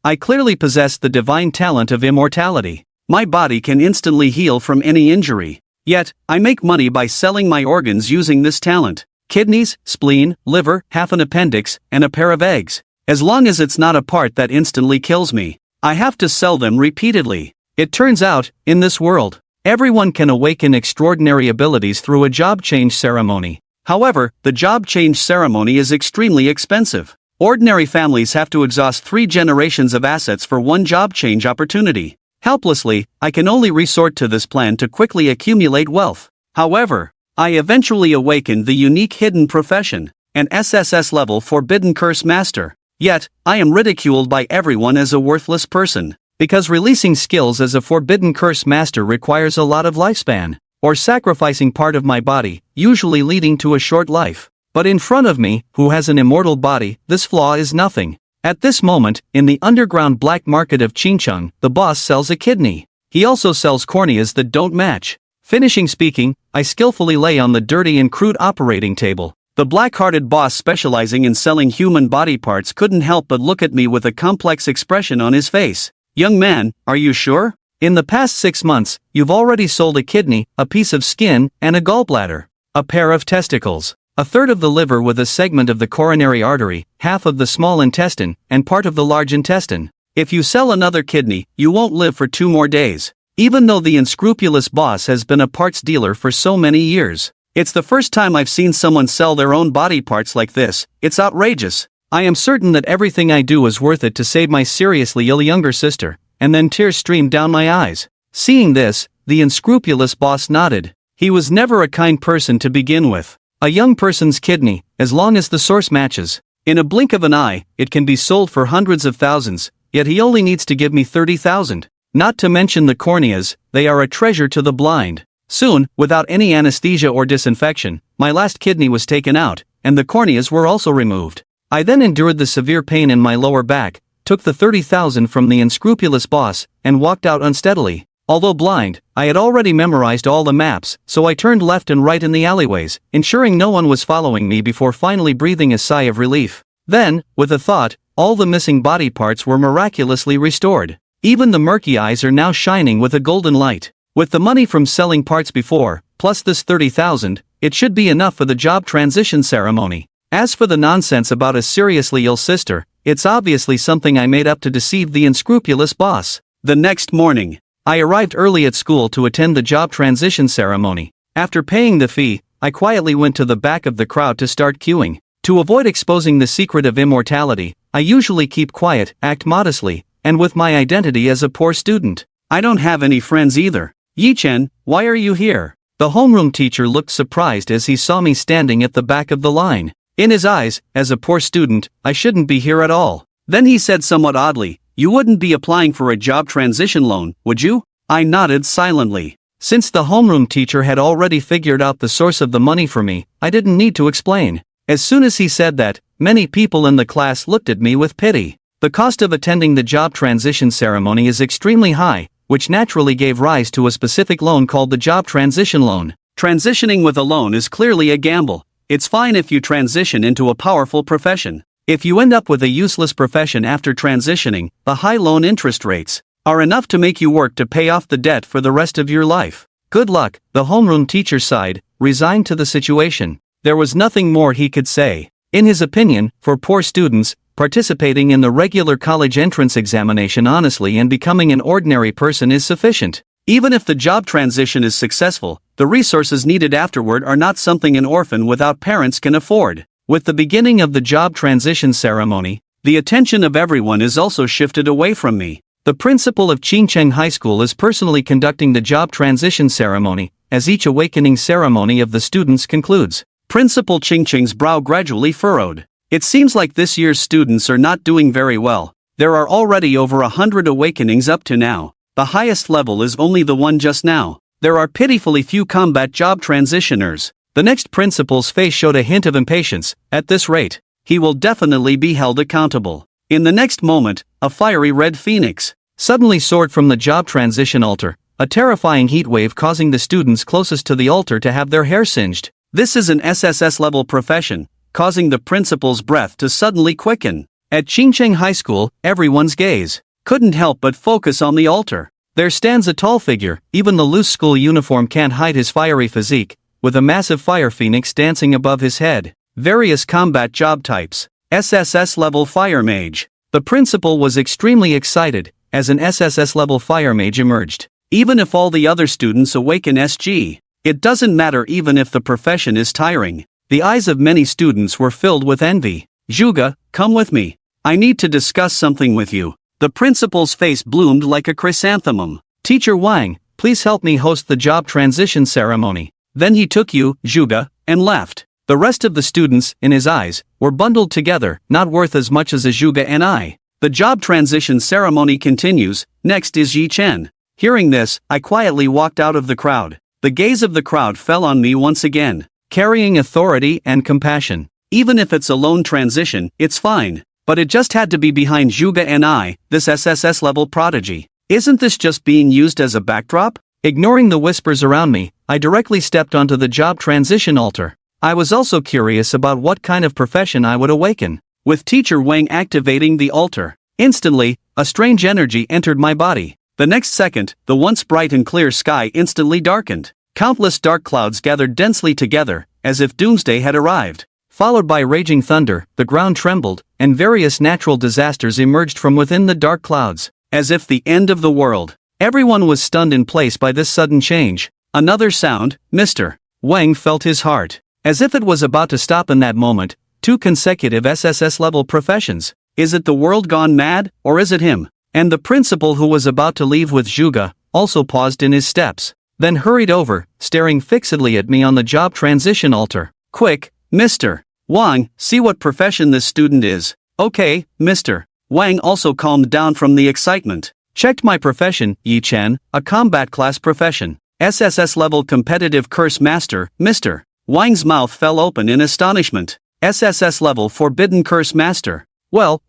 I clearly possess the divine talent of immortality. My body can instantly heal from any injury. Yet, I make money by selling my organs using this talent. Kidneys, spleen, liver, half an appendix, and a pair of eggs. As long as it's not a part that instantly kills me, I have to sell them repeatedly. It turns out, in this world, everyone can awaken extraordinary abilities through a job change ceremony. However, the job change ceremony is extremely expensive. Ordinary families have to exhaust 3 generations of assets for one job change opportunity. Helplessly, I can only resort to this plan to quickly accumulate wealth. However, I eventually awakened the unique hidden profession, an SSS level forbidden curse master. Yet, I am ridiculed by everyone as a worthless person, because releasing skills as a forbidden curse master requires a lot of lifespan, or sacrificing part of my body, usually leading to a short life. But in front of me, who has an immortal body, this flaw is nothing. At this moment, in the underground black market of Chingcheng, the boss sells a kidney. He also sells corneas that don't match. Finishing speaking, I skillfully lay on the dirty and crude operating table. The black-hearted boss specializing in selling human body parts couldn't help but look at me with a complex expression on his face. "Young man, are you sure? In the past 6 months, you've already sold a kidney, a piece of skin, and a gallbladder. A pair of testicles. A third of the liver with a segment of the coronary artery, half of the small intestine, and part of the large intestine. If you sell another kidney, you won't live for 2 more days." Even though the unscrupulous boss has been a parts dealer for so many years, it's the first time I've seen someone sell their own body parts like this. It's outrageous. I am certain that everything I do is worth it to save my seriously ill younger sister, and then tears streamed down my eyes. Seeing this, the unscrupulous boss nodded. He was never a kind person to begin with. A young person's kidney, as long as the source matches. In a blink of an eye, it can be sold for hundreds of thousands, yet he only needs to give me 30,000. Not to mention the corneas, they are a treasure to the blind. Soon, without any anesthesia or disinfection, my last kidney was taken out, and the corneas were also removed. I then endured the severe pain in my lower back, took the 30,000 from the unscrupulous boss, and walked out unsteadily. Although blind, I had already memorized all the maps, so I turned left and right in the alleyways, ensuring no one was following me before finally breathing a sigh of relief. Then, with a thought, all the missing body parts were miraculously restored. Even the murky eyes are now shining with a golden light. With the money from selling parts before, plus this 30,000, it should be enough for the job transition ceremony. As for the nonsense about a seriously ill sister, it's obviously something I made up to deceive the unscrupulous boss. The next morning, I arrived early at school to attend the job transition ceremony. After paying the fee, I quietly went to the back of the crowd to start queuing. To avoid exposing the secret of immortality, I usually keep quiet, act modestly, and with my identity as a poor student. I don't have any friends either. "Yi-chen, why are you here?" The homeroom teacher looked surprised as he saw me standing at the back of the line. In his eyes, as a poor student, I shouldn't be here at all. Then he said somewhat oddly, "You wouldn't be applying for a job transition loan, would you?" I nodded silently. Since the homeroom teacher had already figured out the source of the money for me, I didn't need to explain. As soon as he said that, many people in the class looked at me with pity. The cost of attending the job transition ceremony is extremely high, which naturally gave rise to a specific loan called the job transition loan. Transitioning with a loan is clearly a gamble. It's fine if you transition into a powerful profession. If you end up with a useless profession after transitioning, the high loan interest rates are enough to make you work to pay off the debt for the rest of your life. Good luck, the homeroom teacher sighed, resigned to the situation. There was nothing more he could say. In his opinion, for poor students, participating in the regular college entrance examination honestly and becoming an ordinary person is sufficient. Even if the job transition is successful, the resources needed afterward are not something an orphan without parents can afford. With the beginning of the job transition ceremony, the attention of everyone is also shifted away from me. The principal of Qingcheng High School is personally conducting the job transition ceremony, as each awakening ceremony of the students concludes. Principal Qingcheng's brow gradually furrowed. It seems like this year's students are not doing very well. There are already over 100 awakenings up to now. The highest level is only the one just now. There are pitifully few combat job transitioners. The next principal's face showed a hint of impatience. At this rate, he will definitely be held accountable. In the next moment, a fiery red phoenix suddenly soared from the job transition altar, a terrifying heat wave causing the students closest to the altar to have their hair singed. This is an SSS level profession, causing the principal's breath to suddenly quicken. At Qingcheng High School, everyone's gaze couldn't help but focus on the altar. There stands a tall figure, even the loose school uniform can't hide his fiery physique, with a massive fire phoenix dancing above his head. Various combat job types. SSS level fire mage. The principal was extremely excited as an SSS level fire mage emerged. Even if all the other students awaken SG, it doesn't matter even if the profession is tiring. The eyes of many students were filled with envy. Zhuge, come with me. I need to discuss something with you. The principal's face bloomed like a chrysanthemum. Teacher Wang, please help me host the job transition ceremony. Then he took you, Zhuge, and left. The rest of the students, in his eyes, were bundled together, not worth as much as a Zhuge and I. The job transition ceremony continues. Next is Yi Chen. Hearing this, I quietly walked out of the crowd. The gaze of the crowd fell on me once again, carrying authority and compassion. Even if it's a lone transition, it's fine. But it just had to be behind Zhuge and I, this SSS level prodigy. Isn't this just being used as a backdrop? Ignoring the whispers around me, I directly stepped onto the job transition altar. I was also curious about what kind of profession I would awaken. With Teacher Wang activating the altar, instantly, a strange energy entered my body. The next second, the once bright and clear sky instantly darkened. Countless dark clouds gathered densely together, as if doomsday had arrived. Followed by raging thunder, the ground trembled, and various natural disasters emerged from within the dark clouds, as if the end of the world. Everyone was stunned in place by this sudden change. Another sound, Mr. Wang felt his heart. As if it was about to stop in that moment, 2 consecutive SSS-level professions. Is it the world gone mad, or is it him? And the principal, who was about to leave with Zhuge, also paused in his steps, then hurried over, staring fixedly at me on the job transition altar. Quick, Mr. Wang, see what profession this student is. Okay, Mr. Wang also calmed down from the excitement. Checked my profession, Yi Chen, a combat class profession. SSS-level competitive curse master, Mr. Wang's mouth fell open in astonishment. SSS level forbidden curse master. Well,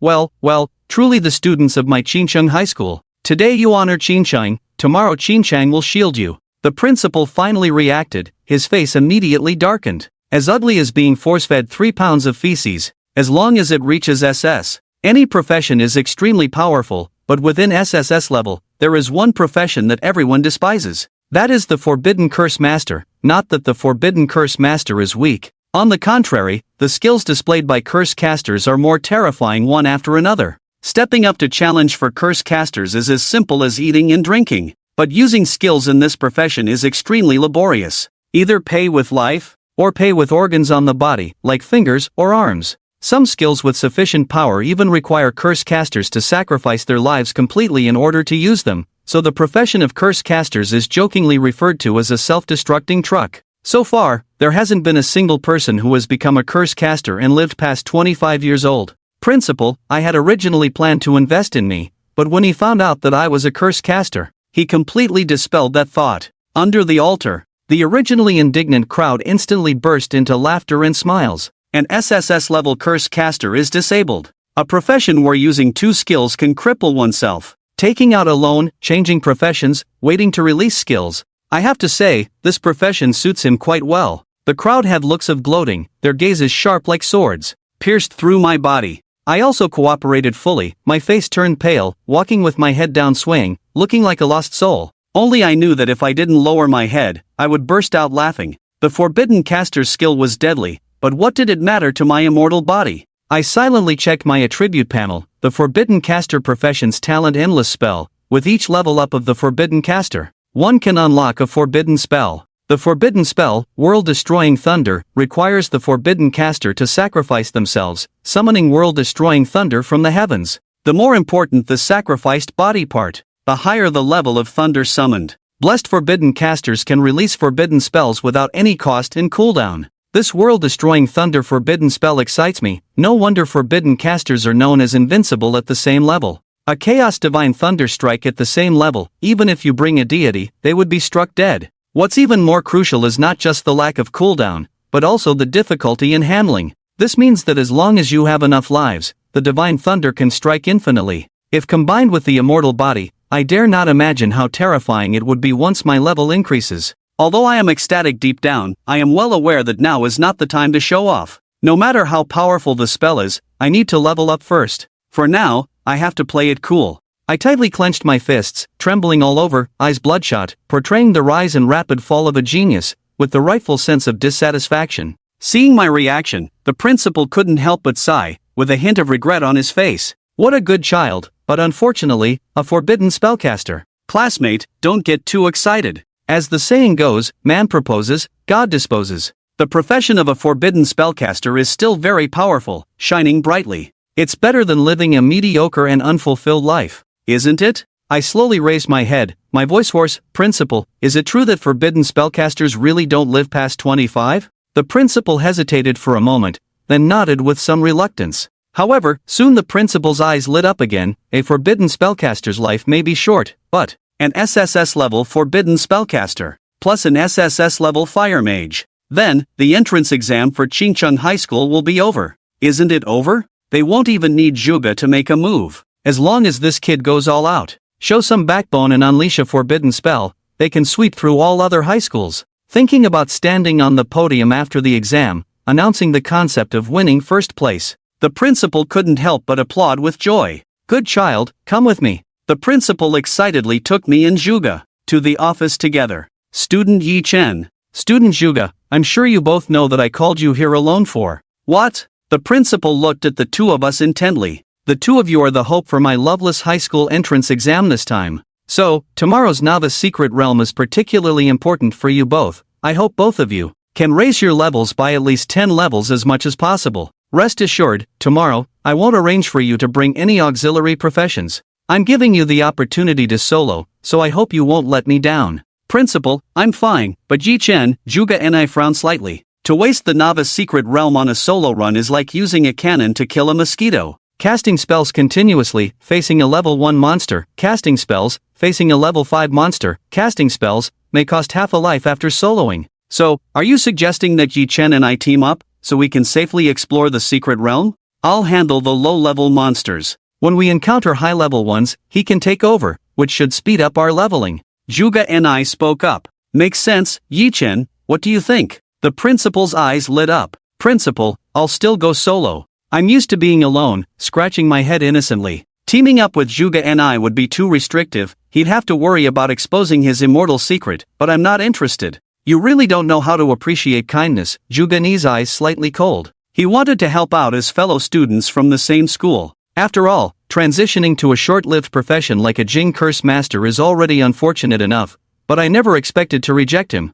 truly the students of my Qingcheng High School. Today you honor Qingcheng, tomorrow Qingcheng will shield you. The principal finally reacted, his face immediately darkened. As ugly as being force-fed 3 pounds of feces, as long as it reaches SS. Any profession is extremely powerful, but within SSS level, there is one profession that everyone despises. That is the Forbidden Curse Master. Not that the Forbidden Curse Master is weak. On the contrary, the skills displayed by curse casters are more terrifying one after another. Stepping up to challenge for curse casters is as simple as eating and drinking. But using skills in this profession is extremely laborious. Either pay with life, or pay with organs on the body, like fingers or arms. Some skills with sufficient power even require curse casters to sacrifice their lives completely in order to use them. So the profession of curse casters is jokingly referred to as a self-destructing truck. So far, there hasn't been a single person who has become a curse caster and lived past 25 years old. Principal, I had originally planned to invest in me, but when he found out that I was a curse caster, he completely dispelled that thought. Under the altar, the originally indignant crowd instantly burst into laughter and smiles. An SSS-level curse caster is disabled. A profession where using 2 skills can cripple oneself. Taking out a loan, changing professions, waiting to release skills. I have to say, this profession suits him quite well. The crowd had looks of gloating, their gazes sharp like swords, pierced through my body. I also cooperated fully, my face turned pale, walking with my head down swaying, looking like a lost soul. Only I knew that if I didn't lower my head, I would burst out laughing. The Forbidden Caster's skill was deadly, but what did it matter to my immortal body? I silently checked my attribute panel, the Forbidden Caster profession's talent endless spell. With each level up of the Forbidden Caster, one can unlock a forbidden spell. The forbidden spell, World-Destroying Thunder, requires the Forbidden Caster to sacrifice themselves, summoning world-destroying thunder from the heavens. The more important the sacrificed body part, the higher the level of thunder summoned. Blessed Forbidden Casters can release forbidden spells without any cost and cooldown. This world-destroying thunder forbidden spell excites me. No wonder forbidden casters are known as invincible at the same level. A chaos divine thunder strike at the same level, even if you bring a deity, they would be struck dead. What's even more crucial is not just the lack of cooldown, but also the difficulty in handling. This means that as long as you have enough lives, the divine thunder can strike infinitely. If combined with the immortal body, I dare not imagine how terrifying it would be once my level increases. Although I am ecstatic deep down, I am well aware that now is not the time to show off. No matter how powerful the spell is, I need to level up first. For now, I have to play it cool. I tightly clenched my fists, trembling all over, eyes bloodshot, portraying the rise and rapid fall of a genius, with the rightful sense of dissatisfaction. Seeing my reaction, the principal couldn't help but sigh, with a hint of regret on his face. What a good child, but unfortunately, a forbidden spellcaster. Classmate, don't get too excited. As the saying goes, man proposes, God disposes. The profession of a forbidden spellcaster is still very powerful, shining brightly. It's better than living a mediocre and unfulfilled life, isn't it? I slowly raised my head, my voice hoarse. Principal, is it true that forbidden spellcasters really don't live past 25? The principal hesitated for a moment, then nodded with some reluctance. However, soon the principal's eyes lit up again. A forbidden spellcaster's life may be short, but an SSS-level forbidden spellcaster, plus an SSS-level fire mage. Then, the entrance exam for Qingcheng High School will be over. Isn't it over? They won't even need Zhuge to make a move. As long as this kid goes all out, show some backbone and unleash a forbidden spell, they can sweep through all other high schools. Thinking about standing on the podium after the exam, announcing the concept of winning first place, the principal couldn't help but applaud with joy. Good child, come with me. The principal excitedly took me and Zhuge to the office together. Student Yi Chen. Student Zhuge, I'm sure you both know that I called you here alone for. What? The principal looked at the two of us intently. The two of you are the hope for my loveless high school entrance exam this time. So, tomorrow's novice secret realm is particularly important for you both. I hope both of you can raise your levels by at least 10 levels as much as possible. Rest assured, tomorrow, I won't arrange for you to bring any auxiliary professions. I'm giving you the opportunity to solo, so I hope you won't let me down. Principal, I'm fine, but Yi Chen, Zhuge and I frowned slightly. To waste the novice secret realm on a solo run is like using a cannon to kill a mosquito. Casting spells continuously, facing a level 1 monster, casting spells, facing a level 5 monster, casting spells, may cost half a life after soloing. So, are you suggesting that Yi Chen and I team up, so we can safely explore the secret realm? I'll handle the low-level monsters. When we encounter high-level ones, he can take over, which should speed up our leveling. Zhuge and I spoke up. Makes sense, Yi Chen, what do you think? The principal's eyes lit up. Principal, I'll still go solo. I'm used to being alone, scratching my head innocently. Teaming up with Zhuge and I would be too restrictive, he'd have to worry about exposing his immortal secret, but I'm not interested. You really don't know how to appreciate kindness. Zhuge's eyes slightly cold. He wanted to help out his fellow students from the same school. After all, transitioning to a short-lived profession like a Jing Curse Master is already unfortunate enough, but I never expected to reject him.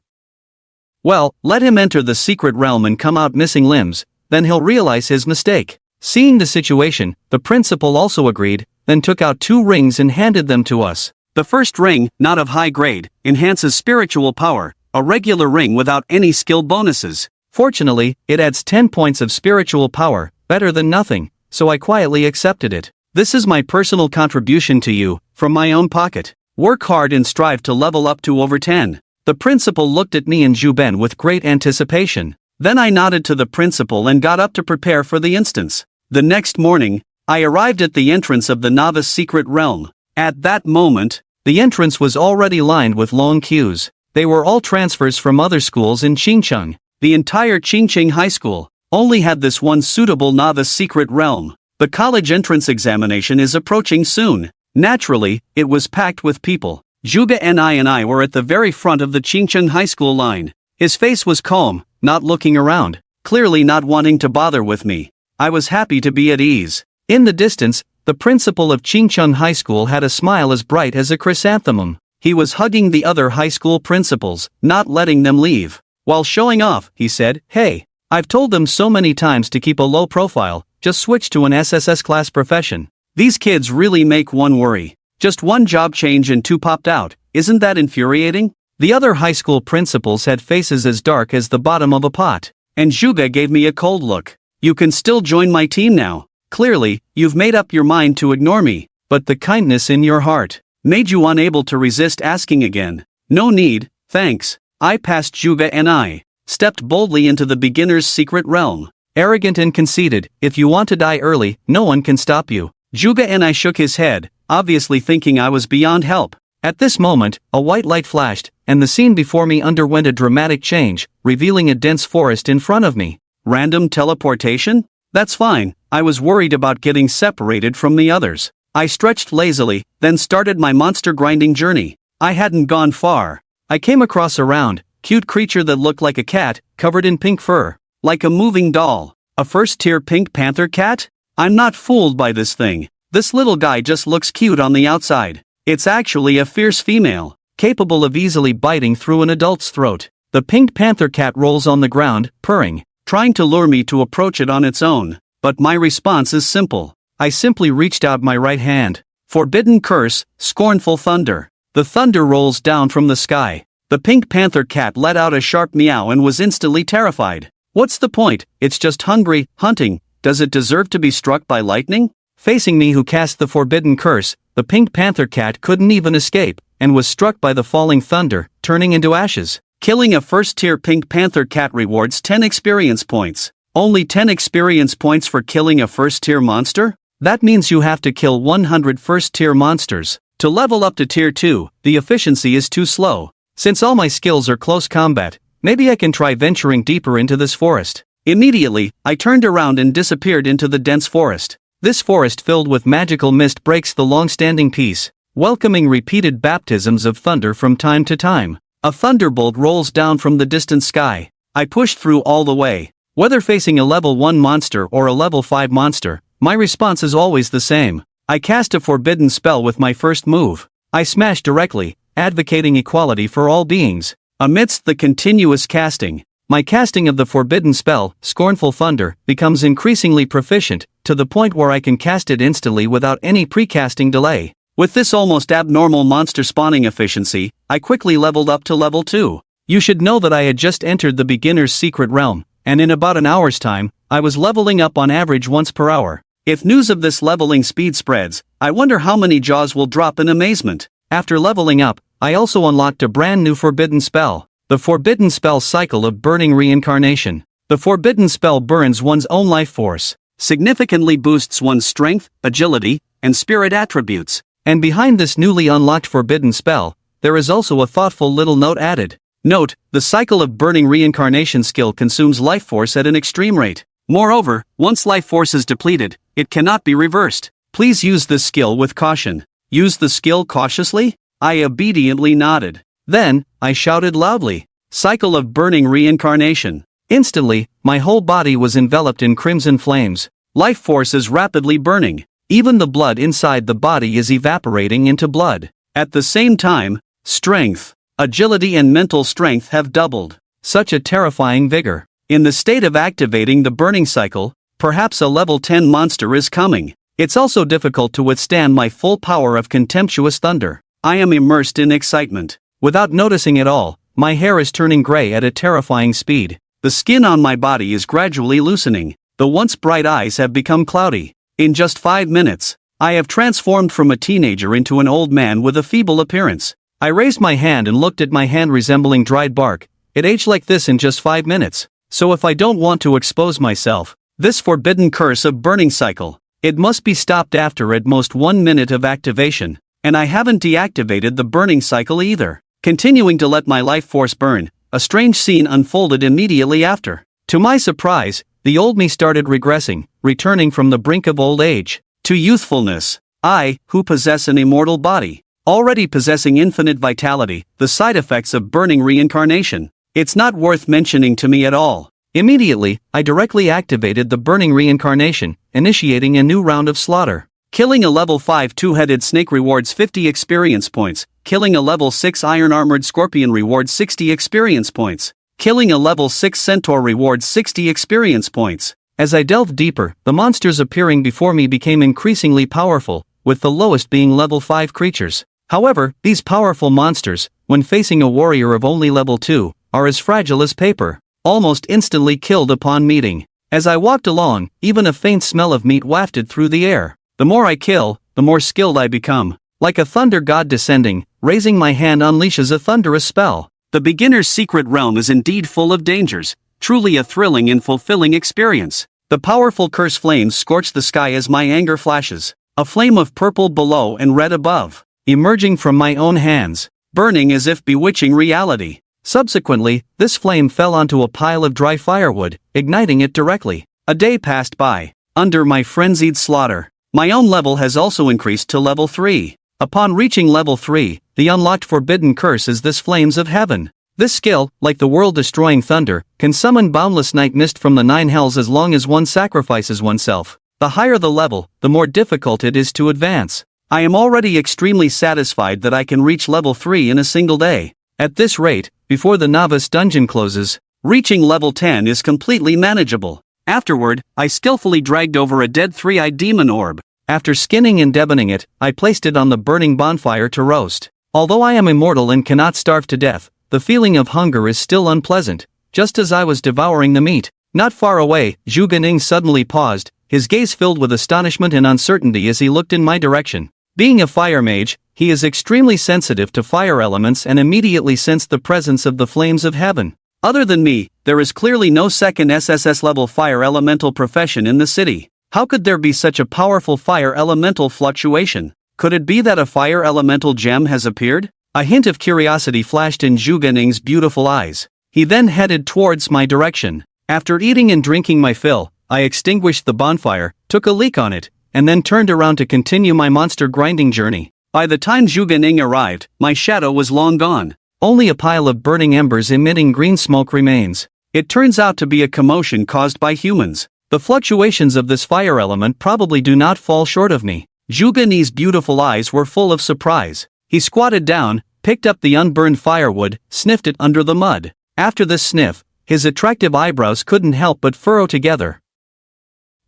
Well, let him enter the secret realm and come out missing limbs, then he'll realize his mistake. Seeing the situation, the principal also agreed, then took out 2 rings and handed them to us. The first ring, not of high grade, enhances spiritual power, a regular ring without any skill bonuses. Fortunately, it adds 10 points of spiritual power, better than nothing, so I quietly accepted it. This is my personal contribution to you, from my own pocket. Work hard and strive to level up to over 10. The principal looked at me and Zhuben with great anticipation. Then I nodded to the principal and got up to prepare for the instance. The next morning, I arrived at the entrance of the novice secret realm. At that moment, the entrance was already lined with long queues. They were all transfers from other schools in Qingcheng. The entire Qingcheng High School only had this one suitable novice secret realm. The college entrance examination is approaching soon. Naturally, it was packed with people. Zhuge and I were at the very front of the Qingcheng High School line. His face was calm, not looking around, clearly not wanting to bother with me. I was happy to be at ease. In the distance, the principal of Qingcheng High School had a smile as bright as a chrysanthemum. He was hugging the other high school principals, not letting them leave. While showing off, he said, "Hey, I've told them so many times to keep a low profile, just switch to an SSS class profession. These kids really make one worry. Just one job change and 2 popped out, isn't that infuriating?" The other high school principals had faces as dark as the bottom of a pot, and Zhuge gave me a cold look. "You can still join my team now. Clearly, you've made up your mind to ignore me, but the kindness in your heart made you unable to resist asking again." "No need, thanks." I passed Zhuge and I stepped boldly into the beginner's secret realm. Arrogant and conceited, if you want to die early, no one can stop you. Zhuge and I shook his head, obviously thinking I was beyond help. At this moment, a white light flashed, and the scene before me underwent a dramatic change, revealing a dense forest in front of me. Random teleportation? That's fine, I was worried about getting separated from the others. I stretched lazily, then started my monster grinding journey. I hadn't gone far. I came across a round, cute creature that looked like a cat, covered in pink fur. Like a moving doll. A first-tier pink panther cat? I'm not fooled by this thing. This little guy just looks cute on the outside. It's actually a fierce female, capable of easily biting through an adult's throat. The pink panther cat rolls on the ground, purring, trying to lure me to approach it on its own. But my response is simple. I simply reached out my right hand. Forbidden curse, scornful thunder. The thunder rolls down from the sky. The pink panther cat let out a sharp meow and was instantly terrified. What's the point? It's just hungry, hunting. Does it deserve to be struck by lightning? Facing me who cast the forbidden curse, the pink panther cat couldn't even escape, and was struck by the falling thunder, turning into ashes. Killing a first-tier pink panther cat rewards 10 experience points. Only 10 experience points for killing a first-tier monster? That means you have to kill 100 first-tier monsters. To level up to tier 2, the efficiency is too slow. Since all my skills are close combat, maybe I can try venturing deeper into this forest. Immediately, I turned around and disappeared into the dense forest. This forest filled with magical mist breaks the long-standing peace, welcoming repeated baptisms of thunder from time to time. A thunderbolt rolls down from the distant sky. I pushed through all the way. Whether facing a level 1 monster or a level 5 monster, my response is always the same. I cast a forbidden spell with my first move. I smash directly, advocating equality for all beings. Amidst the continuous casting, my casting of the forbidden spell, Scornful Thunder, becomes increasingly proficient, to the point where I can cast it instantly without any pre-casting delay. With this almost abnormal monster spawning efficiency, I quickly leveled up to level 2. You should know that I had just entered the beginner's secret realm, and in about an hour's time, I was leveling up on average once per hour. If news of this leveling speed spreads, I wonder how many jaws will drop in amazement. After leveling up, I also unlocked a brand new forbidden spell. The forbidden spell cycle of burning reincarnation. The forbidden spell burns one's own life force, significantly boosts one's strength, agility, and spirit attributes. And behind this newly unlocked forbidden spell, there is also a thoughtful little note added. Note, the cycle of burning reincarnation skill consumes life force at an extreme rate. Moreover, once life force is depleted, it cannot be reversed. Please use this skill with caution. Use the skill cautiously? I obediently nodded. Then, I shouted loudly, "Cycle of burning reincarnation." Instantly, my whole body was enveloped in crimson flames. Life force is rapidly burning. Even the blood inside the body is evaporating into blood. At the same time, strength, agility and mental strength have doubled. Such a terrifying vigor. In the state of activating the burning cycle, perhaps a level 10 monster is coming. It's also difficult to withstand my full power of contemptuous thunder. I am immersed in excitement. Without noticing it all, my hair is turning gray at a terrifying speed. The skin on my body is gradually loosening. The once bright eyes have become cloudy. In just 5 minutes, I have transformed from a teenager into an old man with a feeble appearance. I raised my hand and looked at my hand resembling dried bark. It aged like this in just 5 minutes. So if I don't want to expose myself, this forbidden curse of burning cycle, it must be stopped after at most 1 minute of activation. And I haven't deactivated the burning cycle either. Continuing to let my life force burn, a strange scene unfolded immediately after. To my surprise, the old me started regressing, returning from the brink of old age to youthfulness. I, who possess an immortal body, already possessing infinite vitality, the side effects of burning reincarnation. It's not worth mentioning to me at all. Immediately, I directly activated the burning reincarnation, initiating a new round of slaughter. Killing a level 5 two-headed snake rewards 50 experience points. Killing a level 6 iron-armored scorpion rewards 60 experience points. Killing a level 6 centaur rewards 60 experience points. As I delved deeper, the monsters appearing before me became increasingly powerful, with the lowest being level 5 creatures. However, these powerful monsters, when facing a warrior of only level 2, are as fragile as paper, almost instantly killed upon meeting. As I walked along, even a faint smell of meat wafted through the air. The more I kill, the more skilled I become. Like a thunder god descending, raising my hand unleashes a thunderous spell. The beginner's secret realm is indeed full of dangers, truly a thrilling and fulfilling experience. The powerful curse flames scorch the sky as my anger flashes. A flame of purple below and red above, emerging from my own hands, burning as if bewitching reality. Subsequently, this flame fell onto a pile of dry firewood, igniting it directly. A day passed by. Under my frenzied slaughter, my own level has also increased to level 3. Upon reaching level 3, the unlocked forbidden curse is this Flames of Heaven. This skill, like the world-destroying thunder, can summon boundless night mist from the 9 hells as long as one sacrifices oneself. The higher the level, the more difficult it is to advance. I am already extremely satisfied that I can reach level 3 in a single day. At this rate, before the novice dungeon closes, reaching level 10 is completely manageable. Afterward, I skillfully dragged over a dead 3-eyed demon orb. After skinning and deboning it, I placed it on the burning bonfire to roast. Although I am immortal and cannot starve to death, the feeling of hunger is still unpleasant. Just as I was devouring the meat, not far away, Zhuge Ning suddenly paused, his gaze filled with astonishment and uncertainty as he looked in my direction. Being a fire mage, he is extremely sensitive to fire elements and immediately sensed the presence of the Flames of Heaven. Other than me, there is clearly no second SSS level fire elemental profession in the city. How could there be such a powerful fire elemental fluctuation? Could it be that a fire elemental gem has appeared? A hint of curiosity flashed in Zhuge Ning's beautiful eyes. He then headed towards my direction. After eating and drinking my fill, I extinguished the bonfire, took a leak on it, and then turned around to continue my monster grinding journey. By the time Zhuge Ning arrived, my shadow was long gone. Only a pile of burning embers emitting green smoke remains. It turns out to be a commotion caused by humans. The fluctuations of this fire element probably do not fall short of me. Zhuge Ning's beautiful eyes were full of surprise. He squatted down, picked up the unburned firewood, sniffed it under the mud. After this sniff, his attractive eyebrows couldn't help but furrow together.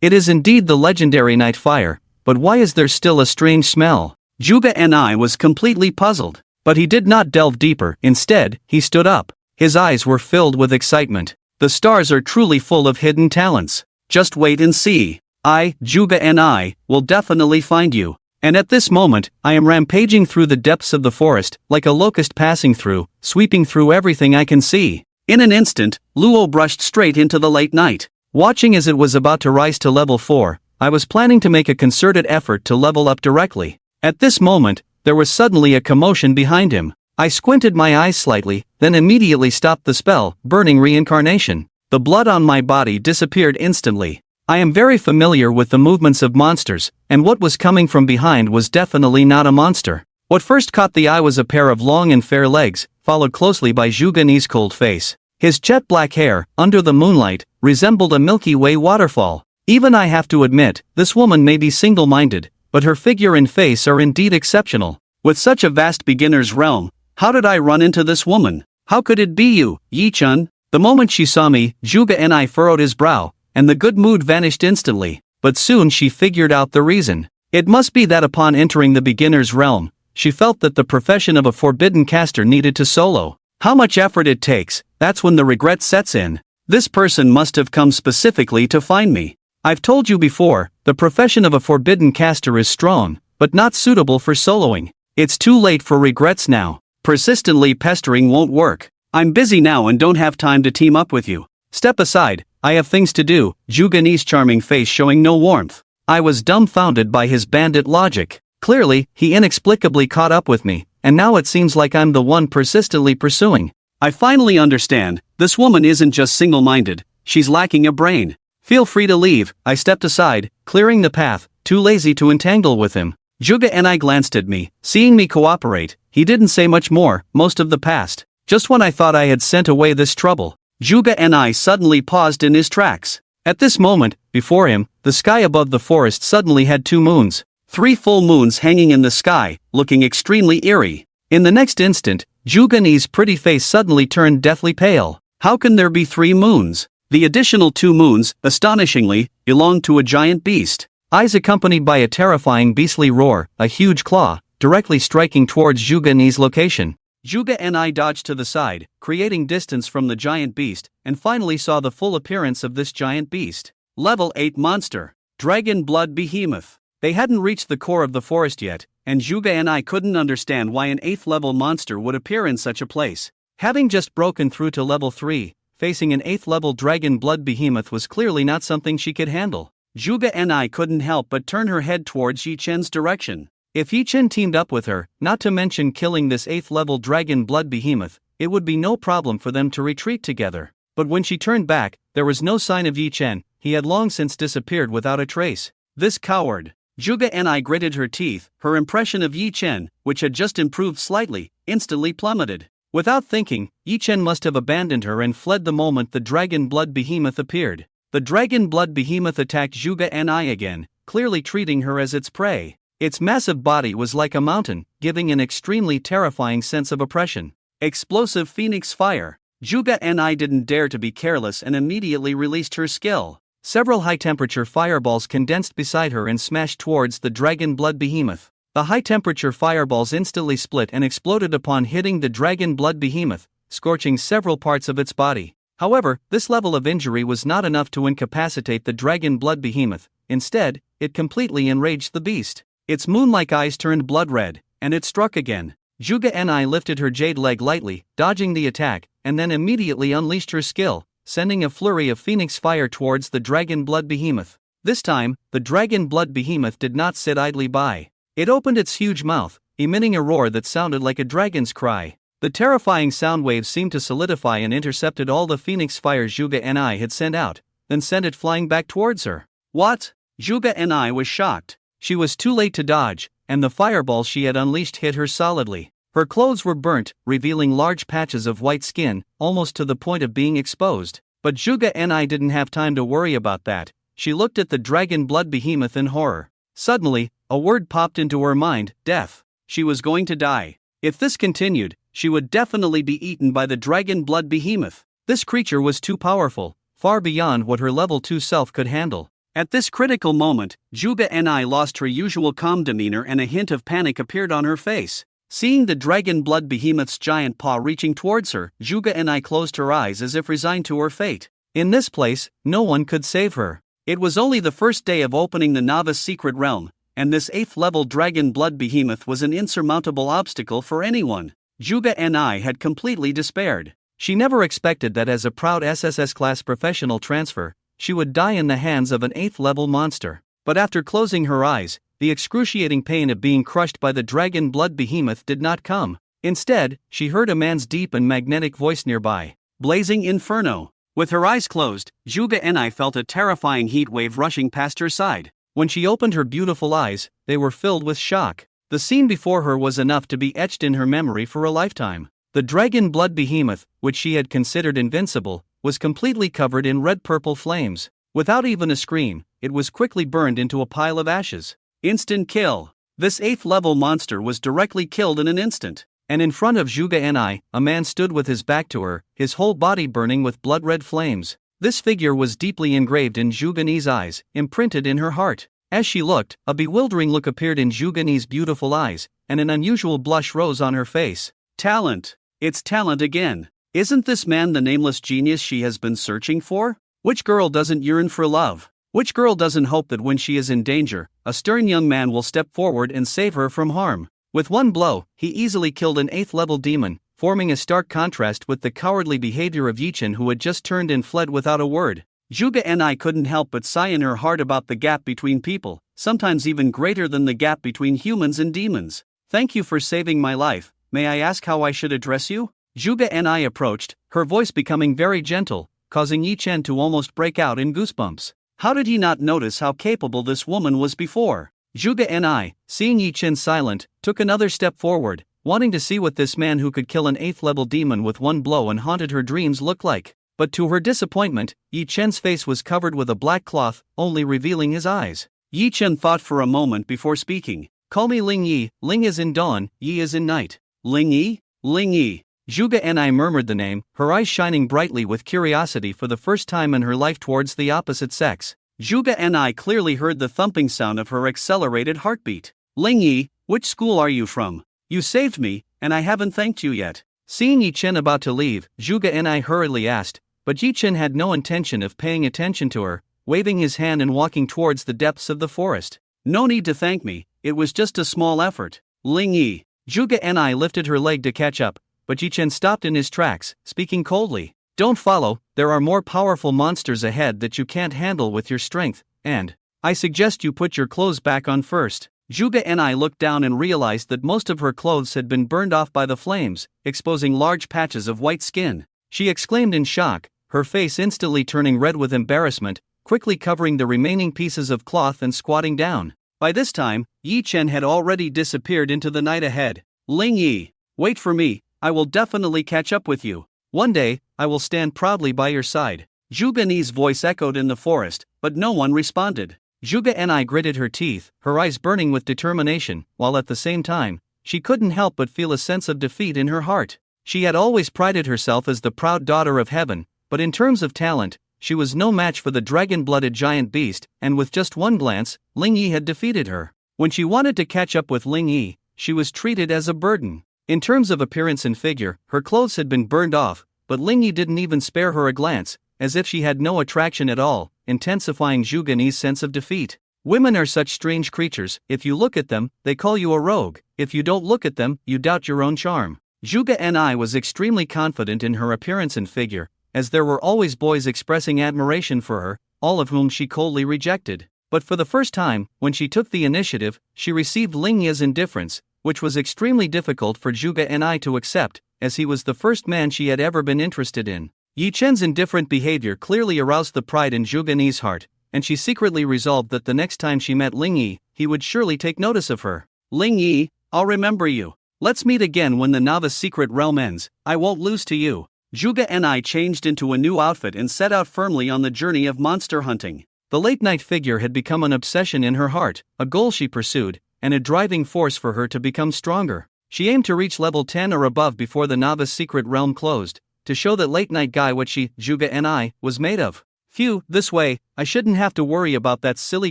It is indeed the legendary night fire, but why is there still a strange smell? Zhuge Ni was completely puzzled, but he did not delve deeper. Instead, he stood up. His eyes were filled with excitement. The stars are truly full of hidden talents. Just wait and see. I, Zhuge Ni, will definitely find you. And at this moment, I am rampaging through the depths of the forest, like a locust passing through, sweeping through everything I can see. In an instant, Luo brushed straight into the late night. Watching as it was about to rise to level 4, I was planning to make a concerted effort to level up directly. At this moment, there was suddenly a commotion behind him. I squinted my eyes slightly, then immediately stopped the spell, burning reincarnation. The blood on my body disappeared instantly. I am very familiar with the movements of monsters, and what was coming from behind was definitely not a monster. What first caught the eye was a pair of long and fair legs, followed closely by Zhuge Ning's cold face. His jet black hair, under the moonlight, resembled a Milky Way waterfall. Even I have to admit, this woman may be single-minded, but her figure and face are indeed exceptional. With such a vast beginner's realm, how did I run into this woman? How could it be you, Yi-chun? The moment she saw me, Zhuge Ni furrowed his brow, and the good mood vanished instantly, but soon she figured out the reason. It must be that upon entering the beginner's realm, she felt that the profession of a forbidden caster needed to solo. How much effort it takes, that's when the regret sets in. This person must have come specifically to find me. I've told you before, the profession of a forbidden caster is strong, but not suitable for soloing. It's too late for regrets now. Persistently pestering won't work. I'm busy now and don't have time to team up with you. Step aside, I have things to do, Zhuge Ning's charming face showing no warmth. I was dumbfounded by his bandit logic. Clearly, he inexplicably caught up with me, and now it seems like I'm the one persistently pursuing. I finally understand, this woman isn't just single-minded, she's lacking a brain. Feel free to leave, I stepped aside, clearing the path, too lazy to entangle with him. Zhuge Ni glanced at me, seeing me cooperate. He didn't say much more, most of the past. Just when I thought I had sent away this trouble, Zhuge Ni suddenly paused in his tracks. At this moment, before him, the sky above the forest suddenly had 2 moons. 3 full moons hanging in the sky, looking extremely eerie. In the next instant, Zhuge Ning's pretty face suddenly turned deathly pale. How can there be 3 moons? The additional 2 moons, astonishingly, belonged to a giant beast. Eyes accompanied by a terrifying beastly roar, a huge claw, directly striking towards Zhuge Ning's location. Zhuge Ni dodged to the side, creating distance from the giant beast, and finally saw the full appearance of this giant beast. Level 8 monster. Dragon Blood Behemoth. They hadn't reached the core of the forest yet, and Zhuge Ni couldn't understand why an 8th level monster would appear in such a place. Having just broken through to level 3, facing an 8th level Dragon Blood Behemoth was clearly not something she could handle. Zhuge Ni couldn't help but turn her head towards Yi-chen's direction. If Yi-chen teamed up with her, not to mention killing this 8th level Dragon Blood Behemoth, it would be no problem for them to retreat together. But when she turned back, there was no sign of Yi-chen. he had long since disappeared without a trace. This coward! Zhuge Ni gritted her teeth, her impression of Yi Chen, which had just improved slightly, instantly plummeted. Without thinking, Yi Chen must have abandoned her and fled the moment the dragon blood behemoth appeared. The dragon blood behemoth attacked Zhuge Ni again, clearly treating her as its prey. Its massive body was like a mountain, giving an extremely terrifying sense of oppression. Explosive phoenix fire. Zhuge Ni didn't dare to be careless and immediately released her skill. Several high-temperature fireballs condensed beside her and smashed towards the dragon blood behemoth. The high-temperature fireballs instantly split and exploded upon hitting the dragon blood behemoth, scorching several parts of its body. However, this level of injury was not enough to incapacitate the dragon blood behemoth. Instead, it completely enraged the beast. Its moon-like eyes turned blood red, and it struck again. Zhuge Ni lifted her jade leg lightly, dodging the attack, and then immediately unleashed her skill, sending a flurry of phoenix fire towards the dragon blood behemoth. This time, the dragon blood behemoth did not sit idly by. It opened its huge mouth, emitting a roar that sounded like a dragon's cry. The terrifying sound waves seemed to solidify and intercepted all the phoenix fire Zhuge Ni had sent out, then sent it flying back towards her. What? Zhuge Ni was shocked. She was too late to dodge, and the fireball she had unleashed hit her solidly. Her clothes were burnt, revealing large patches of white skin, almost to the point of being exposed. But Zhuge Ni didn't have time to worry about that. She looked at the dragon blood behemoth in horror. Suddenly, a word popped into her mind: death. She was going to die. If this continued, she would definitely be eaten by the dragon blood behemoth. This creature was too powerful, far beyond what her level 2 self could handle. At this critical moment, Zhuge Ni lost her usual calm demeanor and a hint of panic appeared on her face. Seeing the dragon blood behemoth's giant paw reaching towards her, Zhuge Ni closed her eyes as if resigned to her fate. In this place, no one could save her. It was only the first day of opening the novice secret realm, and this 8th level dragon blood behemoth was an insurmountable obstacle for anyone. Zhuge Ni had completely despaired. She never expected that as a proud SSS class professional transfer, she would die in the hands of an 8th level monster. But after closing her eyes, the excruciating pain of being crushed by the dragon blood behemoth did not come. Instead, she heard a man's deep and magnetic voice nearby. Blazing inferno. With her eyes closed, Zhuge Ni felt a terrifying heat wave rushing past her side. When she opened her beautiful eyes, they were filled with shock. The scene before her was enough to be etched in her memory for a lifetime. The dragon blood behemoth, which she had considered invincible, was completely covered in red-purple flames. Without even a scream, it was quickly burned into a pile of ashes. Instant kill. This 8th level monster was directly killed in an instant. And in front of Zhuge Ni, a man stood with his back to her, his whole body burning with blood-red flames. This figure was deeply engraved in Zhuge Ni's eyes, imprinted in her heart. As she looked, a bewildering look appeared in Zhuge Ni's beautiful eyes, and an unusual blush rose on her face. Talent. It's talent again. Isn't this man the nameless genius she has been searching for? Which girl doesn't yearn for love? Which girl doesn't hope that when she is in danger, a stern young man will step forward and save her from harm? With one blow, he easily killed an 8th level demon, forming a stark contrast with the cowardly behavior of Yi Chen, who had just turned and fled without a word. Zhuge Ni couldn't help but sigh in her heart about the gap between people, sometimes even greater than the gap between humans and demons. Thank you for saving my life. May I ask how I should address you? Zhuge Ni approached, her voice becoming very gentle, causing Yi Chen to almost break out in goosebumps. How did he not notice how capable this woman was before? Zhuge Ni, seeing Yi Chen silent, took another step forward, wanting to see what this man who could kill an 8th level demon with one blow and haunted her dreams looked like. But to her disappointment, Yi Chen's face was covered with a black cloth, only revealing his eyes. Yi Chen thought for a moment before speaking. Call me Ling Yi. Ling is in dawn, Yi is in night. Ling Yi? Ling Yi. Zhuge Ni murmured the name, her eyes shining brightly with curiosity for the first time in her life towards the opposite sex. Zhuge Ni clearly heard the thumping sound of her accelerated heartbeat. Ling Yi, which school are you from? You saved me, and I haven't thanked you yet. Seeing Yi Chen about to leave, Zhuge Ni hurriedly asked, but Yi Chen had no intention of paying attention to her, waving his hand and walking towards the depths of the forest. No need to thank me, it was just a small effort. Ling Yi. Zhuge Ni lifted her leg to catch up, but Yi Chen stopped in his tracks, speaking coldly. Don't follow, there are more powerful monsters ahead that you can't handle with your strength, and I suggest you put your clothes back on first. Zhuge Ni looked down and realized that most of her clothes had been burned off by the flames, exposing large patches of white skin. She exclaimed in shock, her face instantly turning red with embarrassment, quickly covering the remaining pieces of cloth and squatting down. By this time, Yi Chen had already disappeared into the night ahead. Ling Yi, wait for me, I will definitely catch up with you. One day, I will stand proudly by your side. Zhuge Ni's voice echoed in the forest, but no one responded. Zhuge Ni gritted her teeth, her eyes burning with determination, while at the same time, she couldn't help but feel a sense of defeat in her heart. She had always prided herself as the proud daughter of heaven, but in terms of talent, she was no match for the dragon-blooded giant beast, and with just one glance, Ling Yi had defeated her. When she wanted to catch up with Ling Yi, she was treated as a burden. In terms of appearance and figure, her clothes had been burned off, but Ling Yi didn't even spare her a glance, as if she had no attraction at all, intensifying Zhuge Ni's sense of defeat. Women are such strange creatures, if you look at them, they call you a rogue, if you don't look at them, you doubt your own charm. Zhuge Ni was extremely confident in her appearance and figure, as there were always boys expressing admiration for her, all of whom she coldly rejected. But for the first time, when she took the initiative, she received Ling Yi's indifference, which was extremely difficult for Zhuge Ni to accept, as he was the first man she had ever been interested in. Yi Chen's indifferent behavior clearly aroused the pride in Zhuge Ni's heart, and she secretly resolved that the next time she met Ling Yi, he would surely take notice of her. Ling Yi, I'll remember you. Let's meet again when the novice secret realm ends, I won't lose to you. Zhuge Ni changed into a new outfit and set out firmly on the journey of monster hunting. The late-night figure had become an obsession in her heart, a goal she pursued, and a driving force for her to become stronger. She aimed to reach level 10 or above before the novice secret realm closed, to show that late-night guy what she, Zhuge Ni, was made of. Phew, this way, I shouldn't have to worry about that silly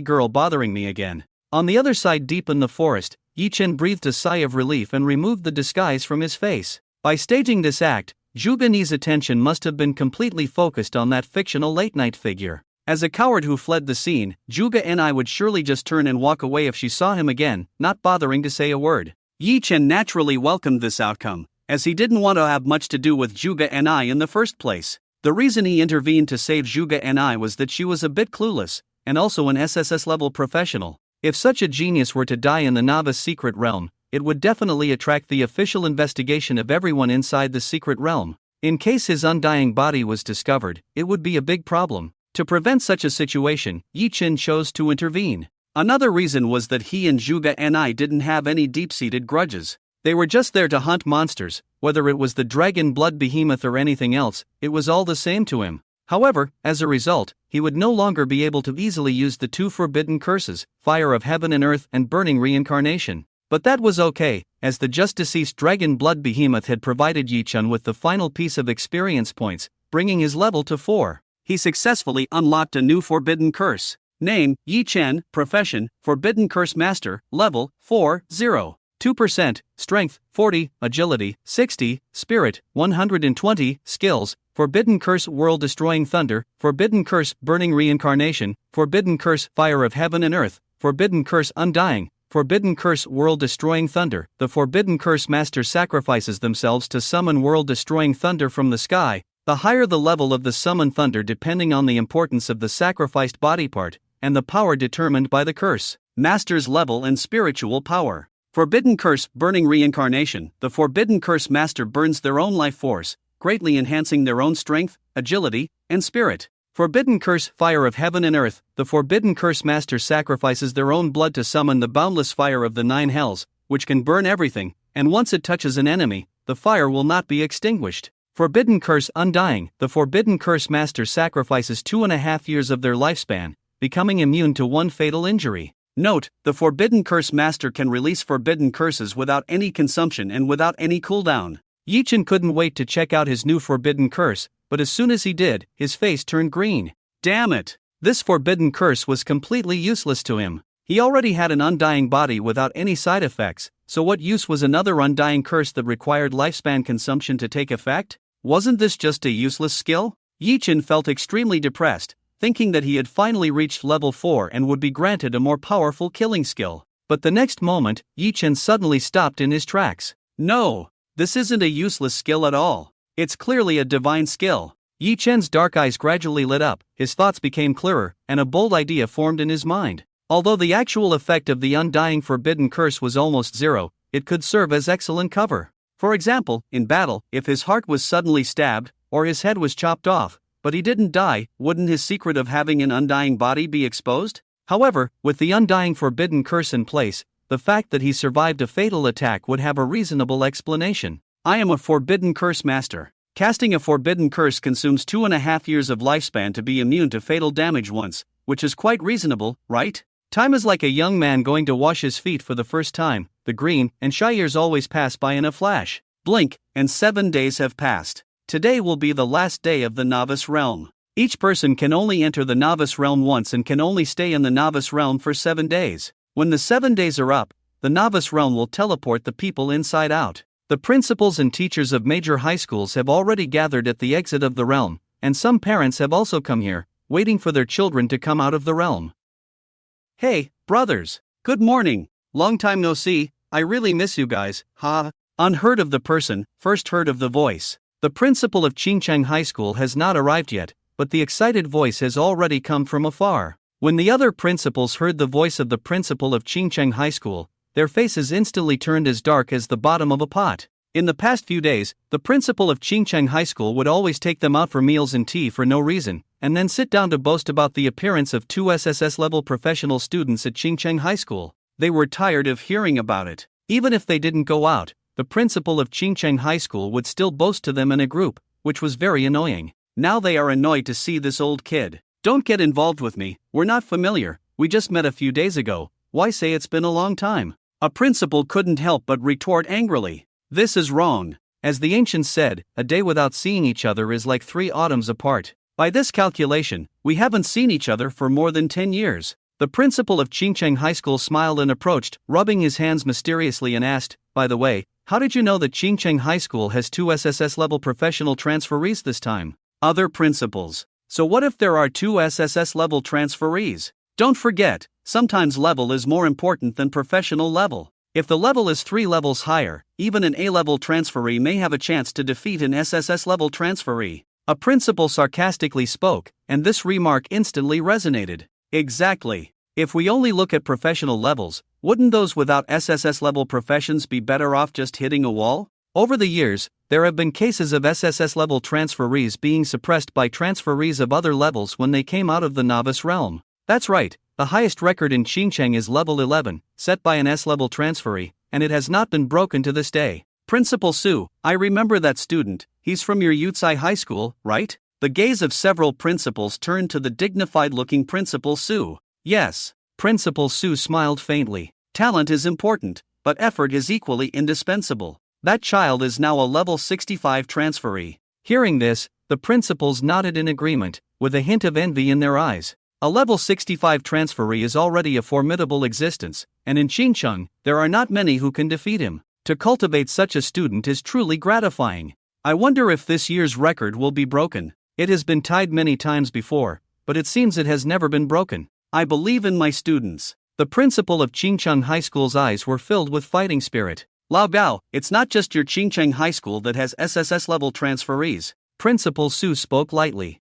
girl bothering me again. On the other side deep in the forest, Yi Chen breathed a sigh of relief and removed the disguise from his face. By staging this act, Zhuge Ni's attention must have been completely focused on that fictional late-night figure. As a coward who fled the scene, Zhuge Ni would surely just turn and walk away if she saw him again, not bothering to say a word. Yi Chen naturally welcomed this outcome, as he didn't want to have much to do with Zhuge Ni in the first place. The reason he intervened to save Zhuge Ni was that she was a bit clueless, and also an SSS-level professional. If such a genius were to die in the novice secret realm, it would definitely attract the official investigation of everyone inside the secret realm. In case his undying body was discovered, it would be a big problem. To prevent such a situation, Yi Chen chose to intervene. Another reason was that he and Zhuge Ni didn't have any deep-seated grudges. They were just there to hunt monsters, whether it was the dragon blood behemoth or anything else, it was all the same to him. However, as a result, he would no longer be able to easily use the two forbidden curses, fire of heaven and earth and burning reincarnation. But that was okay, as the just-deceased dragon blood behemoth had provided Yi Chen with the final piece of experience points, bringing his level to 4. He successfully unlocked a new forbidden curse. Name, Yi Chen, profession, Forbidden Curse Master, level, 4, 0. 2%, strength, 40, agility, 60, spirit, 120, skills, Forbidden Curse World-Destroying Thunder, Forbidden Curse Burning Reincarnation, Forbidden Curse Fire of Heaven and Earth, Forbidden Curse Undying, Forbidden Curse World-Destroying Thunder. The Forbidden Curse Master sacrifices themselves to summon world-destroying thunder from the sky. The higher the level of the summoned thunder depending on the importance of the sacrificed body part, and the power determined by the curse. Master's level and spiritual power. Forbidden Curse Burning Reincarnation. The Forbidden Curse Master burns their own life force, greatly enhancing their own strength, agility, and spirit. Forbidden Curse Fire of Heaven and Earth. The Forbidden Curse Master sacrifices their own blood to summon the boundless fire of the 9 hells, which can burn everything, and once it touches an enemy, the fire will not be extinguished. Forbidden Curse Undying. The Forbidden Curse Master sacrifices 2.5 years of their lifespan, becoming immune to one fatal injury. Note, the Forbidden Curse Master can release forbidden curses without any consumption and without any cooldown. Yi Chen couldn't wait to check out his new forbidden curse, but as soon as he did, his face turned green. Damn it! This forbidden curse was completely useless to him. He already had an undying body without any side effects, so what use was another undying curse that required lifespan consumption to take effect? Wasn't this just a useless skill? Yi Chen felt extremely depressed, thinking that he had finally reached level 4 and would be granted a more powerful killing skill. But the next moment, Yi Chen suddenly stopped in his tracks. No! This isn't a useless skill at all. It's clearly a divine skill. Yi Chen's dark eyes gradually lit up, his thoughts became clearer, and a bold idea formed in his mind. Although the actual effect of the undying forbidden curse was almost zero, it could serve as excellent cover. For example, in battle, if his heart was suddenly stabbed, or his head was chopped off, but he didn't die. Wouldn't his secret of having an undying body be exposed? However, with the undying forbidden curse in place, the fact that he survived a fatal attack would have a reasonable explanation. I am a forbidden curse master. Casting a forbidden curse consumes 2.5 years of lifespan to be immune to fatal damage once, which is quite reasonable, right? Time is like a young man going to wash his feet for the first time. The green and shy years always pass by in a flash. Blink, and 7 days have passed. Today will be the last day of the novice realm. Each person can only enter the novice realm once and can only stay in the novice realm for 7 days. When the 7 days are up, the novice realm will teleport the people inside out. The principals and teachers of major high schools have already gathered at the exit of the realm, and some parents have also come here, waiting for their children to come out of the realm. Hey, brothers. Good morning. Long time no see. I really miss you guys. Ha. Unheard of the person, first heard of the voice. The principal of Qingcheng High School has not arrived yet, but the excited voice has already come from afar. When the other principals heard the voice of the principal of Qingcheng High School, their faces instantly turned as dark as the bottom of a pot. In the past few days, the principal of Qingcheng High School would always take them out for meals and tea for no reason, and then sit down to boast about the appearance of 2 SSS-level professional students at Qingcheng High School. They were tired of hearing about it. Even if they didn't go out, the principal of Qingcheng High School would still boast to them in a group, which was very annoying. Now they are annoyed to see this old kid. Don't get involved with me, we're not familiar, we just met a few days ago, why say it's been a long time? A principal couldn't help but retort angrily. This is wrong. As the ancients said, a day without seeing each other is like 3 autumns apart. By this calculation, we haven't seen each other for more than 10 years. The principal of Qingcheng High School smiled and approached, rubbing his hands mysteriously and asked, by the way, how did you know that Qingcheng High School has 2 SSS-level professional transferees this time? Other principals. So what if there are 2 SSS-level transferees? Don't forget, sometimes level is more important than professional level. If the level is 3 levels higher, even an A-level transferee may have a chance to defeat an SSS-level transferee. A principal sarcastically spoke, and this remark instantly resonated. Exactly. If we only look at professional levels, wouldn't those without SSS-level professions be better off just hitting a wall? Over the years, there have been cases of SSS-level transferees being suppressed by transferees of other levels when they came out of the novice realm. That's right, the highest record in Qingcheng is level 11, set by an S-level transferee, and it has not been broken to this day. Principal Su, I remember that student, he's from your Yucai High School, right? The gaze of several principals turned to the dignified-looking Principal Su. Yes. Principal Su smiled faintly. Talent is important, but effort is equally indispensable. That child is now a level 65 transferee. Hearing this, the principals nodded in agreement, with a hint of envy in their eyes. A level 65 transferee is already a formidable existence, and in Qingcheng, there are not many who can defeat him. To cultivate such a student is truly gratifying. I wonder if this year's record will be broken. It has been tied many times before, but it seems it has never been broken. I believe in my students. The principal of Qingcheng High School's eyes were filled with fighting spirit. Lao Gao, it's not just your Qingcheng High School that has SSS-level transferees. Principal Su spoke lightly.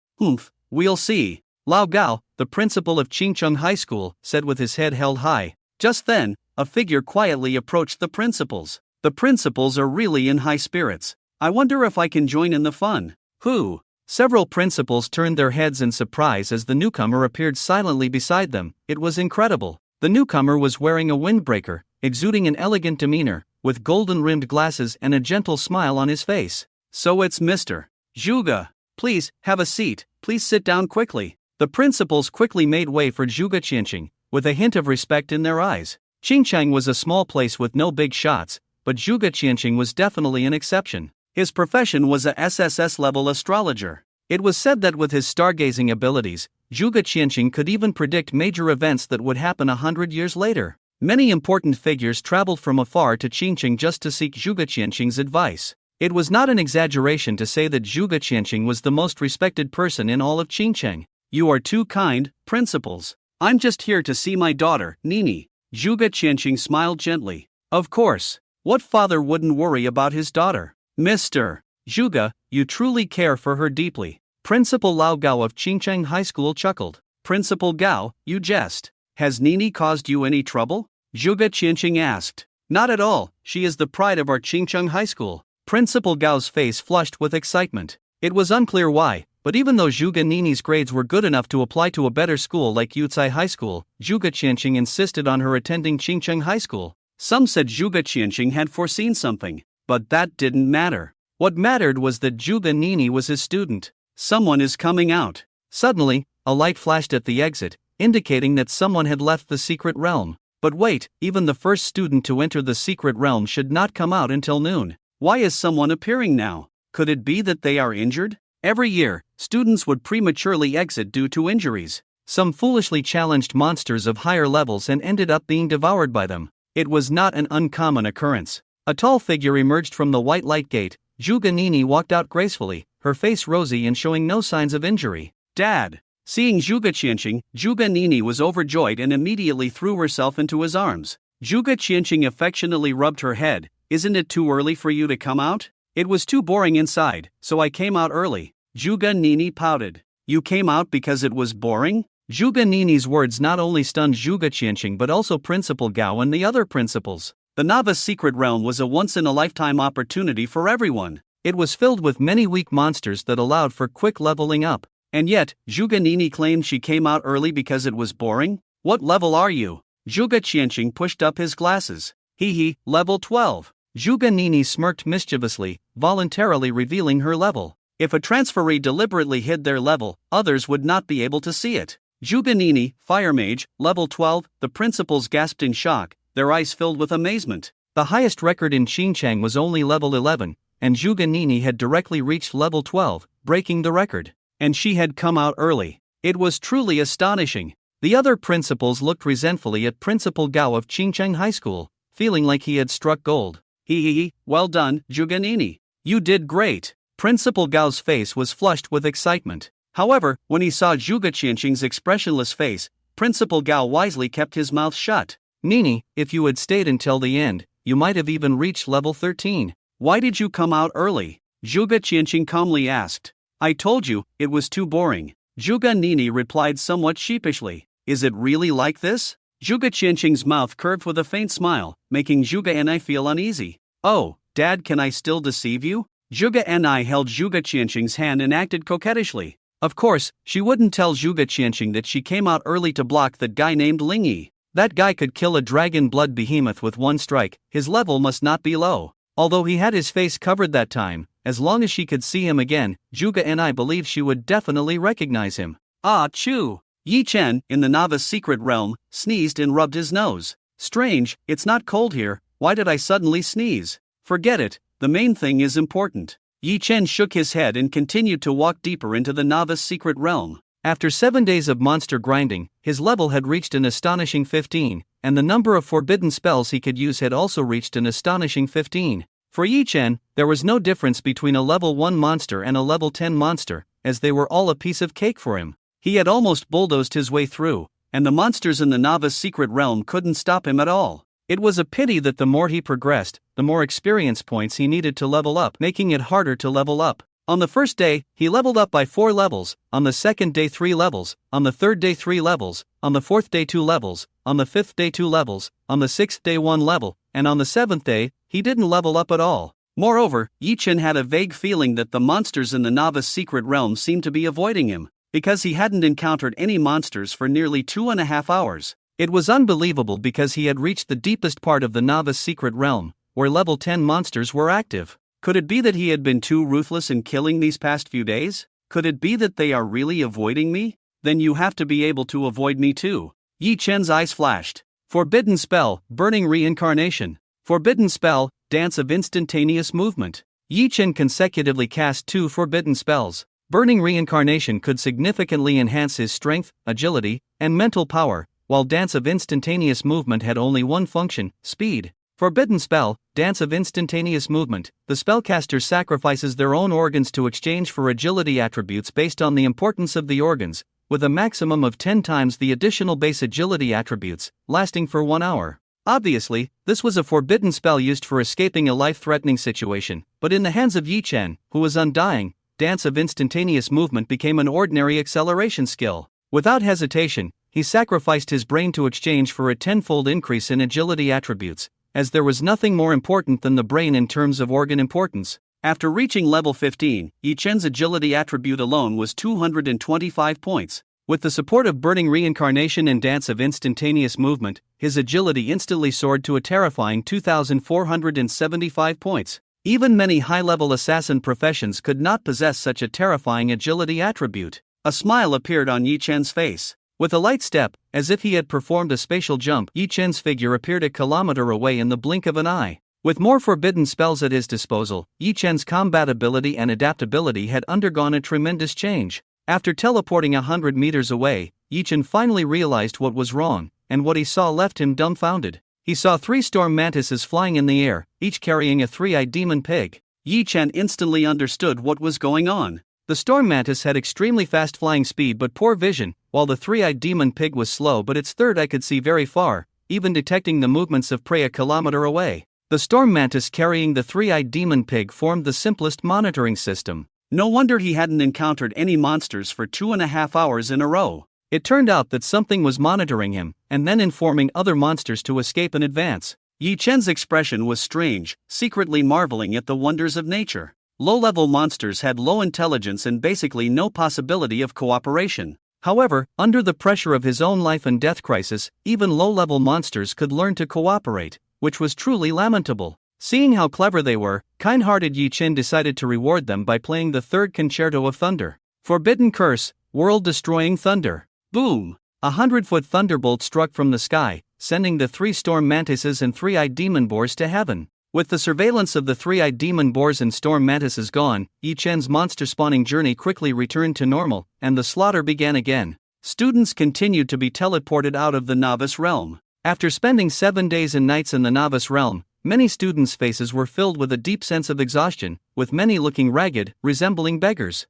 We'll see. Lao Gao, the principal of Qingcheng High School, said with his head held high. Just then, a figure quietly approached the principals. The principals are really in high spirits. I wonder if I can join in the fun. Who? Several principals turned their heads in surprise as the newcomer appeared silently beside them. It was incredible. The newcomer was wearing a windbreaker, exuding an elegant demeanor, with golden-rimmed glasses and a gentle smile on his face. So it's Mr. Zhuge. Please, have a seat. Please sit down quickly. The principals quickly made way for Zhuge Qianqing, with a hint of respect in their eyes. Qingcheng was a small place with no big shots, but Zhuge Qianqing was definitely an exception. His profession was a SSS-level astrologer. It was said that with his stargazing abilities, Zhuge Qianqing could even predict major events that would happen 100 years later. Many important figures traveled from afar to Qingcheng just to seek Zhuge Qianqing's advice. It was not an exaggeration to say that Zhuge Qianqing was the most respected person in all of Qingcheng. You are too kind, principals. I'm just here to see my daughter, Nini. Zhuge Qianqing smiled gently. Of course. What father wouldn't worry about his daughter? Mr. Zhuge, you truly care for her deeply. Principal Lao Gao of Qingcheng High School chuckled. Principal Gao, you jest. Has Nini caused you any trouble? Zhuge Qianqing asked. Not at all, she is the pride of our Qingcheng High School. Principal Gao's face flushed with excitement. It was unclear why, But even though Zhuge Nini's grades were good enough to apply to a better school like Yucai High School, Zhuge Qianqing insisted on her attending Qingcheng High School. Some said Zhuge Qianqing had foreseen something, but that didn't matter. What mattered was that Zhuge Nini was his student. Someone is coming out. Suddenly, a light flashed at the exit, indicating that someone had left the secret realm. But wait, even the first student to enter the secret realm should not come out until noon. Why is someone appearing now? Could it be that they are injured? Every year, students would prematurely exit due to injuries. Some foolishly challenged monsters of higher levels and ended up being devoured by them. It was not an uncommon occurrence. A tall figure emerged from the white light gate. Zhuge Nini walked out gracefully, her face rosy and showing no signs of injury. Dad! Seeing Zhuge Qianqing, Zhuge Nini was overjoyed and immediately threw herself into his arms. Zhuge Qianqing affectionately rubbed her head. Isn't it too early for you to come out? It was too boring inside, so I came out early. Zhuge Nini pouted. You came out because it was boring? Zhuge Nini's words not only stunned Zhuge Qianqing but also Principal Gao and the other principals. The novice secret realm was a once-in-a-lifetime opportunity for everyone. It was filled with many weak monsters that allowed for quick leveling up. And yet, Zhuge Nini claimed she came out early because it was boring? What level are you? Zhuge Qianqing pushed up his glasses. Hee, level 12. Zhuge Nini smirked mischievously, voluntarily revealing her level. If a transferee deliberately hid their level, others would not be able to see it. Zhuge Nini, Fire Mage, level 12, the principals gasped in shock, their eyes filled with amazement. The highest record in Xinjiang was only level 11, and Zhuge Nini had directly reached level 12, breaking the record. And she had come out early. It was truly astonishing. The other principals looked resentfully at Principal Gao of Qingcheng High School, feeling like he had struck gold. Hee, well done, Zhuge Nini. You did great. Principal Gao's face was flushed with excitement. However, when he saw Zhuge Qianqing's expressionless face, Principal Gao wisely kept his mouth shut. Nini, if you had stayed until the end, you might have even reached level 13. Why did you come out early? Zhuge Qianqing calmly asked. I told you, it was too boring. Zhuge Nini replied somewhat sheepishly. Is it really like this? Zhuge Qianqing's mouth curved with a faint smile, making Zhuge Ni feel uneasy. Oh, Dad, can I still deceive you? Zhuge Ni held Zhuge Qianqing's hand and acted coquettishly. Of course, she wouldn't tell Zhuge Qianqing that she came out early to block that guy named Lingyi. That guy could kill a dragon blood behemoth with one strike, his level must not be low. Although he had his face covered that time, as long as she could see him again, Zhuge Ni believed she would definitely recognize him. Ah, Chu! Yi Chen, in the novice secret realm, sneezed and rubbed his nose. Strange, it's not cold here, why did I suddenly sneeze? Forget it, the main thing is important. Yi Chen shook his head and continued to walk deeper into the novice secret realm. After 7 days of monster grinding, his level had reached an astonishing 15, and the number of forbidden spells he could use had also reached an astonishing 15. For Yi Chen, there was no difference between a level 1 monster and a level 10 monster, as they were all a piece of cake for him. He had almost bulldozed his way through, and the monsters in the novice secret realm couldn't stop him at all. It was a pity that the more he progressed, the more experience points he needed to level up, making it harder to level up. On the first day, he leveled up by 4 levels, on the second day 3 levels, on the third day 3 levels, on the fourth day 2 levels, on the fifth day 2 levels, on the sixth day 1 level, and on the seventh day, he didn't level up at all. Moreover, Yi Chen had a vague feeling that the monsters in the novice secret realm seemed to be avoiding him, because he hadn't encountered any monsters for nearly 2.5 hours. It was unbelievable because he had reached the deepest part of the novice secret realm, where level 10 monsters were active. Could it be that he had been too ruthless in killing these past few days? Could it be that they are really avoiding me? Then you have to be able to avoid me too. Yi Chen's eyes flashed. Forbidden spell, burning reincarnation. Forbidden spell, dance of instantaneous movement. Yi Chen consecutively cast 2 forbidden spells. Burning reincarnation could significantly enhance his strength, agility, and mental power, while dance of instantaneous movement had only one function, speed. Forbidden spell, dance of instantaneous movement. The spellcaster sacrifices their own organs to exchange for agility attributes based on the importance of the organs, with a maximum of 10 times the additional base agility attributes, lasting for 1 hour. Obviously, this was a forbidden spell used for escaping a life-threatening situation, but in the hands of Yi Chen, who was undying, dance of instantaneous movement became an ordinary acceleration skill. Without hesitation, he sacrificed his brain to exchange for a 10-fold increase in agility attributes, as there was nothing more important than the brain in terms of organ importance. After reaching level 15, Yi Chen's agility attribute alone was 225 points. With the support of Burning Reincarnation and Dance of Instantaneous Movement, his agility instantly soared to a terrifying 2,475 points. Even many high-level assassin professions could not possess such a terrifying agility attribute. A smile appeared on Yi Chen's face. With a light step, as if he had performed a spatial jump, Yi Chen's figure appeared a kilometer away in the blink of an eye. With more forbidden spells at his disposal, Yi Chen's combat ability and adaptability had undergone a tremendous change. After teleporting 100 meters away, Yi Chen finally realized what was wrong, and what he saw left him dumbfounded. He saw 3 storm mantises flying in the air, each carrying a 3-eyed demon pig. Yi Chen instantly understood what was going on. The storm mantis had extremely fast flying speed but poor vision, while the 3-eyed demon pig was slow but its third eye could see very far, even detecting the movements of prey a kilometer away. The storm mantis carrying the 3-eyed demon pig formed the simplest monitoring system. No wonder he hadn't encountered any monsters for 2.5 hours in a row. It turned out that something was monitoring him, and then informing other monsters to escape in advance. Yi Chen's expression was strange, secretly marveling at the wonders of nature. Low-level monsters had low intelligence and basically no possibility of cooperation. However, under the pressure of his own life and death crisis, even low-level monsters could learn to cooperate, which was truly lamentable. Seeing how clever they were, kind-hearted Yi Chen decided to reward them by playing the third concerto of thunder. Forbidden curse, world-destroying thunder. Boom! 100-foot thunderbolt struck from the sky, sending the 3 storm mantises and 3-eyed demon boars to heaven. With the surveillance of the 3-eyed demon boars and storm mantises gone, Yi Chen's monster-spawning journey quickly returned to normal, and the slaughter began again. Students continued to be teleported out of the novice realm. After spending 7 days and nights in the novice realm, many students' faces were filled with a deep sense of exhaustion, with many looking ragged, resembling beggars.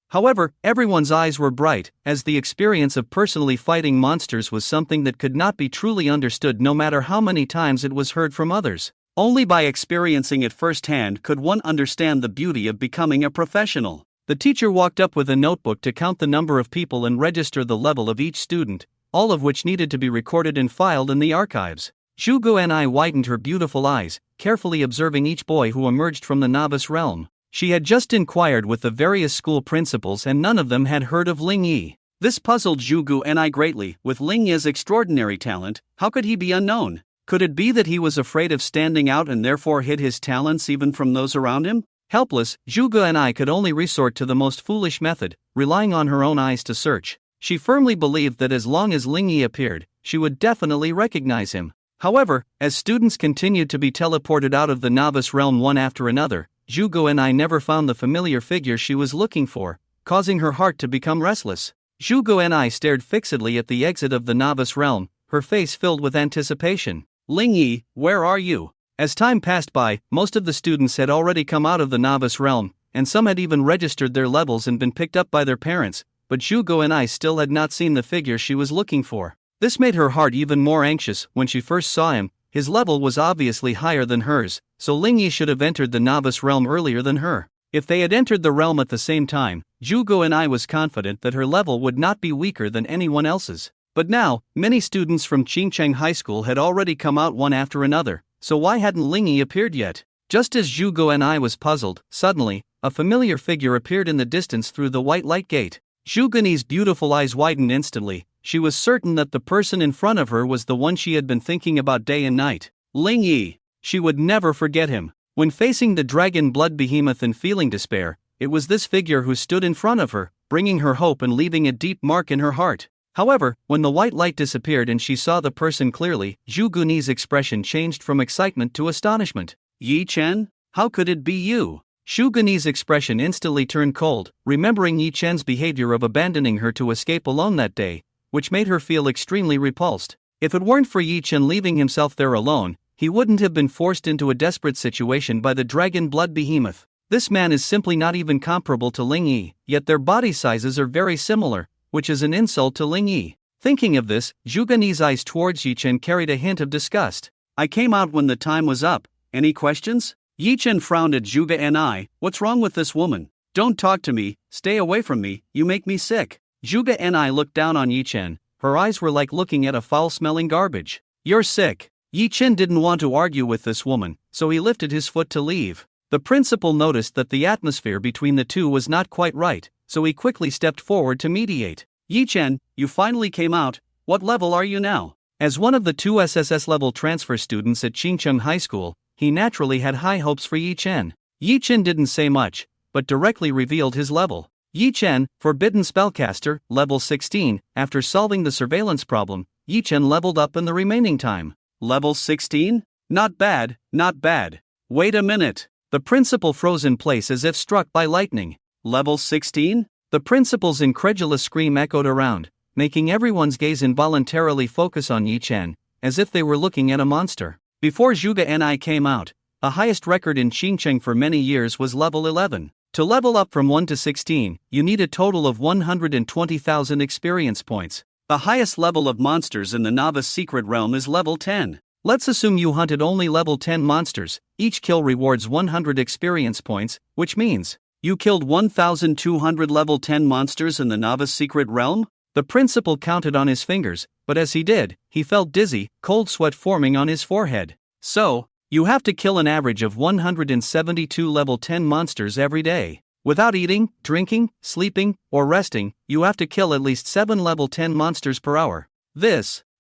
However, everyone's eyes were bright, as the experience of personally fighting monsters was something that could not be truly understood no matter how many times it was heard from others. Only by experiencing it firsthand could one understand the beauty of becoming a professional. The teacher walked up with a notebook to count the number of people and register the level of each student, all of which needed to be recorded and filed in the archives. Zhu Guanai widened her beautiful eyes, carefully observing each boy who emerged from the novice realm. She had just inquired with the various school principals and none of them had heard of Ling Yi. This puzzled Zhu Guanai greatly. With Ling Yi's extraordinary talent, how could he be unknown? Could it be that he was afraid of standing out and therefore hid his talents even from those around him? Helpless, Zhu Guanai could only resort to the most foolish method, relying on her own eyes to search. She firmly believed that as long as Ling Yi appeared, she would definitely recognize him. However, as students continued to be teleported out of the novice realm one after another, Zhu Guanai never found the familiar figure she was looking for, causing her heart to become restless. Zhu Guanai stared fixedly at the exit of the novice realm, her face filled with anticipation. Ling Yi, where are you? As time passed by, most of the students had already come out of the novice realm, and some had even registered their levels and been picked up by their parents, but Zhu Guanai still had not seen the figure she was looking for. This made her heart even more anxious. When she first saw him, his level was obviously higher than hers, so Ling Yi should have entered the novice realm earlier than her. If they had entered the realm at the same time, Zhu Guanai was confident that her level would not be weaker than anyone else's. But now, many students from Qingcheng High School had already come out one after another, so why hadn't Ling Yi appeared yet? Just as Zhu Guanai was puzzled, suddenly, a familiar figure appeared in the distance through the white light gate. Zhu Guanai's beautiful eyes widened instantly. She was certain that the person in front of her was the one she had been thinking about day and night. Ling Yi. She would never forget him. When facing the dragon blood behemoth and feeling despair, it was this figure who stood in front of her, bringing her hope and leaving a deep mark in her heart. However, when the white light disappeared and she saw the person clearly, Zhu Guanai's expression changed from excitement to astonishment. Yi Chen? How could it be you? Zhu Guanai's expression instantly turned cold, remembering Yi Chen's behavior of abandoning her to escape alone that day, which made her feel extremely repulsed. If it weren't for Yi Chen leaving himself there alone, he wouldn't have been forced into a desperate situation by the dragon blood behemoth. This man is simply not even comparable to Ling Yi, yet their body sizes are very similar, which is an insult to Ling Yi. Thinking of this, Zhu Guanai's eyes towards Yi Chen carried a hint of disgust. I came out when the time was up. Any questions? Yi Chen frowned at Zhu Guanai. What's wrong with this woman? Don't talk to me, stay away from me, you make me sick. Zhu Guanai looked down on Yi Chen. Her eyes were like looking at a foul-smelling garbage. You're sick. Yi Chen didn't want to argue with this woman, so he lifted his foot to leave. The principal noticed that the atmosphere between the two was not quite right, so he quickly stepped forward to mediate. Yi Chen, you finally came out. What level are you now? As one of the two SSS level transfer students at Qingcheng High School, he naturally had high hopes for Yi Chen. Yi Chen didn't say much, but directly revealed his level. Yi Chen, Forbidden Spellcaster, level 16. After solving the surveillance problem, Yi Chen leveled up in the remaining time. Level 16? Not bad, not bad. Wait a minute. The principal froze in place as if struck by lightning. Level 16? The principal's incredulous scream echoed around, making everyone's gaze involuntarily focus on Yi Chen, as if they were looking at a monster. Before Zhuge Ni came out, the highest record in Qingcheng for many years was level 11. To level up from 1 to 16, you need a total of 120,000 experience points. The highest level of monsters in the novice secret realm is level 10. Let's assume you hunted only level 10 monsters. Each kill rewards 100 experience points, which means you killed 1,200 level 10 monsters in the novice secret realm? The principal counted on his fingers, but as he did, he felt dizzy, cold sweat forming on his forehead. So, you have to kill an average of 172 level 10 monsters every day. Without eating, drinking, sleeping, or resting, you have to kill at least 7 level 10 monsters per hour.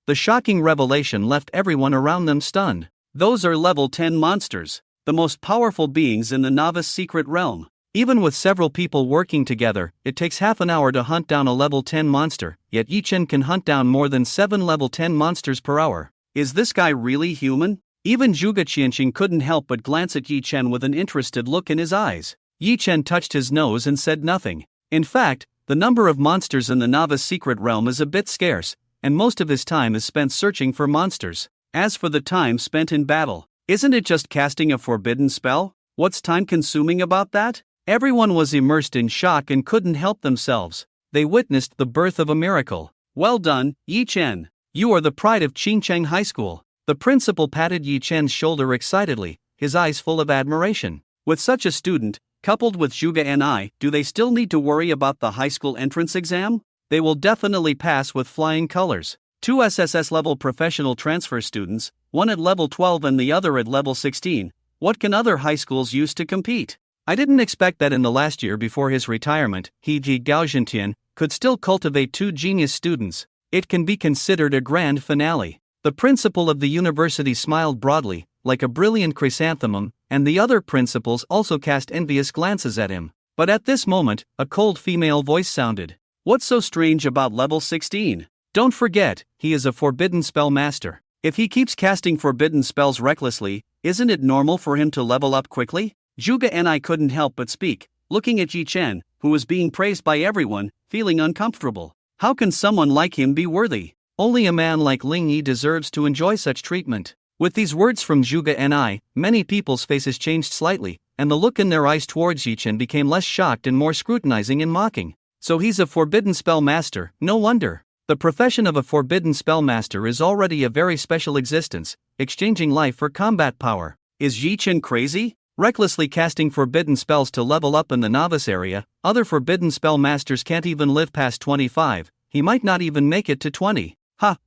The shocking revelation left everyone around them stunned. Those are level 10 monsters, the most powerful beings in the novice secret realm. Even with several people working together, it takes half an hour to hunt down a level 10 monster, yet Yi Chen can hunt down more than 7 level 10 monsters per hour. Is this guy really human? Even Zhuge Qianqing couldn't help but glance at Yi Chen with an interested look in his eyes. Yi Chen touched his nose and said nothing. In fact, the number of monsters in the novice secret realm is a bit scarce, and most of his time is spent searching for monsters. As for the time spent in battle, isn't it just casting a forbidden spell? What's time-consuming about that? Everyone was immersed in shock and couldn't help themselves. They witnessed the birth of a miracle. Well done, Yi Chen. You are the pride of Qingcheng High School. The principal patted Yi Chen's shoulder excitedly, his eyes full of admiration. With such a student, coupled with Zhuge Ni, do they still need to worry about the high school entrance exam? They will definitely pass with flying colors. Two SSS-level professional transfer students, one at level 12 and the other at level 16. What can other high schools use to compete? I didn't expect that in the last year before his retirement, Ji Gaoxintian could still cultivate two genius students. It can be considered a grand finale. The principal of the university smiled broadly, like a brilliant chrysanthemum, and the other principals also cast envious glances at him. But at this moment, a cold female voice sounded. What's so strange about level 16? Don't forget, he is a forbidden spell master. If he keeps casting forbidden spells recklessly, isn't it normal for him to level up quickly? Zhuge Ni couldn't help but speak, looking at Yi Chen, who was being praised by everyone, feeling uncomfortable. How can someone like him be worthy? Only a man like Ling Yi deserves to enjoy such treatment. With these words from Zhuge Ni, many people's faces changed slightly, and the look in their eyes towards Yi Chen became less shocked and more scrutinizing and mocking. So he's a forbidden spell master, no wonder. The profession of a forbidden spell master is already a very special existence, exchanging life for combat power. Is Yi Chen crazy? Recklessly casting forbidden spells to level up in the novice area, other forbidden spell masters can't even live past 25, he might not even make it to 20.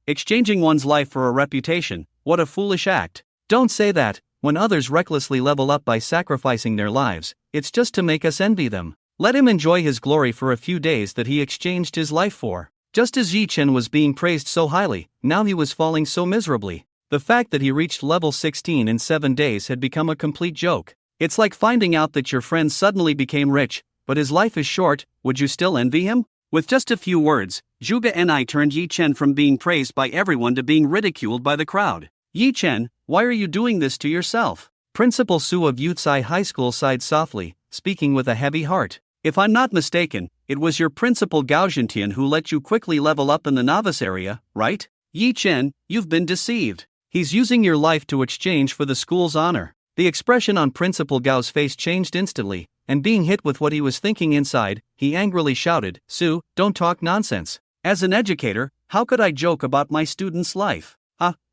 Exchanging one's life for a reputation, what a foolish act. Don't say that. When others recklessly level up by sacrificing their lives, it's just to make us envy them. Let him enjoy his glory for a few days that he exchanged his life for. Just as Yi Chen was being praised so highly, now he was falling so miserably. The fact that he reached level 16 in 7 days had become a complete joke. It's like finding out that your friend suddenly became rich, but his life is short. Would you still envy him? With just a few words, Zhuge Ni turned Yi Chen from being praised by everyone to being ridiculed by the crowd. Yi Chen, why are you doing this to yourself? Principal Su of Yucai High School sighed softly, speaking with a heavy heart. If I'm not mistaken, it was your principal Gao Zhentian who let you quickly level up in the novice area, right? Yi Chen, you've been deceived. He's using your life to exchange for the school's honor. The expression on Principal Gao's face changed instantly, and being hit with what he was thinking inside, he angrily shouted, Su, don't talk nonsense. As an educator, how could I joke about my student's life?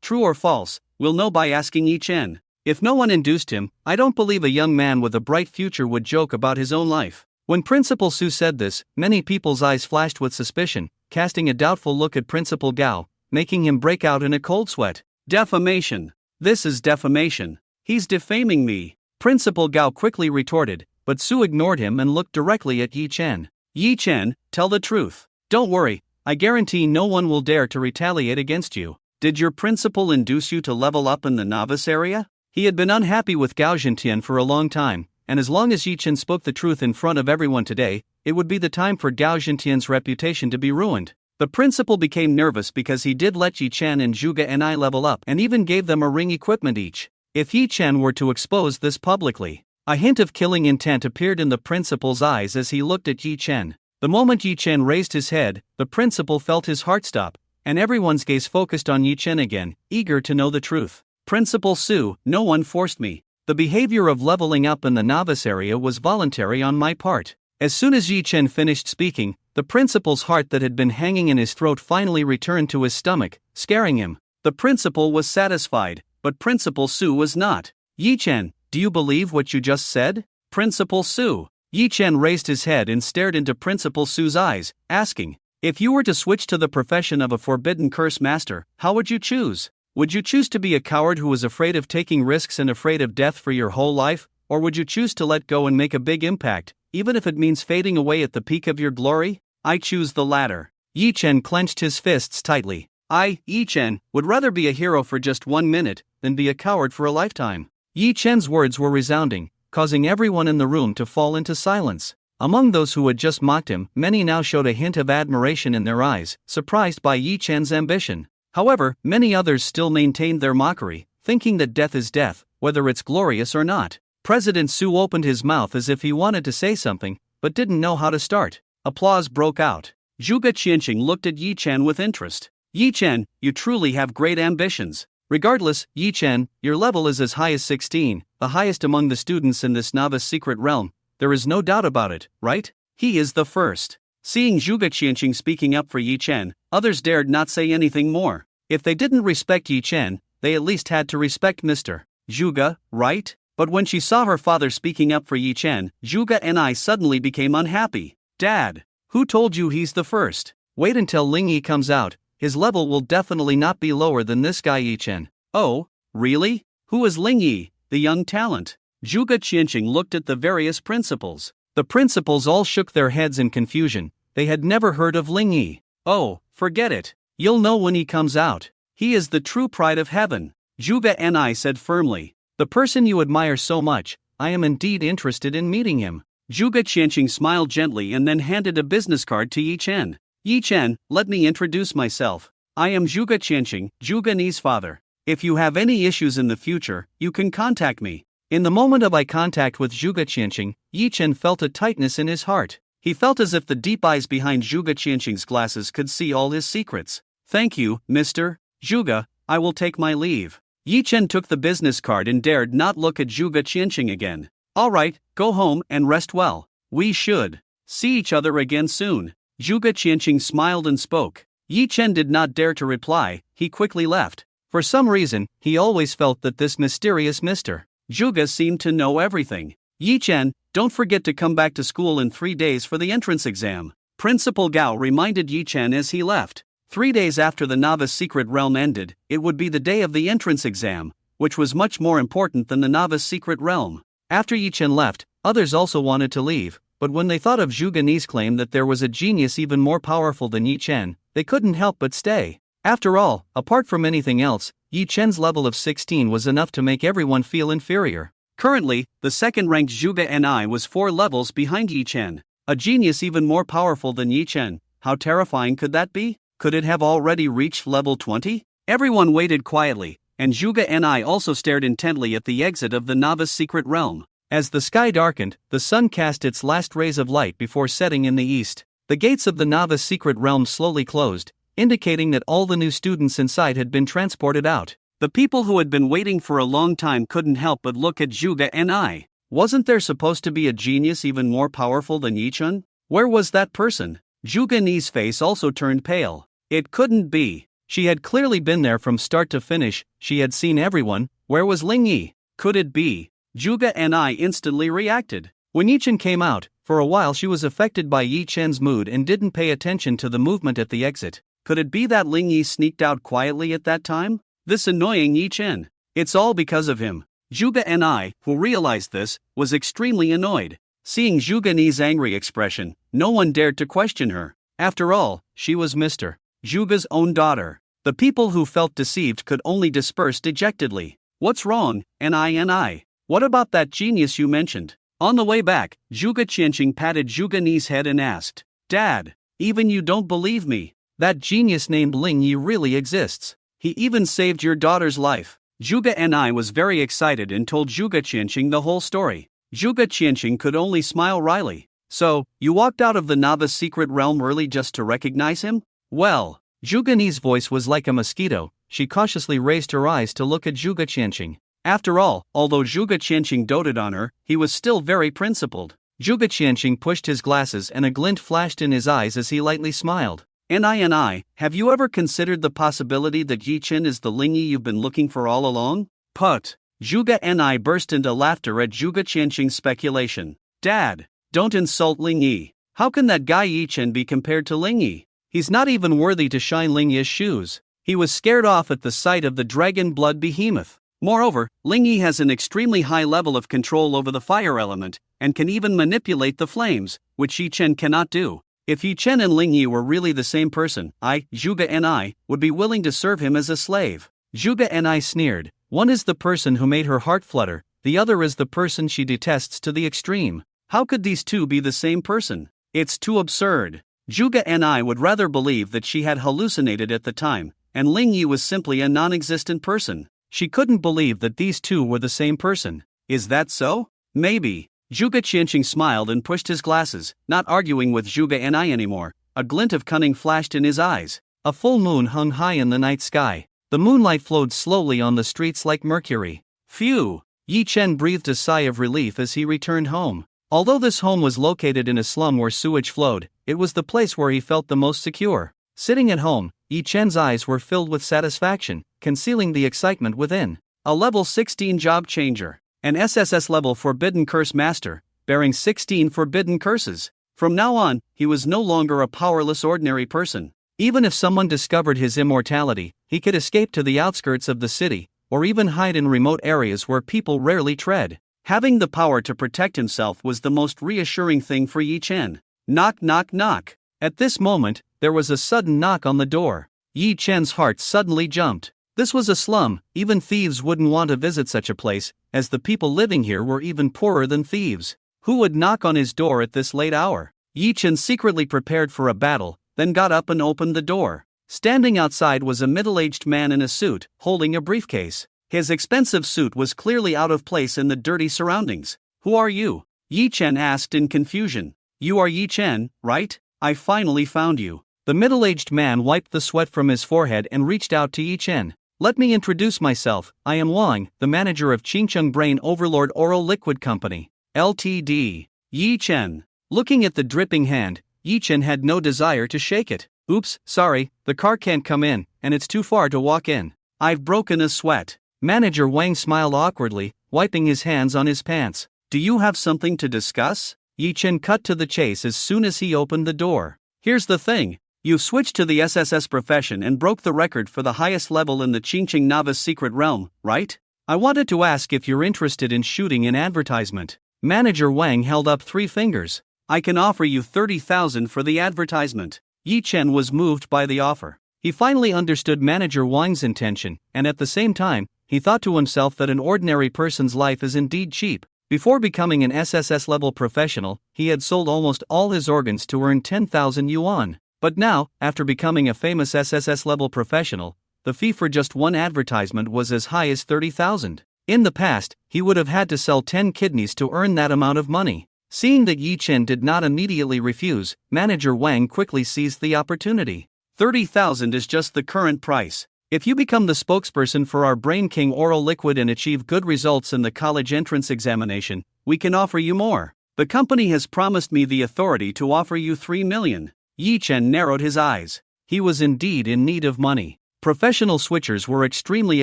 True or false, we'll know by asking Yi Chen. If no one induced him, I don't believe a young man with a bright future would joke about his own life. When Principal Su said this, many people's eyes flashed with suspicion, casting a doubtful look at Principal Gao, making him break out in a cold sweat. Defamation. This is defamation. He's defaming me. Principal Gao quickly retorted, but Su ignored him and looked directly at Yi Chen. Yi Chen, tell the truth. Don't worry, I guarantee no one will dare to retaliate against you. Did your principal induce you to level up in the novice area? He had been unhappy with Gao Zhentian for a long time, and as long as Yi Chen spoke the truth in front of everyone today, it would be the time for Gao Zhentian's reputation to be ruined. The principal became nervous because he did let Yi Chen and Zhuge Ni level up and even gave them a ring equipment each. If Yi Chen were to expose this publicly, a hint of killing intent appeared in the principal's eyes as he looked at Yi Chen. The moment Yi Chen raised his head, the principal felt his heart stop, and everyone's gaze focused on Yi Chen again, eager to know the truth. Principal Su, no one forced me. The behavior of leveling up in the novice area was voluntary on my part. As soon as Yi Chen finished speaking, the principal's heart that had been hanging in his throat finally returned to his stomach, scaring him. The principal was satisfied, but Principal Su was not. Yi Chen, do you believe what you just said? Principal Su. Yi Chen raised his head and stared into Principal Su's eyes, asking, if you were to switch to the profession of a forbidden curse master, how would you choose? Would you choose to be a coward who was afraid of taking risks and afraid of death for your whole life, or would you choose to let go and make a big impact, even if it means fading away at the peak of your glory? I choose the latter. Yi Chen clenched his fists tightly. I, Yi Chen, would rather be a hero for just 1 minute than be a coward for a lifetime. Yi Chen's words were resounding, causing everyone in the room to fall into silence. Among those who had just mocked him, many now showed a hint of admiration in their eyes, surprised by Yi Chen's ambition. However, many others still maintained their mockery, thinking that death is death, whether it's glorious or not. President Su opened his mouth as if he wanted to say something, but didn't know how to start. Applause broke out. Zhuge Qianqing looked at Yi Chen with interest. Yi Chen, you truly have great ambitions. Regardless, Yi Chen, your level is as high as 16, the highest among the students in this novice secret realm. There is no doubt about it, right? He is the first. Seeing Zhuge Qianqing speaking up for Yi Chen, others dared not say anything more. If they didn't respect Yi Chen, they at least had to respect Mr. Zhuge, right? But when she saw her father speaking up for Yi Chen, Zhuge Ni suddenly became unhappy. Dad, who told you he's the first? Wait until Ling Yi comes out, his level will definitely not be lower than this guy Yi Chen. Oh, really? Who is Ling Yi, the young talent? Zhuge Qianqing looked at the various principals. The principals all shook their heads in confusion. They had never heard of Ling Yi. Oh, forget it. You'll know when he comes out. He is the true pride of heaven. Zhuge Ni said firmly. The person you admire so much, I am indeed interested in meeting him. Zhuge Qianqing smiled gently and then handed a business card to Yi Chen. Yi Chen, let me introduce myself. I am Zhuge Qianqing, Zhuge Ni's father. If you have any issues in the future, you can contact me. In the moment of eye contact with Zhuge Qianqing, Yi Chen felt a tightness in his heart. He felt as if the deep eyes behind Zhuge Qianqing's glasses could see all his secrets. Thank you, Mr. Zhuge, I will take my leave. Yi Chen took the business card and dared not look at Zhuge Qianqing again. Alright, go home and rest well. We should see each other again soon. Zhuge Qianqing smiled and spoke. Yi Chen did not dare to reply, he quickly left. For some reason, he always felt that this mysterious Mr. Zhuge seemed to know everything. Yi Chen, don't forget to come back to school in 3 days for the entrance exam. Principal Gao reminded Yi Chen as he left. 3 days after the novice secret realm ended, it would be the day of the entrance exam, which was much more important than the novice secret realm. After Yi Chen left, others also wanted to leave, but when they thought of Zhuge Ni's claim that there was a genius even more powerful than Yi Chen, they couldn't help but stay. After all, apart from anything else, Yi Chen's level of 16 was enough to make everyone feel inferior. Currently, the second-ranked Zhuge Ni was 4 levels behind Yi Chen. A genius even more powerful than Yi Chen. How terrifying could that be? Could it have already reached level 20? Everyone waited quietly, and Zhuge Ni also stared intently at the exit of the novice secret realm. As the sky darkened, the sun cast its last rays of light before setting in the east. The gates of the novice secret realm slowly closed, indicating that all the new students inside had been transported out. The people who had been waiting for a long time couldn't help but look at Zhuge Ni. Wasn't there supposed to be a genius even more powerful than Yi Chen? Where was that person? Zhuge Ni's face also turned pale. It couldn't be. She had clearly been there from start to finish, she had seen everyone. Where was Ling Yi? Could it be? Zhuge Ni instantly reacted. When Yi Chen came out, for a while she was affected by Yi Chen's mood and didn't pay attention to the movement at the exit. Could it be that Ling Yi sneaked out quietly at that time? This annoying Yi Chen. It's all because of him. Zhuge Ni, who realized this, was extremely annoyed. Seeing Zhuge Ni's angry expression, no one dared to question her. After all, she was Mr. Zhuge's own daughter. The people who felt deceived could only disperse dejectedly. What's wrong, Ni? What about that genius you mentioned? On the way back, Zhuge Qianqing patted Zhuge Ni's head and asked, Dad, even you don't believe me. That genius named Ling Yi really exists. He even saved your daughter's life. Zhuge Ni was very excited and told Zhuge Qianqing the whole story. Zhuge Qianqing could only smile wryly. So, you walked out of the novice secret realm early just to recognize him? Well, Zhuge Ni's voice was like a mosquito. She cautiously raised her eyes to look at Zhuge Qianqing. After all, although Zhuge Qianqing doted on her, he was still very principled. Zhuge Qianqing pushed his glasses and a glint flashed in his eyes as he lightly smiled. Ni, have you ever considered the possibility that Yi Chen is the Ling Yi you've been looking for all along? Put. Zhuge Ni burst into laughter at Zhuge Qianqing's speculation. Dad, don't insult Ling Yi. How can that guy Yi Chen be compared to Ling Yi? He's not even worthy to shine Ling Yi's shoes. He was scared off at the sight of the dragon blood behemoth. Moreover, Ling Yi has an extremely high level of control over the fire element, and can even manipulate the flames, which Yi Chen cannot do. If Yi Chen and Ling Yi were really the same person, I, Zhuge Ni, would be willing to serve him as a slave. Zhuge Ni sneered. One is the person who made her heart flutter, the other is the person she detests to the extreme. How could these two be the same person? It's too absurd. Zhuge Ni would rather believe that she had hallucinated at the time, and Ling Yi was simply a non-existent person. She couldn't believe that these two were the same person. Is that so? Maybe. Zhuge Qianqing smiled and pushed his glasses, not arguing with Zhuge Ni anymore. A glint of cunning flashed in his eyes. A full moon hung high in the night sky. The moonlight flowed slowly on the streets like mercury. Phew! Yi Chen breathed a sigh of relief as he returned home. Although this home was located in a slum where sewage flowed, it was the place where he felt the most secure. Sitting at home, Yi Chen's eyes were filled with satisfaction, concealing the excitement within. A level 16 job changer. An SSS level forbidden curse master, bearing 16 forbidden curses. From now on, he was no longer a powerless ordinary person. Even if someone discovered his immortality, he could escape to the outskirts of the city, or even hide in remote areas where people rarely tread. Having the power to protect himself was the most reassuring thing for Yi Chen. Knock knock knock. At this moment, there was a sudden knock on the door. Yi Chen's heart suddenly jumped. This was a slum. Even thieves wouldn't want to visit such a place, as the people living here were even poorer than thieves. Who would knock on his door at this late hour? Yi Chen secretly prepared for a battle, then got up and opened the door. Standing outside was a middle-aged man in a suit, holding a briefcase. His expensive suit was clearly out of place in the dirty surroundings. Who are you? Yi Chen asked in confusion. You are Yi Chen, right? I finally found you. The middle-aged man wiped the sweat from his forehead and reached out to Yi Chen. Let me introduce myself. I am Wang, the manager of Qingcheng Brain Overlord Oral Liquid Company, Ltd. Yi Chen. Looking at the dripping hand, Yi Chen had no desire to shake it. Oops, sorry, the car can't come in, and it's too far to walk in. I've broken a sweat. Manager Wang smiled awkwardly, wiping his hands on his pants. Do you have something to discuss? Yi Chen cut to the chase as soon as he opened the door. Here's the thing. You switched to the SSS profession and broke the record for the highest level in the Qingqing Novice Secret Realm, right? I wanted to ask if you're interested in shooting an advertisement. Manager Wang held up 3 fingers. I can offer you 30,000 for the advertisement. Yi Chen was moved by the offer. He finally understood Manager Wang's intention, and at the same time, he thought to himself that an ordinary person's life is indeed cheap. Before becoming an SSS level professional, he had sold almost all his organs to earn 10,000 yuan. But now, after becoming a famous SSS level professional, the fee for just one advertisement was as high as 30,000. In the past, he would have had to sell 10 kidneys to earn that amount of money. Seeing that Yi Chen did not immediately refuse, Manager Wang quickly seized the opportunity. 30,000 is just the current price. If you become the spokesperson for our Brain King Oral Liquid and achieve good results in the college entrance examination, we can offer you more. The company has promised me the authority to offer you 3 million. Yi Chen narrowed his eyes. He was indeed in need of money. Professional switchers were extremely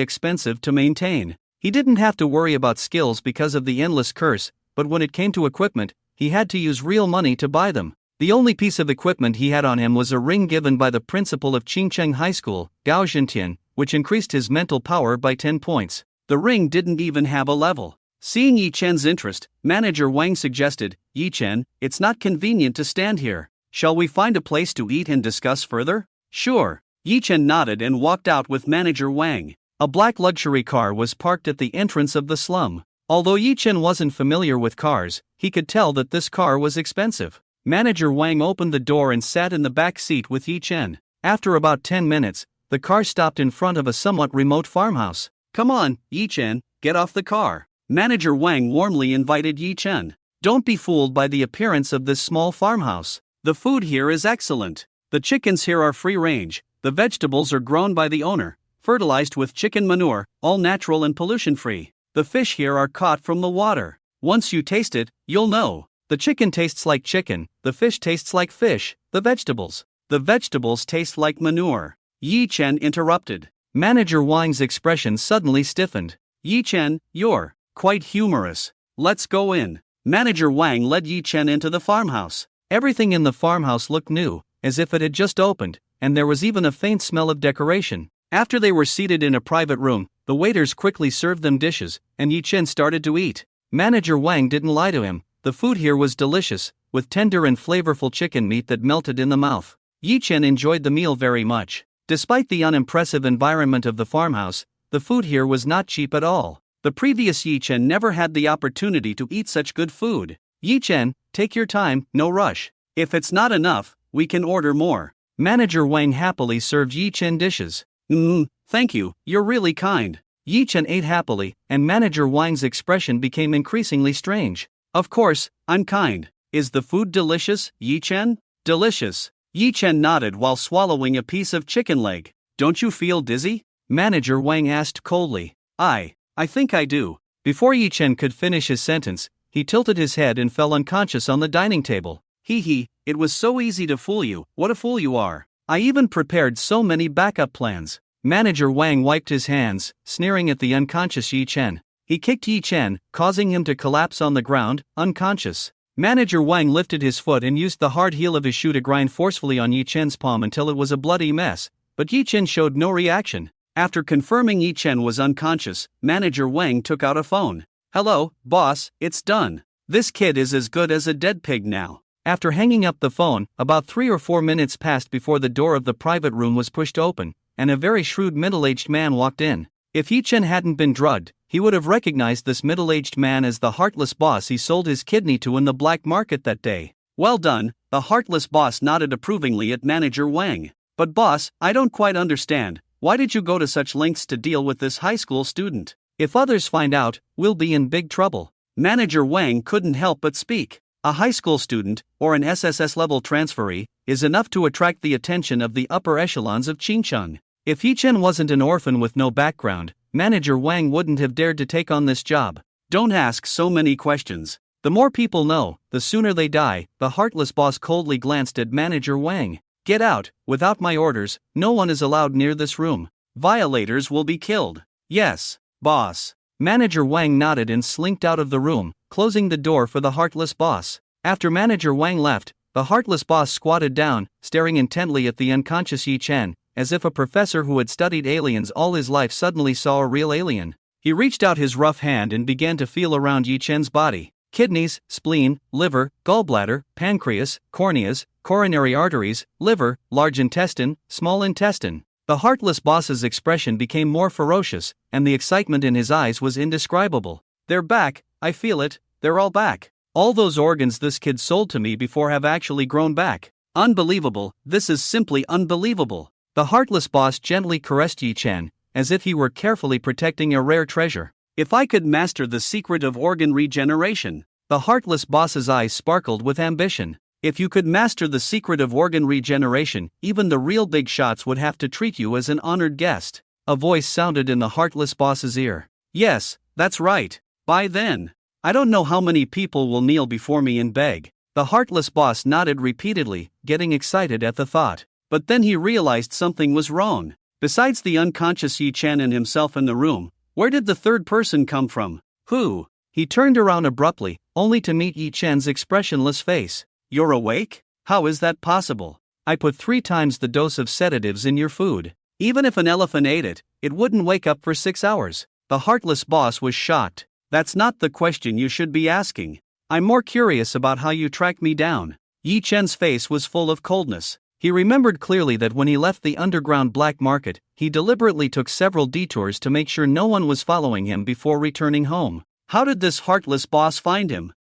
expensive to maintain. He didn't have to worry about skills because of the endless curse, but when it came to equipment, he had to use real money to buy them. The only piece of equipment he had on him was a ring given by the principal of Qingcheng High School, Gao Zhentian, which increased his mental power by 10 points. The ring didn't even have a level. Seeing Yi Chen's interest, Manager Wang suggested, Yi Chen, it's not convenient to stand here. Shall we find a place to eat and discuss further? Sure. Yi Chen nodded and walked out with Manager Wang. A black luxury car was parked at the entrance of the slum. Although Yi Chen wasn't familiar with cars, he could tell that this car was expensive. Manager Wang opened the door and sat in the back seat with Yi Chen. After about 10 minutes, the car stopped in front of a somewhat remote farmhouse. Come on, Yi Chen, get off the car. Manager Wang warmly invited Yi Chen. Don't be fooled by the appearance of this small farmhouse. The food here is excellent. The chickens here are free range. The vegetables are grown by the owner, fertilized with chicken manure, all natural and pollution free. The fish here are caught from the water. Once you taste it, you'll know. The chicken tastes like chicken, the fish tastes like fish, the vegetables taste like manure. Yi Chen interrupted. Manager Wang's expression suddenly stiffened. Yi Chen, you're quite humorous. Let's go in. Manager Wang led Yi Chen into the farmhouse. Everything in the farmhouse looked new, as if it had just opened, and there was even a faint smell of decoration. After they were seated in a private room, the waiters quickly served them dishes, and Yi Chen started to eat. Manager Wang didn't lie to him. The food here was delicious, with tender and flavorful chicken meat that melted in the mouth. Yi Chen enjoyed the meal very much. Despite the unimpressive environment of the farmhouse, the food here was not cheap at all. The previous Yi Chen never had the opportunity to eat such good food. Yi Chen, take your time, no rush. If it's not enough, we can order more. Manager Wang happily served Yi Chen dishes. Thank you, you're really kind. Yi Chen ate happily, and Manager Wang's expression became increasingly strange. Of course, I'm kind. Is the food delicious, Yi Chen? Delicious. Yi Chen nodded while swallowing a piece of chicken leg. Don't you feel dizzy? Manager Wang asked coldly. I think I do. Before Yi Chen could finish his sentence, he tilted his head and fell unconscious on the dining table. It was so easy to fool you. What a fool you are. I even prepared so many backup plans. Manager Wang wiped his hands, sneering at the unconscious Yi Chen. He kicked Yi Chen, causing him to collapse on the ground, unconscious. Manager Wang lifted his foot and used the hard heel of his shoe to grind forcefully on Yi Chen's palm until it was a bloody mess, but Yi Chen showed no reaction. After confirming Yi Chen was unconscious, Manager Wang took out a phone. Hello, boss, it's done. This kid is as good as a dead pig now. After hanging up the phone, about 3 or 4 minutes passed before the door of the private room was pushed open, and a very shrewd middle-aged man walked in. If Yi Chen hadn't been drugged, he would have recognized this middle-aged man as the heartless boss he sold his kidney to in the black market that day. Well done, the heartless boss nodded approvingly at Manager Wang. But boss, I don't quite understand. Why did you go to such lengths to deal with this high school student? If others find out, we'll be in big trouble. Manager Wang couldn't help but speak. A high school student, or an SSS-level transferee, is enough to attract the attention of the upper echelons of Qingcheng. If Yi Chen wasn't an orphan with no background, Manager Wang wouldn't have dared to take on this job. Don't ask so many questions. The more people know, the sooner they die. The heartless boss coldly glanced at Manager Wang. Get out, without my orders, no one is allowed near this room. Violators will be killed. Yes, boss. Manager Wang nodded and slinked out of the room, closing the door for the heartless boss. After Manager Wang left, the heartless boss squatted down, staring intently at the unconscious Yi Chen, as if a professor who had studied aliens all his life suddenly saw a real alien. He reached out his rough hand and began to feel around Yi Chen's body. Kidneys, spleen, liver, gallbladder, pancreas, corneas, coronary arteries, liver, large intestine, small intestine. The heartless boss's expression became more ferocious, and the excitement in his eyes was indescribable. They're back, I feel it, they're all back. All those organs this kid sold to me before have actually grown back. Unbelievable, this is simply unbelievable. The heartless boss gently caressed Yi Chen, as if he were carefully protecting a rare treasure. If I could master the secret of organ regeneration. The heartless boss's eyes sparkled with ambition. If you could master the secret of organ regeneration, even the real big shots would have to treat you as an honored guest. A voice sounded in the heartless boss's ear. Yes, that's right. By then, I don't know how many people will kneel before me and beg. The heartless boss nodded repeatedly, getting excited at the thought. But then he realized something was wrong. Besides the unconscious Yi Chen and himself in the room, where did the third person come from? Who? He turned around abruptly, only to meet Yi Chen's expressionless face. You're awake? How is that possible? I put 3 times the dose of sedatives in your food. Even if an elephant ate it, it wouldn't wake up for 6 hours. The heartless boss was shocked. That's not the question you should be asking. I'm more curious about how you tracked me down. Yi Chen's face was full of coldness. He remembered clearly that when he left the underground black market, he deliberately took several detours to make sure no one was following him before returning home. How did this heartless boss find him?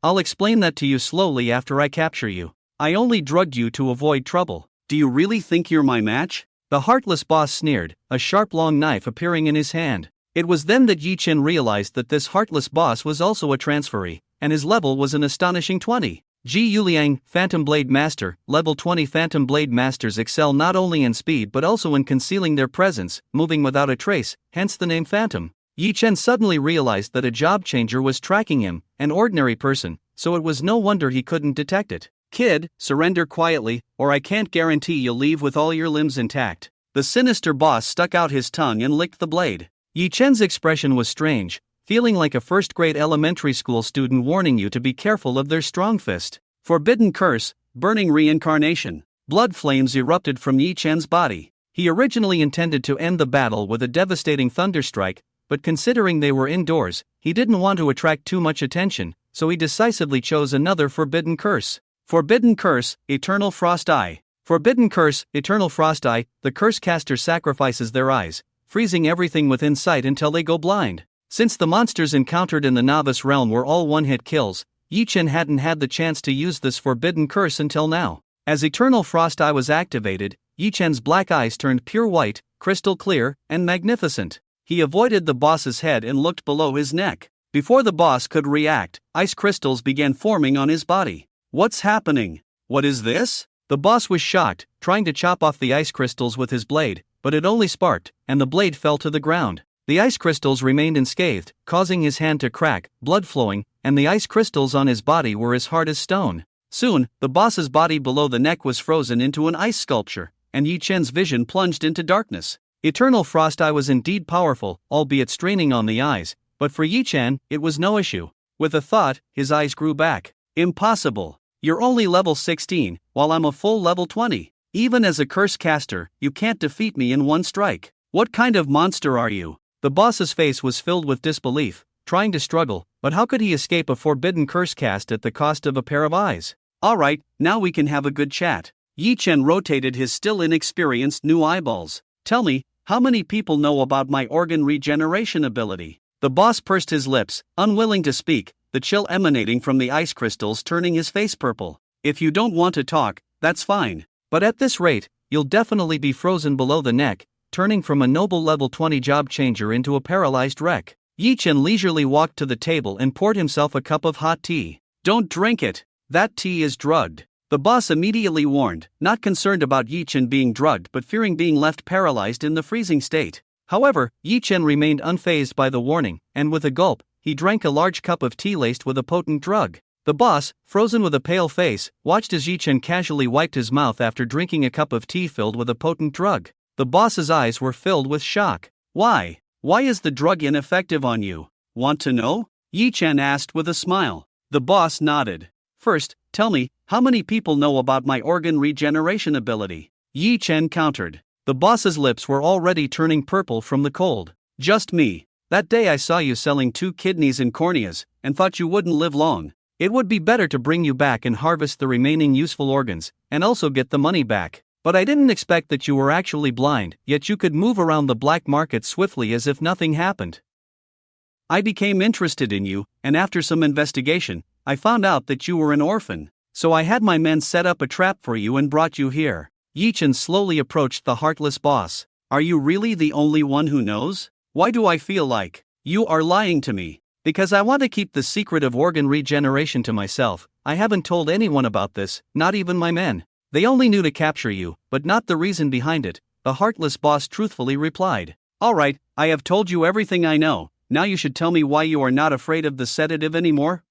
I'll explain that to you slowly after I capture you. I only drugged you to avoid trouble. Do you really think you're my match? The heartless boss sneered, a sharp long knife appearing in his hand. It was then that Yi Chen realized that this heartless boss was also a transferee, and his level was an astonishing 20. Ji Yuliang, Phantom Blade Master. Level 20 Phantom Blade Masters excel not only in speed but also in concealing their presence, moving without a trace, hence the name Phantom. Yi Chen suddenly realized that a job changer was tracking him, an ordinary person, so it was no wonder he couldn't detect it. Kid, surrender quietly, or I can't guarantee you'll leave with all your limbs intact. The sinister boss stuck out his tongue and licked the blade. Yi Chen's expression was strange, feeling like a first-grade elementary school student warning you to be careful of their strong fist. Forbidden curse, burning reincarnation. Blood flames erupted from Yi Chen's body. He originally intended to end the battle with a devastating thunderstrike, but considering they were indoors, he didn't want to attract too much attention, so he decisively chose another forbidden curse. Forbidden curse, eternal frost eye. Forbidden curse, eternal frost eye. The curse caster sacrifices their eyes, freezing everything within sight until they go blind. Since the monsters encountered in the novice realm were all one-hit kills, Yi Chen hadn't had the chance to use this forbidden curse until now. As eternal frost eye was activated, Yi Chen's black eyes turned pure white, crystal clear, and magnificent. He avoided the boss's head and looked below his neck. Before the boss could react, ice crystals began forming on his body. What's happening? What is this? The boss was shocked, trying to chop off the ice crystals with his blade, but it only sparked, and the blade fell to the ground. The ice crystals remained unscathed, causing his hand to crack, blood flowing, and the ice crystals on his body were as hard as stone. Soon, the boss's body below the neck was frozen into an ice sculpture, and Yi Chen's vision plunged into darkness. Eternal Frost Eye was indeed powerful, albeit straining on the eyes, but for Yi Chen, it was no issue. With a thought, his eyes grew back. Impossible. You're only level 16, while I'm a full level 20. Even as a curse caster, you can't defeat me in one strike. What kind of monster are you? The boss's face was filled with disbelief, trying to struggle, but how could he escape a forbidden curse cast at the cost of a pair of eyes? Alright, now we can have a good chat. Yi Chen rotated his still inexperienced new eyeballs. Tell me, how many people know about my organ regeneration ability? The boss pursed his lips, unwilling to speak, the chill emanating from the ice crystals turning his face purple. If you don't want to talk, that's fine. But at this rate, you'll definitely be frozen below the neck, turning from a noble level 20 job changer into a paralyzed wreck. Yi Chen leisurely walked to the table and poured himself a cup of hot tea. Don't drink it. That tea is drugged. The boss immediately warned, not concerned about Yi Chen being drugged but fearing being left paralyzed in the freezing state. However, Yi Chen remained unfazed by the warning, and with a gulp, he drank a large cup of tea laced with a potent drug. The boss, frozen with a pale face, watched as Yi Chen casually wiped his mouth after drinking a cup of tea filled with a potent drug. The boss's eyes were filled with shock. Why? Why is the drug ineffective on you? Want to know? Yi Chen asked with a smile. The boss nodded. First, tell me, how many people know about my organ regeneration ability? Yi Chen countered. The boss's lips were already turning purple from the cold. Just me. That day I saw you selling 2 kidneys and corneas, and thought you wouldn't live long. It would be better to bring you back and harvest the remaining useful organs, and also get the money back. But I didn't expect that you were actually blind, yet you could move around the black market swiftly as if nothing happened. I became interested in you, and after some investigation, I found out that you were an orphan. So I had my men set up a trap for you and brought you here. Yi Chen slowly approached the heartless boss. Are you really the only one who knows? Why do I feel like you are lying to me? Because I want to keep the secret of organ regeneration to myself. I haven't told anyone about this, not even my men. They only knew to capture you, but not the reason behind it, the heartless boss truthfully replied. Alright, I have told you everything I know, now you should tell me why you are not afraid of the sedative anymore?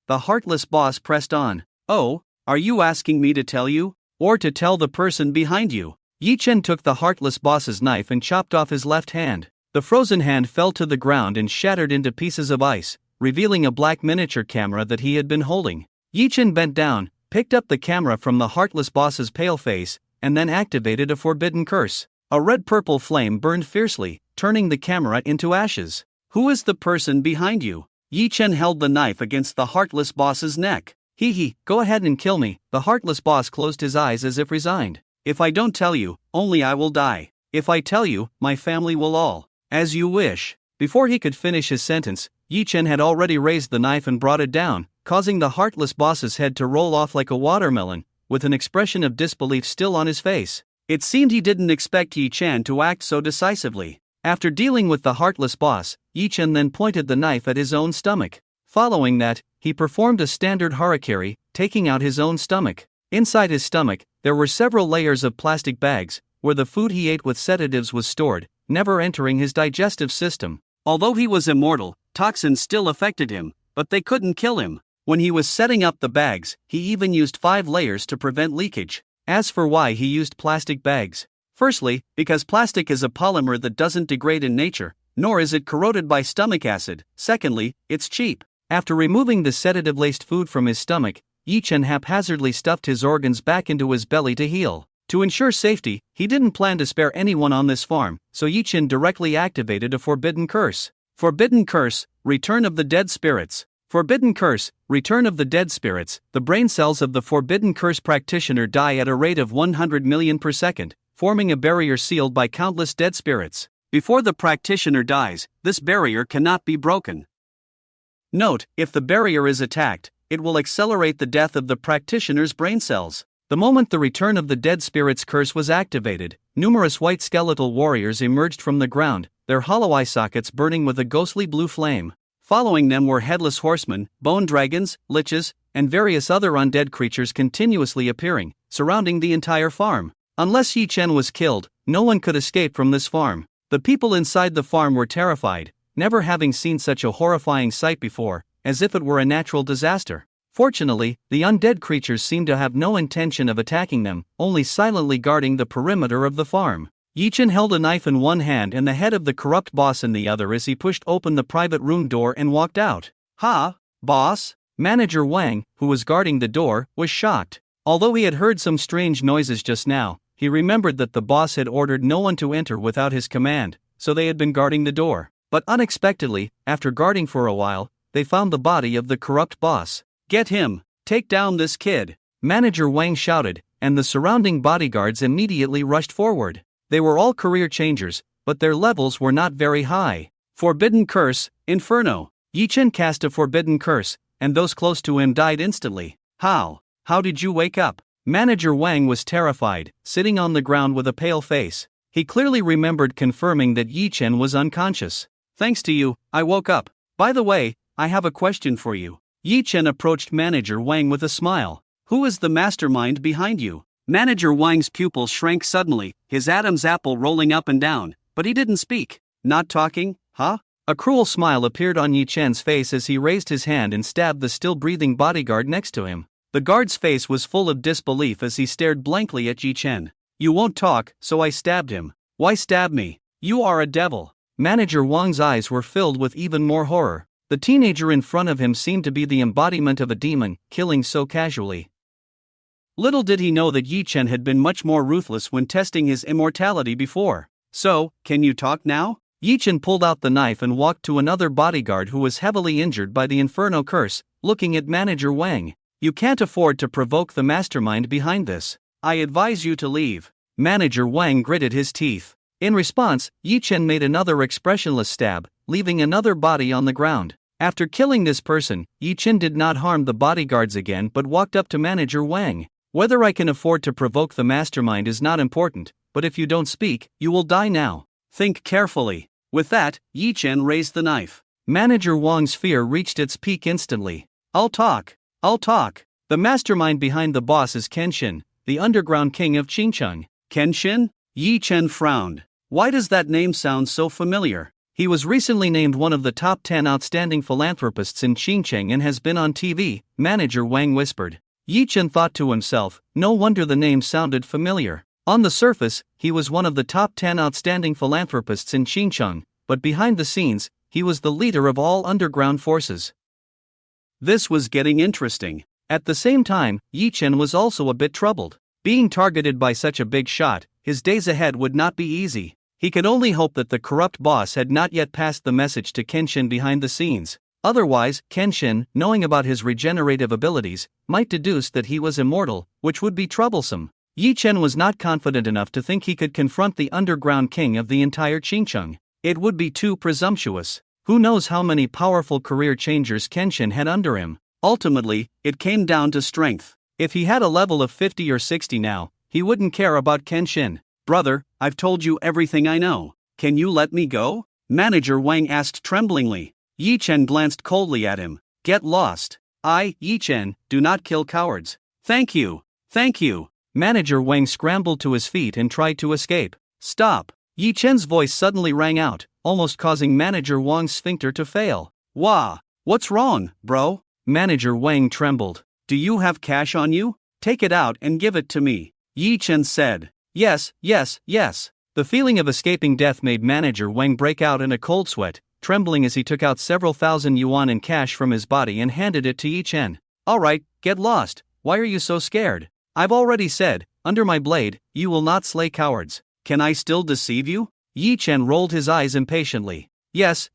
The heartless boss pressed on. Oh, are you asking me to tell you? Or to tell the person behind you? Yi Chen took the heartless boss's knife and chopped off his left hand. The frozen hand fell to the ground and shattered into pieces of ice, revealing a black miniature camera that he had been holding. Yi Chen bent down, picked up the camera from the heartless boss's pale face, and then activated a forbidden curse. A red-purple flame burned fiercely, turning the camera into ashes. Who is the person behind you? Yi Chen held the knife against the heartless boss's neck. Hee, go ahead and kill me. The heartless boss closed his eyes as if resigned. If I don't tell you, only I will die. If I tell you, my family will all. As you wish. Before he could finish his sentence, Yi Chen had already raised the knife and brought it down, causing the heartless boss's head to roll off like a watermelon, with an expression of disbelief still on his face. It seemed he didn't expect Yi Chen to act so decisively. After dealing with the heartless boss, Yi Chen then pointed the knife at his own stomach. Following that, he performed a standard harakiri, taking out his own stomach. Inside his stomach, there were several layers of plastic bags, where the food he ate with sedatives was stored, never entering his digestive system. Although he was immortal, toxins still affected him, but they couldn't kill him. When he was setting up the bags, he even used 5 layers to prevent leakage. As for why he used plastic bags. Firstly, because plastic is a polymer that doesn't degrade in nature, nor is it corroded by stomach acid. Secondly, it's cheap. After removing the sedative-laced food from his stomach, Yi Chen haphazardly stuffed his organs back into his belly to heal. To ensure safety, he didn't plan to spare anyone on this farm, so Yi Chen directly activated a forbidden curse. Forbidden curse, return of the dead spirits. Forbidden curse, return of the dead spirits. The brain cells of the forbidden curse practitioner die at a rate of 100 million per second, forming a barrier sealed by countless dead spirits. Before the practitioner dies, this barrier cannot be broken. Note, if the barrier is attacked, it will accelerate the death of the practitioner's brain cells. The moment the return of the dead spirits curse was activated, numerous white skeletal warriors emerged from the ground, their hollow eye sockets burning with a ghostly blue flame. Following them were headless horsemen, bone dragons, liches, and various other undead creatures continuously appearing, surrounding the entire farm. Unless Yi Chen was killed, no one could escape from this farm. The people inside the farm were terrified, never having seen such a horrifying sight before, as if it were a natural disaster. Fortunately, the undead creatures seemed to have no intention of attacking them, only silently guarding the perimeter of the farm. Yi Chen held a knife in one hand and the head of the corrupt boss in the other as he pushed open the private room door and walked out. "Ha, boss?" Manager Wang, who was guarding the door, was shocked. Although he had heard some strange noises just now, he remembered that the boss had ordered no one to enter without his command, so they had been guarding the door. But unexpectedly, after guarding for a while, they found the body of the corrupt boss. "Get him! Take down this kid!" Manager Wang shouted, and the surrounding bodyguards immediately rushed forward. They were all career changers, but their levels were not very high. Forbidden curse, Inferno. Yi Chen cast a forbidden curse, and those close to him died instantly. How did you wake up? Manager Wang was terrified, sitting on the ground with a pale face. He clearly remembered confirming that Yi Chen was unconscious. "Thanks to you, I woke up. By the way, I have a question for you." Yi Chen approached Manager Wang with a smile. "Who is the mastermind behind you?" Manager Wang's pupils shrank suddenly, his Adam's apple rolling up and down, but he didn't speak. "Not talking, huh?" A cruel smile appeared on Yi Chen's face as he raised his hand and stabbed the still-breathing bodyguard next to him. The guard's face was full of disbelief as he stared blankly at Yi Chen. "You won't talk, so I stabbed him." "Why stab me? You are a devil." Manager Wang's eyes were filled with even more horror. The teenager in front of him seemed to be the embodiment of a demon, killing so casually. Little did he know that Yi Chen had been much more ruthless when testing his immortality before. "So, can you talk now?" Yi Chen pulled out the knife and walked to another bodyguard who was heavily injured by the Inferno curse, looking at Manager Wang. "You can't afford to provoke the mastermind behind this. I advise you to leave." Manager Wang gritted his teeth. In response, Yi Chen made another expressionless stab, leaving another body on the ground. After killing this person, Yi Chen did not harm the bodyguards again but walked up to Manager Wang. "Whether I can afford to provoke the mastermind is not important, but if you don't speak, you will die now. Think carefully." With that, Yi Chen raised the knife. Manager Wang's fear reached its peak instantly. I'll talk. The mastermind behind the boss is Kenshin, the underground king of Qingcheng." "Kenshin?" Yi Chen frowned. "Why does that name sound so familiar?" "He was recently named one of the top 10 outstanding philanthropists in Qingcheng and has been on TV," Manager Wang whispered. Yi Chen thought to himself, no wonder the name sounded familiar. On the surface, he was one of the top 10 outstanding philanthropists in Qingcheng, but behind the scenes, he was the leader of all underground forces. This was getting interesting. At the same time, Yi Chen was also a bit troubled. Being targeted by such a big shot, his days ahead would not be easy. He could only hope that the corrupt boss had not yet passed the message to Kenshin behind the scenes. Otherwise, Kenshin, knowing about his regenerative abilities, might deduce that he was immortal, which would be troublesome. Yi Chen was not confident enough to think he could confront the underground king of the entire Qingcheng. It would be too presumptuous. Who knows how many powerful career changers Kenshin had under him? Ultimately, it came down to strength. If he had a level of 50 or 60 now, he wouldn't care about Kenshin. "Brother, I've told you everything I know. Can you let me go?" Manager Wang asked tremblingly. Yi Chen glanced coldly at him. "Get lost. I, Yi Chen, do not kill cowards." Thank you. Thank you." Manager Wang scrambled to his feet and tried to escape. "Stop." Yi Chen's voice suddenly rang out, almost causing Manager Wang's sphincter to fail. "Wah! What's wrong, bro?" Manager Wang trembled. "Do you have cash on you? Take it out and give it to me," Yi Chen said. Yes. The feeling of escaping death made Manager Wang break out in a cold sweat, trembling as he took out several thousand yuan in cash from his body and handed it to Yi Chen. "Alright, get lost. Why are you so scared? I've already said, under my blade, you will not slay cowards. Can I still deceive you?" Yi Chen rolled his eyes impatiently. Yes,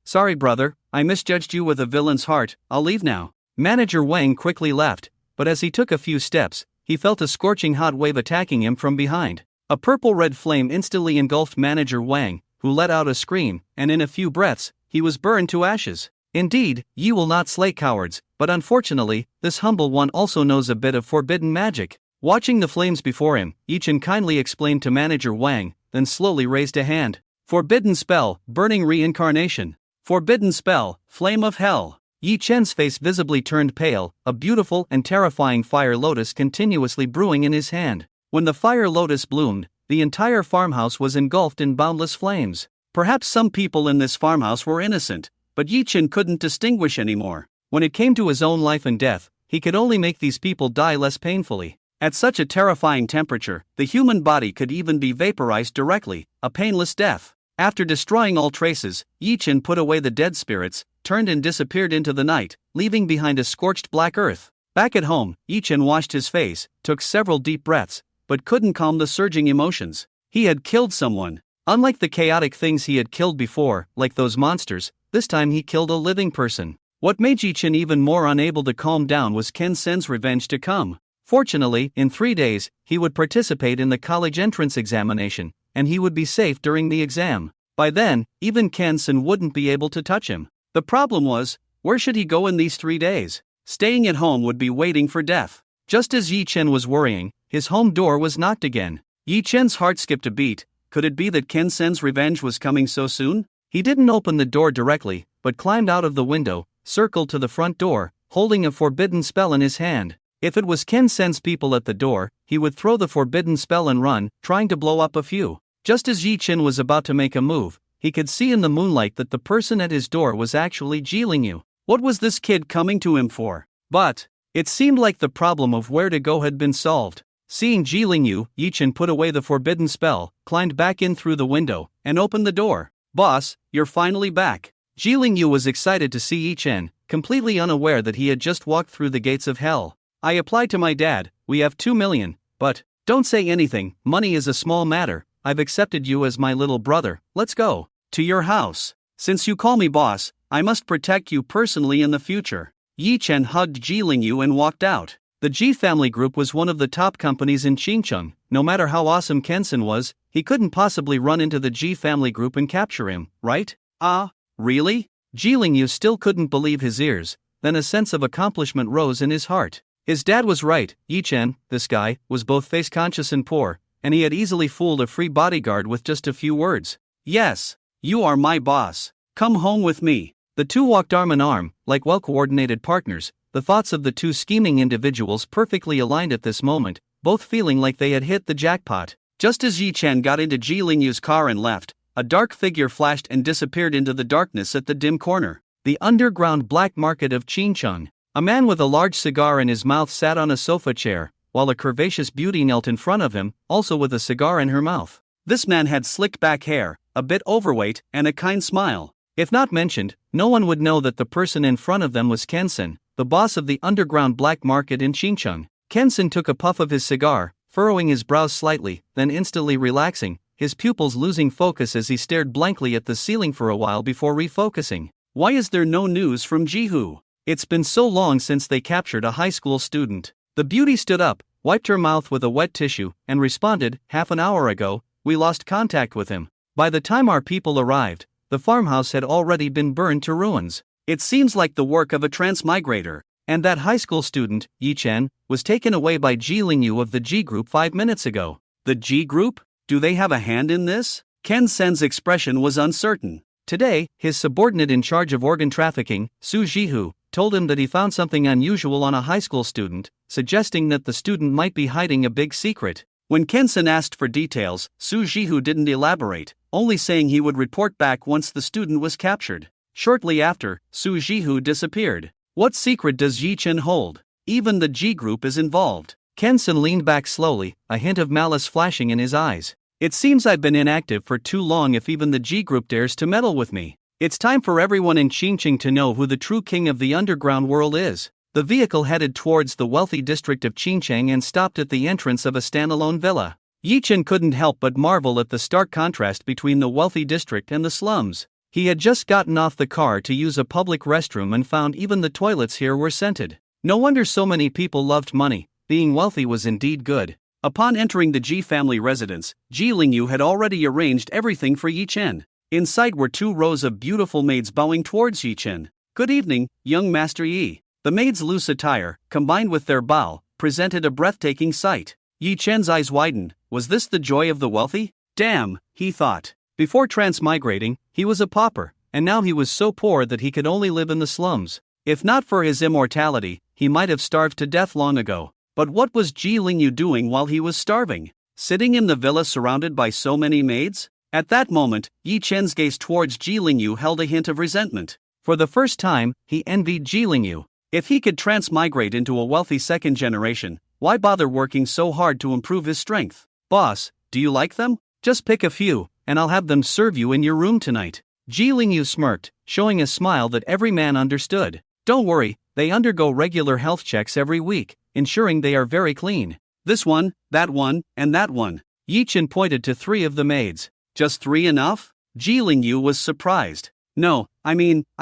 sorry brother, I misjudged you with a villain's heart, I'll leave now." Manager Wang quickly left, but as he took a few steps, he felt a scorching hot wave attacking him from behind. A purple-red flame instantly engulfed Manager Wang, who let out a scream, and in a few breaths, he was burned to ashes. Indeed, you will not slay cowards, but unfortunately, this humble one also knows a bit of forbidden magic. Watching the flames before him, Yi Chen kindly explained to Manager Wang, then slowly raised a hand. "Forbidden spell, burning reincarnation. Forbidden spell, flame of hell." Yi Chen's face visibly turned pale, a beautiful and terrifying fire lotus continuously brewing in his hand. When the fire lotus bloomed, the entire farmhouse was engulfed in boundless flames. Perhaps some people in this farmhouse were innocent, but Yi Chen couldn't distinguish anymore. When it came to his own life and death, he could only make these people die less painfully. At such a terrifying temperature, the human body could even be vaporized directly, a painless death. After destroying all traces, Yi Chen put away the dead spirits, turned and disappeared into the night, leaving behind a scorched black earth. Back at home, Yi Chen washed his face, took several deep breaths, but couldn't calm the surging emotions. He had killed someone. Unlike the chaotic things he had killed before, like those monsters, this time he killed a living person. What made Yi Chen even more unable to calm down was Ken Sen's revenge to come. Fortunately, in 3 days, he would participate in the college entrance examination, and he would be safe during the exam. By then, even Ken Sen wouldn't be able to touch him. The problem was, where should he go in these 3 days? Staying at home would be waiting for death. Just as Yi Chen was worrying, his home door was knocked again. Yi Chen's heart skipped a beat. Could it be that Ken Sen's revenge was coming so soon? He didn't open the door directly, but climbed out of the window, circled to the front door, holding a forbidden spell in his hand. If it was Ken Sen's people at the door, he would throw the forbidden spell and run, trying to blow up a few. Just as Yi Chen was about to make a move, he could see in the moonlight that the person at his door was actually Ji Lingyu. What was this kid coming to him for? But it seemed like the problem of where to go had been solved. Seeing Ji Lingyu, Yi Chen put away the forbidden spell, climbed back in through the window, and opened the door. "Boss, you're finally back." Ji Lingyu was excited to see Yi Chen, completely unaware that he had just walked through the gates of hell. "I applied to my dad, we have 2 million, but don't say anything, money is a small matter. I've accepted you as my little brother, let's go to your house. Since you call me boss, I must protect you personally in the future." Yi Chen hugged Ji Lingyu and walked out. The Ji family group was one of the top companies in Qingcheng. No matter how awesome Ken Sen was, he couldn't possibly run into the Ji family group and capture him, right? Ah, really? Ji Lingyu still couldn't believe his ears. Then a sense of accomplishment rose in his heart. His dad was right. Yi Chen, this guy, was both face-conscious and poor, and he had easily fooled a free bodyguard with just a few words. "Yes, you are my boss. Come home with me." The two walked arm in arm, like well-coordinated partners. The thoughts of the two scheming individuals perfectly aligned at this moment, both feeling like they had hit the jackpot. Just as Yi Chen got into Ji Lingyu's car and left, a dark figure flashed and disappeared into the darkness at the dim corner. The underground black market of Qingcheng. A man with a large cigar in his mouth sat on a sofa chair, while a curvaceous beauty knelt in front of him, also with a cigar in her mouth. This man had slicked back hair, a bit overweight, and a kind smile. If not mentioned, no one would know that the person in front of them was Ken Sen, the boss of the underground black market in Qingcheng. Ken Sen took a puff of his cigar, furrowing his brows slightly, then instantly relaxing, his pupils losing focus as he stared blankly at the ceiling for a while before refocusing. Why is there no news from Jihu? It's been so long since they captured a high school student. The beauty stood up, wiped her mouth with a wet tissue, and responded, "Half an hour ago, we lost contact with him. By the time our people arrived, the farmhouse had already been burned to ruins. It seems like the work of a transmigrator. And that high school student, Yi Chen, was taken away by Ji Lingyu of the G group 5 minutes ago." The G group? Do they have a hand in this? Ken Sen's expression was uncertain. Today, his subordinate in charge of organ trafficking, Su Jihu, told him that he found something unusual on a high school student, suggesting that the student might be hiding a big secret. When Kensen asked for details, Su Jihu didn't elaborate, only saying he would report back once the student was captured. Shortly after, Su Jihu disappeared. What secret does Yi Chen hold? Even the G group is involved. Kensen leaned back slowly, a hint of malice flashing in his eyes. It seems I've been inactive for too long if even the G group dares to meddle with me. It's time for everyone in Qingqing to know who the true king of the underground world is. The vehicle headed towards the wealthy district of Qingcheng and stopped at the entrance of a standalone villa. Yi Chen couldn't help but marvel at the stark contrast between the wealthy district and the slums. He had just gotten off the car to use a public restroom and found even the toilets here were scented. No wonder so many people loved money. Being wealthy was indeed good. Upon entering the Ji family residence, Ji Lingyu had already arranged everything for Yi Chen. Inside were 2 rows of beautiful maids bowing towards Yi Chen. "Good evening, young Master Yi." The maids' loose attire, combined with their bow, presented a breathtaking sight. Yi Chen's eyes widened. Was this the joy of the wealthy? Damn, he thought. Before transmigrating, he was a pauper, and now he was so poor that he could only live in the slums. If not for his immortality, he might have starved to death long ago. But what was Ji Lingyu doing while he was starving? Sitting in the villa surrounded by so many maids? At that moment, Yi Chen's gaze towards Ji Lingyu held a hint of resentment. For the first time, he envied Ji Lingyu. If he could transmigrate into a wealthy second generation, why bother working so hard to improve his strength? "Boss, do you like them? Just pick a few, and I'll have them serve you in your room tonight." Ji Lingyu smirked, showing a smile that every man understood. "Don't worry, they undergo regular health checks every week, ensuring they are very clean. This one, and that one." Yi Chen pointed to 3 of the maids. "Just 3 enough?" Ji Lingyu was surprised. "No, I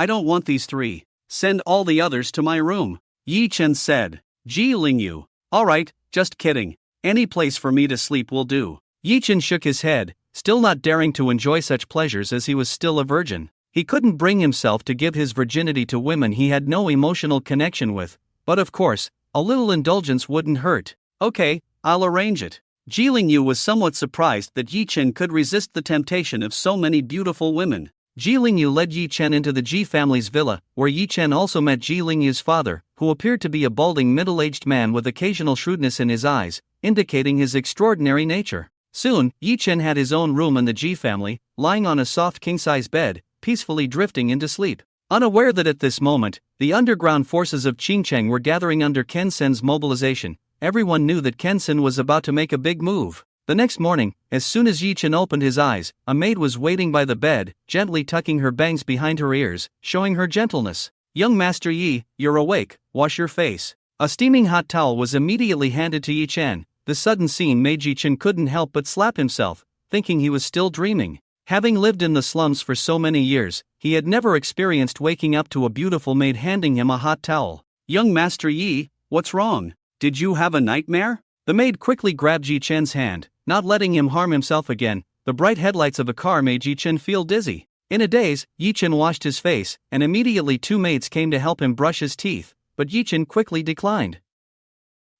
don't want these 3. Send all the others to my room," Yi Chen said. Ji Lingyu: "Alright, just kidding. Any place for me to sleep will do." Yi Chen shook his head, still not daring to enjoy such pleasures as he was still a virgin. He couldn't bring himself to give his virginity to women he had no emotional connection with, but of course, a little indulgence wouldn't hurt. "Okay, I'll arrange it." Ji Lingyu was somewhat surprised that Yi Chen could resist the temptation of so many beautiful women. Ji Lingyu led Yi Chen into the Ji family's villa, where Yi Chen also met Ji Lingyu's father, who appeared to be a balding middle-aged man with occasional shrewdness in his eyes, indicating his extraordinary nature. Soon, Yi Chen had his own room in the Ji family, lying on a soft king-size bed, peacefully drifting into sleep. Unaware that at this moment, the underground forces of Qingcheng were gathering under Kensen's mobilization, everyone knew that Kensen was about to make a big move. The next morning, as soon as Yi Chen opened his eyes, a maid was waiting by the bed, gently tucking her bangs behind her ears, showing her gentleness. "Young Master Yi, you're awake, wash your face." A steaming hot towel was immediately handed to Yi Chen. The sudden scene made Yi Chen couldn't help but slap himself, thinking he was still dreaming. Having lived in the slums for so many years, he had never experienced waking up to a beautiful maid handing him a hot towel. "Young Master Yi, what's wrong? Did you have a nightmare?" The maid quickly grabbed Yi Chen's hand, not letting him harm himself again. The bright headlights of a car made Yi Chen feel dizzy. In a daze, Yi Chen washed his face, and immediately 2 maids came to help him brush his teeth, but Yi Chen quickly declined.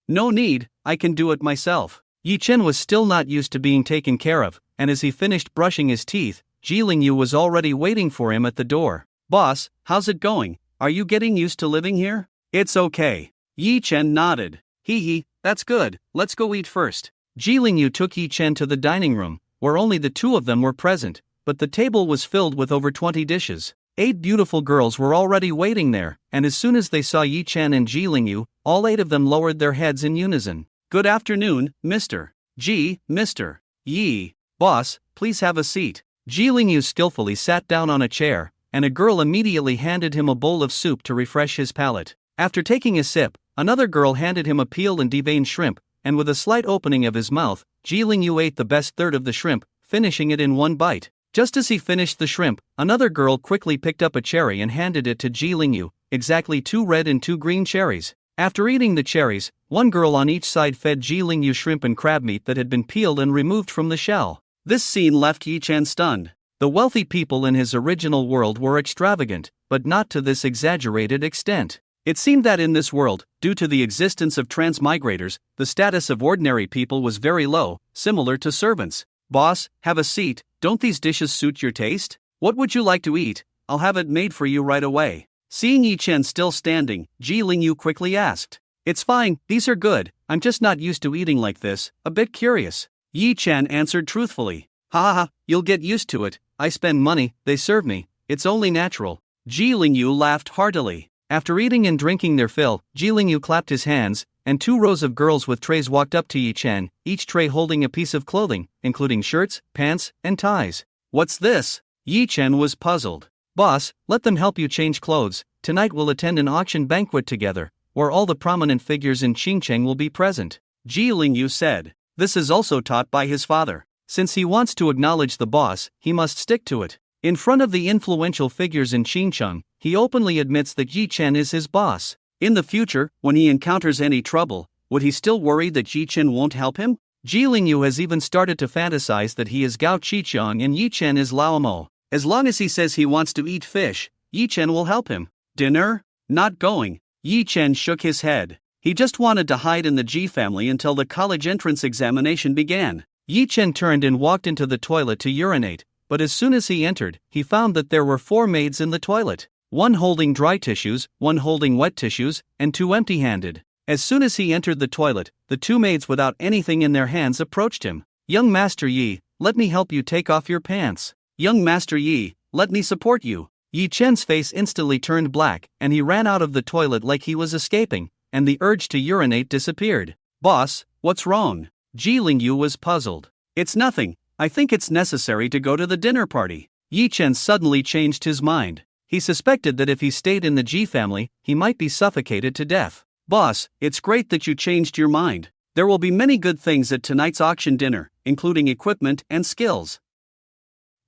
"No need, I can do it myself." Yi Chen was still not used to being taken care of, and as he finished brushing his teeth, Ji Lingyu was already waiting for him at the door. "Boss, how's it going? Are you getting used to living here?" "It's okay." Yi Chen nodded. Hee, that's good, let's go eat first." Ji Lingyu took Yi Chen to the dining room, where only the 2 of them were present, but the table was filled with over 20 dishes. 8 beautiful girls were already waiting there, and as soon as they saw Yi Chen and Ji Lingyu, all 8 of them lowered their heads in unison. "Good afternoon, Mr. Ji, Mr. Yi. Boss, please have a seat." Ji Lingyu skillfully sat down on a chair, and a girl immediately handed him a bowl of soup to refresh his palate. After taking a sip, another girl handed him a peeled and deveined shrimp, and with a slight opening of his mouth, Ji Lingyu ate the best third of the shrimp, finishing it in one bite. Just as he finished the shrimp, another girl quickly picked up a cherry and handed it to Ji Lingyu, exactly 2 red and 2 green cherries. After eating the cherries, one girl on each side fed Ji Lingyu shrimp and crab meat that had been peeled and removed from the shell. This scene left Yi Chen stunned. The wealthy people in his original world were extravagant, but not to this exaggerated extent. It seemed that in this world, due to the existence of transmigrators, the status of ordinary people was very low, similar to servants. "Boss, have a seat, don't these dishes suit your taste? What would you like to eat? I'll have it made for you right away." Seeing Yi Chen still standing, Ji Lingyu quickly asked. "It's fine, these are good, I'm just not used to eating like this, a bit curious." Yi Chen answered truthfully. "Ha ha ha, you'll get used to it, I spend money, they serve me, it's only natural." Ji Lingyu laughed heartily. After eating and drinking their fill, Ji Lingyu clapped his hands, and 2 rows of girls with trays walked up to Yi Chen, each tray holding a piece of clothing, including shirts, pants, and ties. "What's this?" Yi Chen was puzzled. "Boss, let them help you change clothes, tonight we'll attend an auction banquet together, where all the prominent figures in Xinjiang will be present," Ji Lingyu said. This is also taught by his father. Since he wants to acknowledge the boss, he must stick to it. In front of the influential figures in Xinjiang, he openly admits that Yi Chen is his boss. In the future, when he encounters any trouble, would he still worry that Yi Chen won't help him? Ji Lingyu has even started to fantasize that he is Gao Qiqiang and Yi Chen is Lao Mo. As long as he says he wants to eat fish, Yi Chen will help him. Dinner? Not going. Yi Chen shook his head. He just wanted to hide in the Ji family until the college entrance examination began. Yi Chen turned and walked into the toilet to urinate, but as soon as he entered, he found that there were 4 maids in the toilet. 1 holding dry tissues, 1 holding wet tissues, and 2 empty-handed. As soon as he entered the toilet, the 2 maids without anything in their hands approached him. "Young Master Yi, let me help you take off your pants." "Young Master Yi, let me support you." Yi Chen's face instantly turned black, and he ran out of the toilet like he was escaping, and the urge to urinate disappeared. "Boss, what's wrong?" Ji Lingyu was puzzled. "It's nothing, I think it's necessary to go to the dinner party." Yi Chen suddenly changed his mind. He suspected that if he stayed in the Ji family, he might be suffocated to death. "Boss, it's great that you changed your mind. There will be many good things at tonight's auction dinner, including equipment and skills,"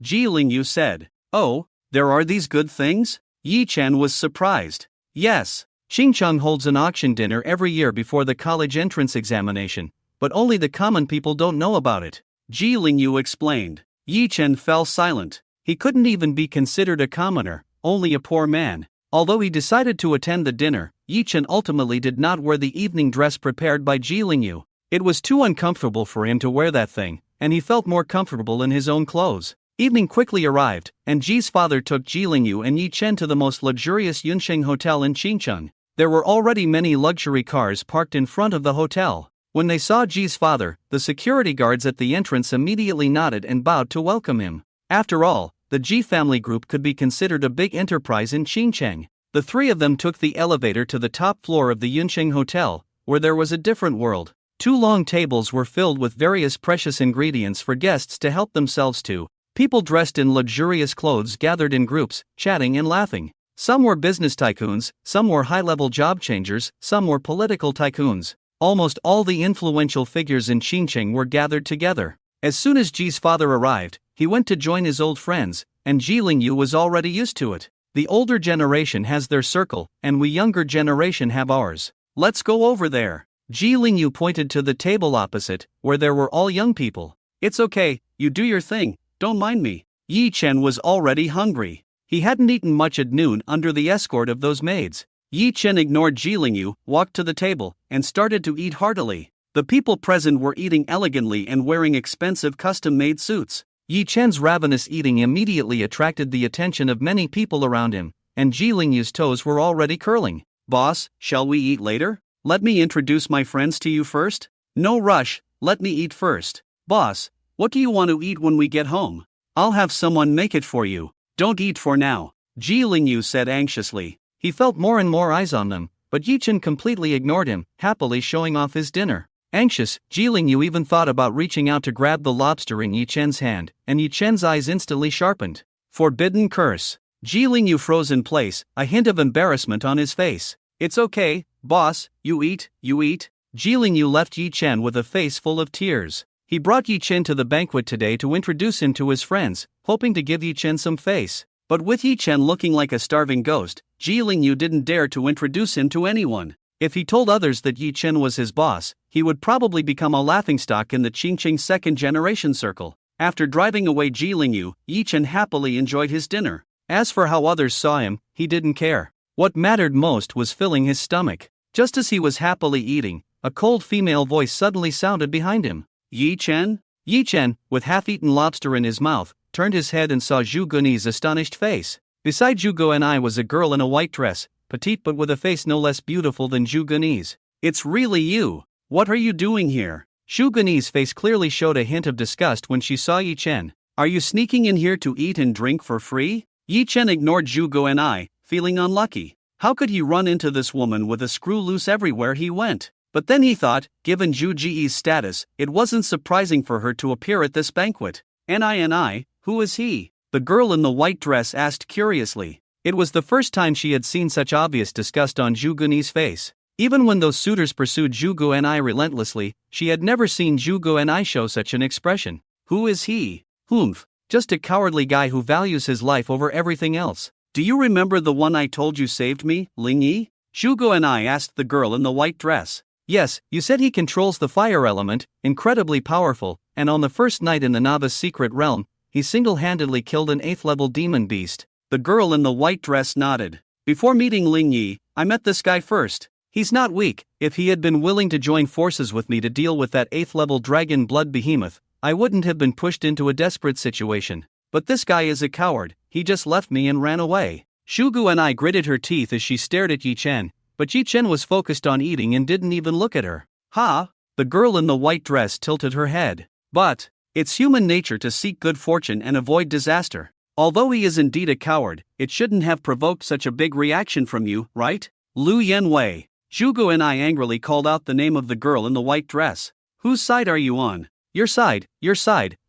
Ji Lingyu said. "Oh, there are these good things?" Yi Chen was surprised. "Yes, Xinjiang holds an auction dinner every year before the college entrance examination, but only the common people don't know about it," Ji Lingyu explained. Yi Chen fell silent. He couldn't even be considered a commoner, only a poor man. Although he decided to attend the dinner, Yi Chen ultimately did not wear the evening dress prepared by Ji Lingyu. It was too uncomfortable for him to wear that thing, and he felt more comfortable in his own clothes. Evening quickly arrived, and Ji's father took Ji Lingyu and Yi Chen to the most luxurious Yunsheng hotel in Xinjiang. There were already many luxury cars parked in front of the hotel. When they saw Ji's father, the security guards at the entrance immediately nodded and bowed to welcome him. After all, the Ji family group could be considered a big enterprise in Xinjiang. The 3 of them took the elevator to the top floor of the Yunsheng Hotel, where there was a different world. 2 long tables were filled with various precious ingredients for guests to help themselves to. People dressed in luxurious clothes gathered in groups, chatting and laughing. Some were business tycoons, some were high-level job changers, some were political tycoons. Almost all the influential figures in Xinjiang were gathered together. As soon as Ji's father arrived, he went to join his old friends, and Ji Lingyu was already used to it. The older generation has their circle, and we younger generation have ours. "Let's go over there." Ji Lingyu pointed to the table opposite, where there were all young people. "It's okay, you do your thing, don't mind me." Yi Chen was already hungry. He hadn't eaten much at noon under the escort of those maids. Yi Chen ignored Ji Lingyu, walked to the table, and started to eat heartily. The people present were eating elegantly and wearing expensive custom-made suits. Yi Chen's ravenous eating immediately attracted the attention of many people around him, and Ji Lingyu's toes were already curling. "Boss, shall we eat later? Let me introduce my friends to you first." "No rush, let me eat first." "Boss, what do you want to eat when we get home?" "I'll have someone make it for you. Don't eat for now," Ji Lingyu said anxiously. He felt more and more eyes on them, but Yi Chen completely ignored him, happily showing off his dinner. Anxious, Ji Lingyu even thought about reaching out to grab the lobster in Yi Chen's hand, and Yi Chen's eyes instantly sharpened. Forbidden curse. Ji Lingyu froze in place, a hint of embarrassment on his face. "It's okay, boss, you eat, you eat." Ji Lingyu left Yi Chen with a face full of tears. He brought Yi Chen to the banquet today to introduce him to his friends, hoping to give Yi Chen some face. But with Yi Chen looking like a starving ghost, Ji Lingyu didn't dare to introduce him to anyone. If he told others that Yi Chen was his boss, he would probably become a laughingstock in the Qingqing second-generation circle. After driving away Ji Lingyu, Yi Chen happily enjoyed his dinner. As for how others saw him, he didn't care. What mattered most was filling his stomach. Just as he was happily eating, a cold female voice suddenly sounded behind him. Yi Chen? Yi Chen, with half-eaten lobster in his mouth, turned his head and saw Zhu Guni's astonished face. Beside Zhu Guanai was a girl in a white dress, petite but with a face no less beautiful than Zhu Guni's. It's really you. What are you doing here? Zhu Guni's face clearly showed a hint of disgust when she saw Yi Chen. Are you sneaking in here to eat and drink for free? Yi Chen ignored Zhu Guanai, feeling unlucky. How could he run into this woman with a screw loose everywhere he went? But then he thought, given Zhu Ji's status, it wasn't surprising for her to appear at this banquet. Ni, who is he? The girl in the white dress asked curiously. It was the first time she had seen such obvious disgust on Zhu Guni's face. Even when those suitors pursued Zhu Guanai relentlessly, she had never seen Zhu Guanai show such an expression. Who is he? Humph, just a cowardly guy who values his life over everything else. Do you remember the one I told you saved me, Ling Yi? Zhu Guanai asked the girl in the white dress. Yes, you said he controls the fire element, incredibly powerful, and on the first night in the novice secret realm, he single-handedly killed an 8th-level demon beast. The girl in the white dress nodded. Before meeting Ling Yi, I met this guy first. He's not weak. If he had been willing to join forces with me to deal with that 8th-level dragon blood behemoth, I wouldn't have been pushed into a desperate situation. But this guy is a coward. He just left me and ran away. Zhu Guanai gritted her teeth as she stared at Yi Chen, but Yi Chen was focused on eating and didn't even look at her. Ha! The girl in the white dress tilted her head. But it's human nature to seek good fortune and avoid disaster. Although he is indeed a coward, it shouldn't have provoked such a big reaction from you, right? Lu Yanwei. Zhu Guanai angrily called out the name of the girl in the white dress. Whose side are you on? Your side,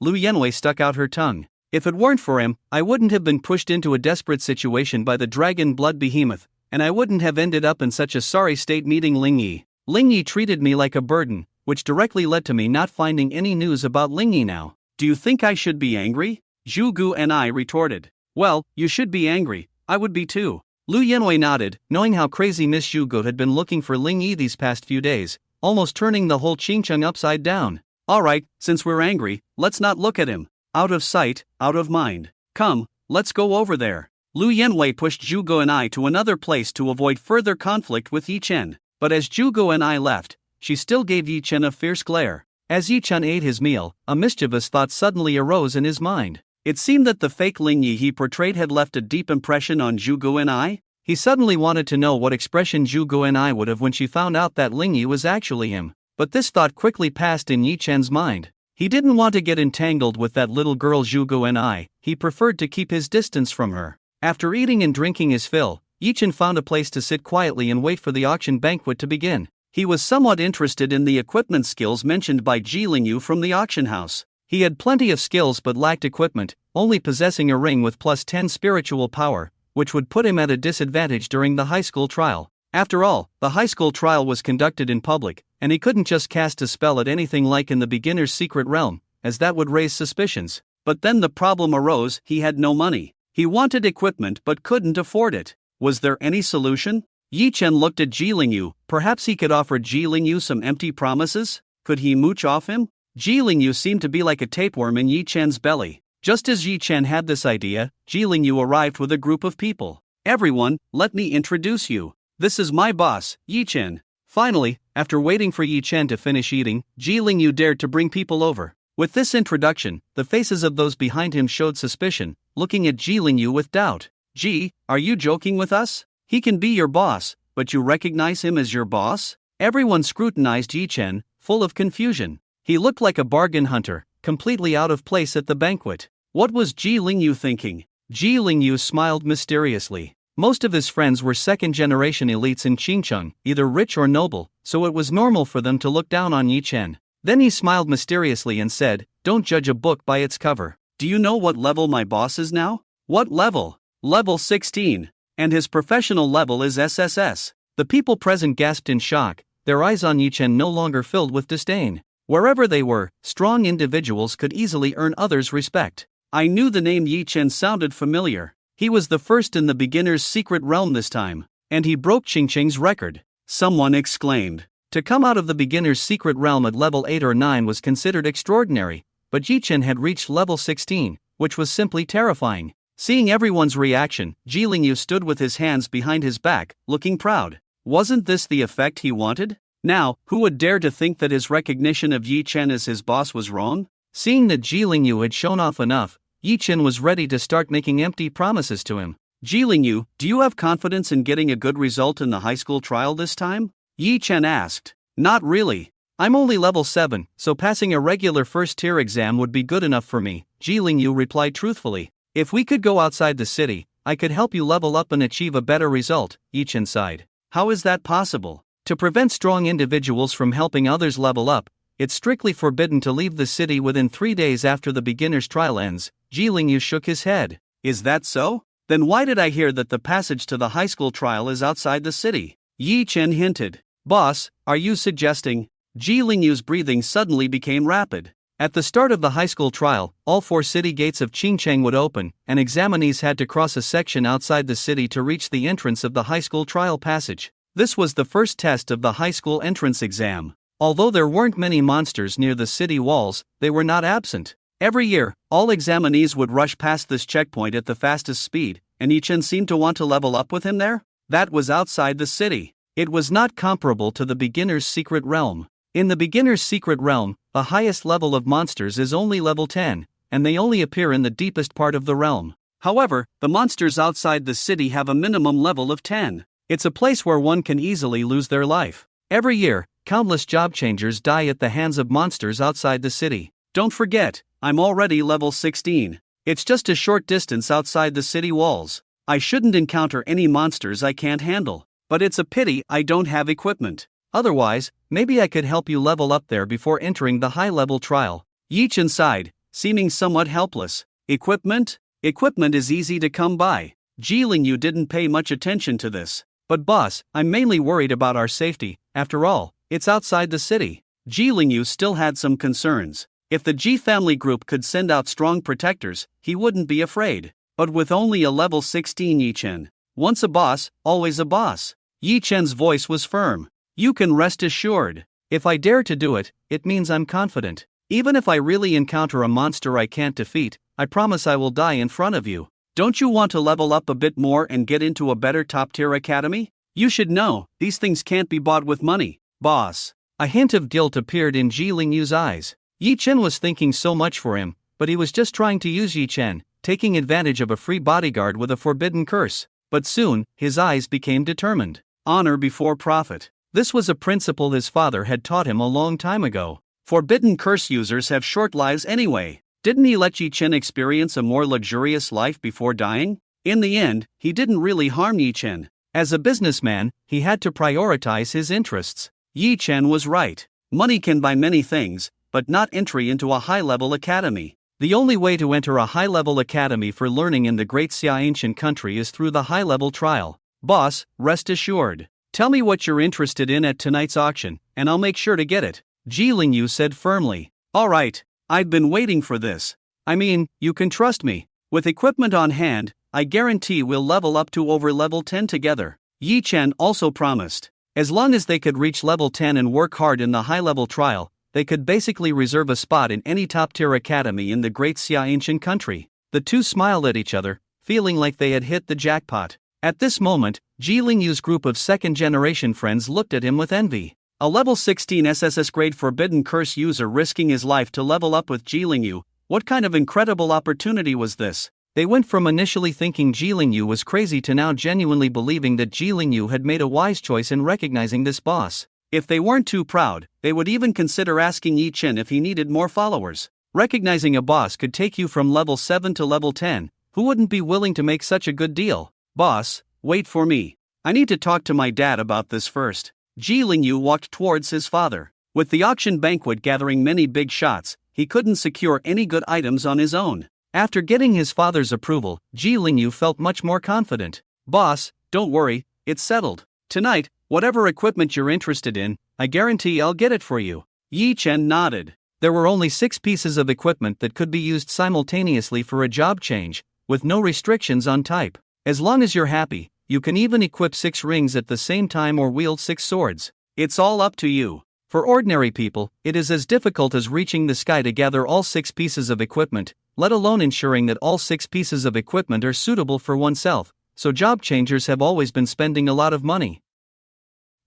Lu Yanwei stuck out her tongue. If it weren't for him, I wouldn't have been pushed into a desperate situation by the dragon blood behemoth, and I wouldn't have ended up in such a sorry state meeting Ling Yi. Ling Yi treated me like a burden, which directly led to me not finding any news about Ling Yi now. Do you think I should be angry? Zhu Guanai retorted. Well, you should be angry, I would be too. Lu Yanwei nodded, knowing how crazy Miss Zhu Gu had been looking for Ling Yi these past few days, almost turning the whole Qingcheng upside down. Alright, since we're angry, let's not look at him. Out of sight, out of mind. Come, let's go over there. Lu Yanwei pushed Zhu Guanai to another place to avoid further conflict with Yi Chen, but as Zhu Guanai left, she still gave Yi Chen a fierce glare. As Yi Chen ate his meal, a mischievous thought suddenly arose in his mind. It seemed that the fake Ling Yi he portrayed had left a deep impression on Zhu Guanai. He suddenly wanted to know what expression Zhu Guanai would have when she found out that Ling Yi was actually him. But this thought quickly passed in Yi Chen's mind. He didn't want to get entangled with that little girl Zhu Guanai, he preferred to keep his distance from her. After eating and drinking his fill, Yi Chen found a place to sit quietly and wait for the auction banquet to begin. He was somewhat interested in the equipment skills mentioned by Ji Lingyu from the auction house. He had plenty of skills but lacked equipment, only possessing a ring with plus 10 spiritual power, which would put him at a disadvantage during the high school trial. After all, the high school trial was conducted in public, and he couldn't just cast a spell at anything like in the beginner's secret realm, as that would raise suspicions. But then the problem arose, he had no money. He wanted equipment but couldn't afford it. Was there any solution? Yi Chen looked at Ji Lingyu. Perhaps he could offer Ji Lingyu some empty promises? Could he mooch off him? Ji Lingyu seemed to be like a tapeworm in Yi Chen's belly. Just as Yi Chen had this idea, Ji Lingyu arrived with a group of people. Everyone, let me introduce you. This is my boss, Yi Chen. Finally, after waiting for Yi Chen to finish eating, Ji Lingyu dared to bring people over. With this introduction, the faces of those behind him showed suspicion, looking at Ji Lingyu with doubt. Ji, are you joking with us? He can be your boss, but you recognize him as your boss? Everyone scrutinized Yi Chen, full of confusion. He looked like a bargain hunter, completely out of place at the banquet. What was Ji Lingyu thinking? Ji Lingyu smiled mysteriously. Most of his friends were second-generation elites in Qingcheng, either rich or noble, so it was normal for them to look down on Yi Chen. Then he smiled mysteriously and said, "Don't judge a book by its cover. Do you know what level my boss is now?" "What level?" "Level 16. And his professional level is SSS. The people present gasped in shock, their eyes on Yi Chen no longer filled with disdain. Wherever they were, strong individuals could easily earn others' respect. I knew the name Yi Chen sounded familiar. He was the first in the beginner's secret realm this time, and he broke Ching Ching's record. Someone exclaimed. To come out of the beginner's secret realm at level 8 or 9 was considered extraordinary, but Yi Chen had reached level 16, which was simply terrifying. Seeing everyone's reaction, Ji Lingyu stood with his hands behind his back, looking proud. Wasn't this the effect he wanted? Now, who would dare to think that his recognition of Yi Chen as his boss was wrong? Seeing that Ji Lingyu had shown off enough, Yi Chen was ready to start making empty promises to him. Ji Lingyu, do you have confidence in getting a good result in the high school trial this time? Yi Chen asked. Not really. I'm only level 7, so passing a regular first-tier exam would be good enough for me, Ji Lingyu replied truthfully. If we could go outside the city, I could help you level up and achieve a better result, Yi Chen sighed. How is that possible? To prevent strong individuals from helping others level up, it's strictly forbidden to leave the city within 3 days after the beginner's trial ends, Ji Lingyu shook his head. Is that so? Then why did I hear that the passage to the high school trial is outside the city? Yi Chen hinted. Boss, are you suggesting? Ji Lingyu's breathing suddenly became rapid. At the start of the high school trial, all 4 city gates of Qingcheng would open, and examinees had to cross a section outside the city to reach the entrance of the high school trial passage. This was the first test of the high school entrance exam. Although there weren't many monsters near the city walls, they were not absent. Every year, all examinees would rush past this checkpoint at the fastest speed, and Yi Chen seemed to want to level up with him there? That was outside the city. It was not comparable to the beginner's secret realm. In the beginner's secret realm, the highest level of monsters is only level 10, and they only appear in the deepest part of the realm. However, the monsters outside the city have a minimum level of 10. It's a place where one can easily lose their life. Every year, countless job changers die at the hands of monsters outside the city. Don't forget, I'm already level 16. It's just a short distance outside the city walls. I shouldn't encounter any monsters I can't handle. But it's a pity I don't have equipment. Otherwise, maybe I could help you level up there before entering the high-level trial. Yi Chen sighed, seeming somewhat helpless. Equipment? Equipment is easy to come by. Ji Lingyu didn't pay much attention to this. But boss, I'm mainly worried about our safety. After all, it's outside the city. Ji Lingyu still had some concerns. If the Ji family group could send out strong protectors, he wouldn't be afraid. But with only a level 16 Yi Chen, once a boss, always a boss. Yi Chen's voice was firm. You can rest assured. If I dare to do it, it means I'm confident. Even if I really encounter a monster I can't defeat, I promise I will die in front of you. Don't you want to level up a bit more and get into a better top-tier academy? You should know, these things can't be bought with money, boss. A hint of guilt appeared in Ji Lingyu's eyes. Yi Chen was thinking so much for him, but he was just trying to use Yi Chen, taking advantage of a free bodyguard with a forbidden curse. But soon, his eyes became determined. Honor before profit. This was a principle his father had taught him a long time ago. Forbidden curse users have short lives anyway. Didn't he let Yi Chen experience a more luxurious life before dying? In the end, he didn't really harm Yi Chen. As a businessman, he had to prioritize his interests. Yi Chen was right. Money can buy many things, but not entry into a high-level academy. The only way to enter a high-level academy for learning in the Great Xia ancient country is through the high-level trial. Boss, rest assured. Tell me what you're interested in at tonight's auction, and I'll make sure to get it, Ji Lingyu said firmly. All right, I've been waiting for this. I mean, you can trust me. With equipment on hand, I guarantee we'll level up to over level 10 together. Yi Chen also promised. As long as they could reach level 10 and work hard in the high-level trial, they could basically reserve a spot in any top-tier academy in the Great Xia ancient country. The two smiled at each other, feeling like they had hit the jackpot. At this moment, Ji Lingyu's group of second-generation friends looked at him with envy. A level 16 SSS grade forbidden curse user risking his life to level up with Ji Lingyu. What kind of incredible opportunity was this? They went from initially thinking Ji Lingyu was crazy to now genuinely believing that Ji Lingyu had made a wise choice in recognizing this boss. If they weren't too proud, they would even consider asking Yi Chen if he needed more followers. Recognizing a boss could take you from level 7 to level 10. Who wouldn't be willing to make such a good deal? Boss, wait for me. I need to talk to my dad about this first. Ji Lingyu walked towards his father. With the auction banquet gathering many big shots, he couldn't secure any good items on his own. After getting his father's approval, Ji Lingyu felt much more confident. Boss, don't worry, it's settled. Tonight, whatever equipment you're interested in, I guarantee I'll get it for you. Yi Chen nodded. There were only 6 pieces of equipment that could be used simultaneously for a job change, with no restrictions on type. As long as you're happy, you can even equip 6 rings at the same time or wield 6 swords. It's all up to you. For ordinary people, it is as difficult as reaching the sky to gather all 6 pieces of equipment, let alone ensuring that all 6 pieces of equipment are suitable for oneself, so job changers have always been spending a lot of money.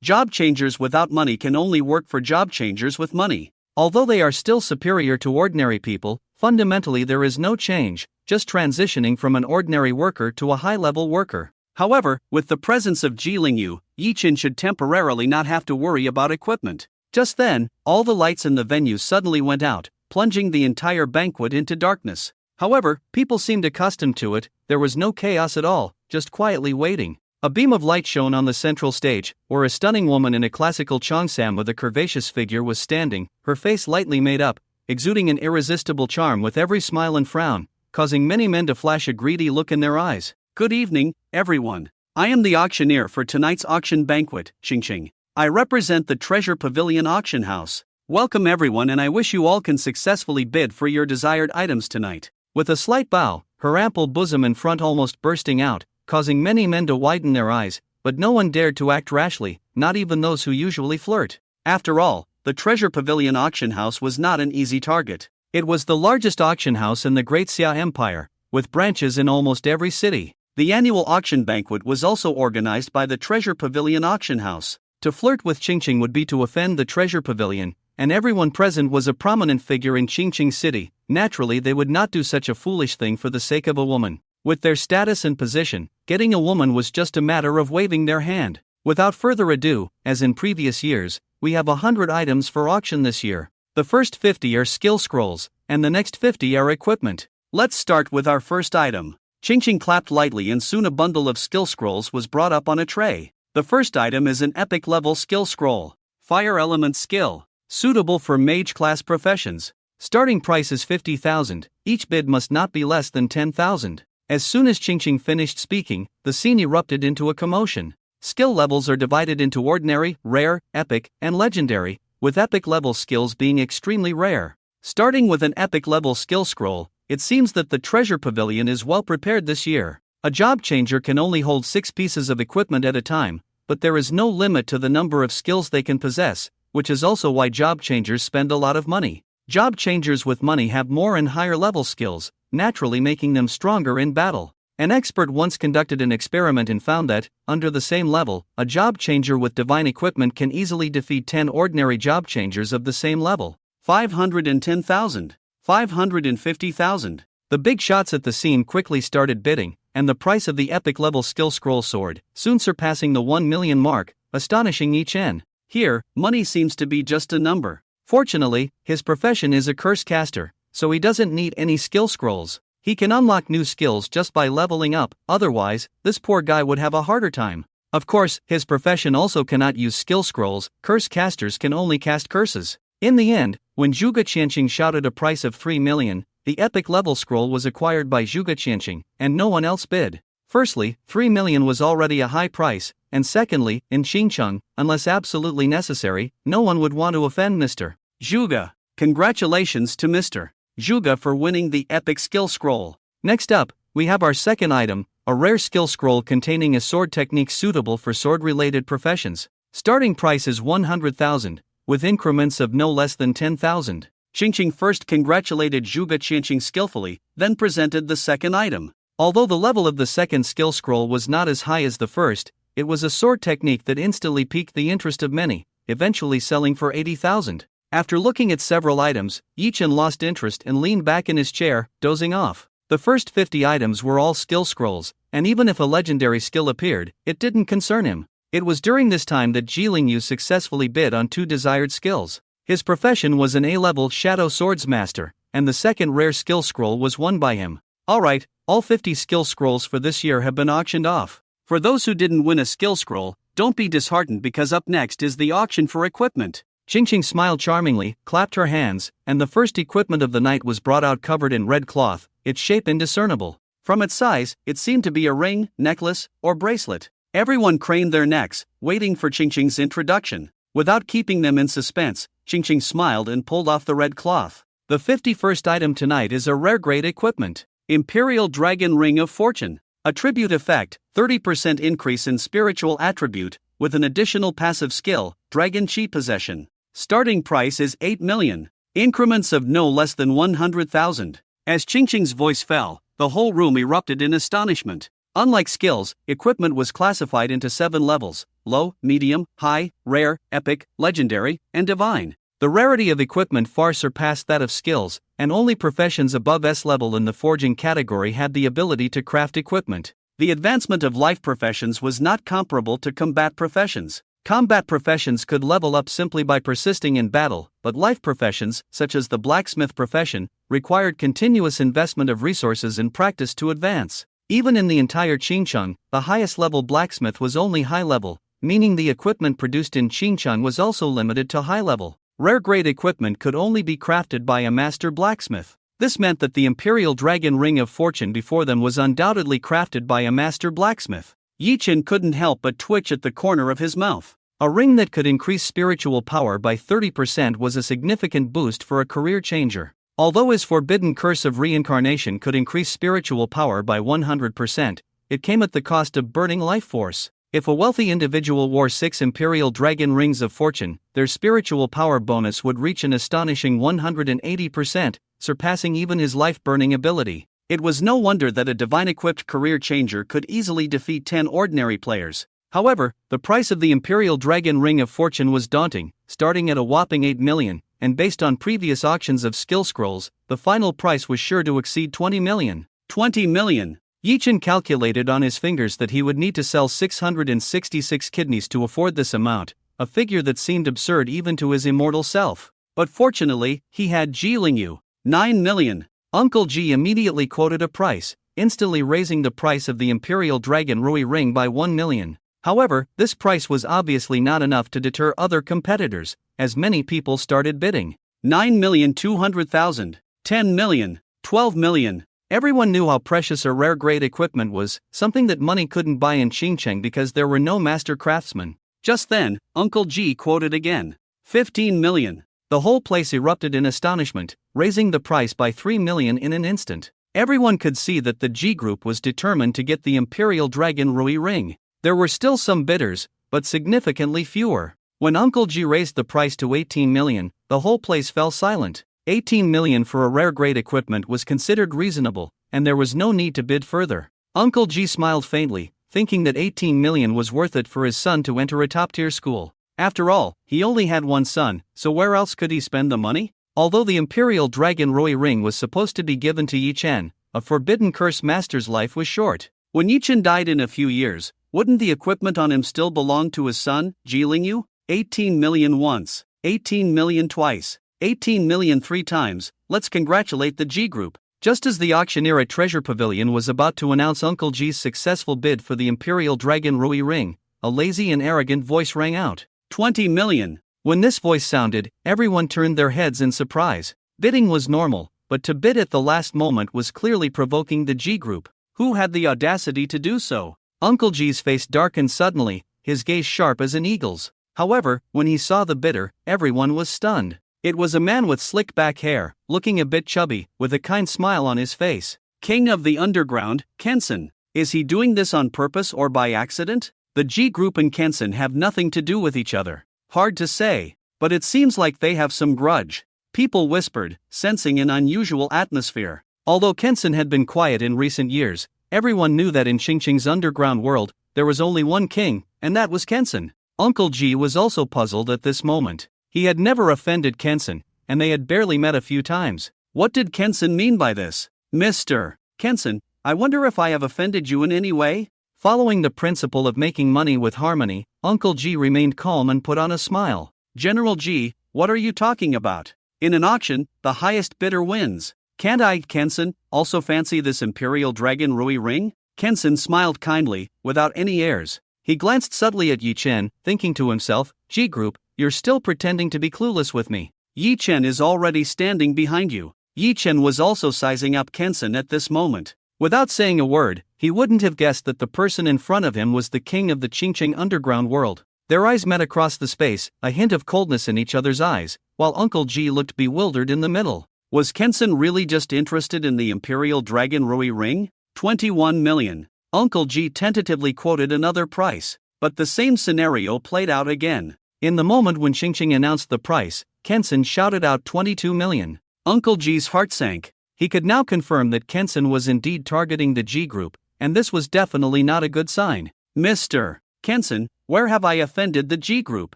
Job changers without money can only work for job changers with money. Although they are still superior to ordinary people, fundamentally there is no change, just transitioning from an ordinary worker to a high-level worker. However, with the presence of Ji Lingyu, Yi Chen should temporarily not have to worry about equipment. Just then, all the lights in the venue suddenly went out, plunging the entire banquet into darkness. However, people seemed accustomed to it. There was no chaos at all, just quietly waiting. A beam of light shone on the central stage, where a stunning woman in a classical cheongsam with a curvaceous figure was standing, her face lightly made up, exuding an irresistible charm with every smile and frown, causing many men to flash a greedy look in their eyes. Good evening, everyone. I am the auctioneer for tonight's auction banquet, Xingqing. I represent the Treasure Pavilion Auction House. Welcome everyone, and I wish you all can successfully bid for your desired items tonight. With a slight bow, her ample bosom and front almost bursting out, causing many men to widen their eyes, but no one dared to act rashly, not even those who usually flirt. After all, the Treasure Pavilion Auction House was not an easy target. It was the largest auction house in the Great Xia Empire, with branches in almost every city. The annual auction banquet was also organized by the Treasure Pavilion Auction House. To flirt with Qingqing would be to offend the Treasure Pavilion, and everyone present was a prominent figure in Qingqing City. Naturally, they would not do such a foolish thing for the sake of a woman. With their status and position, getting a woman was just a matter of waving their hand. Without further ado, as in previous years, we have 100 items for auction this year. The first 50 are skill scrolls, and the next 50 are equipment. Let's start with our first item. Qingqing clapped lightly, and soon a bundle of skill scrolls was brought up on a tray. The first item is an epic level skill scroll. Fire element skill. Suitable for mage class professions. Starting price is 50,000, each bid must not be less than 10,000. As soon as Qingqing finished speaking, the scene erupted into a commotion. Skill levels are divided into ordinary, rare, epic, and legendary, with epic level skills being extremely rare. Starting with an epic level skill scroll, it seems that the Treasure Pavilion is well prepared this year. A job changer can only hold 6 pieces of equipment at a time, but there is no limit to the number of skills they can possess, which is also why job changers spend a lot of money. Job changers with money have more and higher level skills, naturally making them stronger in battle. An expert once conducted an experiment and found that, under the same level, a job changer with divine equipment can easily defeat 10 ordinary job changers of the same level. 510,000. 550,000. The big shots at the scene quickly started bidding, and the price of the epic level skill scroll soared, soon surpassing the 1 million mark, astonishing Yi Chen. Here, money seems to be just a number. Fortunately, his profession is a curse caster, so he doesn't need any skill scrolls. He can unlock new skills just by leveling up, otherwise, this poor guy would have a harder time. Of course, his profession also cannot use skill scrolls. Curse casters can only cast curses. In the end, when Zhuge Qianqing shouted a price of 3 million, the epic level scroll was acquired by Zhuge Qianqing, and no one else bid. Firstly, 3 million was already a high price, and secondly, in Xincheng, unless absolutely necessary, no one would want to offend Mr. Zhuge. Congratulations to Mr. Zhuge for winning the epic skill scroll. Next up, we have our second item, a rare skill scroll containing a sword technique suitable for sword-related professions. Starting price is 100,000, with increments of no less than 10,000. Qingqing first congratulated Zhuge Qianqing skillfully, then presented the second item. Although the level of the second skill scroll was not as high as the first, it was a sword technique that instantly piqued the interest of many, eventually selling for 80,000. After looking at several items, Yi Chen lost interest and leaned back in his chair, dozing off. The first 50 items were all skill scrolls, and even if a legendary skill appeared, it didn't concern him. It was during this time that Ji Lingyu successfully bid on 2 desired skills. His profession was an A-level Shadow Swords Master, and the second rare skill scroll was won by him. Alright, all 50 skill scrolls for this year have been auctioned off. For those who didn't win a skill scroll, don't be disheartened because up next is the auction for equipment. Qingqing smiled charmingly, clapped her hands, and the first equipment of the night was brought out covered in red cloth, its shape indiscernible. From its size, it seemed to be a ring, necklace, or bracelet. Everyone craned their necks, waiting for Qingqing's introduction. Without keeping them in suspense, Qingqing smiled and pulled off the red cloth. The 51st item tonight is a rare grade equipment. Imperial Dragon Ring of Fortune. Attribute effect, 30% increase in spiritual attribute, with an additional passive skill, Dragon Chi Possession. Starting price is 8 million. Increments of no less than 100,000. As Qingqing's voice fell, the whole room erupted in astonishment. Unlike skills, equipment was classified into 7 levels: low, medium, high, rare, epic, legendary, and divine. The rarity of equipment far surpassed that of skills, and only professions above S level in the forging category had the ability to craft equipment. The advancement of life professions was not comparable to combat professions. Combat professions could level up simply by persisting in battle, but life professions, such as the blacksmith profession, required continuous investment of resources and practice to advance. Even in the entire Qingcheng, the highest level blacksmith was only high level, meaning the equipment produced in Qingcheng was also limited to high level. Rare grade equipment could only be crafted by a master blacksmith. This meant that the Imperial Dragon Ring of Fortune before them was undoubtedly crafted by a master blacksmith. Yi Chen couldn't help but twitch at the corner of his mouth. A ring that could increase spiritual power by 30% was a significant boost for a career changer. Although his forbidden curse of reincarnation could increase spiritual power by 100%, it came at the cost of burning life force. If a wealthy individual wore 6 Imperial Dragon Rings of Fortune, their spiritual power bonus would reach an astonishing 180%, surpassing even his life-burning ability. It was no wonder that a divine-equipped career changer could easily defeat 10 ordinary players. However, the price of the Imperial Dragon Ring of Fortune was daunting, starting at a whopping 8 million, and based on previous auctions of skill scrolls, the final price was sure to exceed 20 million. 20 million! Yi Chen calculated on his fingers that he would need to sell 666 kidneys to afford this amount, a figure that seemed absurd even to his immortal self. But fortunately, he had Ji Lingyu. 9 million. Uncle Ji immediately quoted a price, instantly raising the price of the Imperial Dragon Rui ring by 1 million. However, this price was obviously not enough to deter other competitors, as many people started bidding. 9,200,000. 10 million. 12 million. Everyone knew how precious a rare grade equipment was, something that money couldn't buy in Qingcheng because there were no master craftsmen. Just then, Uncle Ji quoted again. 15 million. The whole place erupted in astonishment, raising the price by 3 million in an instant. Everyone could see that the Ji group was determined to get the Imperial Dragon Rui ring. There were still some bidders, but significantly fewer. When Uncle Ji raised the price to 18 million, the whole place fell silent. 18 million for a rare grade equipment was considered reasonable, and there was no need to bid further. Uncle Ji smiled faintly, thinking that 18 million was worth it for his son to enter a top-tier school. After all, he only had one son, so where else could he spend the money? Although the Imperial Dragon Rui ring was supposed to be given to Yi Chen, a forbidden curse master's life was short. When Yi Chen died in a few years, wouldn't the equipment on him still belong to his son, Ji Lingyu? 18 million once, 18 million twice, 18 million 3 times. Let's congratulate the Ji group. Just as the auctioneer at Treasure Pavilion was about to announce Uncle Ji's successful bid for the Imperial Dragon Rui ring, a lazy and arrogant voice rang out. 20 million. When this voice sounded, everyone turned their heads in surprise. Bidding was normal, but to bid at the last moment was clearly provoking the Ji group. Who had the audacity to do so? Uncle Ji's face darkened suddenly, his gaze sharp as an eagle's. However, when he saw the bidder, everyone was stunned. It was a man with slick back hair, looking a bit chubby, with a kind smile on his face. King of the Underground, Kensen. Is he doing this on purpose or by accident? The Ji group and Kensen have nothing to do with each other. Hard to say, but it seems like they have some grudge. People whispered, sensing an unusual atmosphere. Although Kensen had been quiet in recent years, everyone knew that in Qingqing's underground world, there was only one king, and that was Kensen. Uncle Ji was also puzzled at this moment. He had never offended Kensen, and they had barely met a few times. What did Kensen mean by this? Mr. Kensen, I wonder if I have offended you in any way? Following the principle of making money with harmony, Uncle Ji remained calm and put on a smile. General Ji, what are you talking about? In an auction, the highest bidder wins. Can't I, Kensen, also fancy this Imperial Dragon Rui ring? Kensen smiled kindly, without any airs. He glanced subtly at Yi Chen, thinking to himself, Ji group, you're still pretending to be clueless with me. Yi Chen is already standing behind you. Yi Chen was also sizing up Kensen at this moment. Without saying a word, he wouldn't have guessed that the person in front of him was the king of the Qingqing underground world. Their eyes met across the space, a hint of coldness in each other's eyes, while Uncle G looked bewildered in the middle. Was Kensen really just interested in the Imperial Dragon Rui ring? 21 million. Uncle G tentatively quoted another price, but the same scenario played out again. In the moment when Xingqing announced the price, Kensen shouted out 22 million. Uncle G's heart sank. He could now confirm that Kensen was indeed targeting the G group, and this was definitely not a good sign. Mr. Kensen, where have I offended the G group?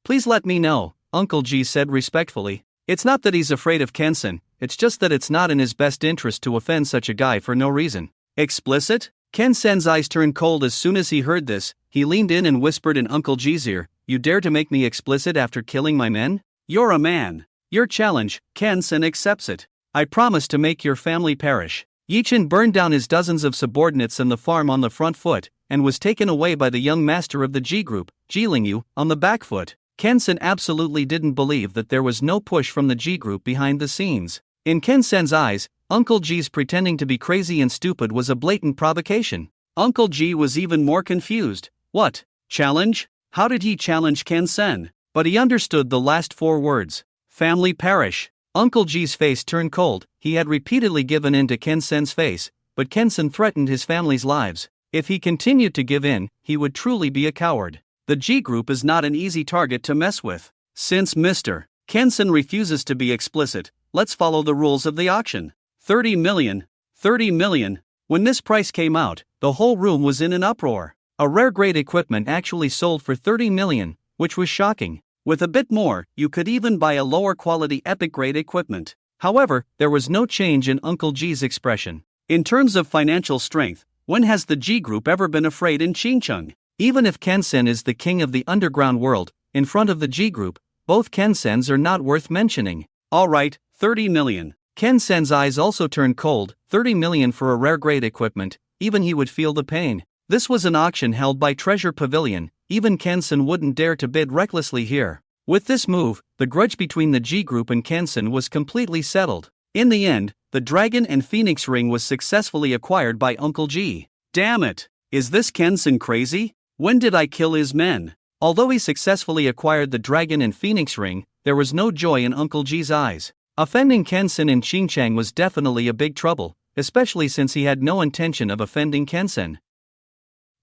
Please let me know, Uncle G said respectfully. It's not that he's afraid of Kensen, it's just that it's not in his best interest to offend such a guy for no reason. Explicit? Kensen's eyes turned cold as soon as he heard this. He leaned in and whispered in Uncle G's ear, "You dare to make me explicit after killing my men? You're a man. Your challenge, Kensen accepts it. I promise to make your family perish." Yichen burned down his dozens of subordinates and the farm on the front foot, and was taken away by the young master of the G group, Jilingyu, on the back foot. Kensen absolutely didn't believe that there was no push from the G group behind the scenes. In Kensen's eyes, Uncle G's pretending to be crazy and stupid was a blatant provocation. Uncle G was even more confused. What? Challenge? How did he challenge Kensen? But he understood the last four words. Family perish. Uncle G's face turned cold. He had repeatedly given in to Kensen's face, but Kensen threatened his family's lives. If he continued to give in, he would truly be a coward. The G group is not an easy target to mess with. Since Mr. Kensen refuses to be explicit, let's follow the rules of the auction. 30 million. 30 million. When this price came out, the whole room was in an uproar. A rare grade equipment actually sold for 30 million, which was shocking. With a bit more, you could even buy a lower quality epic grade equipment. However, there was no change in Uncle G's expression. In terms of financial strength, when has the G group ever been afraid in Xinjiang? Even if Kensen is the king of the underground world, in front of the G group, both Kensens are not worth mentioning. Alright, 30 million. Kensen's eyes also turned cold. 30 million for a rare grade equipment, even he would feel the pain. This was an auction held by Treasure Pavilion, even Kensen wouldn't dare to bid recklessly here. With this move, the grudge between the G group and Kensen was completely settled. In the end, the Dragon and Phoenix ring was successfully acquired by Uncle G. Damn it! Is this Kensen crazy? When did I kill his men? Although he successfully acquired the Dragon and Phoenix ring, there was no joy in Uncle G's eyes. Offending Kensen in Xinjiang was definitely a big trouble, especially since he had no intention of offending Kensen.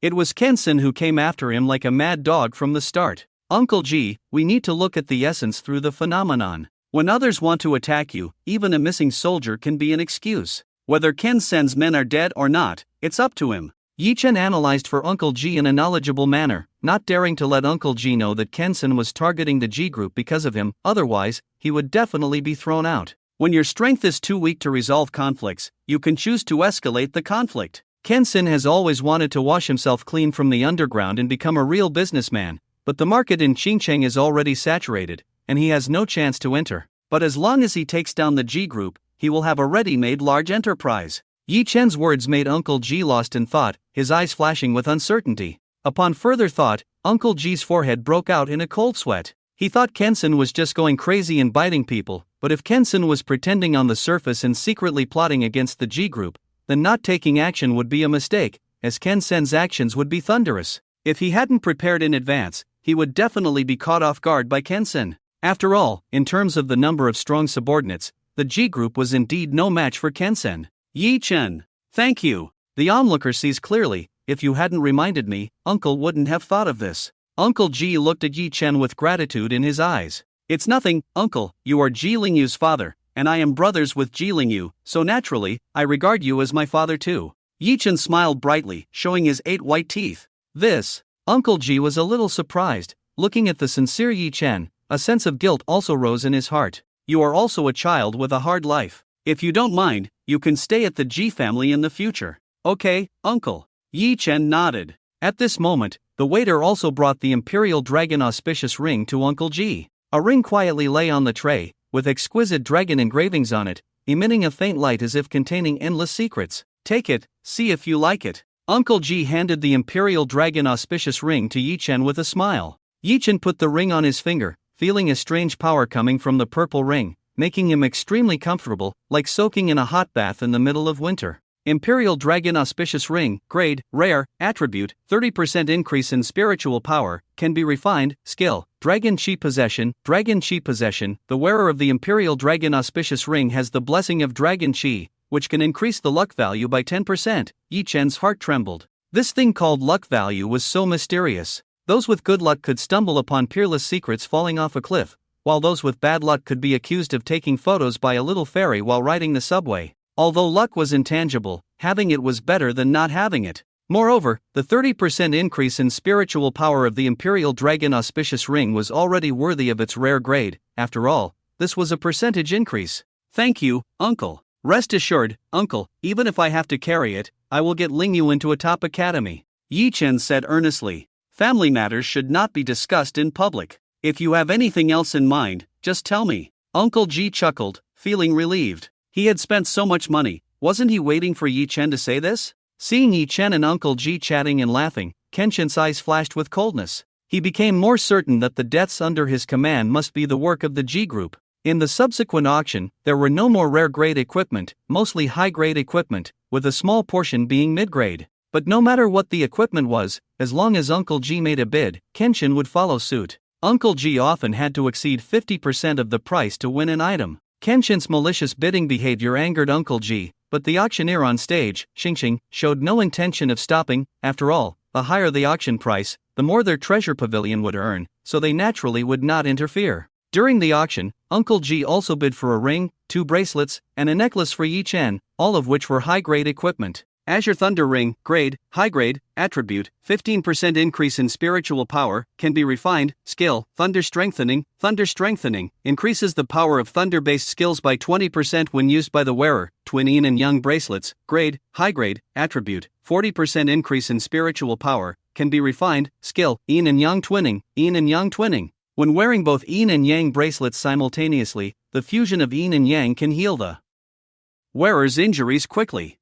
It was Kensen who came after him like a mad dog from the start. Uncle G, we need to look at the essence through the phenomenon. When others want to attack you, even a missing soldier can be an excuse. Whether Kensen's men are dead or not, it's up to him. Yichen analyzed for Uncle G in a knowledgeable manner, not daring to let Uncle G know that Kensen was targeting the G group because of him, otherwise, he would definitely be thrown out. When your strength is too weak to resolve conflicts, you can choose to escalate the conflict. Kensen has always wanted to wash himself clean from the underground and become a real businessman, but the market in Xinjiang is already saturated, and he has no chance to enter. But as long as he takes down the G group, he will have a ready-made large enterprise. Yi Chen's words made Uncle G lost in thought, his eyes flashing with uncertainty. Upon further thought, Uncle G's forehead broke out in a cold sweat. He thought Kensen was just going crazy and biting people, but if Kensen was pretending on the surface and secretly plotting against the G group, then not taking action would be a mistake, as Kensen's actions would be thunderous. If he hadn't prepared in advance, he would definitely be caught off guard by Kensen. After all, in terms of the number of strong subordinates, the G group was indeed no match for Kensen. Yi Chen. Thank you. The onlooker sees clearly. If you hadn't reminded me, Uncle wouldn't have thought of this. Uncle G looked at Yi Chen with gratitude in his eyes. It's nothing, Uncle, you are Ji Lingyu's father, and I am brothers with Ji Lingyu, so naturally, I regard you as my father too. Yi Chen smiled brightly, showing his 8 white teeth. This. Uncle G was a little surprised. Looking at the sincere Yi Chen, a sense of guilt also rose in his heart. You are also a child with a hard life. If you don't mind, you can stay at the G family in the future. Okay, Uncle. Yi Chen nodded. At this moment, the waiter also brought the Imperial Dragon auspicious ring to Uncle G. A ring quietly lay on the tray, with exquisite dragon engravings on it, emitting a faint light as if containing endless secrets. Take it, see if you like it. Uncle G handed the Imperial Dragon auspicious ring to Yi Chen with a smile. Yi Chen put the ring on his finger, feeling a strange power coming from the purple ring, making him extremely comfortable, like soaking in a hot bath in the middle of winter. Imperial Dragon Auspicious Ring, grade, rare, attribute, 30% increase in spiritual power, can be refined, skill, Dragon Chi Possession, the wearer of the Imperial Dragon Auspicious Ring has the blessing of Dragon Chi, which can increase the luck value by 10%, Yi Chen's heart trembled. This thing called luck value was so mysterious. Those with good luck could stumble upon peerless secrets falling off a cliff, while those with bad luck could be accused of taking photos by a little fairy while riding the subway. Although luck was intangible, having it was better than not having it. Moreover, the 30% increase in spiritual power of the Imperial Dragon Auspicious Ring was already worthy of its rare grade. After all, this was a percentage increase. Thank you, Uncle. Rest assured, Uncle, even if I have to carry it, I will get Lingyu into a top academy. Yi Chen said earnestly. Family matters should not be discussed in public. If you have anything else in mind, just tell me. Uncle Ji chuckled, feeling relieved. He had spent so much money, wasn't he waiting for Yi Chen to say this? Seeing Yi Chen and Uncle Ji chatting and laughing, Kenshin's eyes flashed with coldness. He became more certain that the deaths under his command must be the work of the Ji group. In the subsequent auction, there were no more rare-grade equipment, mostly high-grade equipment, with a small portion being mid-grade. But no matter what the equipment was, as long as Uncle Ji made a bid, Kenshin would follow suit. Uncle Ji often had to exceed 50% of the price to win an item. Kenshin's malicious bidding behavior angered Uncle Ji, but the auctioneer on stage, Xingxing, showed no intention of stopping. After all, the higher the auction price, the more their treasure pavilion would earn, so they naturally would not interfere. During the auction, Uncle Ji also bid for a ring, 2 bracelets, and a necklace for Yi Chen, all of which were high-grade equipment. Azure Thunder Ring, grade, high grade, attribute, 15% increase in spiritual power, can be refined, skill, Thunder Strengthening, increases the power of thunder-based skills by 20% when used by the wearer. Twin Yin and Yang bracelets, grade, high grade, attribute, 40% increase in spiritual power, can be refined, skill, Yin and Yang twinning. When wearing both Yin and Yang bracelets simultaneously, the fusion of Yin and Yang can heal the wearer's injuries quickly.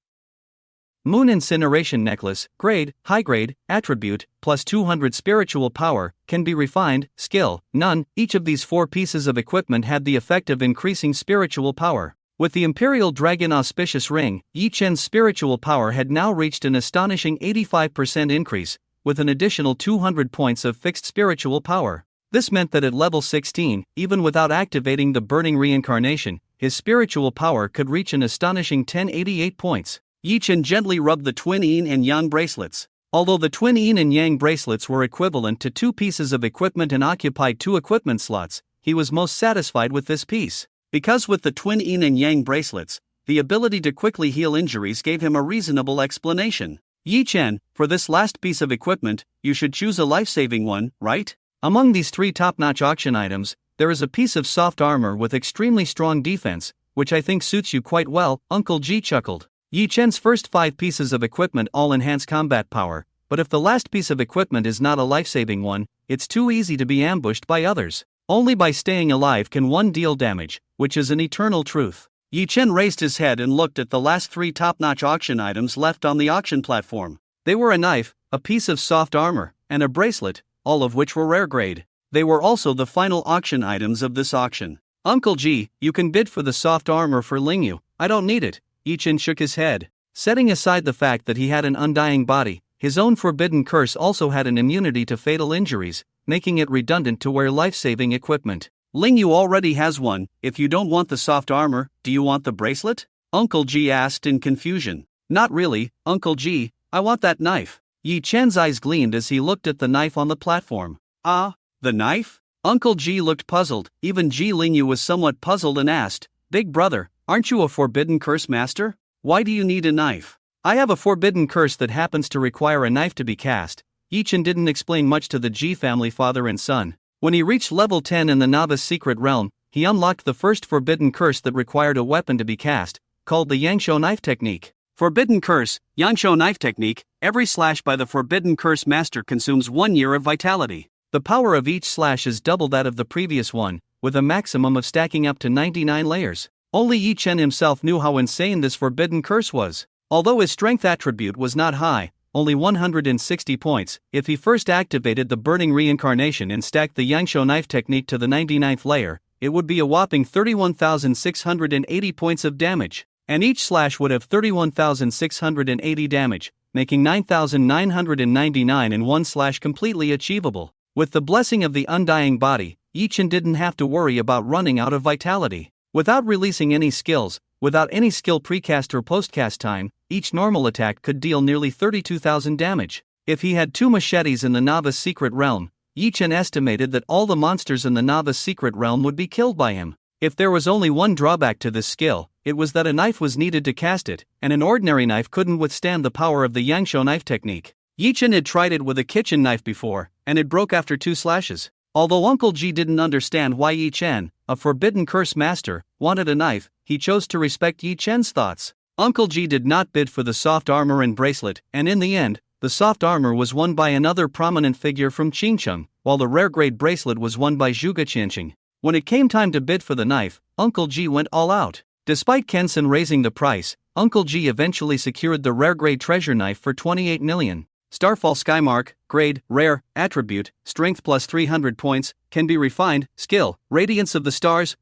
Moon Incineration Necklace, grade, high grade, attribute, plus 200 spiritual power, can be refined, skill, none. Each of these 4 pieces of equipment had the effect of increasing spiritual power. With the Imperial Dragon Auspicious Ring, Yi Chen's spiritual power had now reached an astonishing 85% increase, with an additional 200 points of fixed spiritual power. This meant that at level 16, even without activating the Burning Reincarnation, his spiritual power could reach an astonishing 1088 points. Yi Chen gently rubbed the twin Yin and Yang bracelets. Although the twin Yin and Yang bracelets were equivalent to 2 pieces of equipment and occupied 2 equipment slots, he was most satisfied with this piece. Because with the twin Yin and Yang bracelets, the ability to quickly heal injuries gave him a reasonable explanation. Yi Chen, for this last piece of equipment, you should choose a life-saving one, right? Among these 3 top-notch auction items, there is a piece of soft armor with extremely strong defense, which I think suits you quite well, Uncle Ji chuckled. Yi Chen's first 5 pieces of equipment all enhance combat power, but if the last piece of equipment is not a life-saving one, it's too easy to be ambushed by others. Only by staying alive can one deal damage, which is an eternal truth. Yi Chen raised his head and looked at the last 3 top-notch auction items left on the auction platform. They were a knife, a piece of soft armor, and a bracelet, all of which were rare grade. They were also the final auction items of this auction. Uncle Ji, you can bid for the soft armor for Lingyu. I don't need it. Yi Chen shook his head. Setting aside the fact that he had an undying body, his own forbidden curse also had an immunity to fatal injuries, making it redundant to wear life-saving equipment. Lingyu already has one. If you don't want the soft armor, do you want the bracelet? Uncle Ji asked in confusion. Not really, Uncle Ji, I want that knife. Yi Chen's eyes gleamed as he looked at the knife on the platform. Ah, the knife? Uncle Ji looked puzzled. Even Ji Lingyu was somewhat puzzled and asked, Big brother, aren't you a forbidden curse master? Why do you need a knife? I have a forbidden curse that happens to require a knife to be cast. Yi Chen didn't explain much to the Ji family father and son. When he reached level 10 in the novice secret realm, he unlocked the first forbidden curse that required a weapon to be cast, called the Yangshou knife technique. Forbidden curse, Yangshou knife technique, every slash by the forbidden curse master consumes 1 year of vitality. The power of each slash is double that of the previous one, with a maximum of stacking up to 99 layers. Only Yi Chen himself knew how insane this forbidden curse was. Although his strength attribute was not high, only 160 points, if he first activated the Burning Reincarnation and stacked the Yangshou knife technique to the 99th layer, it would be a whopping 31,680 points of damage. and each slash would have 31,680 damage, making 9,999 in one slash completely achievable. With the blessing of the undying body, Yi-Chen didn't have to worry about running out of vitality. Without releasing any skills, without any skill precast or postcast time, each normal attack could deal nearly 32,000 damage. If he had 2 machetes in the novice secret realm, Yi-Chen estimated that all the monsters in the novice secret realm would be killed by him. If there was only one drawback to this skill, it was that a knife was needed to cast it, and an ordinary knife couldn't withstand the power of the Yangshuo knife technique. Yi-Chen had tried it with a kitchen knife before, and it broke after 2 slashes. Although Uncle Ji didn't understand why Yi-Chen, a forbidden curse master, wanted a knife, he chose to respect Yi-Chen's thoughts. Uncle Ji did not bid for the soft armor and bracelet, and in the end, the soft armor was won by another prominent figure from Qingcheng, while the rare-grade bracelet was won by Zhuge Qianqing. When it came time to bid for the knife, Uncle Ji went all out. Despite Kensen raising the price, Uncle Ji eventually secured the rare-grade treasure knife for 28 million. Starfall Skymark, grade, rare, attribute, strength plus 300 points, can be refined, skill, radiance of the stars,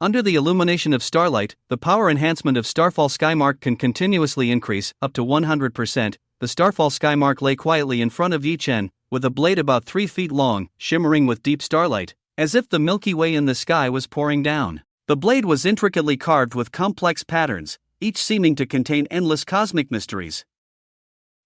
under the illumination of starlight, the power enhancement of Starfall Skymark can continuously increase, up to 100%, the Starfall Skymark lay quietly in front of Yi-Chen, with a blade about 3 feet long, shimmering with deep starlight, as if the Milky Way in the sky was pouring down. The blade was intricately carved with complex patterns, each seeming to contain endless cosmic mysteries.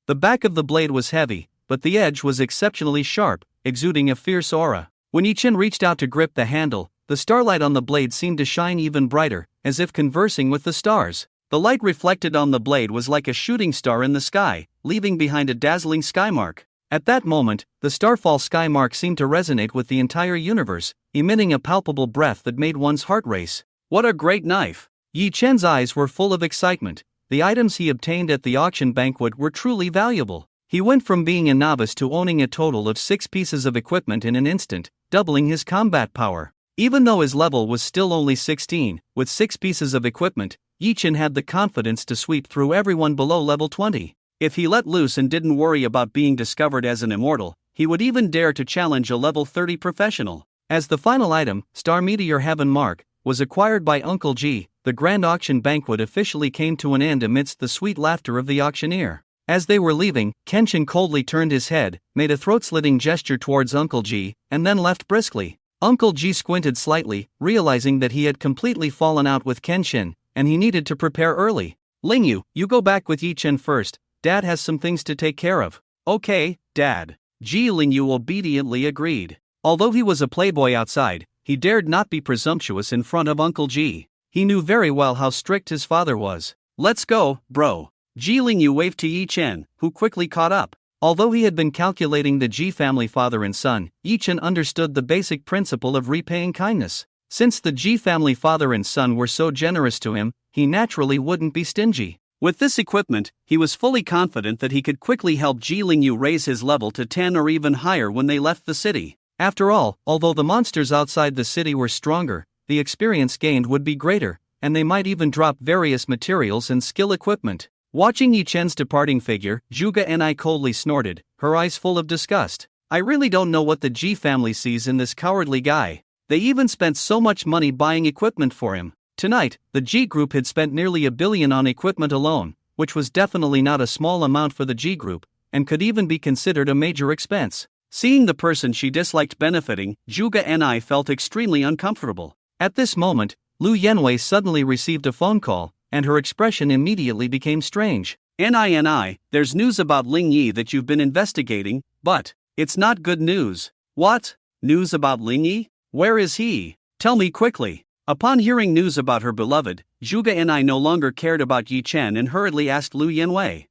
The back of the blade was heavy, but the edge was exceptionally sharp, exuding a fierce aura. When Yi-Chen reached out to grip the handle, the starlight on the blade seemed to shine even brighter, as if conversing with the stars. The light reflected on the blade was like a shooting star in the sky, leaving behind a dazzling skymark. At that moment, the Starfall Skymark seemed to resonate with the entire universe, emitting a palpable breath that made one's heart race. What a great knife! Yi-Chen's eyes were full of excitement. The items he obtained at the auction banquet were truly valuable. He went from being a novice to owning a total of 6 pieces of equipment in an instant, doubling his combat power. Even though his level was still only 16, with 6 pieces of equipment, Yi-Chen had the confidence to sweep through everyone below level 20. If he let loose and didn't worry about being discovered as an immortal, he would even dare to challenge a level 30 professional. As the final item, Star Meteor Heaven Mark, was acquired by Uncle Ji, the grand auction banquet officially came to an end amidst the sweet laughter of the auctioneer. As they were leaving, Kenshin coldly turned his head, made a throat-slitting gesture towards Uncle Ji, and then left briskly. Uncle Ji squinted slightly, realizing that he had completely fallen out with Kenshin, and he needed to prepare early. Lingyu, you go back with Yi-Chen first. Dad has some things to take care of. Okay, Dad. Ji Lingyu obediently agreed. Although he was a playboy outside, he dared not be presumptuous in front of Uncle Ji. He knew very well how strict his father was. Let's go, bro. Ji Lingyu waved to Yi-Chen, who quickly caught up. Although he had been calculating the Ji family father and son, Yi-Chen understood the basic principle of repaying kindness. Since the Ji family father and son were so generous to him, he naturally wouldn't be stingy. With this equipment, he was fully confident that he could quickly help Ji Lingyu raise his level to 10 or even higher when they left the city. After all, although the monsters outside the city were stronger, the experience gained would be greater, and they might even drop various materials and skill equipment. Watching Yi-Chen's departing figure, Zhuge Ni coldly snorted, her eyes full of disgust. I really don't know what the Ji family sees in this cowardly guy. They even spent so much money buying equipment for him. Tonight, the G Group had spent nearly $1 billion on equipment alone, which was definitely not a small amount for the G Group, and could even be considered a major expense. Seeing the person she disliked benefiting, Zhuge Ni felt extremely uncomfortable. At this moment, Lu Yanwei suddenly received a phone call, and her expression immediately became strange. Ni, there's news about Ling Yi that you've been investigating, but it's not good news. What? News about Ling Yi? Where is he? Tell me quickly. Upon hearing news about her beloved, Zhuge Ni no longer cared about Yi-Chen and hurriedly asked Lu Yanwei.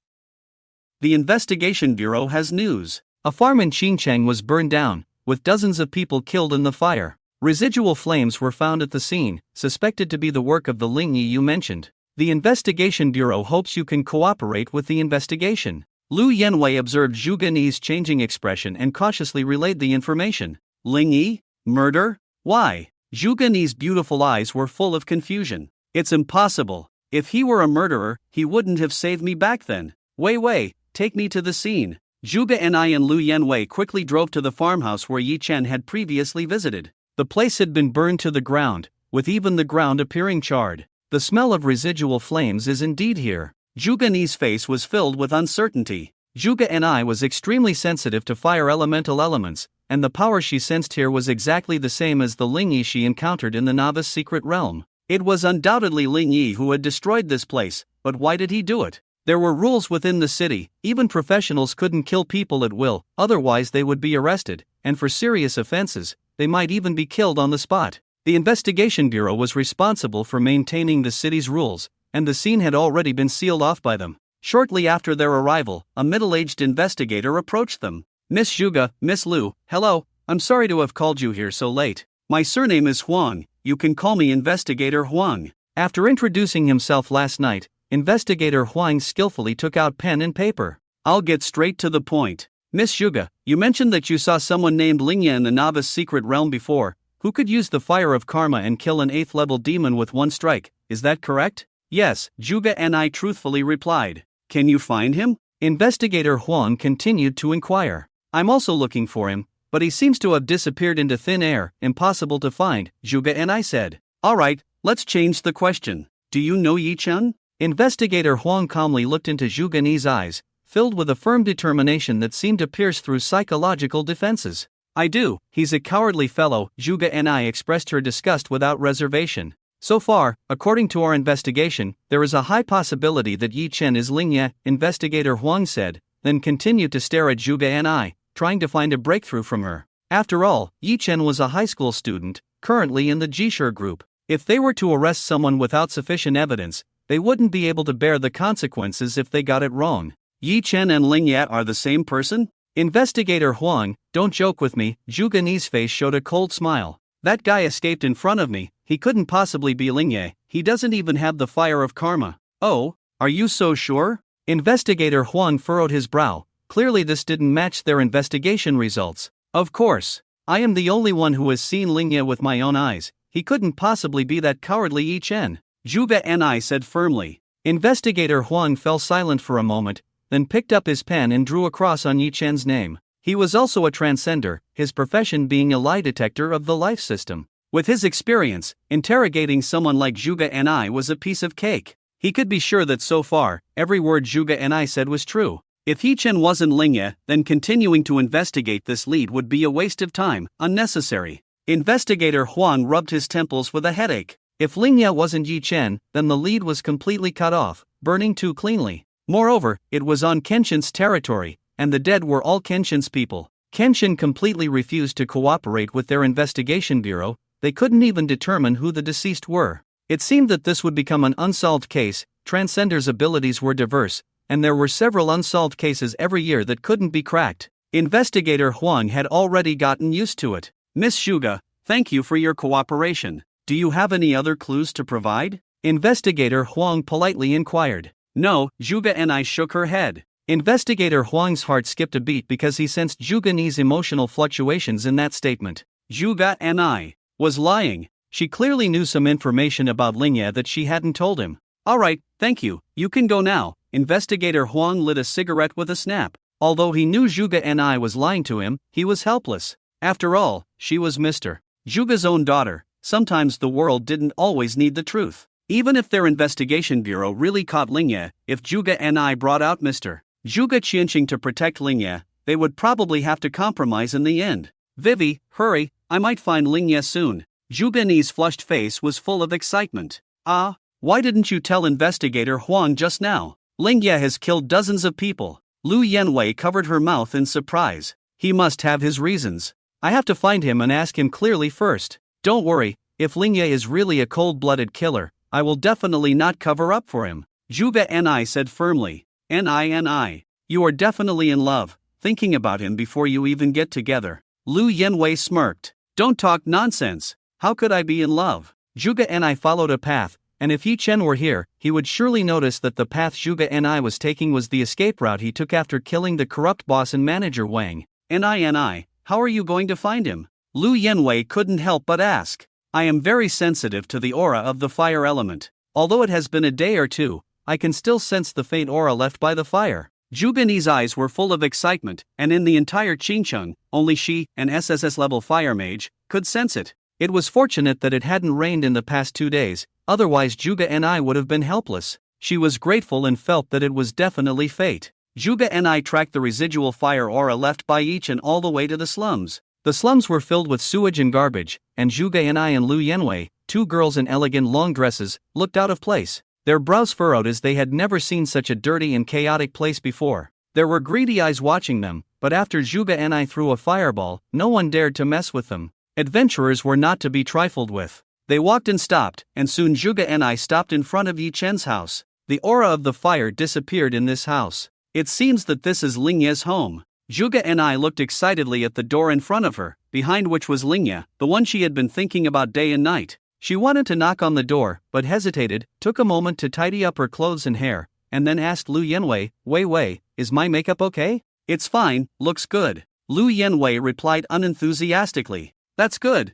The Investigation Bureau has news. A farm in Xincheng was burned down, with dozens of people killed in the fire. Residual flames were found at the scene, suspected to be the work of the Ling Yi you mentioned. The Investigation Bureau hopes you can cooperate with the investigation. Lu Yanwei observed Zhuge Ni's changing expression and cautiously relayed the information. Ling Yi? Murder? Why? Zhuge Ni's beautiful eyes were full of confusion. It's impossible. If he were a murderer, he wouldn't have saved me back then. Wei, take me to the scene. Zhuge Ni and Lu Yanwei quickly drove to the farmhouse where Yi-Chen had previously visited. The place had been burned to the ground, with even the ground appearing charred. The smell of residual flames is indeed here. Zhuge Ni's face was filled with uncertainty. Zhuge Ni was extremely sensitive to fire elemental elements, and the power she sensed here was exactly the same as the Ling Yi she encountered in the novice secret realm. It was undoubtedly Ling Yi who had destroyed this place, but why did he do it? There were rules within the city. Even professionals couldn't kill people at will, otherwise they would be arrested, and for serious offenses, they might even be killed on the spot. The Investigation Bureau was responsible for maintaining the city's rules, and the scene had already been sealed off by them. Shortly after their arrival, a middle-aged investigator approached them. "Miss Zhuge, Miss Liu, hello, I'm sorry to have called you here so late. My surname is Huang, you can call me Investigator Huang." After introducing himself last night, Investigator Huang skillfully took out pen and paper. "I'll get straight to the point. Miss Zhuge, you mentioned that you saw someone named Lingya in the novice secret realm before, who could use the fire of karma and kill an 8th level demon with one strike, is that correct?" "Yes," Zhuge Ni truthfully replied. "Can you find him?" Investigator Huang continued to inquire. "I'm also looking for him, but he seems to have disappeared into thin air, impossible to find," Zhuge Ni said. "Alright, let's change the question. Do you know Yi-chan?" Investigator Huang calmly looked into Zhuge Ni's eyes, filled with a firm determination that seemed to pierce through psychological defenses. "I do, he's a cowardly fellow," Zhuge Ni expressed her disgust without reservation. "So far, according to our investigation, there is a high possibility that Yi Chen is Lingya," Investigator Huang said, then continued to stare at Zhuge Ni, trying to find a breakthrough from her. After all, Yi Chen was a high school student, currently in the Jishur group. If they were to arrest someone without sufficient evidence, they wouldn't be able to bear the consequences if they got it wrong. "Yi Chen and Lingya are the same person?" Investigator Huang, "Don't joke with me," Zhuge Ni's face showed a cold smile. "That guy escaped in front of me, he couldn't possibly be Lingya, he doesn't even have the fire of karma." "Oh, are you so sure?" Investigator Huang furrowed his brow. Clearly this didn't match their investigation results. "Of course. I am the only one who has seen Lingya with my own eyes, he couldn't possibly be that cowardly Yi Chen," Zhuge Ni said firmly. Investigator Huang fell silent for a moment, then picked up his pen and drew a cross on Yi Chen's name. He was also a transcender, his profession being a lie detector of the life system. With his experience, interrogating someone like Zhuge Ni was a piece of cake. He could be sure that so far, every word Zhuge Ni said was true. If Yi Chen wasn't Lingya, then continuing to investigate this lead would be a waste of time, unnecessary. Investigator Huang rubbed his temples with a headache. If Lingya wasn't Yi Chen, then the lead was completely cut off, burning too cleanly. Moreover, it was on Kenshin's territory, and the dead were all Kenshin's people. Kenshin completely refused to cooperate with their investigation bureau, they couldn't even determine who the deceased were. It seemed that this would become an unsolved case. Transcender's abilities were diverse, and there were several unsolved cases every year that couldn't be cracked. Investigator Huang had already gotten used to it. "Miss Zhuge, thank you for your cooperation. Do you have any other clues to provide?" Investigator Huang politely inquired. "No," Zhuge Ni shook her head. Investigator Huang's heart skipped a beat because he sensed Zhuge Ni's emotional fluctuations in that statement. Zhuge Ni was lying. She clearly knew some information about Lingya that she hadn't told him. "Alright, thank you, you can go now." Investigator Huang lit a cigarette with a snap. Although he knew Zhuge Ni was lying to him, he was helpless. After all, she was Mr. Zhuge's own daughter. Sometimes the world didn't always need the truth. Even if their investigation bureau really caught Lingya, if Zhuge Ni brought out Mr. Zhuge Qianqing to protect Lingya, they would probably have to compromise in the end. "Vivi, hurry, I might find Lingya soon." Zhuge Ni's flushed face was full of excitement. "Ah, why didn't you tell Investigator Huang just now? Lingya has killed dozens of people." Lu Yanwei covered her mouth in surprise. "He must have his reasons. I have to find him and ask him clearly first." "Don't worry, if Lingya is really a cold-blooded killer, I will definitely not cover up for him," Zhuge Ni said firmly. Ni. You are definitely in love, thinking about him before you even get together." Lu Yanwei smirked. "Don't talk nonsense. How could I be in love?" Zhuge Ni followed a path, and if Yi Chen were here, he would surely notice that the path Zhuge Ni was taking was the escape route he took after killing the corrupt boss and manager Wang. Ni, how are you going to find him?" Lu Yanwei couldn't help but ask. "I am very sensitive to the aura of the fire element. Although it has been a day or two, I can still sense the faint aura left by the fire." Zhuge Ni's eyes were full of excitement, and in the entire Qingcheng, only she, an SSS level fire mage, could sense it. It was fortunate that it hadn't rained in the past 2 days, otherwise Juga and I would have been helpless. She was grateful and felt that it was definitely fate. Juga and I tracked the residual fire aura left by Yi-Chen all the way to the slums. The slums were filled with sewage and garbage, and Juga and I and Lu Yanwei, two girls in elegant long dresses, looked out of place. Their brows furrowed as they had never seen such a dirty and chaotic place before. There were greedy eyes watching them, but after Juga and I threw a fireball, no one dared to mess with them. Adventurers were not to be trifled with. They walked and stopped, and soon Juga and I stopped in front of Yi-Chen's house. The aura of the fire disappeared in this house. It seems that this is Lingye's home. Juga and I looked excitedly at the door in front of her, behind which was Lingye, the one she had been thinking about day and night. She wanted to knock on the door, but hesitated, took a moment to tidy up her clothes and hair, and then asked Lu Yanwei, Wei, is my makeup okay? It's fine, looks good. Lu Yanwei replied unenthusiastically. That's good.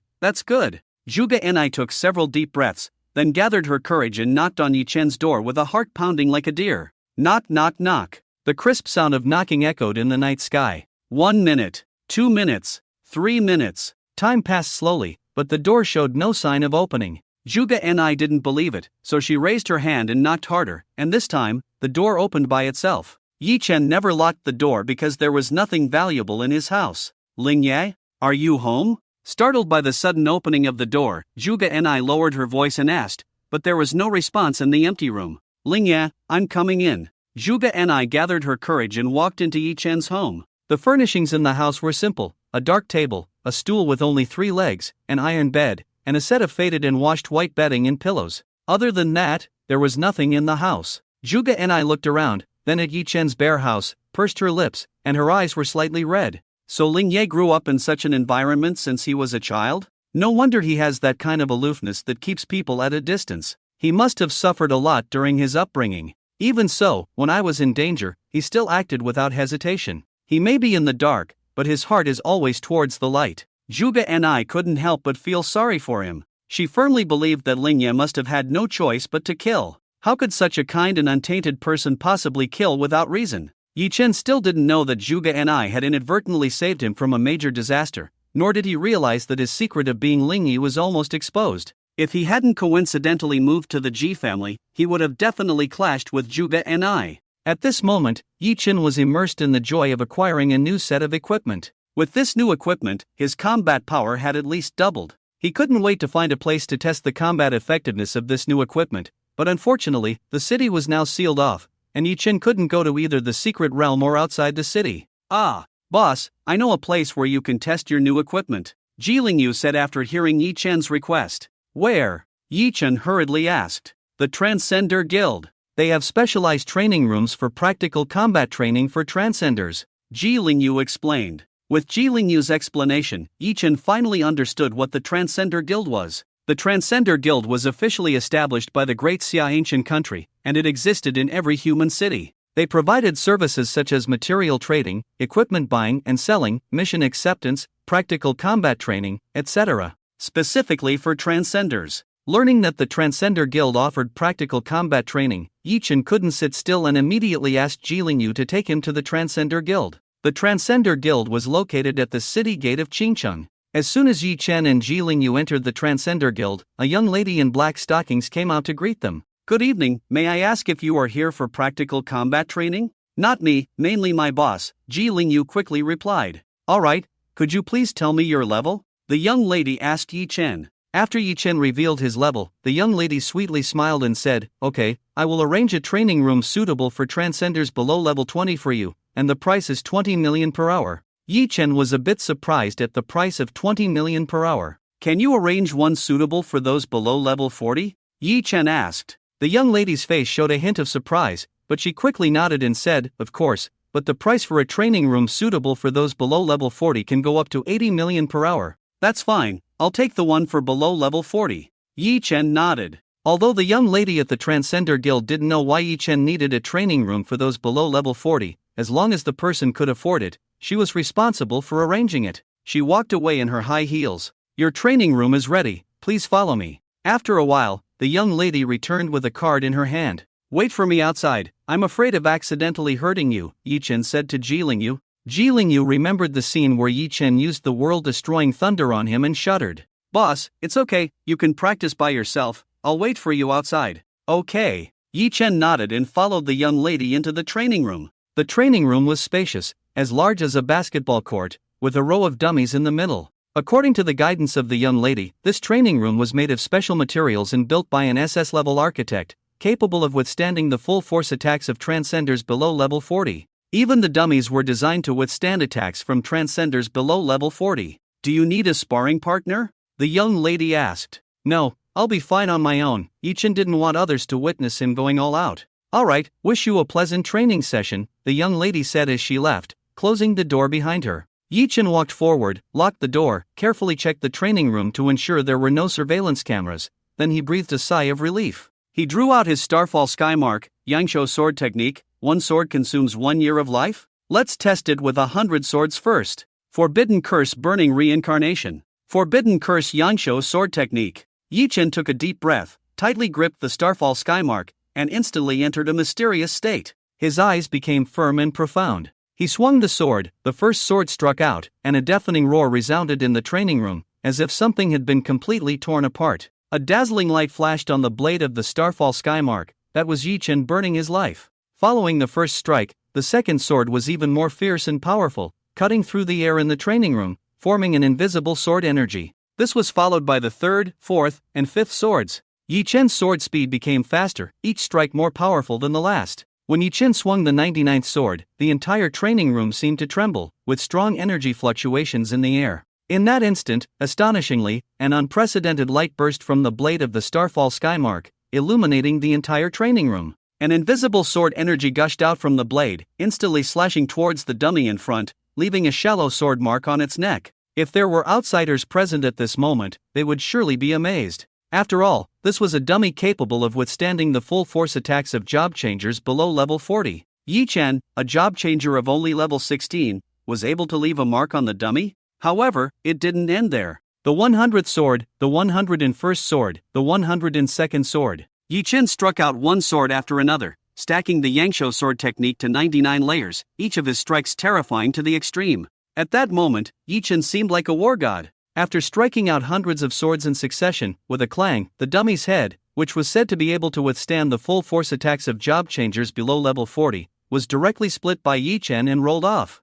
Juga and I took several deep breaths, then gathered her courage and knocked on Yi-Chen's door with a heart pounding like a deer. Knock. The crisp sound of knocking echoed in the night sky. 1 minute, 2 minutes, 3 minutes. Time passed slowly, but the door showed no sign of opening. Juga and I didn't believe it, so she raised her hand and knocked harder, and this time, the door opened by itself. Yi-Chen never locked the door because there was nothing valuable in his house. Lingye, are you home? Startled by the sudden opening of the door, Juga and I lowered her voice and asked, but there was no response in the empty room. Lingye, I'm coming in. Juga and I gathered her courage and walked into Yi-Chen's home. The furnishings in the house were simple: a dark table, a stool with only 3 legs, an iron bed, and a set of faded and washed white bedding and pillows. Other than that, there was nothing in the house. Juga and I looked around, then at Yi-Chen's bare house, pursed her lips, and her eyes were slightly red. So Lingye grew up in such an environment since he was a child? No wonder he has that kind of aloofness that keeps people at a distance. He must have suffered a lot during his upbringing. Even so, when I was in danger, he still acted without hesitation. He may be in the dark, but his heart is always towards the light. Juga and I couldn't help but feel sorry for him. She firmly believed that Lingye must have had no choice but to kill. How could such a kind and untainted person possibly kill without reason? Yi-Chen still didn't know that Juga and I had inadvertently saved him from a major disaster, nor did he realize that his secret of being Lingye was almost exposed. If he hadn't coincidentally moved to the Ji family, he would have definitely clashed with Juga and I. At this moment, Yi-Chen was immersed in the joy of acquiring a new set of equipment. With this new equipment, his combat power had at least doubled. He couldn't wait to find a place to test the combat effectiveness of this new equipment, but unfortunately, the city was now sealed off, and Yi-Chen couldn't go to either the secret realm or outside the city. Ah, boss, I know a place where you can test your new equipment, Ji Lingyu said after hearing Yi-Chen's request. Where? Yi-Chen hurriedly asked. The Transcender Guild. They have specialized training rooms for practical combat training for transcenders, Ji Lingyu explained. With Ji Lingyu's explanation, Yi-Chen finally understood what the Transcender Guild was. The Transcender Guild was officially established by the Great Xia ancient country, and it existed in every human city. They provided services such as material trading, equipment buying and selling, mission acceptance, practical combat training, etc. Specifically for transcenders. Learning that the Transcender Guild offered practical combat training, Yi-Chen couldn't sit still and immediately asked Ji Lingyu to take him to the Transcender Guild. The Transcender Guild was located at the city gate of Qingcheng. As soon as Yi-Chen and Ji Lingyu entered the Transcender Guild, a young lady in black stockings came out to greet them. Good evening, may I ask if you are here for practical combat training? Not me, mainly my boss, Ji Lingyu quickly replied. Alright, could you please tell me your level? The young lady asked Yi-Chen. After Yi-Chen revealed his level, the young lady sweetly smiled and said, Okay, I will arrange a training room suitable for transcenders below level 20 for you, and the price is 20 million per hour. Yi-Chen was a bit surprised at the price of 20 million per hour. Can you arrange one suitable for those below level 40? Yi-Chen asked. The young lady's face showed a hint of surprise, but she quickly nodded and said, Of course, but the price for a training room suitable for those below level 40 can go up to 80 million per hour. That's fine, I'll take the one for below level 40. Yi-Chen nodded. Although the young lady at the Transcender Guild didn't know why Yi-Chen needed a training room for those below level 40, as long as the person could afford it, she was responsible for arranging it. She walked away in her high heels. Your training room is ready, please follow me. After a while, the young lady returned with a card in her hand. Wait for me outside, I'm afraid of accidentally hurting you, Yi-Chen said to Ji Lingyu. Ji Lingyu remembered the scene where Yi-Chen used the world-destroying thunder on him and shuddered. Boss, it's okay, you can practice by yourself, I'll wait for you outside. Okay. Yi Chen nodded and followed the young lady into the training room. The training room was spacious, as large as a basketball court, with a row of dummies in the middle. According to the guidance of the young lady, this training room was made of special materials and built by an SS-level architect, capable of withstanding the full-force attacks of transcenders below level 40. Even the dummies were designed to withstand attacks from transcenders below level 40. Do you need a sparring partner? The young lady asked. No, I'll be fine on my own. Yi Chen didn't want others to witness him going all out. Alright, wish you a pleasant training session, the young lady said as she left, closing the door behind her. Yi Chen walked forward, locked the door, carefully checked the training room to ensure there were no surveillance cameras, then he breathed a sigh of relief. He drew out his Starfall Skymark, Yangshou sword technique. One sword consumes 1 year of life? Let's test it with 100 swords first. Forbidden Curse Burning Reincarnation. Forbidden Curse Yangshou sword technique. Yi Chen took a deep breath, tightly gripped the Starfall Skymark, and instantly entered a mysterious state. His eyes became firm and profound. He swung the sword, the first sword struck out, and a deafening roar resounded in the training room, as if something had been completely torn apart. A dazzling light flashed on the blade of the Starfall Skymark. That was Yi Chen burning his life. Following the first strike, the second sword was even more fierce and powerful, cutting through the air in the training room, forming an invisible sword energy. This was followed by the third, fourth, and fifth swords. Yi Chen's sword speed became faster, each strike more powerful than the last. When Yi Chen swung the 99th sword, the entire training room seemed to tremble, with strong energy fluctuations in the air. In that instant, astonishingly, an unprecedented light burst from the blade of the Starfall Skymark, illuminating the entire training room. An invisible sword energy gushed out from the blade, instantly slashing towards the dummy in front, leaving a shallow sword mark on its neck. If there were outsiders present at this moment, they would surely be amazed. After all, this was a dummy capable of withstanding the full force attacks of job changers below level 40. Yi Chen, a job changer of only level 16, was able to leave a mark on the dummy? However, it didn't end there. The 100th sword, the 101st sword, the 102nd sword. Yi Chen struck out one sword after another, stacking the Yangshou sword technique to 99 layers, each of his strikes terrifying to the extreme. At that moment, Yi Chen seemed like a war god. After striking out hundreds of swords in succession, with a clang, the dummy's head, which was said to be able to withstand the full force attacks of job changers below level 40, was directly split by Yi Chen and rolled off.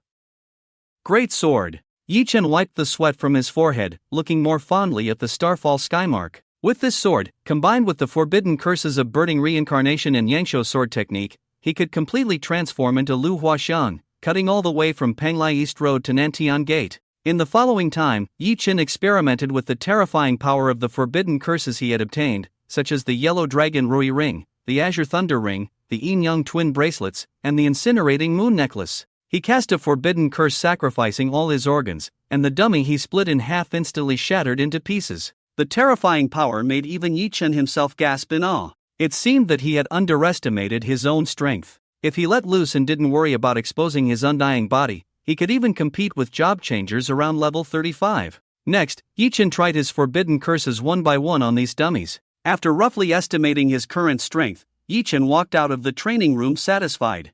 Great sword! Yi Chen wiped the sweat from his forehead, looking more fondly at the Starfall Skymark. With this sword, combined with the forbidden curses of burning reincarnation and Yangshou sword technique, he could completely transform into Lu Huaxiang, cutting all the way from Penglai East Road to Nantian Gate. In the following time, Yi Chen experimented with the terrifying power of the forbidden curses he had obtained, such as the Yellow Dragon Rui Ring, the Azure Thunder Ring, the Yin Yang Twin Bracelets, and the Incinerating Moon Necklace. He cast a forbidden curse sacrificing all his organs, and the dummy he split in half instantly shattered into pieces. The terrifying power made even Yi Chen himself gasp in awe. It seemed that he had underestimated his own strength. If he let loose and didn't worry about exposing his undying body, he could even compete with job changers around level 35. Next, Yi Chen tried his forbidden curses one by one on these dummies. After roughly estimating his current strength, Yi Chen walked out of the training room satisfied.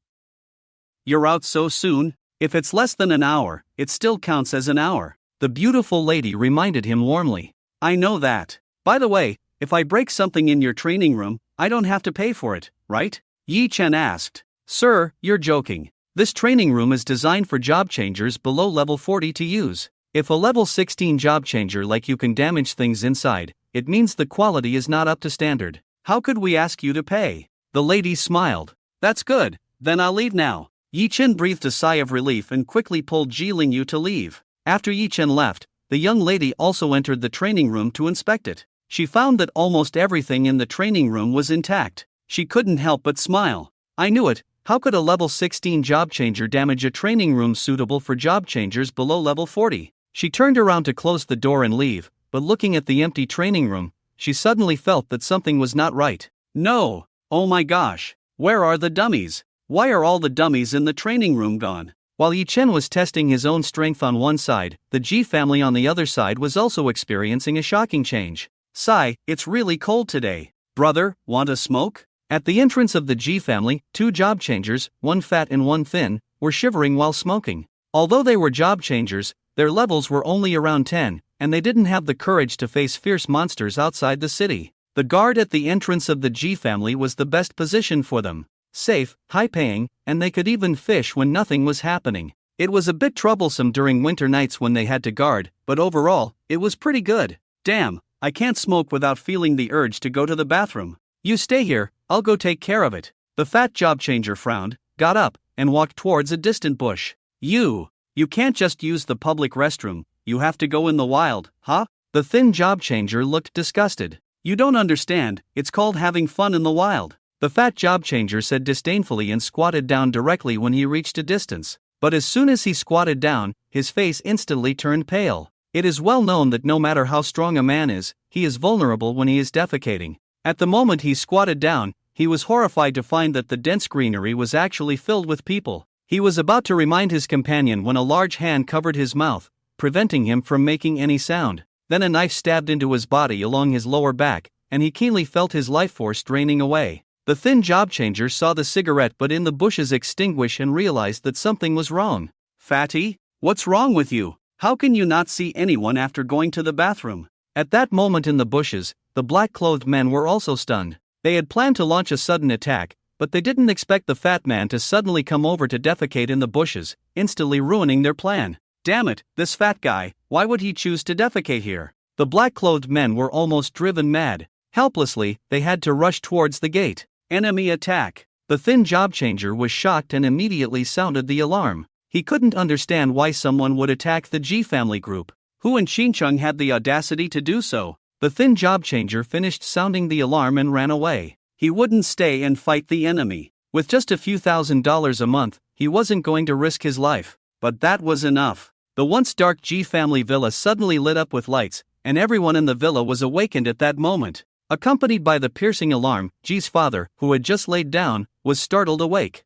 You're out so soon? If it's less than an hour, it still counts as an hour. The beautiful lady reminded him warmly. I know that. By the way, if I break something in your training room, I don't have to pay for it, right? Yi Chen asked. Sir, you're joking. This training room is designed for job changers below level 40 to use. If a level 16 job changer like you can damage things inside, it means the quality is not up to standard. How could we ask you to pay? The lady smiled. That's good, then I'll leave now. Yi Chen breathed a sigh of relief and quickly pulled Ji Yu to leave. After Yi Chen left, the young lady also entered the training room to inspect it. She found that almost everything in the training room was intact. She couldn't help but smile. I knew it. How could a level 16 job changer damage a training room suitable for job changers below level 40? She turned around to close the door and leave, but looking at the empty training room, she suddenly felt that something was not right. No! Oh my gosh! Where are the dummies? Why are all the dummies in the training room gone? While Yi Chen was testing his own strength on one side, the Ji family on the other side was also experiencing a shocking change. Sigh, it's really cold today. Brother, want a smoke? At the entrance of the Ji family, two job changers, one fat and one thin, were shivering while smoking. Although they were job changers, their levels were only around 10, and they didn't have the courage to face fierce monsters outside the city. The guard at the entrance of the Ji family was the best position for them. Safe, high-paying, and they could even fish when nothing was happening. It was a bit troublesome during winter nights when they had to guard, but overall, it was pretty good. Damn, I can't smoke without feeling the urge to go to the bathroom. You stay here, I'll go take care of it. The fat job changer frowned, got up, and walked towards a distant bush. You can't just use the public restroom, you have to go in the wild, huh? The thin job changer looked disgusted. You don't understand, it's called having fun in the wild. The fat job changer said disdainfully and squatted down directly when he reached a distance. But as soon as he squatted down, his face instantly turned pale. It is well known that no matter how strong a man is, he is vulnerable when he is defecating. At the moment he squatted down, he was horrified to find that the dense greenery was actually filled with people. He was about to remind his companion when a large hand covered his mouth, preventing him from making any sound. Then a knife stabbed into his body along his lower back, and he keenly felt his life force draining away. The thin job changer saw the cigarette butt in the bushes extinguish and realized that something was wrong. Fatty, what's wrong with you? How can you not see anyone after going to the bathroom? At that moment in the bushes, the black-clothed men were also stunned. They had planned to launch a sudden attack, but they didn't expect the fat man to suddenly come over to defecate in the bushes, instantly ruining their plan. Damn it, this fat guy, why would he choose to defecate here? The black-clothed men were almost driven mad. Helplessly, they had to rush towards the gate. Enemy attack. The thin job changer was shocked and immediately sounded the alarm. He couldn't understand why someone would attack the Ji family group. Who in Xinjiang had the audacity to do so? The thin job changer finished sounding the alarm and ran away. He wouldn't stay and fight the enemy. With just a few $1,000s a month, he wasn't going to risk his life. But that was enough. The once dark Ji family villa suddenly lit up with lights, and everyone in the villa was awakened at that moment. Accompanied by the piercing alarm, Ji's father, who had just laid down, was startled awake.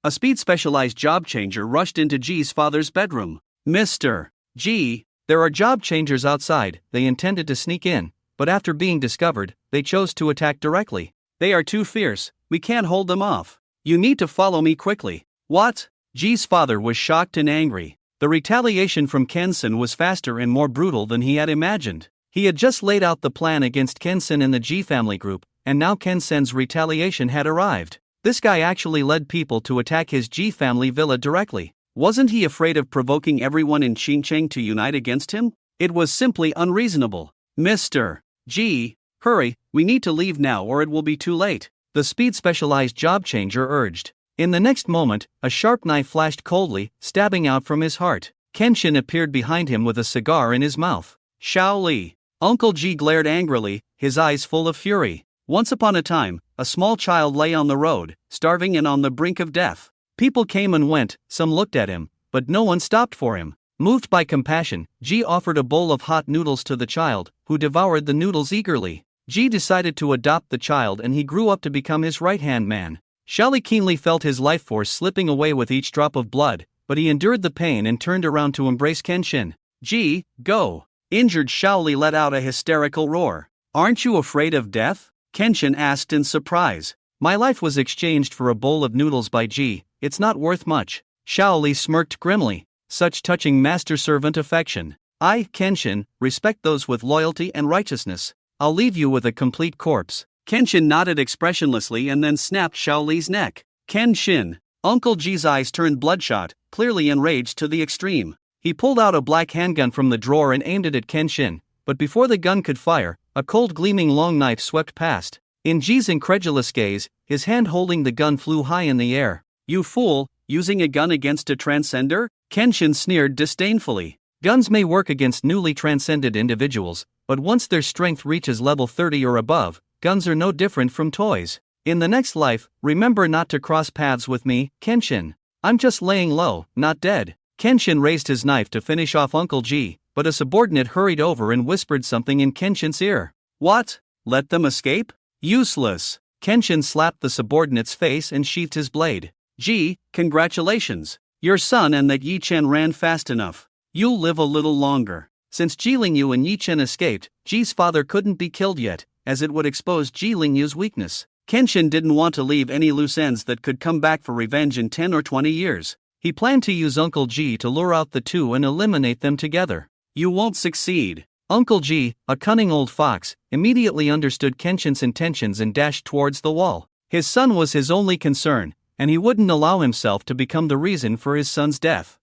A speed-specialized job changer rushed into Ji's father's bedroom. Mr. Ji, there are job changers outside. They intended to sneak in, but after being discovered, they chose to attack directly. They are too fierce, we can't hold them off. You need to follow me quickly. What? Ji's father was shocked and angry. The retaliation from Kenshin was faster and more brutal than he had imagined. He had just laid out the plan against Kenshin and the Ji family group, and now Kenshin's retaliation had arrived. This guy actually led people to attack his Ji family villa directly. Wasn't he afraid of provoking everyone in Xinjiang to unite against him? It was simply unreasonable. Mr. Ji, hurry, we need to leave now or it will be too late, the speed-specialized job changer urged. In the next moment, a sharp knife flashed coldly, stabbing out from his heart. Kenshin appeared behind him with a cigar in his mouth. Shao Li. Uncle Ji glared angrily, his eyes full of fury. Once upon a time, a small child lay on the road, starving and on the brink of death. People came and went, some looked at him, but no one stopped for him. Moved by compassion, Ji offered a bowl of hot noodles to the child, who devoured the noodles eagerly. Ji decided to adopt the child and he grew up to become his right-hand man. Shao Li keenly felt his life force slipping away with each drop of blood, but he endured the pain and turned around to embrace Kenshin. Ji, go! Injured Shao Li let out a hysterical roar. Aren't you afraid of death? Kenshin asked in surprise. My life was exchanged for a bowl of noodles by Ji, it's not worth much. Shao Li smirked grimly. Such touching master-servant affection. I, Kenshin, respect those with loyalty and righteousness. I'll leave you with a complete corpse. Kenshin nodded expressionlessly and then snapped Shao Li's neck. Kenshin. Uncle Ji's eyes turned bloodshot, clearly enraged to the extreme. He pulled out a black handgun from the drawer and aimed it at Kenshin, but before the gun could fire, a cold gleaming long knife swept past. In Ji's incredulous gaze, his hand holding the gun flew high in the air. You fool, using a gun against a transcender? Kenshin sneered disdainfully. Guns may work against newly transcended individuals, but once their strength reaches level 30 or above, guns are no different from toys. In the next life, remember not to cross paths with me, Kenshin. I'm just laying low, not dead. Kenshin raised his knife to finish off Uncle Ji, but a subordinate hurried over and whispered something in Kenshin's ear. What? Let them escape? Useless. Kenshin slapped the subordinate's face and sheathed his blade. Ji, congratulations. Your son and that Yi Chen ran fast enough. You'll live a little longer. Since Ji Lingyu and Yi Chen escaped, Ji's father couldn't be killed yet, as it would expose Ji Lingyu's weakness. Kenshin didn't want to leave any loose ends that could come back for revenge in 10 or 20 years. He planned to use Uncle Ji to lure out the two and eliminate them together. You won't succeed. Uncle G, a cunning old fox, immediately understood Kenshin's intentions and dashed towards the wall. His son was his only concern, and he wouldn't allow himself to become the reason for his son's death.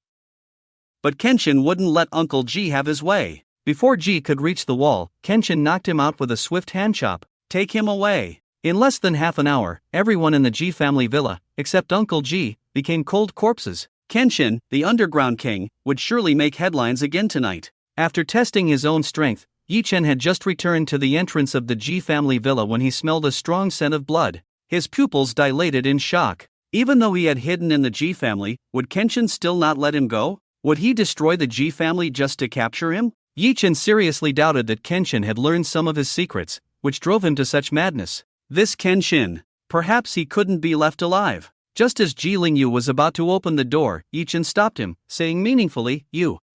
But Kenshin wouldn't let Uncle G have his way. Before G could reach the wall, Kenshin knocked him out with a swift handchop. Take him away. In less than half an hour, everyone in the G family villa, except Uncle G, became cold corpses. Kenshin, the underground king, would surely make headlines again tonight. After testing his own strength, Yi-Chen had just returned to the entrance of the G family villa when he smelled a strong scent of blood. His pupils dilated in shock. Even though he had hidden in the G family, would Kenshin still not let him go? Would he destroy the G family just to capture him? Yi-Chen seriously doubted that Kenshin had learned some of his secrets, which drove him to such madness. This Kenshin. Perhaps he couldn't be left alive. Just as Ji Lingyu was about to open the door, Yi-Chen stopped him, saying meaningfully,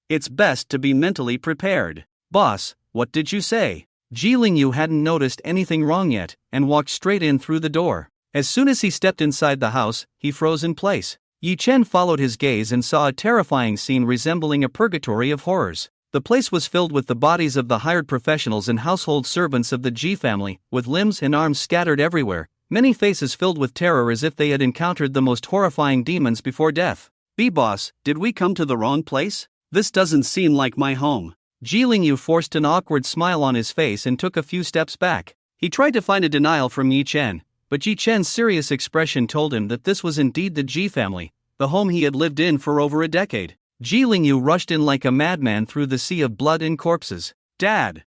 It's best to be mentally prepared. Boss, what did you say? Ji Lingyu hadn't noticed anything wrong yet, and walked straight in through the door. As soon as he stepped inside the house, he froze in place. Yi-Chen followed his gaze and saw a terrifying scene resembling a purgatory of horrors. The place was filled with the bodies of the hired professionals and household servants of the G family, with limbs and arms scattered everywhere, many faces filled with terror as if they had encountered the most horrifying demons before death. B-boss, did we come to the wrong place? This doesn't seem like my home. Ji Lingyu forced an awkward smile on his face and took a few steps back. He tried to find a denial from Yi-Chen, but Yi-Chen's serious expression told him that this was indeed the G family, the home he had lived in for over a decade. Ji Lingyu rushed in like a madman through the sea of blood and corpses. Dad,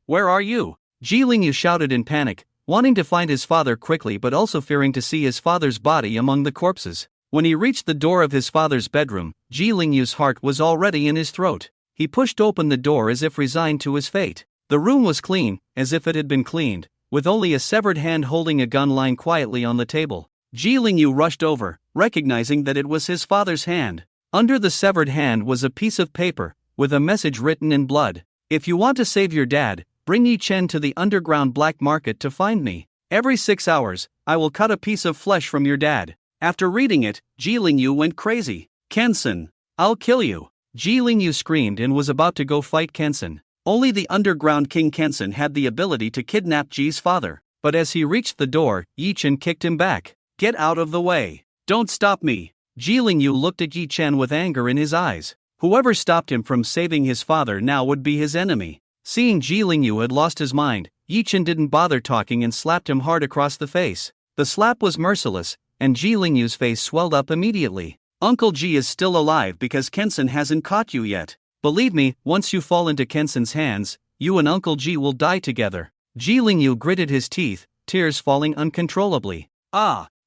where are you? Ji Lingyu shouted in panic, wanting to find his father quickly but also fearing to see his father's body among the corpses. When he reached the door of his father's bedroom, Ji Lingyu's heart was already in his throat. He pushed open the door as if resigned to his fate. The room was clean, as if it had been cleaned, with only a severed hand holding a gun lying quietly on the table. Ji Lingyu rushed over, recognizing that it was his father's hand. Under the severed hand was a piece of paper, with a message written in blood. If you want to save your dad, bring Yi-Chen to the underground black market to find me. Every 6 hours, I will cut a piece of flesh from your dad. After reading it, Ji Lingyu went crazy. Kenshin, I'll kill you. Ji Lingyu screamed and was about to go fight Kenshin. Only the underground king Kenshin had the ability to kidnap Ji's father. But as he reached the door, Yi-Chen kicked him back. Get out of the way. Don't stop me. Ji Lingyu looked at Yi-Chen with anger in his eyes. Whoever stopped him from saving his father now would be his enemy. Seeing Ji Lingyu had lost his mind, Yi-Chen didn't bother talking and slapped him hard across the face. The slap was merciless, and Ji Lingyu's face swelled up immediately. Uncle Ji is still alive because Kenshin hasn't caught you yet. Believe me, once you fall into Kenshin's hands, you and Uncle Ji will die together. Ji Lingyu gritted his teeth, tears falling uncontrollably.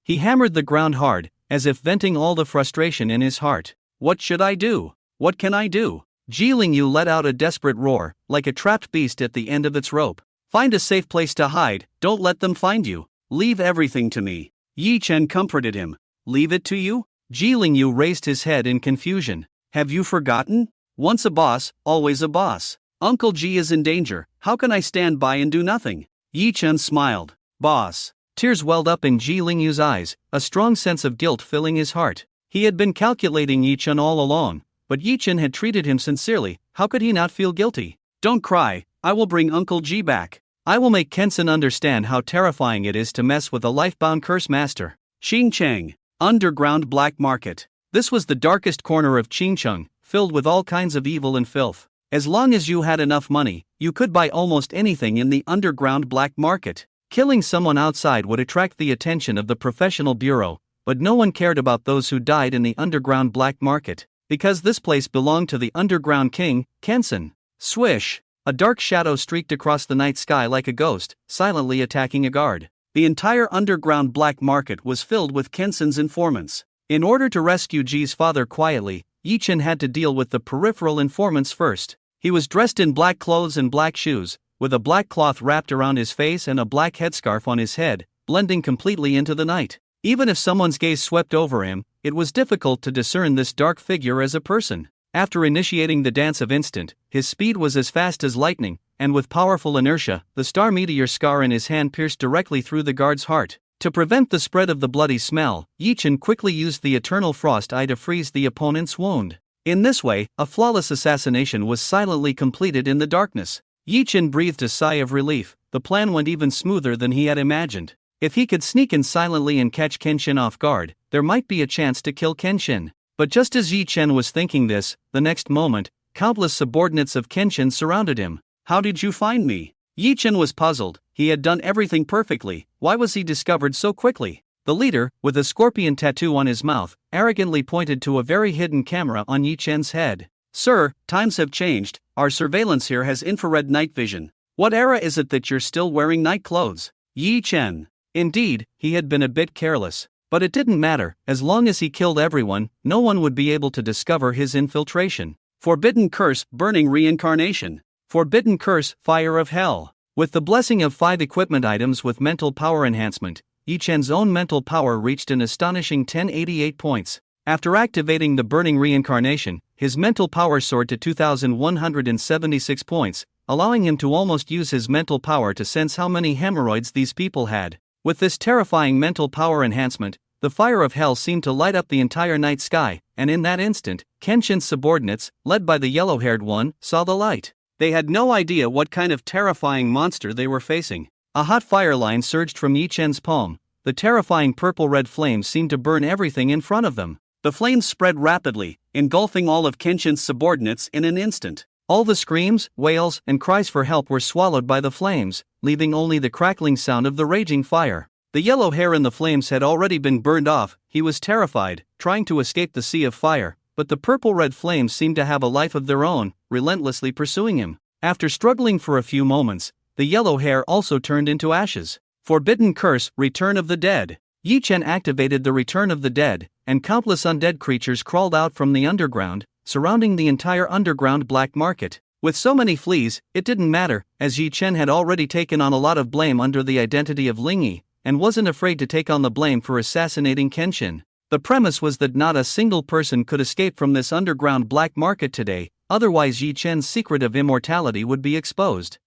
He hammered the ground hard, as if venting all the frustration in his heart. What should I do? What can I do? Ji Lingyu let out a desperate roar, like a trapped beast at the end of its rope. Find a safe place to hide, don't let them find you. Leave everything to me. Yi-Chen comforted him. Leave it to you? Ji Lingyu raised his head in confusion. Have you forgotten? Once a boss, always a boss. Uncle Ji is in danger, how can I stand by and do nothing? Yi-Chen smiled. Boss. Tears welled up in Ji Lingyu's eyes, a strong sense of guilt filling his heart. He had been calculating Yi-Chen all along, but Yi-Chen had treated him sincerely, how could he not feel guilty? Don't cry, I will bring Uncle Ji back. I will make Kenshin understand how terrifying it is to mess with a life-bound curse master. Qingcheng, underground black market. This was the darkest corner of Qingcheng, filled with all kinds of evil and filth. As long as you had enough money, you could buy almost anything in the underground black market. Killing someone outside would attract the attention of the professional bureau, but no one cared about those who died in the underground black market, because this place belonged to the underground king, Kenshin. Swish! A dark shadow streaked across the night sky like a ghost, silently attacking a guard. The entire underground black market was filled with Kenshin's informants. In order to rescue Ji's father quietly, Yi-Chen had to deal with the peripheral informants first. He was dressed in black clothes and black shoes, with a black cloth wrapped around his face and a black headscarf on his head, blending completely into the night. Even if someone's gaze swept over him, it was difficult to discern this dark figure as a person. After initiating the dance of instant, his speed was as fast as lightning, and with powerful inertia, the star meteor scar in his hand pierced directly through the guard's heart. To prevent the spread of the bloody smell, Yi-Chen quickly used the eternal frost eye to freeze the opponent's wound. In this way, a flawless assassination was silently completed in the darkness. Yi Chen breathed a sigh of relief. The plan went even smoother than he had imagined. If he could sneak in silently and catch Kenshin off guard, there might be a chance to kill Kenshin. But just as Yi Chen was thinking this, the next moment, countless subordinates of Kenshin surrounded him. "How did you find me?" Yi Chen was puzzled. He had done everything perfectly. Why was he discovered so quickly? The leader, with a scorpion tattoo on his mouth, arrogantly pointed to a very hidden camera on Yi Chen's head. "Sir, times have changed. Our surveillance here has infrared night vision. What era is it that you're still wearing night clothes?" Yi Chen. Indeed, he had been a bit careless. But it didn't matter. As long as he killed everyone, no one would be able to discover his infiltration. Forbidden curse, burning reincarnation. Forbidden curse, fire of hell. With the blessing of 5 equipment items with mental power enhancement, Yi Chen's own mental power reached an astonishing 1088 points. After activating the burning reincarnation, his mental power soared to 2176 points, allowing him to almost use his mental power to sense how many hemorrhoids these people had. With this terrifying mental power enhancement, the fire of hell seemed to light up the entire night sky, and in that instant, Kenshin's subordinates, led by the yellow-haired one, saw the light. They had no idea what kind of terrifying monster they were facing. A hot fire line surged from Yi Chen's palm. The terrifying purple-red flames seemed to burn everything in front of them. The flames spread rapidly, engulfing all of Kenshin's subordinates in an instant. All the screams, wails, and cries for help were swallowed by the flames, leaving only the crackling sound of the raging fire. The yellow hair in the flames had already been burned off. He was terrified, trying to escape the sea of fire, but the purple-red flames seemed to have a life of their own, relentlessly pursuing him. After struggling for a few moments, the yellow hair also turned into ashes. Forbidden curse, return of the dead. Yi Chen activated the return of the dead, and countless undead creatures crawled out from the underground, surrounding the entire underground black market. With so many fleas, it didn't matter, as Yi Chen had already taken on a lot of blame under the identity of Lingyi, and wasn't afraid to take on the blame for assassinating Kenshin. The premise was that not a single person could escape from this underground black market today, otherwise Yi Chen's secret of immortality would be exposed.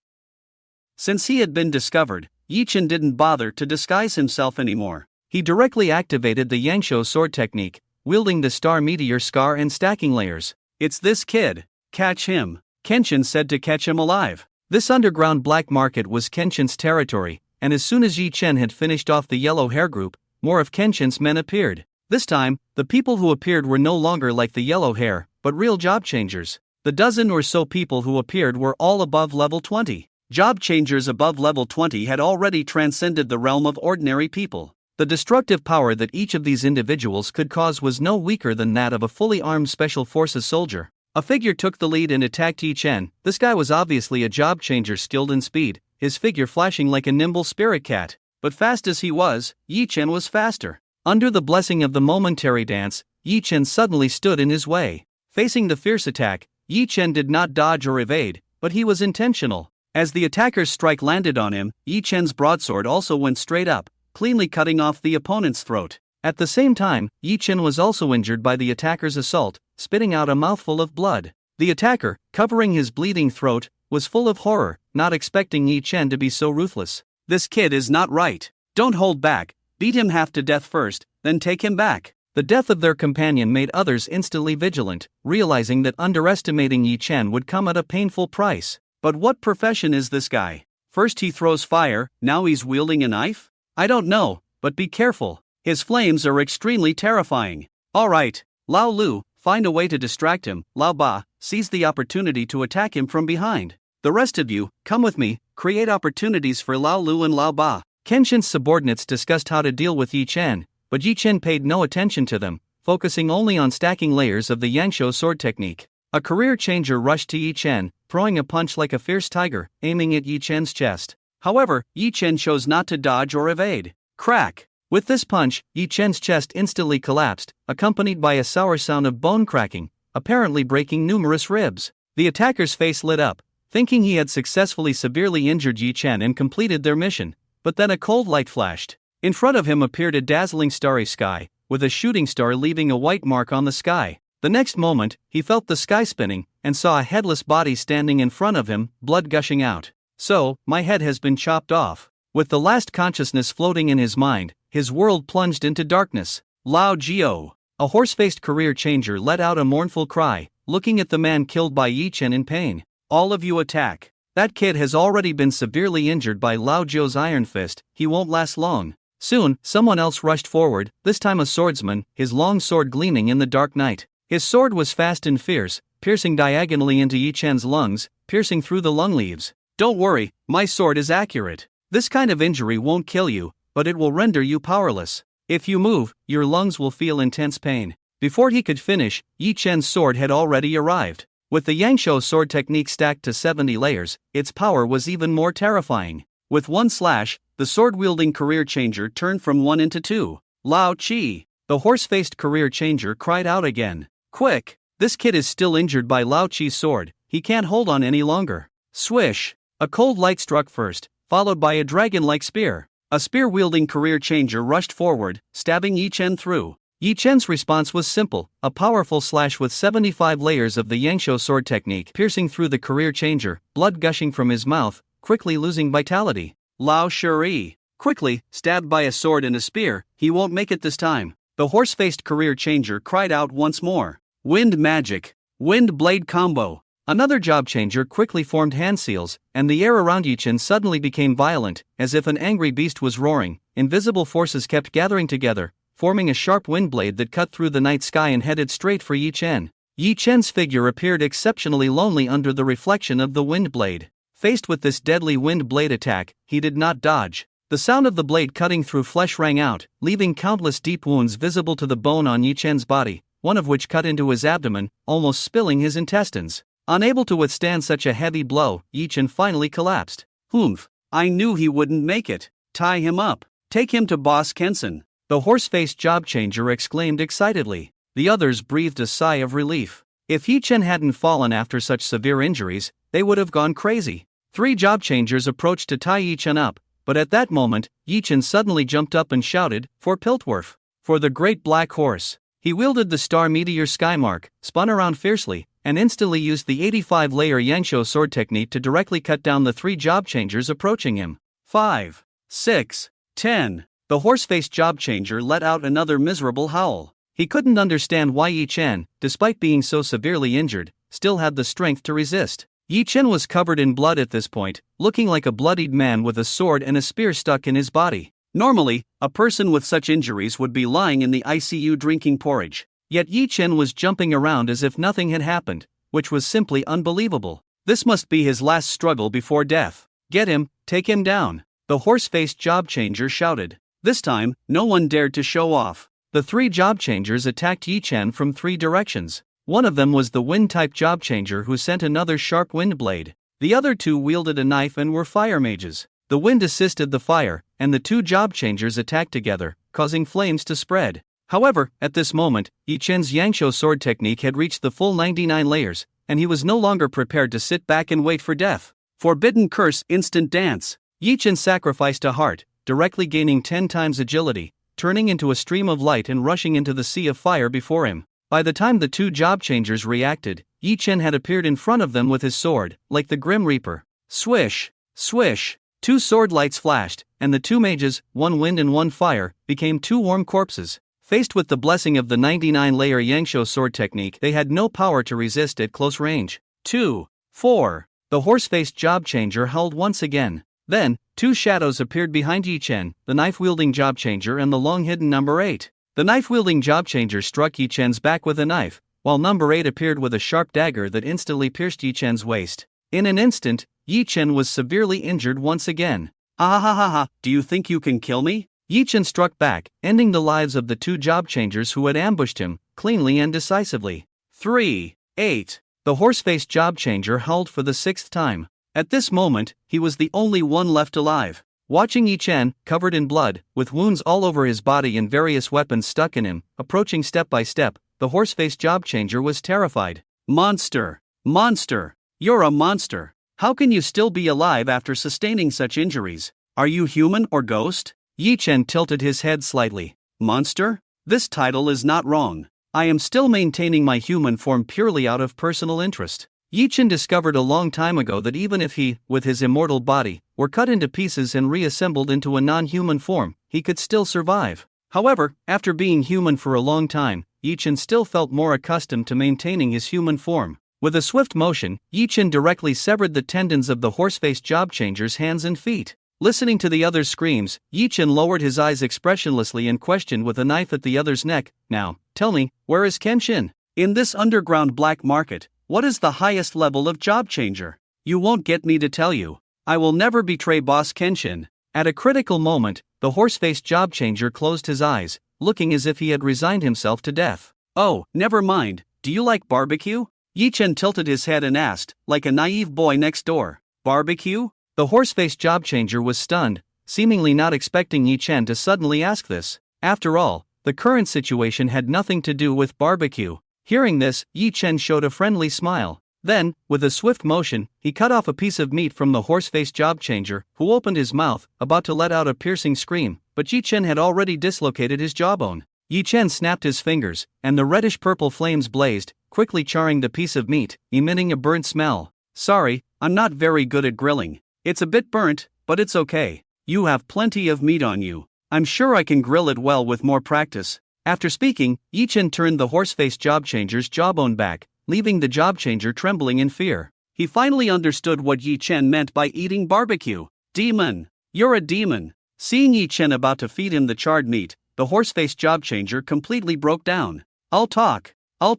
Since he had been discovered, Yi Chen didn't bother to disguise himself anymore. He directly activated the Yangshuo sword technique, wielding the star meteor scar and stacking layers. "It's this kid. Catch him." Kenshin said to catch him alive. This underground black market was Kenshin's territory, and as soon as Yi Chen had finished off the yellow hair group, more of Kenshin's men appeared. This time, the people who appeared were no longer like the yellow hair, but real job changers. The dozen or so people who appeared were all above level 20. Job changers above level 20 had already transcended the realm of ordinary people. The destructive power that each of these individuals could cause was no weaker than that of a fully armed special forces soldier. A figure took the lead and attacked Yi Chen. This guy was obviously a job changer skilled in speed, his figure flashing like a nimble spirit cat. But fast as he was, Yi Chen was faster. Under the blessing of the momentary dance, Yi Chen suddenly stood in his way. Facing the fierce attack, Yi Chen did not dodge or evade, but he was intentional. As the attacker's strike landed on him, Yi Chen's broadsword also went straight up, cleanly cutting off the opponent's throat. At the same time, Yi Chen was also injured by the attacker's assault, spitting out a mouthful of blood. The attacker, covering his bleeding throat, was full of horror, not expecting Yi Chen to be so ruthless. "This kid is not right. Don't hold back. Beat him half to death first, then take him back." The death of their companion made others instantly vigilant, realizing that underestimating Yi Chen would come at a painful price. But what profession is this guy? First he throws fire, now he's wielding a knife? I don't know, but be careful. His flames are extremely terrifying. Alright, Lao Lu, find a way to distract him. Lao Ba, seize the opportunity to attack him from behind. The rest of you, come with me, create opportunities for Lao Lu and Lao Ba. Kenshin's subordinates discussed how to deal with Yi Chen, but Yi Chen paid no attention to them, focusing only on stacking layers of the Yangshuo sword technique. A career changer rushed to Yi Chen, throwing a punch like a fierce tiger, aiming at Yi Chen's chest. However, Yi Chen chose not to dodge or evade. Crack! With this punch, Yi Chen's chest instantly collapsed, accompanied by a sour sound of bone cracking, apparently breaking numerous ribs. The attacker's face lit up, thinking he had successfully severely injured Yi Chen and completed their mission, but then a cold light flashed. In front of him appeared a dazzling starry sky, with a shooting star leaving a white mark on the sky. The next moment, he felt the sky spinning, and saw a headless body standing in front of him, blood gushing out. "So, my head has been chopped off." With the last consciousness floating in his mind, his world plunged into darkness. Lao Jiao. A horse-faced career changer let out a mournful cry, looking at the man killed by Yi Chen in pain. All of you attack. That kid has already been severely injured by Lao Zhou's iron fist, he won't last long. Soon, someone else rushed forward, this time a swordsman, his long sword gleaming in the dark night. His sword was fast and fierce, piercing diagonally into Yi Chen's lungs, piercing through the lung leaves. Don't worry, my sword is accurate. This kind of injury won't kill you, but it will render you powerless. If you move, your lungs will feel intense pain. Before he could finish, Yi Chen's sword had already arrived. With the Yangshou sword technique stacked to 70 layers, its power was even more terrifying. With one slash, the sword-wielding career changer turned from 1 into 2. Lao Qi! The horse-faced career changer cried out again. Quick! This kid is still injured by Lao Qi's sword, he can't hold on any longer. Swish! A cold light struck first, followed by a dragon-like spear. A spear-wielding career changer rushed forward, stabbing Yi Chen through. Yi Chen's response was simple, a powerful slash with 75 layers of the Yangshou sword technique piercing through the career changer, blood gushing from his mouth, quickly losing vitality. Lao Shuri! Quickly, stabbed by a sword and a spear, he won't make it this time. The horse-faced career changer cried out once more. Wind magic! Wind blade combo! Another job changer quickly formed hand seals, and the air around Yi Chen suddenly became violent, as if an angry beast was roaring. Invisible forces kept gathering together, forming a sharp wind blade that cut through the night sky and headed straight for Yi Chen. Yi Chen's figure appeared exceptionally lonely under the reflection of the wind blade. Faced with this deadly wind blade attack, he did not dodge. The sound of the blade cutting through flesh rang out, leaving countless deep wounds visible to the bone on Yi Chen's body, one of which cut into his abdomen, almost spilling his intestines. Unable to withstand such a heavy blow, Yi Chen finally collapsed. Humph! I knew he wouldn't make it. Tie him up. Take him to Boss Kensen. The horse-faced job changer exclaimed excitedly. The others breathed a sigh of relief. If Yi Chen hadn't fallen after such severe injuries, they would have gone crazy. 3 job changers approached to tie Yi Chen up, but at that moment, Yi Chen suddenly jumped up and shouted, "For Piltwerf! For the great black horse!" He wielded the star meteor skymark, spun around fiercely, and instantly used the 85-layer Yangshou sword technique to directly cut down the 3 job changers approaching him. 5, 6, 10. The horse-faced job changer let out another miserable howl. He couldn't understand why Yi Chen, despite being so severely injured, still had the strength to resist. Yi Chen was covered in blood at this point, looking like a bloodied man with a sword and a spear stuck in his body. Normally, a person with such injuries would be lying in the ICU drinking porridge. Yet Yi Chen was jumping around as if nothing had happened, which was simply unbelievable. This must be his last struggle before death. Get him, take him down. The horse-faced job changer shouted. This time, no one dared to show off. The 3 job changers attacked Yi Chen from 3 directions. One of them was the wind-type job changer who sent another sharp wind blade. The other 2 wielded a knife and were fire mages. The wind assisted the fire, and the 2 job changers attacked together, causing flames to spread. However, at this moment, Yi Chen's Yangshou sword technique had reached the full 99 layers, and he was no longer prepared to sit back and wait for death. Forbidden curse, instant dance. Yi Chen sacrificed a heart, directly gaining 10 times agility, turning into a stream of light and rushing into the sea of fire before him. By the time the 2 job changers reacted, Yi Chen had appeared in front of them with his sword, like the Grim Reaper. Swish! Swish! 2 sword lights flashed, and the 2 mages, 1 wind and 1 fire, became 2 warm corpses. Faced with the blessing of the 99-layer Yangshou sword technique, they had no power to resist at close range. 2, 4. The horse-faced job changer howled once again. Then, 2 shadows appeared behind Yi Chen, the knife-wielding job changer and the long-hidden number 8. The knife-wielding job changer struck Yi Chen's back with a knife, while number 8 appeared with a sharp dagger that instantly pierced Yi Chen's waist. In an instant, Yi Chen was severely injured once again. Ah ha ha ha, do you think you can kill me? Yi Chen struck back, ending the lives of the 2 job changers who had ambushed him, cleanly and decisively. 3, 8. The horse-faced job changer howled for the 6th time. At this moment, he was the only one left alive. Watching Yi Chen, covered in blood, with wounds all over his body and various weapons stuck in him, approaching step by step, the horse-faced job changer was terrified. Monster! Monster! You're a monster! How can you still be alive after sustaining such injuries? Are you human or ghost? Yi Chen tilted his head slightly. Monster? This title is not wrong. I am still maintaining my human form purely out of personal interest. Yi Chen discovered a long time ago that even if he, with his immortal body, were cut into pieces and reassembled into a non-human form, he could still survive. However, after being human for a long time, Yi Chen still felt more accustomed to maintaining his human form. With a swift motion, Yi Chen directly severed the tendons of the horse-faced job changer's hands and feet. Listening to the other's screams, Yi Chen lowered his eyes expressionlessly and questioned with a knife at the other's neck, "Now, tell me, where is Kenshin? In this underground black market, what is the highest level of job changer? You won't get me to tell you. I will never betray Boss Kenshin." At a critical moment, the horse-faced job changer closed his eyes, looking as if he had resigned himself to death. "Oh, never mind, do you like barbecue?" Yi Chen tilted his head and asked, like a naive boy next door. "Barbecue?" The horse-faced job changer was stunned, seemingly not expecting Yi Chen to suddenly ask this. After all, the current situation had nothing to do with barbecue. Hearing this, Yi Chen showed a friendly smile. Then, with a swift motion, he cut off a piece of meat from the horse-faced job changer, who opened his mouth, about to let out a piercing scream, but Yi Chen had already dislocated his jawbone. Yi Chen snapped his fingers, and the reddish-purple flames blazed, quickly charring the piece of meat, emitting a burnt smell. "Sorry, I'm not very good at grilling. It's a bit burnt, but it's okay. You have plenty of meat on you. I'm sure I can grill it well with more practice." After speaking, Yi Chen turned the horse-faced job changer's jawbone back, leaving the job changer trembling in fear. He finally understood what Yi Chen meant by eating barbecue. "Demon! You're a demon!" Seeing Yi Chen about to feed him the charred meat, the horse-faced job changer completely broke down. I'll talk. I'll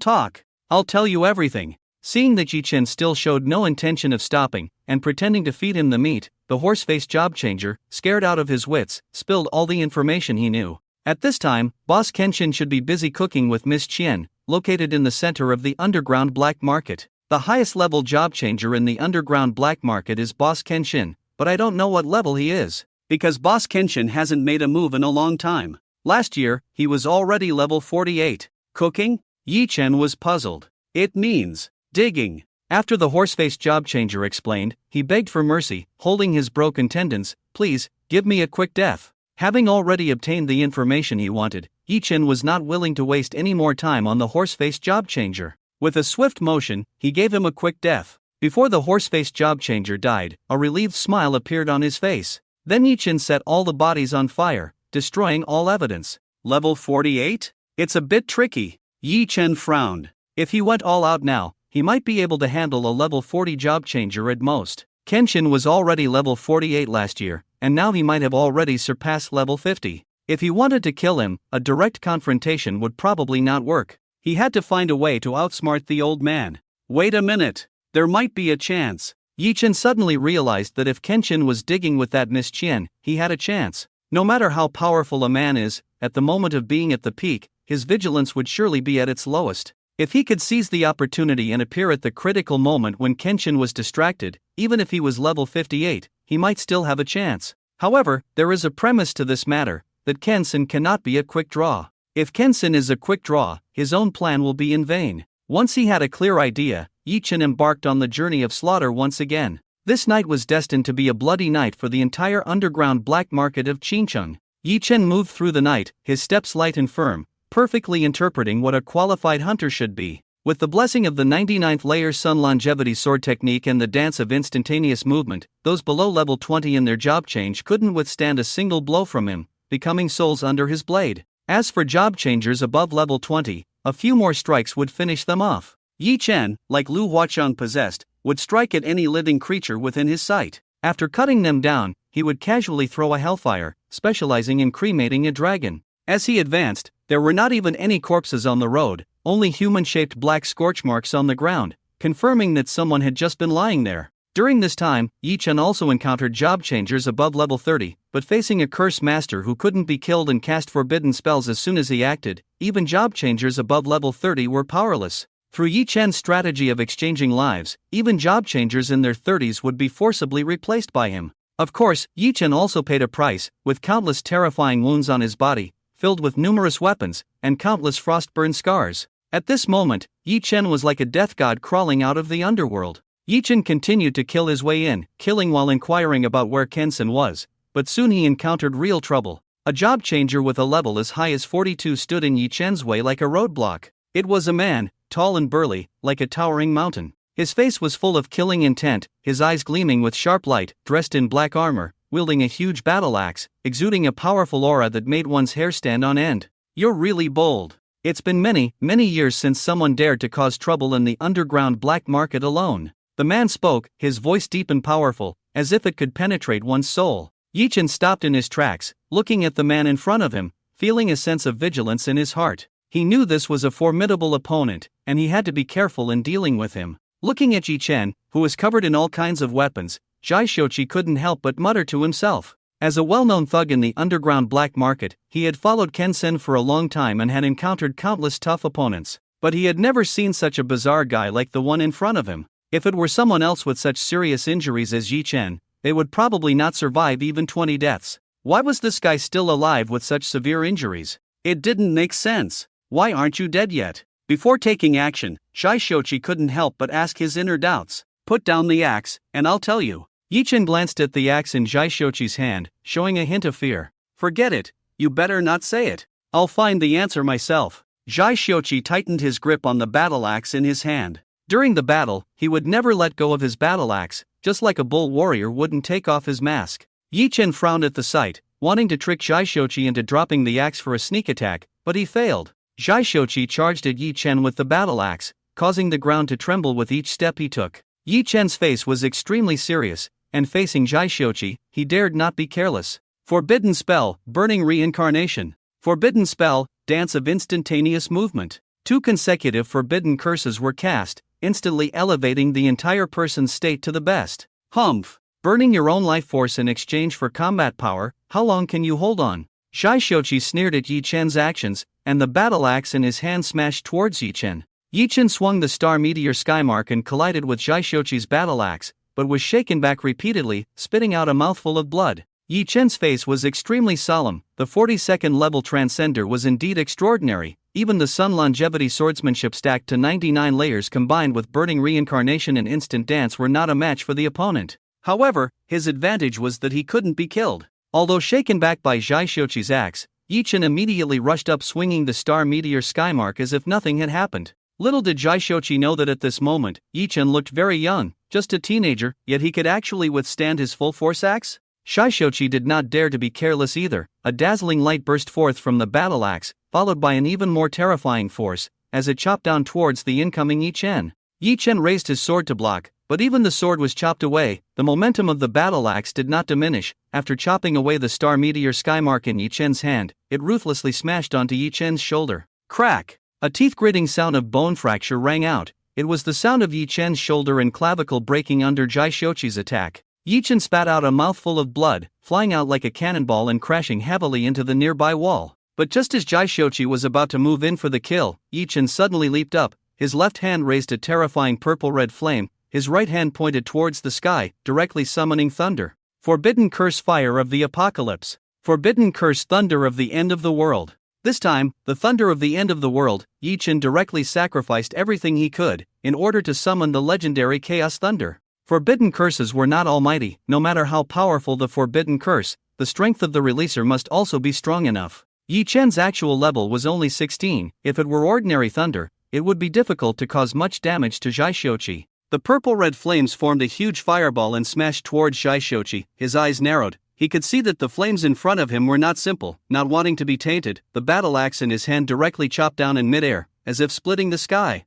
tell you everything." Seeing that Yi Chen still showed no intention of stopping, and pretending to feed him the meat, the horse-faced job changer, scared out of his wits, spilled all the information he knew. At this time, Boss Kenshin should be busy cooking with Miss Qian, located in the center of the underground black market. The highest level job changer in the underground black market is Boss Kenshin, but I don't know what level he is, because Boss Kenshin hasn't made a move in a long time. Last year, he was already level 48. Cooking? Yi Chen was puzzled. It means digging. After the horse-faced job changer explained, he begged for mercy, holding his broken tendons. "Please, give me a quick death." Having already obtained the information he wanted, Yi Chen was not willing to waste any more time on the horse-faced job changer. With a swift motion, he gave him a quick death. Before the horse-faced job changer died, a relieved smile appeared on his face. Then Yi Chen set all the bodies on fire, destroying all evidence. Level 48? It's a bit tricky. Yi Chen frowned. If he went all out now, he might be able to handle a level 40 job changer at most. Kenshin was already level 48 last year, and now he might have already surpassed level 50. If he wanted to kill him, a direct confrontation would probably not work. He had to find a way to outsmart the old man. Wait a minute. There might be a chance. Yi Chen suddenly realized that if Kenshin was digging with that Miss Qian, he had a chance. No matter how powerful a man is, at the moment of being at the peak, his vigilance would surely be at its lowest. If he could seize the opportunity and appear at the critical moment when Kenshin was distracted, even if he was level 58, he might still have a chance. However, there is a premise to this matter, that Kenshin cannot be a quick draw. If Kenshin is a quick draw, his own plan will be in vain. Once he had a clear idea, Yi Chen embarked on the journey of slaughter once again. This night was destined to be a bloody night for the entire underground black market of Qingcheng. Yi Chen moved through the night, his steps light and firm, perfectly interpreting what a qualified hunter should be. With the blessing of the 99th layer Sun Longevity Sword Technique and the dance of instantaneous movement, those below level 20 in their job change couldn't withstand a single blow from him, becoming souls under his blade. As for job changers above level 20, a few more strikes would finish them off. Yi Chen, like Lu Huaqiang possessed, would strike at any living creature within his sight. After cutting them down, he would casually throw a hellfire, specializing in cremating a dragon. As he advanced, there were not even any corpses on the road, only human-shaped black scorch marks on the ground, confirming that someone had just been lying there. During this time, Yi Chen also encountered job changers above level 30, but facing a curse master who couldn't be killed and cast forbidden spells as soon as he acted, even job changers above level 30 were powerless. Through Yi Chen's strategy of exchanging lives, even job changers in their 30s would be forcibly replaced by him. Of course, Yi Chen also paid a price, with countless terrifying wounds on his body, filled with numerous weapons, and countless frostburn scars. At this moment, Yi Chen was like a death god crawling out of the underworld. Yi Chen continued to kill his way in, killing while inquiring about where Kenshin was, but soon he encountered real trouble. A job changer with a level as high as 42 stood in Yi Chen's way like a roadblock. It was a man, tall and burly, like a towering mountain. His face was full of killing intent, his eyes gleaming with sharp light, dressed in black armor, wielding a huge battle axe, exuding a powerful aura that made one's hair stand on end. "You're really bold. It's been many, many years since someone dared to cause trouble in the underground black market alone." The man spoke, his voice deep and powerful, as if it could penetrate one's soul. Yichen stopped in his tracks, looking at the man in front of him, feeling a sense of vigilance in his heart. He knew this was a formidable opponent, and he had to be careful in dealing with him. Looking at Yichen, who was covered in all kinds of weapons, Zhaixoqi couldn't help but mutter to himself. As a well-known thug in the underground black market, he had followed Kensen for a long time and had encountered countless tough opponents. But he had never seen such a bizarre guy like the one in front of him. If it were someone else with such serious injuries as Yichen, they would probably not survive even 20 deaths. Why was this guy still alive with such severe injuries? It didn't make sense. Why aren't you dead yet? Before taking action, Zhaixoqi couldn't help but ask his inner doubts. "Put down the axe, and I'll tell you." Yichen glanced at the axe in Zhaixoqi's hand, showing a hint of fear. "Forget it. You better not say it. I'll find the answer myself." Zhaixoqi tightened his grip on the battle axe in his hand. During the battle, he would never let go of his battle axe, just like a bull warrior wouldn't take off his mask. Yichen frowned at the sight, wanting to trick Zhaixoqi into dropping the axe for a sneak attack, but he failed. Zhaixoqi charged at Yichen with the battle axe, causing the ground to tremble with each step he took. Yichen's face was extremely serious, and facing Zhaixoqi, he dared not be careless. Forbidden spell, burning reincarnation. Forbidden spell, dance of instantaneous movement. 2 consecutive forbidden curses were cast, instantly elevating the entire person's state to the best. Humph! Burning your own life force in exchange for combat power, how long can you hold on? Zhaixoqi sneered at Yichen's actions, and the battle axe in his hand smashed towards Yichen. Yichen swung the star meteor skymark and collided with Zhaixoqi's battle axe, but was shaken back repeatedly, spitting out a mouthful of blood. Yichen's face was extremely solemn. The 42nd level transcender was indeed extraordinary. Even the Sun Longevity swordsmanship stacked to 99 layers combined with burning reincarnation and instant dance were not a match for the opponent. However, his advantage was that he couldn't be killed. Although shaken back by Zhaixoqi's axe, Yichen immediately rushed up swinging the star meteor skymark as if nothing had happened. Little did Zhaixoqi know that at this moment, Yichen looked very young, just a teenager, yet he could actually withstand his full-force axe? Zhaixoqi did not dare to be careless either. A dazzling light burst forth from the battle axe, followed by an even more terrifying force, as it chopped down towards the incoming Yichen. Yichen raised his sword to block, but even the sword was chopped away. The momentum of the battle axe did not diminish. After chopping away the star meteor skymark in Yichen's hand, it ruthlessly smashed onto Yichen's shoulder. Crack! A teeth-gritting sound of bone fracture rang out. It was the sound of Yichen's shoulder and clavicle breaking under Zhaixoqi's attack. Yichen spat out a mouthful of blood, flying out like a cannonball and crashing heavily into the nearby wall. But just as Zhaixoqi was about to move in for the kill, Yichen suddenly leaped up. His left hand raised a terrifying purple-red flame, his right hand pointed towards the sky, directly summoning thunder. Forbidden curse fire of the apocalypse. Forbidden curse thunder of the end of the world. This time, the thunder of the end of the world, Yichen directly sacrificed everything he could, in order to summon the legendary chaos thunder. Forbidden curses were not almighty. No matter how powerful the forbidden curse, the strength of the releaser must also be strong enough. Yichen's actual level was only 16, if it were ordinary thunder, it would be difficult to cause much damage to Zhaixoqi. The purple-red flames formed a huge fireball and smashed towards Zhaixoqi. His eyes narrowed. He could see that the flames in front of him were not simple. Not wanting to be tainted, the battle axe in his hand directly chopped down in midair, as if splitting the sky.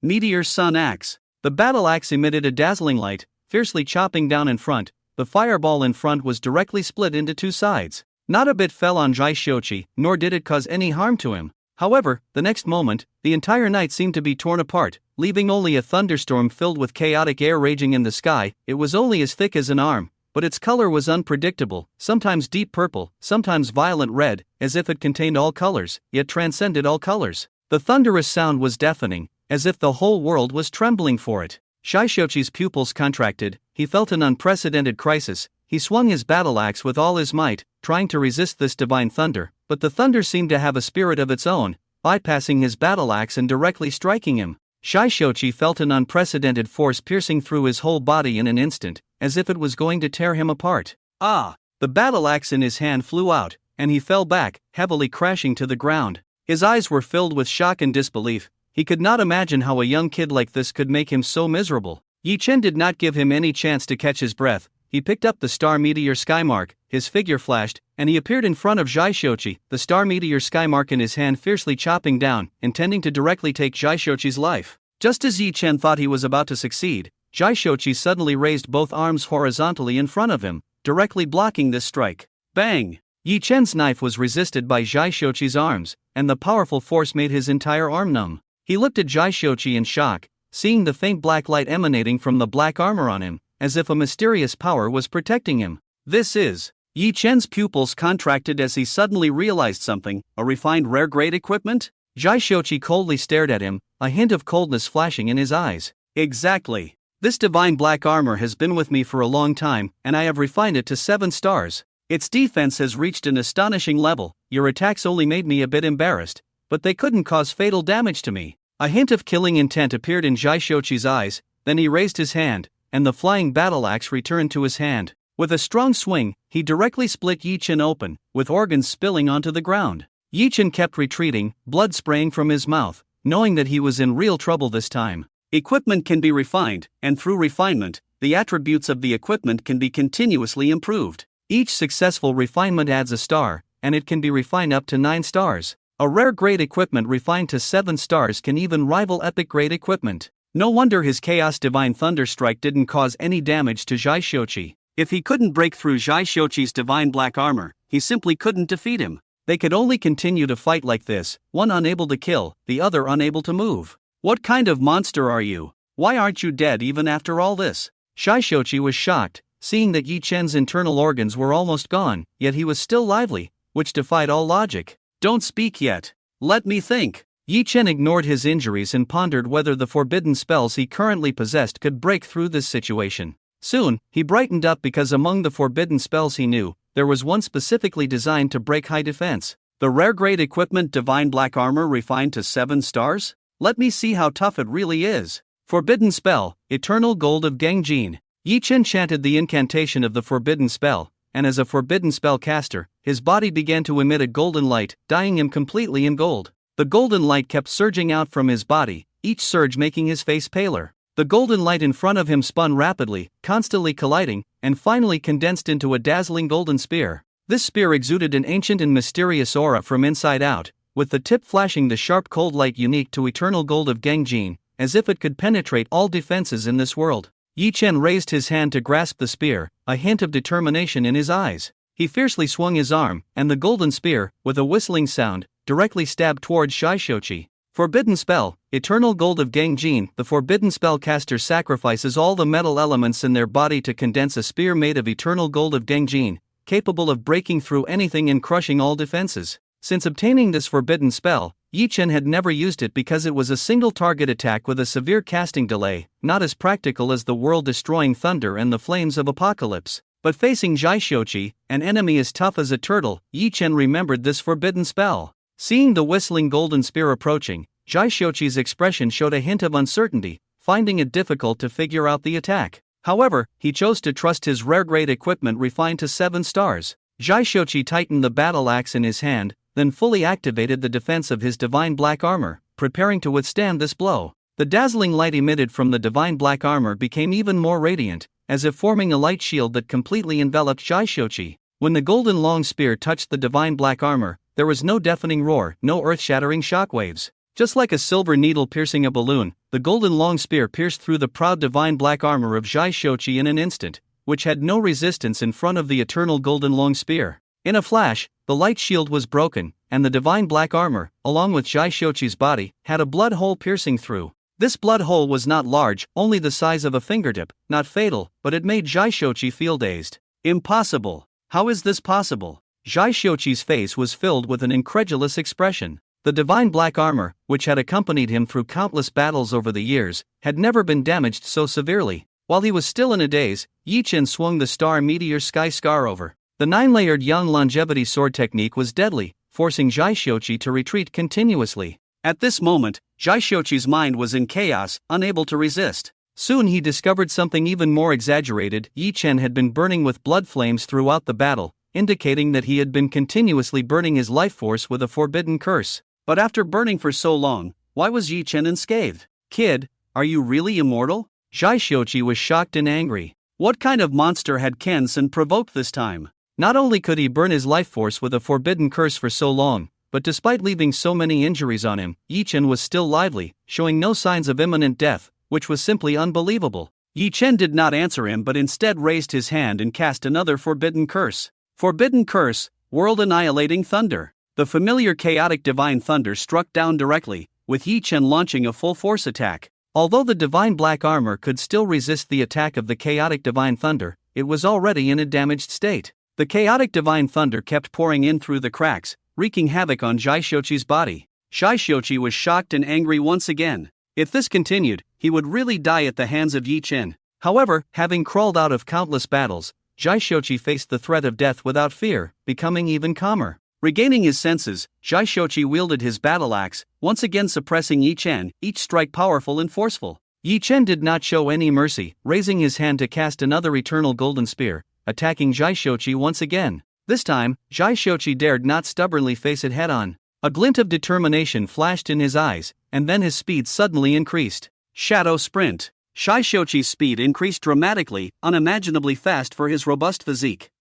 Meteor Sun Axe. The battle axe emitted a dazzling light, fiercely chopping down in front. The fireball in front was directly split into 2 sides. Not a bit fell on Zhaixoqi, nor did it cause any harm to him. However, the next moment, the entire night seemed to be torn apart, leaving only a thunderstorm filled with chaotic air raging in the sky. It was only as thick as an arm, but its color was unpredictable, sometimes deep purple, sometimes violent red, as if it contained all colors, yet transcended all colors. The thunderous sound was deafening, as if the whole world was trembling for it. Zhaixoqi's pupils contracted. He felt an unprecedented crisis. He swung his battle axe with all his might, trying to resist this divine thunder, but the thunder seemed to have a spirit of its own, bypassing his battle axe and directly striking him. Zhaixoqi felt an unprecedented force piercing through his whole body in an instant, as if it was going to tear him apart. Ah! The battle axe in his hand flew out, and he fell back, heavily crashing to the ground. His eyes were filled with shock and disbelief. He could not imagine how a young kid like this could make him so miserable. Yichen did not give him any chance to catch his breath. he picked up the star meteor skymark, his figure flashed, and he appeared in front of Jaishochi, the star meteor skymark in his hand fiercely chopping down, intending to directly take Jaishochi's life. Just as Yi Chen thought he was about to succeed, Jaishochi suddenly raised both arms horizontally in front of him, directly blocking this strike. Bang! Yi Chen's knife was resisted by Jaishochi's arms, and the powerful force made his entire arm numb. He looked at Jaishochi in shock, seeing the faint black light emanating from the black armor on him, as if a mysterious power was protecting him. This is... Yi Chen's pupils contracted as he suddenly realized something, a refined rare-grade equipment? Jaishochi coldly stared at him, a hint of coldness flashing in his eyes. Exactly. This divine black armor has been with me for a long time, and I have refined it to 7 stars. Its defense has reached an astonishing level. Your attacks only made me a bit embarrassed, but they couldn't cause fatal damage to me. A hint of killing intent appeared in Jaishochi's eyes, then he raised his hand, and the flying battle axe returned to his hand. With a strong swing, he directly split Yi Chen open, with organs spilling onto the ground. Yi Chen kept retreating, blood spraying from his mouth, knowing that he was in real trouble this time. Equipment can be refined, and through refinement, the attributes of the equipment can be continuously improved. Each successful refinement adds a star, and it can be refined up to 9 stars. A rare grade equipment refined to 7 stars can even rival epic grade equipment. No wonder his Chaos Divine Thunder Strike didn't cause any damage to Jaishochi. If he couldn't break through Jaishochi's divine black armor, he simply couldn't defeat him. They could only continue to fight like this, one unable to kill, the other unable to move. What kind of monster are you? Why aren't you dead even after all this? Jaishochi was shocked, seeing that Yi Chen's internal organs were almost gone, yet he was still lively, which defied all logic. Don't speak yet. Let me think. Yi Chen ignored his injuries and pondered whether the forbidden spells he currently possessed could break through this situation. Soon, he brightened up because among the forbidden spells he knew, there was one specifically designed to break high defense. The rare grade equipment Divine Black Armor refined to 7 stars? Let me see how tough it really is. Forbidden Spell, Eternal Gold of Gangjin. Yi Chen chanted the incantation of the forbidden spell, and as a forbidden spell caster, his body began to emit a golden light, dyeing him completely in gold. The golden light kept surging out from his body, each surge making his face paler. The golden light in front of him spun rapidly, constantly colliding, and finally condensed into a dazzling golden spear. This spear exuded an ancient and mysterious aura from inside out, with the tip flashing the sharp cold light unique to Eternal Gold of Gangjin, as if it could penetrate all defenses in this world. Yi Chen raised his hand to grasp the spear, a hint of determination in his eyes. He fiercely swung his arm, and the golden spear, with a whistling sound, directly stabbed towards Jaishochi. Forbidden Spell, Eternal Gold of Gangjin. The forbidden spellcaster sacrifices all the metal elements in their body to condense a spear made of Eternal Gold of Gangjin, capable of breaking through anything and crushing all defenses. Since obtaining this forbidden spell, Yi Chen had never used it because it was a single target attack with a severe casting delay, not as practical as the world-destroying thunder and the flames of apocalypse. But facing Jaishochi, an enemy as tough as a turtle, Yi Chen remembered this forbidden spell. Seeing the whistling golden spear approaching, Jaishochi's expression showed a hint of uncertainty, finding it difficult to figure out the attack. However, he chose to trust his rare-grade equipment refined to 7 stars. Jaishochi tightened the battle axe in his hand, then fully activated the defense of his divine black armor, preparing to withstand this blow. The dazzling light emitted from the divine black armor became even more radiant, as if forming a light shield that completely enveloped Jaishochi. When the golden long spear touched the divine black armor, there was no deafening roar, no earth-shattering shockwaves. Just like a silver needle piercing a balloon, the golden long spear pierced through the proud divine black armor of Jaishochi in an instant, which had no resistance in front of the eternal golden long spear. In a flash, the light shield was broken, and the divine black armor, along with Jaishochi's body, had a blood hole piercing through. This blood hole was not large, only the size of a fingertip, not fatal, but it made Jaishochi feel dazed. Impossible! How is this possible? Jaishochi's face was filled with an incredulous expression. The divine black armor, which had accompanied him through countless battles over the years, had never been damaged so severely. While he was still in a daze, Yi Chen swung the star meteor sky scar over. The 9-layered young longevity sword technique was deadly, forcing Jaishochi to retreat continuously. At this moment, Jaishochi's mind was in chaos, unable to resist. Soon he discovered something even more exaggerated. Yi Chen had been burning with blood flames throughout the battle, indicating that he had been continuously burning his life force with a forbidden curse. But after burning for so long, why was Yi Chen unscathed? Kid, are you really immortal? Jaishochi was shocked and angry. What kind of monster had Kenshin provoked this time? Not only could he burn his life force with a forbidden curse for so long, but despite leaving so many injuries on him, Yichen was still lively, showing no signs of imminent death, which was simply unbelievable. Yichen did not answer him but instead raised his hand and cast another forbidden curse. Forbidden curse, world-annihilating thunder. The familiar chaotic divine thunder struck down directly, with Yichen launching a full-force attack. Although the divine black armor could still resist the attack of the chaotic divine thunder, it was already in a damaged state. The chaotic divine thunder kept pouring in through the cracks, wreaking havoc on Jaishochi's body. Jaishochi was shocked and angry once again. If this continued, he would really die at the hands of Yichen. However, having crawled out of countless battles, Jaishochi faced the threat of death without fear, becoming even calmer. Regaining his senses, Jaishochi wielded his battle axe, once again suppressing Yichen, each strike powerful and forceful. Yichen did not show any mercy, raising his hand to cast another eternal golden spear, attacking Jaishochi once again. This time, Jaishochi dared not stubbornly face it head-on. A glint of determination flashed in his eyes, and then his speed suddenly increased. Shadow Sprint. Jaishochi's speed increased dramatically, unimaginably fast for his robust physique.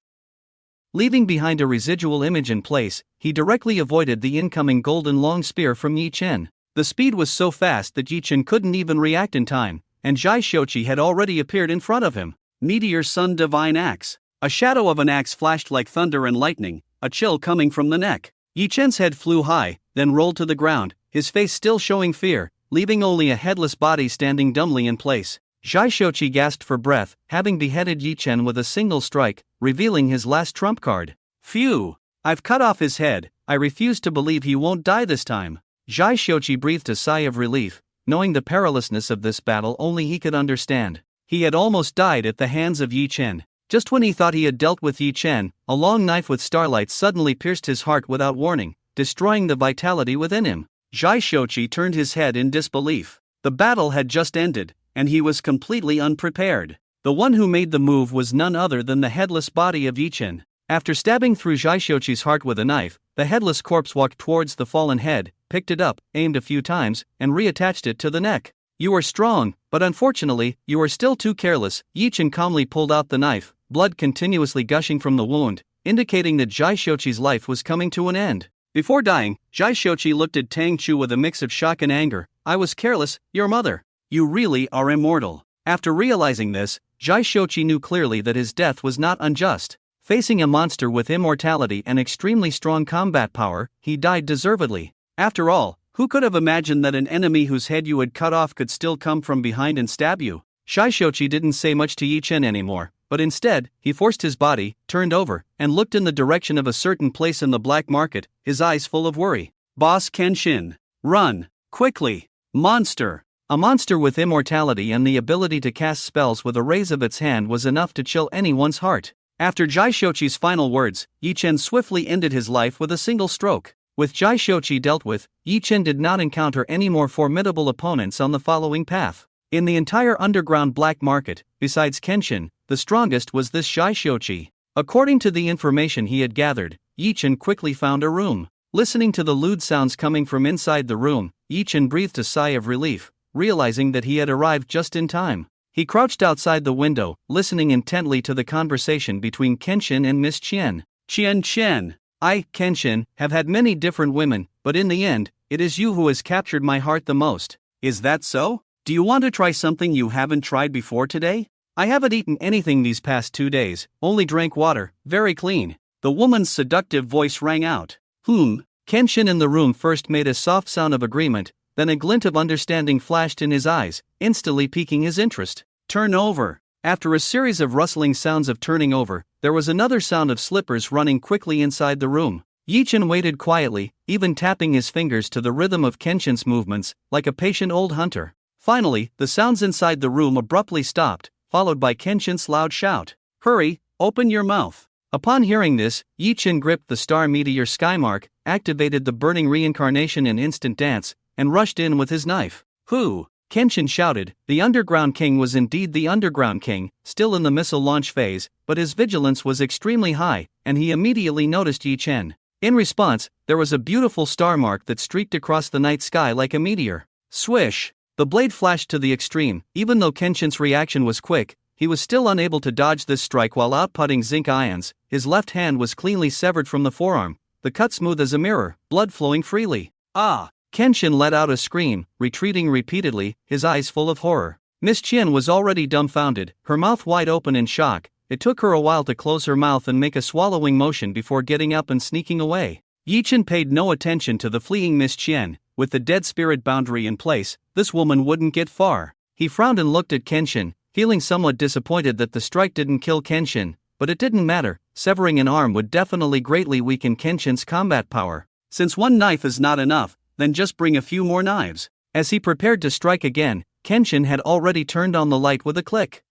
Leaving behind a residual image in place, he directly avoided the incoming golden long spear from Yichen. The speed was so fast that Yichen couldn't even react in time, and Jaishochi had already appeared in front of him. Meteor Sun Divine Axe. A shadow of an axe flashed like thunder and lightning, a chill coming from the neck. Yichen's head flew high, then rolled to the ground, his face still showing fear, leaving only a headless body standing dumbly in place. Jaishochi gasped for breath, having beheaded Yichen with a single strike, revealing his last trump card. Phew! I've cut off his head, I refuse to believe he won't die this time. Jaishochi breathed a sigh of relief, knowing the perilousness of this battle only he could understand. He had almost died at the hands of Yichen. Just when he thought he had dealt with Yichen, a long knife with starlight suddenly pierced his heart without warning, destroying the vitality within him. Jaishochi turned his head in disbelief. The battle had just ended, and he was completely unprepared. The one who made the move was none other than the headless body of Yichen. After stabbing through Jaishochi's heart with a knife, the headless corpse walked towards the fallen head, picked it up, aimed a few times, and reattached it to the neck. You are strong, but unfortunately, you are still too careless. Yichen calmly pulled out the knife, blood continuously gushing from the wound, indicating that Jaishochi's life was coming to an end. Before dying, Jaishochi looked at Tang Chu with a mix of shock and anger. I was careless, your mother. You really are immortal. After realizing this, Jaishochi knew clearly that his death was not unjust. Facing a monster with immortality and extremely strong combat power, he died deservedly. After all, who could have imagined that an enemy whose head you had cut off could still come from behind and stab you? Jaishochi didn't say much to Yichen anymore, but instead, he forced his body, turned over, and looked in the direction of a certain place in the black market, his eyes full of worry. Boss Kenshin. Run, quickly. Monster. A monster with immortality and the ability to cast spells with a raise of its hand was enough to chill anyone's heart. After Jaishochi's final words, Yichen swiftly ended his life with a single stroke. With Jaishochi dealt with, Yichen did not encounter any more formidable opponents on the following path. In the entire underground black market, besides Kenshin, the strongest was this Jaishochi. According to the information he had gathered, Yichen quickly found a room. Listening to the lewd sounds coming from inside the room, Yichen breathed a sigh of relief, realizing that he had arrived just in time. He crouched outside the window, listening intently to the conversation between Kenshin and Miss Chen. Chen. I, Kenshin, have had many different women, but in the end, it is you who has captured my heart the most. Is that so? Do you want to try something you haven't tried before today? I haven't eaten anything these past 2 days, only drank water, very clean. The woman's seductive voice rang out. Kenshin in the room first made a soft sound of agreement, then a glint of understanding flashed in his eyes, instantly piquing his interest. Turn over. After a series of rustling sounds of turning over, there was another sound of slippers running quickly inside the room. Yichen waited quietly, even tapping his fingers to the rhythm of Kenshin's movements, like a patient old hunter. Finally, the sounds inside the room abruptly stopped, followed by Kenshin's loud shout. Hurry, open your mouth. Upon hearing this, Yichen gripped the star meteor skymark, activated the burning reincarnation in instant dance, and rushed in with his knife. Who? Kenshin shouted. The Underground King was indeed the Underground King, still in the missile launch phase, but his vigilance was extremely high, and he immediately noticed Yichen. In response, there was a beautiful star mark that streaked across the night sky like a meteor. Swish! The blade flashed to the extreme. Even though Kenshin's reaction was quick, he was still unable to dodge this strike while outputting zinc ions. His left hand was cleanly severed from the forearm, the cut smooth as a mirror, blood flowing freely. Ah! Kenshin let out a scream, retreating repeatedly, his eyes full of horror. Miss Qian was already dumbfounded, her mouth wide open in shock. It took her a while to close her mouth and make a swallowing motion before getting up and sneaking away. Yi Chen paid no attention to the fleeing Miss Qian. With the dead spirit boundary in place, this woman wouldn't get far. He frowned and looked at Kenshin, feeling somewhat disappointed that the strike didn't kill Kenshin, but it didn't matter. Severing an arm would definitely greatly weaken Kenshin's combat power. Since one knife is not enough, then just bring a few more knives. As he prepared to strike again, Kenshin had already turned on the light with a click.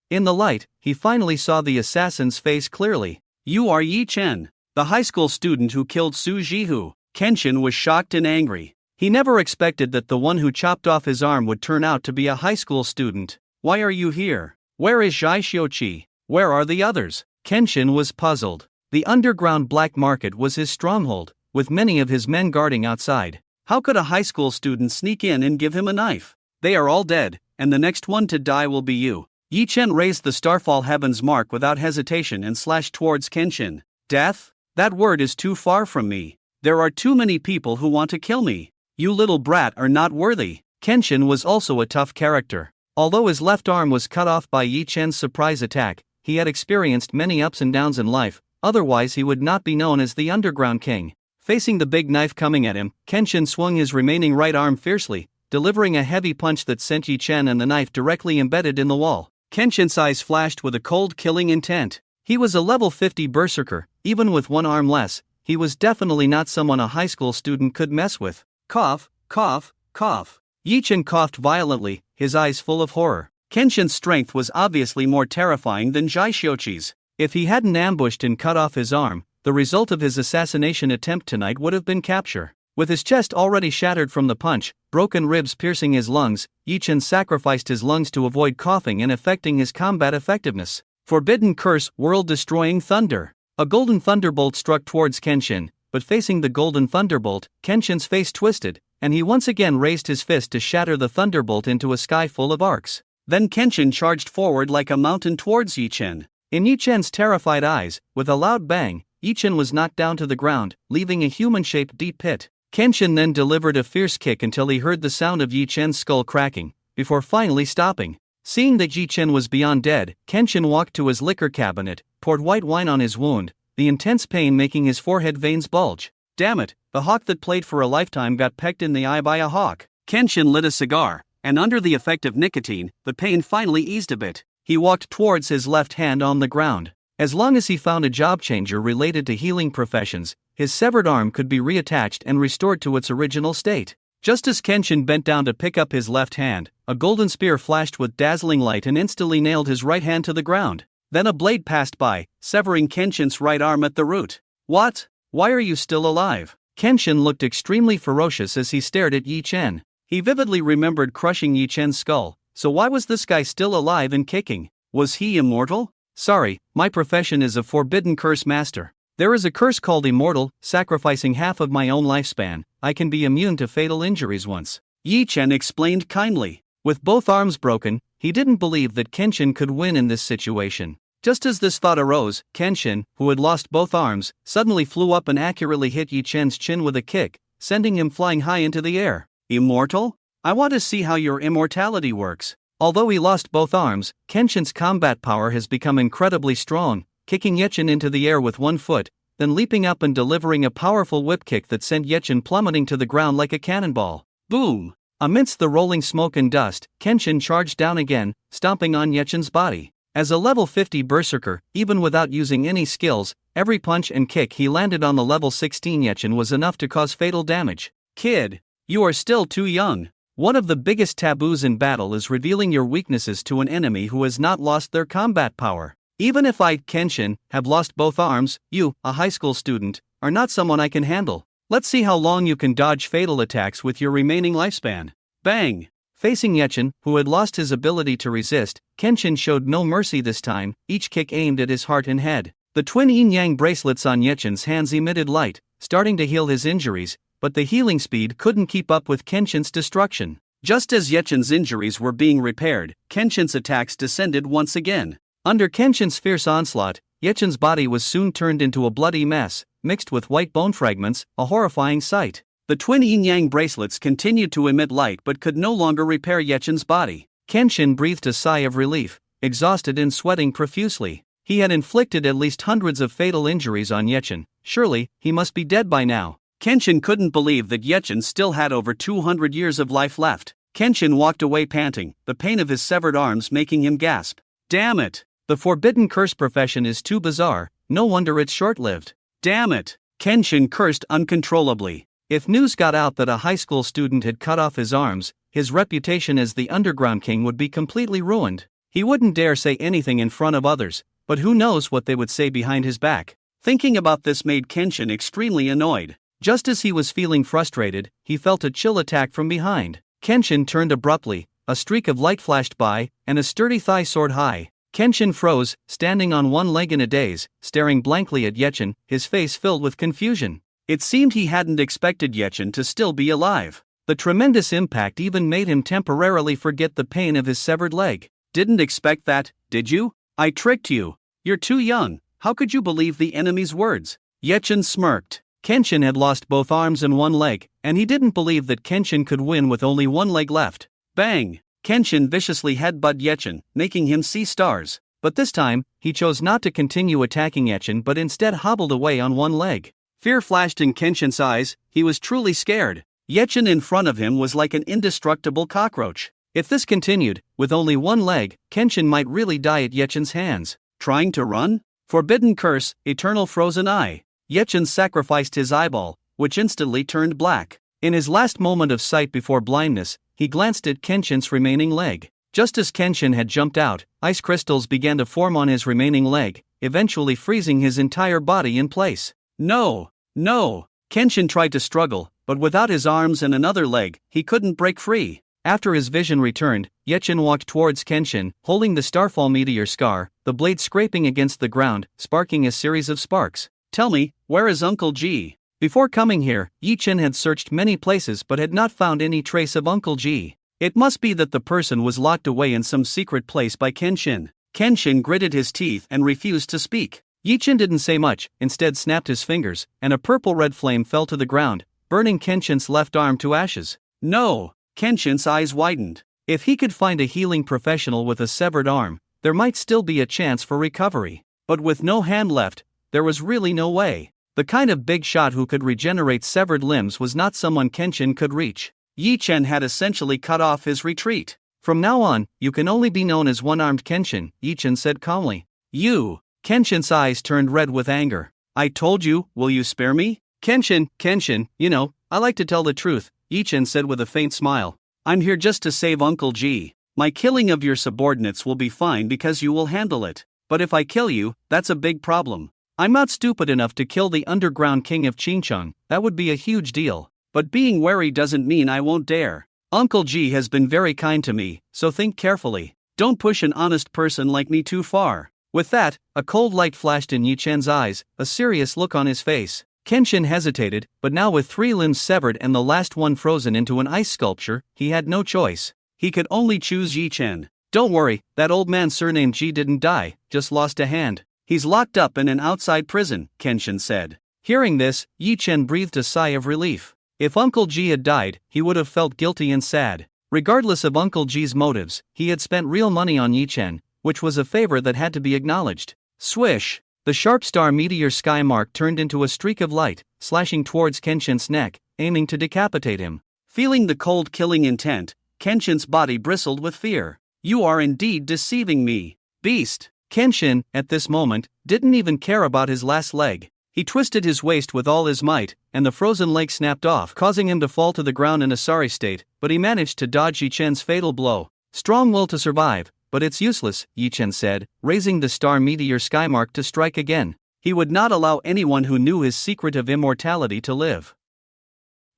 In the light, he finally saw the assassin's face clearly. You are Yi Chen, the high school student who killed Su Jihu. Kenshin was shocked and angry. He never expected that the one who chopped off his arm would turn out to be a high school student. Why are you here? Where is Zhai Xiuqi? Where are the others? Kenshin was puzzled. The underground black market was his stronghold, with many of his men guarding outside. How could a high school student sneak in and give him a knife? They are all dead, and the next one to die will be you. Yi Chen raised the Starfall Heaven's mark without hesitation and slashed towards Kenshin. Death? That word is too far from me. There are too many people who want to kill me. You little brat are not worthy. Kenshin was also a tough character. Although his left arm was cut off by Yi Chen's surprise attack, he had experienced many ups and downs in life, otherwise he would not be known as the Underground King. Facing the big knife coming at him, Kenshin swung his remaining right arm fiercely, delivering a heavy punch that sent Yi Chen and the knife directly embedded in the wall. Kenshin's eyes flashed with a cold killing intent. He was a level 50 berserker, even with one arm less. He was definitely not someone a high school student could mess with. Cough, cough, cough. Yi Chen coughed violently, his eyes full of horror. Kenshin's strength was obviously more terrifying than Zhai Xiuqi's. If he hadn't ambushed and cut off his arm, the result of his assassination attempt tonight would have been capture. With his chest already shattered from the punch, broken ribs piercing his lungs, Yi Chen sacrificed his lungs to avoid coughing and affecting his combat effectiveness. Forbidden curse, world-destroying thunder. A golden thunderbolt struck towards Kenshin, but facing the golden thunderbolt, Kenshin's face twisted, and he once again raised his fist to shatter the thunderbolt into a sky full of arcs. Then Kenshin charged forward like a mountain towards Yi Chen. In Yi Chen's terrified eyes, with a loud bang, Yi Chen was knocked down to the ground, leaving a human-shaped deep pit. Kenshin then delivered a fierce kick until he heard the sound of Yi Chen's skull cracking, before finally stopping. Seeing that Yi Chen was beyond dead, Kenshin walked to his liquor cabinet, poured white wine on his wound, the intense pain making his forehead veins bulge. Damn it, the hawk that played for a lifetime got pecked in the eye by a hawk. Kenshin lit a cigar, and under the effect of nicotine, the pain finally eased a bit. He walked towards his left hand on the ground. As long as he found a job changer related to healing professions, his severed arm could be reattached and restored to its original state. Just as Kenshin bent down to pick up his left hand, a golden spear flashed with dazzling light and instantly nailed his right hand to the ground. Then a blade passed by, severing Kenshin's right arm at the root. What? Why are you still alive? Kenshin looked extremely ferocious as he stared at Yi Chen. He vividly remembered crushing Yi Chen's skull, so why was this guy still alive and kicking? Was he immortal? Sorry, my profession is a forbidden curse master. There is a curse called immortal, sacrificing half of my own lifespan. I can be immune to fatal injuries once. Yi Chen explained kindly. With both arms broken, he didn't believe that Kenshin could win in this situation. Just as this thought arose, Kenshin, who had lost both arms, suddenly flew up and accurately hit Yi Chen's chin with a kick, sending him flying high into the air. Immortal? I want to see how your immortality works. Although he lost both arms, Kenshin's combat power has become incredibly strong, kicking Yi Chen into the air with one foot, then leaping up and delivering a powerful whip kick that sent Yi Chen plummeting to the ground like a cannonball. Boom! Amidst the rolling smoke and dust, Kenshin charged down again, stomping on Yi Chen's body. As a level 50 berserker, even without using any skills, every punch and kick he landed on the level 16 Yi Chen was enough to cause fatal damage. Kid, you are still too young. One of the biggest taboos in battle is revealing your weaknesses to an enemy who has not lost their combat power. Even if I, Kenshin, have lost both arms, you, a high school student, are not someone I can handle. Let's see how long you can dodge fatal attacks with your remaining lifespan. Bang! Facing Yi Chen, who had lost his ability to resist, Kenshin showed no mercy this time, each kick aimed at his heart and head. The twin yin-yang bracelets on Yi Chen's hands emitted light, starting to heal his injuries, but the healing speed couldn't keep up with Kenshin's destruction. Just as Yechen's injuries were being repaired, Kenshin's attacks descended once again. Under Kenshin's fierce onslaught, Yechen's body was soon turned into a bloody mess, mixed with white bone fragments, a horrifying sight. The twin yin-yang bracelets continued to emit light but could no longer repair Yechen's body. Kenshin breathed a sigh of relief, exhausted and sweating profusely. He had inflicted at least hundreds of fatal injuries on Yechen. Surely, he must be dead by now. Kenshin couldn't believe that Yechen still had over 200 years of life left. Kenshin walked away panting, the pain of his severed arms making him gasp. Damn it! The forbidden curse profession is too bizarre, no wonder it's short-lived. Damn it! Kenshin cursed uncontrollably. If news got out that a high school student had cut off his arms, his reputation as the Underground King would be completely ruined. He wouldn't dare say anything in front of others, but who knows what they would say behind his back. Thinking about this made Kenshin extremely annoyed. Just as he was feeling frustrated, he felt a chill attack from behind. Kenshin turned abruptly, a streak of light flashed by, and a sturdy thigh soared high. Kenshin froze, standing on one leg in a daze, staring blankly at Yechen, his face filled with confusion. It seemed he hadn't expected Yechen to still be alive. The tremendous impact even made him temporarily forget the pain of his severed leg. Didn't expect that, did you? I tricked you. You're too young. How could you believe the enemy's words? Yechen smirked. Kenshin had lost both arms and one leg, and he didn't believe that Kenshin could win with only one leg left. Bang! Kenshin viciously headbutted Yechen, making him see stars. But this time, he chose not to continue attacking Yechen but instead hobbled away on one leg. Fear flashed in Kenshin's eyes, he was truly scared. Yechen in front of him was like an indestructible cockroach. If this continued, with only one leg, Kenshin might really die at Yechen's hands. Trying to run? Forbidden curse, eternal frozen eye. Yechen sacrificed his eyeball, which instantly turned black. In his last moment of sight before blindness, he glanced at Kenshin's remaining leg. Just as Kenshin had jumped out, ice crystals began to form on his remaining leg, eventually freezing his entire body in place. No! No! Kenshin tried to struggle, but without his arms and another leg, he couldn't break free. After his vision returned, Yechen walked towards Kenshin, holding the Starfall meteor scar, the blade scraping against the ground, sparking a series of sparks. Tell me, where is Uncle G? Before coming here, Yechen had searched many places but had not found any trace of Uncle G. It must be that the person was locked away in some secret place by Kenshin. Kenshin gritted his teeth and refused to speak. Yechen didn't say much, instead snapped his fingers, and a purple-red flame fell to the ground, burning Kenshin's left arm to ashes. No! Kenshin's eyes widened. If he could find a healing professional with a severed arm, there might still be a chance for recovery. But with no hand left, there was really no way. The kind of big shot who could regenerate severed limbs was not someone Kenshin could reach. Yechen had essentially cut off his retreat. From now on, you can only be known as one-armed Kenshin, Yechen said calmly. You! Kenshin's eyes turned red with anger. I told you, will you spare me? Kenshin, you know, I like to tell the truth, Yechen said with a faint smile. I'm here just to save Uncle G. My killing of your subordinates will be fine because you will handle it. But if I kill you, that's a big problem. I'm not stupid enough to kill the Underground King of Qingcheng, that would be a huge deal. But being wary doesn't mean I won't dare. Uncle G has been very kind to me, so think carefully. Don't push an honest person like me too far. With that, a cold light flashed in Yechen's eyes, a serious look on his face. Kenshin hesitated, but now with 3 limbs severed and the last one frozen into an ice sculpture, he had no choice. He could only choose Yechen. Don't worry, that old man surnamed G didn't die, just lost a hand. He's locked up in an outside prison, Kenshin said. Hearing this, Yechen breathed a sigh of relief. If Uncle G had died, he would have felt guilty and sad. Regardless of Uncle G's motives, he had spent real money on Yechen, which was a favor that had to be acknowledged. Swish! The sharp star meteor sky mark turned into a streak of light, slashing towards Kenshin's neck, aiming to decapitate him. Feeling the cold killing intent, Kenshin's body bristled with fear. You are indeed deceiving me, beast! Kenshin, at this moment, didn't even care about his last leg. He twisted his waist with all his might, and the frozen leg snapped off, causing him to fall to the ground in a sorry state, but he managed to dodge Yechen's fatal blow. Strong will to survive, but it's useless, Yechen said, raising the star meteor sky mark to strike again. He would not allow anyone who knew his secret of immortality to live.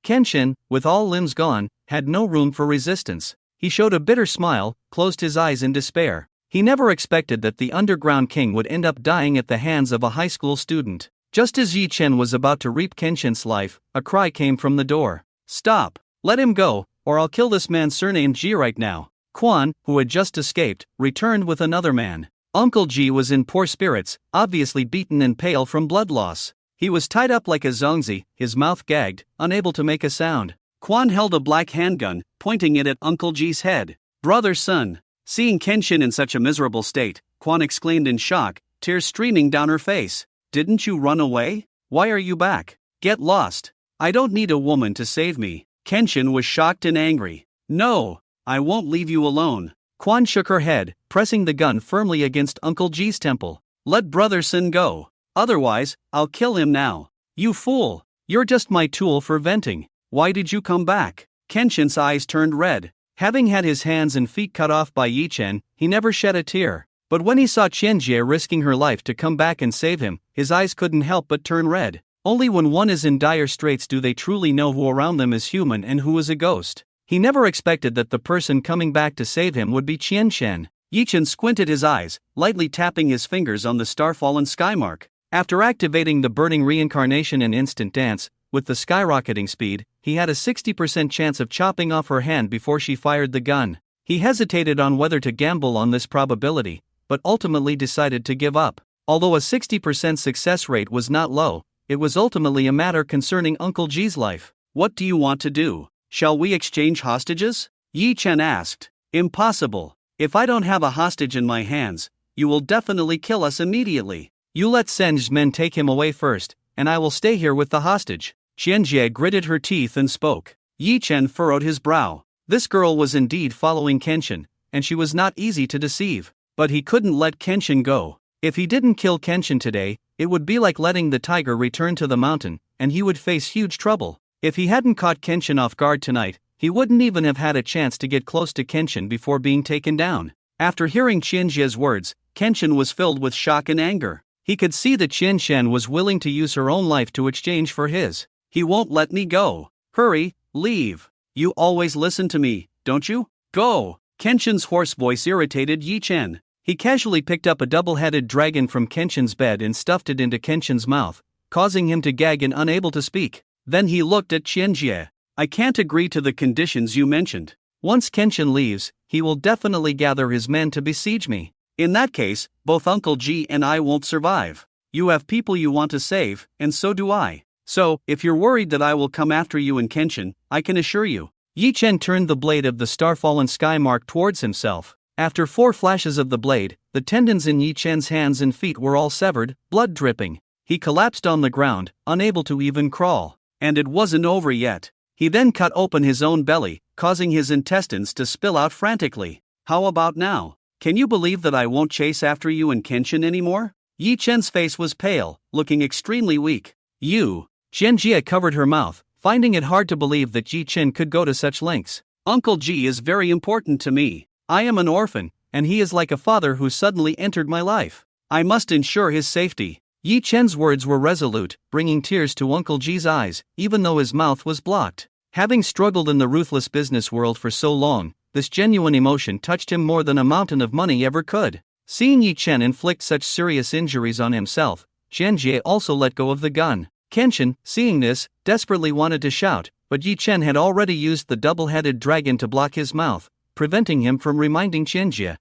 Kenshin, with all limbs gone, had no room for resistance. He showed a bitter smile, closed his eyes in despair. He never expected that the Underground King would end up dying at the hands of a high school student. Just as Yechen was about to reap Kenshin's life, a cry came from the door. Stop! Let him go, or I'll kill this man surnamed Ji right now. Quan, who had just escaped, returned with another man. Uncle Ji was in poor spirits, obviously beaten and pale from blood loss. He was tied up like a zongzi, his mouth gagged, unable to make a sound. Quan held a black handgun, pointing it at Uncle Ji's head. "Brother, son." Seeing Kenshin in such a miserable state, Quan exclaimed in shock, tears streaming down her face. "Didn't you run away? Why are you back? Get lost. I don't need a woman to save me." Kenshin was shocked and angry. "No, I won't leave you alone." Quan shook her head, pressing the gun firmly against Uncle Ji's temple. "Let Brother Sin go. Otherwise, I'll kill him now." "You fool! You're just my tool for venting. Why did you come back?" Kenshin's eyes turned red. Having had his hands and feet cut off by Yi Chen, he never shed a tear. But when he saw Qianjie risking her life to come back and save him, his eyes couldn't help but turn red. Only when one is in dire straits do they truly know who around them is human and who is a ghost. He never expected that the person coming back to save him would be Qianchen. Yi Chen squinted his eyes, lightly tapping his fingers on the star-fallen sky mark. After activating the burning reincarnation and instant dance, with the skyrocketing speed, he had a 60% chance of chopping off her hand before she fired the gun. He hesitated on whether to gamble on this probability, but ultimately decided to give up. Although a 60% success rate was not low, it was ultimately a matter concerning Uncle Ji's life. "What do you want to do? Shall we exchange hostages?" Yi Chen asked. "Impossible. If I don't have a hostage in my hands, you will definitely kill us immediately. You let Sen's men take him away first, and I will stay here with the hostage." Qianjie gritted her teeth and spoke. Yi Chen furrowed his brow. This girl was indeed following Kenshin, and she was not easy to deceive. But he couldn't let Kenshin go. If he didn't kill Kenshin today, it would be like letting the tiger return to the mountain, and he would face huge trouble. If he hadn't caught Kenshin off guard tonight, he wouldn't even have had a chance to get close to Kenshin before being taken down. After hearing Qianjie's words, Kenshin was filled with shock and anger. He could see that Qianshan was willing to use her own life to exchange for his. "He won't let me go. Hurry, leave. You always listen to me, don't you? Go!" Kenshin's hoarse voice irritated Yi Chen. He casually picked up a double-headed dragon from Kenshin's bed and stuffed it into Kenshin's mouth, causing him to gag and unable to speak. Then he looked at Qianjie. "I can't agree to the conditions you mentioned. Once Kenshin leaves, he will definitely gather his men to besiege me. In that case, both Uncle Ji and I won't survive. You have people you want to save, and so do I. So, if you're worried that I will come after you and Kenshin, I can assure you." Yi Chen turned the blade of the star-fallen sky mark towards himself. After 4 flashes of the blade, the tendons in Yi Chen's hands and feet were all severed, blood dripping. He collapsed on the ground, unable to even crawl. And it wasn't over yet. He then cut open his own belly, causing his intestines to spill out frantically. "How about now? Can you believe that I won't chase after you and Kenshin anymore?" Yi Chen's face was pale, looking extremely weak. "You." Qianjie covered her mouth, finding it hard to believe that Yi Chen could go to such lengths. "Uncle Ji is very important to me. I am an orphan, and he is like a father who suddenly entered my life. I must ensure his safety." Yi Chen's words were resolute, bringing tears to Uncle Ji's eyes, even though his mouth was blocked. Having struggled in the ruthless business world for so long, this genuine emotion touched him more than a mountain of money ever could. Seeing Yi Chen inflict such serious injuries on himself, Qianjie also let go of the gun. Kenshin, seeing this, desperately wanted to shout, but Yi Chen had already used the double-headed dragon to block his mouth, preventing him from reminding Qianjie.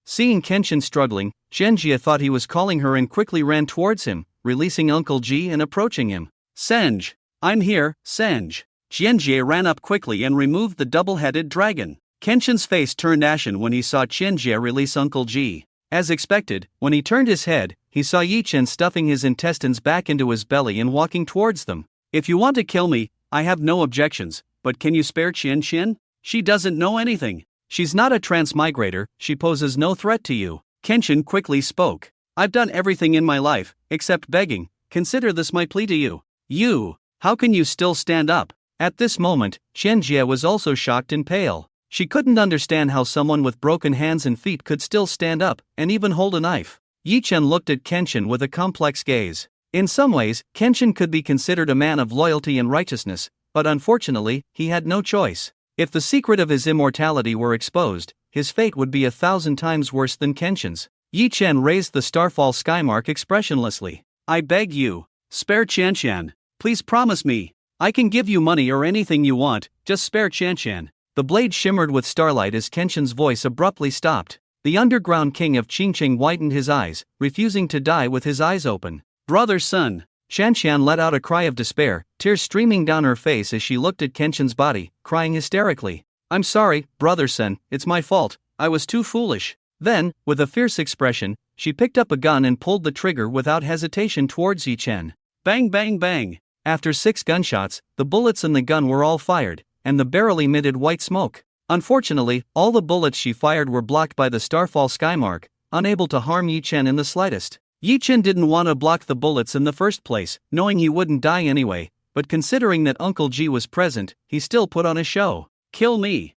Seeing Kenshin struggling, Qianjie thought he was calling her and quickly ran towards him, releasing Uncle Ji and approaching him. "Senj! I'm here, Senj!" Qianjie ran up quickly and removed the double-headed dragon. Kenshin's face turned ashen when he saw Qianjie release Uncle Ji. As expected, when he turned his head, he saw Yi Chen stuffing his intestines back into his belly and walking towards them. "If you want to kill me, I have no objections, but can you spare Qianxian? She doesn't know anything. She's not a transmigrator, she poses no threat to you." Kenshin quickly spoke. "I've done everything in my life, except begging. Consider this my plea to you." "You? How can you still stand up?" At this moment, Qianjie was also shocked and pale. She couldn't understand how someone with broken hands and feet could still stand up, and even hold a knife. Yi Chen looked at Kenshin with a complex gaze. In some ways, Kenshin could be considered a man of loyalty and righteousness, but unfortunately, he had no choice. If the secret of his immortality were exposed, his fate would be 1,000 times worse than Kenshin's. Yi Chen raised the starfall skymark expressionlessly. "I beg you, spare Qianshan. Please promise me." I can give you money or anything you want, just spare Qianshan. The blade shimmered with starlight as Kenshin's voice abruptly stopped. The underground king of Qingqing widened his eyes, refusing to die with his eyes open. Brother son. Qianshan let out a cry of despair, tears streaming down her face as she looked at Kenshin's body, crying hysterically. I'm sorry, brother son, it's my fault, I was too foolish. Then, with a fierce expression, she picked up a gun and pulled the trigger without hesitation towards Yi Chen. Bang bang bang! After 6 gunshots, the bullets in the gun were all fired, and the barrel emitted white smoke. Unfortunately, all the bullets she fired were blocked by the Starfall Skymark, unable to harm Yi Chen in the slightest. Yi Chen didn't want to block the bullets in the first place, knowing he wouldn't die anyway, but considering that Uncle Ji was present, he still put on a show. Kill me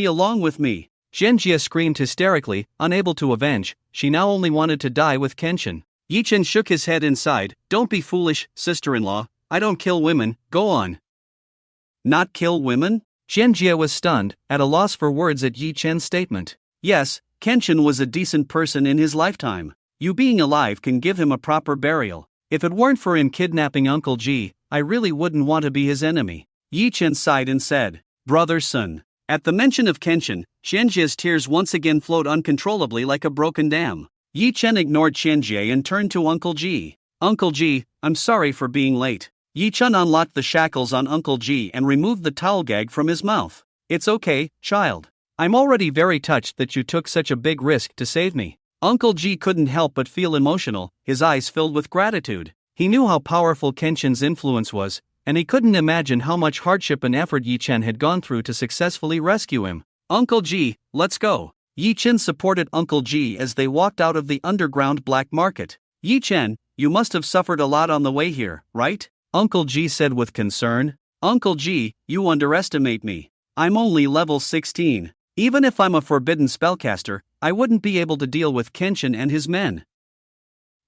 along with me. Zhenjie screamed hysterically, unable to avenge. She now only wanted to die with Kenshin. Yi Chen shook his head inside. Don't be foolish, sister-in-law. I don't kill women, go on. Not kill women? Zhenjie was stunned, at a loss for words at Yi Chen's statement. Yes, Kenshin was a decent person in his lifetime. You being alive can give him a proper burial. If it weren't for him kidnapping Uncle Ji, I really wouldn't want to be his enemy. Yi Chen sighed and said, Brother son. At the mention of Kenshin, Zhenjie's tears once again flowed uncontrollably like a broken dam. Yi Chen ignored Zhenjie and turned to Uncle Ji. Uncle Ji, I'm sorry for being late. Yi Chen unlocked the shackles on Uncle Ji and removed the towel gag from his mouth. It's okay, child. I'm already very touched that you took such a big risk to save me. Uncle Ji couldn't help but feel emotional, his eyes filled with gratitude. He knew how powerful Kenshin's influence was, and he couldn't imagine how much hardship and effort Yi Chen had gone through to successfully rescue him. Uncle Ji, let's go. Yi Chen supported Uncle Ji as they walked out of the underground black market. Yi Chen, you must have suffered a lot on the way here, right? Uncle Ji said with concern. Uncle Ji, you underestimate me. I'm only level 16. Even if I'm a forbidden spellcaster, I wouldn't be able to deal with Kenshin and his men.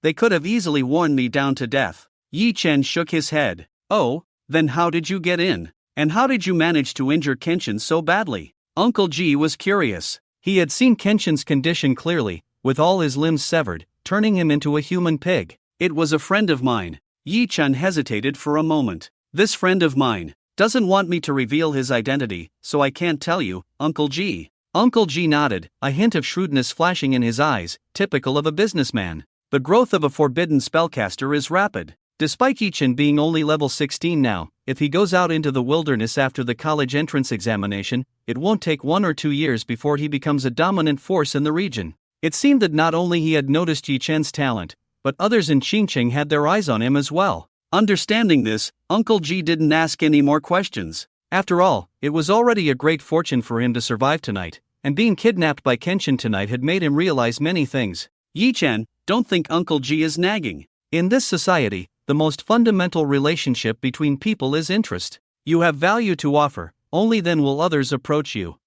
They could have easily worn me down to death. Yi Chen shook his head. Oh, then how did you get in? And how did you manage to injure Kenshin so badly? Uncle Ji was curious. He had seen Kenshin's condition clearly, with all his limbs severed, turning him into a human pig. It was a friend of mine. Yi Chen hesitated for a moment. This friend of mine doesn't want me to reveal his identity, so I can't tell you, Uncle Ji. Uncle Ji nodded, a hint of shrewdness flashing in his eyes, typical of a businessman. The growth of a forbidden spellcaster is rapid. Despite Yi Chen being only level 16 now, if he goes out into the wilderness after the college entrance examination, it won't take 1 or 2 years before he becomes a dominant force in the region. It seemed that not only he had noticed Yi Chen's talent, but others in Qingqing had their eyes on him as well. Understanding this, Uncle Ji didn't ask any more questions. After all, it was already a great fortune for him to survive tonight, and being kidnapped by Kenshin tonight had made him realize many things. Yi Chen, don't think Uncle Ji is nagging. In this society, the most fundamental relationship between people is interest. You have value to offer, only then will others approach you.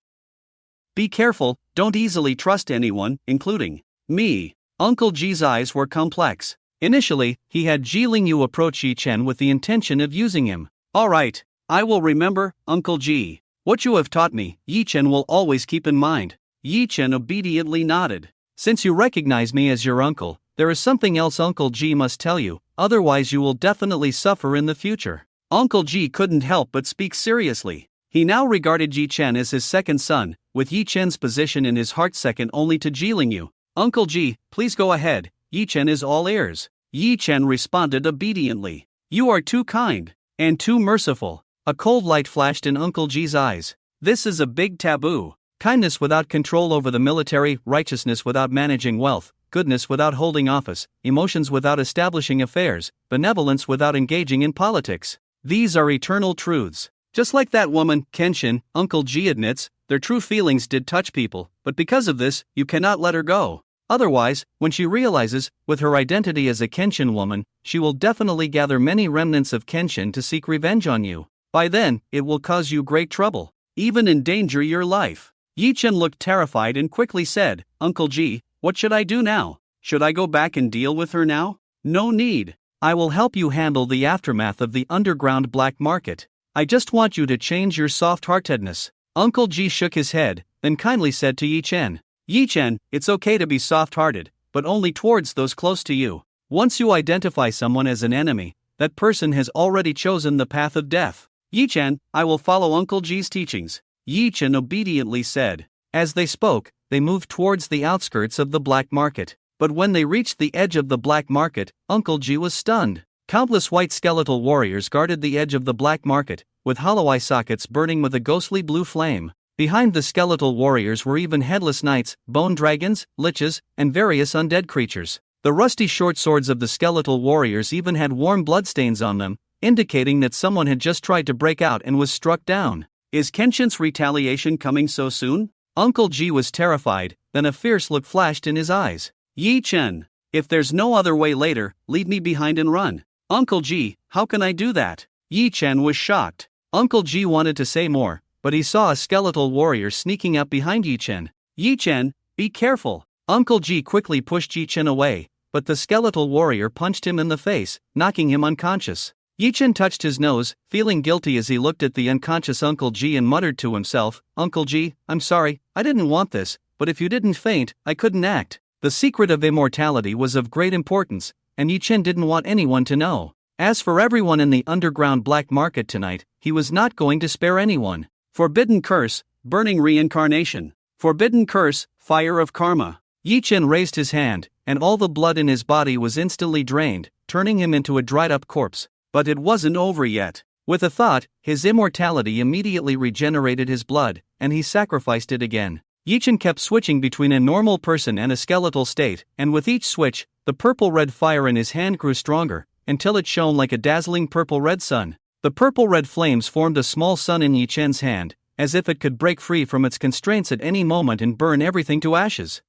Be careful, don't easily trust anyone, including me. Uncle Ji's eyes were complex. Initially, he had Ji Lingyu approach Yi Chen with the intention of using him. Alright, I will remember, Uncle Ji. What you have taught me, Yi Chen will always keep in mind. Yi Chen obediently nodded. Since you recognize me as your uncle, there is something else Uncle Ji must tell you, otherwise you will definitely suffer in the future. Uncle Ji couldn't help but speak seriously. He now regarded Yi Chen as his second son, with Yi Chen's position in his heart second only to Ji Lingyu. Uncle Ji, please go ahead, Yi Chen is all ears. Yi Chen responded obediently. You are too kind, and too merciful. A cold light flashed in Uncle Ji's eyes. This is a big taboo. Kindness without control over the military, righteousness without managing wealth, goodness without holding office, emotions without establishing affairs, benevolence without engaging in politics. These are eternal truths. Just like that woman, Kenshin, Uncle Ji admits, their true feelings did touch people, but because of this, you cannot let her go. Otherwise, when she realizes, with her identity as a Kenshin woman, she will definitely gather many remnants of Kenshin to seek revenge on you. By then, it will cause you great trouble, even endanger your life. Yi Chen looked terrified and quickly said, Uncle Ji, what should I do now? Should I go back and deal with her now? No need. I will help you handle the aftermath of the underground black market. I just want you to change your soft-heartedness. Uncle Ji shook his head, then kindly said to Yi Chen, Yi Chen, it's okay to be soft-hearted, but only towards those close to you. Once you identify someone as an enemy, that person has already chosen the path of death. Yi-Chen, I will follow Uncle G's teachings, Yi-Chen obediently said. As they spoke, they moved towards the outskirts of the black market. But when they reached the edge of the black market, Uncle G was stunned. Countless white skeletal warriors guarded the edge of the black market, with hollow eye sockets burning with a ghostly blue flame. Behind the skeletal warriors were even headless knights, bone dragons, liches, and various undead creatures. The rusty short swords of the skeletal warriors even had warm bloodstains on them, indicating that someone had just tried to break out and was struck down. Is Kenshin's retaliation coming so soon? Uncle G was terrified, then a fierce look flashed in his eyes. Yi-Chen, if there's no other way later, leave me behind and run. Uncle G, how can I do that? Yi-Chen was shocked. Uncle G wanted to say more, but he saw a skeletal warrior sneaking up behind Yi-Chen. Yi-Chen, be careful. Uncle G quickly pushed Yi-Chen away, but the skeletal warrior punched him in the face, knocking him unconscious. Yi-Chen touched his nose, feeling guilty as he looked at the unconscious Uncle G and muttered to himself, Uncle G, I'm sorry, I didn't want this, but if you didn't faint, I couldn't act. The secret of immortality was of great importance, and Yi-Chen didn't want anyone to know. As for everyone in the underground black market tonight, he was not going to spare anyone. Forbidden curse, burning reincarnation. Forbidden curse, fire of karma. Yi-Chen raised his hand, and all the blood in his body was instantly drained, turning him into a dried-up corpse. But it wasn't over yet. With a thought, his immortality immediately regenerated his blood, and he sacrificed it again. Yi-Chen kept switching between a normal person and a skeletal state, and with each switch, the purple-red fire in his hand grew stronger, until it shone like a dazzling purple-red sun. The purple-red flames formed a small sun in Yi-Chen's hand, as if it could break free from its constraints at any moment and burn everything to ashes.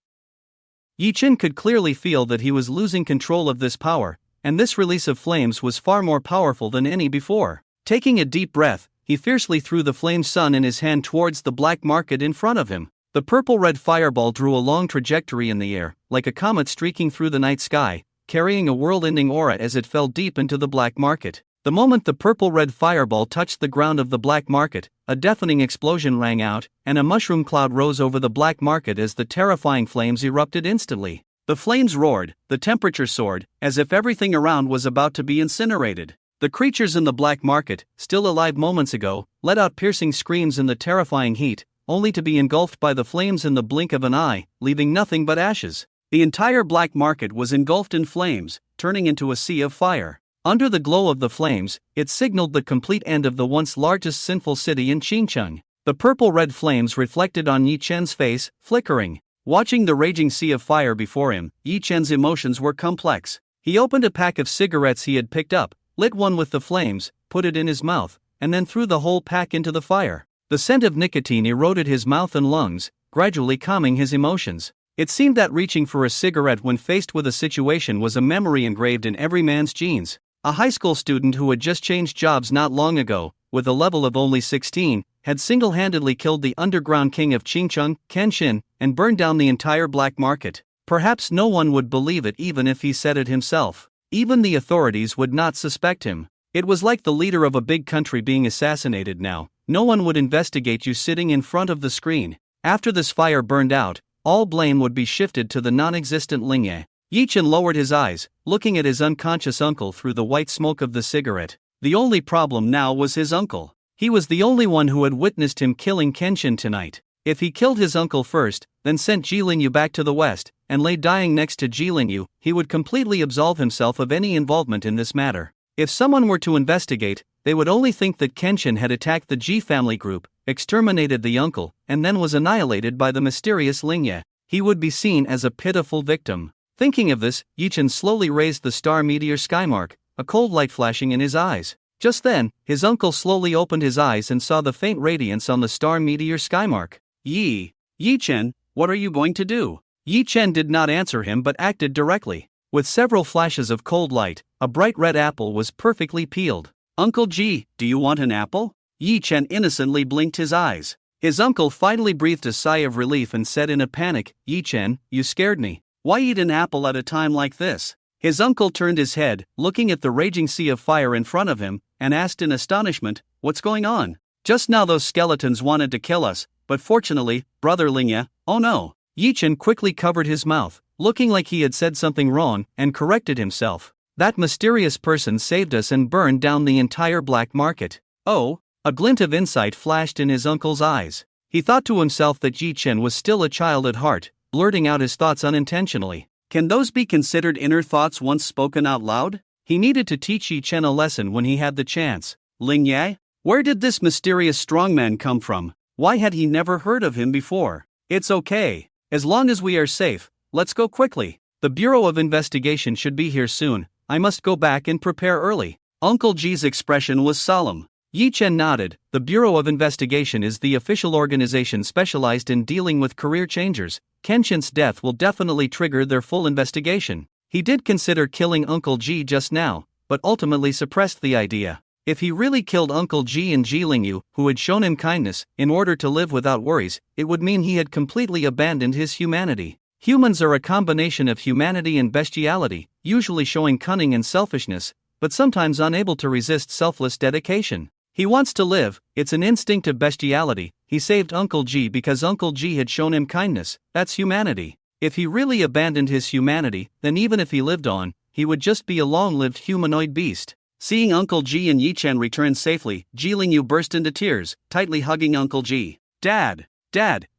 Yi-Chen could clearly feel that he was losing control of this power, and this release of flames was far more powerful than any before. Taking a deep breath, he fiercely threw the flame sun in his hand towards the black market in front of him. The purple-red fireball drew a long trajectory in the air, like a comet streaking through the night sky, carrying a world-ending aura as it fell deep into the black market. The moment the purple-red fireball touched the ground of the black market, a deafening explosion rang out, and a mushroom cloud rose over the black market as the terrifying flames erupted instantly. The flames roared, the temperature soared, as if everything around was about to be incinerated. The creatures in the black market, still alive moments ago, let out piercing screams in the terrifying heat, only to be engulfed by the flames in the blink of an eye, leaving nothing but ashes. The entire black market was engulfed in flames, turning into a sea of fire. Under the glow of the flames, it signaled the complete end of the once largest sinful city in Xinjiang. The purple-red flames reflected on Yi-Chen's face, flickering. Watching the raging sea of fire before him, Yi-Chen's emotions were complex. He opened a pack of cigarettes he had picked up, lit one with the flames, put it in his mouth, and then threw the whole pack into the fire. The scent of nicotine eroded his mouth and lungs, gradually calming his emotions. It seemed that reaching for a cigarette when faced with a situation was a memory engraved in every man's genes. A high school student who had just changed jobs not long ago, with a level of only 16, had single-handedly killed the underground king of Xinjiang, Kenshin, and burned down the entire black market. Perhaps no one would believe it even if he said it himself. Even the authorities would not suspect him. It was like the leader of a big country being assassinated now. No one would investigate you sitting in front of the screen. After this fire burned out, all blame would be shifted to the non-existent Lingye. Yi-Chen lowered his eyes, looking at his unconscious uncle through the white smoke of the cigarette. The only problem now was his uncle. He was the only one who had witnessed him killing Kenshin tonight. If he killed his uncle first, then sent Jilinyu back to the west, and lay dying next to Jilinyu, he would completely absolve himself of any involvement in this matter. If someone were to investigate, they would only think that Kenshin had attacked the Ji family group, exterminated the uncle, and then was annihilated by the mysterious Lingye. He would be seen as a pitiful victim. Thinking of this, Yi-Chen slowly raised the star meteor skymark, a cold light flashing in his eyes. Just then, his uncle slowly opened his eyes and saw the faint radiance on the star meteor skymark. Yi-Chen, what are you going to do? Yi-Chen did not answer him but acted directly. With several flashes of cold light, a bright red apple was perfectly peeled. Uncle G, do you want an apple? Yi-Chen innocently blinked his eyes. His uncle finally breathed a sigh of relief and said in a panic, Yi-Chen, you scared me. Why eat an apple at a time like this? His uncle turned his head, looking at the raging sea of fire in front of him, and asked in astonishment, what's going on? Just now those skeletons wanted to kill us, but fortunately, Brother Lingye, oh no. Yi-Chen quickly covered his mouth, looking like he had said something wrong, and corrected himself. That mysterious person saved us and burned down the entire black market. Oh, a glint of insight flashed in his uncle's eyes. He thought to himself that Yi Chen was still a child at heart, blurting out his thoughts unintentionally. Can those be considered inner thoughts once spoken out loud? He needed to teach Yi Chen a lesson when he had the chance. Ling Ye? Where did this mysterious strongman come from? Why had he never heard of him before? It's okay. As long as we are safe, let's go quickly. The Bureau of Investigation should be here soon. I must go back and prepare early. Uncle Ji's expression was solemn. Yi Chen nodded. The Bureau of Investigation is the official organization specialized in dealing with career changers. Kenshin's death will definitely trigger their full investigation. He did consider killing Uncle Ji just now, but ultimately suppressed the idea. If he really killed Uncle Ji and Ji Lingyu, who had shown him kindness, in order to live without worries, it would mean he had completely abandoned his humanity. Humans are a combination of humanity and bestiality, usually showing cunning and selfishness, but sometimes unable to resist selfless dedication. He wants to live, it's an instinct of bestiality. He saved Uncle Ji because Uncle Ji had shown him kindness. That's humanity. If he really abandoned his humanity, then even if he lived on, he would just be a long-lived humanoid beast. Seeing Uncle Ji and Yi Chen return safely, Ji Lingyu burst into tears, tightly hugging Uncle Ji. Dad,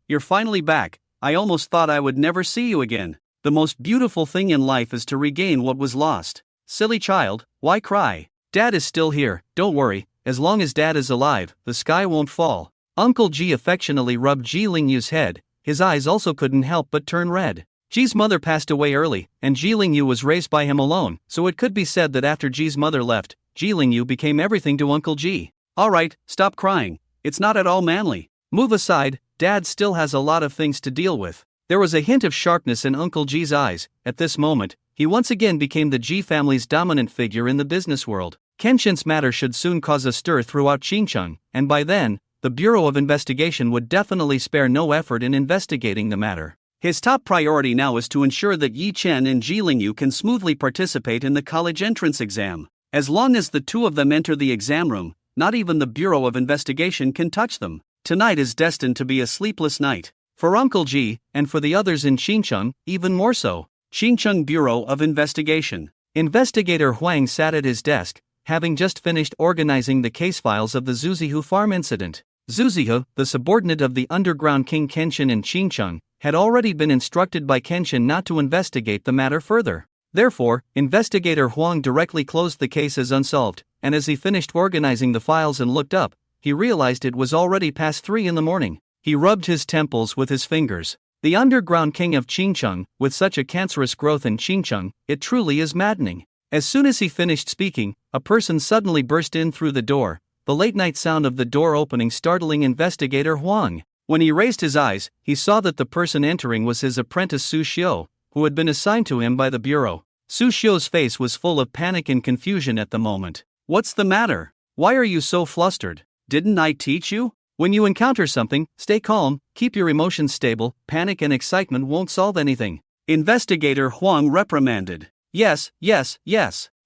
you're finally back. I almost thought I would never see you again. The most beautiful thing in life is to regain what was lost. Silly child, why cry? Dad is still here, don't worry. As long as Dad is alive, the sky won't fall. Uncle Ji affectionately rubbed Ji Lingyu's head. His eyes also couldn't help but turn red. Ji's mother passed away early, and Ji Lingyu was raised by him alone, so it could be said that after Ji's mother left, Ji Lingyu became everything to Uncle Ji. Alright, stop crying. It's not at all manly. Move aside, Dad still has a lot of things to deal with. There was a hint of sharpness in Uncle Ji's eyes. At this moment, he once again became the Ji family's dominant figure in the business world. Kenshin's matter should soon cause a stir throughout Xinjiang, and by then, the Bureau of Investigation would definitely spare no effort in investigating the matter. His top priority now is to ensure that Yi Chen and Ji Lingyu can smoothly participate in the college entrance exam. As long as the two of them enter the exam room, not even the Bureau of Investigation can touch them. Tonight is destined to be a sleepless night. For Uncle Ji, and for the others in Xinjiang, even more so. Xinjiang Bureau of Investigation. Investigator Huang sat at his desk, having just finished organizing the case files of the Zuzihu farm incident. Zuzihu, the subordinate of the underground king Kenshin in Xinjiang, had already been instructed by Kenshin not to investigate the matter further. Therefore, Investigator Huang directly closed the case as unsolved, and as he finished organizing the files and looked up, he realized it was already past 3 in the morning. He rubbed his temples with his fingers. The underground king of Xinjiang, with such a cancerous growth in Xinjiang, it truly is maddening. As soon as he finished speaking, a person suddenly burst in through the door, the late-night sound of the door opening startling Investigator Huang. When he raised his eyes, he saw that the person entering was his apprentice Su Xiu, who had been assigned to him by the Bureau. Su Xiu's face was full of panic and confusion at the moment. What's the matter? Why are you so flustered? Didn't I teach you? When you encounter something, stay calm, keep your emotions stable. Panic and excitement won't solve anything. Investigator Huang reprimanded. Yes.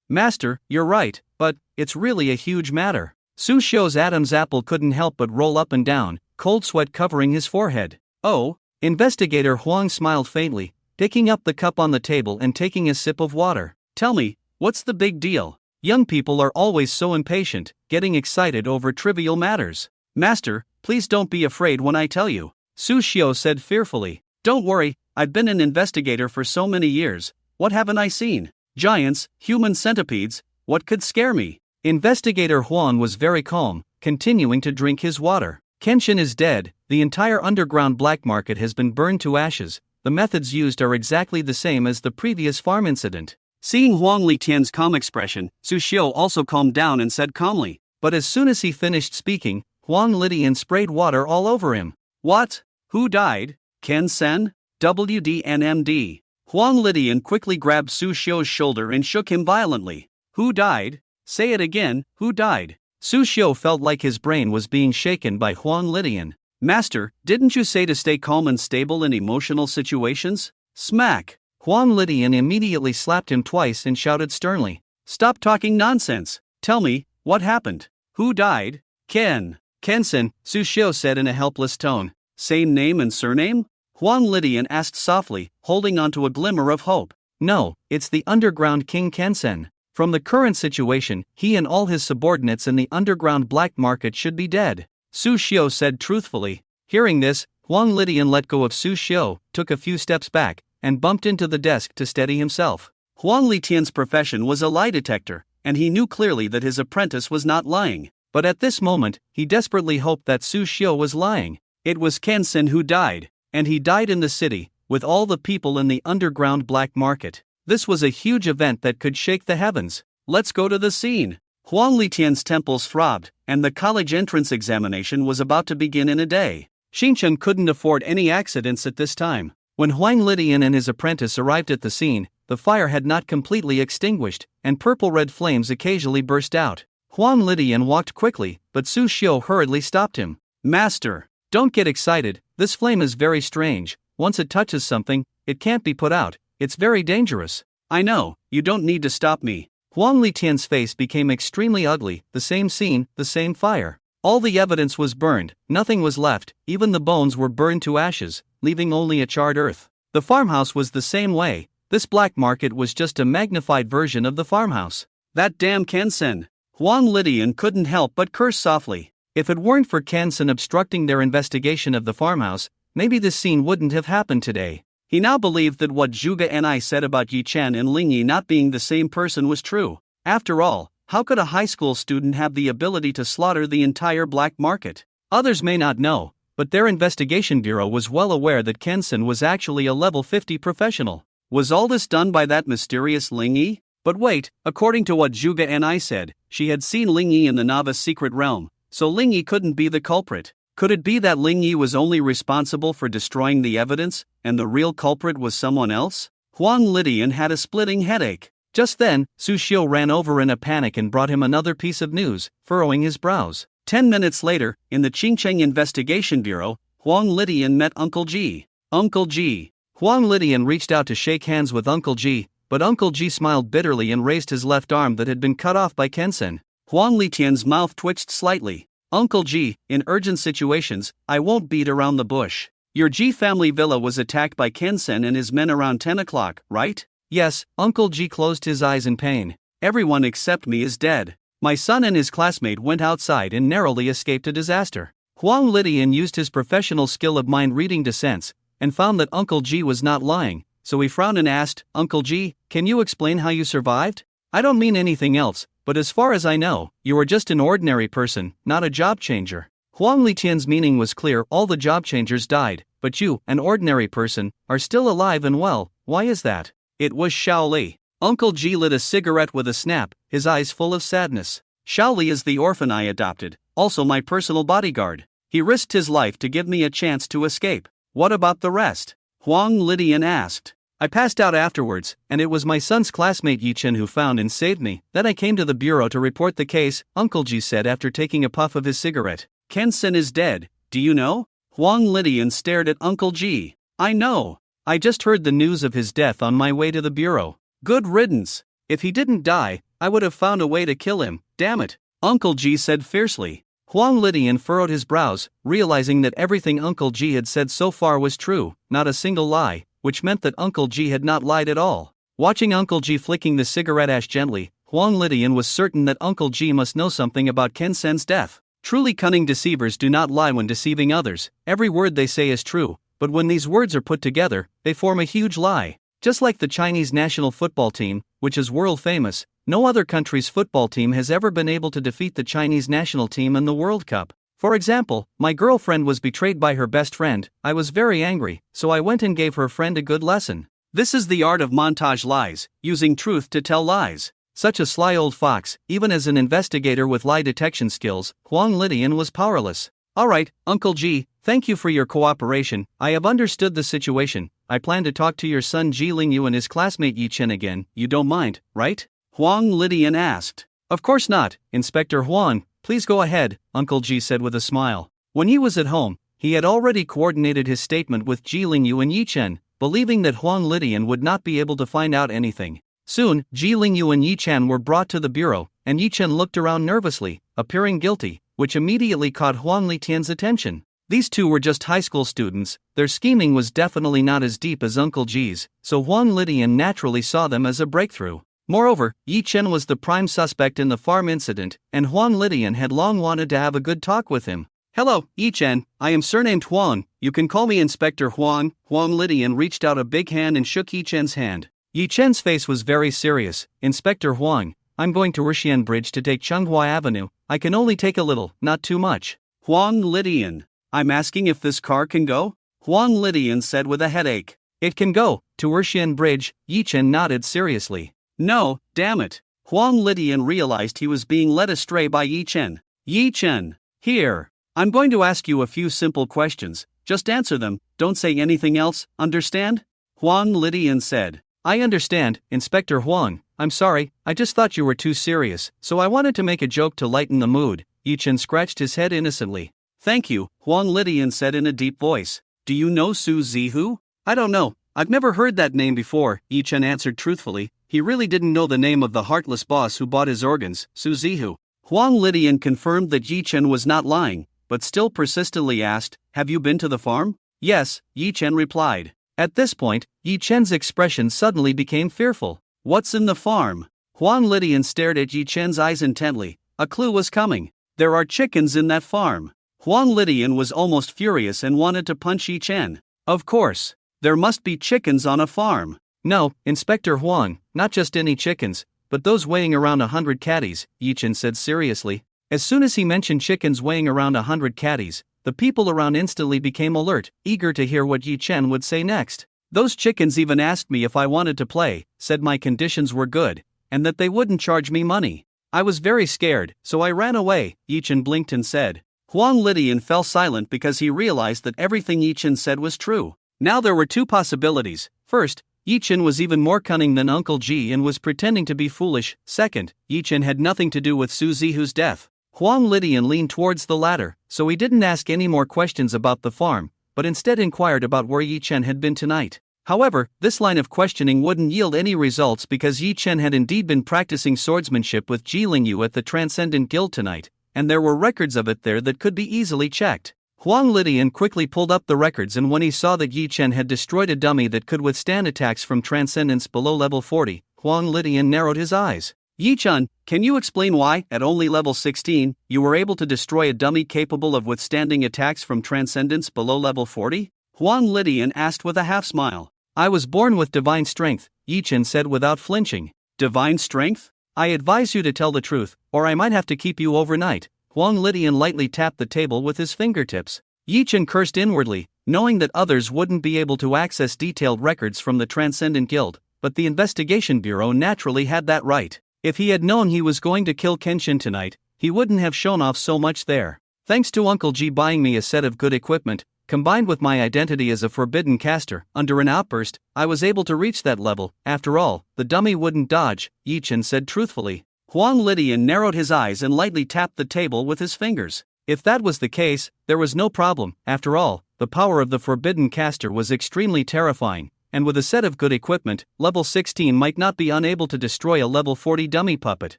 Master, you're right, but it's really a huge matter. Su Xiu's Adam's apple couldn't help but roll up and down, cold sweat covering his forehead. Oh, Investigator Huang smiled faintly, picking up the cup on the table and taking a sip of water. Tell me, what's the big deal? Young people are always so impatient, getting excited over trivial matters. Master, please don't be afraid when I tell you, Su Xiu said fearfully. Don't worry, I've been an investigator for so many years. What haven't I seen? Giants, human centipedes, what could scare me? Investigator Huang was very calm, continuing to drink his water. Kenshin is dead, the entire underground black market has been burned to ashes. The methods used are exactly the same as the previous farm incident. Seeing Huang Litian's calm expression, Su Xiu also calmed down and said calmly. But as soon as he finished speaking, Huang Litian sprayed water all over him. What? Who died? Ken Sen? WDNMD. Huang Litian quickly grabbed Su Xiu's shoulder and shook him violently. Who died? Say it again, who died? Su Xiu felt like his brain was being shaken by Huang Litian. Master, didn't you say to stay calm and stable in emotional situations? Smack! Huang Litian immediately slapped him twice and shouted sternly. Stop talking nonsense. Tell me, what happened? Who died? Kensen, Su Xiu said in a helpless tone. Same name and surname? Huang Litian asked softly, holding on to a glimmer of hope. No, it's the underground king Kensen. From the current situation, he and all his subordinates in the underground black market should be dead, Su Xiu said truthfully. Hearing this, Huang Lidian let go of Su Xiu, took a few steps back, and bumped into the desk to steady himself. Huang Litian's profession was a lie detector, and he knew clearly that his apprentice was not lying. But at this moment, he desperately hoped that Su Xiu was lying. It was Kenshin who died, and he died in the city, with all the people in the underground black market. This was a huge event that could shake the heavens. Let's go to the scene. Huang Litian's temples throbbed, and the college entrance examination was about to begin in a day. Xinchen couldn't afford any accidents at this time. When Huang Litian and his apprentice arrived at the scene, the fire had not completely extinguished, and purple-red flames occasionally burst out. Huang Litian walked quickly, but Su Xiu hurriedly stopped him. Master, don't get excited, this flame is very strange. Once it touches something, it can't be put out, it's very dangerous. I know, you don't need to stop me. Huang Litian's face became extremely ugly, the same scene, the same fire. All the evidence was burned, nothing was left, even the bones were burned to ashes, leaving only a charred earth. The farmhouse was the same way, this black market was just a magnified version of the farmhouse. That damn Kenshin! Huang Litian couldn't help but curse softly. If it weren't for Kenshin obstructing their investigation of the farmhouse, maybe this scene wouldn't have happened today. He now believed that what Zhuge and I said about Yi Chen and Ling Yi not being the same person was true. After all, how could a high school student have the ability to slaughter the entire black market? Others may not know, but their investigation bureau was well aware that Kenshin was actually a level 50 professional. Was all this done by that mysterious Ling Yi? But wait, according to what Zhuge and I said, she had seen Ling Yi in the novice secret realm, so Ling Yi couldn't be the culprit. Could it be that Ling Yi was only responsible for destroying the evidence, and the real culprit was someone else? Huang Litian had a splitting headache. Just then, Su Xiu ran over in a panic and brought him another piece of news, furrowing his brows. 10 minutes later, in the Qingcheng Investigation Bureau, Huang Litian met Uncle Ji. Uncle Ji. Huang Litian reached out to shake hands with Uncle Ji, but Uncle Ji smiled bitterly and raised his left arm that had been cut off by Kenshin. Huang Litian's mouth twitched slightly. Uncle Ji, in urgent situations, I won't beat around the bush. Your Ji family villa was attacked by Kenshin and his men around 10 o'clock, right? Yes, Uncle Ji closed his eyes in pain. Everyone except me is dead. My son and his classmate went outside and narrowly escaped a disaster. Huang Litian used his professional skill of mind reading to sense, and found that Uncle Ji was not lying, so he frowned and asked, Uncle Ji, can you explain how you survived? I don't mean anything else, but as far as I know, you are just an ordinary person, not a job changer. Huang Litian's meaning was clear, all the job changers died, but you, an ordinary person, are still alive and well. Why is that? It was Shaoli. Uncle Ji lit a cigarette with a snap, his eyes full of sadness. Shaoli is the orphan I adopted, also my personal bodyguard. He risked his life to give me a chance to escape. What about the rest? Huang Litian asked. I passed out afterwards, and it was my son's classmate Yi Chen who found and saved me. Then I came to the bureau to report the case, Uncle Ji said after taking a puff of his cigarette. Kenshin is dead, do you know? Huang Litian stared at Uncle Ji. I know. I just heard the news of his death on my way to the bureau. Good riddance. If he didn't die, I would have found a way to kill him, damn it, Uncle Ji said fiercely. Huang Litian furrowed his brows, realizing that everything Uncle Ji had said so far was true, not a single lie, which meant that Uncle Ji had not lied at all. Watching Uncle Ji flicking the cigarette ash gently, Huang Litian was certain that Uncle Ji must know something about Kenshin's death. Truly cunning deceivers do not lie when deceiving others. Every word they say is true, but when these words are put together, they form a huge lie. Just like the Chinese national football team, which is world famous, no other country's football team has ever been able to defeat the Chinese national team in the World Cup. For example, my girlfriend was betrayed by her best friend. I was very angry, so I went and gave her friend a good lesson. This is the art of montage lies, using truth to tell lies. Such a sly old fox, even as an investigator with lie detection skills, Huang Litian was powerless. Alright, Uncle Ji, thank you for your cooperation. I have understood the situation. I plan to talk to your son Ji Lingyu and his classmate Yi Chen again. You don't mind, right? Huang Litian asked. Of course not, Inspector Huang, please go ahead, Uncle Ji said with a smile. When he was at home, he had already coordinated his statement with Ji Lingyu and Yi Chen, believing that Huang Litian would not be able to find out anything. Soon, Ji Lingyu and Yi Chen were brought to the bureau, and Yi Chen looked around nervously, appearing guilty, which immediately caught Huang Litian's attention. These two were just high school students, their scheming was definitely not as deep as Uncle Ji's, so Huang Litian naturally saw them as a breakthrough. Moreover, Yi Chen was the prime suspect in the farm incident, and Huang Lidian had long wanted to have a good talk with him. "Hello, Yi Chen, I am surnamed Huang, you can call me Inspector Huang." Huang Lidian reached out a big hand and shook Yi Chen's hand. Yi Chen's face was very serious. "Inspector Huang, I'm going to Rishian Bridge to take Changhua Avenue. I can only take a little, not too much." "Huang Lidian, I'm asking if this car can go?" Huang Lidian said with a headache. "It can go to Rishian Bridge." Yi Chen nodded seriously. "No, damn it." Huang Lidian realized he was being led astray by Yi Chen. "Yi Chen, here. I'm going to ask you a few simple questions. Just answer them, don't say anything else, understand?" Huang Lidian said. "I understand, Inspector Huang. I'm sorry, I just thought you were too serious, so I wanted to make a joke to lighten the mood." Yi Chen scratched his head innocently. "Thank you," Huang Lidian said in a deep voice. "Do you know Su Zihu?" "I don't know, I've never heard that name before," Yi Chen answered truthfully. He really didn't know the name of the heartless boss who bought his organs, Su Zihu. Huang Lidian confirmed that Yi Chen was not lying, but still persistently asked, "Have you been to the farm?" "Yes," Yi Chen replied. At this point, Yi Chen's expression suddenly became fearful. "What's in the farm?" Huang Lidian stared at Yi Chen's eyes intently. A clue was coming. "There are chickens in that farm." Huang Lidian was almost furious and wanted to punch Yi Chen. "Of course. There must be chickens on a farm." "No, Inspector Huang, not just any chickens, but those weighing around 100 catties," Yi Chen said seriously. As soon as he mentioned chickens weighing around 100 catties, the people around instantly became alert, eager to hear what Yi Chen would say next. "Those chickens even asked me if I wanted to play, said my conditions were good, and that they wouldn't charge me money. I was very scared, so I ran away," Yi Chen blinked and said. Huang Lidian fell silent because he realized that everything Yi Chen said was true. Now there were two possibilities. First, Yi Chen was even more cunning than Uncle Ji and was pretending to be foolish. Second, Yi Chen had nothing to do with Su Zihu's death. Huang Lidian leaned towards the latter, so he didn't ask any more questions about the farm, but instead inquired about where Yi Chen had been tonight. However, this line of questioning wouldn't yield any results because Yi Chen had indeed been practicing swordsmanship with Ji Lingyu at the Transcendent Guild tonight, and there were records of it there that could be easily checked. Huang Lidian quickly pulled up the records, and when he saw that Yi Chen had destroyed a dummy that could withstand attacks from transcendence below level 40, Huang Lidian narrowed his eyes. "Yi Chen, can you explain why, at only level 16, you were able to destroy a dummy capable of withstanding attacks from transcendence below level 40? Huang Lidian asked with a half-smile. "I was born with divine strength," Yi Chen said without flinching. "Divine strength? I advise you to tell the truth, or I might have to keep you overnight." Huang Lidian lightly tapped the table with his fingertips. Yi Chen cursed inwardly, knowing that others wouldn't be able to access detailed records from the Transcendent Guild, but the Investigation Bureau naturally had that right. If he had known he was going to kill Kenshin tonight, he wouldn't have shown off so much there. Thanks to Uncle Ji buying me a set of good equipment, combined with my identity as a forbidden caster, under an outburst, I was able to reach that level. After all, the dummy wouldn't dodge, Yi Chen said truthfully. Huang Lidian narrowed his eyes and lightly tapped the table with his fingers. If that was the case, there was no problem. After all, the power of the forbidden caster was extremely terrifying, and with a set of good equipment, level 16 might not be unable to destroy a level 40 dummy puppet.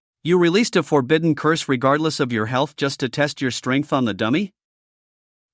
You released a forbidden curse regardless of your health just to test your strength on the dummy?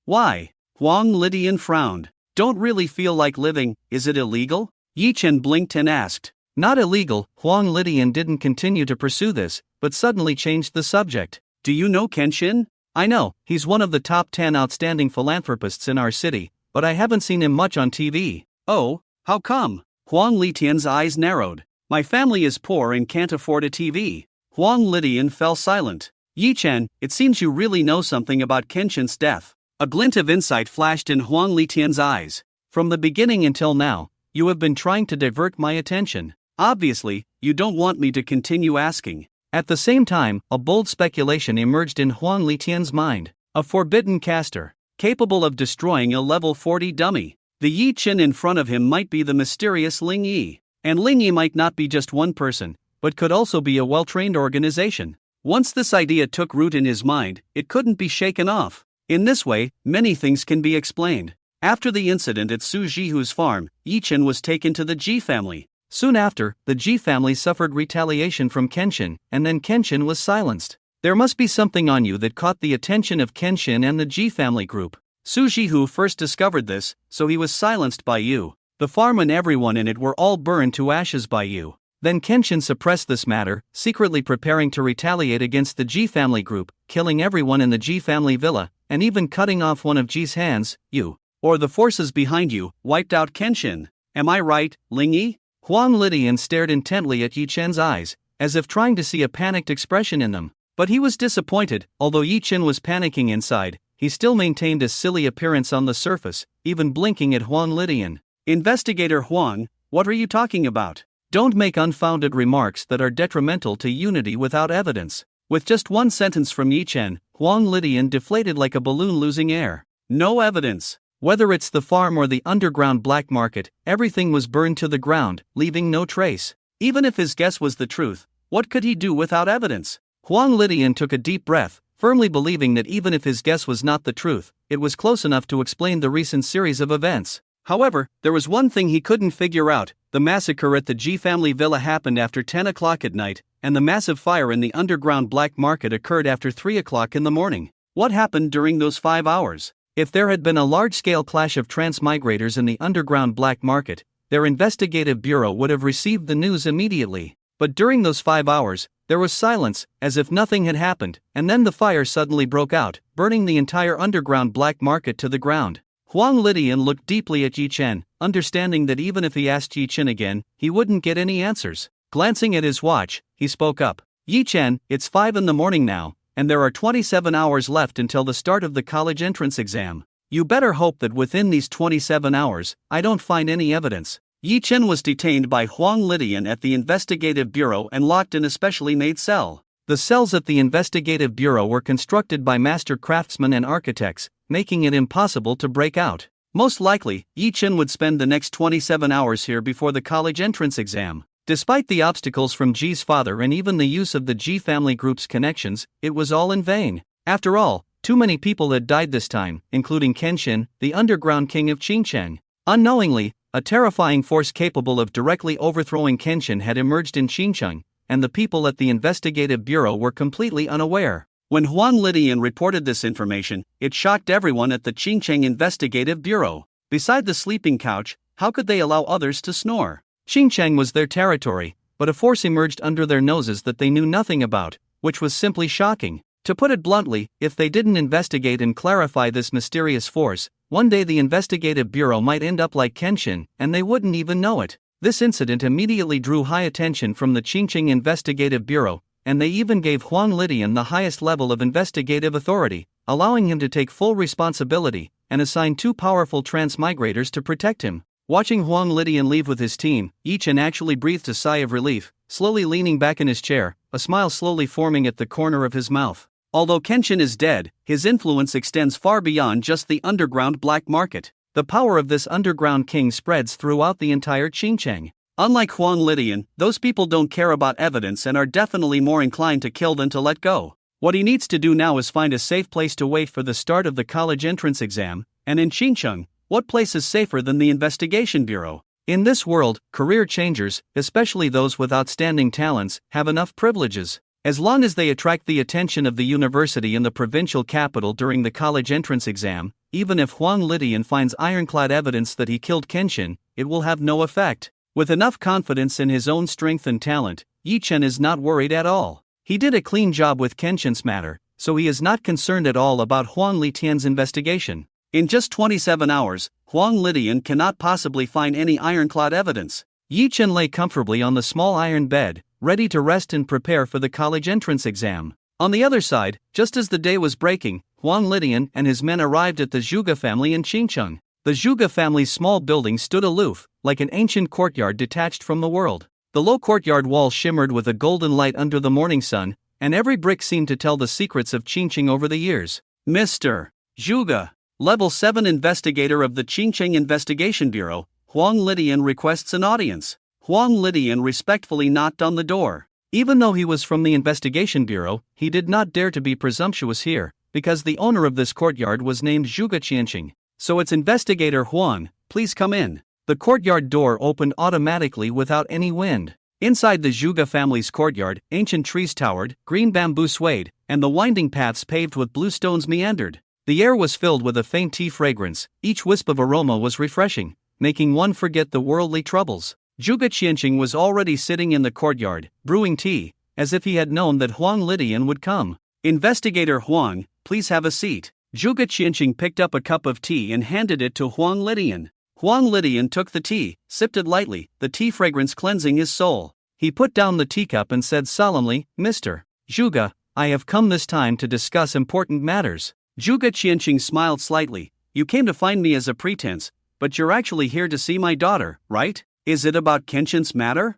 Why? Huang Lidian frowned. Don't really feel like living, is it illegal? Yi Chen blinked and asked. Not illegal. Huang Lidian didn't continue to pursue this, but suddenly changed the subject. Do you know Kenshin? I know, he's one of the top 10 outstanding philanthropists in our city, but I haven't seen him much on TV. Oh, how come? Huang Lidian's eyes narrowed. My family is poor and can't afford a TV. Huang Lidian fell silent. Yi Chen, it seems you really know something about Kenshin's death. A glint of insight flashed in Huang Lidian's eyes. From the beginning until now, you have been trying to divert my attention. Obviously, you don't want me to continue asking. At the same time, a bold speculation emerged in Huang Lidian's mind. A forbidden caster, capable of destroying a level 40 dummy. The Yi Chen in front of him might be the mysterious Ling Yi. And Ling Yi might not be just one person, but could also be a well-trained organization. Once this idea took root in his mind, it couldn't be shaken off. In this way, many things can be explained. After the incident at Su Jihu's farm, Yi Chen was taken to the Ji family. Soon after, the Ji family suffered retaliation from Kenshin, and then Kenshin was silenced. There must be something on you that caught the attention of Kenshin and the Ji family group. Su Jihu first discovered this, so he was silenced by you. The farm and everyone in it were all burned to ashes by you. Then Kenshin suppressed this matter, secretly preparing to retaliate against the G family group, killing everyone in the G family villa, and even cutting off one of G's hands. You, or the forces behind you, wiped out Kenshin. Am I right, Lingyi? Huang Lidian stared intently at Yi Chen's eyes, as if trying to see a panicked expression in them. But he was disappointed. Although Yi Chen was panicking inside, he still maintained a silly appearance on the surface, even blinking at Huang Lidian. Investigator Huang, what are you talking about? Don't make unfounded remarks that are detrimental to unity without evidence. With just one sentence from Yi Chen, Huang Lidian deflated like a balloon losing air. No evidence. Whether it's the farm or the underground black market, everything was burned to the ground, leaving no trace. Even if his guess was the truth, what could he do without evidence? Huang Lidian took a deep breath, firmly believing that even if his guess was not the truth, it was close enough to explain the recent series of events. However, there was one thing he couldn't figure out. The massacre at the G family villa happened after 10 o'clock at night, and the massive fire in the underground black market occurred after 3 o'clock in the morning. What happened during those 5 hours? If there had been a large-scale clash of transmigrators in the underground black market, their investigative bureau would have received the news immediately. But during those 5 hours, there was silence, as if nothing had happened, and then the fire suddenly broke out, burning the entire underground black market to the ground. Huang Lidian looked deeply at Yi Chen, understanding that even if he asked Yi Chen again, he wouldn't get any answers. Glancing at his watch, he spoke up. Yi Chen, it's 5 in the morning now, and there are 27 hours left until the start of the college entrance exam. You better hope that within these 27 hours, I don't find any evidence. Yi Chen was detained by Huang Lidian at the investigative bureau and locked in a specially made cell. The cells at the investigative bureau were constructed by master craftsmen and architects, making it impossible to break out. Most likely, Yi Chen would spend the next 27 hours here before the college entrance exam. Despite the obstacles from G's father and even the use of the G family group's connections, it was all in vain. After all, too many people had died this time, including Kenshin, the underground king of Qingcheng. Unknowingly, a terrifying force capable of directly overthrowing Kenshin had emerged in Qingcheng, and the people at the investigative bureau were completely unaware. When Huang Lidian reported this information, it shocked everyone at the Qingcheng investigative bureau. Beside the sleeping couch, how could they allow others to snore? Qingcheng was their territory, but a force emerged under their noses that they knew nothing about, which was simply shocking. To put it bluntly, if they didn't investigate and clarify this mysterious force, one day the investigative bureau might end up like Kenshin, and they wouldn't even know it. This incident immediately drew high attention from the Qingcheng investigative bureau, and they even gave Huang Lidian the highest level of investigative authority, allowing him to take full responsibility, and assign 2 powerful transmigrators to protect him. Watching Huang Lidian leave with his team, Yi Chen actually breathed a sigh of relief, slowly leaning back in his chair, a smile slowly forming at the corner of his mouth. Although Kenshin is dead, his influence extends far beyond just the underground black market. The power of this underground king spreads throughout the entire Qingcheng. Unlike Huang Lidian, those people don't care about evidence and are definitely more inclined to kill than to let go. What he needs to do now is find a safe place to wait for the start of the college entrance exam, and in Qingcheng, what place is safer than the investigation bureau? In this world, career changers, especially those with outstanding talents, have enough privileges. As long as they attract the attention of the university in the provincial capital during the college entrance exam, even if Huang Lidian finds ironclad evidence that he killed Kenshin, it will have no effect. With enough confidence in his own strength and talent, Yi Chen is not worried at all. He did a clean job with Kenshin's matter, so he is not concerned at all about Huang Litian's investigation. In just 27 hours, Huang Lidian cannot possibly find any ironclad evidence. Yi Chen lay comfortably on the small iron bed, ready to rest and prepare for the college entrance exam. On the other side, just as the day was breaking, Huang Lidian and his men arrived at the Zhuge family in Qingcheng. The Zhuge family's small building stood aloof, like an ancient courtyard detached from the world. The low courtyard wall shimmered with a golden light under the morning sun, and every brick seemed to tell the secrets of Qingcheng over the years. Mr. Zhuge, Level 7 investigator of the Qingcheng Investigation Bureau, Huang Lidian requests an audience. Huang Lidian respectfully knocked on the door. Even though he was from the investigation bureau, he did not dare to be presumptuous here, because the owner of this courtyard was named Zhuge Qianqing. So it's investigator Huang, please come in. The courtyard door opened automatically without any wind. Inside the Zhuge family's courtyard, ancient trees towered, green bamboo swayed, and the winding paths paved with blue stones meandered. The air was filled with a faint tea fragrance, each wisp of aroma was refreshing, making one forget the worldly troubles. Zhuge Qianqing was already sitting in the courtyard, brewing tea, as if he had known that Huang Lidian would come. Investigator Huang, please have a seat. Zhuge Qianqing picked up a cup of tea and handed it to Huang Lidian. Huang Lidian took the tea, sipped it lightly, the tea fragrance cleansing his soul. He put down the teacup and said solemnly, Mr. Zhuge, I have come this time to discuss important matters. Zhuge Qianqing smiled slightly. You came to find me as a pretense, but you're actually here to see my daughter, right? Is it about Kenshin's matter?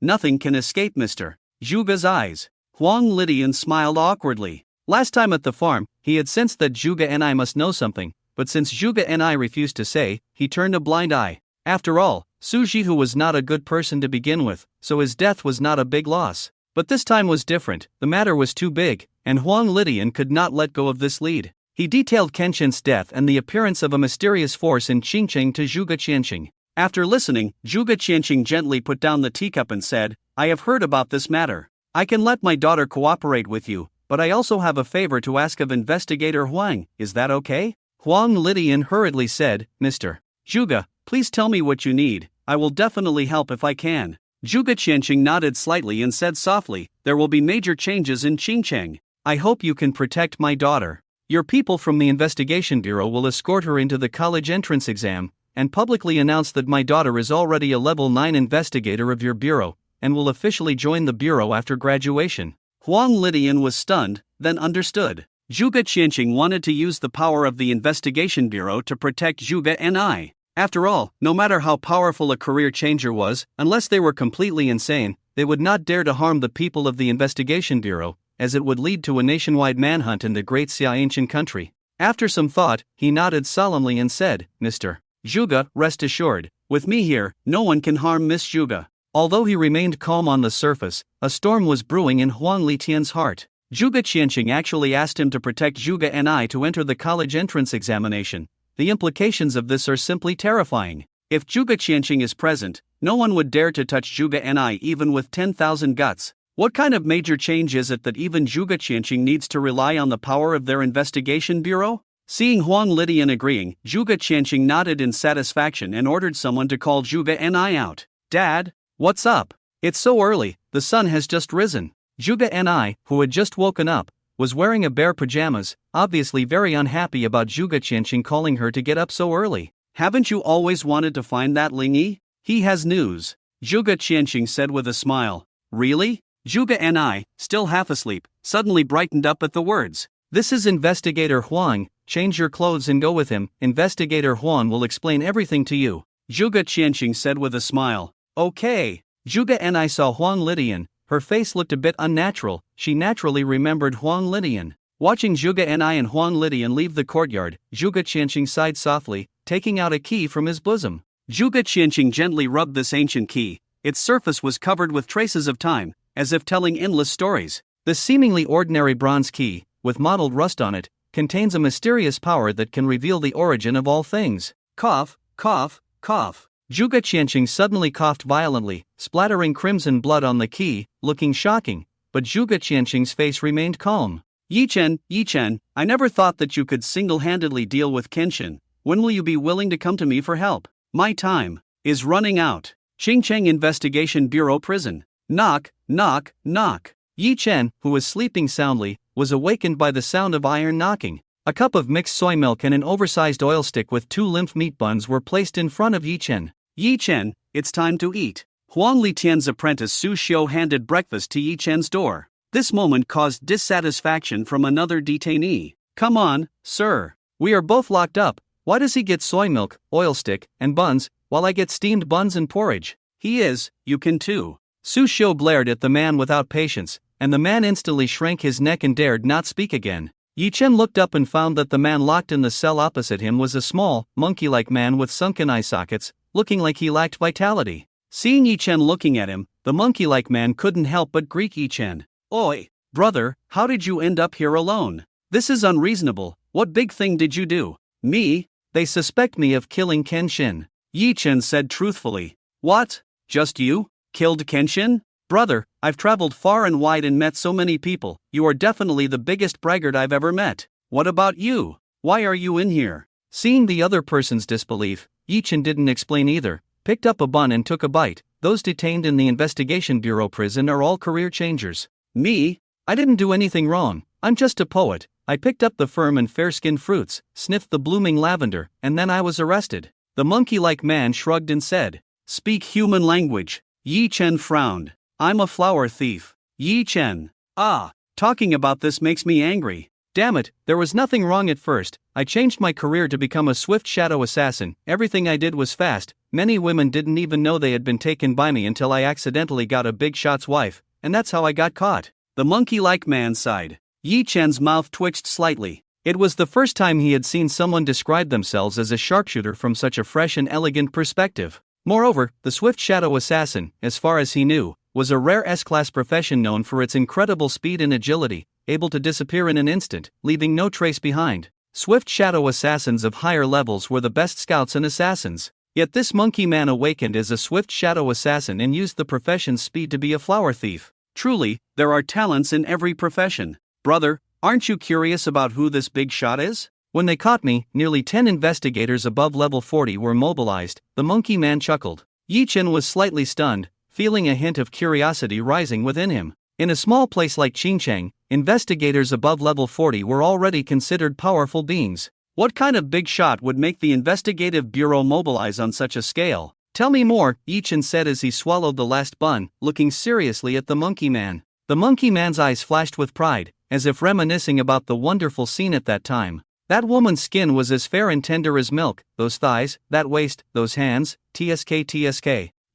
Nothing can escape Mr. Zhuge's eyes. Huang Lidian smiled awkwardly. Last time at the farm, he had sensed that Zhuge and I must know something, but since Zhuge and I refused to say, he turned a blind eye. After all, Su Jihu was not a good person to begin with, so his death was not a big loss. But this time was different, the matter was too big, and Huang Lidian could not let go of this lead. He detailed Kenshin's death and the appearance of a mysterious force in Qingcheng to Zhuge Qianqing. After listening, Zhuge Qianqing gently put down the teacup and said, I have heard about this matter. I can let my daughter cooperate with you, but I also have a favor to ask of Investigator Huang, is that okay? Huang Lidian hurriedly said, Mr. Zhuge, please tell me what you need, I will definitely help if I can. Zhuge Qianqing nodded slightly and said softly, there will be major changes in Qingcheng. I hope you can protect my daughter. Your people from the Investigation Bureau will escort her into the college entrance exam, and publicly announce that my daughter is already a level 9 investigator of your bureau, and will officially join the bureau after graduation. Huang Lidian was stunned, then understood. Zhuge Qianqing wanted to use the power of the Investigation Bureau to protect Zhuge and I. After all, no matter how powerful a career changer was, unless they were completely insane, they would not dare to harm the people of the Investigation Bureau, as it would lead to a nationwide manhunt in the great Xia ancient country. After some thought, he nodded solemnly and said, Mr. Zhuge, rest assured, with me here, no one can harm Miss Zhuge. Although he remained calm on the surface, a storm was brewing in Huang Lidian's heart. Zhuge Qianqing actually asked him to protect Zhuge and I to enter the college entrance examination. The implications of this are simply terrifying. If Zhuge Qianqing is present, no one would dare to touch Zhuge and I even with 10,000 guts. What kind of major change is it that even Zhuge Qianqing needs to rely on the power of their investigation bureau? Seeing Huang Lidian agreeing, Zhuge Qianqing nodded in satisfaction and ordered someone to call Zhuge and I out. Dad, what's up? It's so early, the sun has just risen. Zhuge and I, who had just woken up, was wearing a bare pajamas, obviously very unhappy about Zhuge Qianqing calling her to get up so early. Haven't you always wanted to find that Lingyi? He has news. Zhuge Qianqing said with a smile. Really? Zhuge and I, still half asleep, suddenly brightened up at the words. This is Investigator Huang, change your clothes and go with him, Investigator Huang will explain everything to you. Zhuge Qianqing said with a smile. Okay. Zhuge and I saw Huang Lidian. Her face looked a bit unnatural, she naturally remembered Huang Lidian. Watching Zhuge and I and Huang Lidian leave the courtyard, Zhuge Qianqing sighed softly, taking out a key from his bosom. Zhuge Qianqing gently rubbed this ancient key. Its surface was covered with traces of time, as if telling endless stories. The seemingly ordinary bronze key, with mottled rust on it, contains a mysterious power that can reveal the origin of all things. Cough, cough, cough. Zhuge Qianqing suddenly coughed violently, splattering crimson blood on the key, looking shocking, but Zhuge Qianqing's face remained calm. Yichen, I never thought that you could single-handedly deal with Kenshin. When will you be willing to come to me for help? My time is running out. Qingcheng Investigation Bureau Prison. Knock, knock, knock. Yichen, who was sleeping soundly, was awakened by the sound of iron knocking. A cup of mixed soy milk and an oversized oil stick with 2 lymph meat buns were placed in front of Yichen. Yichen, it's time to eat. Huang Lidian's apprentice Su Xiu handed breakfast to Yichen's door. This moment caused dissatisfaction from another detainee. Come on, sir. We are both locked up. Why does he get soy milk, oil stick, and buns, while I get steamed buns and porridge? You can too. Su Xiu glared at the man without patience, and the man instantly shrank his neck and dared not speak again. Yichen looked up and found that the man locked in the cell opposite him was a small, monkey-like man with sunken eye sockets, looking like he lacked vitality. Seeing Yichen looking at him, the monkey-like man couldn't help but greet Yichen. Oi, brother, how did you end up here alone? This is unreasonable. What big thing did you do? Me? They suspect me of killing Kenshin. Yichen said truthfully. What? Just you? Killed Kenshin? Brother, I've traveled far and wide and met so many people. You are definitely the biggest braggart I've ever met. What about you? Why are you in here? Seeing the other person's disbelief, Yichen didn't explain either, picked up a bun and took a bite. Those detained in the Investigation Bureau prison are all career changers. Me? I didn't do anything wrong. I'm just a poet. I picked up the firm and fair-skinned fruits, sniffed the blooming lavender, and then I was arrested. The monkey-like man shrugged and said, "Speak human language." Yi Chen frowned. "I'm a flower thief." Yi Chen. "Ah, talking about this makes me angry. Damn it, there was nothing wrong at first. I changed my career to become a swift shadow assassin. Everything I did was fast. Many women didn't even know they had been taken by me until I accidentally got a big shot's wife, and that's how I got caught." The monkey-like man sighed. Yi Chen's mouth twitched slightly. It was the first time he had seen someone describe themselves as a sharpshooter from such a fresh and elegant perspective. Moreover, the swift shadow assassin, as far as he knew, was a rare S-class profession known for its incredible speed and agility, able to disappear in an instant, leaving no trace behind. Swift shadow assassins of higher levels were the best scouts and assassins. Yet this monkey man awakened as a swift shadow assassin and used the profession's speed to be a flower thief. Truly, there are talents in every profession. Brother, aren't you curious about who this big shot is? When they caught me, nearly 10 investigators above level 40 were mobilized. The monkey man chuckled. Yi Chen was slightly stunned, feeling a hint of curiosity rising within him. In a small place like Xinjiang, investigators above level 40 were already considered powerful beings. What kind of big shot would make the investigative bureau mobilize on such a scale? Tell me more, Yi Chen said as he swallowed the last bun, looking seriously at the monkey man. The monkey man's eyes flashed with pride, as if reminiscing about the wonderful scene at that time. That woman's skin was as fair and tender as milk, those thighs, that waist, those hands, tsk.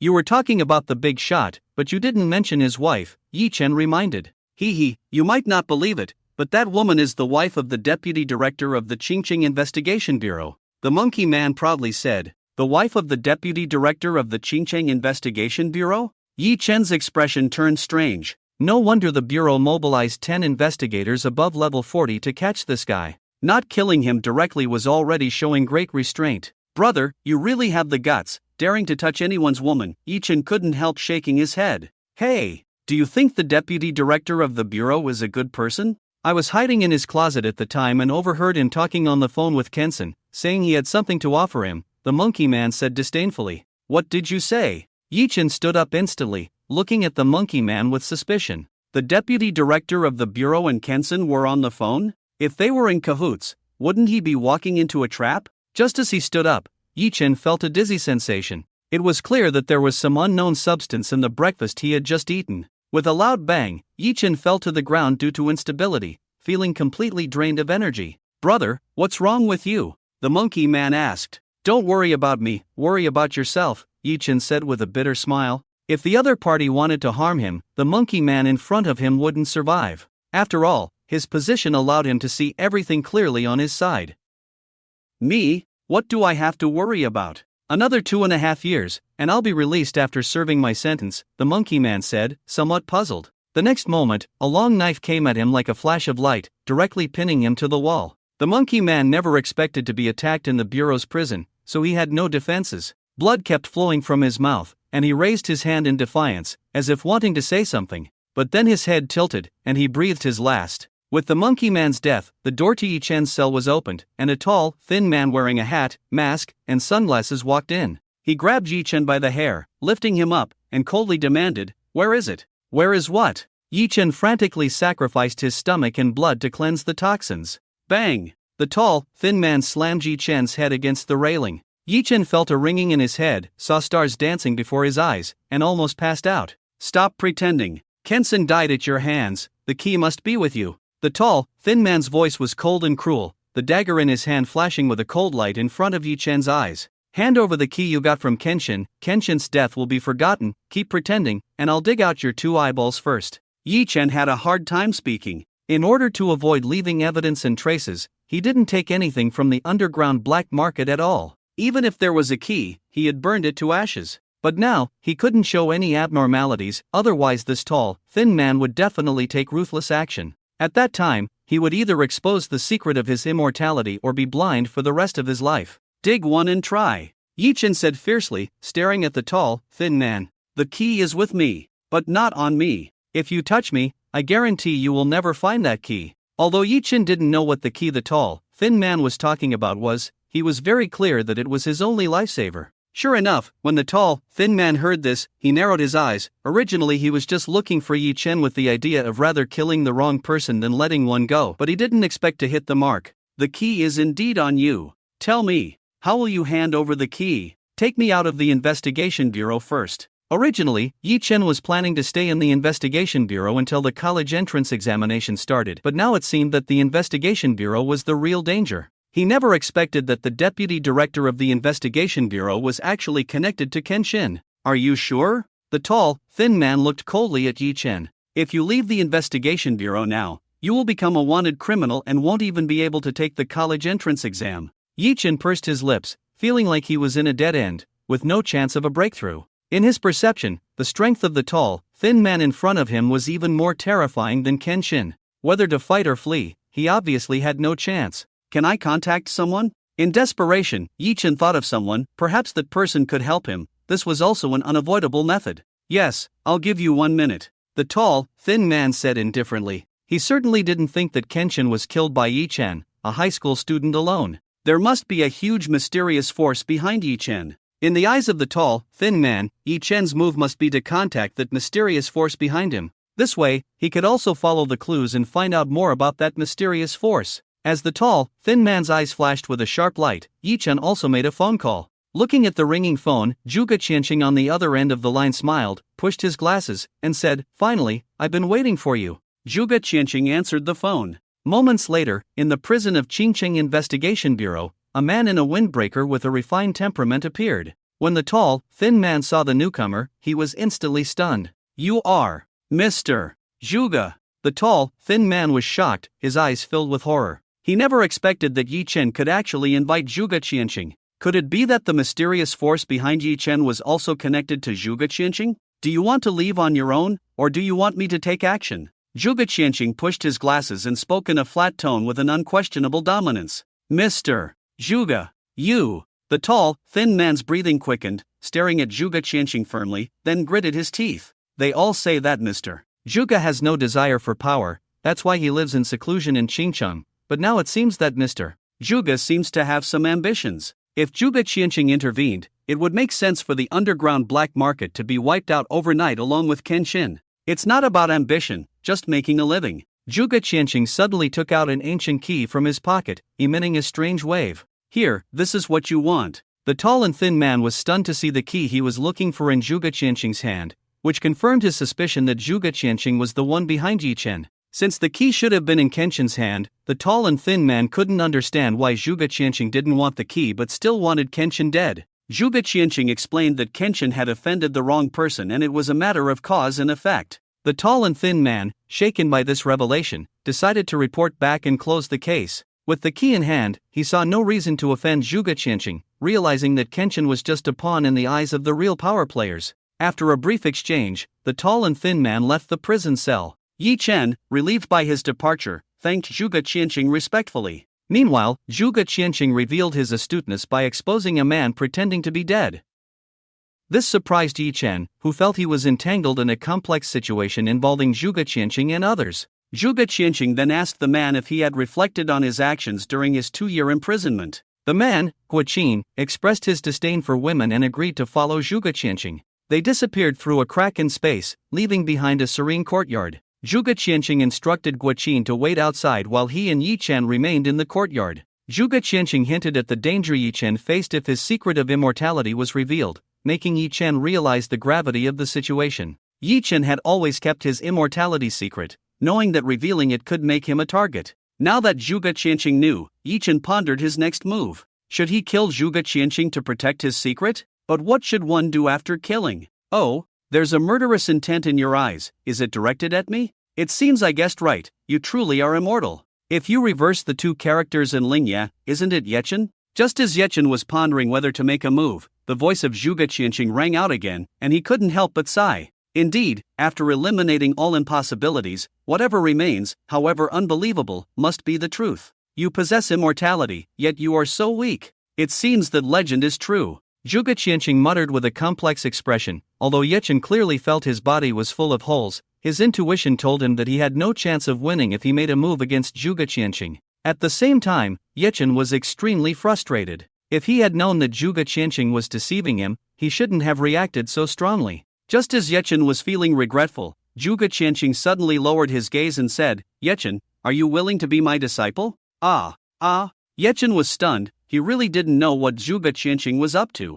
You were talking about the big shot, but you didn't mention his wife, Yi Chen reminded. You might not believe it, but that woman is the wife of the deputy director of the Qingqing Investigation Bureau. The monkey man proudly said, "The wife of the deputy director of the Qingqing Investigation Bureau?" Yi Chen's expression turned strange. No wonder the Bureau mobilized 10 investigators above level 40 to catch this guy. Not killing him directly was already showing great restraint. "Brother, you really have the guts, daring to touch anyone's woman." Yi Chen couldn't help shaking his head. "Hey, do you think the deputy director of the Bureau is a good person? I was hiding in his closet at the time and overheard him talking on the phone with Kenson, saying he had something to offer him," the monkey man said disdainfully. "What did you say?" Yi Chen stood up instantly, looking at the monkey man with suspicion. The deputy director of the Bureau and Kenson were on the phone? If they were in cahoots, wouldn't he be walking into a trap? Just as he stood up, Yi Chen felt a dizzy sensation. It was clear that there was some unknown substance in the breakfast he had just eaten. With a loud bang, Yi Chen fell to the ground due to instability, feeling completely drained of energy. "Brother, what's wrong with you?" the monkey man asked. "Don't worry about me, worry about yourself," Yi Chen said with a bitter smile. If the other party wanted to harm him, the monkey man in front of him wouldn't survive. After all, his position allowed him to see everything clearly on his side. "Me? What do I have to worry about? Another 2.5 years, and I'll be released after serving my sentence," the monkey man said, somewhat puzzled. The next moment, a long knife came at him like a flash of light, directly pinning him to the wall. The monkey man never expected to be attacked in the Bureau's prison, so he had no defenses. Blood kept flowing from his mouth, and he raised his hand in defiance, as if wanting to say something. But then his head tilted, and he breathed his last. With the monkey man's death, the door to Yi Chen's cell was opened, and a tall, thin man wearing a hat, mask, and sunglasses walked in. He grabbed Yi Chen by the hair, lifting him up, and coldly demanded, "Where is it?" "Where is what?" Yi Chen frantically sacrificed his stomach and blood to cleanse the toxins. Bang! The tall, thin man slammed Yi Chen's head against the railing. Yi Chen felt a ringing in his head, saw stars dancing before his eyes, and almost passed out. "Stop pretending. Kenson died at your hands, the key must be with you." The tall, thin man's voice was cold and cruel, the dagger in his hand flashing with a cold light in front of Yi Chen's eyes. "Hand over the key you got from Kenshin, Kenshin's death will be forgotten, keep pretending, and I'll dig out your 2 eyeballs first." Yi Chen had a hard time speaking. In order to avoid leaving evidence and traces, he didn't take anything from the underground black market at all. Even if there was a key, he had burned it to ashes. But now, he couldn't show any abnormalities, otherwise this tall, thin man would definitely take ruthless action. At that time, he would either expose the secret of his immortality or be blind for the rest of his life. "Dig one and try," Yi Chen said fiercely, staring at the tall, thin man. "The key is with me, but not on me. If you touch me, I guarantee you will never find that key." Although Yi Chen didn't know what the key the tall, thin man was talking about was, he was very clear that it was his only lifesaver. Sure enough, when the tall, thin man heard this, he narrowed his eyes. Originally he was just looking for Yi Chen with the idea of rather killing the wrong person than letting one go, but he didn't expect to hit the mark. The key is indeed on you. Tell me, how will you hand over the key? Take me out of the investigation bureau first. Originally, Yi Chen was planning to stay in the investigation bureau until the college entrance examination started, but now it seemed that the investigation bureau was the real danger. He never expected that the deputy director of the investigation bureau was actually connected to Kenshin. Are you sure? The tall, thin man looked coldly at Yi Chen. If you leave the investigation bureau now, you will become a wanted criminal and won't even be able to take the college entrance exam. Yi Chen pursed his lips, feeling like he was in a dead end, with no chance of a breakthrough. In his perception, the strength of the tall, thin man in front of him was even more terrifying than Kenshin. Whether to fight or flee, he obviously had no chance. Can I contact someone? In desperation, Yi Chen thought of someone, perhaps that person could help him. This was also an unavoidable method. Yes, I'll give you 1 minute. The tall, thin man said indifferently. He certainly didn't think that Kenshin was killed by Yi Chen, a high school student alone. There must be a huge mysterious force behind Yi Chen. In the eyes of the tall, thin man, Yi Chen's move must be to contact that mysterious force behind him. This way, he could also follow the clues and find out more about that mysterious force. As the tall, thin man's eyes flashed with a sharp light, Yi Chen also made a phone call. Looking at the ringing phone, Zhuge Qianqing on the other end of the line smiled, pushed his glasses, and said, "Finally, I've been waiting for you." Zhuge Qianqing answered the phone. Moments later, in the prison of Qingqing Investigation Bureau, a man in a windbreaker with a refined temperament appeared. When the tall, thin man saw the newcomer, he was instantly stunned. "You are Mr. Zhuge." The tall, thin man was shocked, his eyes filled with horror. He never expected that Yi Chen could actually invite Zhuge Qianqing. Could it be that the mysterious force behind Yi Chen was also connected to Zhuge Qianqing? Do you want to leave on your own, or do you want me to take action? Zhuge Qianqing pushed his glasses and spoke in a flat tone with an unquestionable dominance. "Mr. Zhuge, you." The tall, thin man's breathing quickened, staring at Zhuge Qianqing firmly, then gritted his teeth. "They all say that Mr. Zhuge has no desire for power, that's why he lives in seclusion in Qingcheng. But now it seems that Mr. Zhuge seems to have some ambitions. If Zhuge Qianqing intervened, it would make sense for the underground black market to be wiped out overnight along with Kenshin. It's not about ambition, just making a living." Zhuge Qianqing suddenly took out an ancient key from his pocket, emitting a strange wave. "Here, this is what you want." The tall and thin man was stunned to see the key he was looking for in Zhuge Qianqing's hand, which confirmed his suspicion that Zhuge Qianqing was the one behind Yi Chen. Since the key should have been in Kenshin's hand, the tall and thin man couldn't understand why Zhuge Qianqing didn't want the key but still wanted Kenshin dead. Zhuge Qianqing explained that Kenshin had offended the wrong person and it was a matter of cause and effect. The tall and thin man, shaken by this revelation, decided to report back and close the case. With the key in hand, he saw no reason to offend Zhuge Qianqing, realizing that Kenshin was just a pawn in the eyes of the real power players. After a brief exchange, the tall and thin man left the prison cell. Yi Chen, relieved by his departure, thanked Zhuge Qianqing respectfully. Meanwhile, Zhuge Qianqing revealed his astuteness by exposing a man pretending to be dead. This surprised Yi Chen, who felt he was entangled in a complex situation involving Zhuge Qianqing and others. Zhuge Qianqing then asked the man if he had reflected on his actions during his 2-year imprisonment. The man, Guoqin, expressed his disdain for women and agreed to follow Zhuge Qianqing. They disappeared through a crack in space, leaving behind a serene courtyard. Zhuge Qianqing instructed Guoqin to wait outside while he and Yi Chen remained in the courtyard. Zhuge Qianqing hinted at the danger Yi Chen faced if his secret of immortality was revealed, making Yi Chen realize the gravity of the situation. Yi Chen had always kept his immortality secret, knowing that revealing it could make him a target. Now that Zhuge Qianqing knew, Yi Chen pondered his next move. Should he kill Zhuge Qianqing to protect his secret? But what should one do after killing? "Oh, there's a murderous intent in your eyes, is it directed at me? It seems I guessed right, you truly are immortal. If you reverse the two characters in Lingya, isn't it Yechen?" Just as Yechen was pondering whether to make a move, the voice of Zhuge Qianqing rang out again, and he couldn't help but sigh. Indeed, after eliminating all impossibilities, whatever remains, however unbelievable, must be the truth. You possess immortality, yet you are so weak. It seems that legend is true. Zhuge Qianqing muttered with a complex expression. Although Yechen clearly felt his body was full of holes, his intuition told him that he had no chance of winning if he made a move against Zhuge Qianqing. At the same time, Yechen was extremely frustrated. If he had known that Zhuge Qianqing was deceiving him, he shouldn't have reacted so strongly. Just as Yechen was feeling regretful, Zhuge Qianqing suddenly lowered his gaze and said, "Yechen, are you willing to be my disciple?" Yechen was stunned. He really didn't know what Zhuge Qianqing was up to.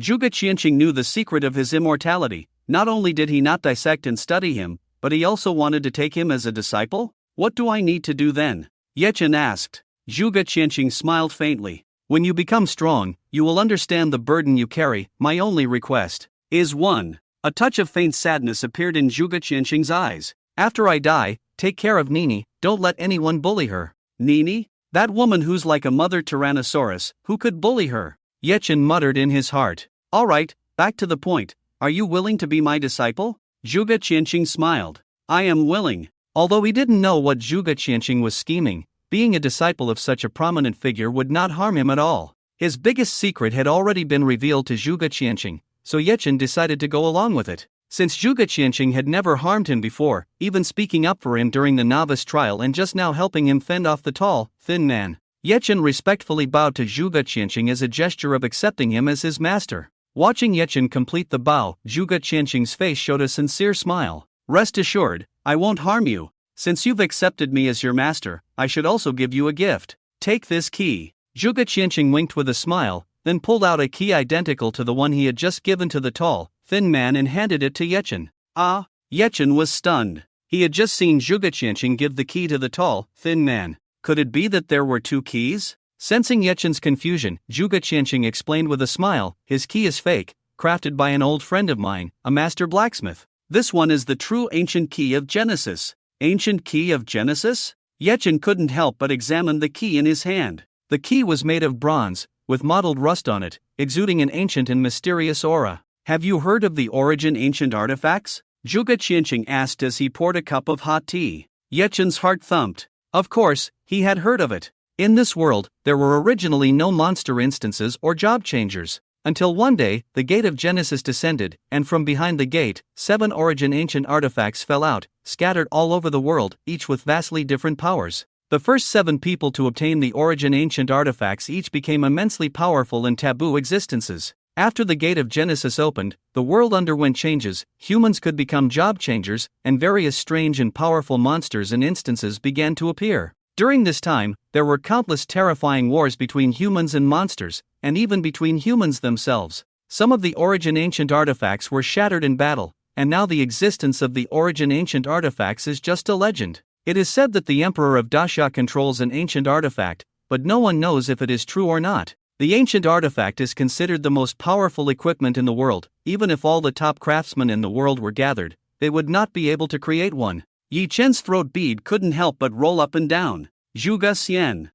Zhuge Qianqing knew the secret of his immortality. Not only did he not dissect and study him, but he also wanted to take him as a disciple? What do I need to do then? Yechen asked. Zhuge Qianqing smiled faintly. When you become strong, you will understand the burden you carry. My only request is one. A touch of faint sadness appeared in Zhuge Qianqing's eyes. After I die, take care of Nini, don't let anyone bully her. Nini? That woman who's like a mother Tyrannosaurus, who could bully her? Yechen muttered in his heart. Alright, back to the point. Are you willing to be my disciple? Zhuge Qianqing smiled. I am willing. Although he didn't know what Zhuge Qianqing was scheming, being a disciple of such a prominent figure would not harm him at all. His biggest secret had already been revealed to Zhuge Qianqing, so Yechen decided to go along with it. Since Zhuge Qianqing had never harmed him before, even speaking up for him during the novice trial and just now helping him fend off the tall, thin man, Yechen respectfully bowed to Zhuge Qianqing as a gesture of accepting him as his master. Watching Yechen complete the bow, Zhuge Qianqing's face showed a sincere smile. Rest assured, I won't harm you. Since you've accepted me as your master, I should also give you a gift. Take this key. Zhuge Qianqing winked with a smile, then pulled out a key identical to the one he had just given to the tall, thin man and handed it to Yechen. Yechen was stunned. He had just seen Zhuge Qianqing give the key to the tall, thin man. Could it be that there were two keys? Sensing Yechen's confusion, Zhuge Qianqing explained with a smile, his key is fake, crafted by an old friend of mine, a master blacksmith. This one is the true ancient key of Genesis. Ancient key of Genesis? Yechen couldn't help but examine the key in his hand. The key was made of bronze, with mottled rust on it, exuding an ancient and mysterious aura. Have you heard of the origin ancient artifacts? Zhuge Qianqing asked as he poured a cup of hot tea. Yechen's heart thumped. Of course, he had heard of it. In this world, there were originally no monster instances or job changers. Until one day, the gate of Genesis descended, and from behind the gate, 7 origin ancient artifacts fell out, scattered all over the world, each with vastly different powers. The first 7 people to obtain the origin ancient artifacts each became immensely powerful and taboo existences. After the gate of Genesis opened, the world underwent changes, humans could become job changers, and various strange and powerful monsters and instances began to appear. During this time, there were countless terrifying wars between humans and monsters, and even between humans themselves. Some of the origin ancient artifacts were shattered in battle, and now the existence of the origin ancient artifacts is just a legend. It is said that the Emperor of Daxia controls an ancient artifact, but no one knows if it is true or not. The ancient artifact is considered the most powerful equipment in the world. Even if all the top craftsmen in the world were gathered, they would not be able to create one. Yi Chen's throat bead couldn't help but roll up and down. Zhuge Xian.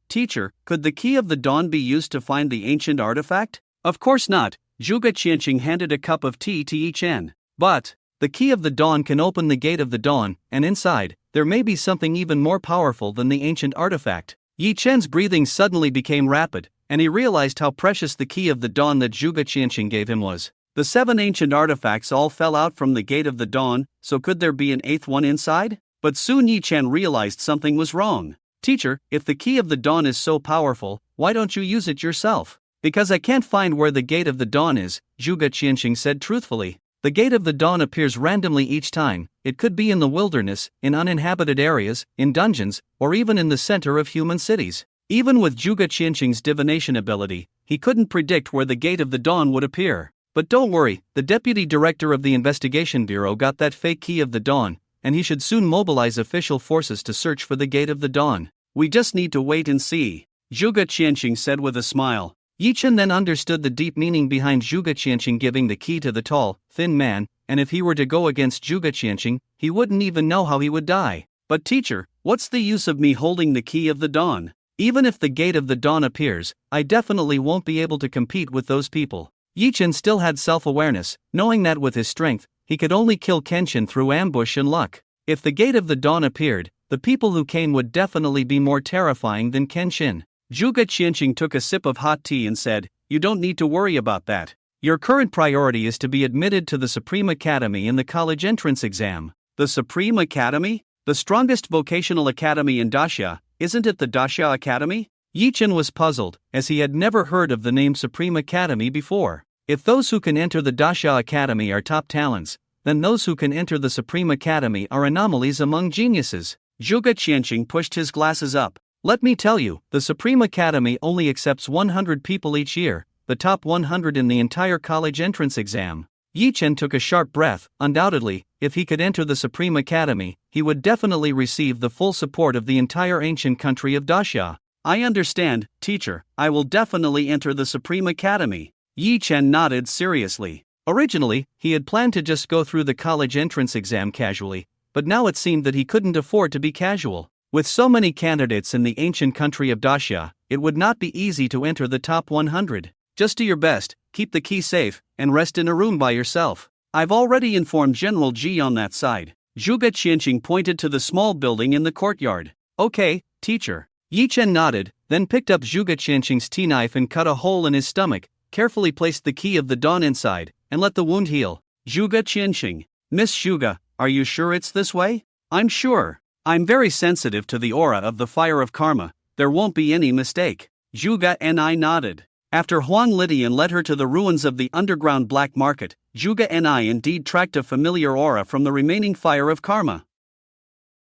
Teacher, could the key of the dawn be used to find the ancient artifact? Of course not. Zhuge Qianqing handed a cup of tea to Yi Chen. But the key of the dawn can open the gate of the dawn, and inside, there may be something even more powerful than the ancient artifact. Yi Chen's breathing suddenly became rapid, and he realized how precious the key of the dawn that Zhuge Qianqing gave him was. The 7 ancient artifacts all fell out from the gate of the dawn, so could there be an 8th one inside? But soon Yi Chen realized something was wrong. Teacher, if the key of the dawn is so powerful, why don't you use it yourself? Because I can't find where the gate of the dawn is, Zhuge Qianqing said truthfully. The gate of the dawn appears randomly each time. It could be in the wilderness, in uninhabited areas, in dungeons, or even in the center of human cities. Even with Zhuge Qianqing's divination ability, he couldn't predict where the gate of the dawn would appear. But don't worry, the deputy director of the investigation bureau got that fake key of the dawn, and he should soon mobilize official forces to search for the gate of the dawn. We just need to wait and see, Zhuge Qianqing said with a smile. Yi Chen then understood the deep meaning behind Zhuge Qianqing giving the key to the tall, thin man, and if he were to go against Zhuge Qianqing, he wouldn't even know how he would die. But teacher, what's the use of me holding the key of the dawn? Even if the gate of the dawn appears, I definitely won't be able to compete with those people. Yi Chen still had self-awareness, knowing that with his strength, he could only kill Kenshin through ambush and luck. If the gate of the dawn appeared, the people who came would definitely be more terrifying than Kenshin. Zhuge Qianqing took a sip of hot tea and said, "You don't need to worry about that. Your current priority is to be admitted to the Supreme Academy in the college entrance exam." The Supreme Academy? The strongest vocational academy in Daxia, isn't it the Daxia Academy? Yi Chen was puzzled, as he had never heard of the name Supreme Academy before. If those who can enter the Dasha Academy are top talents, then those who can enter the Supreme Academy are anomalies among geniuses. Zhuge Qianqing pushed his glasses up. Let me tell you, the Supreme Academy only accepts 100 people each year, the top 100 in the entire college entrance exam. Yi Chen took a sharp breath. Undoubtedly, if he could enter the Supreme Academy, he would definitely receive the full support of the entire ancient country of Dasha. I understand, teacher, I will definitely enter the Supreme Academy. Yi Chen nodded seriously. Originally, he had planned to just go through the college entrance exam casually, but now it seemed that he couldn't afford to be casual. With so many candidates in the ancient country of Dasha, it would not be easy to enter the top 100. Just do your best, keep the key safe, and rest in a room by yourself. I've already informed General Ji on that side. Zhuge Qianqing pointed to the small building in the courtyard. Okay, teacher. Yi Chen nodded, then picked up Zhuge Qianqing's tea knife and cut a hole in his stomach, carefully placed the key of the dawn inside, and let the wound heal. Zhuge Qianqing. Miss Zhuge, are you sure it's this way? I'm sure. I'm very sensitive to the aura of the fire of karma, there won't be any mistake. Zhuge and I nodded. After Huang Lidian led her to the ruins of the underground black market, Zhuge and I indeed tracked a familiar aura from the remaining fire of karma.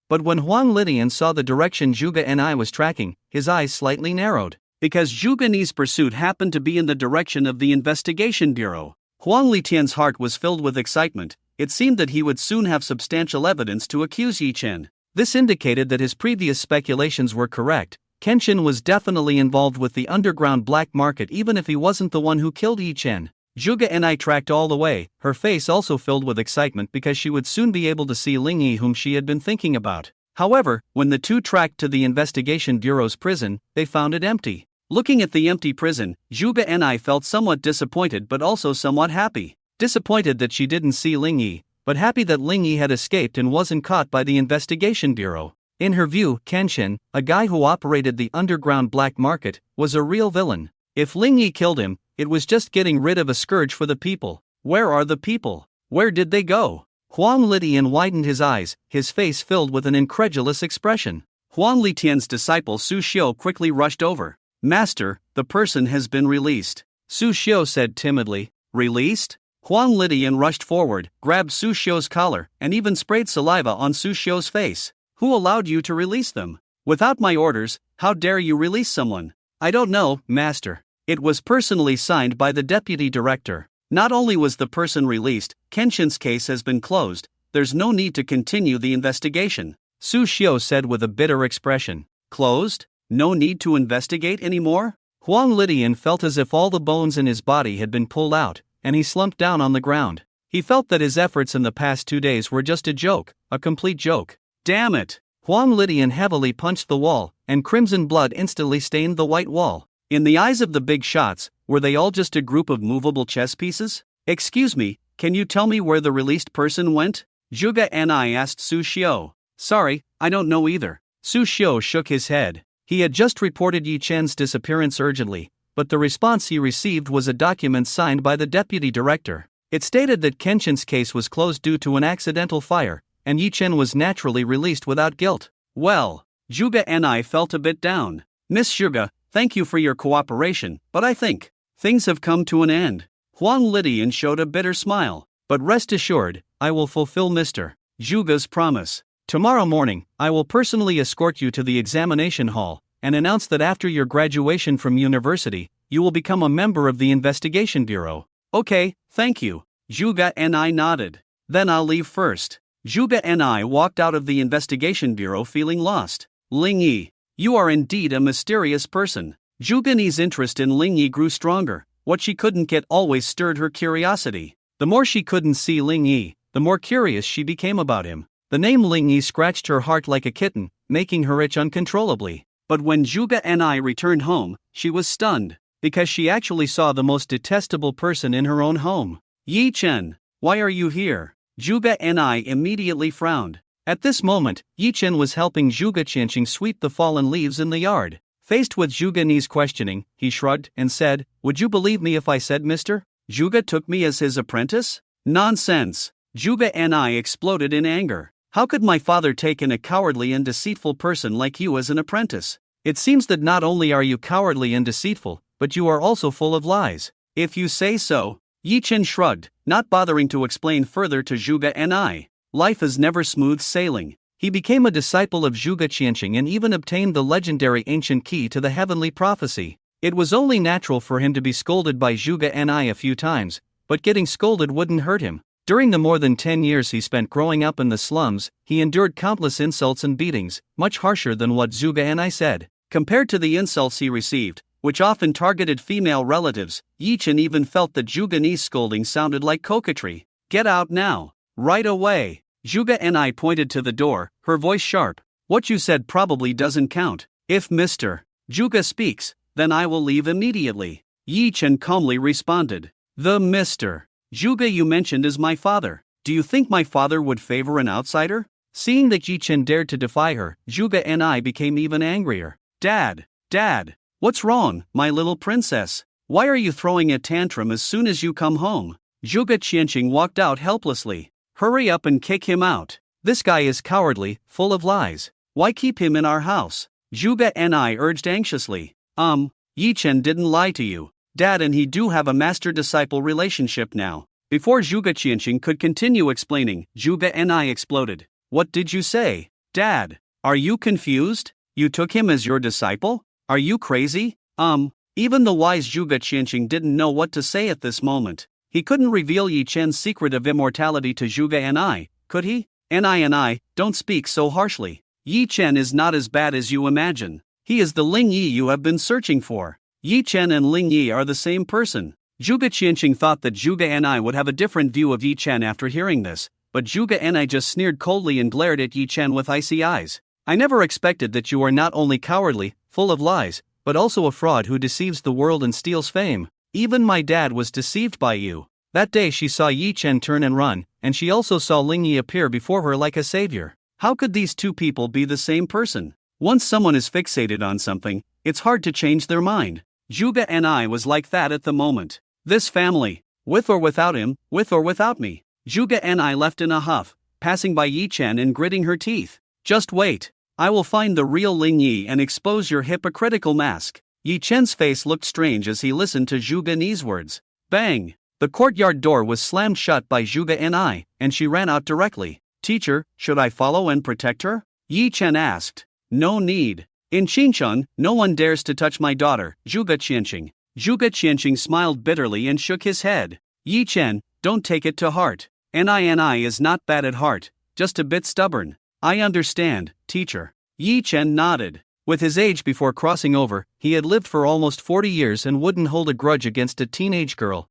But when Huang Lidian saw the direction Zhuge and I was tracking, his eyes slightly narrowed. Because Zhuge Ni's pursuit happened to be in the direction of the investigation bureau. Huang Litian's heart was filled with excitement. It seemed that he would soon have substantial evidence to accuse Yi Chen. This indicated that his previous speculations were correct. Kenshin was definitely involved with the underground black market even if he wasn't the one who killed Yi Chen. Zhuge and I tracked all the way, her face also filled with excitement because she would soon be able to see Ling Yi whom she had been thinking about. However, when the two tracked to the investigation bureau's prison, they found it empty. Looking at the empty prison, Zhuge and I felt somewhat disappointed but also somewhat happy. Disappointed that she didn't see Ling Yi, but happy that Ling Yi had escaped and wasn't caught by the investigation bureau. In her view, Kenshin, a guy who operated the underground black market, was a real villain. If Ling Yi killed him, it was just getting rid of a scourge for the people. Where are the people? Where did they go? Huang Lidian widened his eyes, his face filled with an incredulous expression. Huang Litian's disciple Su Xiu quickly rushed over. Master, the person has been released. Su Xiu said timidly. Released? Huang Lidian rushed forward, grabbed Su Xiu's collar, and even sprayed saliva on Su Xiu's face. Who allowed you to release them? Without my orders, how dare you release someone? I don't know, Master. It was personally signed by the deputy director. Not only was the person released, Kenshin's case has been closed. There's no need to continue the investigation. Su Xiu said with a bitter expression. Closed? No need to investigate anymore? Huang Lidian felt as if all the bones in his body had been pulled out, and he slumped down on the ground. He felt that his efforts in the past 2 days were just a joke, a complete joke. Damn it! Huang Lidian heavily punched the wall, and crimson blood instantly stained the white wall. In the eyes of the big shots, were they all just a group of movable chess pieces? Excuse me, can you tell me where the released person went? Zhuge and I asked Su Xiu. Sorry, I don't know either. Su Xiu shook his head. He had just reported Yi Chen's disappearance urgently, but the response he received was a document signed by the deputy director. It stated that Kenshin's case was closed due to an accidental fire, and Yi Chen was naturally released without guilt. Well, Zhuge and I felt a bit down. Miss Zhuge, thank you for your cooperation, but I think things have come to an end. Huang Lidian showed a bitter smile. But rest assured, I will fulfill Mr. Zhuge's promise. Tomorrow morning, I will personally escort you to the examination hall, and announce that after your graduation from university, you will become a member of the investigation bureau. Okay, thank you. Zhuge and I nodded. Then I'll leave first. Zhuge and I walked out of the investigation bureau feeling lost. Ling Yi, you are indeed a mysterious person. Zhuge Ni's interest in Ling Yi grew stronger. What she couldn't get always stirred her curiosity. The more she couldn't see Ling Yi, the more curious she became about him. The name Ling Yi scratched her heart like a kitten, making her itch uncontrollably. But when Zhuge and I returned home, she was stunned, because she actually saw the most detestable person in her own home. Yi Chen, why are you here? Zhuge and I immediately frowned. At this moment, Yi Chen was helping Zhuge Qianqing sweep the fallen leaves in the yard. Faced with Zhuge Ni's questioning, he shrugged and said, Would you believe me if I said Mr. Zhuge took me as his apprentice? Nonsense! Zhuge and I exploded in anger. How could my father take in a cowardly and deceitful person like you as an apprentice? It seems that not only are you cowardly and deceitful, but you are also full of lies. If you say so. Yi Chen shrugged, not bothering to explain further to Zhuge and. Life is never smooth sailing. He became a disciple of Zhuge Qianqing and even obtained the legendary ancient key to the heavenly prophecy. It was only natural for him to be scolded by Zhuge and a few times, but getting scolded wouldn't hurt him. During the more than 10 years he spent growing up in the slums, he endured countless insults and beatings, much harsher than what Zhuge and said. Compared to the insults he received, which often targeted female relatives, Yi Chen even felt that Zhuge scolding sounded like coquetry. Get out now. Right away. Zhuge and pointed to the door, her voice sharp. What you said probably doesn't count. If Mr. Zhuge speaks, then I will leave immediately. Yi Chen calmly responded. The Mr. Zhuge you mentioned is my father. Do you think my father would favor an outsider? Seeing that Yi Chen dared to defy her, Zhuge and became even angrier. Dad! What's wrong, my little princess? Why are you throwing a tantrum as soon as you come home? Zhuge Qianqing walked out helplessly. Hurry up and kick him out. This guy is cowardly, full of lies. Why keep him in our house? Zhuge and urged anxiously. Yi Chen didn't lie to you. Dad and he do have a master-disciple relationship now. Before Zhuge Qianqing could continue explaining, Zhuge and exploded. What did you say? Dad, are you confused? You took him as your disciple? Are you crazy? Even the wise Zhuge Qianqing didn't know what to say at this moment. He couldn't reveal Yi Chen's secret of immortality to Zhuge and could he? And don't speak so harshly. Yi Chen is not as bad as you imagine. He is the Ling Yi you have been searching for. Yi Chen and Ling Yi are the same person. Zhuge Qianqing thought that Zhuge and would have a different view of Yi Chen after hearing this, but Zhuge and just sneered coldly and glared at Yi Chen with icy eyes. I never expected that you are not only cowardly, full of lies, but also a fraud who deceives the world and steals fame. Even my dad was deceived by you. That day she saw Yi Chen turn and run, and she also saw Ling Yi appear before her like a savior. How could these two people be the same person? Once someone is fixated on something, it's hard to change their mind. Zhuge and was like that at the moment. This family, with or without him, with or without me. Zhuge and left in a huff, passing by Yi Chen and gritting her teeth. Just wait. I will find the real Ling Yi and expose your hypocritical mask. Yi Chen's face looked strange as he listened to Zhuge words. Bang! The courtyard door was slammed shut by Zhuge and she ran out directly. Teacher, should I follow and protect her? Yi Chen asked. No need. In Qincheng, no one dares to touch my daughter, Zhuge Qianqing. Zhuge Qianqing smiled bitterly and shook his head. Yi Chen, don't take it to heart. Ni is not bad at heart, just a bit stubborn. I understand, teacher. Yi Chen nodded. With his age before crossing over, he had lived for almost 40 years and wouldn't hold a grudge against a teenage girl.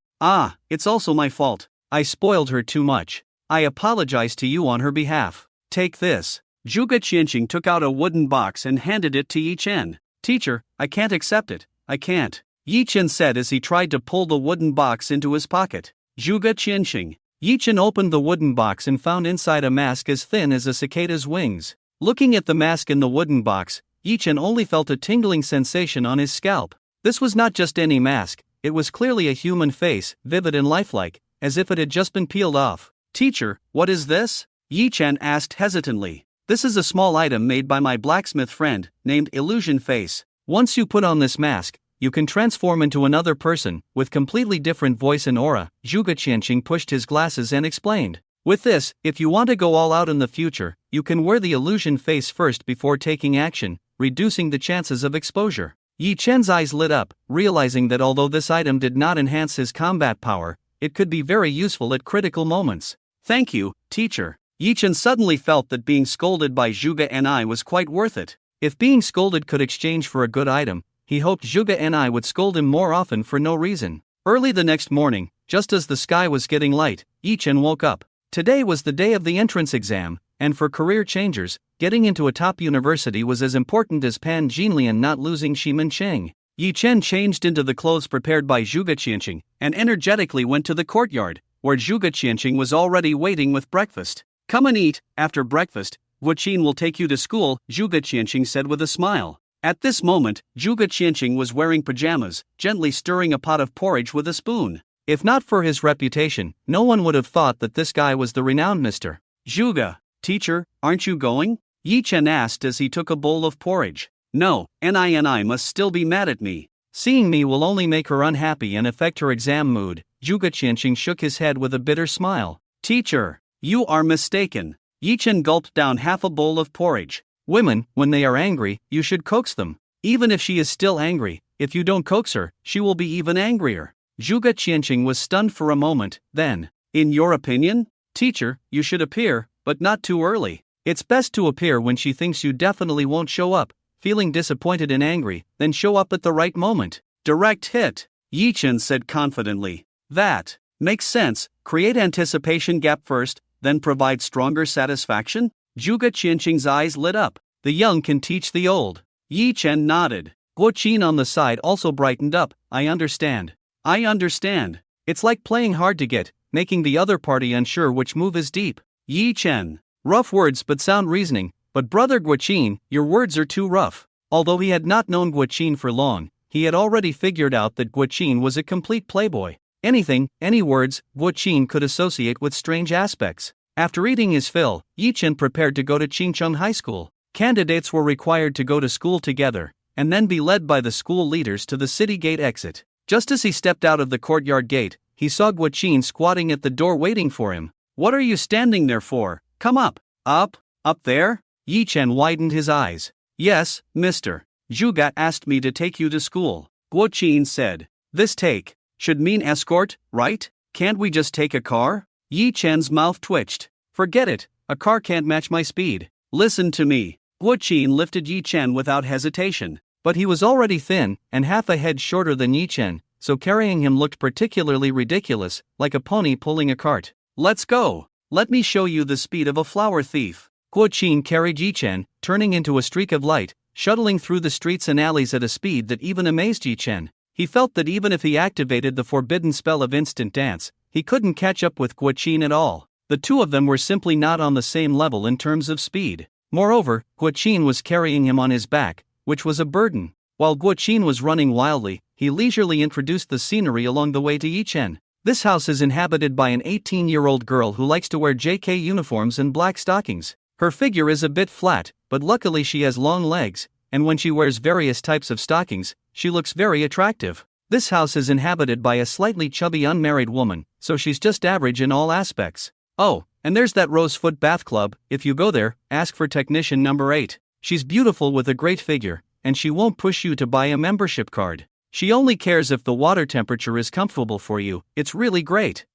It's also my fault. I spoiled her too much. I apologize to you on her behalf. Take this. Zhuge Qianqing took out a wooden box and handed it to Yi Chen. Teacher, I can't accept it. I can't. Yi Chen said as he tried to pull the wooden box into his pocket. Zhuge Qianqing. Yi Chen opened the wooden box and found inside a mask as thin as a cicada's wings. Looking at the mask in the wooden box, Yi Chen only felt a tingling sensation on his scalp. This was not just any mask, it was clearly a human face, vivid and lifelike, as if it had just been peeled off. Teacher, what is this? Yi Chen asked hesitantly. This is a small item made by my blacksmith friend, named Illusion Face. Once you put on this mask, you can transform into another person, with completely different voice and aura. Zhuge Qianqing pushed his glasses and explained. With this, if you want to go all out in the future, you can wear the illusion face first before taking action, reducing the chances of exposure. Yi Chen's eyes lit up, realizing that although this item did not enhance his combat power, it could be very useful at critical moments. Thank you, teacher. Yi Chen suddenly felt that being scolded by Zhuge and was quite worth it. If being scolded could exchange for a good item, he hoped Zhuge and would scold him more often for no reason. Early the next morning, just as the sky was getting light, Yi Chen woke up. Today was the day of the entrance exam, and for career changers, getting into a top university was as important as Pan Jinlian not losing Shimin Cheng. Yi Chen changed into the clothes prepared by Zhuge Qianqing, and energetically went to the courtyard, where Zhuge Qianqing was already waiting with breakfast. Come and eat. After breakfast, Wu Qin will take you to school, Zhuge Qianqing said with a smile. At this moment, Zhuge Qianqing was wearing pajamas, gently stirring a pot of porridge with a spoon. If not for his reputation, no one would have thought that this guy was the renowned Mr. Zhuge. Teacher, aren't you going? Yi Chen asked as he took a bowl of porridge. No, Ni must still be mad at me. Seeing me will only make her unhappy and affect her exam mood. Zhuge Qianqing shook his head with a bitter smile. Teacher, you are mistaken. Yi Chen gulped down half a bowl of porridge. Women, when they are angry, you should coax them. Even if she is still angry, if you don't coax her, she will be even angrier. Zhuge Qianqing was stunned for a moment, then, in your opinion? Teacher, you should appear, but not too early. It's best to appear when she thinks you definitely won't show up. Feeling disappointed and angry, then show up at the right moment. Direct hit, Yi Chen said confidently. That makes sense. Create anticipation gap first, then provide stronger satisfaction? Zhuge Qianqing's eyes lit up. The young can teach the old. Yi Chen nodded. Guo Qin on the side also brightened up. I understand. I understand. It's like playing hard to get, making the other party unsure which move is deep. Yi Chen. Rough words but sound reasoning. But brother Guo Qin, your words are too rough. Although he had not known Guo Qin for long, he had already figured out that Guo Qin was a complete playboy. Anything, any words, Guo Qin could associate with strange aspects. After eating his fill, Yi Chen prepared to go to Qingcheng High School. Candidates were required to go to school together, and then be led by the school leaders to the city gate exit. Just as he stepped out of the courtyard gate, he saw Guo Qin squatting at the door waiting for him. What are you standing there for? Come up. Up there? Yi Chen widened his eyes. Yes, mister. Zhuge asked me to take you to school. Guo Qin said. This take should mean escort, right? Can't we just take a car? Yi Chen's mouth twitched. Forget it, a car can't match my speed. Listen to me. Guo Qin lifted Yi Chen without hesitation. But he was already thin, and half a head shorter than Yi Chen, so carrying him looked particularly ridiculous, like a pony pulling a cart. Let's go. Let me show you the speed of a flower thief. Guo Qin carried Yi Chen, turning into a streak of light, shuttling through the streets and alleys at a speed that even amazed Yi Chen. He felt that even if he activated the forbidden spell of instant dance, he couldn't catch up with Guo Qin at all. The two of them were simply not on the same level in terms of speed. Moreover, Guo Qin was carrying him on his back, which was a burden. While Guo Qin was running wildly, he leisurely introduced the scenery along the way to Yi Chen. This house is inhabited by an 18-year-old girl who likes to wear JK uniforms and black stockings. Her figure is a bit flat, but luckily she has long legs, and when she wears various types of stockings, she looks very attractive. This house is inhabited by a slightly chubby unmarried woman, so she's just average in all aspects. Oh, and there's that Rosefoot Bath Club. If you go there, ask for technician number 8. She's beautiful with a great figure, and she won't push you to buy a membership card. She only cares if the water temperature is comfortable for you. It's really great.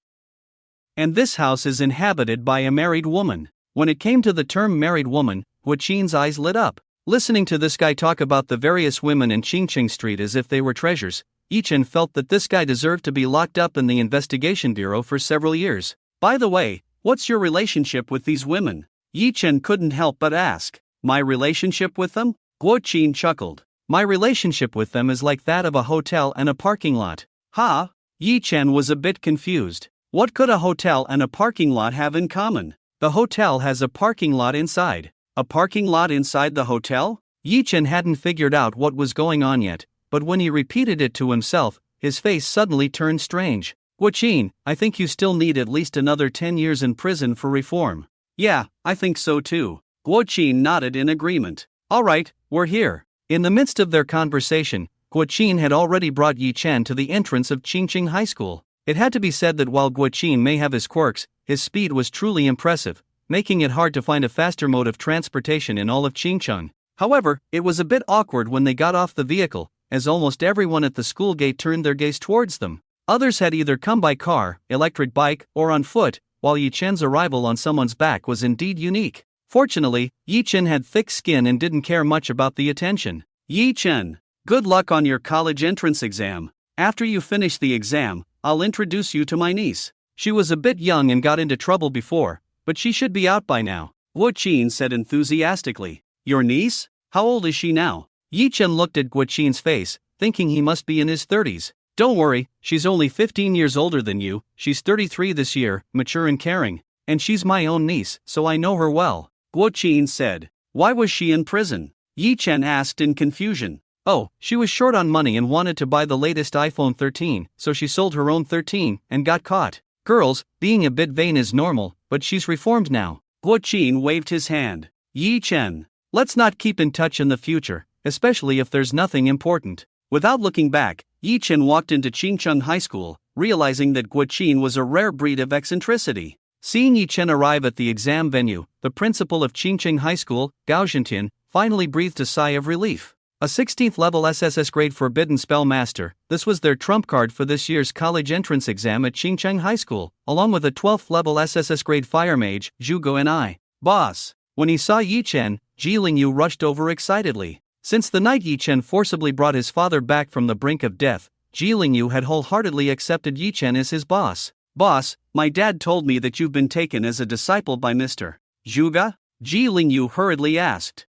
And this house is inhabited by a married woman. When it came to the term married woman, Guo Qin's eyes lit up. Listening to this guy talk about the various women in Qingqing Street as if they were treasures, Yi Chen felt that this guy deserved to be locked up in the investigation bureau for several years. By the way, what's your relationship with these women? Yi Chen couldn't help but ask. My relationship with them? Guo Qin chuckled. My relationship with them is like that of a hotel and a parking lot. Huh? Yi Chen was a bit confused. What could a hotel and a parking lot have in common? The hotel has a parking lot inside. A parking lot inside the hotel? Yi Chen hadn't figured out what was going on yet, but when he repeated it to himself, his face suddenly turned strange. Guo Qin, I think you still need at least another 10 years in prison for reform. Yeah, I think so too. Guo Qin nodded in agreement. Alright, we're here. In the midst of their conversation, Guo Qin had already brought Yi Chen to the entrance of Qingqing High School. It had to be said that while Guo Qin may have his quirks, his speed was truly impressive, making it hard to find a faster mode of transportation in all of Qingcheng. However, it was a bit awkward when they got off the vehicle, as almost everyone at the school gate turned their gaze towards them. Others had either come by car, electric bike, or on foot, while Yi Chen's arrival on someone's back was indeed unique. Fortunately, Yi Chen had thick skin and didn't care much about the attention. Yi Chen, good luck on your college entrance exam. After you finish the exam, I'll introduce you to my niece. She was a bit young and got into trouble before, but she should be out by now. Guo Qin said enthusiastically. Your niece? How old is she now? Yi Chen looked at Guo Qin's face, thinking he must be in his 30s. Don't worry, she's only 15 years older than you. She's 33 this year, mature and caring. And she's my own niece, so I know her well. Guo Qin said. Why was she in prison? Yi Chen asked in confusion. Oh, she was short on money and wanted to buy the latest iPhone 13, so she sold her own 13 and got caught. Girls, being a bit vain is normal, but she's reformed now. Guo Qin waved his hand. Yi Chen, let's not keep in touch in the future. especially if there's nothing important. Without looking back, Yi Chen walked into Qingcheng High School, realizing that Guo Qin was a rare breed of eccentricity. Seeing Yi Chen arrive at the exam venue, the principal of Qingcheng High School, Gao Zhentian, finally breathed a sigh of relief. A 16th level SSS grade forbidden spell master, this was their trump card for this year's college entrance exam at Qingcheng High School, along with a 12th level SSS grade fire mage, Zhuge Ni. Boss! When he saw Yi Chen, Ji Lingyu rushed over excitedly. Since the night Yi Chen forcibly brought his father back from the brink of death, Ji Lingyu had wholeheartedly accepted Yi Chen as his boss. Boss, my dad told me that you've been taken as a disciple by Mr. Zhuge? Ji Lingyu hurriedly asked.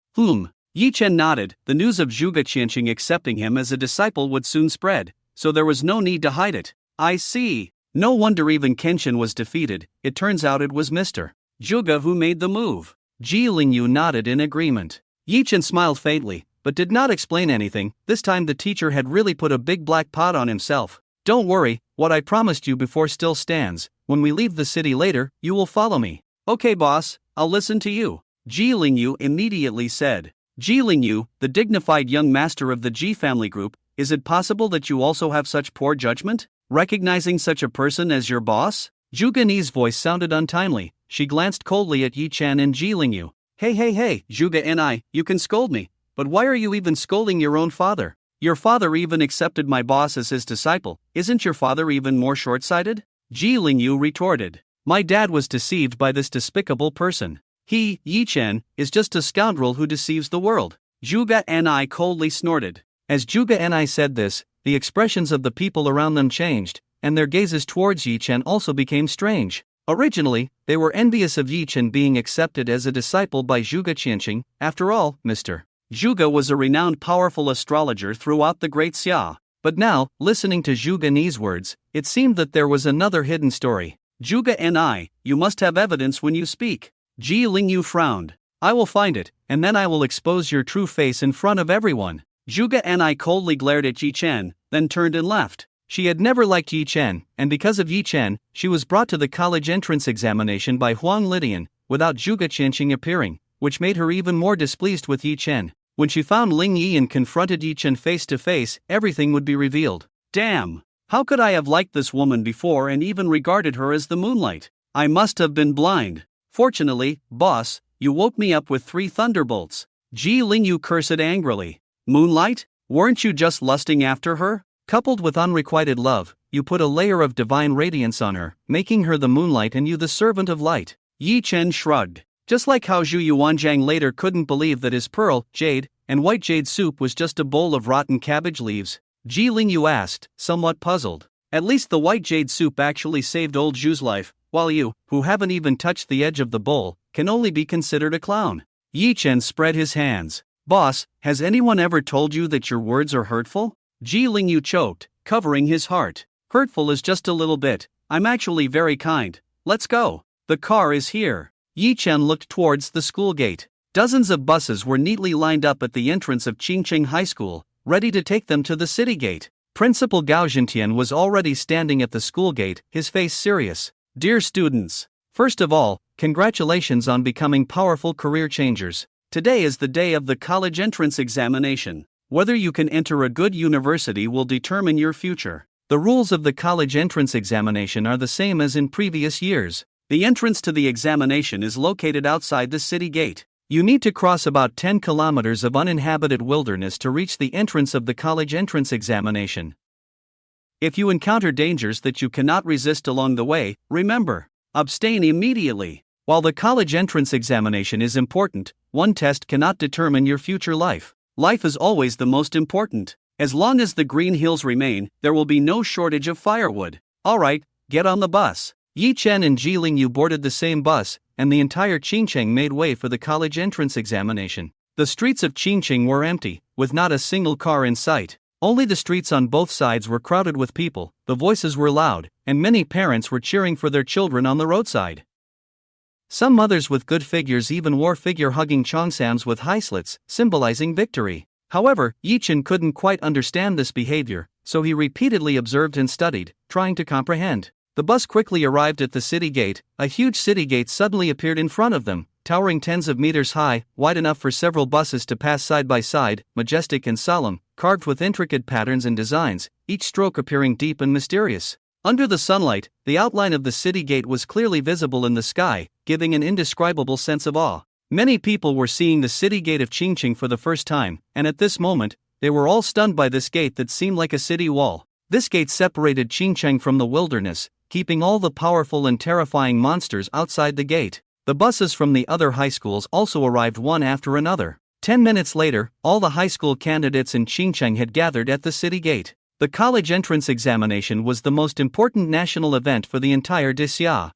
Yi Chen nodded. The news of Zhuge Qianqing accepting him as a disciple would soon spread, so there was no need to hide it. I see. No wonder even Kenshin was defeated. It turns out it was Mr. Zhuge who made the move. Ji Lingyu nodded in agreement. Yi Chen smiled faintly, but did not explain anything. This time the teacher had really put a big black pot on himself. Don't worry, what I promised you before still stands. When we leave the city later, you will follow me. Okay boss, I'll listen to you. Ji Lingyu immediately said. Ji Lingyu, the dignified young master of the Ji family group, is it possible that you also have such poor judgment, recognizing such a person as your boss? Zhuge Ni's voice sounded untimely. She glanced coldly at Yi Chen and Ji Lingyu. Hey, Zhuge Ni, you can scold me, but why are you even scolding your own father? Your father even accepted my boss as his disciple. Isn't your father even more short-sighted? Ji Lingyu retorted. My dad was deceived by this despicable person. He, Yi Chen, is just a scoundrel who deceives the world. Zhuge Ni coldly snorted. As Zhuge Ni said this, the expressions of the people around them changed, and their gazes towards Yi Chen also became strange. Originally, they were envious of Yi Chen being accepted as a disciple by Zhuge Qianqing. After all, Mr. Zhuge was a renowned powerful astrologer throughout the Great Xia. But now, listening to Zhuge Ni's words, it seemed that there was another hidden story. Zhuge Ni, you must have evidence when you speak. Ji Lingyu frowned. I will find it, and then I will expose your true face in front of everyone. Zhuge Ni coldly glared at Yi Chen, then turned and left. She had never liked Yi Chen, and because of Yi Chen, she was brought to the college entrance examination by Huang Lidian, without Zhuge Qianqing appearing, which made her even more displeased with Yi Chen. When she found Ling Yi and confronted Yi Chen face to face, everything would be revealed. Damn! How could I have liked this woman before and even regarded her as the moonlight? I must have been blind. Fortunately, boss, you woke me up with 3 thunderbolts. Ji Lingyu cursed angrily. Moonlight? Weren't you just lusting after her? Coupled with unrequited love, you put a layer of divine radiance on her, making her the moonlight and you the servant of light. Yi Chen shrugged. Just like how Zhu Yuanjiang later couldn't believe that his pearl, jade, and white jade soup was just a bowl of rotten cabbage leaves, Ji Lingyu asked, somewhat puzzled. At least the white jade soup actually saved old Zhu's life, while you, who haven't even touched the edge of the bowl, can only be considered a clown. Yi Chen spread his hands. Boss, has anyone ever told you that your words are hurtful? Ji Lingyu choked, covering his heart. Hurtful is just a little bit. I'm actually very kind. Let's go. The car is here. Yi Chen looked towards the school gate. Dozens of buses were neatly lined up at the entrance of Qingcheng High School, ready to take them to the city gate. Principal Gao Zhentian was already standing at the school gate, his face serious. Dear students, first of all, congratulations on becoming powerful career changers. Today is the day of the college entrance examination. Whether you can enter a good university will determine your future. The rules of the college entrance examination are the same as in previous years. The entrance to the examination is located outside the city gate. You need to cross about 10 kilometers of uninhabited wilderness to reach the entrance of the college entrance examination. If you encounter dangers that you cannot resist along the way, remember, abstain immediately. While the college entrance examination is important, one test cannot determine your future life. Life is always the most important. As long as the green hills remain, there will be no shortage of firewood. Alright, get on the bus. Yi Chen and Ji Lingyu boarded the same bus, and the entire Qingcheng made way for the college entrance examination. The streets of Qingcheng were empty, with not a single car in sight. Only the streets on both sides were crowded with people, the voices were loud, and many parents were cheering for their children on the roadside. Some mothers with good figures even wore figure-hugging cheongsams with high slits, symbolizing victory. However, Yi Chen couldn't quite understand this behavior, so he repeatedly observed and studied, trying to comprehend. The bus quickly arrived at the city gate. A huge city gate suddenly appeared in front of them, towering tens of meters high, wide enough for several buses to pass side by side, majestic and solemn, carved with intricate patterns and designs, each stroke appearing deep and mysterious. Under the sunlight, the outline of the city gate was clearly visible in the sky, giving an indescribable sense of awe. Many people were seeing the city gate of Qingqing for the first time, and at this moment, they were all stunned by this gate that seemed like a city wall. This gate separated Qingqing from the wilderness, keeping all the powerful and terrifying monsters outside the gate. The buses from the other high schools also arrived one after another. 10 minutes later, all the high school candidates in Qingqing had gathered at the city gate. The college entrance examination was the most important national event for the entire Disya.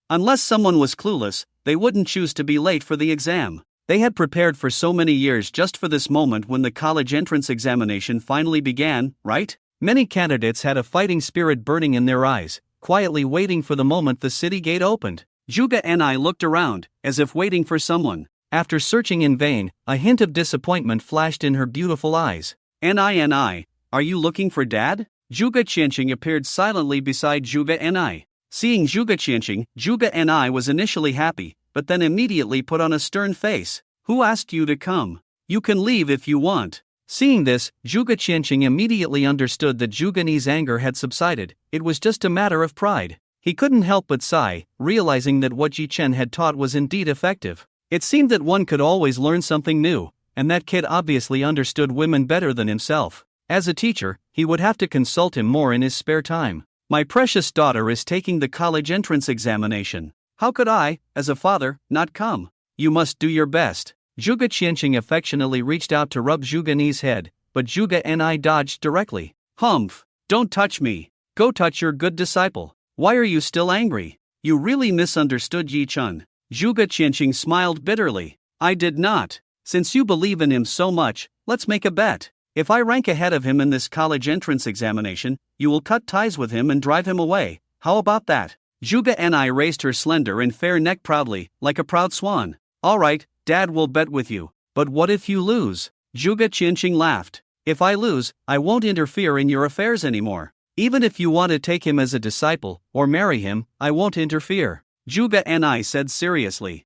Unless someone was clueless, they wouldn't choose to be late for the exam. They had prepared for so many years just for this moment when the college entrance examination finally began, right? Many candidates had a fighting spirit burning in their eyes, quietly waiting for the moment the city gate opened. Juga and I looked around, as if waiting for someone. After searching in vain, a hint of disappointment flashed in her beautiful eyes. Ni, are you looking for Dad? Juga Qianqing appeared silently beside Juga Ni. Seeing Juga Qianqing, Juga Ni was initially happy, but then immediately put on a stern face. Who asked you to come? You can leave if you want. Seeing this, Juga Qianqing immediately understood that Juga Ni's anger had subsided. It was just a matter of pride. He couldn't help but sigh, realizing that what Ji Chen had taught was indeed effective. It seemed that one could always learn something new, and that kid obviously understood women better than himself. As a teacher, he would have to consult him more in his spare time. My precious daughter is taking the college entrance examination. How could I, as a father, not come? You must do your best. Juga Qianqing affectionately reached out to rub Juga Ni's head, but Juga Ni dodged directly. Humph! Don't touch me. Go touch your good disciple. Why are you still angry? You really misunderstood Yi Chun. Juga Qianqing smiled bitterly. I did not. Since you believe in him so much, let's make a bet. If I rank ahead of him in this college entrance examination, you will cut ties with him and drive him away. How about that? Juga Ni raised her slender and fair neck proudly, like a proud swan. All right, Dad will bet with you. But what if you lose? Juga Qianqing laughed. If I lose, I won't interfere in your affairs anymore. Even if you want to take him as a disciple, or marry him, I won't interfere. Juga Ni said seriously.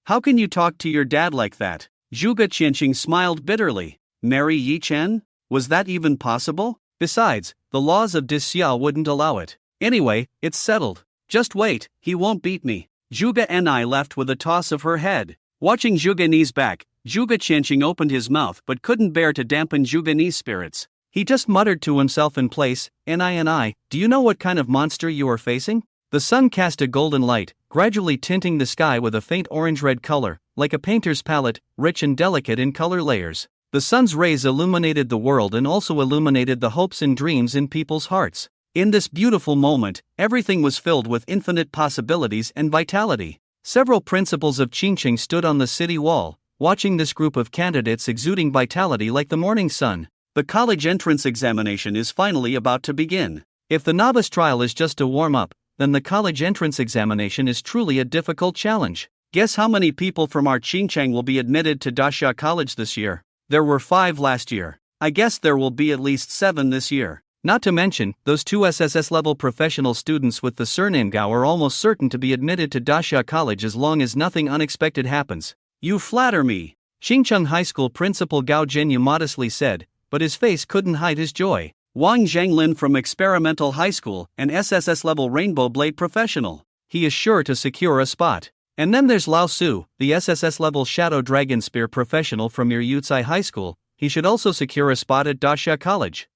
How can you talk to your dad like that? Juga Qianqing smiled bitterly. Marry Yi Chen? Was that even possible? Besides, the laws of Disya wouldn't allow it. Anyway, it's settled. Just wait, he won't beat me. Juga Ni left with a toss of her head. Watching Juga Ni's back, Juga Qianqing opened his mouth but couldn't bear to dampen Juga Ni's spirits. He just muttered to himself in place, Ni, do you know what kind of monster you are facing? The sun cast a golden light, gradually tinting the sky with a faint orange-red color, like a painter's palette, rich and delicate in color layers. The sun's rays illuminated the world and also illuminated the hopes and dreams in people's hearts. In this beautiful moment, everything was filled with infinite possibilities and vitality. Several principals of Qingqing stood on the city wall, watching this group of candidates exuding vitality like the morning sun. The college entrance examination is finally about to begin. If the novice trial is just a warm-up, then the college entrance examination is truly a difficult challenge. Guess how many people from our Qingqing will be admitted to Dasha College this year? There were 5 last year. I guess there will be at least 7 this year. Not to mention, those 2 SSS-level professional students with the surname Gao are almost certain to be admitted to Dasha College as long as nothing unexpected happens. You flatter me. Qingcheng High School Principal Gao Jinyu modestly said, but his face couldn't hide his joy. Wang Zhanglin from Experimental High School, an SSS-level Rainbow Blade professional. He is sure to secure a spot. And then there's Lao Su, the SSS-level Shadow Dragon Spear professional from your Yucai High School. He should also secure a spot at Dasha College.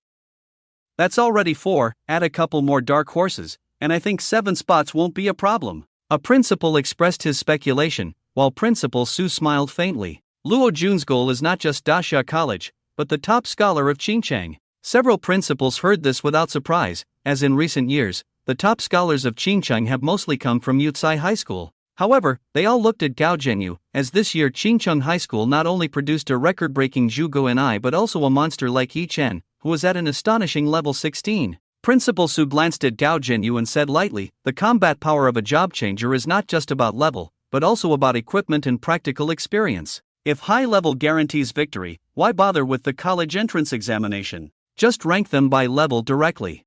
That's already 4, add a couple more dark horses, and I think 7 spots won't be a problem. A principal expressed his speculation, while Principal Su smiled faintly. Luo Jun's goal is not just Dasha College, but the top scholar of Qingcheng. Several principals heard this without surprise, as in recent years, the top scholars of Qingcheng have mostly come from Yucai High School. However, they all looked at Gao Zhenyu, as this year Qingcheng High School not only produced a record-breaking Zhu Guanai but also a monster like Yi Chen, who was at an astonishing level 16. Principal Su glanced at Gao Zhenyu and said lightly, the combat power of a job changer is not just about level, but also about equipment and practical experience. If high level guarantees victory, why bother with the college entrance examination? Just rank them by level directly.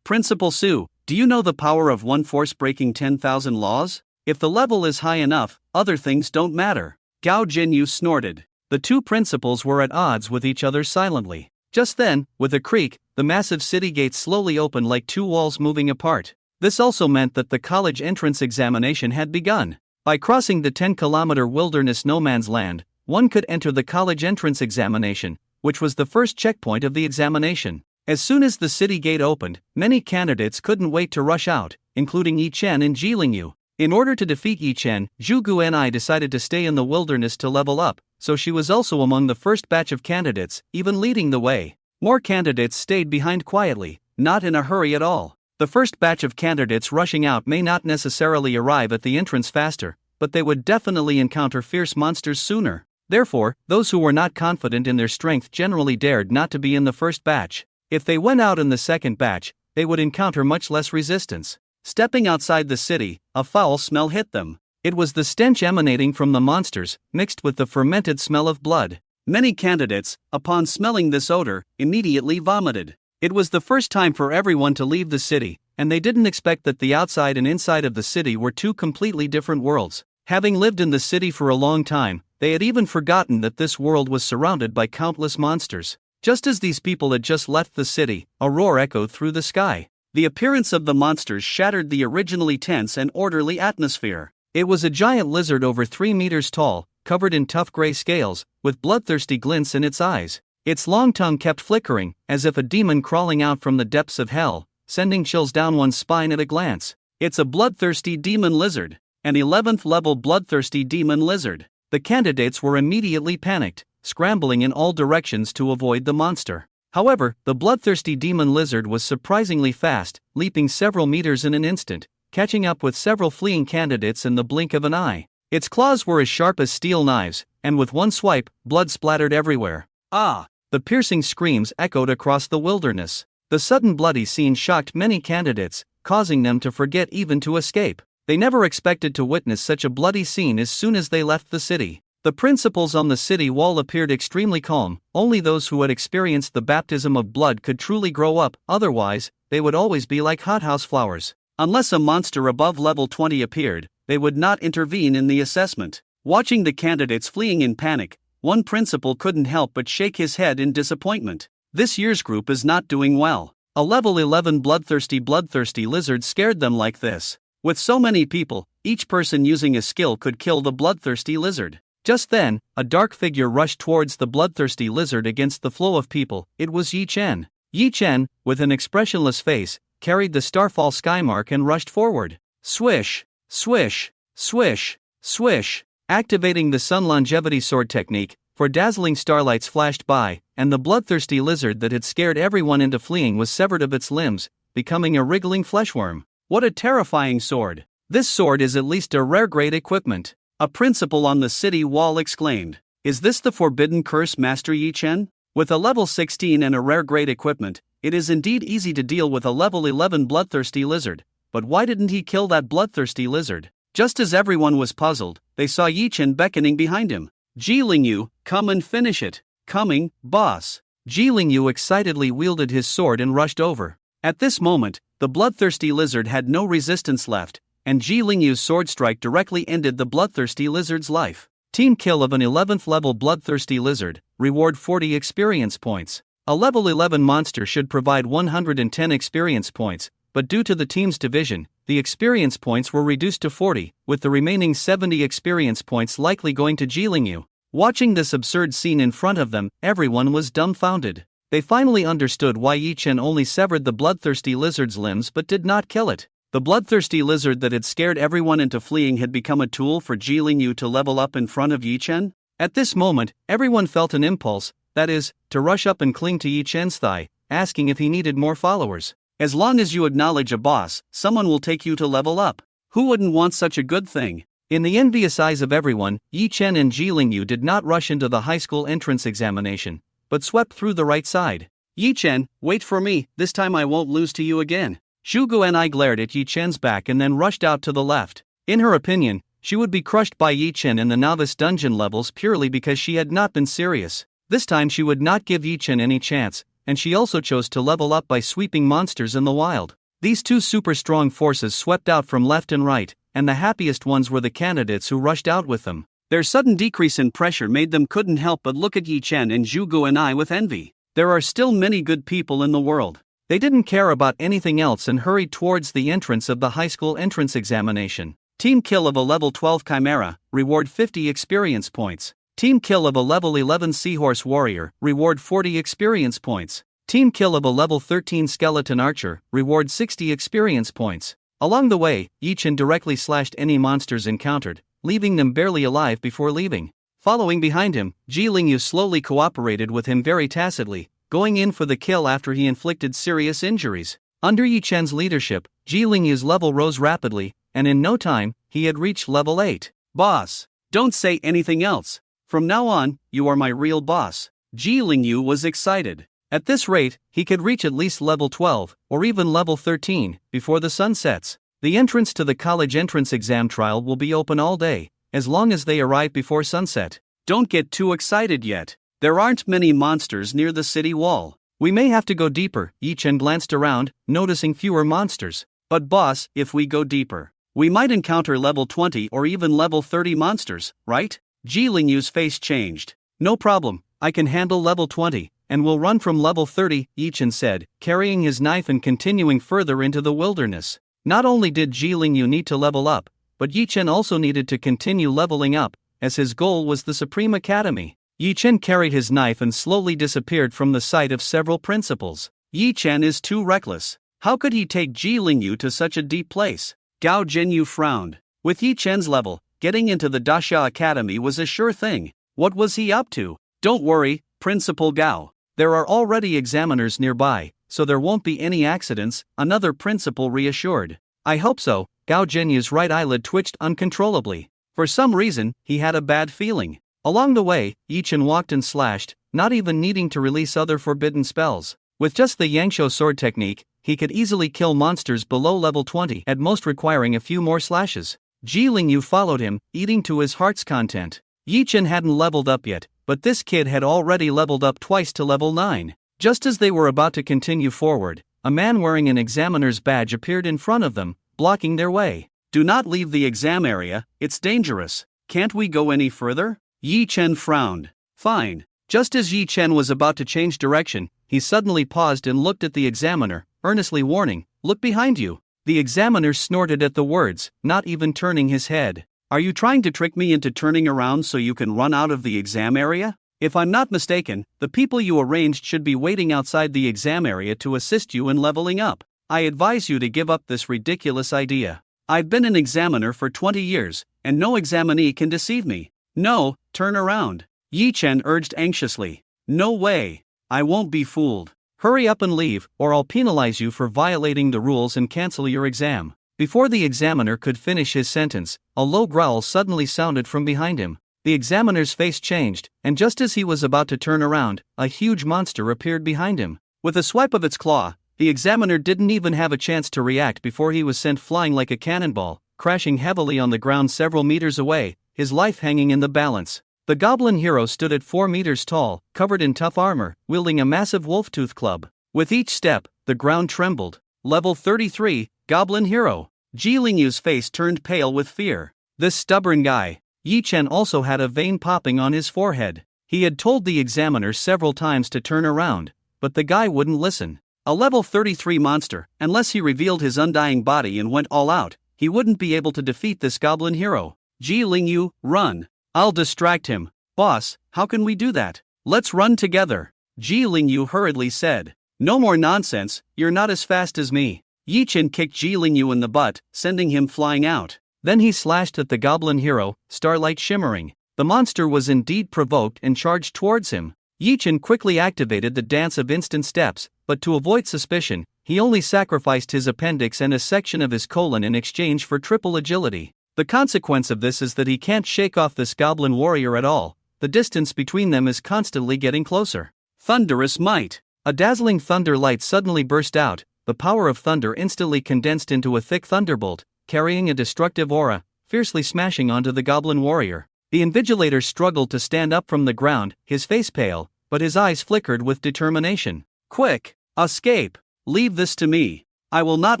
Principal Su, do you know the power of one force breaking 10,000 laws? If the level is high enough, other things don't matter. Gao Jinyu snorted. The two principals were at odds with each other silently. Just then, with a creak, the massive city gates slowly opened like two walls moving apart. This also meant that the college entrance examination had begun. By crossing the 10-kilometer wilderness no man's land, one could enter the college entrance examination, which was the first checkpoint of the examination. As soon as the city gate opened, many candidates couldn't wait to rush out, including Yi Chen and Ji Lingyu. In order to defeat Yi Chen, Zhu Guanai decided to stay in the wilderness to level up, so she was also among the first batch of candidates, even leading the way. More candidates stayed behind quietly, not in a hurry at all. The first batch of candidates rushing out may not necessarily arrive at the entrance faster, but they would definitely encounter fierce monsters sooner. Therefore, those who were not confident in their strength generally dared not to be in the first batch. If they went out in the second batch, they would encounter much less resistance. Stepping outside the city, a foul smell hit them. It was the stench emanating from the monsters, mixed with the fermented smell of blood. Many candidates, upon smelling this odor, immediately vomited. It was the first time for everyone to leave the city, and they didn't expect that the outside and inside of the city were two completely different worlds. Having lived in the city for a long time, they had even forgotten that this world was surrounded by countless monsters. Just as these people had just left the city, a roar echoed through the sky. The appearance of the monsters shattered the originally tense and orderly atmosphere. It was a giant lizard over 3 meters tall, covered in tough gray scales, with bloodthirsty glints in its eyes. Its long tongue kept flickering, as if a demon crawling out from the depths of hell, sending chills down one's spine at a glance. It's a bloodthirsty demon lizard. An 11th level bloodthirsty demon lizard. The candidates were immediately panicked, scrambling in all directions to avoid the monster. However, the bloodthirsty demon lizard was surprisingly fast, leaping several meters in an instant, catching up with several fleeing candidates in the blink of an eye. Its claws were as sharp as steel knives, and with one swipe, blood splattered everywhere. Ah! The piercing screams echoed across the wilderness. The sudden bloody scene shocked many candidates, causing them to forget even to escape. They never expected to witness such a bloody scene as soon as they left the city. The principals on the city wall appeared extremely calm. Only those who had experienced the baptism of blood could truly grow up, otherwise, they would always be like hothouse flowers. Unless a monster above level 20 appeared, they would not intervene in the assessment. Watching the candidates fleeing in panic, one principal couldn't help but shake his head in disappointment. This year's group is not doing well. A level 11 bloodthirsty lizard scared them like this. With so many people, each person using a skill could kill the bloodthirsty lizard. Just then, a dark figure rushed towards the bloodthirsty lizard against the flow of people. It was Yi Chen. Yi Chen, with an expressionless face, carried the Starfall Skymark and rushed forward. Swish, swish, swish, swish. Activating the Sun Longevity Sword technique, for dazzling starlights flashed by, and the bloodthirsty lizard that had scared everyone into fleeing was severed of its limbs, becoming a wriggling fleshworm. What a terrifying sword! This sword is at least a rare grade equipment. A principal on the city wall exclaimed. Is this the forbidden curse, Master Yi Chen? With a level 16 and a rare grade equipment, it is indeed easy to deal with a level 11 bloodthirsty lizard, but why didn't he kill that bloodthirsty lizard? Just as everyone was puzzled, they saw Yi Chen beckoning behind him. Ji Lingyu, come and finish it. Coming, boss. Ji Lingyu excitedly wielded his sword and rushed over. At this moment, the bloodthirsty lizard had no resistance left, and Ji Lingyu's sword strike directly ended the bloodthirsty lizard's life. Team kill of an 11th level bloodthirsty lizard, reward 40 experience points. A level 11 monster should provide 110 experience points, but due to the team's division, the experience points were reduced to 40, with the remaining 70 experience points likely going to Ji Lingyu. Watching this absurd scene in front of them, everyone was dumbfounded. They finally understood why Yi Chen only severed the bloodthirsty lizard's limbs but did not kill it. The bloodthirsty lizard that had scared everyone into fleeing had become a tool for Ji Lingyu to level up in front of Yi Chen? At this moment, everyone felt an impulse, that is, to rush up and cling to Yi Chen's thigh, asking if he needed more followers. As long as you acknowledge a boss, someone will take you to level up. Who wouldn't want such a good thing? In the envious eyes of everyone, Yi Chen and Ji Lingyu did not rush into the high school entrance examination, but swept through the right side. Yi Chen, wait for me, this time I won't lose to you again. Zhu Guanai glared at Yi Chen's back and then rushed out to the left. In her opinion, she would be crushed by Yi Chen in the novice dungeon levels purely because she had not been serious. This time she would not give Yi Chen any chance, and she also chose to level up by sweeping monsters in the wild. These two super strong forces swept out from left and right, and the happiest ones were the candidates who rushed out with them. Their sudden decrease in pressure made them couldn't help but look at Yi Chen and Zhu Guanai with envy. There are still many good people in the world. They didn't care about anything else and hurried towards the entrance of the high school entrance examination. Team kill of a level 12 Chimera, reward 50 experience points. Team kill of a level 11 Seahorse Warrior, reward 40 experience points. Team kill of a level 13 Skeleton Archer, reward 60 experience points. Along the way, Yi Chen directly slashed any monsters encountered, leaving them barely alive before leaving. Following behind him, Ji Lingyu slowly cooperated with him very tacitly, going in for the kill after he inflicted serious injuries. Under Yi Chen's leadership, Ji Lingyu's level rose rapidly, and in no time, he had reached level 8. Boss, don't say anything else. From now on, you are my real boss. Ji Lingyu was excited. At this rate, he could reach at least level 12, or even level 13, before the sun sets. The entrance to the college entrance exam trial will be open all day, as long as they arrive before sunset. Don't get too excited yet. There aren't many monsters near the city wall. We may have to go deeper. Yi Chen glanced around, noticing fewer monsters. But boss, if we go deeper, we might encounter level 20 or even level 30 monsters, right? Ji Lingyu's face changed. No problem, I can handle level 20, and will run from level 30, Yi Chen said, carrying his knife and continuing further into the wilderness. Not only did Ji Lingyu need to level up, but Yi Chen also needed to continue leveling up, as his goal was the Supreme Academy. Yi Chen carried his knife and slowly disappeared from the sight of several principals. Yi Chen is too reckless. How could he take Ji Lingyu to such a deep place? Gao Jinyu frowned. With Yi Chen's level, getting into the Dasha Academy was a sure thing. What was he up to? Don't worry, Principal Gao. There are already examiners nearby, so there won't be any accidents, another principal reassured. I hope so. Gao Jinyu's right eyelid twitched uncontrollably. For some reason, he had a bad feeling. Along the way, Yi Chen walked and slashed, not even needing to release other forbidden spells. With just the Yangshuo sword technique, he could easily kill monsters below level 20, at most requiring a few more slashes. Ji Lingyu followed him, eating to his heart's content. Yi Chen hadn't leveled up yet, but this kid had already leveled up twice to level 9. Just as they were about to continue forward, a man wearing an examiner's badge appeared in front of them, blocking their way. Do not leave the exam area, it's dangerous. Can't we go any further? Yi Chen frowned. Fine. Just as Yi Chen was about to change direction, he suddenly paused and looked at the examiner, earnestly warning, "Look behind you." The examiner snorted at the words, not even turning his head. Are you trying to trick me into turning around so you can run out of the exam area? If I'm not mistaken, the people you arranged should be waiting outside the exam area to assist you in leveling up. I advise you to give up this ridiculous idea. I've been an examiner for 20 years, and no examinee can deceive me. No, turn around. Yi Chen urged anxiously. No way. I won't be fooled. Hurry up and leave, or I'll penalize you for violating the rules and cancel your exam. Before the examiner could finish his sentence, a low growl suddenly sounded from behind him. The examiner's face changed, and just as he was about to turn around, a huge monster appeared behind him. With a swipe of its claw, the examiner didn't even have a chance to react before he was sent flying like a cannonball, crashing heavily on the ground several meters away, his life hanging in the balance. The goblin hero stood at 4 meters tall, covered in tough armor, wielding a massive wolf-tooth club. With each step, the ground trembled. Level 33, Goblin Hero. Ji Lingyu's face turned pale with fear. This stubborn guy. Yi Chen also had a vein popping on his forehead. He had told the examiner several times to turn around, but the guy wouldn't listen. A level 33 monster, unless he revealed his undying body and went all out, he wouldn't be able to defeat this goblin hero. Ji Lingyu, run. I'll distract him. Boss, how can we do that? Let's run together. Ji Lingyu hurriedly said. No more nonsense, you're not as fast as me. Yi Chen kicked Ji Lingyu in the butt, sending him flying out. Then he slashed at the goblin hero, starlight shimmering. The monster was indeed provoked and charged towards him. Yi Chen quickly activated the dance of instant steps, but to avoid suspicion, he only sacrificed his appendix and a section of his colon in exchange for triple agility. The consequence of this is that he can't shake off this goblin warrior at all. The distance between them is constantly getting closer. Thunderous might. A dazzling thunder light suddenly burst out, the power of thunder instantly condensed into a thick thunderbolt, carrying a destructive aura, fiercely smashing onto the goblin warrior. The invigilator struggled to stand up from the ground, his face pale, but his eyes flickered with determination. Quick! Escape! Leave this to me. I will not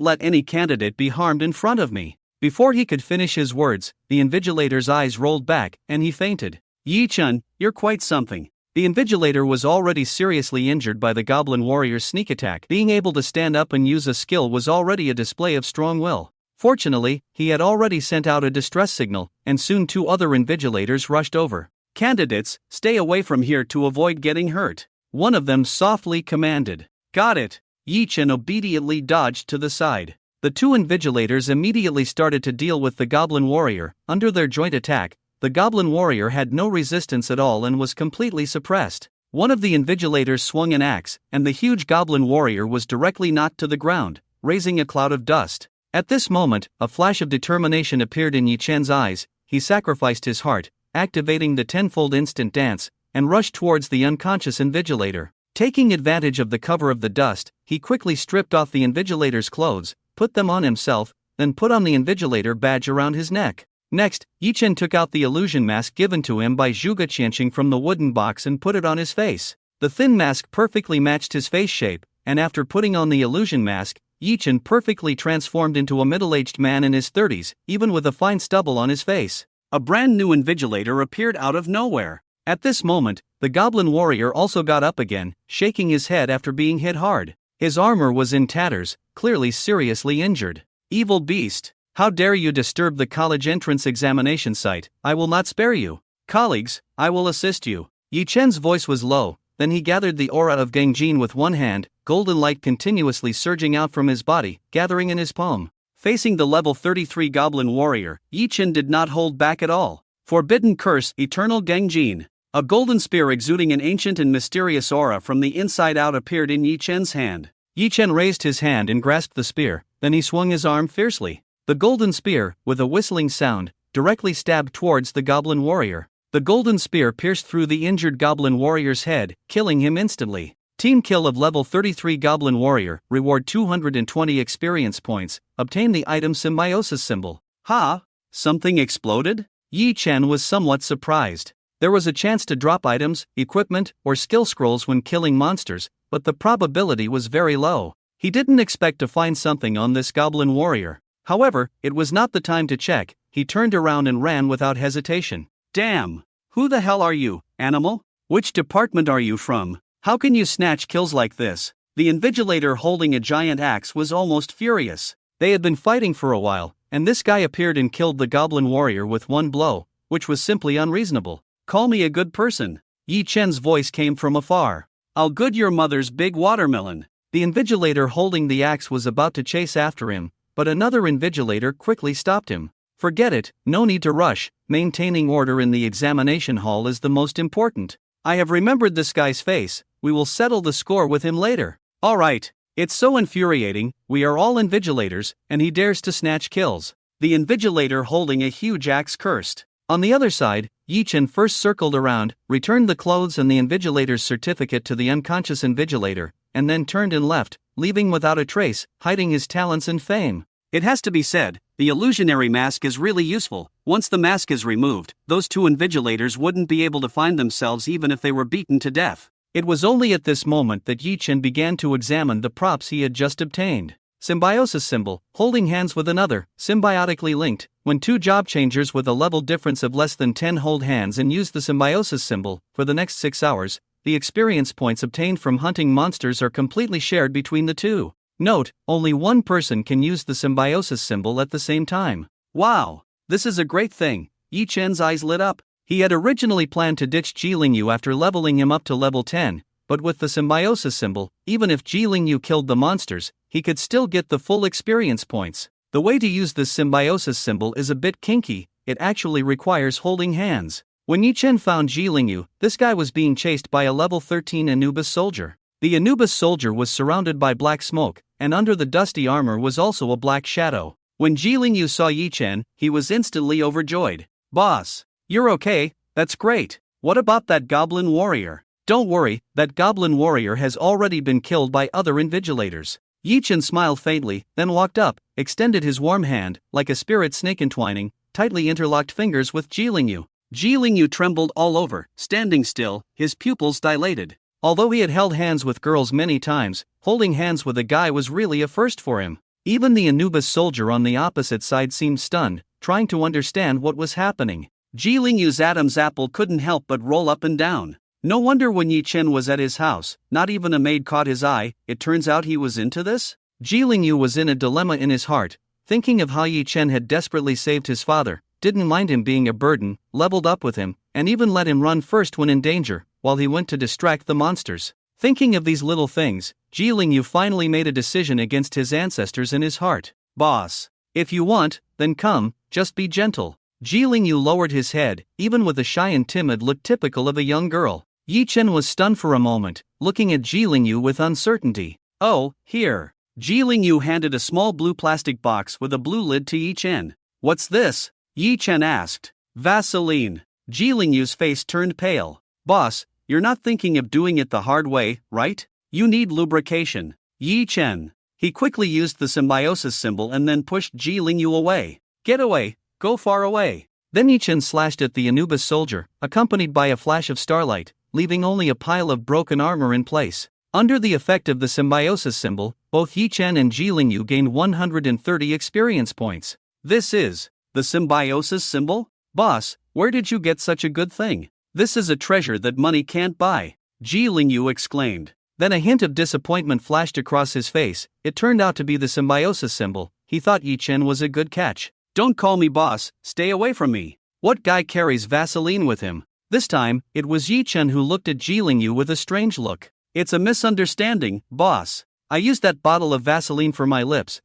let any candidate be harmed in front of me. Before he could finish his words, the invigilator's eyes rolled back, and he fainted. Yi-chun, you're quite something. The invigilator was already seriously injured by the goblin warrior's sneak attack. Being able to stand up and use a skill was already a display of strong will. Fortunately, he had already sent out a distress signal, and soon 2 other invigilators rushed over. Candidates, stay away from here to avoid getting hurt. One of them softly commanded. Got it. Yi-chun obediently dodged to the side. The 2 invigilators immediately started to deal with the goblin warrior. Under their joint attack, the goblin warrior had no resistance at all and was completely suppressed. One of the invigilators swung an axe, and the huge goblin warrior was directly knocked to the ground, raising a cloud of dust. At this moment, a flash of determination appeared in Yi-chun's eyes. He sacrificed his heart, activating the tenfold instant dance, and rushed towards the unconscious invigilator. Taking advantage of the cover of the dust, he quickly stripped off the invigilator's clothes, put them on himself, then put on the invigilator badge around his neck. Next, Yi-chun took out the illusion mask given to him by Zhuge Qianqing from the wooden box and put it on his face. The thin mask perfectly matched his face shape, and after putting on the illusion mask, Yi-chun perfectly transformed into a middle-aged man in his 30s, even with a fine stubble on his face. A brand new invigilator appeared out of nowhere. At this moment, the goblin warrior also got up again, shaking his head after being hit hard. His armor was in tatters, clearly seriously injured. Evil beast! How dare you disturb the college entrance examination site? I will not spare you. Colleagues, I will assist you. Yi-chun's voice was low, then he gathered the aura of Gangjin with one hand, golden light continuously surging out from his body, gathering in his palm. Facing the level 33 goblin warrior, Yi-chun did not hold back at all. Forbidden curse, eternal Gangjin. A golden spear exuding an ancient and mysterious aura from the inside out appeared in Yi-chun's hand. Yi-chun raised his hand and grasped the spear, then he swung his arm fiercely. The golden spear, with a whistling sound, directly stabbed towards the goblin warrior. The golden spear pierced through the injured goblin warrior's head, killing him instantly. Team kill of level 33 goblin warrior, reward 220 experience points, obtain the item symbiosis symbol. Ha! Something exploded? Yi-chun was somewhat surprised. There was a chance to drop items, equipment, or skill scrolls when killing monsters, but the probability was very low. He didn't expect to find something on this goblin warrior. However, it was not the time to check. He turned around and ran without hesitation. Damn! Who the hell are you, animal? Which department are you from? How can you snatch kills like this? The invigilator holding a giant axe was almost furious. They had been fighting for a while, and this guy appeared and killed the goblin warrior with one blow, which was simply unreasonable. Call me a good person. Yi-chun's voice came from afar. I'll good your mother's big watermelon. The invigilator holding the axe was about to chase after him, but another invigilator quickly stopped him. Forget it, no need to rush, maintaining order in the examination hall is the most important. I have remembered this guy's face, we will settle the score with him later. Alright, it's so infuriating, we are all invigilators, and he dares to snatch kills. The invigilator holding a huge axe cursed. On the other side, Yi-chun first circled around, returned the clothes and the invigilator's certificate to the unconscious invigilator, and then turned and left, leaving without a trace, hiding his talents and fame. It has to be said, the illusionary mask is really useful. Once the mask is removed, those 2 invigilators wouldn't be able to find themselves even if they were beaten to death. It was only at this moment that Yi-chun began to examine the props he had just obtained. Symbiosis symbol, holding hands with another, symbiotically linked. When 2 job changers with a level difference of less than 10 hold hands and use the symbiosis symbol, for the next 6 hours, the experience points obtained from hunting monsters are completely shared between the 2. Note, only one person can use the symbiosis symbol at the same time. Wow, this is a great thing. Yi-chun's eyes lit up. He had originally planned to ditch Ji Lingyu after leveling him up to level 10, but with the symbiosis symbol, even if Ji Lingyu killed the monsters, he could still get the full experience points. The way to use this symbiosis symbol is a bit kinky, it actually requires holding hands. When Yi-chun found Ji Lingyu, this guy was being chased by a level 13 Anubis soldier. The Anubis soldier was surrounded by black smoke, and under the dusty armor was also a black shadow. When Ji Lingyu saw Yi-chun, he was instantly overjoyed. Boss, you're okay, that's great. What about that goblin warrior? Don't worry, that goblin warrior has already been killed by other invigilators. Yi-chun smiled faintly, then walked up, extended his warm hand, like a spirit snake entwining, tightly interlocked fingers with Ji Lingyu. Ji Lingyu trembled all over, standing still, his pupils dilated. Although he had held hands with girls many times, holding hands with a guy was really a first for him. Even the Anubis soldier on the opposite side seemed stunned, trying to understand what was happening. Ji Lingyu's Adam's apple couldn't help but roll up and down. No wonder when Yi Chen was at his house, not even a maid caught his eye. It turns out he was into this? Ji Lingyu was in a dilemma in his heart, thinking of how Yi Chen had desperately saved his father, didn't mind him being a burden, leveled up with him, and even let him run first when in danger, while he went to distract the monsters. Thinking of these little things, Ji Lingyu finally made a decision against his ancestors in his heart. Boss, if you want, then come, just be gentle. Ji Lingyu lowered his head, even with a shy and timid look typical of a young girl. Yi Chen was stunned for a moment, looking at Ji Lingyu with uncertainty. Oh, here. Ji Lingyu handed a small blue plastic box with a blue lid to Yi Chen. What's this? Yi Chen asked. Vaseline. Ji Lingyu's face turned pale. Boss, you're not thinking of doing it the hard way, right? You need lubrication. Yi Chen. He quickly used the symbiosis symbol and then pushed Ji Lingyu away. Get away, go far away. Then Yi Chen slashed at the Anubis soldier, accompanied by a flash of starlight, leaving only a pile of broken armor in place. Under the effect of the symbiosis symbol, both Yi Chen and Ji Lingyu gained 130 experience points. This is the symbiosis symbol? Boss, where did you get such a good thing? This is a treasure that money can't buy. Ji Lingyu exclaimed. Then a hint of disappointment flashed across his face. It turned out to be the symbiosis symbol. He thought Yi Chen was a good catch. Don't call me boss, stay away from me. What guy carries Vaseline with him? This time, it was Yi Chen who looked at Ji Lingyu with a strange look. It's a misunderstanding, boss. I used that bottle of Vaseline for my lips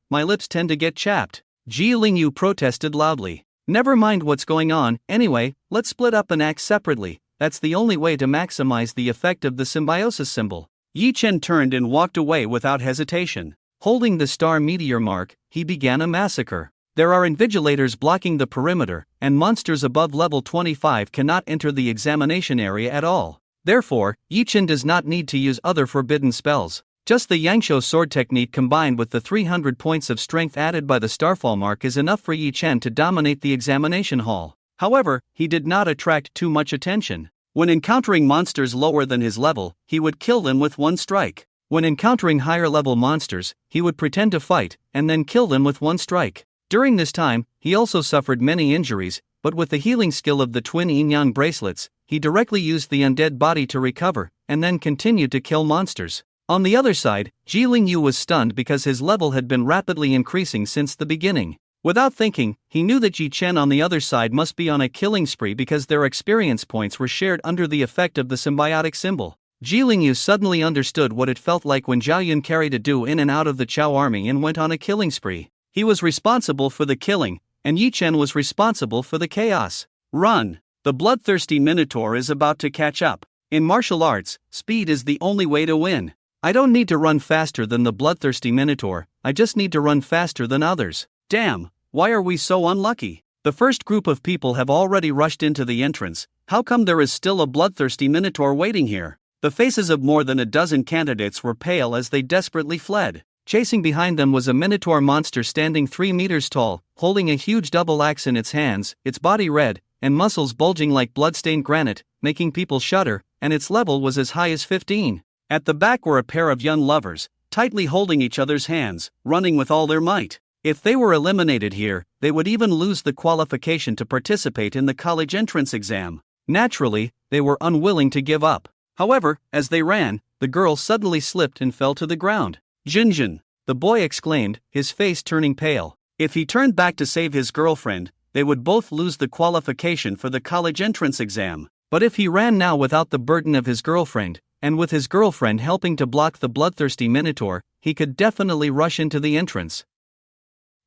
tend to get chapped. Ji Lingyu protested loudly. Never mind what's going on, anyway, let's split up and act separately. That's the only way to maximize the effect of the symbiosis symbol. Yi Chen turned and walked away without hesitation. Holding the star meteor mark, he began a massacre. There are invigilators blocking the perimeter, and monsters above level 25 cannot enter the examination area at all. Therefore, Yi Chen does not need to use other forbidden spells. Just the Yangshou sword technique combined with the 300 points of strength added by the Starfall mark is enough for Yi Chen to dominate the examination hall. However, he did not attract too much attention. When encountering monsters lower than his level, he would kill them with one strike. When encountering higher level monsters, he would pretend to fight, and then kill them with one strike. During this time, he also suffered many injuries, but with the healing skill of the twin yin-yang bracelets, he directly used the undead body to recover, and then continued to kill monsters. On the other side, Ji Lingyu was stunned because his level had been rapidly increasing since the beginning. Without thinking, he knew that Yi Chen on the other side must be on a killing spree because their experience points were shared under the effect of the symbiotic symbol. Ji Lingyu suddenly understood what it felt like when Zhao Yun carried a Du in and out of the Chao army and went on a killing spree. He was responsible for the killing, and Yi Chen was responsible for the chaos. Run! The bloodthirsty Minotaur is about to catch up. In martial arts, speed is the only way to win. I don't need to run faster than the bloodthirsty Minotaur, I just need to run faster than others. Damn, why are we so unlucky? The first group of people have already rushed into the entrance. How come there is still a bloodthirsty Minotaur waiting here? The faces of more than a dozen candidates were pale as they desperately fled. Chasing behind them was a Minotaur monster standing 3 meters tall, holding a huge double axe in its hands, its body red, and muscles bulging like blood-stained granite, making people shudder, and its level was as high as 15. At the back were a pair of young lovers, tightly holding each other's hands, running with all their might. If they were eliminated here, they would even lose the qualification to participate in the college entrance exam. Naturally, they were unwilling to give up. However, as they ran, the girl suddenly slipped and fell to the ground. Jinjin! The boy exclaimed, his face turning pale. If he turned back to save his girlfriend, they would both lose the qualification for the college entrance exam. But if he ran now without the burden of his girlfriend, and with his girlfriend helping to block the bloodthirsty Minotaur, he could definitely rush into the entrance.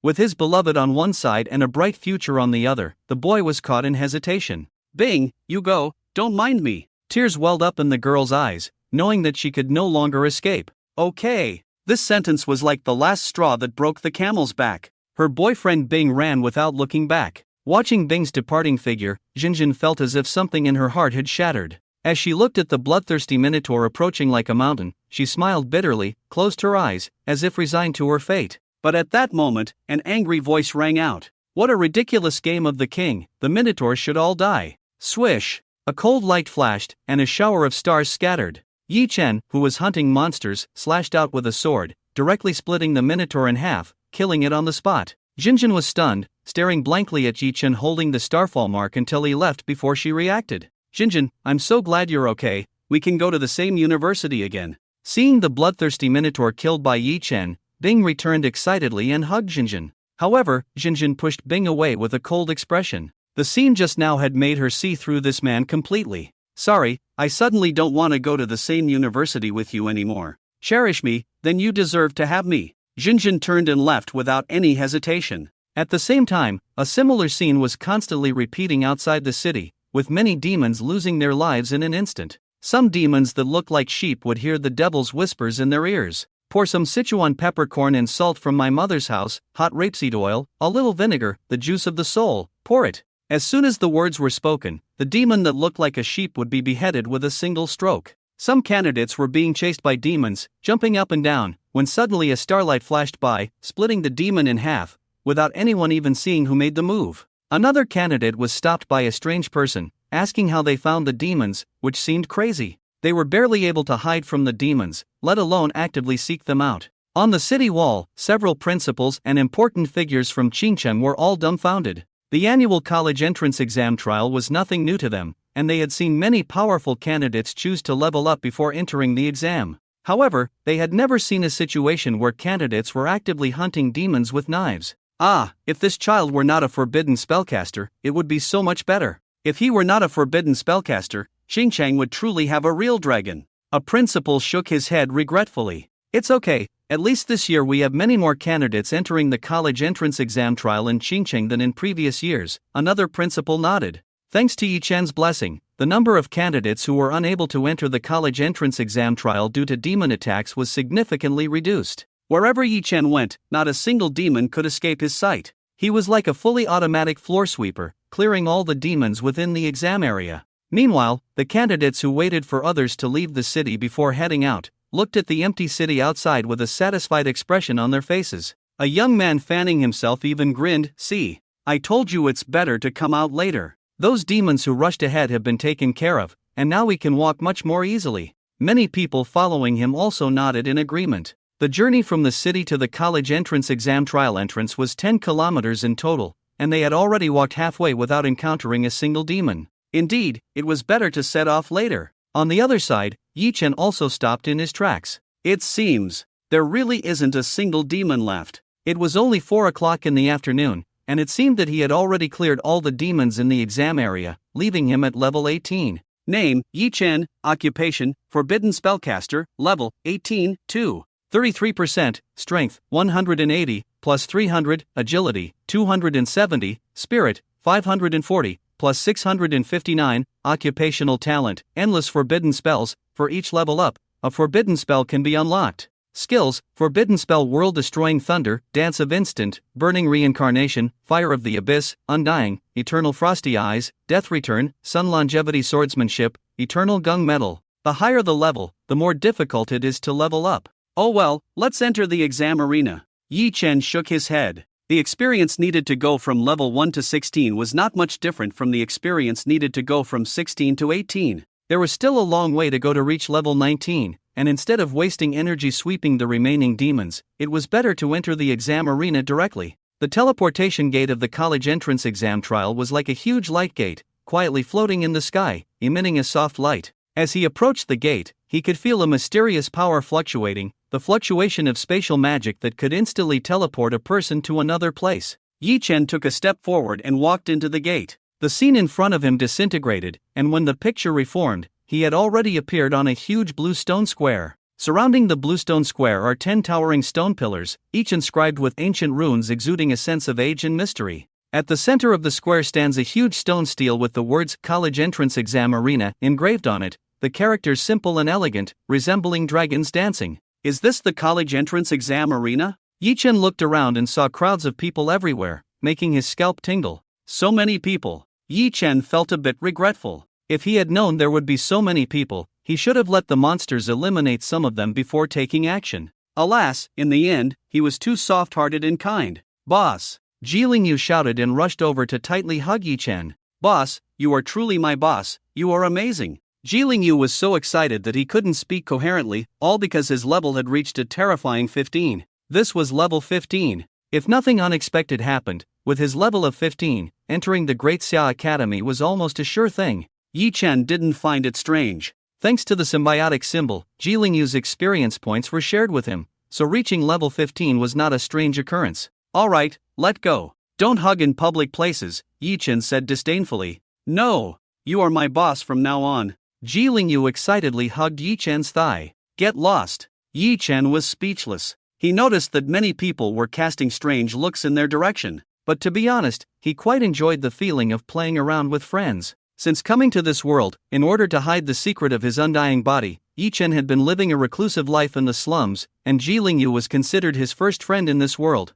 With his beloved on one side and a bright future on the other, the boy was caught in hesitation. Bing, you go, don't mind me. Tears welled up in the girl's eyes, knowing that she could no longer escape. Okay. This sentence was like the last straw that broke the camel's back. Her boyfriend Bing ran without looking back. Watching Bing's departing figure, Jinjin felt as if something in her heart had shattered. As she looked at the bloodthirsty Minotaur approaching like a mountain, she smiled bitterly, closed her eyes, as if resigned to her fate. But at that moment, an angry voice rang out. What a ridiculous game of the king, the Minotaurs should all die. Swish! A cold light flashed, and a shower of stars scattered. Yi Chen, who was hunting monsters, slashed out with a sword, directly splitting the Minotaur in half, killing it on the spot. Jinjin was stunned, staring blankly at Yi Chen holding the starfall mark until he left before she reacted. Jinjin, I'm so glad you're okay, we can go to the same university again. Seeing the bloodthirsty Minotaur killed by Yi Chen, Bing returned excitedly and hugged Jinjin. However, Jinjin pushed Bing away with a cold expression. The scene just now had made her see through this man completely. Sorry, I suddenly don't want to go to the same university with you anymore. Cherish me, then you deserve to have me. Jinjin turned and left without any hesitation. At the same time, a similar scene was constantly repeating outside the city, with many demons losing their lives in an instant. Some demons that looked like sheep would hear the devil's whispers in their ears. Pour some Sichuan peppercorn and salt from my mother's house, hot rapeseed oil, a little vinegar, the juice of the soul, pour it. As soon as the words were spoken, the demon that looked like a sheep would be beheaded with a single stroke. Some candidates were being chased by demons, jumping up and down, when suddenly a starlight flashed by, splitting the demon in half, without anyone even seeing who made the move. Another candidate was stopped by a strange person, asking how they found the demons, which seemed crazy. They were barely able to hide from the demons, let alone actively seek them out. On the city wall, several principals and important figures from Qingcheng were all dumbfounded. The annual college entrance exam trial was nothing new to them, and they had seen many powerful candidates choose to level up before entering the exam. However, they had never seen a situation where candidates were actively hunting demons with knives. Ah, if this child were not a forbidden spellcaster, it would be so much better. If he were not a forbidden spellcaster, Xingqiang would truly have a real dragon. A principal shook his head regretfully. It's okay, at least this year we have many more candidates entering the college entrance exam trial in Xingqiang than in previous years, another principal nodded. Thanks to Yi Chen's blessing, the number of candidates who were unable to enter the college entrance exam trial due to demon attacks was significantly reduced. Wherever Yi Chen went, not a single demon could escape his sight. He was like a fully automatic floor sweeper, clearing all the demons within the exam area. Meanwhile, the candidates who waited for others to leave the city before heading out, looked at the empty city outside with a satisfied expression on their faces. A young man fanning himself even grinned, "See, I told you it's better to come out later. Those demons who rushed ahead have been taken care of, and now we can walk much more easily." Many people following him also nodded in agreement. The journey from the city to the college entrance exam trial entrance was 10 kilometers in total, and they had already walked halfway without encountering a single demon. Indeed, it was better to set off later. On the other side, Yi Chen also stopped in his tracks. It seems there really isn't a single demon left. It was only 4 o'clock in the afternoon, and it seemed that he had already cleared all the demons in the exam area, leaving him at level 18. Name, Yi Chen, occupation, forbidden spellcaster, level 18, 2. 33%, strength, 180, plus 300, agility, 270, spirit, 540, plus 659, occupational talent, endless forbidden spells. For each level up, a forbidden spell can be unlocked. Skills, forbidden spell world-destroying thunder, dance of instant, burning reincarnation, fire of the abyss, undying, eternal frosty eyes, death return, sun longevity swordsmanship, eternal gung metal. The higher the level, the more difficult it is to level up. Oh well, let's enter the exam arena. Yi Chen shook his head. The experience needed to go from level 1 to 16 was not much different from the experience needed to go from 16 to 18. There was still a long way to go to reach level 19, and instead of wasting energy sweeping the remaining demons, it was better to enter the exam arena directly. The teleportation gate of the college entrance exam trial was like a huge light gate, quietly floating in the sky, emitting a soft light. As he approached the gate, he could feel a mysterious power fluctuating, the fluctuation of spatial magic that could instantly teleport a person to another place. Yi Chen took a step forward and walked into the gate. The scene in front of him disintegrated, and when the picture reformed, he had already appeared on a huge blue stone square. Surrounding the blue stone square are 10 towering stone pillars, each inscribed with ancient runes exuding a sense of age and mystery. At the center of the square stands a huge stone stele with the words College Entrance Exam Arena engraved on it, the characters simple and elegant, resembling dragons dancing. Is this the college entrance exam arena? Yi Chen looked around and saw crowds of people everywhere, making his scalp tingle. So many people. Yi Chen felt a bit regretful. If he had known there would be so many people, he should have let the monsters eliminate some of them before taking action. Alas, in the end, he was too soft-hearted and kind. Boss! Ji Lingyu shouted and rushed over to tightly hug Yi Chen. Boss, you are truly my boss, you are amazing. Ji Lingyu was so excited that he couldn't speak coherently, all because his level had reached a terrifying 15. This was level 15. If nothing unexpected happened, with his level of 15, entering the Great Xia Academy was almost a sure thing. Yi Chen didn't find it strange. Thanks to the symbiotic symbol, Ji Lingyu's experience points were shared with him, so reaching level 15 was not a strange occurrence. Alright, let go. Don't hug in public places, Yi Chen said disdainfully. No, you are my boss from now on. Ji Lingyu excitedly hugged Yi Chen's thigh. Get lost. Yi Chen was speechless. He noticed that many people were casting strange looks in their direction, but to be honest, he quite enjoyed the feeling of playing around with friends. Since coming to this world, in order to hide the secret of his undying body, Yi Chen had been living a reclusive life in the slums, and Ji Lingyu was considered his first friend in this world.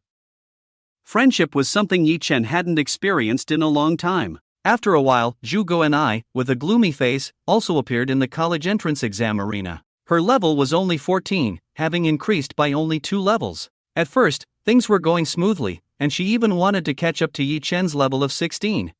Friendship was something Yi Chen hadn't experienced in a long time. After a while, Zhu Go and I, with a gloomy face, also appeared in the college entrance exam arena. Her level was only 14, having increased by only 2 levels. At first, things were going smoothly, and she even wanted to catch up to Yi Chen's level of 16.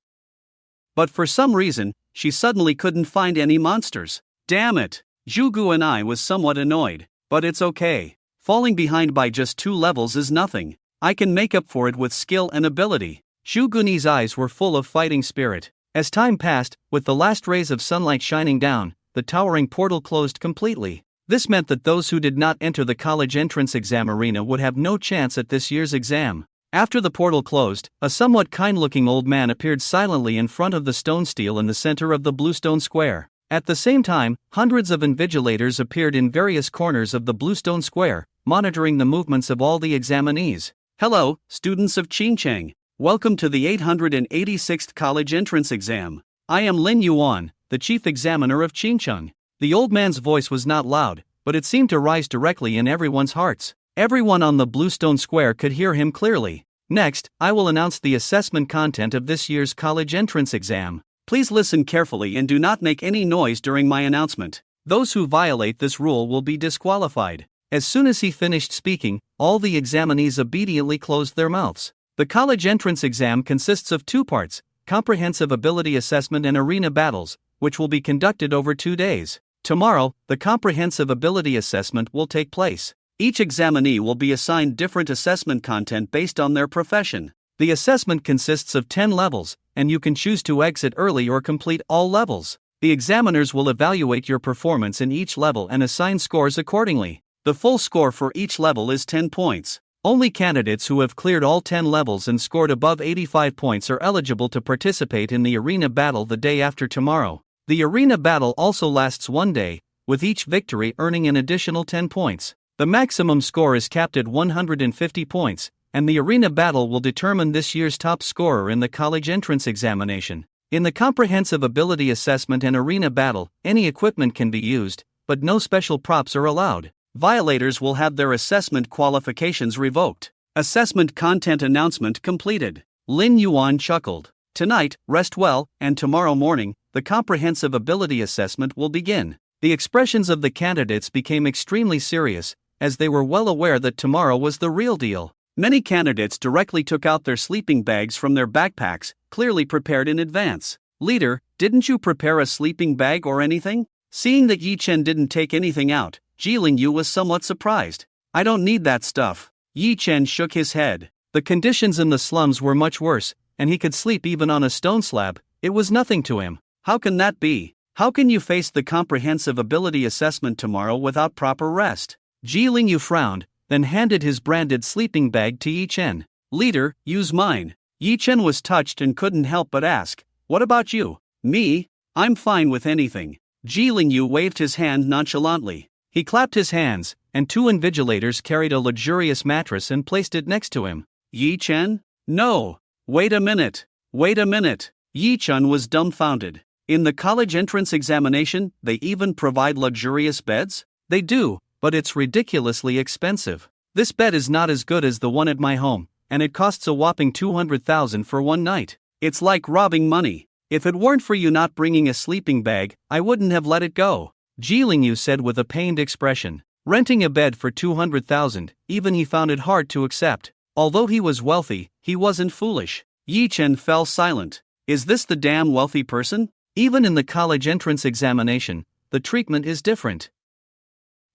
But for some reason, she suddenly couldn't find any monsters. Damn it! Zhu Gu and I was somewhat annoyed, but it's okay. Falling behind by just 2 levels is nothing. I can make up for it with skill and ability. Zhu Guni's eyes were full of fighting spirit. As time passed, with the last rays of sunlight shining down, the towering portal closed completely. This meant that those who did not enter the college entrance exam arena would have no chance at this year's exam. After the portal closed, a somewhat kind-looking old man appeared silently in front of the stone stele in the center of the bluestone square. At the same time, hundreds of invigilators appeared in various corners of the bluestone square, monitoring the movements of all the examinees. Hello, students of Qingcheng. Welcome to the 886th college entrance exam. I am Lin Yuan, the chief examiner of Qingcheng. The old man's voice was not loud, but it seemed to rise directly in everyone's hearts. Everyone on the bluestone square could hear him clearly. Next, I will announce the assessment content of this year's college entrance exam. Please listen carefully and do not make any noise during my announcement. Those who violate this rule will be disqualified. As soon as he finished speaking, all the examinees obediently closed their mouths. The college entrance exam consists of 2 parts, comprehensive ability assessment and arena battles, which will be conducted over 2 days. Tomorrow, the comprehensive ability assessment will take place. Each examinee will be assigned different assessment content based on their profession. The assessment consists of 10 levels, and you can choose to exit early or complete all levels. The examiners will evaluate your performance in each level and assign scores accordingly. The full score for each level is 10 points. Only candidates who have cleared all 10 levels and scored above 85 points are eligible to participate in the arena battle the day after tomorrow. The arena battle also lasts 1 day, with each victory earning an additional 10 points. The maximum score is capped at 150 points, and the arena battle will determine this year's top scorer in the college entrance examination. In the comprehensive ability assessment and arena battle, any equipment can be used, but no special props are allowed. Violators will have their assessment qualifications revoked. Assessment content announcement completed. Lin Yuan chuckled. Tonight, rest well, and tomorrow morning, the comprehensive ability assessment will begin. The expressions of the candidates became extremely serious, as they were well aware that tomorrow was the real deal. Many candidates directly took out their sleeping bags from their backpacks, clearly prepared in advance. Leader, didn't you prepare a sleeping bag or anything? Seeing that Yi Chen didn't take anything out, Ji Lingyu was somewhat surprised. I don't need that stuff. Yi Chen shook his head. The conditions in the slums were much worse, and he could sleep even on a stone slab. It was nothing to him. How can that be? How can you face the comprehensive ability assessment tomorrow without proper rest? Ji Lingyu frowned, then handed his branded sleeping bag to Yi Chen. Leader, use mine. Yi Chen was touched and couldn't help but ask, what about you? Me? I'm fine with anything. Ji Lingyu waved his hand nonchalantly. He clapped his hands, and 2 invigilators carried a luxurious mattress and placed it next to him. Yi Chen? No. Wait a minute. Wait a minute. Yi Chen was dumbfounded. In the college entrance examination, they even provide luxurious beds? They do, but it's ridiculously expensive. This bed is not as good as the one at my home, and it costs a whopping 200,000 for 1 night. It's like robbing money. If it weren't for you not bringing a sleeping bag, I wouldn't have let it go. Ji Lingyu said with a pained expression. Renting a bed for 200,000, even he found it hard to accept. Although he was wealthy, he wasn't foolish. Yi Chen fell silent. Is this the damn wealthy person? Even in the college entrance examination, the treatment is different.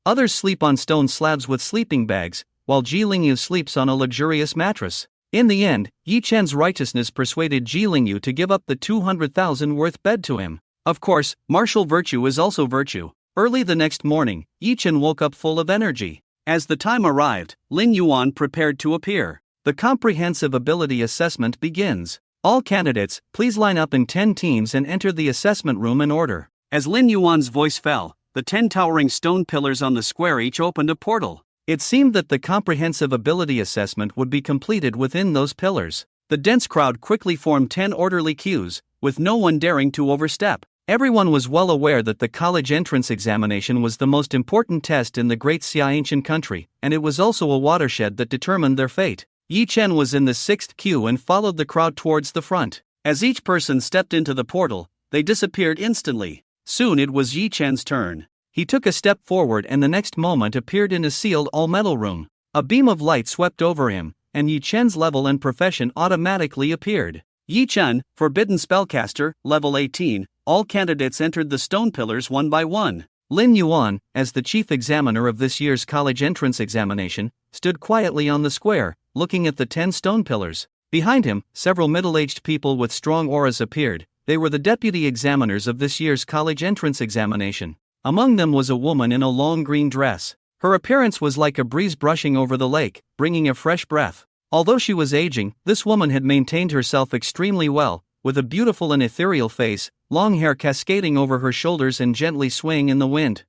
Others sleep on stone slabs with sleeping bags, while Ji Lingyu sleeps on a luxurious mattress. In the end, Yi Chen's righteousness persuaded Ji Lingyu to give up the 200,000 worth bed to him. Of course, martial virtue is also virtue. Early the next morning, Yi Chen woke up full of energy. As the time arrived, Lin Yuan prepared to appear. The comprehensive ability assessment begins. All candidates, please line up in 10 teams and enter the assessment room in order. As Lin Yuan's voice fell, the 10 towering stone pillars on the square each opened a portal. It seemed that the comprehensive ability assessment would be completed within those pillars. The dense crowd quickly formed 10 orderly queues, with no one daring to overstep. Everyone was well aware that the college entrance examination was the most important test in the great Xia ancient country, and it was also a watershed that determined their fate. Yi Chen was in the 6th queue and followed the crowd towards the front. As each person stepped into the portal, they disappeared instantly. Soon it was Yi Chen's turn. He took a step forward and the next moment appeared in a sealed all-metal room. A beam of light swept over him, and Yi Chen's level and profession automatically appeared. Yi Chen, Forbidden Spellcaster, level 18. All candidates entered the stone pillars one by one. Lin Yuan, as the chief examiner of this year's college entrance examination, stood quietly on the square, looking at the 10 stone pillars. Behind him, several middle-aged people with strong auras appeared. They were the deputy examiners of this year's college entrance examination. Among them was a woman in a long green dress. Her appearance was like a breeze brushing over the lake, bringing a fresh breath. Although she was aging, this woman had maintained herself extremely well, with a beautiful and ethereal face, long hair cascading over her shoulders and gently swaying in the wind.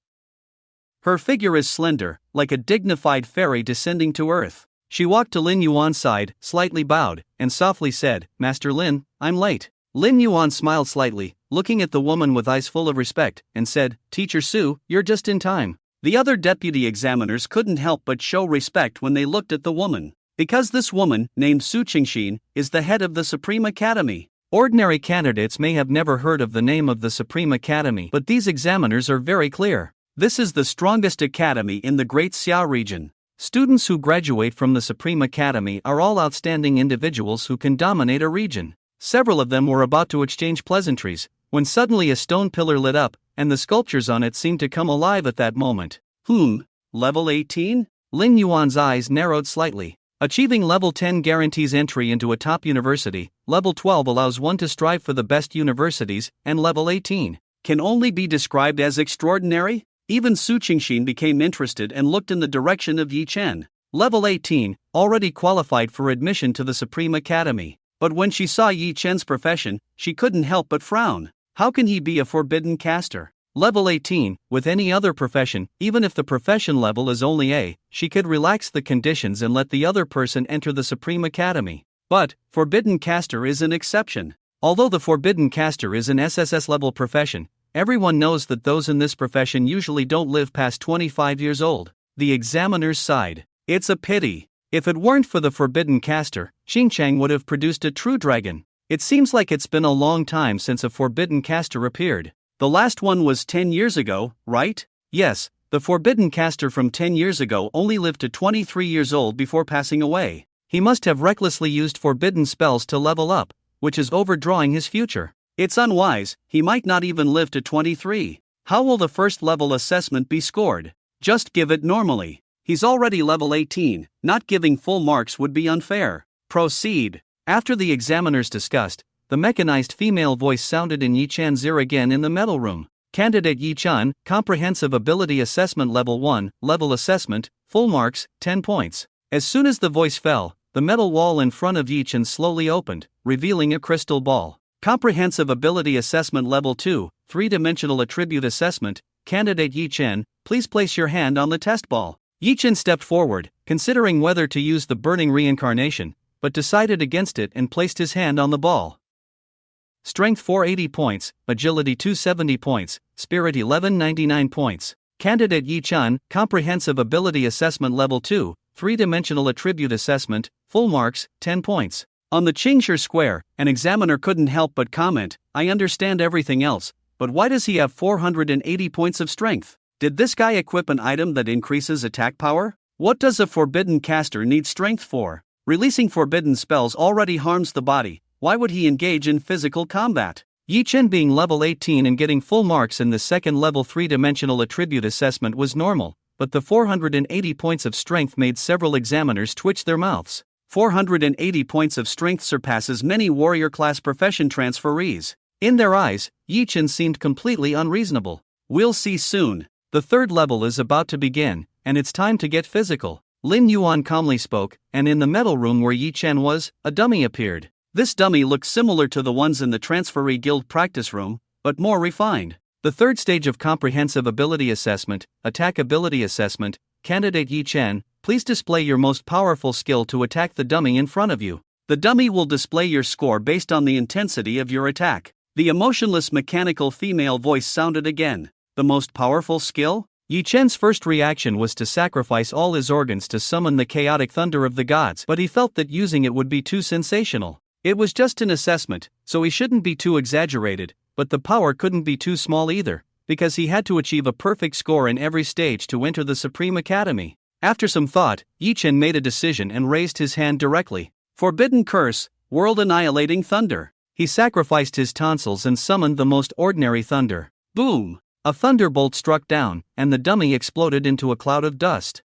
Her figure is slender, like a dignified fairy descending to earth. She walked to Lin Yuan's side, slightly bowed, and softly said, "Master Lin, I'm late." Lin Yuan smiled slightly, looking at the woman with eyes full of respect, and said, "Teacher Su, you're just in time." The other deputy examiners couldn't help but show respect when they looked at the woman, because this woman, named Su Qingxin, is the head of the Supreme Academy. Ordinary candidates may have never heard of the name of the Supreme Academy, but these examiners are very clear. This is the strongest academy in the Great Xia region. Students who graduate from the Supreme Academy are all outstanding individuals who can dominate a region. Several of them were about to exchange pleasantries, when suddenly a stone pillar lit up, and the sculptures on it seemed to come alive at that moment. Level 18? Lin Yuan's eyes narrowed slightly. Achieving level 10 guarantees entry into a top university, level 12 allows one to strive for the best universities, and level 18 can only be described as extraordinary? Even Su Qingxin became interested and looked in the direction of Yi Chen. Level 18, already qualified for admission to the Supreme Academy. But when she saw Yi Chen's profession, she couldn't help but frown. How can he be a forbidden caster? Level 18, with any other profession, even if the profession level is only A, she could relax the conditions and let the other person enter the Supreme Academy. But, forbidden caster is an exception. Although the forbidden caster is an SSS level profession, everyone knows that those in this profession usually don't live past 25 years old. The examiners sighed. It's a pity. If it weren't for the forbidden caster, Xingqiang would have produced a true dragon. It seems like it's been a long time since a forbidden caster appeared. The last one was 10 years ago, right? Yes, the forbidden caster from 10 years ago only lived to 23 years old before passing away. He must have recklessly used forbidden spells to level up, which is overdrawing his future. It's unwise, he might not even live to 23. How will the first level assessment be scored? Just give it normally. He's already level 18, not giving full marks would be unfair. Proceed. After the examiners discussed, the mechanized female voice sounded in Yi Chan's ear again in the metal room. Candidate Yi Chan, Comprehensive Ability Assessment Level 1, Level Assessment, Full Marks, 10 points. As soon as the voice fell, the metal wall in front of Yi Chan slowly opened, revealing a crystal ball. Comprehensive Ability Assessment Level 2, 3-Dimensional Attribute Assessment, Candidate Yi Chen, please place your hand on the test ball. Yi Chen stepped forward, considering whether to use the Burning Reincarnation, but decided against it and placed his hand on the ball. Strength 480 points, Agility 270 points, Spirit 1199 points. Candidate Yi Chan, Comprehensive Ability Assessment Level 2, 3-Dimensional Attribute Assessment, Full Marks, 10 points. On the Qingshi Square, an examiner couldn't help but comment, "I understand everything else, but why does he have 480 points of strength? Did this guy equip an item that increases attack power? What does a forbidden caster need strength for? Releasing forbidden spells already harms the body. Why would he engage in physical combat?" Yi Chen being level 18 and getting full marks in the second level 3-dimensional attribute assessment was normal, but the 480 points of strength made several examiners twitch their mouths. 480 points of strength surpasses many warrior class profession transferees. In their eyes, Yi Chen seemed completely unreasonable. We'll see soon. The third level is about to begin, and it's time to get physical. Lin Yuan calmly spoke, and in the metal room where Yi Chen was, a dummy appeared. This dummy looked similar to the ones in the transferee guild practice room, but more refined. The third stage of comprehensive ability assessment, attack ability assessment. Candidate Yi Chen, please display your most powerful skill to attack the dummy in front of you. The dummy will display your score based on the intensity of your attack. The emotionless mechanical female voice sounded again. The most powerful skill? Yi Chen's first reaction was to sacrifice all his organs to summon the chaotic thunder of the gods, but he felt that using it would be too sensational. It was just an assessment, so he shouldn't be too exaggerated, but the power couldn't be too small either, because he had to achieve a perfect score in every stage to enter the Supreme Academy. After some thought, Yi Chen made a decision and raised his hand directly. Forbidden curse, world-annihilating thunder. He sacrificed his tonsils and summoned the most ordinary thunder. Boom! A thunderbolt struck down, and the dummy exploded into a cloud of dust.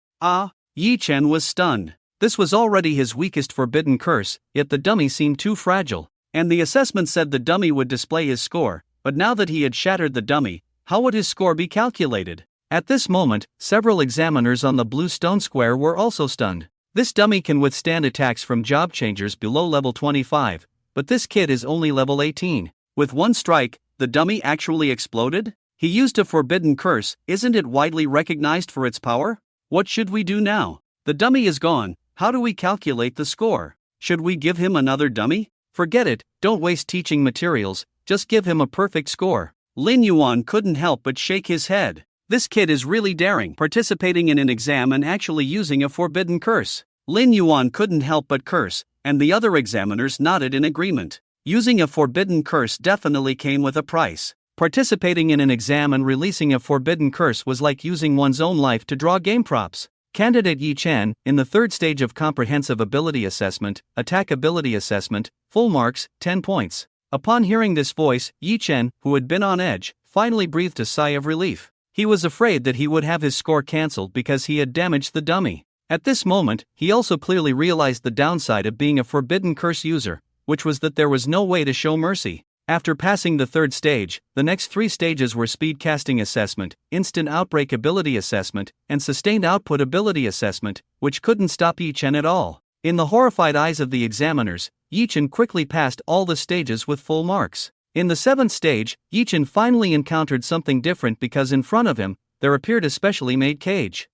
Yi Chen was stunned. This was already his weakest forbidden curse, yet the dummy seemed too fragile. And the assessment said the dummy would display his score, but now that he had shattered the dummy, how would his score be calculated? At this moment, several examiners on the blue stone square were also stunned. This dummy can withstand attacks from job changers below level 25, but this kid is only level 18. With one strike, the dummy actually exploded? He used a forbidden curse, isn't it widely recognized for its power? What should we do now? The dummy is gone, how do we calculate the score? Should we give him another dummy? Forget it, don't waste teaching materials, just give him a perfect score. Lin Yuan couldn't help but shake his head. This kid is really daring, participating in an exam and actually using a forbidden curse. Lin Yuan couldn't help but curse, and the other examiners nodded in agreement. Using a forbidden curse definitely came with a price. Participating in an exam and releasing a forbidden curse was like using one's own life to draw game props. Candidate Yi Chen, in the third stage of comprehensive ability assessment, attack ability assessment, full marks, 10 points. Upon hearing this voice, Yi Chen, who had been on edge, finally breathed a sigh of relief. He was afraid that he would have his score cancelled because he had damaged the dummy. At this moment, he also clearly realized the downside of being a forbidden curse user, which was that there was no way to show mercy. After passing the third stage, the next 3 stages were speed casting assessment, instant outbreak ability assessment, and sustained output ability assessment, which couldn't stop Yi Chen at all. In the horrified eyes of the examiners, Yi Chen quickly passed all the stages with full marks. In the 7th stage, Yi Chen finally encountered something different because in front of him, there appeared a specially made cage.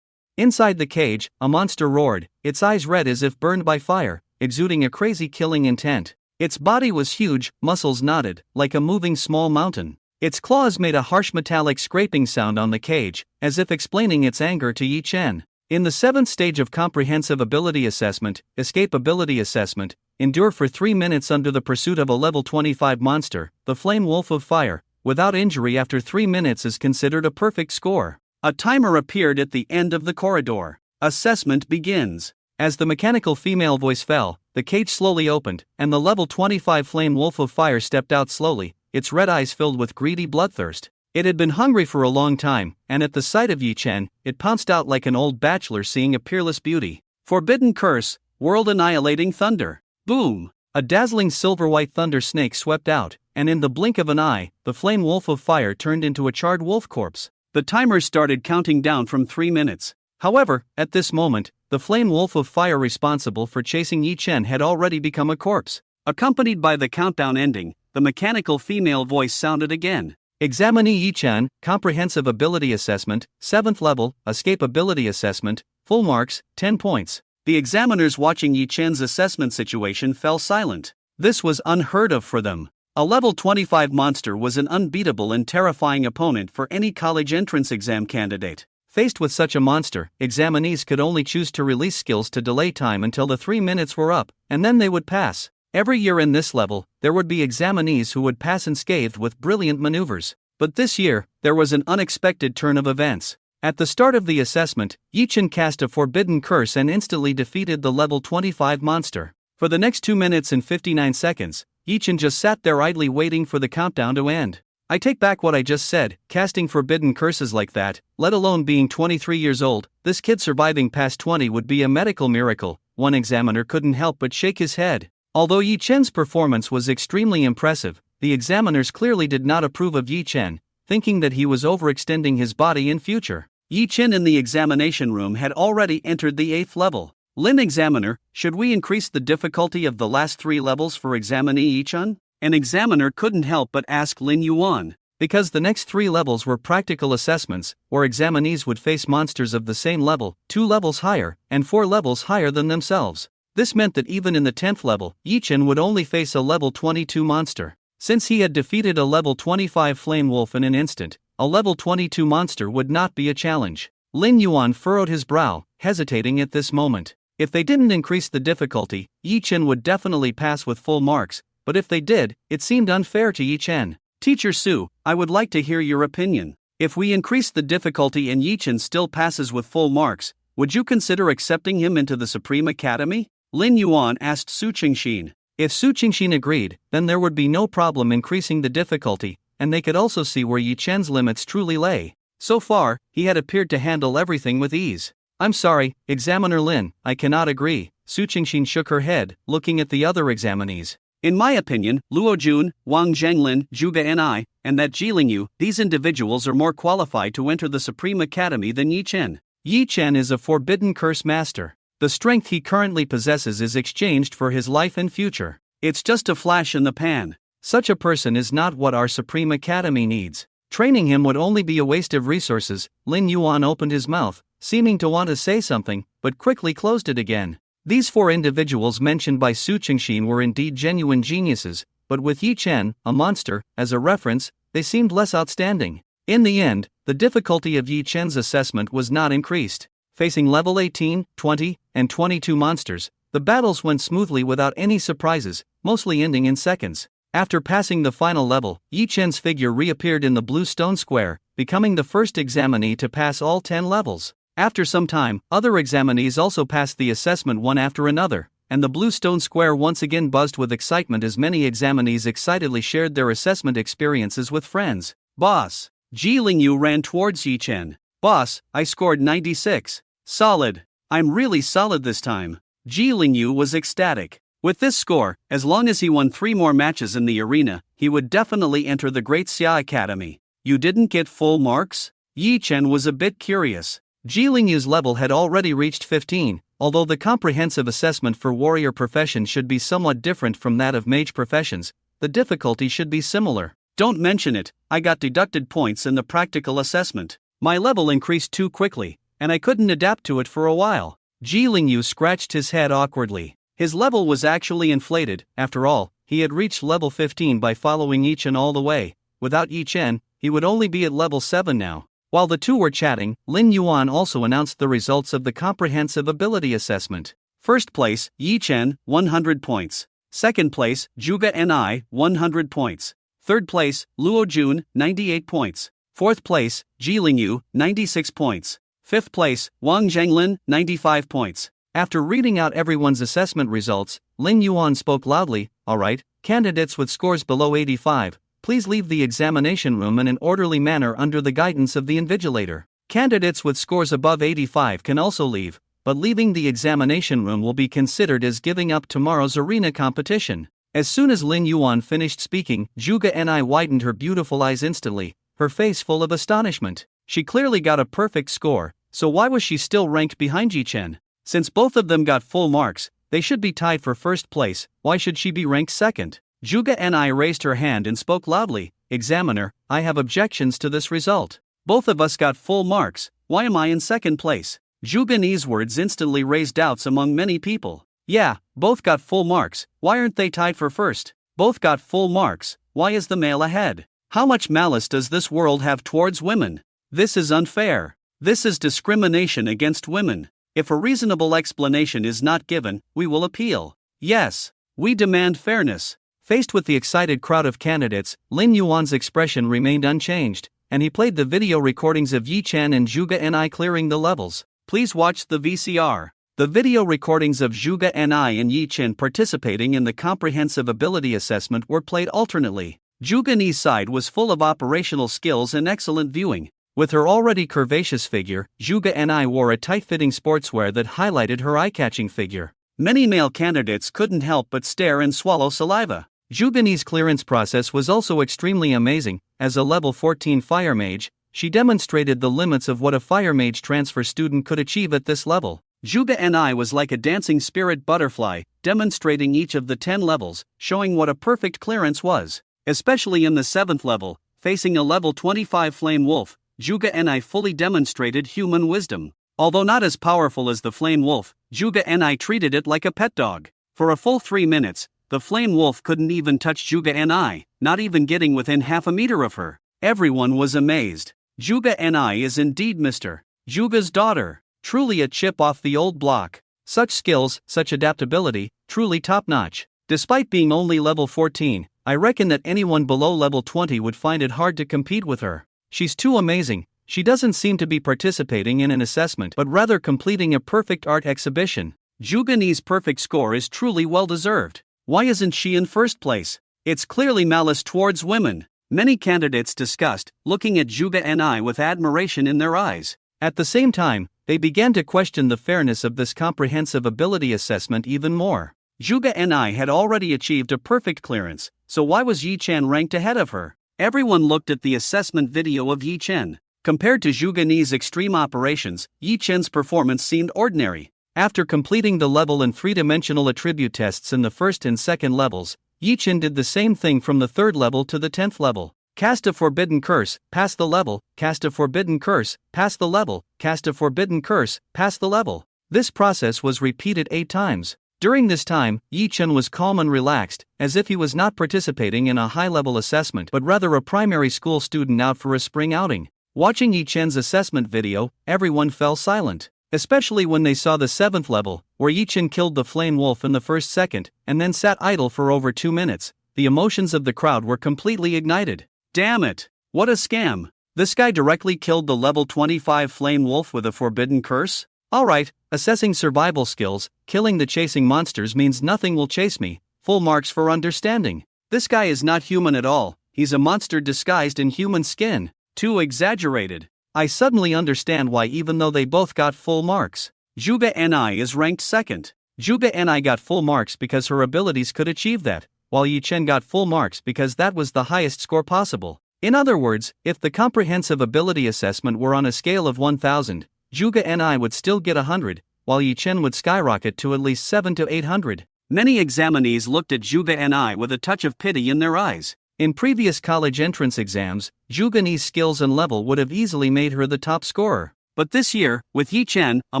Inside the cage, a monster roared, its eyes red as if burned by fire, exuding a crazy killing intent. Its body was huge, muscles knotted, like a moving small mountain. Its claws made a harsh metallic scraping sound on the cage, as if explaining its anger to Yi Chen. In the 7th stage of comprehensive ability assessment, escape ability assessment, endure for 3 minutes under the pursuit of a level 25 monster, the Flame Wolf of Fire, without injury after 3 minutes is considered a perfect score. A timer appeared at the end of the corridor. Assessment begins. As the mechanical female voice fell, the cage slowly opened, and the level 25 Flame Wolf of Fire stepped out slowly, its red eyes filled with greedy bloodthirst. It had been hungry for a long time, and at the sight of Yi Chen, it pounced out like an old bachelor seeing a peerless beauty. Forbidden curse, world-annihilating thunder. Boom! A dazzling silver-white thunder snake swept out, and in the blink of an eye, the Flame Wolf of Fire turned into a charred wolf corpse. The timer started counting down from 3 minutes. However, at this moment, the Flame Wolf of Fire responsible for chasing Yi Chen had already become a corpse. Accompanied by the countdown ending, the mechanical female voice sounded again. Examinee Yi Chen, Comprehensive Ability Assessment, 7th Level, Escape Ability Assessment, full marks, 10 points. The examiners watching Yi Chen's assessment situation fell silent. This was unheard of for them. A level 25 monster was an unbeatable and terrifying opponent for any college entrance exam candidate. Faced with such a monster, examinees could only choose to release skills to delay time until the 3 minutes were up, and then they would pass. Every year in this level, there would be examinees who would pass unscathed with brilliant maneuvers. But this year, there was an unexpected turn of events. At the start of the assessment, Yi Chen cast a forbidden curse and instantly defeated the level 25 monster. For the next 2 minutes and 59 seconds, Yi Chen just sat there idly waiting for the countdown to end. I take back what I just said, casting forbidden curses like that, let alone being 23 years old, this kid surviving past 20 would be a medical miracle, one examiner couldn't help but shake his head. Although Yi Chen's performance was extremely impressive, the examiners clearly did not approve of Yi Chen, thinking that he was overextending his body in future. Yi Chen in the examination room had already entered the 8th level. Lin examiner, should we increase the difficulty of the last 3 levels for examinee Yi Chen? An examiner couldn't help but ask Lin Yuan. Because the next 3 levels were practical assessments, where examinees would face monsters of the same level, 2 levels higher, and 4 levels higher than themselves. This meant that even in the 10th level, Yi Chen would only face a level 22 monster. Since he had defeated a level 25 flame wolf in an instant, a level 22 monster would not be a challenge. Lin Yuan furrowed his brow, hesitating at this moment. If they didn't increase the difficulty, Yi Chen would definitely pass with full marks, but if they did, it seemed unfair to Yi Chen. Teacher Su, I would like to hear your opinion. If we increase the difficulty and Yi Chen still passes with full marks, would you consider accepting him into the Supreme Academy? Lin Yuan asked Su Qingxin. If Su Qingxin agreed, then there would be no problem increasing the difficulty, and they could also see where Yi Chen's limits truly lay. So far, he had appeared to handle everything with ease. I'm sorry, Examiner Lin, I cannot agree. Su Qingxin shook her head, looking at the other examinees. In my opinion, Luo Jun, Wang Zhenglin, Zhuge Ni, and that Ji Lingyu, these individuals are more qualified to enter the Supreme Academy than Yi Chen. Yi Chen is a forbidden curse master. The strength he currently possesses is exchanged for his life and future. It's just a flash in the pan. Such a person is not what our Supreme Academy needs. Training him would only be a waste of resources. Lin Yuan opened his mouth, seeming to want to say something, but quickly closed it again. These 4 individuals mentioned by Su Qingxin were indeed genuine geniuses, but with Yi Chen, a monster, as a reference, they seemed less outstanding. In the end, the difficulty of Yi Chen's assessment was not increased. Facing level 18, 20, and 22 monsters, the battles went smoothly without any surprises, mostly ending in seconds. After passing the final level, Yi Chen's figure reappeared in the blue stone square, becoming the first examinee to pass all 10 levels. After some time, other examinees also passed the assessment one after another, and the blue stone square once again buzzed with excitement as many examinees excitedly shared their assessment experiences with friends. Boss, Ji Lingyu ran towards Yi Chen. Boss, I scored 96. Solid. I'm really solid this time. Ji Lingyu was ecstatic. With this score, as long as he won 3 more matches in the arena, he would definitely enter the Great Xia Academy. You didn't get full marks? Yi Chen was a bit curious. Ji Lingyu's level had already reached 15, although the comprehensive assessment for warrior profession should be somewhat different from that of mage professions, the difficulty should be similar. Don't mention it, I got deducted points in the practical assessment. My level increased too quickly, and I couldn't adapt to it for a while. Ji Lingyu scratched his head awkwardly. His level was actually inflated. After all, he had reached level 15 by following Yi Chen all the way. Without Yi Chen, he would only be at level 7 now. While the two were chatting, Lin Yuan also announced the results of the comprehensive ability assessment. First place, Yi Chen, 100 points. Second place, Zhuge Ni, 100 points. Third place, Luo Jun, 98 points. Fourth place, Ji Lingyu, 96 points. Fifth place, Wang Zhenglin, 95 points. After reading out everyone's assessment results, Lin Yuan spoke loudly, "Alright, candidates with scores below 85, please leave the examination room in an orderly manner under the guidance of the invigilator. Candidates with scores above 85 can also leave, but leaving the examination room will be considered as giving up tomorrow's arena competition." As soon as Lin Yuan finished speaking, Zhuge Ni widened her beautiful eyes instantly, her face full of astonishment. She clearly got a perfect score, so why was she still ranked behind Yi Chen? Since both of them got full marks, they should be tied for first place, why should she be ranked second? Zhuge Ni raised her hand and spoke loudly, "Examiner, I have objections to this result. Both of us got full marks, why am I in second place?" Zhuge Ni's words instantly raised doubts among many people. Yeah, both got full marks, why aren't they tied for first? Both got full marks, why is the male ahead? How much malice does this world have towards women? This is unfair. This is discrimination against women. If a reasonable explanation is not given, we will appeal. Yes, we demand fairness. Faced with the excited crowd of candidates, Lin Yuan's expression remained unchanged, and he played the video recordings of Yi Chen and Zhuge Ni clearing the levels. Please watch the VCR. The video recordings of Zhuge Ni and Yi Chen participating in the comprehensive ability assessment were played alternately. Zhuge Ni's side was full of operational skills and excellent viewing. With her already curvaceous figure, Zhuge Ni wore a tight-fitting sportswear that highlighted her eye-catching figure. Many male candidates couldn't help but stare and swallow saliva. Zhuge Ni's clearance process was also extremely amazing. As a level 14 fire mage, she demonstrated the limits of what a fire mage transfer student could achieve at this level. Zhuge Ni was like a dancing spirit butterfly, demonstrating each of the 10 levels, showing what a perfect clearance was. Especially in the 7th level, facing a level 25 flame wolf, Zhuge Ni fully demonstrated human wisdom. Although not as powerful as the flame wolf, Zhuge Ni treated it like a pet dog. For a full 3 minutes, the flame wolf couldn't even touch Zhuge Ni, not even getting within half a meter of her. Everyone was amazed. Zhuge Ni is indeed Mr. Zhuge's daughter. Truly a chip off the old block. Such skills, such adaptability, truly top-notch. Despite being only level 14, I reckon that anyone below level 20 would find it hard to compete with her. She's too amazing. She doesn't seem to be participating in an assessment but rather completing a perfect art exhibition. Zhuge Ni's perfect score is truly well-deserved. Why isn't she in first place? It's clearly malice towards women. Many candidates discussed, looking at Zhuge Ni with admiration in their eyes. At the same time, they began to question the fairness of this comprehensive ability assessment even more. Zhuge Ni had already achieved a perfect clearance, so why was Yi Chen ranked ahead of her? Everyone looked at the assessment video of Yi Chen. Compared to Zhuge Ni's extreme operations, Yi Chen's performance seemed ordinary. After completing the level and three-dimensional attribute tests in the first and second levels, Yi Chen did the same thing from the 3rd level to the 10th level. Cast a forbidden curse, pass the level, cast a forbidden curse, pass the level, cast a forbidden curse, pass the level. This process was repeated 8 times. During this time, Yi Chen was calm and relaxed, as if he was not participating in a high-level assessment but rather a primary school student out for a spring outing. Watching Yi Chen's assessment video, everyone fell silent. Especially when they saw the 7th level, where Yi Chen killed the flame wolf in the first second, and then sat idle for over 2 minutes. The emotions of the crowd were completely ignited. Damn it! What a scam! This guy directly killed the level 25 flame wolf with a forbidden curse? Alright, assessing survival skills, killing the chasing monsters means nothing will chase me. Full marks for understanding. This guy is not human at all, he's a monster disguised in human skin. Too exaggerated. I suddenly understand why even though they both got full marks. Zhuge Ni is ranked 2nd. Zhuge Ni got full marks because her abilities could achieve that, while Yi Chen got full marks because that was the highest score possible. In other words, if the comprehensive ability assessment were on a scale of 1000, Zhuge Ni would still get 100, while Yi Chen would skyrocket to at least 700 to 800. Many examinees looked at Zhuge Ni with a touch of pity in their eyes. In previous college entrance exams, Zhuge Ni's skills and level would have easily made her the top scorer. But this year, with Yi Chen, a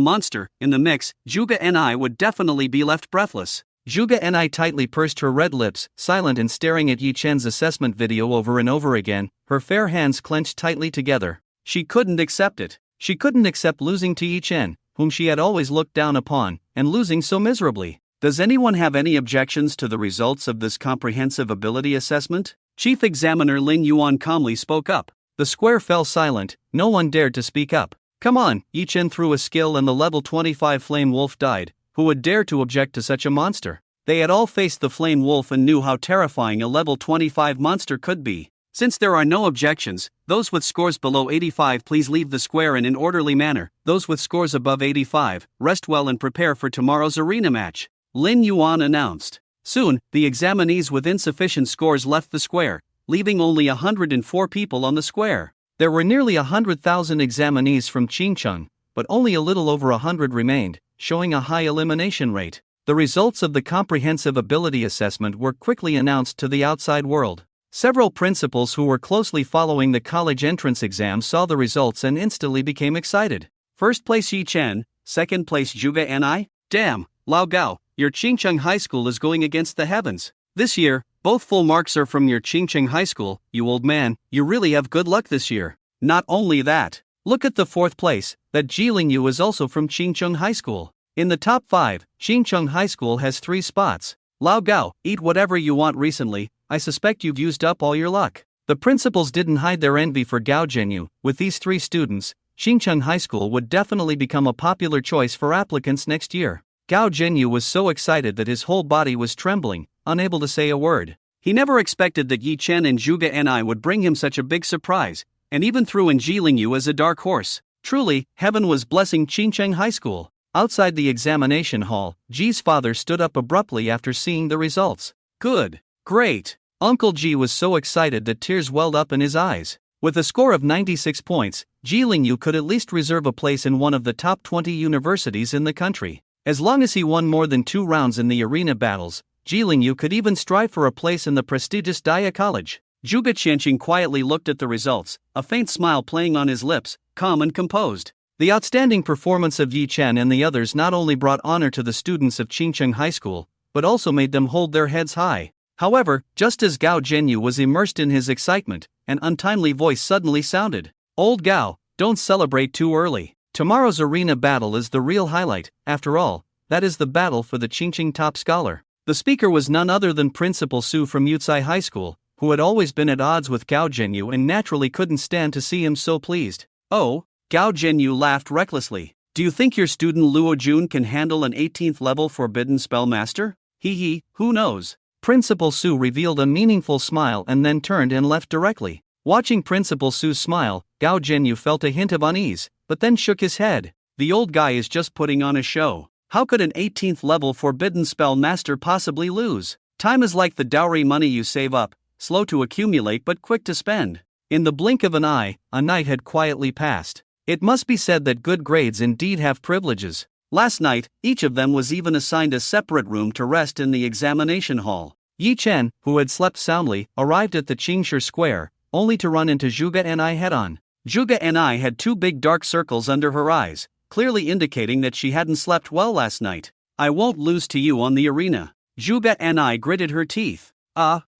monster, in the mix, Zhuge Ni would definitely be left breathless. Zhuge Ni tightly pursed her red lips, silent and staring at Yi Chen's assessment video over and over again, her fair hands clenched tightly together. She couldn't accept it. She couldn't accept losing to Yi Chen, whom she had always looked down upon, and losing so miserably. Does anyone have any objections to the results of this comprehensive ability assessment? Chief Examiner Lin Yuan calmly spoke up. The square fell silent, no one dared to speak up. Come on, Yi Chen threw a skill and the level 25 flame wolf died. Who would dare to object to such a monster? They had all faced the flame wolf and knew how terrifying a level 25 monster could be. Since there are no objections, those with scores below 85 please leave the square in an orderly manner. Those with scores above 85, rest well and prepare for tomorrow's arena match. Lin Yuan announced. Soon, the examinees with insufficient scores left the square, leaving only 104 people on the square. There were nearly 100,000 examinees from Qingcheng, but only a little over 100 remained, showing a high elimination rate. The results of the comprehensive ability assessment were quickly announced to the outside world. Several principals who were closely following the college entrance exam saw the results and instantly became excited. First place Yi Chen, second place Zhuge Ni? Damn, Lao Gao, your Qingcheng High School is going against the heavens. This year, both full marks are from your Qingcheng High School. You old man, you really have good luck this year. Not only that, look at the fourth place, that Jiling Yu is also from Qingcheng High School. In the top 5, Qingcheng High School has 3 spots. Lao Gao, eat whatever you want recently, I suspect you've used up all your luck. The principals didn't hide their envy for Gao Zhenyu. With these 3 students, Xincheng High School would definitely become a popular choice for applicants next year. Gao Zhenyu was so excited that his whole body was trembling, unable to say a word. He never expected that Yi Chen and Zhuge Ni would bring him such a big surprise, and even threw in Ji Lingyu as a dark horse. Truly, heaven was blessing Xincheng High School. Outside the examination hall, Ji's father stood up abruptly after seeing the results. Good. Great. Uncle Ji was so excited that tears welled up in his eyes. With a score of 96 points, Ji Lingyu could at least reserve a place in one of the top 20 universities in the country. As long as he won more than 2 rounds in the arena battles, Ji Lingyu could even strive for a place in the prestigious Daya College. Zhuge Qianqing quietly looked at the results, a faint smile playing on his lips, calm and composed. The outstanding performance of Yi Chen and the others not only brought honor to the students of Xincheng High School, but also made them hold their heads high. However, just as Gao Zhenyu was immersed in his excitement, an untimely voice suddenly sounded. Old Gao, don't celebrate too early. Tomorrow's arena battle is the real highlight. After all, that is the battle for the Xincheng top scholar. The speaker was none other than Principal Su from Yucai High School, who had always been at odds with Gao Zhenyu and naturally couldn't stand to see him so pleased. Oh, Gao Zhenyu laughed recklessly. Do you think your student Luo Jun can handle an 18th level forbidden spell master? Hee, who knows? Principal Su revealed a meaningful smile and then turned and left directly. Watching Principal Su's smile, Gao Zhenyu felt a hint of unease, but then shook his head. The old guy is just putting on a show. How could an 18th level forbidden spell master possibly lose? Time is like the dowry money you save up, slow to accumulate but quick to spend. In the blink of an eye, a night had quietly passed. It must be said that good grades indeed have privileges. Last night, each of them was even assigned a separate room to rest in the examination hall. Yi Chen, who had slept soundly, arrived at the Qingshi Square, only to run into Zhuge Ni head-on. Zhuge Ni had 2 big dark circles under her eyes, clearly indicating that she hadn't slept well last night. I won't lose to you on the arena. Zhuge Ni gritted her teeth.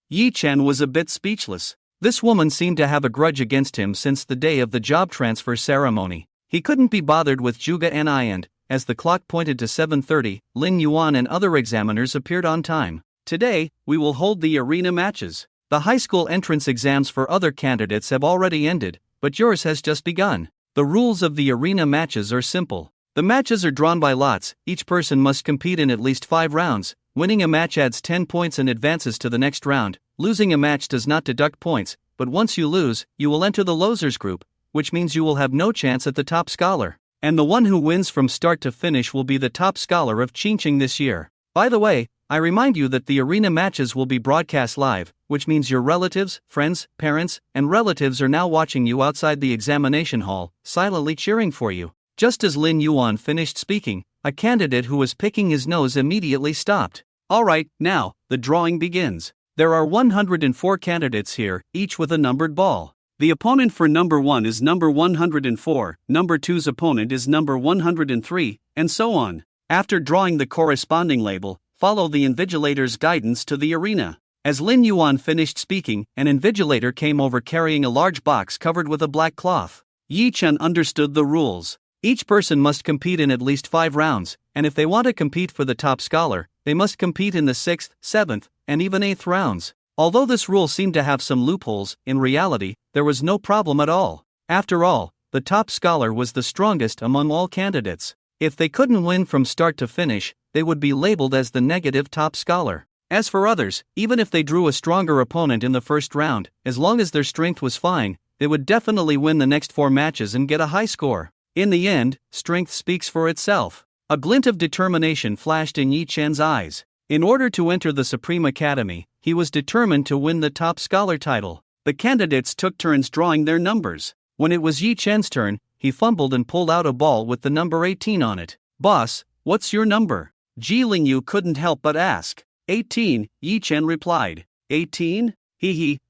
Yi Chen was a bit speechless. This woman seemed to have a grudge against him since the day of the job transfer ceremony. He couldn't be bothered with Zhuge Ni and, as the clock pointed to 7:30, Lin Yuan and other examiners appeared on time. Today, we will hold the arena matches. The high school entrance exams for other candidates have already ended, but yours has just begun. The rules of the arena matches are simple. The matches are drawn by lots, each person must compete in at least 5 rounds. Winning a match adds 10 points and advances to the next round. Losing a match does not deduct points, but once you lose, you will enter the losers group, which means you will have no chance at the top scholar. And the one who wins from start to finish will be the top scholar of Xincheng this year. By the way, I remind you that the arena matches will be broadcast live, which means your relatives, friends, parents, and relatives are now watching you outside the examination hall, silently cheering for you. Just as Lin Yuan finished speaking, a candidate who was picking his nose immediately stopped. Alright, now, the drawing begins. There are 104 candidates here, each with a numbered ball. The opponent for number 1 is number 104, number 2's opponent is number 103, and so on. After drawing the corresponding label, follow the invigilator's guidance to the arena. As Lin Yuan finished speaking, an invigilator came over carrying a large box covered with a black cloth. Yi Chen understood the rules. Each person must compete in at least 5 rounds, and if they want to compete for the top scholar, they must compete in the 6th, 7th, and even 8th rounds. Although this rule seemed to have some loopholes, in reality, there was no problem at all. After all, the top scholar was the strongest among all candidates. If they couldn't win from start to finish, they would be labeled as the negative top scholar. As for others, even if they drew a stronger opponent in the first round, as long as their strength was fine, they would definitely win the next 4 matches and get a high score. In the end, strength speaks for itself. A glint of determination flashed in Yi Chen's eyes. In order to enter the Supreme Academy, he was determined to win the top scholar title. The candidates took turns drawing their numbers. When it was Yi Chen's turn, he fumbled and pulled out a ball with the number 18 on it. Boss, what's your number? Ji Lingyu couldn't help but ask. 18, Yi Chen replied. 18?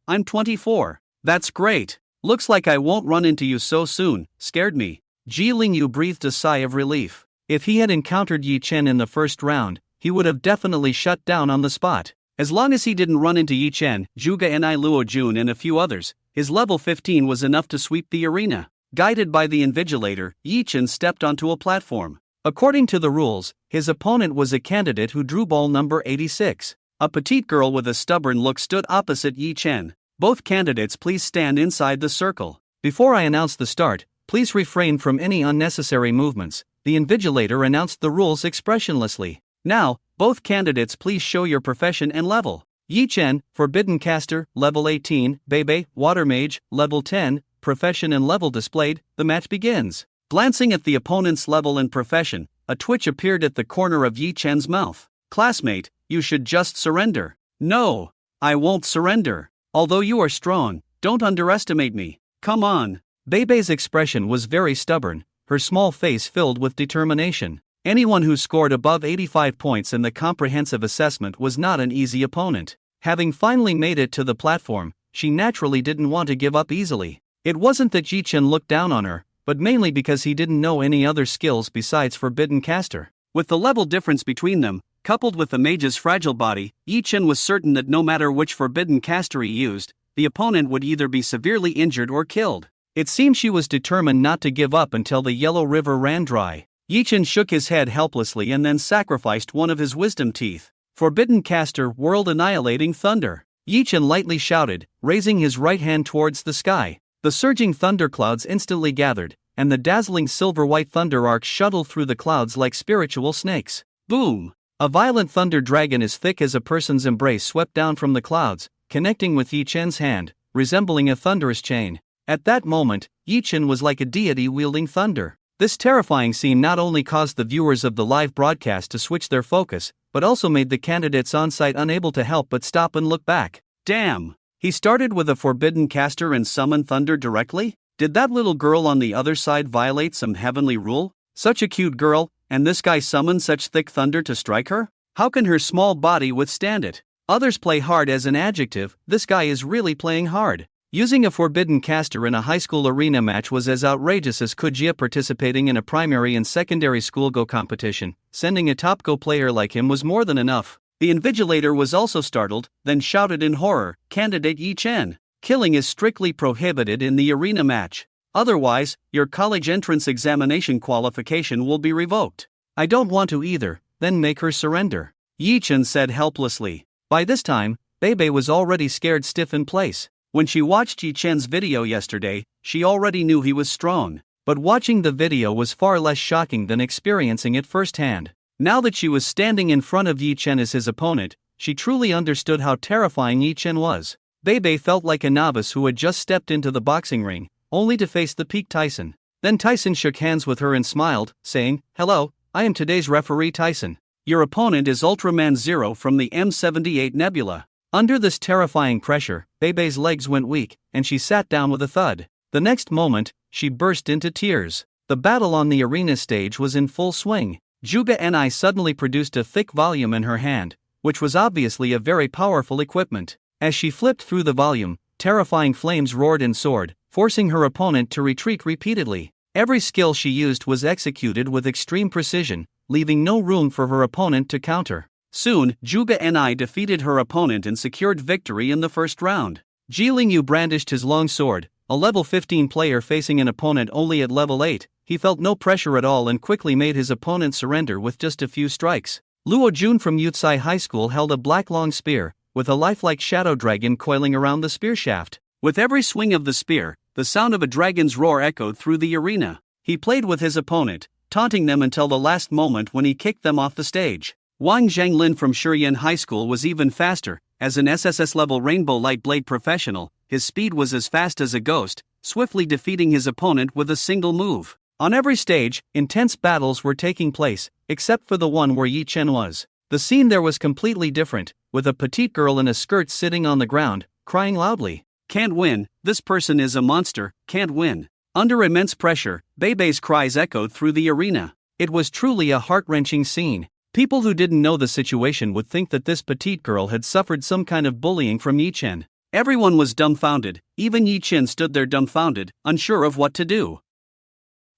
I'm 24. That's great. Looks like I won't run into you so soon, scared me. Ji Lingyu breathed a sigh of relief. If he had encountered Yi Chen in the first round, he would have definitely shut down on the spot. As long as he didn't run into Yi Chen, Zhuge Ni Luo Jun and a few others, his level 15 was enough to sweep the arena. Guided by the invigilator, Yi Chen stepped onto a platform. According to the rules, his opponent was a candidate who drew ball number 86. A petite girl with a stubborn look stood opposite Yi Chen. Both candidates please stand inside the circle. Before I announce the start, Please refrain from any unnecessary movements. The invigilator announced the rules expressionlessly. Now, both candidates please show your profession and level. Yi Chen, Forbidden Caster, level 18, Bebe, Water Mage, level 10, profession and level displayed, the match begins. Glancing at the opponent's level and profession, a twitch appeared at the corner of Yi Chen's mouth. Classmate, you should just surrender. No, I won't surrender. Although you are strong, don't underestimate me. Come on. Bebe's expression was very stubborn, her small face filled with determination. Anyone who scored above 85 points in the comprehensive assessment was not an easy opponent. Having finally made it to the platform, she naturally didn't want to give up easily. It wasn't that Yi Chen looked down on her, but mainly because he didn't know any other skills besides Forbidden Caster. With the level difference between them, coupled with the mage's fragile body, Yi Chen was certain that no matter which Forbidden Caster he used, the opponent would either be severely injured or killed. It seemed she was determined not to give up until the Yellow River ran dry. Yi Chen shook his head helplessly and then sacrificed one of his wisdom teeth. Forbidden Caster, World Annihilating Thunder. Yi Chen lightly shouted, raising his right hand towards the sky. The surging thunderclouds instantly gathered, and the dazzling silver-white thunder arcs shuttled through the clouds like spiritual snakes. Boom! A violent thunder dragon as thick as a person's embrace swept down from the clouds, connecting with Yi Chen's hand, resembling a thunderous chain. At that moment, Yi Chen was like a deity wielding thunder. This terrifying scene not only caused the viewers of the live broadcast to switch their focus, but also made the candidates on site unable to help but stop and look back. Damn! He started with a Forbidden Caster and summoned thunder directly? Did that little girl on the other side violate some heavenly rule? Such a cute girl, and this guy summoned such thick thunder to strike her? How can her small body withstand it? Others play hard as an adjective, this guy is really playing hard. Using a Forbidden Caster in a high school arena match was as outrageous as Kujia participating in a primary and secondary school Go competition. Sending a top Go player like him was more than enough. The invigilator was also startled, then shouted in horror, "Candidate Yi Chen, killing is strictly prohibited in the arena match. Otherwise, your college entrance examination qualification will be revoked." "I don't want to either, then make her surrender," Yi Chen said helplessly. By this time, Bebe was already scared stiff in place. When she watched Yi Chen's video yesterday, she already knew he was strong, but watching the video was far less shocking than experiencing it firsthand. Now that she was standing in front of Yi Chen as his opponent, she truly understood how terrifying Yi Chen was. Bebe felt like a novice who had just stepped into the boxing ring, only to face the peak Tyson. Then Tyson shook hands with her and smiled, saying, "Hello, I am today's referee Tyson. Your opponent is Ultraman Zero from the M78 Nebula." Under this terrifying pressure, Bebe's legs went weak, and she sat down with a thud. The next moment, she burst into tears. The battle on the arena stage was in full swing. Juga Ni suddenly produced a thick volume in her hand, which was obviously a very powerful equipment. As she flipped through the volume, terrifying flames roared and soared, forcing her opponent to retreat repeatedly. Every skill she used was executed with extreme precision, leaving no room for her opponent to counter. Soon, Juga Ni defeated her opponent and secured victory in the first round. Ji Lingyu brandished his long sword. A level 15 player facing an opponent only at level 8, he felt no pressure at all and quickly made his opponent surrender with just a few strikes. Luo Jun from Yutsai High School held a black long spear, with a lifelike shadow dragon coiling around the spear shaft. With every swing of the spear, the sound of a dragon's roar echoed through the arena. He played with his opponent, taunting them until the last moment when he kicked them off the stage. Wang Zhanglin from Shurian High School was even faster. As an SSS-level Rainbow Light Blade professional, his speed was as fast as a ghost, swiftly defeating his opponent with a single move. On every stage, intense battles were taking place, except for the one where Yi Chen was. The scene there was completely different, with a petite girl in a skirt sitting on the ground, crying loudly. "Can't win, this person is a monster, can't win." Under immense pressure, Bebe's cries echoed through the arena. It was truly a heart-wrenching scene. People who didn't know the situation would think that this petite girl had suffered some kind of bullying from Yi Chen. Everyone was dumbfounded, even Yi Chen stood there dumbfounded, unsure of what to do.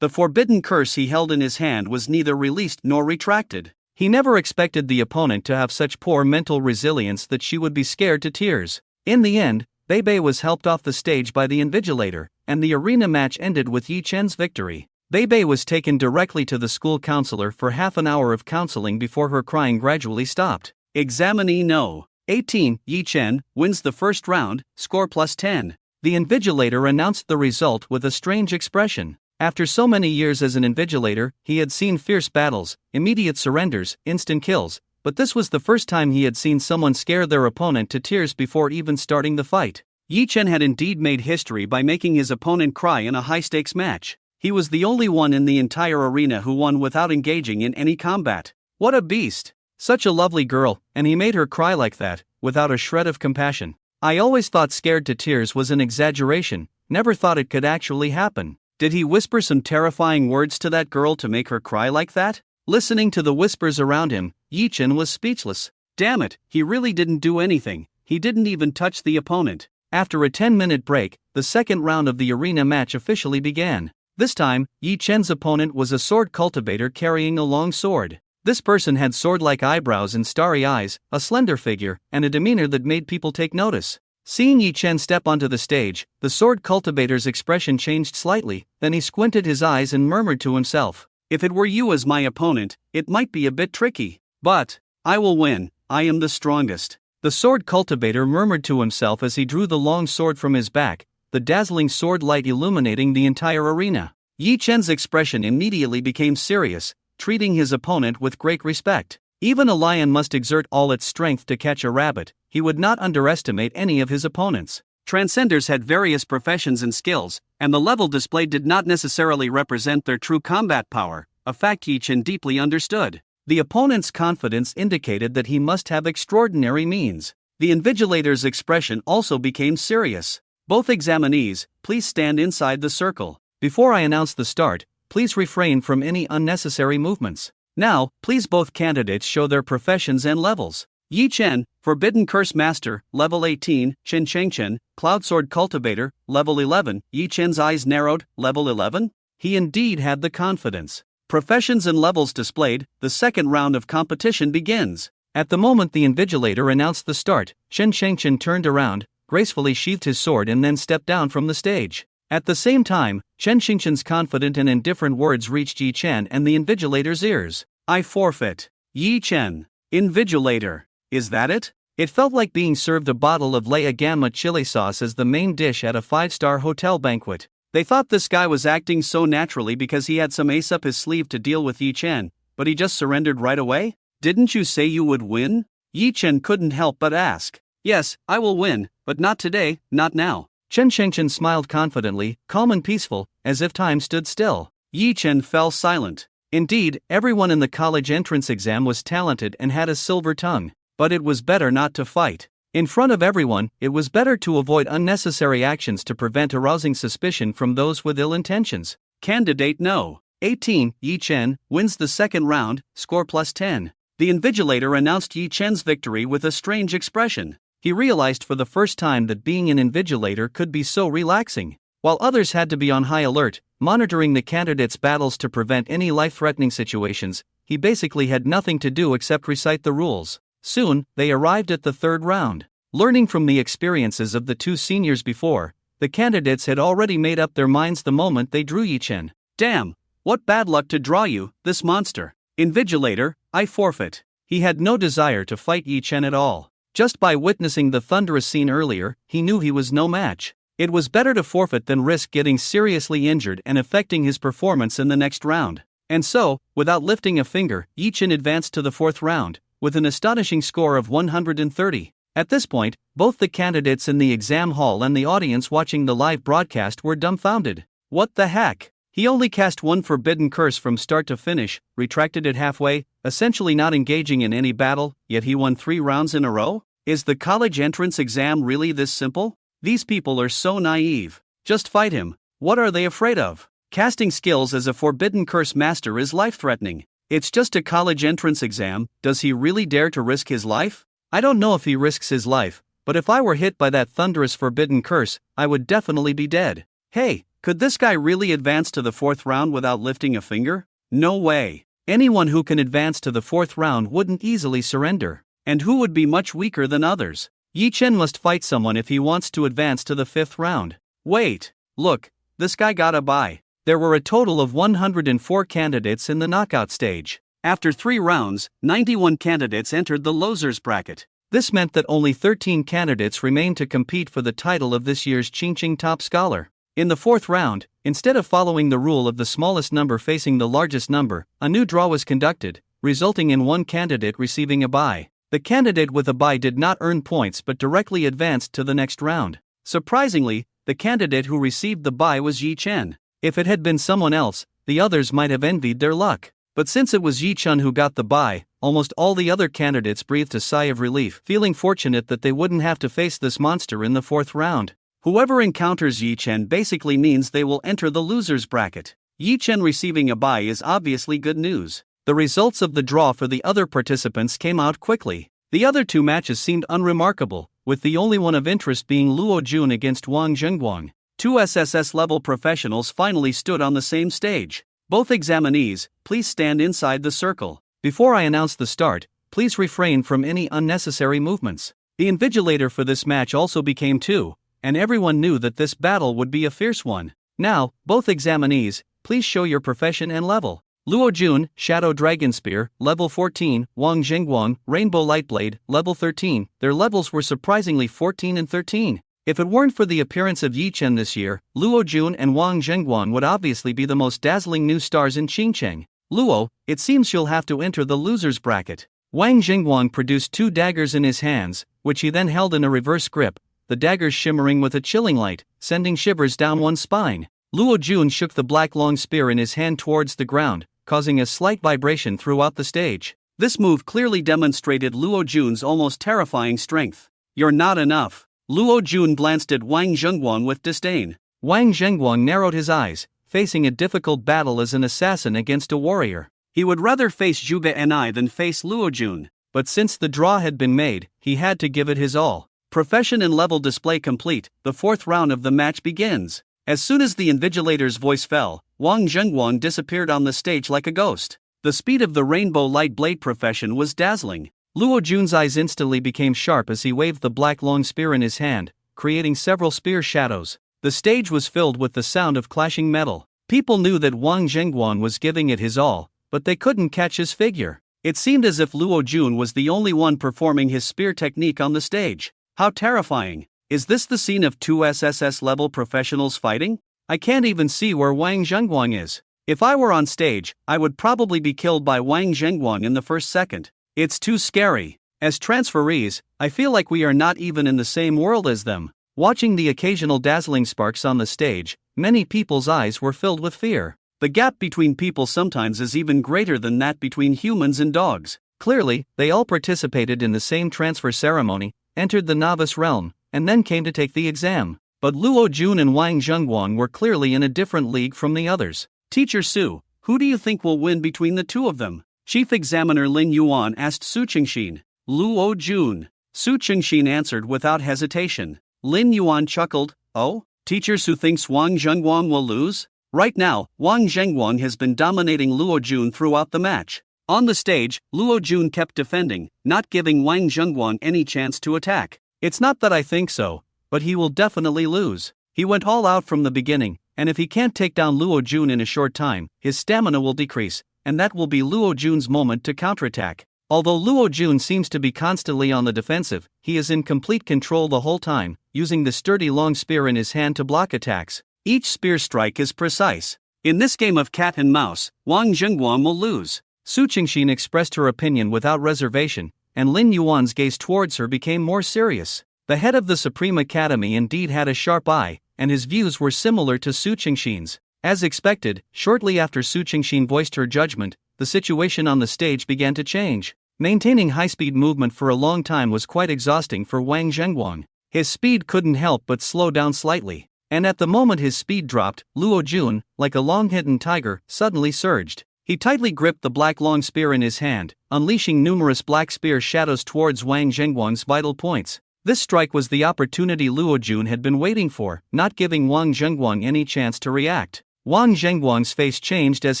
The forbidden curse he held in his hand was neither released nor retracted. He never expected the opponent to have such poor mental resilience that she would be scared to tears. In the end, Bebe was helped off the stage by the invigilator, and the arena match ended with Yi Chen's victory. Bebe was taken directly to the school counselor for half an hour of counseling before her crying gradually stopped. Examinee No. 18, Yi Chen, wins the first round, score +10. The invigilator announced the result with a strange expression. After so many years as an invigilator, he had seen fierce battles, immediate surrenders, instant kills, but this was the first time he had seen someone scare their opponent to tears before even starting the fight. Yi Chen had indeed made history by making his opponent cry in a high-stakes match. He was the only one in the entire arena who won without engaging in any combat. What a beast! Such a lovely girl, and he made her cry like that, without a shred of compassion. I always thought scared to tears was an exaggeration, never thought it could actually happen. Did he whisper some terrifying words to that girl to make her cry like that? Listening to the whispers around him, Yi Chen was speechless. Damn it, he really didn't do anything. He didn't even touch the opponent. After a 10-minute break, the second round of the arena match officially began. This time, Yi Chen's opponent was a sword cultivator carrying a long sword. This person had sword-like eyebrows and starry eyes, a slender figure, and a demeanor that made people take notice. Seeing Yi Chen step onto the stage, the sword cultivator's expression changed slightly, then he squinted his eyes and murmured to himself, "If it were you as my opponent, it might be a bit tricky. But I will win, I am the strongest." The sword cultivator murmured to himself as he drew the long sword from his back, the dazzling sword light illuminating the entire arena. Yi Chen's expression immediately became serious, treating his opponent with great respect. Even a lion must exert all its strength to catch a rabbit. He would not underestimate any of his opponents. Transcenders had various professions and skills, and the level displayed did not necessarily represent their true combat power, a fact Yi Chen deeply understood. The opponent's confidence indicated that he must have extraordinary means. The invigilator's expression also became serious. Both examinees, please stand inside the circle. Before I announce the start, please refrain from any unnecessary movements. Now, please both candidates show their professions and levels. Yi Chen, Forbidden Curse Master, level 18, Chen Chengchen, Cloud Sword Cultivator, level 11, Yi Chen's eyes narrowed, level 11? He indeed had the confidence. Professions and levels displayed, the second round of competition begins. At the moment the invigilator announced the start, Chen Chengchen turned around, gracefully sheathed his sword and then stepped down from the stage. At the same time, Chen Chengchen's confident and indifferent words reached Yi Chen and the invigilator's ears. "I forfeit. Yi Chen, invigilator. Is that it?" It felt like being served a bottle of La Gamma chili sauce as the main dish at a 5-star hotel banquet. They thought this guy was acting so naturally because he had some ace up his sleeve to deal with Yi Chen, but he just surrendered right away? "Didn't you say you would win?" Yi Chen couldn't help but ask. "Yes, I will win, but not today, not now." Chen Chengchen smiled confidently, calm and peaceful, as if time stood still. Yi Chen fell silent. Indeed, everyone in the college entrance exam was talented and had a silver tongue, but it was better not to fight. In front of everyone, it was better to avoid unnecessary actions to prevent arousing suspicion from those with ill intentions. Candidate No. 18, Yi Chen, wins the second round, score +10. The invigilator announced Yi Chen's victory with a strange expression. He realized for the first time that being an invigilator could be so relaxing. While others had to be on high alert, monitoring the candidates' battles to prevent any life-threatening situations, he basically had nothing to do except recite the rules. Soon, they arrived at the third round. Learning from the experiences of the two seniors before, the candidates had already made up their minds the moment they drew Yi Chen. "Damn, what bad luck to draw you, this monster. Invigilator, I forfeit." He had no desire to fight Yi Chen at all. Just by witnessing the thunderous scene earlier, he knew he was no match. It was better to forfeit than risk getting seriously injured and affecting his performance in the next round. And so, without lifting a finger, Yi Chen advanced to the fourth round, with an astonishing score of 130. At this point, both the candidates in the exam hall and the audience watching the live broadcast were dumbfounded. What the heck? He only cast one forbidden curse from start to finish, retracted it halfway, essentially not engaging in any battle, yet he won 3 rounds in a row? Is the college entrance exam really this simple? These people are so naive. Just fight him. What are they afraid of? Casting skills as a forbidden curse master is life-threatening. It's just a college entrance exam. Does he really dare to risk his life? I don't know if he risks his life, but if I were hit by that thunderous forbidden curse, I would definitely be dead. Hey, could this guy really advance to the fourth round without lifting a finger? No way. Anyone who can advance to the fourth round wouldn't easily surrender. And who would be much weaker than others? Yi Chen must fight someone if he wants to advance to the fifth round. Wait, look, this guy got a bye. There were a total of 104 candidates in the knockout stage. After 3 rounds, 91 candidates entered the losers bracket. This meant that only 13 candidates remained to compete for the title of this year's Qingqing Top Scholar. In the fourth round, Instead of following the rule of the smallest number facing the largest number, a new draw was conducted, resulting in one candidate receiving a bye. The candidate with a bye did not earn points but directly advanced to the next round. Surprisingly, the candidate who received the bye was Yi Chen. If it had been someone else, the others might have envied their luck. But since it was Yi Chen who got the bye, almost all the other candidates breathed a sigh of relief, feeling fortunate that they wouldn't have to face this monster in the fourth round. Whoever encounters Yi Chen basically means they will enter the loser's bracket. Yi Chen receiving a bye is obviously good news. The results of the draw for the other participants came out quickly. The other two matches seemed unremarkable, with the only one of interest being Luo Jun against Wang Zhenguang. Two SSS-level professionals finally stood on the same stage. Both examinees, please stand inside the circle. Before I announce the start, please refrain from any unnecessary movements. The invigilator for this match also became two, and everyone knew that this battle would be a fierce one. Now, both examinees, please show your profession and level. Luo Jun, Shadow Dragon Spear, level 14, Wang Zhenguang, Rainbow Lightblade, level 13, their levels were surprisingly 14 and 13. If it weren't for the appearance of Yi Chen this year, Luo Jun and Wang Zhenguang would obviously be the most dazzling new stars in Xingcheng. Luo, it seems you'll have to enter the loser's bracket. Wang Zhenguang produced two daggers in his hands, which he then held in a reverse grip, the daggers shimmering with a chilling light, sending shivers down one's spine. Luo Jun shook the black long spear in his hand towards the ground, causing a slight vibration throughout the stage. This move clearly demonstrated Luo Jun's almost terrifying strength. You're not enough. Luo Jun glanced at Wang Zhenguang with disdain. Wang Zhenguang narrowed his eyes, facing a difficult battle as an assassin against a warrior. He would rather face Zhuge Ni than face Luo Jun, but since the draw had been made, he had to give it his all. Profession and level display complete, the fourth round of the match begins. As soon as the invigilator's voice fell, Wang Zhenguang disappeared on the stage like a ghost. The speed of the Rainbow Light Blade profession was dazzling. Luo Jun's eyes instantly became sharp as he waved the black long spear in his hand, creating several spear shadows. The stage was filled with the sound of clashing metal. People knew that Wang Zhenguang was giving it his all, but they couldn't catch his figure. It seemed as if Luo Jun was the only one performing his spear technique on the stage. How terrifying! Is this the scene of two SSS-level professionals fighting? I can't even see where Wang Zhenguang is. If I were on stage, I would probably be killed by Wang Zhenguang in the first second. It's too scary. As transferees, I feel like we are not even in the same world as them. Watching the occasional dazzling sparks on the stage, many people's eyes were filled with fear. The gap between people sometimes is even greater than that between humans and dogs. Clearly, they all participated in the same transfer ceremony, entered the novice realm, and then came to take the exam. But Luo Jun and Wang Zhenguang were clearly in a different league from the others. Teacher Su, who do you think will win between the two of them? Chief Examiner Lin Yuan asked Su Qingxin. Luo Jun. Su Qingxin answered without hesitation. Lin Yuan chuckled, oh? Teacher Su thinks Wang Zhenguang will lose? Right now, Wang Zhenguang has been dominating Luo Jun throughout the match. On the stage, Luo Jun kept defending, not giving Wang Zhenguang any chance to attack. It's not that I think so, but he will definitely lose. He went all out from the beginning, and if he can't take down Luo Jun in a short time, his stamina will decrease, and that will be Luo Jun's moment to counterattack. Although Luo Jun seems to be constantly on the defensive, he is in complete control the whole time, using the sturdy long spear in his hand to block attacks. Each spear strike is precise. In this game of cat and mouse, Wang Zhenguang will lose. Su Qingxin expressed her opinion without reservation, and Lin Yuan's gaze towards her became more serious. The head of the Supreme Academy indeed had a sharp eye, and his views were similar to Su Qingxin's. As expected, shortly after Su Qingxin voiced her judgment, the situation on the stage began to change. Maintaining high-speed movement for a long time was quite exhausting for Wang Zhenguang. His speed couldn't help but slow down slightly. And at the moment his speed dropped, Luo Jun, like a long-hidden tiger, suddenly surged. He tightly gripped the black long spear in his hand, unleashing numerous black spear shadows towards Wang Zhenguang's vital points. This strike was the opportunity Luo Jun had been waiting for, not giving Wang Zhenguang any chance to react. Wang Zhenguang's face changed as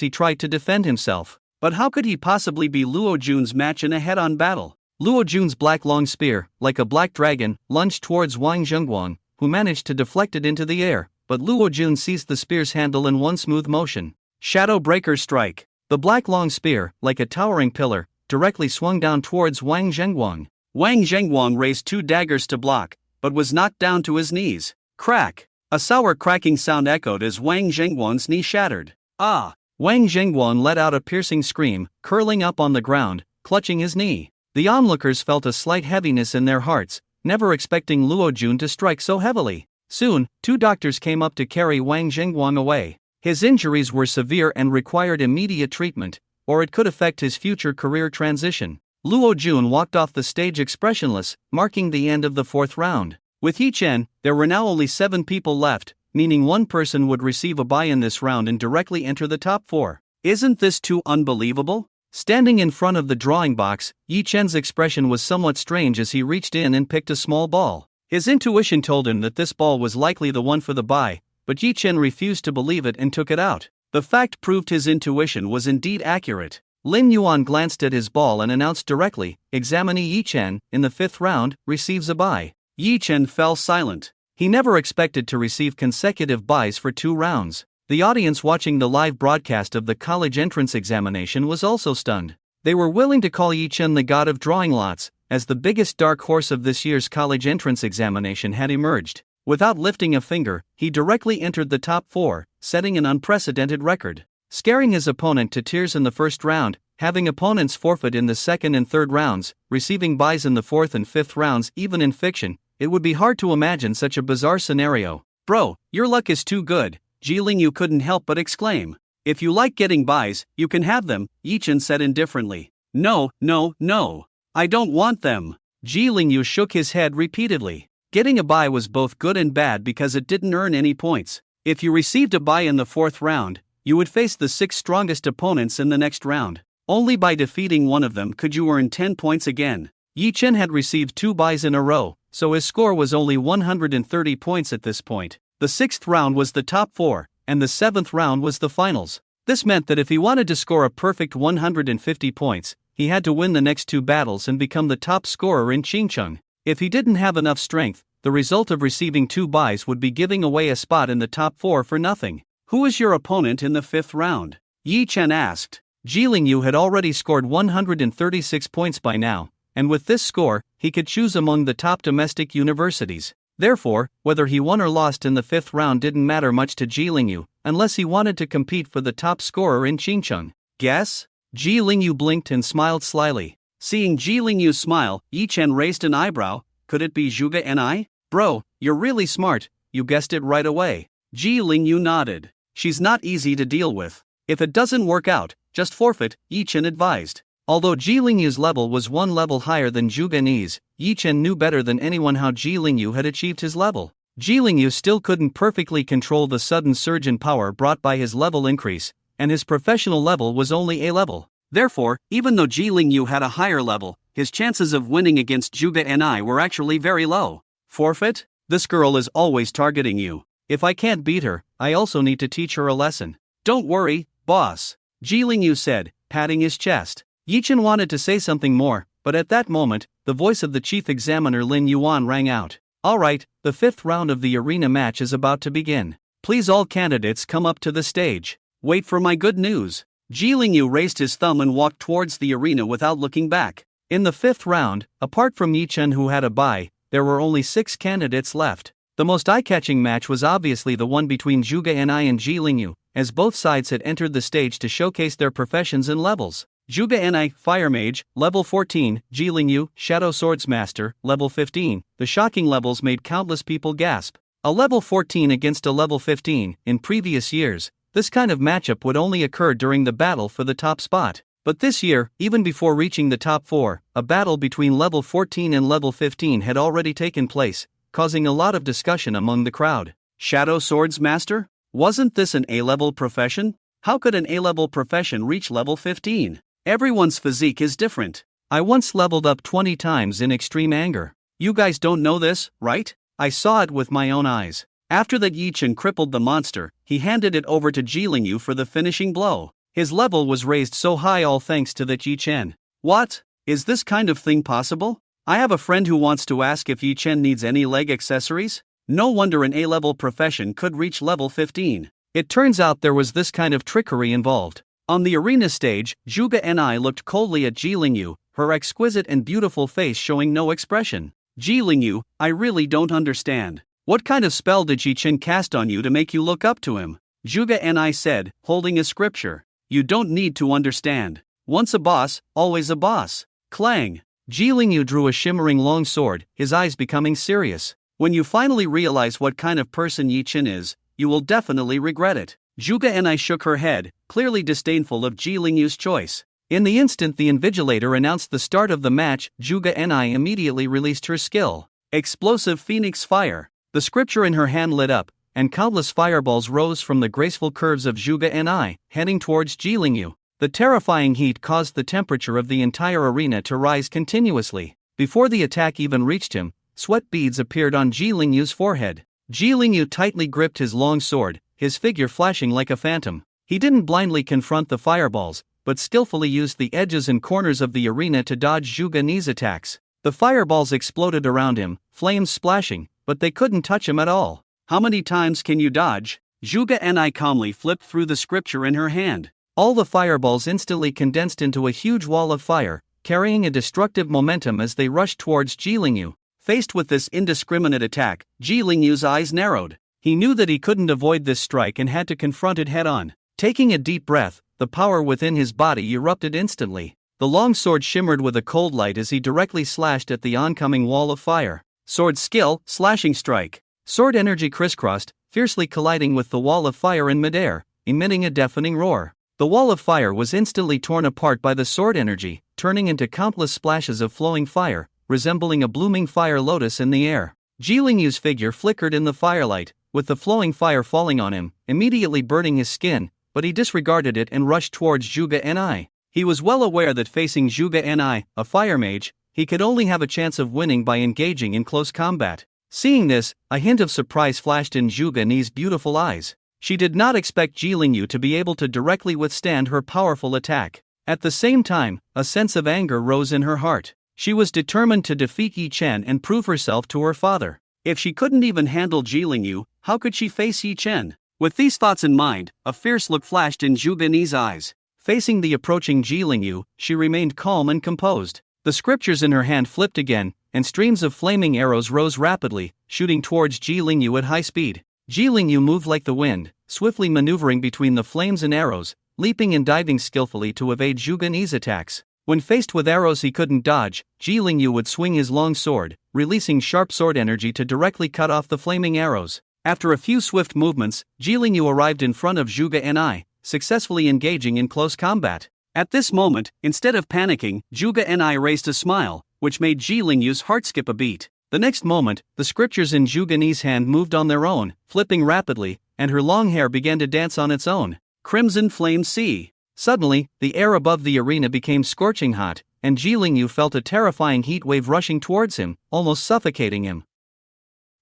he tried to defend himself. But how could he possibly be Luo Jun's match in a head-on battle? Luo Jun's black long spear, like a black dragon, lunged towards Wang Zhenguang, who managed to deflect it into the air, but Luo Jun seized the spear's handle in one smooth motion. Shadow Breaker Strike. The black long spear, like a towering pillar, directly swung down towards Wang Zhenguang. Wang Zhenguang raised two daggers to block, but was knocked down to his knees. Crack! A sour cracking sound echoed as Wang Zhengguan's knee shattered. Ah! Wang Zhengguan let out a piercing scream, curling up on the ground, clutching his knee. The onlookers felt a slight heaviness in their hearts, never expecting Luo Jun to strike so heavily. Soon, 2 doctors came up to carry Wang Zhengguan away. His injuries were severe and required immediate treatment, or it could affect his future career transition. Luo Jun walked off the stage expressionless, marking the end of the 4th round. With Yi Chen, there were now only 7 people left, meaning one person would receive a bye in this round and directly enter the top 4. Isn't this too unbelievable? Standing in front of the drawing box, Yi Chen's expression was somewhat strange as he reached in and picked a small ball. His intuition told him that this ball was likely the one for the bye, but Yi Chen refused to believe it and took it out. The fact proved his intuition was indeed accurate. Lin Yuan glanced at his ball and announced directly, "Examinee Yi Chen, in the 5th round, receives a bye." Yi Chen fell silent. He never expected to receive consecutive byes for 2 rounds. The audience watching the live broadcast of the college entrance examination was also stunned. They were willing to call Yi Chen the god of drawing lots, as the biggest dark horse of this year's college entrance examination had emerged. Without lifting a finger, he directly entered the top 4, setting an unprecedented record. Scaring his opponent to tears in the 1st round, having opponents forfeit in the 2nd and 3rd rounds, receiving byes in the 4th and 5th rounds even in fiction, it would be hard to imagine such a bizarre scenario. "Bro, your luck is too good," Ji Lingyu couldn't help but exclaim. "If you like getting byes, you can have them," Yi Chen said indifferently. No, I don't want them." Ji Lingyu shook his head repeatedly. Getting a bye was both good and bad because it didn't earn any points. If you received a bye in the 4th round, you would face the 6 strongest opponents in the next round. Only by defeating one of them could you earn 10 points again. Yi Chen had received 2 byes in a row, so his score was only 130 points at this point. The 6th round was the top 4, and the 7th round was the finals. This meant that if he wanted to score a perfect 150 points, he had to win the next 2 battles and become the top scorer in Qingcheng. If he didn't have enough strength, the result of receiving 2 byes would be giving away a spot in the top 4 for nothing. "Who is your opponent in the 5th round?" Yi Chen asked. Ji Lingyu had already scored 136 points by now, and with this score, he could choose among the top domestic universities. Therefore, whether he won or lost in the 5th round didn't matter much to Ji Lingyu, unless he wanted to compete for the top scorer in Qingcheng. "Guess?" Ji Lingyu blinked and smiled slyly. Seeing Ji Lingyu's smile, Yi Chen raised an eyebrow. "Could it be Zhuge Ni?" "Bro, you're really smart, you guessed it right away." Ji Lingyu nodded. "She's not easy to deal with. If it doesn't work out, just forfeit," Yi Chen advised. Although Ji Lingyu's level was 1 level higher than Zhuge Ni's, Yi Chen knew better than anyone how Ji Lingyu had achieved his level. Ji Lingyu still couldn't perfectly control the sudden surge in power brought by his level increase, and his professional level was only A level. Therefore, even though Ji Lingyu had a higher level, his chances of winning against Zhuge Ni were actually very low. "Forfeit? This girl is always targeting you. If I can't beat her, I also need to teach her a lesson." "Don't worry, boss," Ji Lingyu said, patting his chest. Yi Chen wanted to say something more, but at that moment, the voice of the chief examiner Lin Yuan rang out. "Alright, the 5th round of the arena match is about to begin. Please all candidates come up to the stage. Wait for my good news." Ji Lingyu raised his thumb and walked towards the arena without looking back. In the 5th round, apart from Yi Chen who had a bye, there were only 6 candidates left. The most eye-catching match was obviously the one between Zhuge Ni and Ji Lingyu, as both sides had entered the stage to showcase their professions and levels. Zhuge Ni, Fire Mage, level 14, Ji Lingyu, Shadow Swordsmaster, level 15. The shocking levels made countless people gasp. A level 14 against a level 15. In previous years, this kind of matchup would only occur during the battle for the top spot. But this year, even before reaching the top 4, a battle between level 14 and level 15 had already taken place, causing a lot of discussion among the crowd. Shadow Swordsmaster? Wasn't this an A-level profession? How could an A-level profession reach level 15? Everyone's physique is different. I once leveled up 20 times in extreme anger. You guys don't know this, right? I saw it with my own eyes. After that, Yi Chen crippled the monster, he handed it over to Ji Lingyu for the finishing blow. His level was raised so high all thanks to that Yi Chen. What? Is this kind of thing possible? I have a friend who wants to ask if Yi Chen needs any leg accessories. No wonder an A-level profession could reach level 15. It turns out there was this kind of trickery involved. On the arena stage, Zhuge Ni looked coldly at Ji Lingyu, her exquisite and beautiful face showing no expression. Ji Lingyu, I really don't understand. What kind of spell did Yi Chen cast on you to make you look up to him? Zhuge Ni said, holding a scripture. You don't need to understand. Once a boss, always a boss. Clang. Ji Lingyu drew a shimmering long sword, his eyes becoming serious. When you finally realize what kind of person Yi Chen is, you will definitely regret it. Zhuge Ni shook her head, clearly disdainful of Ji Lingyu's choice. In the instant the invigilator announced the start of the match, Zhuge Ni immediately released her skill. Explosive Phoenix Fire. The scripture in her hand lit up, and countless fireballs rose from the graceful curves of Zhuge Ni, heading towards Ji Lingyu. The terrifying heat caused the temperature of the entire arena to rise continuously. Before the attack even reached him, sweat beads appeared on Ji Lingyu's forehead. Ji Lingyu tightly gripped his long sword, his figure flashing like a phantom. He didn't blindly confront the fireballs, but skillfully used the edges and corners of the arena to dodge Zhuge Ni's attacks. The fireballs exploded around him, flames splashing, but they couldn't touch him at all. How many times can you dodge? Zhuge Ni calmly flipped through the scripture in her hand. All the fireballs instantly condensed into a huge wall of fire, carrying a destructive momentum as they rushed towards Ji Lingyu. Faced with this indiscriminate attack, Ji Lingyu's eyes narrowed. He knew that he couldn't avoid this strike and had to confront it head-on. Taking a deep breath, the power within his body erupted instantly. The long sword shimmered with a cold light as he directly slashed at the oncoming wall of fire. Sword skill, slashing strike. Sword energy crisscrossed, fiercely colliding with the wall of fire in midair, emitting a deafening roar. The wall of fire was instantly torn apart by the sword energy, turning into countless splashes of flowing fire, resembling a blooming fire lotus in the air. Ji Lingyu's figure flickered in the firelight, with the flowing fire falling on him, immediately burning his skin, but he disregarded it and rushed towards Zhuge Ni. He was well aware that facing Zhuge Ni, a fire mage, he could only have a chance of winning by engaging in close combat. Seeing this, a hint of surprise flashed in Zhuge Ni's beautiful eyes. She did not expect Ji Lingyu to be able to directly withstand her powerful attack. At the same time, a sense of anger rose in her heart. She was determined to defeat Yi Chen and prove herself to her father. If she couldn't even handle Ji Lingyu, how could she face Yi Chen? With these thoughts in mind, a fierce look flashed in Zhuge Ni's eyes. Facing the approaching Ji Lingyu, she remained calm and composed. The scriptures in her hand flipped again, and streams of flaming arrows rose rapidly, shooting towards Ji Lingyu at high speed. Ji Lingyu moved like the wind, swiftly maneuvering between the flames and arrows, leaping and diving skillfully to evade Zhuge Ni's attacks. When faced with arrows he couldn't dodge, Ji Lingyu would swing his long sword, releasing sharp sword energy to directly cut off the flaming arrows. After a few swift movements, Ji Lingyu arrived in front of Zhuge Ni, successfully engaging in close combat. At this moment, instead of panicking, Zhuge Ni raised a smile, which made Ji Lingyu's heart skip a beat. The next moment, the scriptures in Zhuge Ni's hand moved on their own, flipping rapidly, and her long hair began to dance on its own. Crimson Flame Sea. Suddenly, the air above the arena became scorching hot, and Ji Lingyu felt a terrifying heat wave rushing towards him, almost suffocating him.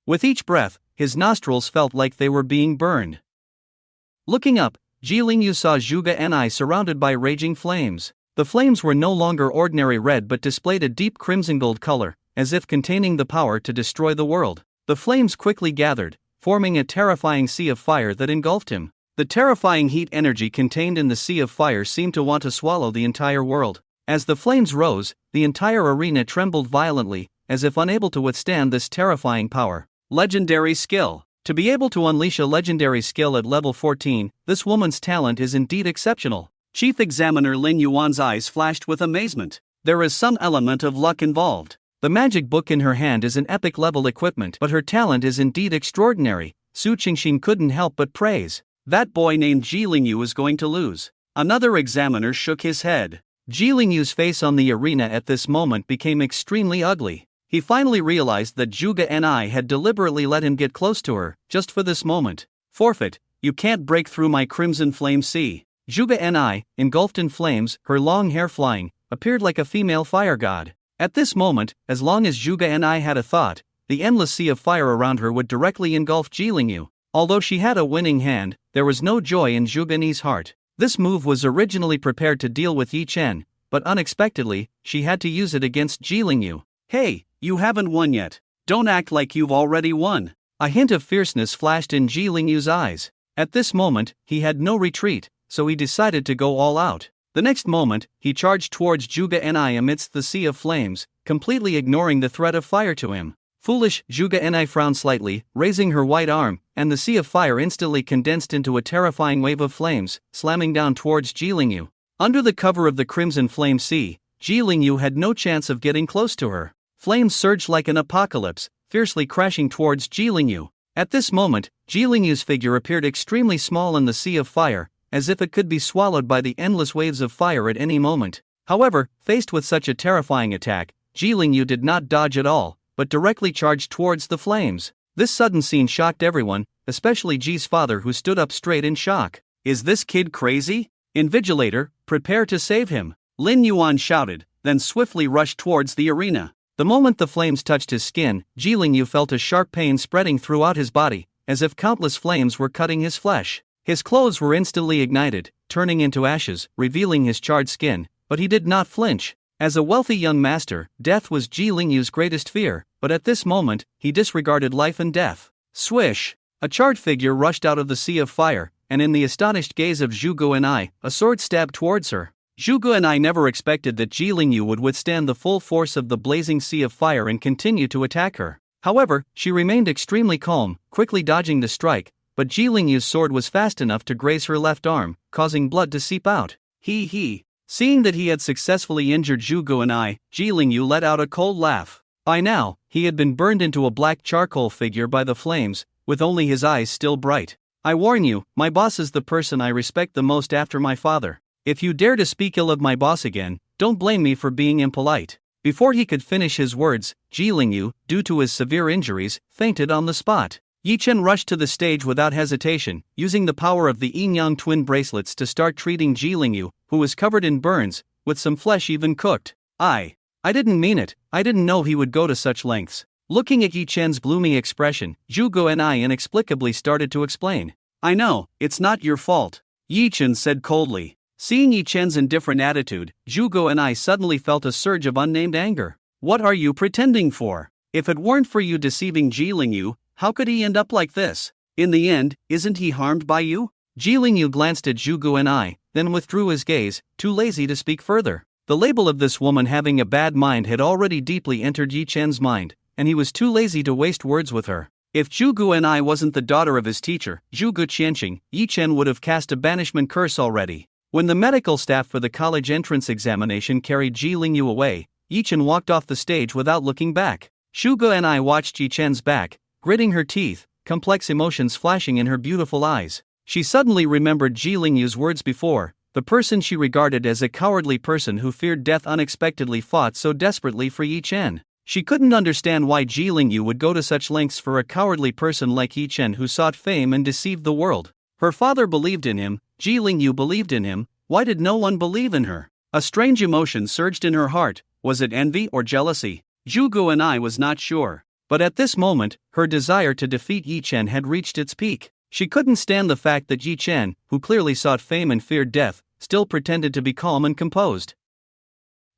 With each breath, his nostrils felt like they were being burned. Looking up, Ji Lingyu saw Zhuge Ni surrounded by raging flames. The flames were no longer ordinary red but displayed a deep crimson gold color, as if containing the power to destroy the world. The flames quickly gathered, forming a terrifying sea of fire that engulfed him. The terrifying heat energy contained in the sea of fire seemed to want to swallow the entire world. As the flames rose, the entire arena trembled violently, as if unable to withstand this terrifying power. Legendary skill. To be able to unleash a legendary skill at level 14, this woman's talent is indeed exceptional. Chief Examiner Lin Yuan's eyes flashed with amazement. There is some element of luck involved. The magic book in her hand is an epic level equipment, but her talent is indeed extraordinary. Su Qingxin couldn't help but praise. That boy named Ji Lingyu is going to lose. Another examiner shook his head. Ji Lingyu's face on the arena at this moment became extremely ugly. He finally realized that Zhuge Ni had deliberately let him get close to her, just for this moment. Forfeit, you can't break through my crimson flame sea. Zhuge Ni, engulfed in flames, her long hair flying, appeared like a female fire god. At this moment, as long as Zhuge Ni had a thought, the endless sea of fire around her would directly engulf Ji Lingyu. Although she had a winning hand, there was no joy in Zhuge Ni's heart. This move was originally prepared to deal with Yi Chen, but unexpectedly, she had to use it against Ji Lingyu. Hey, you haven't won yet. Don't act like you've already won. A hint of fierceness flashed in Ji Lingyu's eyes. At this moment, he had no retreat, so he decided to go all out. The next moment, he charged towards Zhuge Ni amidst the sea of flames, completely ignoring the threat of fire to him. Foolish, Zhuge Enai frowned slightly, raising her white arm, and the sea of fire instantly condensed into a terrifying wave of flames, slamming down towards Ji Lingyu. Under the cover of the crimson flame sea, Ji Lingyu had no chance of getting close to her. Flames surged like an apocalypse, fiercely crashing towards Ji Lingyu. At this moment, Ji Lingyu's figure appeared extremely small in the sea of fire, as if it could be swallowed by the endless waves of fire at any moment. However, faced with such a terrifying attack, Ji Lingyu did not dodge at all, but directly charged towards the flames. This sudden scene shocked everyone, especially Ji's father, who stood up straight in shock. Is this kid crazy? Invigilator, prepare to save him, Lin Yuan shouted, then swiftly rushed towards the arena. The moment the flames touched his skin, Ji Lingyu felt a sharp pain spreading throughout his body, as if countless flames were cutting his flesh. His clothes were instantly ignited, turning into ashes, revealing his charred skin, but he did not flinch. As a wealthy young master, death was Ji Lingyu's greatest fear, but at this moment, he disregarded life and death. Swish! A charred figure rushed out of the sea of fire, and in the astonished gaze of Zhuge Enai, a sword stabbed towards her. Zhuge Enai never expected that Ji Lingyu would withstand the full force of the blazing sea of fire and continue to attack her. However, she remained extremely calm, quickly dodging the strike, but Ji Lingyu's sword was fast enough to graze her left arm, causing blood to seep out. He. Seeing that he had successfully injured Zhuge Enai, Ji Lingyu let out a cold laugh. By now, he had been burned into a black charcoal figure by the flames, with only his eyes still bright. I warn you, my boss is the person I respect the most after my father. If you dare to speak ill of my boss again, don't blame me for being impolite. Before he could finish his words, Ji Lingyu, due to his severe injuries, fainted on the spot. Yi Chen rushed to the stage without hesitation, using the power of the yin-yang twin bracelets to start treating Ji Lingyu, who was covered in burns, with some flesh even cooked. I didn't mean it, I didn't know he would go to such lengths. Looking at Yi Chen's gloomy expression, Zhuge Enai inexplicably started to explain. I know, it's not your fault, Yi Chen said coldly. Seeing Yi Chen's indifferent attitude, Zhuge Enai suddenly felt a surge of unnamed anger. What are you pretending for? If it weren't for you deceiving Ji Lingyu, how could he end up like this? In the end, isn't he harmed by you? Ji Lingyu glanced at Zhuge Enai, then withdrew his gaze, too lazy to speak further. The label of this woman having a bad mind had already deeply entered Yi Chen's mind, and he was too lazy to waste words with her. If Zhuge Enai wasn't the daughter of his teacher, Zhuge Qianqing, Yi Chen would have cast a banishment curse already. When the medical staff for the college entrance examination carried Ji Lingyu away, Yi Chen walked off the stage without looking back. Zhuge Enai watched Yi Chen's back, gritting her teeth, complex emotions flashing in her beautiful eyes. She suddenly remembered Ji Lingyu's words before. The person she regarded as a cowardly person who feared death unexpectedly fought so desperately for Yi Chen. She couldn't understand why Ji Lingyu would go to such lengths for a cowardly person like Yi Chen who sought fame and deceived the world. Her father believed in him, Ji Lingyu believed in him, why did no one believe in her? A strange emotion surged in her heart. Was it envy or jealousy? Zhuge Enai was not sure. But at this moment, her desire to defeat Yi Chen had reached its peak. She couldn't stand the fact that Yi Chen, who clearly sought fame and feared death, still pretended to be calm and composed.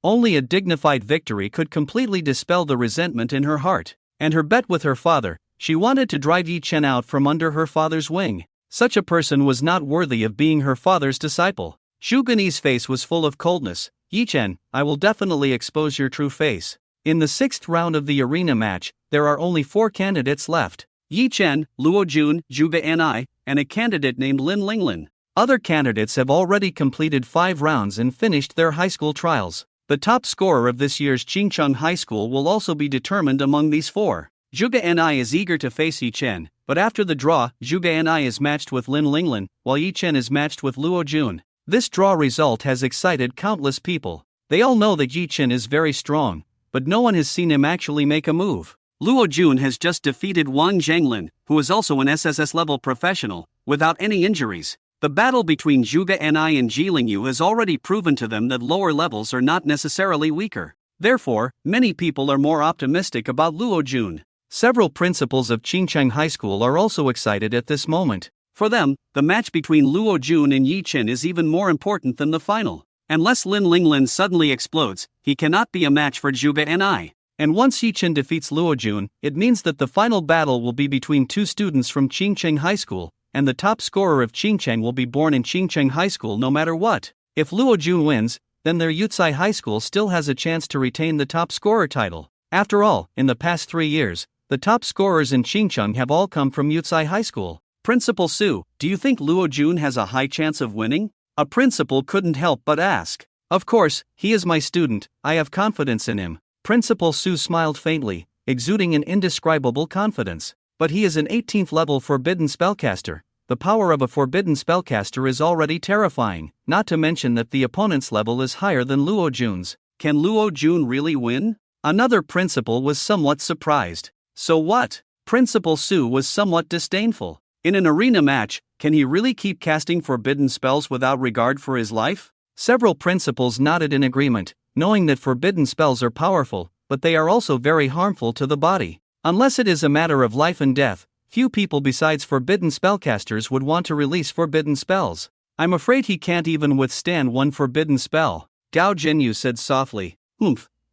Only a dignified victory could completely dispel the resentment in her heart. And her bet with her father, she wanted to drive Yi Chen out from under her father's wing. Such a person was not worthy of being her father's disciple. Zhuge Enai's face was full of coldness. Yi Chen, I will definitely expose your true face. In the 6th round of the arena match, there are only 4 candidates left. Yi Chen, Luo Jun, Zhuge Enai, and a candidate named Lin Linglin. Other candidates have already completed 5 rounds and finished their high school trials. The top scorer of this year's Qingcheng High School will also be determined among these 4. Zhuge Enai is eager to face Yi Chen, but after the draw, Zhuge Enai is matched with Lin Linglin, while Yi Chen is matched with Luo Jun. This draw result has excited countless people. They all know that Yi Chen is very strong, but no one has seen him actually make a move. Luo Jun has just defeated Wang Zhenglin, who is also an SSS-level professional, without any injuries. The battle between Zhuge Enai and Ji Lingyu has already proven to them that lower levels are not necessarily weaker. Therefore, many people are more optimistic about Luo Jun. Several principals of Qingcheng High School are also excited at this moment. For them, the match between Luo Jun and Yi Chen is even more important than the final. Unless Lin Linglin suddenly explodes, he cannot be a match for Zhuge Enai. And once Yi Chen defeats Luo Jun, it means that the final battle will be between 2 students from Qingcheng High School, and the top scorer of Qingcheng will be born in Qingcheng High School no matter what. If Luo Jun wins, then their Yucai High School still has a chance to retain the top scorer title. After all, in the past 3 years, The top scorers in Chingcheng have all come from Yucai High School. Principal Su, do you think Luo Jun has a high chance of winning? A principal couldn't help but ask. Of course, he is my student, I have confidence in him. Principal Su smiled faintly, exuding an indescribable confidence. But he is an 18th level forbidden spellcaster. The power of a forbidden spellcaster is already terrifying, not to mention that the opponent's level is higher than Luo Jun's. Can Luo Jun really win? Another principal was somewhat surprised. So what? Principal Su was somewhat disdainful. In an arena match, can he really keep casting forbidden spells without regard for his life? Several principals nodded in agreement, knowing that forbidden spells are powerful, but they are also very harmful to the body. Unless it is a matter of life and death, few people besides forbidden spellcasters would want to release forbidden spells. I'm afraid he can't even withstand one forbidden spell. Gao Jinyu said softly.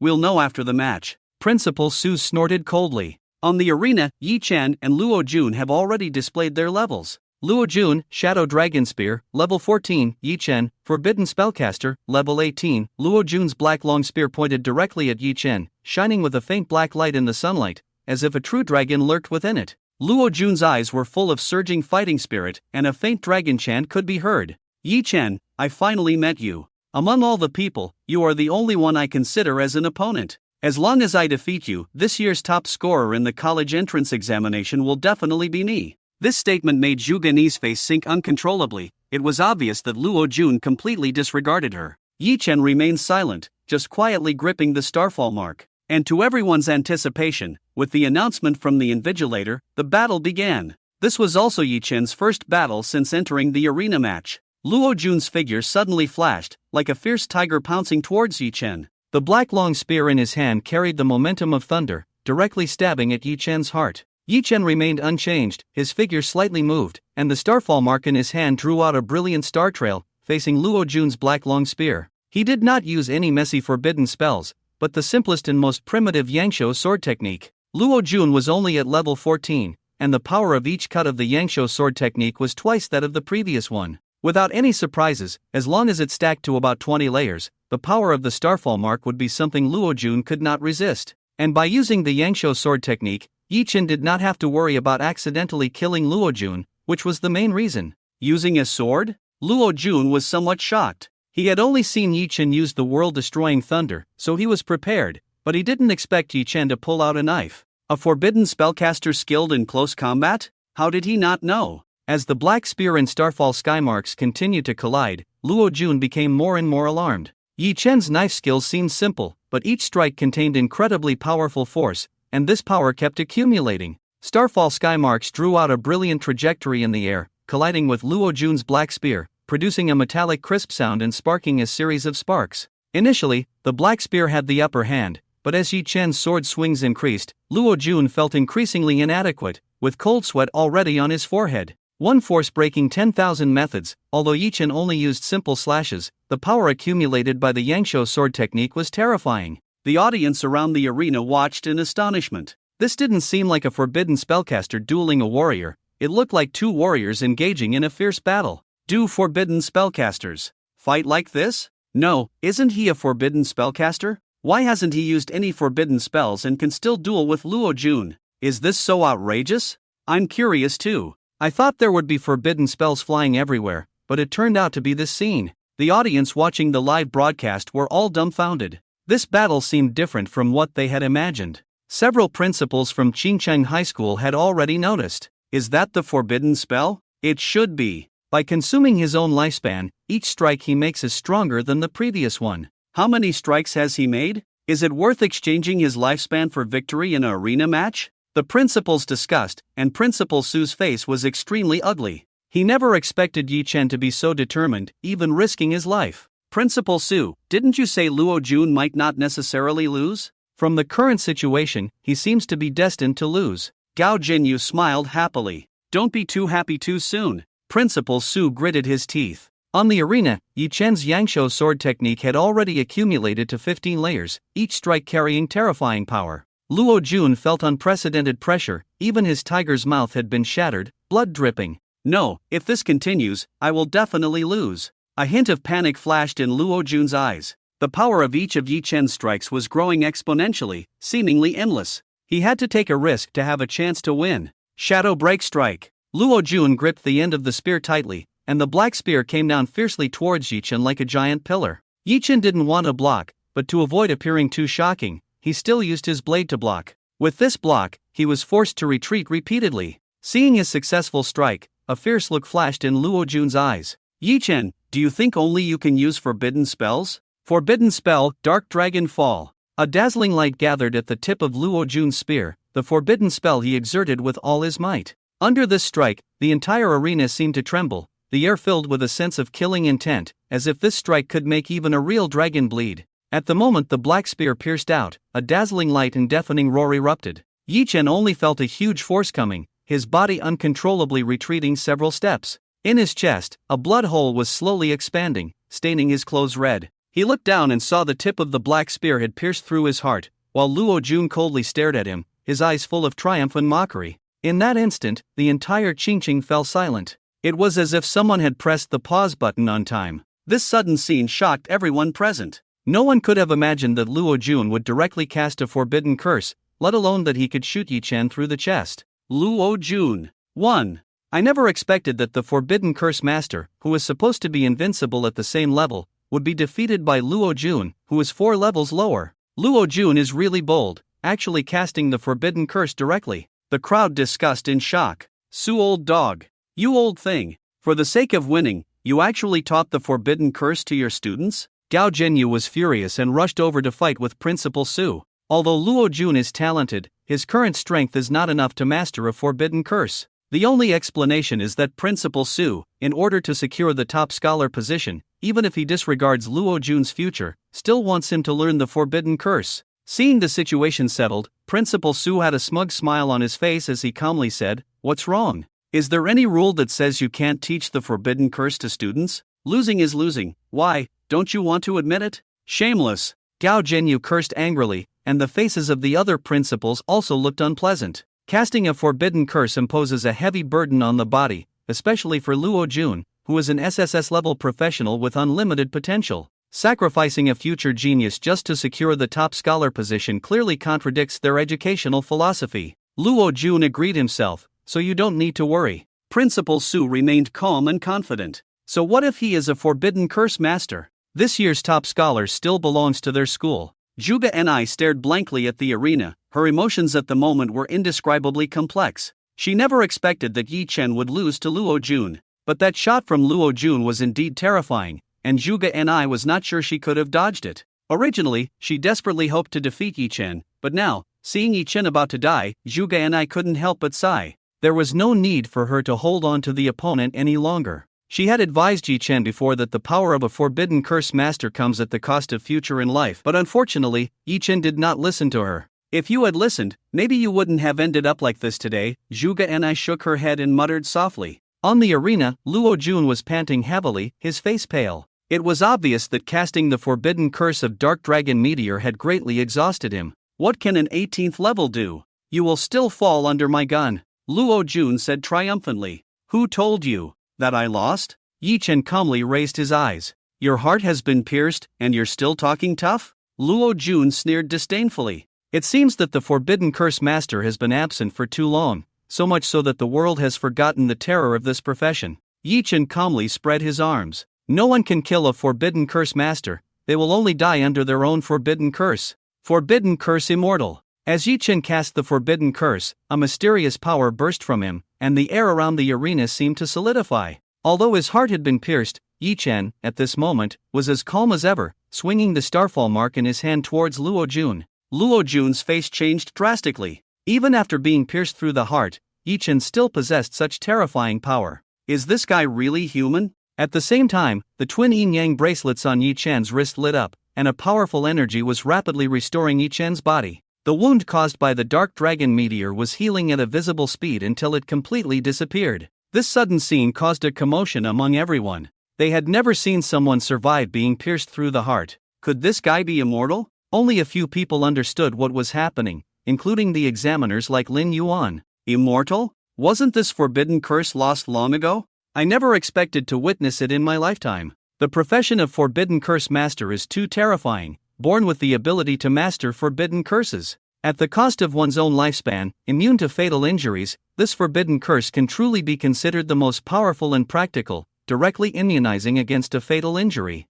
We'll know after the match. Principal Su snorted coldly. On the arena, Yi Chen and Luo Jun have already displayed their levels. Luo Jun, Shadow Dragon Spear, level 14, Yi Chen, Forbidden Spellcaster, level 18, Luo Jun's black long spear pointed directly at Yi Chen, shining with a faint black light in the sunlight, as if a true dragon lurked within it. Luo Jun's eyes were full of surging fighting spirit, and a faint dragon chant could be heard. Yi Chen, I finally met you. Among all the people, you are the only one I consider as an opponent. As long as I defeat you, this year's top scorer in the college entrance examination will definitely be me. This statement made Zhu Ganyi's face sink uncontrollably. It was obvious that Luo Jun completely disregarded her. Yi Chen remained silent, just quietly gripping the starfall mark. And to everyone's anticipation, with the announcement from the invigilator, the battle began. This was also Yi Chen's first battle since entering the arena match. Luo Jun's figure suddenly flashed, like a fierce tiger pouncing towards Yi Chen. The black long spear in his hand carried the momentum of thunder, directly stabbing at Yi Chen's heart. Yi Chen remained unchanged, his figure slightly moved, and the starfall mark in his hand drew out a brilliant star trail, facing Luo Jun's black long spear. He did not use any messy forbidden spells, but the simplest and most primitive Yangshou sword technique. Luo Jun was only at level 14, and the power of each cut of the Yangshou sword technique was twice that of the previous one. Without any surprises, as long as it stacked to about 20 layers, the power of the starfall mark would be something Luo Jun could not resist. And by using the Yangshou sword technique, Yi Chen did not have to worry about accidentally killing Luo Jun, which was the main reason. Using a sword? Luo Jun was somewhat shocked. He had only seen Yi Chen use the world-destroying thunder, so he was prepared, but he didn't expect Yi Chen to pull out a knife. A forbidden spellcaster skilled in close combat? How did he not know? As the black spear and starfall sky marks continued to collide, Luo Jun became more and more alarmed. Yi Chen's knife skills seemed simple, but each strike contained incredibly powerful force, and this power kept accumulating. Starfall sky marks drew out a brilliant trajectory in the air, colliding with Luo Jun's black spear, producing a metallic crisp sound and sparking a series of sparks. Initially, the black spear had the upper hand, but as Yi Chen's sword swings increased, Luo Jun felt increasingly inadequate, with cold sweat already on his forehead. One force breaking 10,000 methods. Although Yi Chen only used simple slashes, the power accumulated by the Yangshou sword technique was terrifying. The audience around the arena watched in astonishment. This didn't seem like a forbidden spellcaster dueling a warrior, it looked like two warriors engaging in a fierce battle. Do forbidden spellcasters fight like this? No, isn't he a forbidden spellcaster? Why hasn't he used any forbidden spells and can still duel with Luo Jun? Is this so outrageous? I'm curious too. I thought there would be forbidden spells flying everywhere, but it turned out to be this scene. The audience watching the live broadcast were all dumbfounded. This battle seemed different from what they had imagined. Several principals from Qingcheng High School had already noticed. Is that the forbidden spell? It should be. By consuming his own lifespan, each strike he makes is stronger than the previous one. How many strikes has he made? Is it worth exchanging his lifespan for victory in an arena match? The principals discussed, and Principal Su's face was extremely ugly. He never expected Yi Chen to be so determined, even risking his life. Principal Su, didn't you say Luo Jun might not necessarily lose? From the current situation, he seems to be destined to lose. Gao Jinyu smiled happily. Don't be too happy too soon. Principal Su gritted his teeth. On the arena, Yi Chen's Yangshou sword technique had already accumulated to 15 layers, each strike carrying terrifying power. Luo Jun felt unprecedented pressure, even his tiger's mouth had been shattered, blood dripping. No, if this continues, I will definitely lose. A hint of panic flashed in Luo Jun's eyes. The power of each of Yi Chen's strikes was growing exponentially, seemingly endless. He had to take a risk to have a chance to win. Shadow Break Strike. Luo Jun gripped the end of the spear tightly, and the black spear came down fiercely towards Yi Chen like a giant pillar. Yi Chen didn't want to block, but to avoid appearing too shocking, he still used his blade to block. With this block, he was forced to retreat repeatedly. Seeing his successful strike, a fierce look flashed in Luo Jun's eyes. Yi Chen, do you think only you can use forbidden spells? Forbidden spell, Dark Dragon Fall. A dazzling light gathered at the tip of Luo Jun's spear, the forbidden spell he exerted with all his might. Under this strike, the entire arena seemed to tremble, the air filled with a sense of killing intent, as if this strike could make even a real dragon bleed. At the moment the black spear pierced out, a dazzling light and deafening roar erupted. Yi Chen only felt a huge force coming, his body uncontrollably retreating several steps. In his chest, a blood hole was slowly expanding, staining his clothes red. He looked down and saw the tip of the black spear had pierced through his heart, while Luo Jun coldly stared at him, his eyes full of triumph and mockery. In that instant, the entire Qingqing fell silent. It was as if someone had pressed the pause button on time. This sudden scene shocked everyone present. No one could have imagined that Luo Jun would directly cast a forbidden curse, let alone that he could shoot Yi Chen through the chest. Luo Jun. 1. I never expected that the Forbidden Curse Master, who was supposed to be invincible at the same level, would be defeated by Luo Jun, who is 4 levels lower. Luo Jun is really bold, actually casting the Forbidden Curse directly. The crowd discussed in shock. Su old dog. You old thing. For the sake of winning, you actually taught the Forbidden Curse to your students? Gao Zhenyu was furious and rushed over to fight with Principal Su. Although Luo Jun is talented, his current strength is not enough to master a Forbidden Curse. The only explanation is that Principal Su, in order to secure the top scholar position, even if he disregards Luo Jun's future, still wants him to learn the Forbidden Curse. Seeing the situation settled, Principal Su had a smug smile on his face as he calmly said, "What's wrong? Is there any rule that says you can't teach the Forbidden Curse to students? Losing is losing. Why, don't you want to admit it? Shameless." Gao Zhenyu cursed angrily, and the faces of the other principals also looked unpleasant. Casting a forbidden curse imposes a heavy burden on the body, especially for Luo Jun, who is an SSS-level professional with unlimited potential. Sacrificing a future genius just to secure the top scholar position clearly contradicts their educational philosophy. Luo Jun agreed himself, so you don't need to worry. Principal Su remained calm and confident. So what if he is a forbidden curse master? This year's top scholar still belongs to their school. Zhuge Ni stared blankly at the arena, her emotions at the moment were indescribably complex. She never expected that Yi Chen would lose to Luo Jun, but that shot from Luo Jun was indeed terrifying, and Zhuge Ni was not sure she could have dodged it. Originally, she desperately hoped to defeat Yi Chen, but now, seeing Yi Chen about to die, Zhuge Ni couldn't help but sigh. There was no need for her to hold on to the opponent any longer. She had advised Yi Chen before that the power of a forbidden curse master comes at the cost of future in life, but unfortunately, Yi Chen did not listen to her. If you had listened, maybe you wouldn't have ended up like this today. Zhuge Ni shook her head and muttered softly. On the arena, Luo Jun was panting heavily, his face pale. It was obvious that casting the forbidden curse of Dark Dragon Meteor had greatly exhausted him. What can an 18th level do? You will still fall under my gun, Luo Jun said triumphantly. Who told you that I lost? Yi Chen calmly raised his eyes. Your heart has been pierced, and you're still talking tough? Luo Jun sneered disdainfully. It seems that the Forbidden Curse Master has been absent for too long, so much so that the world has forgotten the terror of this profession. Yi Chen calmly spread his arms. No one can kill a Forbidden Curse Master, they will only die under their own Forbidden Curse. Forbidden Curse Immortal. As Yi Chen cast the Forbidden Curse, a mysterious power burst from him, and the air around the arena seemed to solidify. Although his heart had been pierced, Yi Chen, at this moment, was as calm as ever, swinging the Starfall mark in his hand towards Luo Jun. Luo Jun's face changed drastically. Even after being pierced through the heart, Yi Chen still possessed such terrifying power. Is this guy really human? At the same time, the twin yin-yang bracelets on Yi Chen's wrist lit up, and a powerful energy was rapidly restoring Yi Chen's body. The wound caused by the Dark Dragon Meteor was healing at a visible speed until it completely disappeared. This sudden scene caused a commotion among everyone. They had never seen someone survive being pierced through the heart. Could this guy be immortal? Only a few people understood what was happening, including the examiners like Lin Yuan. Immortal? Wasn't this forbidden curse lost long ago? I never expected to witness it in my lifetime. The profession of Forbidden Curse Master is too terrifying, born with the ability to master forbidden curses. At the cost of one's own lifespan, immune to fatal injuries, this forbidden curse can truly be considered the most powerful and practical, directly immunizing against a fatal injury.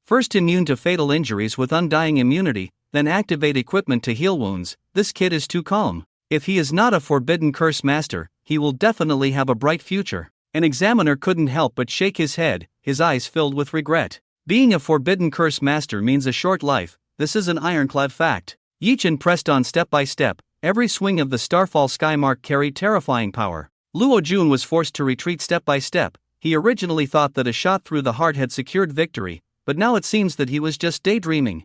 First, immune to fatal injuries with undying immunity, then activate equipment to heal wounds. This kid is too calm. If he is not a forbidden curse master, he will definitely have a bright future. An examiner couldn't help but shake his head, his eyes filled with regret. Being a forbidden curse master means a short life. This is an ironclad fact. Yichen pressed on step by step. Every swing of the Starfall Skymark carried terrifying power. Luo Jun was forced to retreat step by step. He originally thought that a shot through the heart had secured victory, but now it seems that he was just daydreaming.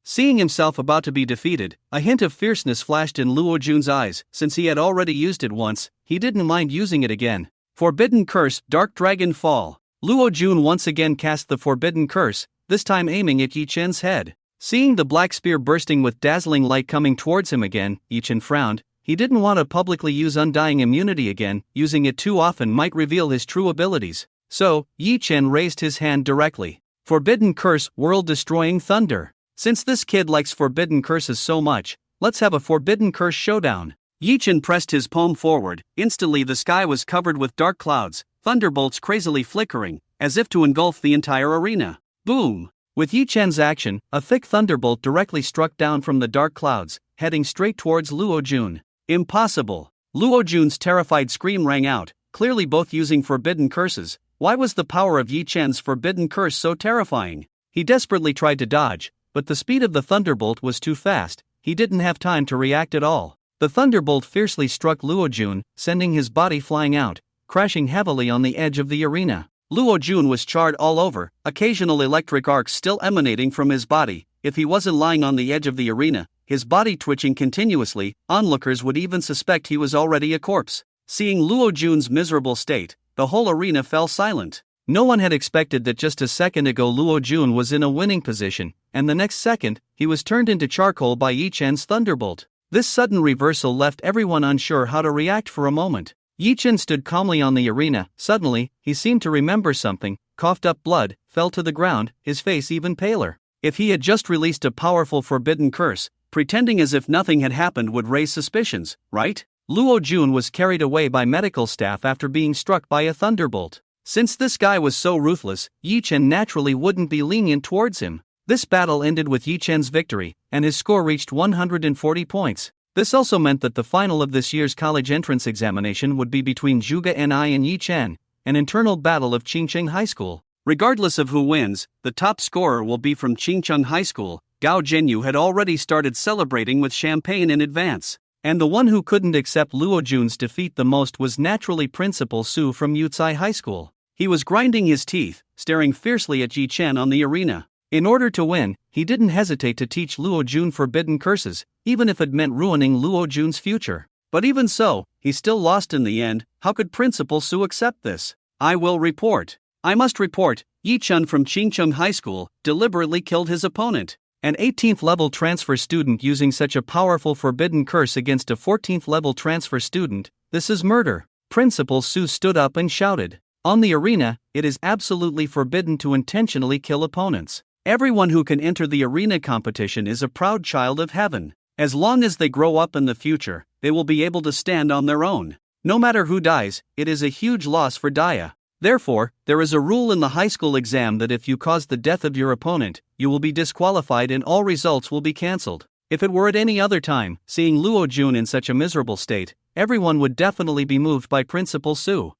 Seeing himself about to be defeated, a hint of fierceness flashed in Luo Jun's eyes. Since he had already used it once, he didn't mind using it again. Forbidden Curse, Dark Dragon Fall. Luo Jun once again cast the Forbidden Curse, this time aiming at Yichen's head. Seeing the black spear bursting with dazzling light coming towards him again, Yichen frowned. He didn't want to publicly use Undying Immunity again. Using it too often might reveal his true abilities. So, Yichen raised his hand directly. Forbidden Curse, World-Destroying Thunder. Since this kid likes forbidden curses so much, let's have a Forbidden Curse showdown. Yichen pressed his palm forward. Instantly the sky was covered with dark clouds, thunderbolts crazily flickering, as if to engulf the entire arena. Boom! With Yichen's action, a thick thunderbolt directly struck down from the dark clouds, heading straight towards Luo Jun. Impossible! Luo Jun's terrified scream rang out, clearly both using forbidden curses. Why was the power of Yichen's forbidden curse so terrifying? He desperately tried to dodge, but the speed of the thunderbolt was too fast. He didn't have time to react at all. The thunderbolt fiercely struck Luo Jun, sending his body flying out, crashing heavily on the edge of the arena. Luo Jun was charred all over, occasional electric arcs still emanating from his body. If he wasn't lying on the edge of the arena, his body twitching continuously, onlookers would even suspect he was already a corpse. Seeing Luo Jun's miserable state, the whole arena fell silent. No one had expected that just a second ago Luo Jun was in a winning position, and the next second, he was turned into charcoal by Yichen's thunderbolt. This sudden reversal left everyone unsure how to react for a moment. Yichen stood calmly on the arena. Suddenly, he seemed to remember something, coughed up blood, fell to the ground, his face even paler. If he had just released a powerful forbidden curse, pretending as if nothing had happened would raise suspicions, right? Luo Jun was carried away by medical staff after being struck by a thunderbolt. Since this guy was so ruthless, Yichen naturally wouldn't be lenient towards him. This battle ended with Yichen's victory, and his score reached 140 points. This also meant that the final of this year's college entrance examination would be between Zhuge Ni and Yichen, an internal battle of Qingcheng High School. Regardless of who wins, the top scorer will be from Qingcheng High School. Gao Zhenyu had already started celebrating with champagne in advance. And the one who couldn't accept Luo Jun's defeat the most was naturally Principal Su from Yucai High School. He was grinding his teeth, staring fiercely at Yichen on the arena. In order to win, he didn't hesitate to teach Luo Jun forbidden curses, even if it meant ruining Luo Jun's future. But even so, he still lost in the end. How could Principal Su accept this? I will report. I must report, Yichen from Qingcheng High School deliberately killed his opponent. An 18th level transfer student using such a powerful forbidden curse against a 14th level transfer student, this is murder. Principal Su stood up and shouted. On the arena, it is absolutely forbidden to intentionally kill opponents. Everyone who can enter the arena competition is a proud child of heaven. As long as they grow up in the future, they will be able to stand on their own. No matter who dies, it is a huge loss for Daya. Therefore, there is a rule in the high school exam that if you cause the death of your opponent, you will be disqualified and all results will be cancelled. If it were at any other time, seeing Luo Jun in such a miserable state, everyone would definitely be moved by Principal Su.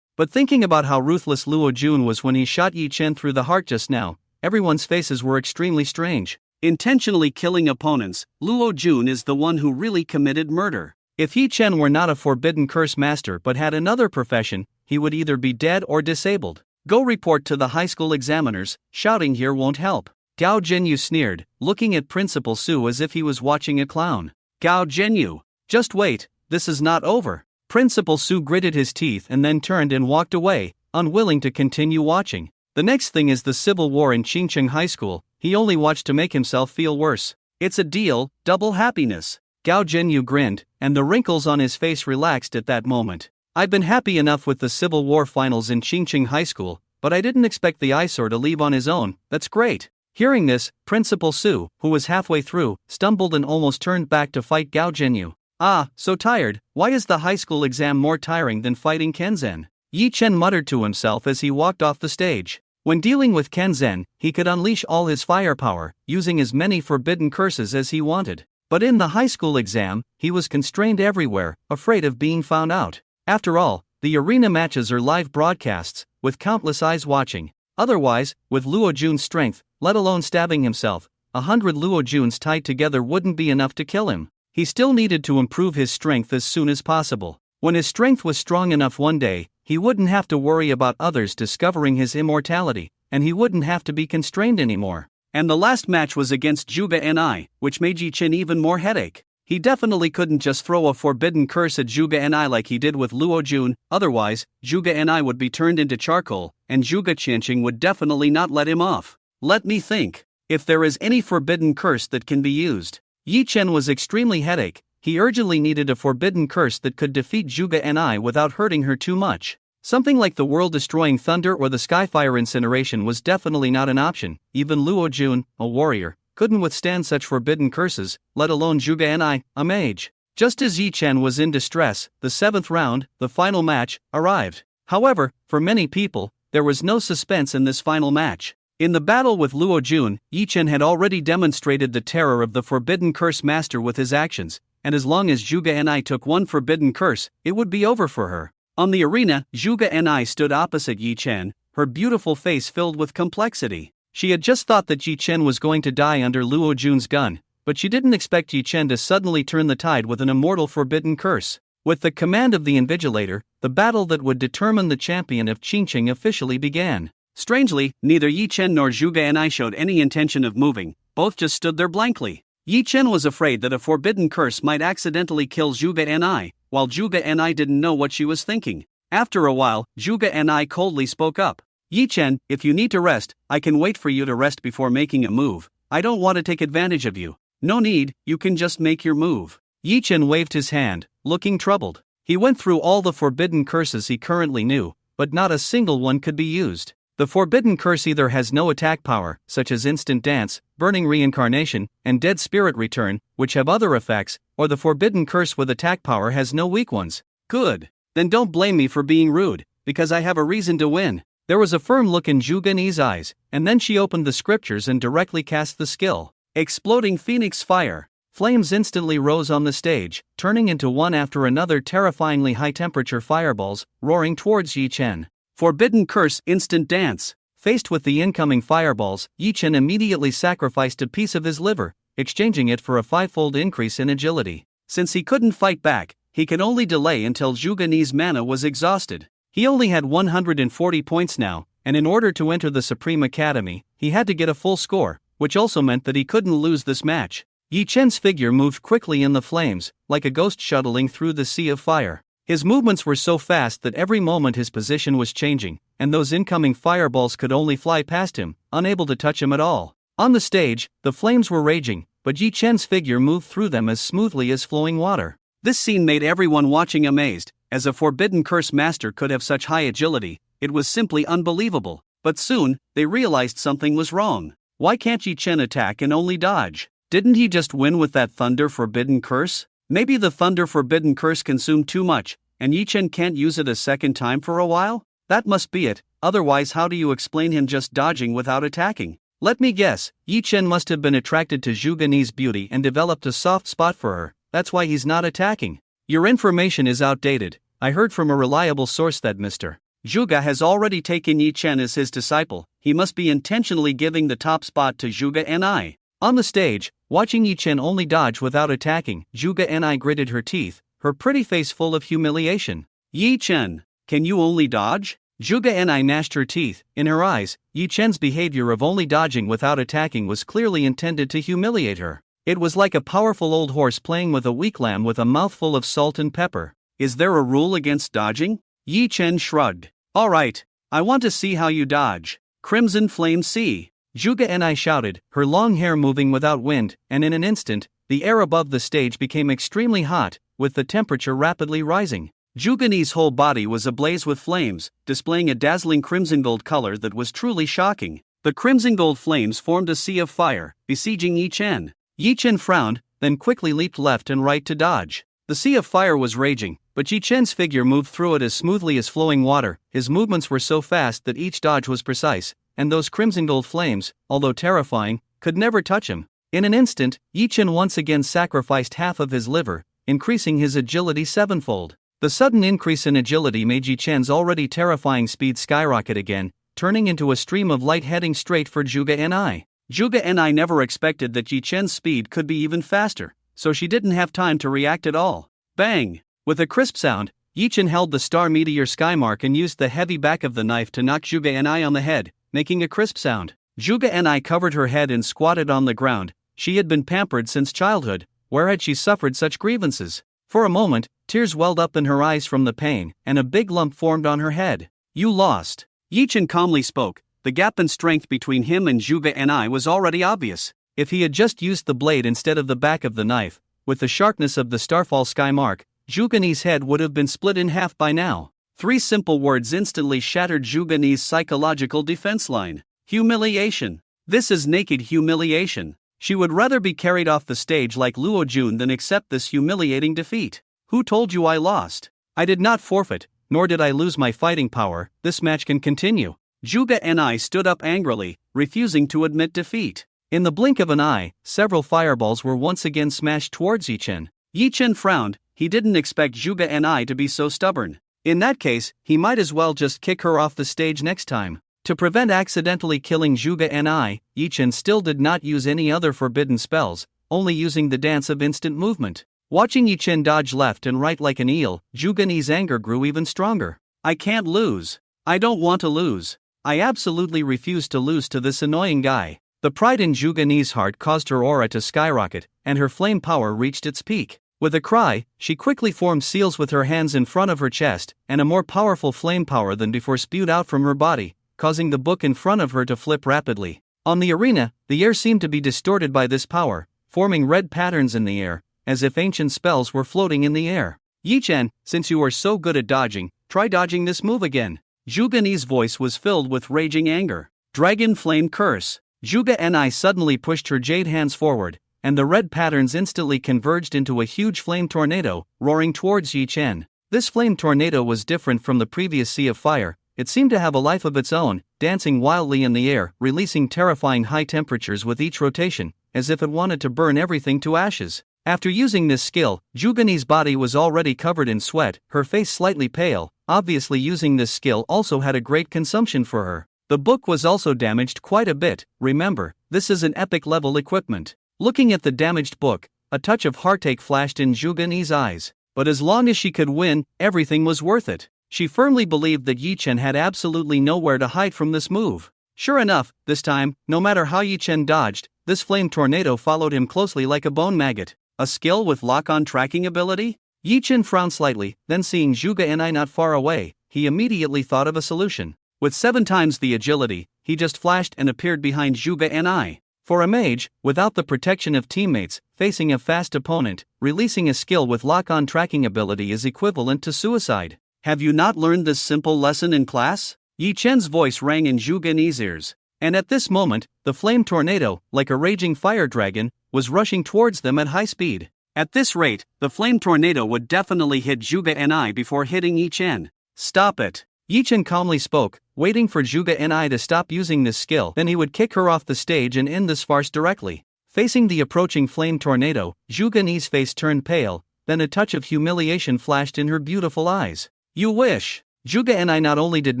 But thinking about how ruthless Luo Jun was when he shot Yichen through the heart just now, everyone's faces were extremely strange. Intentionally killing opponents, Luo Jun is the one who really committed murder. If Yichen were not a forbidden curse master but had another profession, he would either be dead or disabled. Go report to the high school examiners, shouting here won't help. Gao Zhenyu sneered, looking at Principal Su as if he was watching a clown. Gao Zhenyu, just wait, this is not over. Principal Su gritted his teeth and then turned and walked away, unwilling to continue watching. The next thing is the civil war in Qingcheng High School. He only watched to make himself feel worse. It's a deal, double happiness. Gao Zhenyu grinned, and the wrinkles on his face relaxed at that moment. I've been happy enough with the Civil War finals in Qingcheng High School, but I didn't expect the eyesore to leave on his own. That's great. Hearing this, Principal Su, who was halfway through, stumbled and almost turned back to fight Gao Jinyu. Ah, so tired, why is the high school exam more tiring than fighting Kenzan? Yi Chen muttered to himself as he walked off the stage. When dealing with Kenzan, he could unleash all his firepower, using as many forbidden curses as he wanted. But in the high school exam, he was constrained everywhere, afraid of being found out. After all, the arena matches are live broadcasts, with countless eyes watching. Otherwise, with Luo Jun's strength, let alone stabbing himself, 100 Luo Juns tied together wouldn't be enough to kill him. He still needed to improve his strength as soon as possible. When his strength was strong enough one day, he wouldn't have to worry about others discovering his immortality, and he wouldn't have to be constrained anymore. And the last match was against Zhuge Ni, which made Yi Chen even more headache. He definitely couldn't just throw a forbidden curse at Zhuge Ni like he did with Luo Jun, otherwise, Zhuge Ni would be turned into charcoal, and Zhuge Qianqing would definitely not let him off. Let me think. If there is any forbidden curse that can be used. Yi Chen was extremely headache. He urgently needed a forbidden curse that could defeat Zhuge Ni without hurting her too much. Something like the world-destroying thunder or the skyfire incineration was definitely not an option. Even Luo Jun, a warrior, couldn't withstand such forbidden curses, let alone Zhuge Ni, a mage. Just as Yi Chen was in distress, the 7th round, the final match, arrived. However, for many people, there was no suspense in this final match. In the battle with Luo Jun, Yi Chen had already demonstrated the terror of the Forbidden Curse Master with his actions, and as long as Zhuge Ni took one forbidden curse, it would be over for her. On the arena, Zhuge Ni stood opposite Yi Chen, her beautiful face filled with complexity. She had just thought that Yi Chen was going to die under Luo Jun's gun, but she didn't expect Yi Chen to suddenly turn the tide with an immortal forbidden curse. With the command of the Invigilator, the battle that would determine the champion of Qingqing officially began. Strangely, neither Yi Chen nor Zhuge Ni showed any intention of moving, both just stood there blankly. Yi Chen was afraid that a forbidden curse might accidentally kill Zhuge Ni, while Zhuge Ni didn't know what she was thinking. After a while, Zhuge Ni coldly spoke up. Yi Chen, if you need to rest, I can wait for you to rest before making a move. I don't want to take advantage of you. No need, you can just make your move. Yi Chen waved his hand, looking troubled. He went through all the forbidden curses he currently knew, but not a single one could be used. The forbidden curse either has no attack power, such as instant dance, burning reincarnation, and dead spirit return, which have other effects, or the forbidden curse with attack power has no weak ones. Good. Then don't blame me for being rude, because I have a reason to win. There was a firm look in Zhuge Ni's eyes, and then she opened the scriptures and directly cast the skill. Exploding Phoenix Fire. Flames instantly rose on the stage, turning into one after another terrifyingly high-temperature fireballs, roaring towards Yi Chen. Forbidden Curse Instant Dance. Faced with the incoming fireballs, Yi Chen immediately sacrificed a piece of his liver, exchanging it for a 5-fold increase in agility. Since he couldn't fight back, he could only delay until Zhuge Ni's mana was exhausted. He only had 140 points now, and in order to enter the Supreme Academy, he had to get a full score, which also meant that he couldn't lose this match. Yi Chen's figure moved quickly in the flames, like a ghost shuttling through the sea of fire. His movements were so fast that every moment his position was changing, and those incoming fireballs could only fly past him, unable to touch him at all. On the stage, the flames were raging, but Yi Chen's figure moved through them as smoothly as flowing water. This scene made everyone watching amazed. As a forbidden curse master could have such high agility, it was simply unbelievable. But soon, they realized something was wrong. Why can't Yi Chen attack and only dodge? Didn't he just win with that thunder forbidden curse? Maybe the thunder forbidden curse consumed too much, and Yi Chen can't use it a second time for a while? That must be it, otherwise how do you explain him just dodging without attacking? Let me guess, Yi Chen must have been attracted to Zhuge Ni's beauty and developed a soft spot for her, that's why he's not attacking. Your information is outdated. I heard from a reliable source that Mr. Zhuge has already taken Yi Chen as his disciple. He must be intentionally giving the top spot to Zhuge Ni. On the stage, watching Yi Chen only dodge without attacking, Zhuge Ni gritted her teeth, her pretty face full of humiliation. Yi Chen, can you only dodge? Zhuge Ni gnashed her teeth. In her eyes, Yi Chen's behavior of only dodging without attacking was clearly intended to humiliate her. It was like a powerful old horse playing with a weak lamb with a mouthful of salt and pepper. Is there a rule against dodging? Yi Chen shrugged. All right, I want to see how you dodge. Crimson Flame Sea. Zhuge Ni shouted, her long hair moving without wind, and in an instant, the air above the stage became extremely hot, with the temperature rapidly rising. Zhuge Ni's whole body was ablaze with flames, displaying a dazzling crimson gold color that was truly shocking. The crimson gold flames formed a sea of fire, besieging Yi Chen. Yi Chen frowned, then quickly leaped left and right to dodge. The sea of fire was raging, but Yi Chen's figure moved through it as smoothly as flowing water. His movements were so fast that each dodge was precise, and those crimson gold flames, although terrifying, could never touch him. In an instant, Yi Chen once again sacrificed half of his liver, increasing his agility sevenfold. The sudden increase in agility made Yi Chen's already terrifying speed skyrocket again, turning into a stream of light heading straight for Zhuge Ni. Zhuge Ni never expected that Yi Chen's speed could be even faster, so she didn't have time to react at all. Bang! With a crisp sound, Yi Chen held the star meteor skymark and used the heavy back of the knife to knock Zhuge Ni on the head, making a crisp sound. Zhuge Ni covered her head and squatted on the ground. She had been pampered since childhood. Where had she suffered such grievances? For a moment, tears welled up in her eyes from the pain, and a big lump formed on her head. You lost. Yi Chen calmly spoke. The gap in strength between him and Zhuge Ni was already obvious. If he had just used the blade instead of the back of the knife, with the sharpness of the starfall sky mark, Zhuge Ni's head would have been split in half by now. 3 simple words instantly shattered Zhuge Ni's psychological defense line. Humiliation. This is naked humiliation. She would rather be carried off the stage like Luo Jun than accept this humiliating defeat. Who told you I lost? I did not forfeit, nor did I lose my fighting power. This match can continue. Zhuge Ni stood up angrily, refusing to admit defeat. In the blink of an eye, several fireballs were once again smashed towards Yi Chen. Yi Chen frowned. He didn't expect Zhuge Ni to be so stubborn. In that case, he might as well just kick her off the stage next time. To prevent accidentally killing Zhuge Ni, Yi Chen still did not use any other forbidden spells, only using the dance of instant movement. Watching Yi Chen dodge left and right like an eel, Zhuge Ni's anger grew even stronger. I can't lose. I don't want to lose. I absolutely refuse to lose to this annoying guy. The pride in Zhuge Ni's heart caused her aura to skyrocket, and her flame power reached its peak. With a cry, she quickly formed seals with her hands in front of her chest, and a more powerful flame power than before spewed out from her body, causing the book in front of her to flip rapidly. On the arena, the air seemed to be distorted by this power, forming red patterns in the air, as if ancient spells were floating in the air. Yi Chen, since you are so good at dodging, try dodging this move again. Zhuge Ni's voice was filled with raging anger. Dragon Flame Curse. Zhuge Ni suddenly pushed her jade hands forward, and the red patterns instantly converged into a huge flame tornado, roaring towards Yi Chen. This flame tornado was different from the previous sea of fire. It seemed to have a life of its own, dancing wildly in the air, releasing terrifying high temperatures with each rotation, as if it wanted to burn everything to ashes. After using this skill, Zhuge Ni's body was already covered in sweat, her face slightly pale. Obviously using this skill also had a great consumption for her. The book was also damaged quite a bit. Remember, this is an epic level equipment. Looking at the damaged book, a touch of heartache flashed in Zhuge Ni's eyes. But as long as she could win, everything was worth it. She firmly believed that Yi Chen had absolutely nowhere to hide from this move. Sure enough, this time, no matter how Yi Chen dodged, this flame tornado followed him closely like a bone maggot. A skill with lock-on tracking ability? Yi Chen frowned slightly, then seeing Zhuge Ni not far away, he immediately thought of a solution. With 7 times the agility, he just flashed and appeared behind Zhuge Ni. For a mage, without the protection of teammates, facing a fast opponent, releasing a skill with lock-on tracking ability is equivalent to suicide. Have you not learned this simple lesson in class? Yi Chen's voice rang in Zhuge Ni's ears. And at this moment, the flame tornado, like a raging fire dragon, was rushing towards them at high speed. At this rate, the flame tornado would definitely hit Zhuge Ni before hitting Yi Chen. Stop it. Yi Chen calmly spoke, waiting for Zhuge Ni to stop using this skill, then he would kick her off the stage and end this farce directly. Facing the approaching flame tornado, Zhuge Ni's face turned pale, then a touch of humiliation flashed in her beautiful eyes. You wish. Zhuge Ni not only did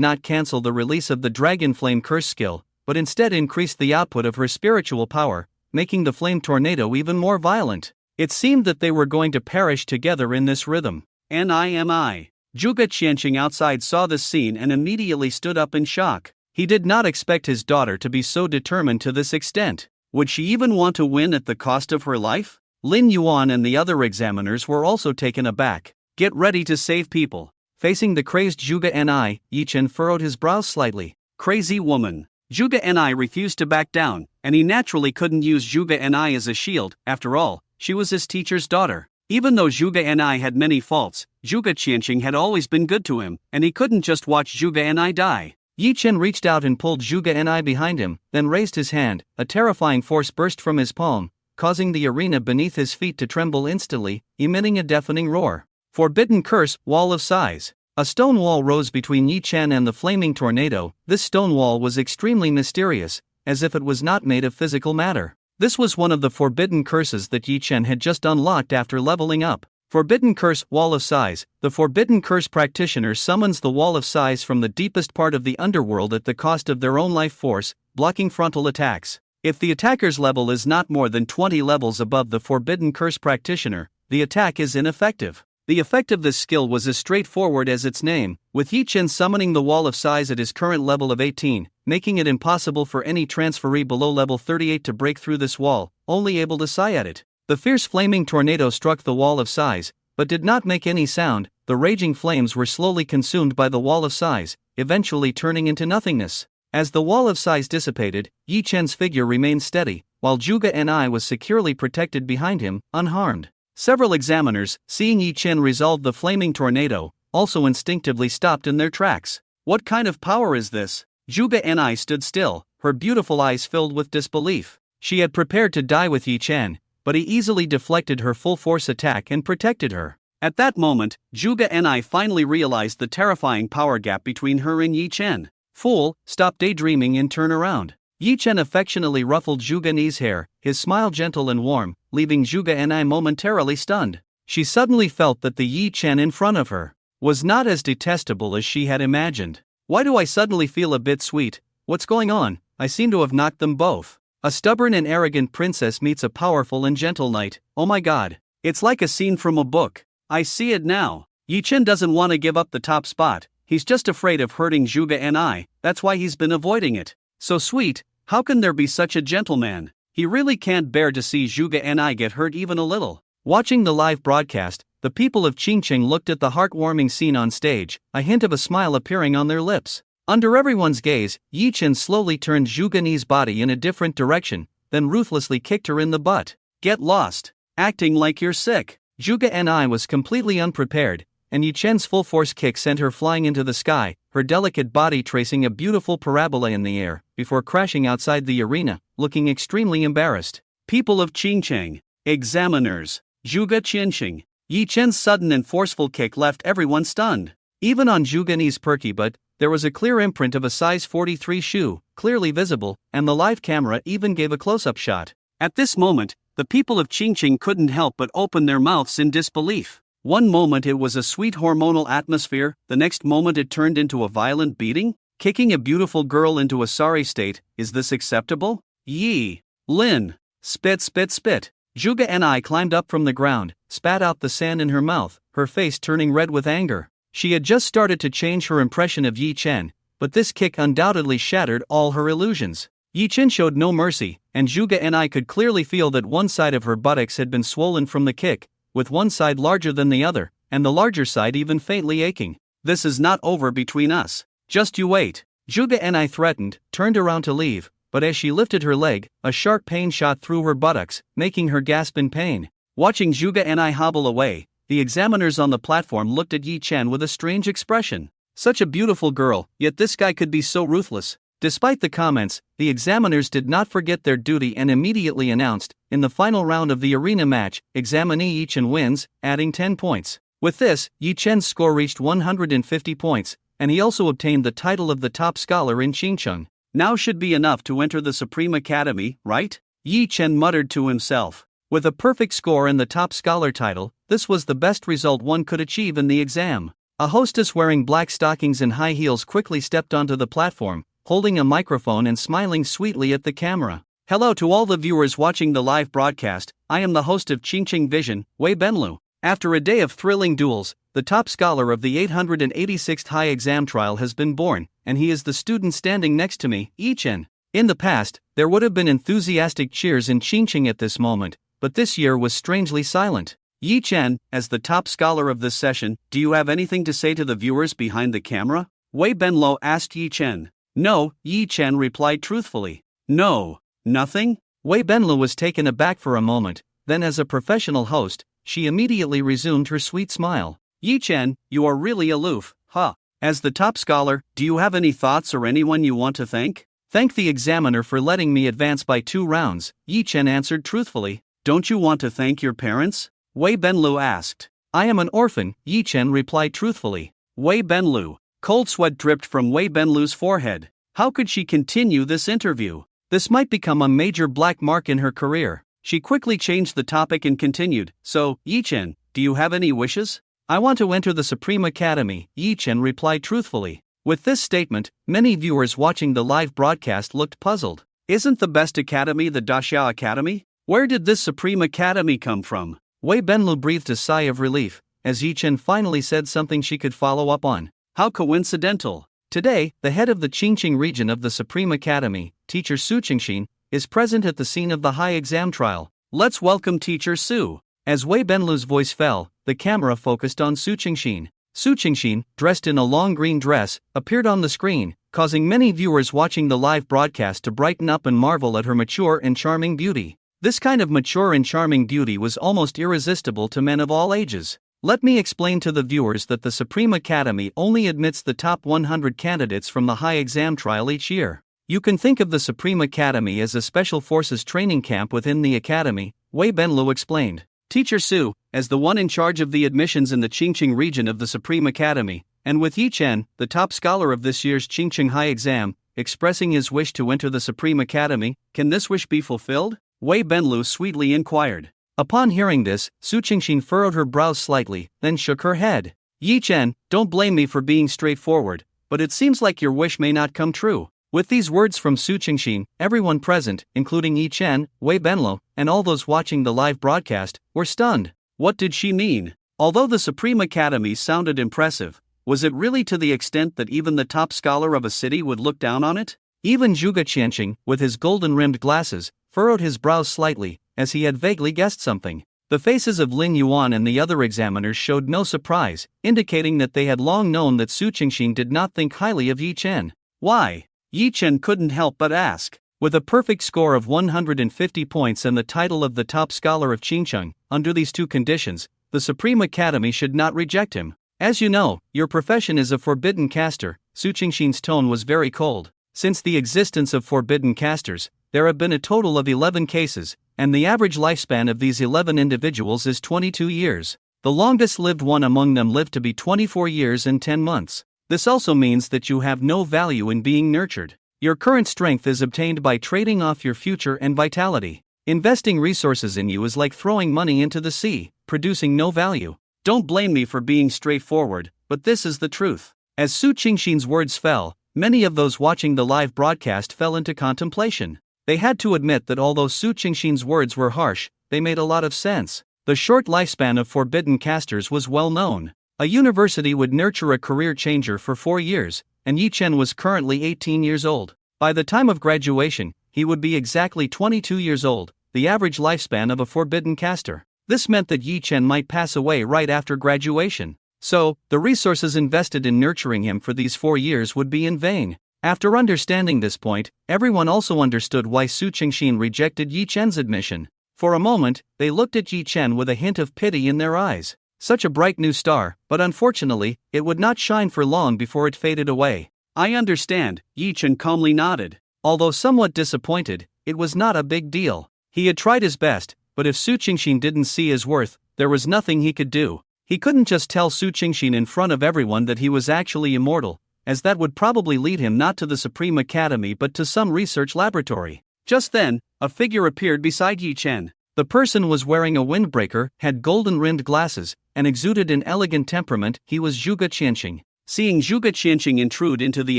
not cancel the release of the Dragon Flame Curse skill, but instead increased the output of her spiritual power, making the flame tornado even more violent. It seemed that they were going to perish together in this rhythm. Nimi. Zhuge Qianqing outside saw this scene and immediately stood up in shock. He did not expect his daughter to be so determined to this extent. Would she even want to win at the cost of her life? Lin Yuan and the other examiners were also taken aback. Get ready to save people. Facing the crazed Zhuge Ni, Yi Chen furrowed his brows slightly. Crazy woman. Zhuge Ni refused to back down, and he naturally couldn't use Zhuge Ni as a shield. After all, she was his teacher's daughter. Even though Zhuge Ni had many faults, Zhuge Qianqing had always been good to him, and he couldn't just watch Zhuge Ni die. Yi Chen reached out and pulled Zhuge Ni behind him, then raised his hand. A terrifying force burst from his palm, causing the arena beneath his feet to tremble instantly, emitting a deafening roar. Forbidden curse, wall of size. A stone wall rose between Yi Chen and the flaming tornado. This stone wall was extremely mysterious, as if it was not made of physical matter. This was one of the forbidden curses that Yi Chen had just unlocked after leveling up. Forbidden curse, wall of size. The forbidden curse practitioner summons the wall of size from the deepest part of the underworld at the cost of their own life force, blocking frontal attacks. If the attacker's level is not more than 20 levels above the forbidden curse practitioner, the attack is ineffective. The effect of this skill was as straightforward as its name, with Yi Chen summoning the wall of size at his current level of 18, making it impossible for any transferee below level 38 to break through this wall, only able to sigh at it. The fierce flaming tornado struck the wall of size, but did not make any sound. The raging flames were slowly consumed by the wall of size, eventually turning into nothingness. As the wall of size dissipated, Yi Chen's figure remained steady, while Zhuge Ni was securely protected behind him, unharmed. Several examiners, seeing Yi Chen resolve the flaming tornado, also instinctively stopped in their tracks. What kind of power is this? Zhuge Ni stood still, her beautiful eyes filled with disbelief. She had prepared to die with Yi Chen, but he easily deflected her full-force attack and protected her. At that moment, Zhuge Ni finally realized the terrifying power gap between her and Yi Chen. Fool, stop daydreaming and turn around. Yi Chen affectionately ruffled Zhuge Ni's hair, his smile gentle and warm, leaving Zhuge Ni momentarily stunned. She suddenly felt that the Yi Chen in front of her was not as detestable as she had imagined. Why do I suddenly feel a bit sweet? What's going on? I seem to have knocked them both. A stubborn and arrogant princess meets a powerful and gentle knight. Oh my god. It's like a scene from a book. I see it now. Yi Chen doesn't want to give up the top spot. He's just afraid of hurting Zhuge Ni. That's why he's been avoiding it. So sweet, how can there be such a gentleman? He really can't bear to see Zhuge Ni get hurt even a little. Watching the live broadcast, the people of Qingqing looked at the heartwarming scene on stage, a hint of a smile appearing on their lips. Under everyone's gaze, Yi Chen slowly turned Zhuge Ni's body in a different direction, then ruthlessly kicked her in the butt. Get lost. Acting like you're sick. Zhuge Ni was completely unprepared, and Yi Chen's full-force kick sent her flying into the sky, her delicate body tracing a beautiful parabola in the air, before crashing outside the arena, looking extremely embarrassed. People of Qingqing. Examiners. Zhuge Qianxing. Yi Chen's sudden and forceful kick left everyone stunned. Even on Zhuge Ni's perky butt, there was a clear imprint of a size 43 shoe, clearly visible, and the live camera even gave a close-up shot. At this moment, the people of Qingqing couldn't help but open their mouths in disbelief. One moment it was a sweet hormonal atmosphere, the next moment it turned into a violent beating? Kicking a beautiful girl into a sorry state, is this acceptable? Yi Lin. Spit spit spit. Zhuge Ni climbed up from the ground, spat out the sand in her mouth, her face turning red with anger. She had just started to change her impression of Yi Chen, but this kick undoubtedly shattered all her illusions. Yi Chen showed no mercy, and Zhuge Ni could clearly feel that one side of her buttocks had been swollen from the kick, with one side larger than the other, and the larger side even faintly aching. This is not over between us. Just you wait. Zhuge Ni threatened, turned around to leave, but as she lifted her leg, a sharp pain shot through her buttocks, making her gasp in pain. Watching Zhuge Ni hobble away, the examiners on the platform looked at Yi Chen with a strange expression. Such a beautiful girl, yet this guy could be so ruthless. Despite the comments, the examiners did not forget their duty and immediately announced, in the final round of the arena match, examinee Yi Chen wins, adding 10 points. With this, Yi Chen's score reached 150 points, and he also obtained the title of the top scholar in Qingqing. Now should be enough to enter the Supreme Academy, right? Yi Chen muttered to himself. With a perfect score and the top scholar title, this was the best result one could achieve in the exam. A hostess wearing black stockings and high heels quickly stepped onto the platform, holding a microphone and smiling sweetly at the camera. Hello to all the viewers watching the live broadcast, I am the host of Qingqing Vision, Wei Benlu. After a day of thrilling duels, the top scholar of the 886th high exam trial has been born, and he is the student standing next to me, Yi Chen. In the past, there would have been enthusiastic cheers in Qingqing at this moment, but this year was strangely silent. Yi Chen, as the top scholar of this session, do you have anything to say to the viewers behind the camera? Wei Benlo asked Yi Chen. No, Yi Chen replied truthfully. No, nothing? Wei Benlo was taken aback for a moment, then as a professional host, she immediately resumed her sweet smile. Yi Chen, you are really aloof, huh? As the top scholar, do you have any thoughts or anyone you want to thank? Thank the examiner for letting me advance by 2 rounds, Yi Chen answered truthfully. Don't you want to thank your parents? Wei Benlu asked. I am an orphan, Yi Chen replied truthfully. Wei Benlu. Cold sweat dripped from Wei Benlu's forehead. How could she continue this interview? This might become a major black mark in her career. She quickly changed the topic and continued, so, Yi Chen, do you have any wishes? I want to enter the Supreme Academy, Yi Chen replied truthfully. With this statement, many viewers watching the live broadcast looked puzzled. Isn't the best academy the Daxia Academy? Where did this Supreme Academy come from? Wei Benlu breathed a sigh of relief, as Yi Chen finally said something she could follow up on. How coincidental. Today, the head of the Qingqing region of the Supreme Academy, Teacher Su Qingxin, is present at the scene of the high exam trial. Let's welcome Teacher Su. As Wei Benlu's voice fell, the camera focused on Su Qingxin. Su Qingxin, dressed in a long green dress, appeared on the screen, causing many viewers watching the live broadcast to brighten up and marvel at her mature and charming beauty. This kind of mature and charming beauty was almost irresistible to men of all ages. Let me explain to the viewers that the Supreme Academy only admits the top 100 candidates from the high exam trial each year. You can think of the Supreme Academy as a special forces training camp within the academy, Wei Benlu explained. Teacher Su, as the one in charge of the admissions in the Qingqing region of the Supreme Academy, and with Yi Chen, the top scholar of this year's Qingqing high exam, expressing his wish to enter the Supreme Academy, can this wish be fulfilled? Wei Benlu sweetly inquired. Upon hearing this, Su Qingxin furrowed her brows slightly, then shook her head. Yi Chen, don't blame me for being straightforward, but it seems like your wish may not come true. With these words from Su Qingxin, everyone present, including Yi Chen, Wei Benlu, and all those watching the live broadcast, were stunned. What did she mean? Although the Supreme Academy sounded impressive, was it really to the extent that even the top scholar of a city would look down on it? Even Zhuge Qianqing, with his golden-rimmed glasses, furrowed his brows slightly, as he had vaguely guessed something. The faces of Lin Yuan and the other examiners showed no surprise, indicating that they had long known that Su Qingxin did not think highly of Yi Chen. Why? Yi Chen couldn't help but ask. With a perfect score of 150 points and the title of the top scholar of Qingqing, under these 2 conditions, the Supreme Academy should not reject him. As you know, your profession is a forbidden caster. Su Qingxin's tone was very cold. Since the existence of forbidden casters, there have been a total of 11 cases, and the average lifespan of these 11 individuals is 22 years. The longest lived one among them lived to be 24 years and 10 months. This also means that you have no value in being nurtured. Your current strength is obtained by trading off your future and vitality. Investing resources in you is like throwing money into the sea, producing no value. Don't blame me for being straightforward, but this is the truth. As Su Qingxin's words fell, many of those watching the live broadcast fell into contemplation. They had to admit that although Su Qingxin's words were harsh, they made a lot of sense. The short lifespan of forbidden casters was well known. A university would nurture a career changer for 4 years, and Yi Chen was currently 18 years old. By the time of graduation, he would be exactly 22 years old, the average lifespan of a forbidden caster. This meant that Yi Chen might pass away right after graduation. So, the resources invested in nurturing him for these 4 years would be in vain. After understanding this point, everyone also understood why Su Qingxin rejected Yi Chen's admission. For a moment, they looked at Yi Chen with a hint of pity in their eyes. Such a bright new star, but unfortunately, it would not shine for long before it faded away. I understand, Yi Chen calmly nodded. Although somewhat disappointed, it was not a big deal. He had tried his best, but if Su Qingxin didn't see his worth, there was nothing he could do. He couldn't just tell Su Qingxin in front of everyone that he was actually immortal, as that would probably lead him not to the Supreme Academy but to some research laboratory. Just then, a figure appeared beside Yi Chen. The person was wearing a windbreaker, had golden-rimmed glasses, and exuded an elegant temperament. He was Zhuge Qianqing. Seeing Zhuge Qianqing intrude into the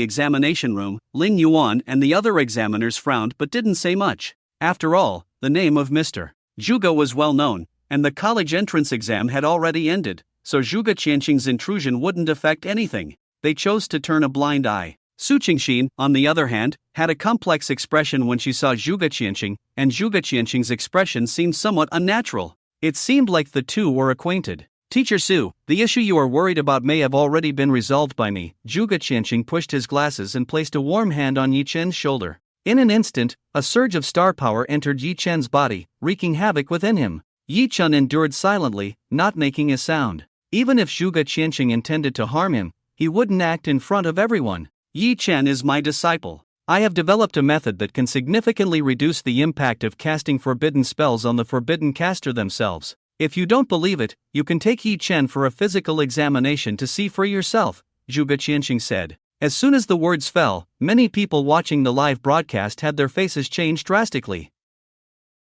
examination room, Lin Yuan and the other examiners frowned but didn't say much. After all, the name of Mr. Zhuge was well known, and the college entrance exam had already ended, so Zhuge Qianqing's intrusion wouldn't affect anything. They chose to turn a blind eye. Su Qingxin, on the other hand, had a complex expression when she saw Zhuge Qianqing, and Zhuge Qianqing's expression seemed somewhat unnatural. It seemed like the two were acquainted. Teacher Su, the issue you are worried about may have already been resolved by me. Zhuge Qianqing pushed his glasses and placed a warm hand on Yi Chen's shoulder. In an instant, a surge of star power entered Yi Chen's body, wreaking havoc within him. Yi Chen endured silently, not making a sound. Even if Zhuge Qianqing intended to harm him, he wouldn't act in front of everyone. Yi Chen is my disciple. I have developed a method that can significantly reduce the impact of casting forbidden spells on the forbidden caster themselves. If you don't believe it, you can take Yi Chen for a physical examination to see for yourself, Zhuge Qianxing said. As soon as the words fell, many people watching the live broadcast had their faces change drastically.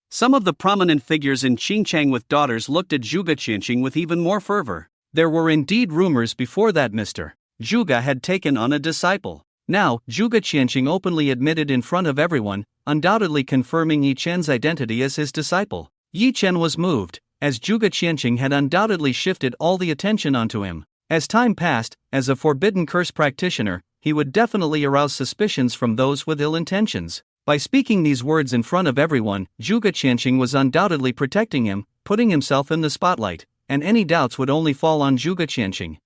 Some of the prominent figures in Qingchang with daughters looked at Zhuge Qianxing with even more fervor. There were indeed rumors before that Mr. Zhuge had taken on a disciple. Now, Zhuge Qianxing openly admitted in front of everyone, undoubtedly confirming Yi Chen's identity as his disciple. Yi Chen was moved, as Zhuge Qianxing had undoubtedly shifted all the attention onto him. As time passed, as a forbidden curse practitioner, he would definitely arouse suspicions from those with ill intentions. By speaking these words in front of everyone, Zhuge Qianxing was undoubtedly protecting him, putting himself in the spotlight, and any doubts would only fall on Zhuge Qianxing.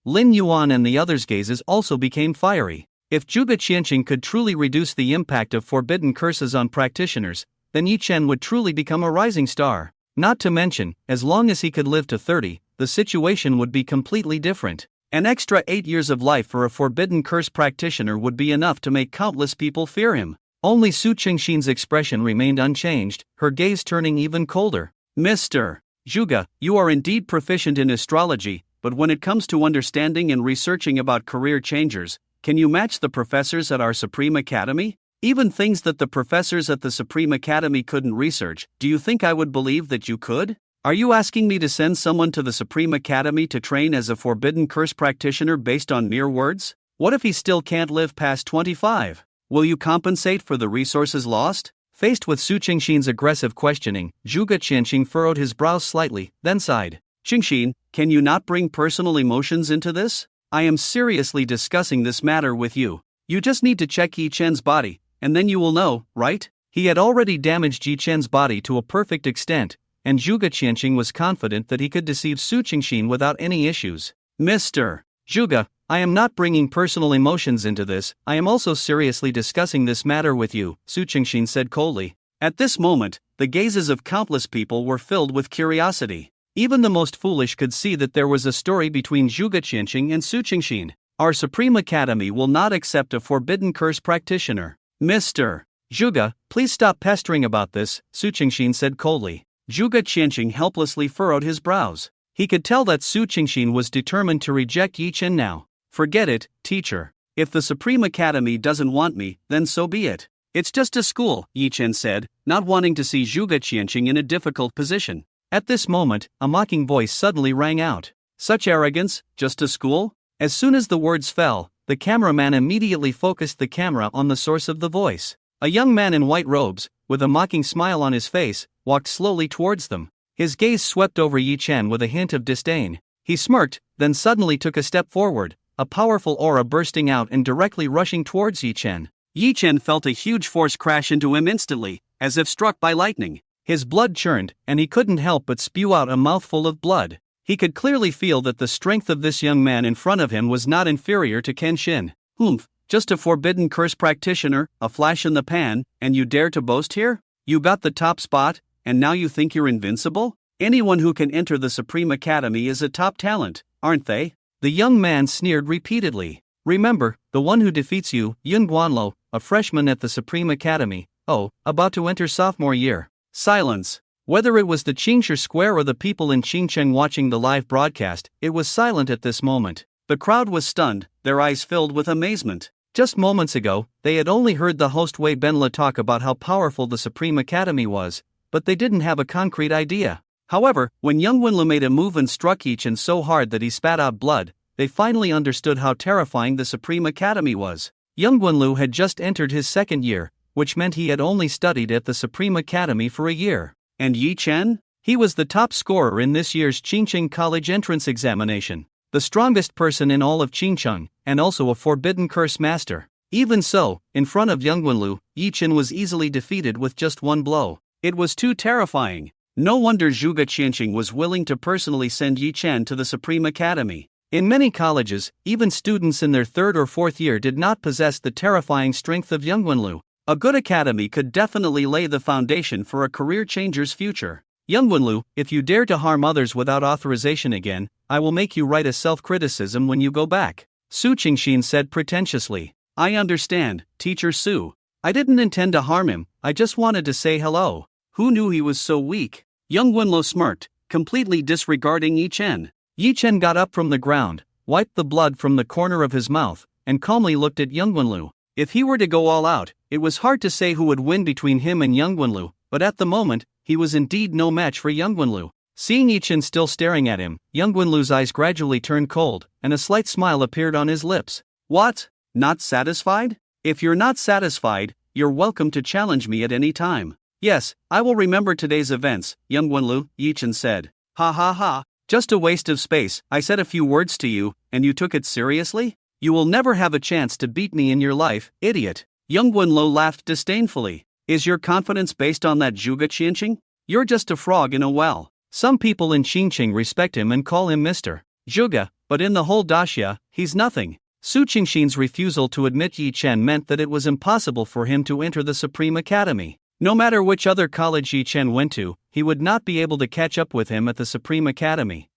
Lin Yuan and the others' gazes also became fiery. If Zhuge Qianxing could truly reduce the impact of forbidden curses on practitioners, then Yi Chen would truly become a rising star. Not to mention, as long as he could live to 30, the situation would be completely different. An extra 8 years of life for a forbidden curse practitioner would be enough to make countless people fear him. Only Su Qingxin's expression remained unchanged, her gaze turning even colder. Mr. Zhuge, you are indeed proficient in astrology, but when it comes to understanding and researching about career changers, can you match the professors at our Supreme Academy? Even things that the professors at the Supreme Academy couldn't research, do you think I would believe that you could? Are you asking me to send someone to the Supreme Academy to train as a forbidden curse practitioner based on mere words? What if he still can't live past 25? Will you compensate for the resources lost? Faced with Su Qingxin's aggressive questioning, Zhuge Qianxing furrowed his brows slightly, then sighed. Qingxin, can you not bring personal emotions into this? I am seriously discussing this matter with you. You just need to check Yi Chen's body, and then you will know, right? He had already damaged Yi Chen's body to a perfect extent, and Zhuge Qianxing was confident that he could deceive Su Qingxin without any issues. Mr. Zhuge, I am not bringing personal emotions into this, I am also seriously discussing this matter with you, Su Qingxin said coldly. At this moment, the gazes of countless people were filled with curiosity. Even the most foolish could see that there was a story between Zhuge Qianxing and Su Qingxin. Our Supreme Academy will not accept a forbidden curse practitioner. Mr. Zhuge, please stop pestering about this, Su Qingxin said coldly. Zhuge Qianxing helplessly furrowed his brows. He could tell that Su Qingxin was determined to reject Yi Chen now. Forget it, teacher. If the Supreme Academy doesn't want me, then so be it. It's just a school, Yi Chen said, not wanting to see Zhuge Qianxing in a difficult position. At this moment, a mocking voice suddenly rang out. Such arrogance, just a school? As soon as the words fell, the cameraman immediately focused the camera on the source of the voice. A young man in white robes, with a mocking smile on his face, walked slowly towards them. His gaze swept over Yi Chen with a hint of disdain. He smirked, then suddenly took a step forward, a powerful aura bursting out and directly rushing towards Yi Chen. Yi Chen felt a huge force crash into him instantly, as if struck by lightning. His blood churned, and he couldn't help but spew out a mouthful of blood. He could clearly feel that the strength of this young man in front of him was not inferior to Kenshin. Just a forbidden curse practitioner, a flash in the pan, and you dare to boast here? You got the top spot, and now you think you're invincible? Anyone who can enter the Supreme Academy is a top talent, aren't they? The young man sneered repeatedly. Remember, the one who defeats you, Yun Guanlo, a freshman at the Supreme Academy, about to enter sophomore year. Silence. Whether it was the Qingshe Square or the people in Qingcheng watching the live broadcast, it was silent at this moment. The crowd was stunned, their eyes filled with amazement. Just moments ago, they had only heard the host Wei Benla talk about how powerful the Supreme Academy was, but they didn't have a concrete idea. However, when Young Wenlu made a move and struck Yi Chen so hard that he spat out blood, they finally understood how terrifying the Supreme Academy was. Young Wenlu had just entered his second year, which meant he had only studied at the Supreme Academy for a year. And Yi Chen? He was the top scorer in this year's Qingcheng College entrance examination. The strongest person in all of Qingcheng, and also a forbidden curse master. Even so, in front of Young Wenlu, Yi Chen was easily defeated with just one blow. It was too terrifying. No wonder Zhuge Qianxing was willing to personally send Yi Chen to the Supreme Academy. In many colleges, even students in their third or fourth year did not possess the terrifying strength of Young Wenlu. A good academy could definitely lay the foundation for a career changer's future. Young Wenlu, if you dare to harm others without authorization again, I will make you write a self-criticism when you go back. Su Qingxin said pretentiously. I understand, Teacher Su. I didn't intend to harm him, I just wanted to say hello. Who knew he was so weak? Young Wenlo smirked, completely disregarding Yi Chen. Yi Chen got up from the ground, wiped the blood from the corner of his mouth, and calmly looked at Young Wenlu. If he were to go all out, it was hard to say who would win between him and Young Wenlu, but at the moment, he was indeed no match for Young Wenlu. Seeing Yi Chen still staring at him, Young Wenlu's eyes gradually turned cold, and a slight smile appeared on his lips. What? Not satisfied? If you're not satisfied, you're welcome to challenge me at any time. Yes, I will remember today's events, Young Wenlu, Yi Chen said. Ha ha ha, just a waste of space. I said a few words to you, and you took it seriously? You will never have a chance to beat me in your life, idiot. Young Wenlo laughed disdainfully. Is your confidence based on that Zhuge Qianqing? You're just a frog in a well. Some people in Qingqing respect him and call him Mr. Zhuge, but in the whole daxia, he's nothing. Su Qingxin's refusal to admit Yi Chen meant that it was impossible for him to enter the Supreme Academy. No matter which other college Yi Chen went to, he would not be able to catch up with him at the Supreme Academy.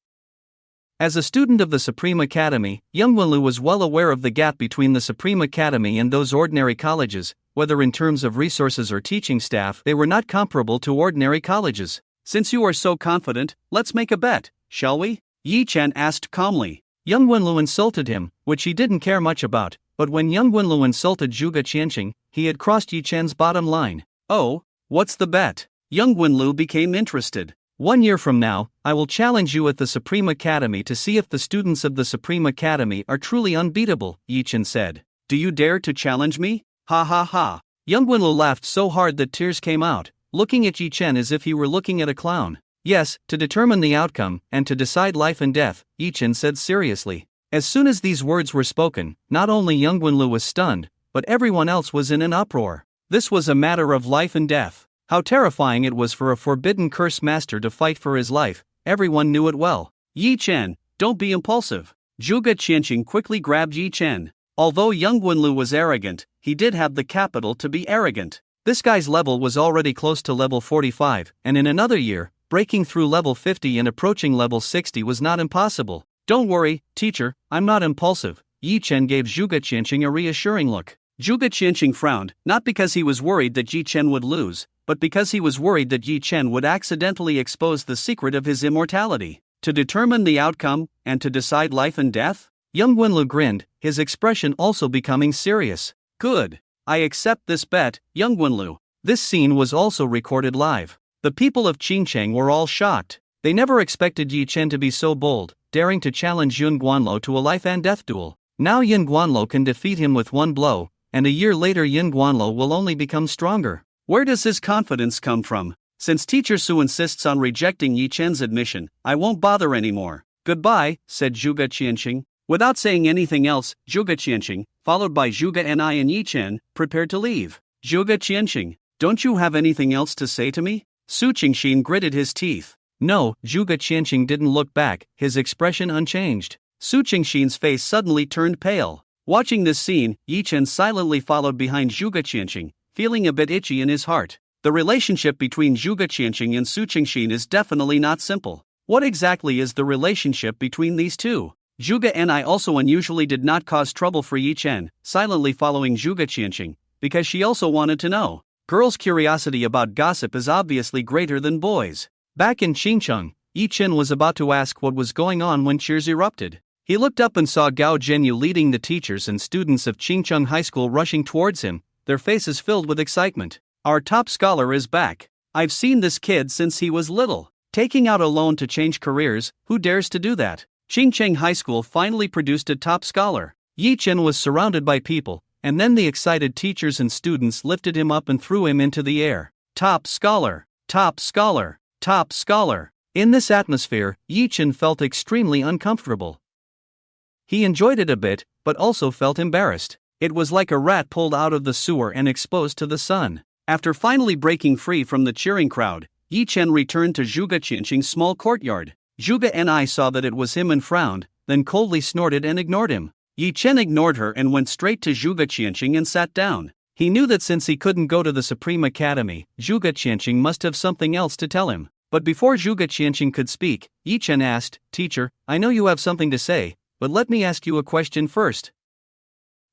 As a student of the Supreme Academy, Young Wenlu was well aware of the gap between the Supreme Academy and those ordinary colleges. Whether in terms of resources or teaching staff, they were not comparable to ordinary colleges. Since you are so confident, let's make a bet, shall we? Yi Chen asked calmly. Young Wenlu insulted him, which he didn't care much about, but when Young Wenlu insulted Zhuge Qianqing, he had crossed Yi Chen's bottom line. Oh, what's the bet? Young Wenlu became interested. 1 year from now, I will challenge you at the Supreme Academy to see if the students of the Supreme Academy are truly unbeatable, Yi Chen said. Do you dare to challenge me? Ha ha ha. Young Wenlu laughed so hard that tears came out, looking at Yi Chen as if he were looking at a clown. Yes, to determine the outcome, and to decide life and death, Yi Chen said seriously. As soon as these words were spoken, not only Young Wenlu was stunned, but everyone else was in an uproar. This was a matter of life and death. How terrifying it was for a forbidden curse master to fight for his life, everyone knew it well. Yi Chen, don't be impulsive. Zhuge Qianqing quickly grabbed Yi Chen. Although Young Wenlu was arrogant, he did have the capital to be arrogant. This guy's level was already close to level 45, and in another year, breaking through level 50 and approaching level 60 was not impossible. Don't worry, teacher, I'm not impulsive. Yi Chen gave Zhuge Qianqing a reassuring look. Zhuge Qianqing frowned, not because he was worried that Yi Chen would lose, but because he was worried that Yi Chen would accidentally expose the secret of his immortality. To determine the outcome, and to decide life and death? Young Wenlu grinned, his expression also becoming serious. Good. I accept this bet, Young Wenlu. This scene was also recorded live. The people of Qingcheng were all shocked. They never expected Yi Chen to be so bold, daring to challenge Yun Guanlo to a life and death duel. Now Yun Guanlo can defeat him with one blow, and a year later Yun Guanlo will only become stronger. Where does his confidence come from? Since Teacher Su insists on rejecting Yi Chen's admission, I won't bother anymore. Goodbye, said Zhuge Qianqing. Without saying anything else, Zhuge Qianqing, followed by Zhuge Ni and Yi Chen, prepared to leave. Zhuge Qianqing, don't you have anything else to say to me? Su Qingxin gritted his teeth. No, Zhuge Qianqing didn't look back, his expression unchanged. Su Qingxin's face suddenly turned pale. Watching this scene, Yi Chen silently followed behind Zhuge Qianqing, feeling a bit itchy in his heart. The relationship between Zhuge Qianqing and Su Qingxin is definitely not simple. What exactly is the relationship between these two? Zhuge Ni also unusually did not cause trouble for Yi Chen, silently following Zhuge Qianqing, because she also wanted to know. Girls' curiosity about gossip is obviously greater than boys'. Back in Qingcheng, Yi Chen was about to ask what was going on when cheers erupted. He looked up and saw Gao Zhenyu leading the teachers and students of Qingcheng High School rushing towards him, their faces filled with excitement. Our top scholar is back. I've seen this kid since he was little. Taking out a loan to change careers, who dares to do that? Qingcheng High School finally produced a top scholar. Yi Chen was surrounded by people, and then the excited teachers and students lifted him up and threw him into the air. Top scholar! Top scholar! Top scholar! In this atmosphere, Yi Chen felt extremely uncomfortable. He enjoyed it a bit, but also felt embarrassed. It was like a rat pulled out of the sewer and exposed to the sun. After finally breaking free from the cheering crowd, Yi Chen returned to Zhuge Qianqing's small courtyard. Zhuge Ni saw that it was him and frowned, then coldly snorted and ignored him. Yi Chen ignored her and went straight to Zhuge Qianqing and sat down. He knew that since he couldn't go to the Supreme Academy, Zhuge Qianqing must have something else to tell him. But before Zhuge Qianqing could speak, Yi Chen asked, "Teacher, I know you have something to say, but let me ask you a question first.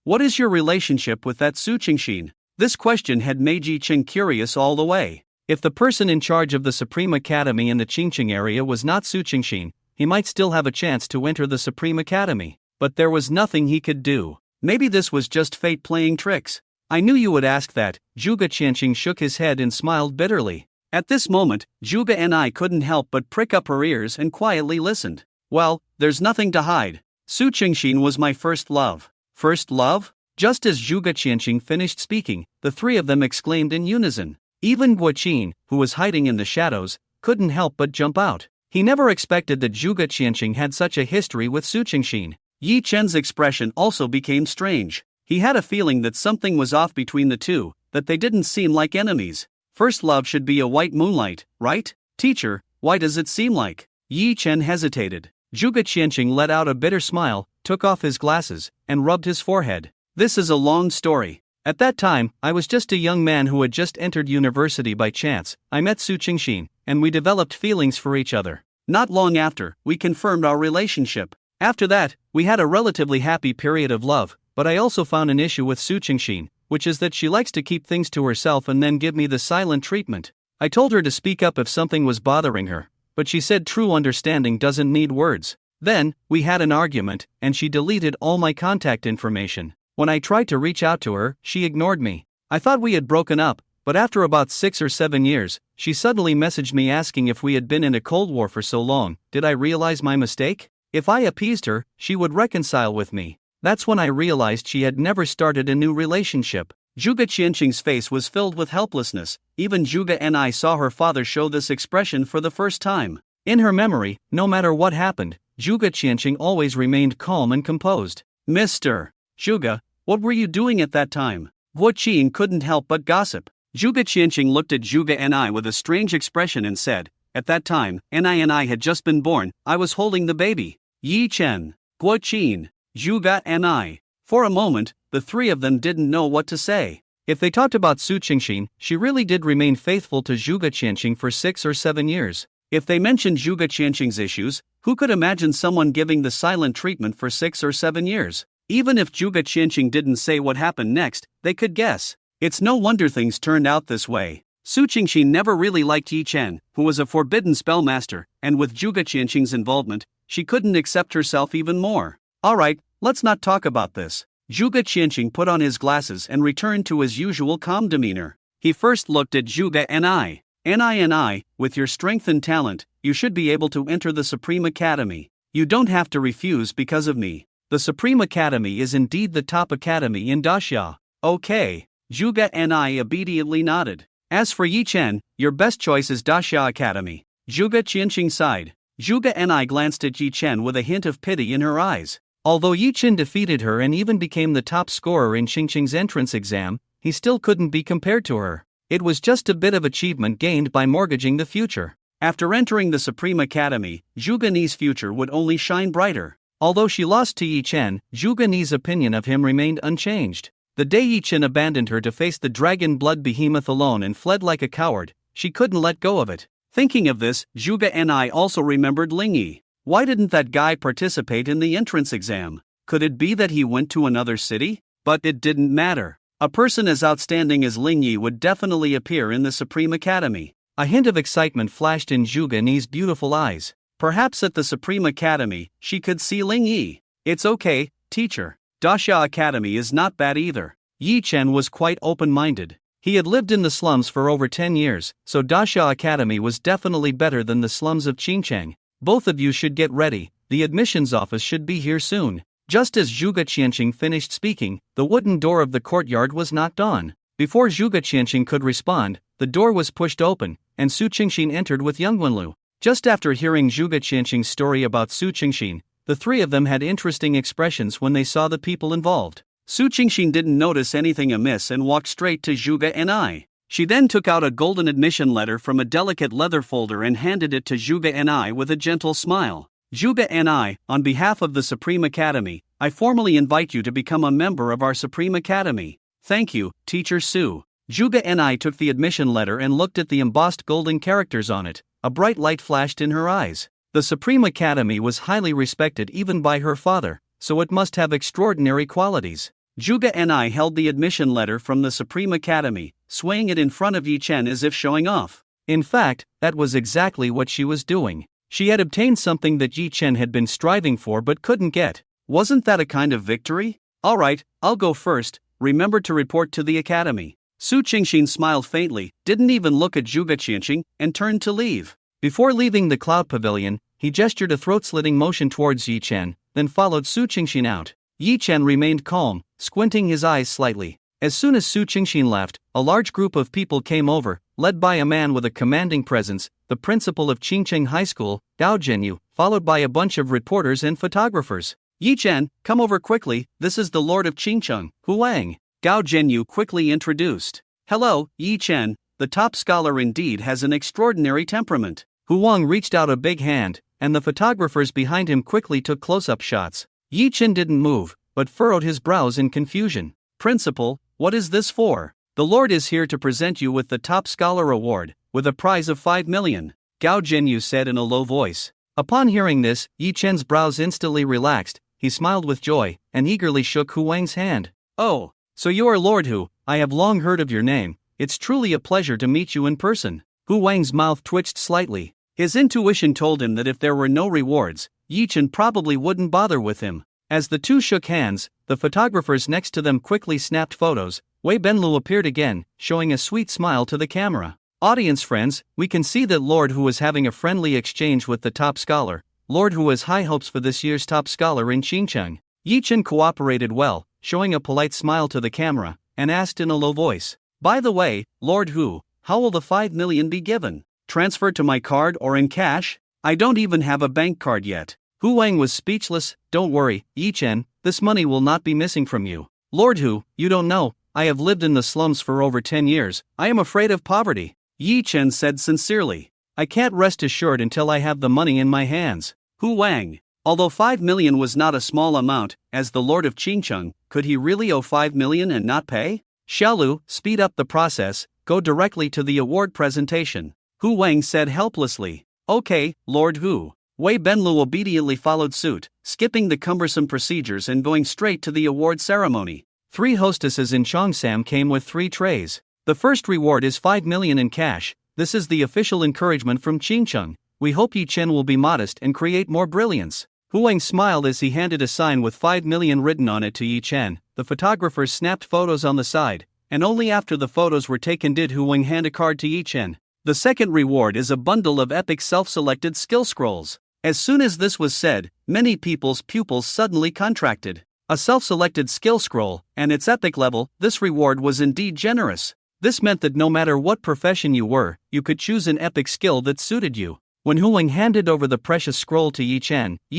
What is your relationship with that Su Qingxin?" This question had made Yi Chen curious all the way. If the person in charge of the Supreme Academy in the Qingqing area was not Su Qingxin, he might still have a chance to enter the Supreme Academy. But there was nothing he could do. Maybe this was just fate playing tricks. "I knew you would ask that." Zhuge Qianqing shook his head and smiled bitterly. At this moment, Zhuge Ni couldn't help but prick up her ears and quietly listened. "Well, there's nothing to hide. Su Qingxin was my first love." First love? Just as Zhuge Qianqing finished speaking, the three of them exclaimed in unison. Even Guo Qin, who was hiding in the shadows, couldn't help but jump out. He never expected that Zhuge Qianqing had such a history with Su Qingxin. Yi Chen's expression also became strange. He had a feeling that something was off between the two, that they didn't seem like enemies. First love should be a white moonlight, right? "Teacher, why does it seem like?" Yi Chen hesitated. Zhuge Qianqing let out a bitter smile, took off his glasses, and rubbed his forehead. "This is a long story. At that time, I was just a young man who had just entered university by chance. I met Su Qingxin, and we developed feelings for each other. Not long after, we confirmed our relationship. After that, we had a relatively happy period of love, but I also found an issue with Su Qingxin, which is that she likes to keep things to herself and then give me the silent treatment. I told her to speak up if something was bothering her, but she said true understanding doesn't need words. Then, we had an argument, and she deleted all my contact information. When I tried to reach out to her, she ignored me. I thought we had broken up, but after about 6 or 7 years, she suddenly messaged me asking if we had been in a Cold War for so long. Did I realize my mistake? If I appeased her, she would reconcile with me. That's when I realized she had never started a new relationship." Zhuge Qianqing's face was filled with helplessness. Even Zhuge Ni saw her father show this expression for the first time. In her memory, no matter what happened, Zhuge Qianqing always remained calm and composed. "Mr. Zhuge, what were you doing at that time?" Guo Qin couldn't help but gossip. Zhuge Qianqing looked at Zhuge Ni with a strange expression and said, "At that time, Ni had just been born. I was holding the baby." Yi Chen, Guo Qin, Zhuge Ni. For a moment, the three of them didn't know what to say. If they talked about Su Qingxin, she really did remain faithful to Zhuge Qianqing for 6 or 7 years. If they mentioned Zhuge Qianqing's issues, who could imagine someone giving the silent treatment for 6 or 7 years? Even if Zhuge Qianqing didn't say what happened next, they could guess. It's no wonder things turned out this way. Su Qingxin never really liked Yi Chen, who was a forbidden spellmaster, and with Zhuge Qianqing's involvement, she couldn't accept herself even more. "Alright, let's not talk about this." Zhuge Qianqing put on his glasses and returned to his usual calm demeanor. He first looked at Zhuge Ni. "Ni, with your strength and talent, you should be able to enter the Supreme Academy. You don't have to refuse because of me. The Supreme Academy is indeed the top academy in Daxia." "Okay." Zhuge Ni obediently nodded. "As for Yi Chen, your best choice is Daxia Academy." Zhuge Qianqing sighed. Zhuge Ni glanced at Yi Chen with a hint of pity in her eyes. Although Yi Chen defeated her and even became the top scorer in Qingqing's entrance exam, he still couldn't be compared to her. It was just a bit of achievement gained by mortgaging the future. After entering the Supreme Academy, Zhuge Ni's future would only shine brighter. Although she lost to Yi Chen, Zhuge Ni's opinion of him remained unchanged. The day Yi Chen abandoned her to face the dragon blood behemoth alone and fled like a coward, she couldn't let go of it. Thinking of this, Zhuge Ni also remembered Ling Yi. Why didn't that guy participate in the entrance exam? Could it be that he went to another city? But it didn't matter. A person as outstanding as Ling Yi would definitely appear in the Supreme Academy. A hint of excitement flashed in Zhuge Ni's beautiful eyes. Perhaps at the Supreme Academy, she could see Ling Yi. "It's okay, teacher. Daxia Academy is not bad either." Yi Chen was quite open-minded. He had lived in the slums for over 10 years, so Daxia Academy was definitely better than the slums of Qingcheng. "Both of you should get ready, the admissions office should be here soon." Just as Zhuge Qianqing finished speaking, the wooden door of the courtyard was knocked on. Before Zhuge Qianqing could respond, the door was pushed open, and Su Qingxin entered with Yang Wenlu. Just after hearing Zhuge Qianqing's story about Su Qingxin, the three of them had interesting expressions when they saw the people involved. Su Qingxin didn't notice anything amiss and walked straight to Zhuge Ni. She then took out a golden admission letter from a delicate leather folder and handed it to Zhuge Ni with a gentle smile. "Zhuge Ni, on behalf of the Supreme Academy, I formally invite you to become a member of our Supreme Academy." "Thank you, Teacher Su." Zhuge Ni took the admission letter and looked at the embossed golden characters on it. a bright light flashed in her eyes. The Supreme Academy was highly respected even by her father, so it must have extraordinary qualities. Juga and I held the admission letter from the Supreme Academy, swaying it in front of Yi Chen as if showing off. In fact, that was exactly what she was doing. She had obtained something that Yi Chen had been striving for but couldn't get. Wasn't that a kind of victory? Alright, I'll go first, remember to report to the academy. Su Qingxin smiled faintly, didn't even look at Zhuge Qianqing, and turned to leave. Before leaving the cloud pavilion, he gestured a throat-slitting motion towards Yi Chen, then followed Su Qingxin out. Yi Chen remained calm, squinting his eyes slightly. As soon as Su Qingxin left, a large group of people came over, led by a man with a commanding presence, the principal of Qingcheng High School, Gao Zhenyu, followed by a bunch of reporters and photographers. Yi Chen, come over quickly, this is the Lord of Qingcheng, Hu Wang. Gao Zhenyu quickly introduced. Hello, Yi Chen, the top scholar indeed has an extraordinary temperament. Hu Wang reached out a big hand, and the photographers behind him quickly took close-up shots. Yi Chen didn't move, but furrowed his brows in confusion. Principal, what is this for? The Lord is here to present you with the Top Scholar Award, with a prize of 5 million, Gao Zhenyu said in a low voice. Upon hearing this, Yi Chen's brows instantly relaxed, he smiled with joy, and eagerly shook Hu Wang's hand. Oh, so you are Lord Hu, I have long heard of your name, it's truly a pleasure to meet you in person. Hu Wang's mouth twitched slightly. His intuition told him that if there were no rewards, Yi Chen probably wouldn't bother with him. As the two shook hands, the photographers next to them quickly snapped photos. Wei Benlu appeared again, showing a sweet smile to the camera. Audience friends, we can see that Lord Hu is having a friendly exchange with the top scholar. Lord Hu has high hopes for this year's top scholar in Qingcheng. Yi Chen cooperated well, showing a polite smile to the camera, and asked in a low voice. By the way, Lord Hu, how will the 5 million be given? Transferred to my card or in cash? I don't even have a bank card yet. Hu Wang was speechless. Don't worry, Yi Chen, this money will not be missing from you. Lord Hu, you don't know, I have lived in the slums for over 10 years, I am afraid of poverty. Yi Chen said sincerely. I can't rest assured until I have the money in my hands. Hu Wang. Although 5 million was not a small amount, as the Lord of Qingcheng, could he really owe 5 million and not pay? Xiaolu, speed up the process, go directly to the award presentation. Hu Wang said helplessly. Okay, Lord Hu. Wei Benlu obediently followed suit, skipping the cumbersome procedures and going straight to the award ceremony. 3 hostesses in Cheongsam came with 3 trays. The first reward is 5 million in cash. This is the official encouragement from Qingcheng. We hope Yi Chen will be modest and create more brilliance. Hu Wang smiled as he handed a sign with 5 million written on it to Yi Chen. The photographers snapped photos on the side, and only after the photos were taken did Hu Wang hand a card to Yi Chen. The second reward is a bundle of epic self-selected skill scrolls. As soon as this was said, many people's pupils suddenly contracted. A self-selected skill scroll, and its epic level, this reward was indeed generous. This meant that no matter what profession you were, you could choose an epic skill that suited you. When Hu Wang handed over the precious scroll to Yi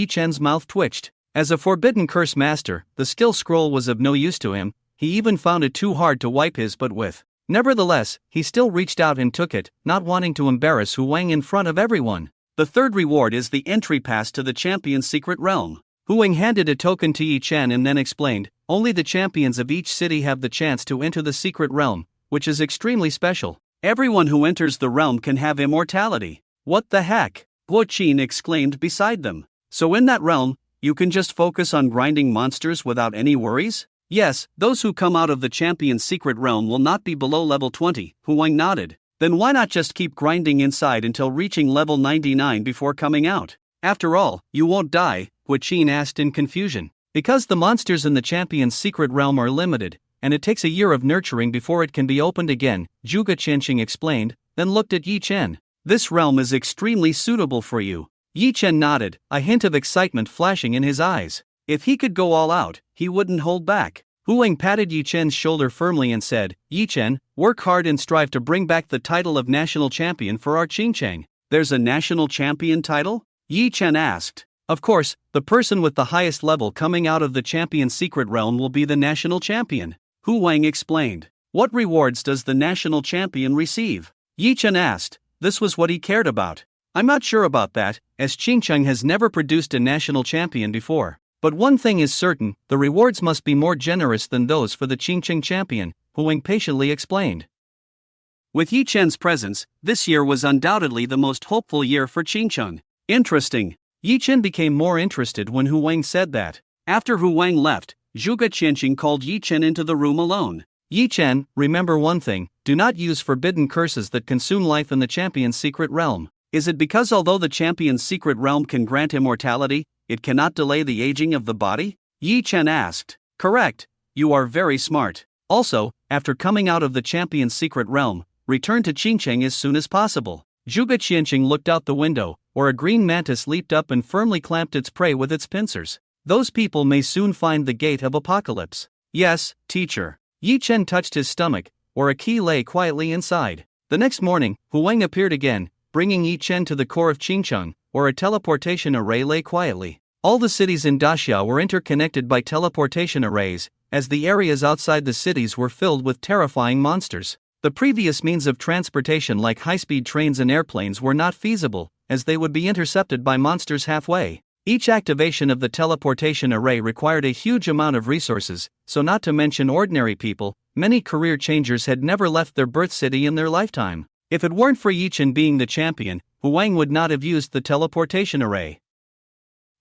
Chen's mouth twitched. As a forbidden curse master, the skill scroll was of no use to him, he even found it too hard to wipe his butt with. Nevertheless, he still reached out and took it, not wanting to embarrass Hu Wang in front of everyone. The third reward is the entry pass to the champion's secret realm. Hu Wang handed a token to Yi Chen and then explained, only the champions of each city have the chance to enter the secret realm, which is extremely special. Everyone who enters the realm can have immortality. What the heck? Guo Qin exclaimed beside them. So in that realm, you can just focus on grinding monsters without any worries? Yes, those who come out of the champion's secret realm will not be below level 20, Hu Wang nodded. Then why not just keep grinding inside until reaching level 99 before coming out? After all, you won't die, Guo Qin asked in confusion. Because the monsters in the champion's secret realm are limited, and it takes a year of nurturing before it can be opened again, Zhuge Qianqing explained, then looked at Yi Chen. This realm is extremely suitable for you. Yi Chen nodded, a hint of excitement flashing in his eyes. If he could go all out, he wouldn't hold back. Hu Wang patted Yi Chen's shoulder firmly and said, Yi Chen, work hard and strive to bring back the title of national champion for our Qingcheng. There's a national champion title? Yi Chen asked. Of course, the person with the highest level coming out of the champion's secret realm will be the national champion. Hu Wang explained. What rewards does the national champion receive? Yi Chen asked. This was what he cared about. I'm not sure about that, as Qingcheng has never produced a national champion before. But one thing is certain, the rewards must be more generous than those for the Qingcheng champion, Hu Wang patiently explained. With Yi Chen's presence, this year was undoubtedly the most hopeful year for Qingcheng. Interesting. Yi Chen became more interested when Hu Wang said that. After Hu Wang left, Zhuge Qianqing called Yi Chen into the room alone. Yi Chen, remember one thing, do not use forbidden curses that consume life in the champion's secret realm. Is it because although the champion's secret realm can grant immortality, it cannot delay the aging of the body? Yi Chen asked. Correct. You are very smart. Also, after coming out of the champion's secret realm, return to Qingcheng as soon as possible. Zhuge Qianqing looked out the window, where a green mantis leaped up and firmly clamped its prey with its pincers. Those people may soon find the gate of apocalypse. Yes, teacher. Yi Chen touched his stomach, where a key lay quietly inside. The next morning, Hu Wang appeared again, bringing Yi Chen to the core of Qingcheng, where a teleportation array lay quietly. All the cities in Daxia were interconnected by teleportation arrays, as the areas outside the cities were filled with terrifying monsters. The previous means of transportation like high-speed trains and airplanes were not feasible, as they would be intercepted by monsters halfway. Each activation of the teleportation array required a huge amount of resources, so not to mention ordinary people, many career changers had never left their birth city in their lifetime. If it weren't for Yi Chen being the champion, Hu Wang would not have used the teleportation array.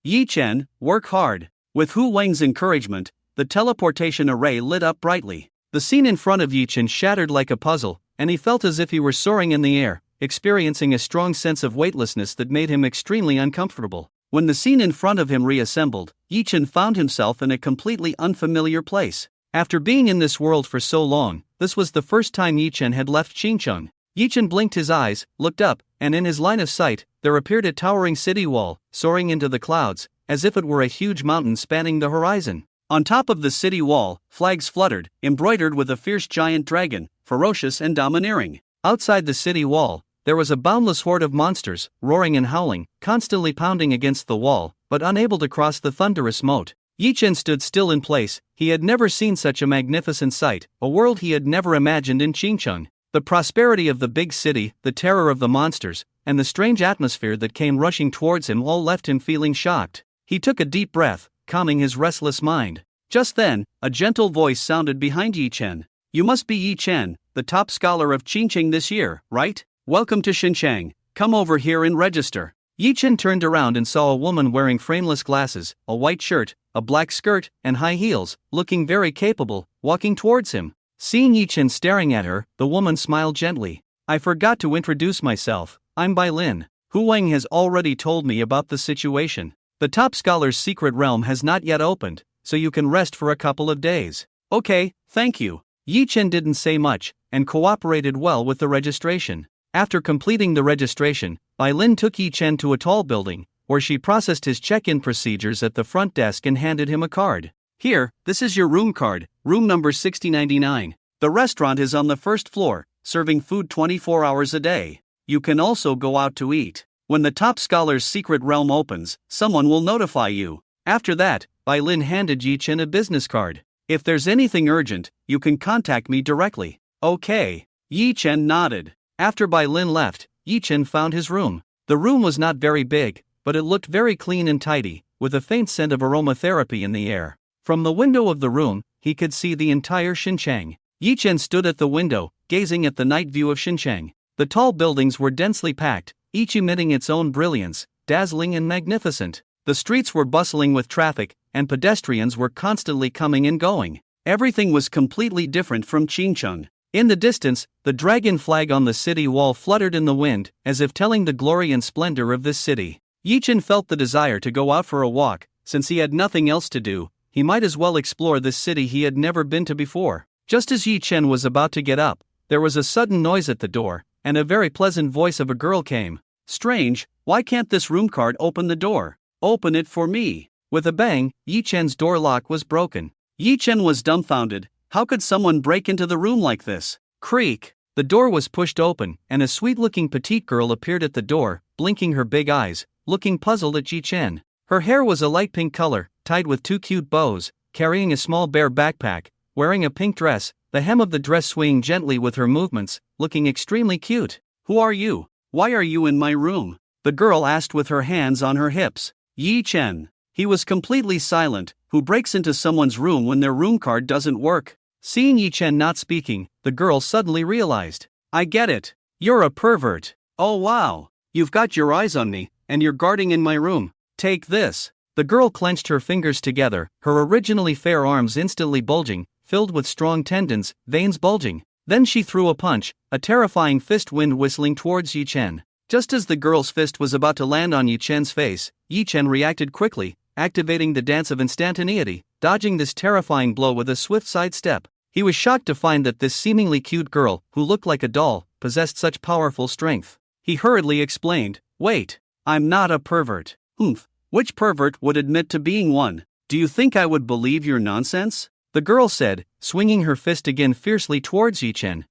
Yi Chen, work hard. With Hu Wang's encouragement, the teleportation array lit up brightly. The scene in front of Yi Chen shattered like a puzzle, and he felt as if he were soaring in the air, experiencing a strong sense of weightlessness that made him extremely uncomfortable. When the scene in front of him reassembled, Yi Chen found himself in a completely unfamiliar place. After being in this world for so long, this was the first time Yi Chen had left Qingcheng. Yi Chen blinked his eyes, looked up, and in his line of sight, there appeared a towering city wall, soaring into the clouds, as if it were a huge mountain spanning the horizon. On top of the city wall, flags fluttered, embroidered with a fierce giant dragon, ferocious and domineering. Outside the city wall, there was a boundless horde of monsters, roaring and howling, constantly pounding against the wall, but unable to cross the thunderous moat. Yi Chen stood still in place. He had never seen such a magnificent sight, a world he had never imagined in Qingcheng. The prosperity of the big city, the terror of the monsters, and the strange atmosphere that came rushing towards him all left him feeling shocked. He took a deep breath, calming his restless mind. Just then, a gentle voice sounded behind Yi Chen. You must be Yi Chen, the top scholar of Qingcheng this year, right? Welcome to Xinjiang. Come over here and register. Yi Chen turned around and saw a woman wearing frameless glasses, a white shirt, a black skirt, and high heels, looking very capable, walking towards him. Seeing Yi Chen staring at her, the woman smiled gently. I forgot to introduce myself. I'm Bai Lin. Hu Wang has already told me about the situation. The top scholar's secret realm has not yet opened, so you can rest for a couple of days. Okay, thank you. Yi Chen didn't say much, and cooperated well with the registration. After completing the registration, Bai Lin took Yi Chen to a tall building, where she processed his check-in procedures at the front desk and handed him a card. Here, this is your room card, room number 6099. The restaurant is on the first floor, serving food 24 hours a day. You can also go out to eat. When the top scholar's secret realm opens, someone will notify you. After that, Bai Lin handed Yi Chen a business card. If there's anything urgent, you can contact me directly. Okay. Yi Chen nodded. After Bai Lin left, Yi Chen found his room. The room was not very big, but it looked very clean and tidy, with a faint scent of aromatherapy in the air. From the window of the room, he could see the entire Xinjiang. Yi Chen stood at the window, gazing at the night view of Xinjiang. The tall buildings were densely packed, each emitting its own brilliance, dazzling and magnificent. The streets were bustling with traffic, and pedestrians were constantly coming and going. Everything was completely different from Qingcheng. In the distance, the dragon flag on the city wall fluttered in the wind, as if telling the glory and splendor of this city. Yi Chen felt the desire to go out for a walk. Since he had nothing else to do, he might as well explore this city he had never been to before. Just as Yi Chen was about to get up, there was a sudden noise at the door, and a very pleasant voice of a girl came. Strange, why can't this room card open the door? Open it for me. With a bang, Yi Chen's door lock was broken. Yi Chen was dumbfounded. How could someone break into the room like this? Creak! The door was pushed open, and a sweet-looking petite girl appeared at the door, blinking her big eyes, looking puzzled at Yi Chen. Her hair was a light pink color, tied with two cute bows, carrying a small bear backpack, wearing a pink dress, the hem of the dress swaying gently with her movements, looking extremely cute. Who are you? Why are you in my room? The girl asked with her hands on her hips. Yi Chen. He was completely silent. Who breaks into someone's room when their room card doesn't work? Seeing Yi Chen not speaking, the girl suddenly realized. I get it. You're a pervert. Oh wow. You've got your eyes on me, and you're guarding in my room. Take this. The girl clenched her fingers together, her originally fair arms instantly bulging, filled with strong tendons, veins bulging. Then she threw a punch, a terrifying fist wind whistling towards Yi Chen. Just as the girl's fist was about to land on Yi Chen's face, Yi Chen reacted quickly, activating the dance of instantaneity, dodging this terrifying blow with a swift sidestep. He was shocked to find that this seemingly cute girl, who looked like a doll, possessed such powerful strength. He hurriedly explained, "Wait, I'm not a pervert." "Oomph, which pervert would admit to being one? Do you think I would believe your nonsense?" the girl said, swinging her fist again fiercely towards Yi Chen.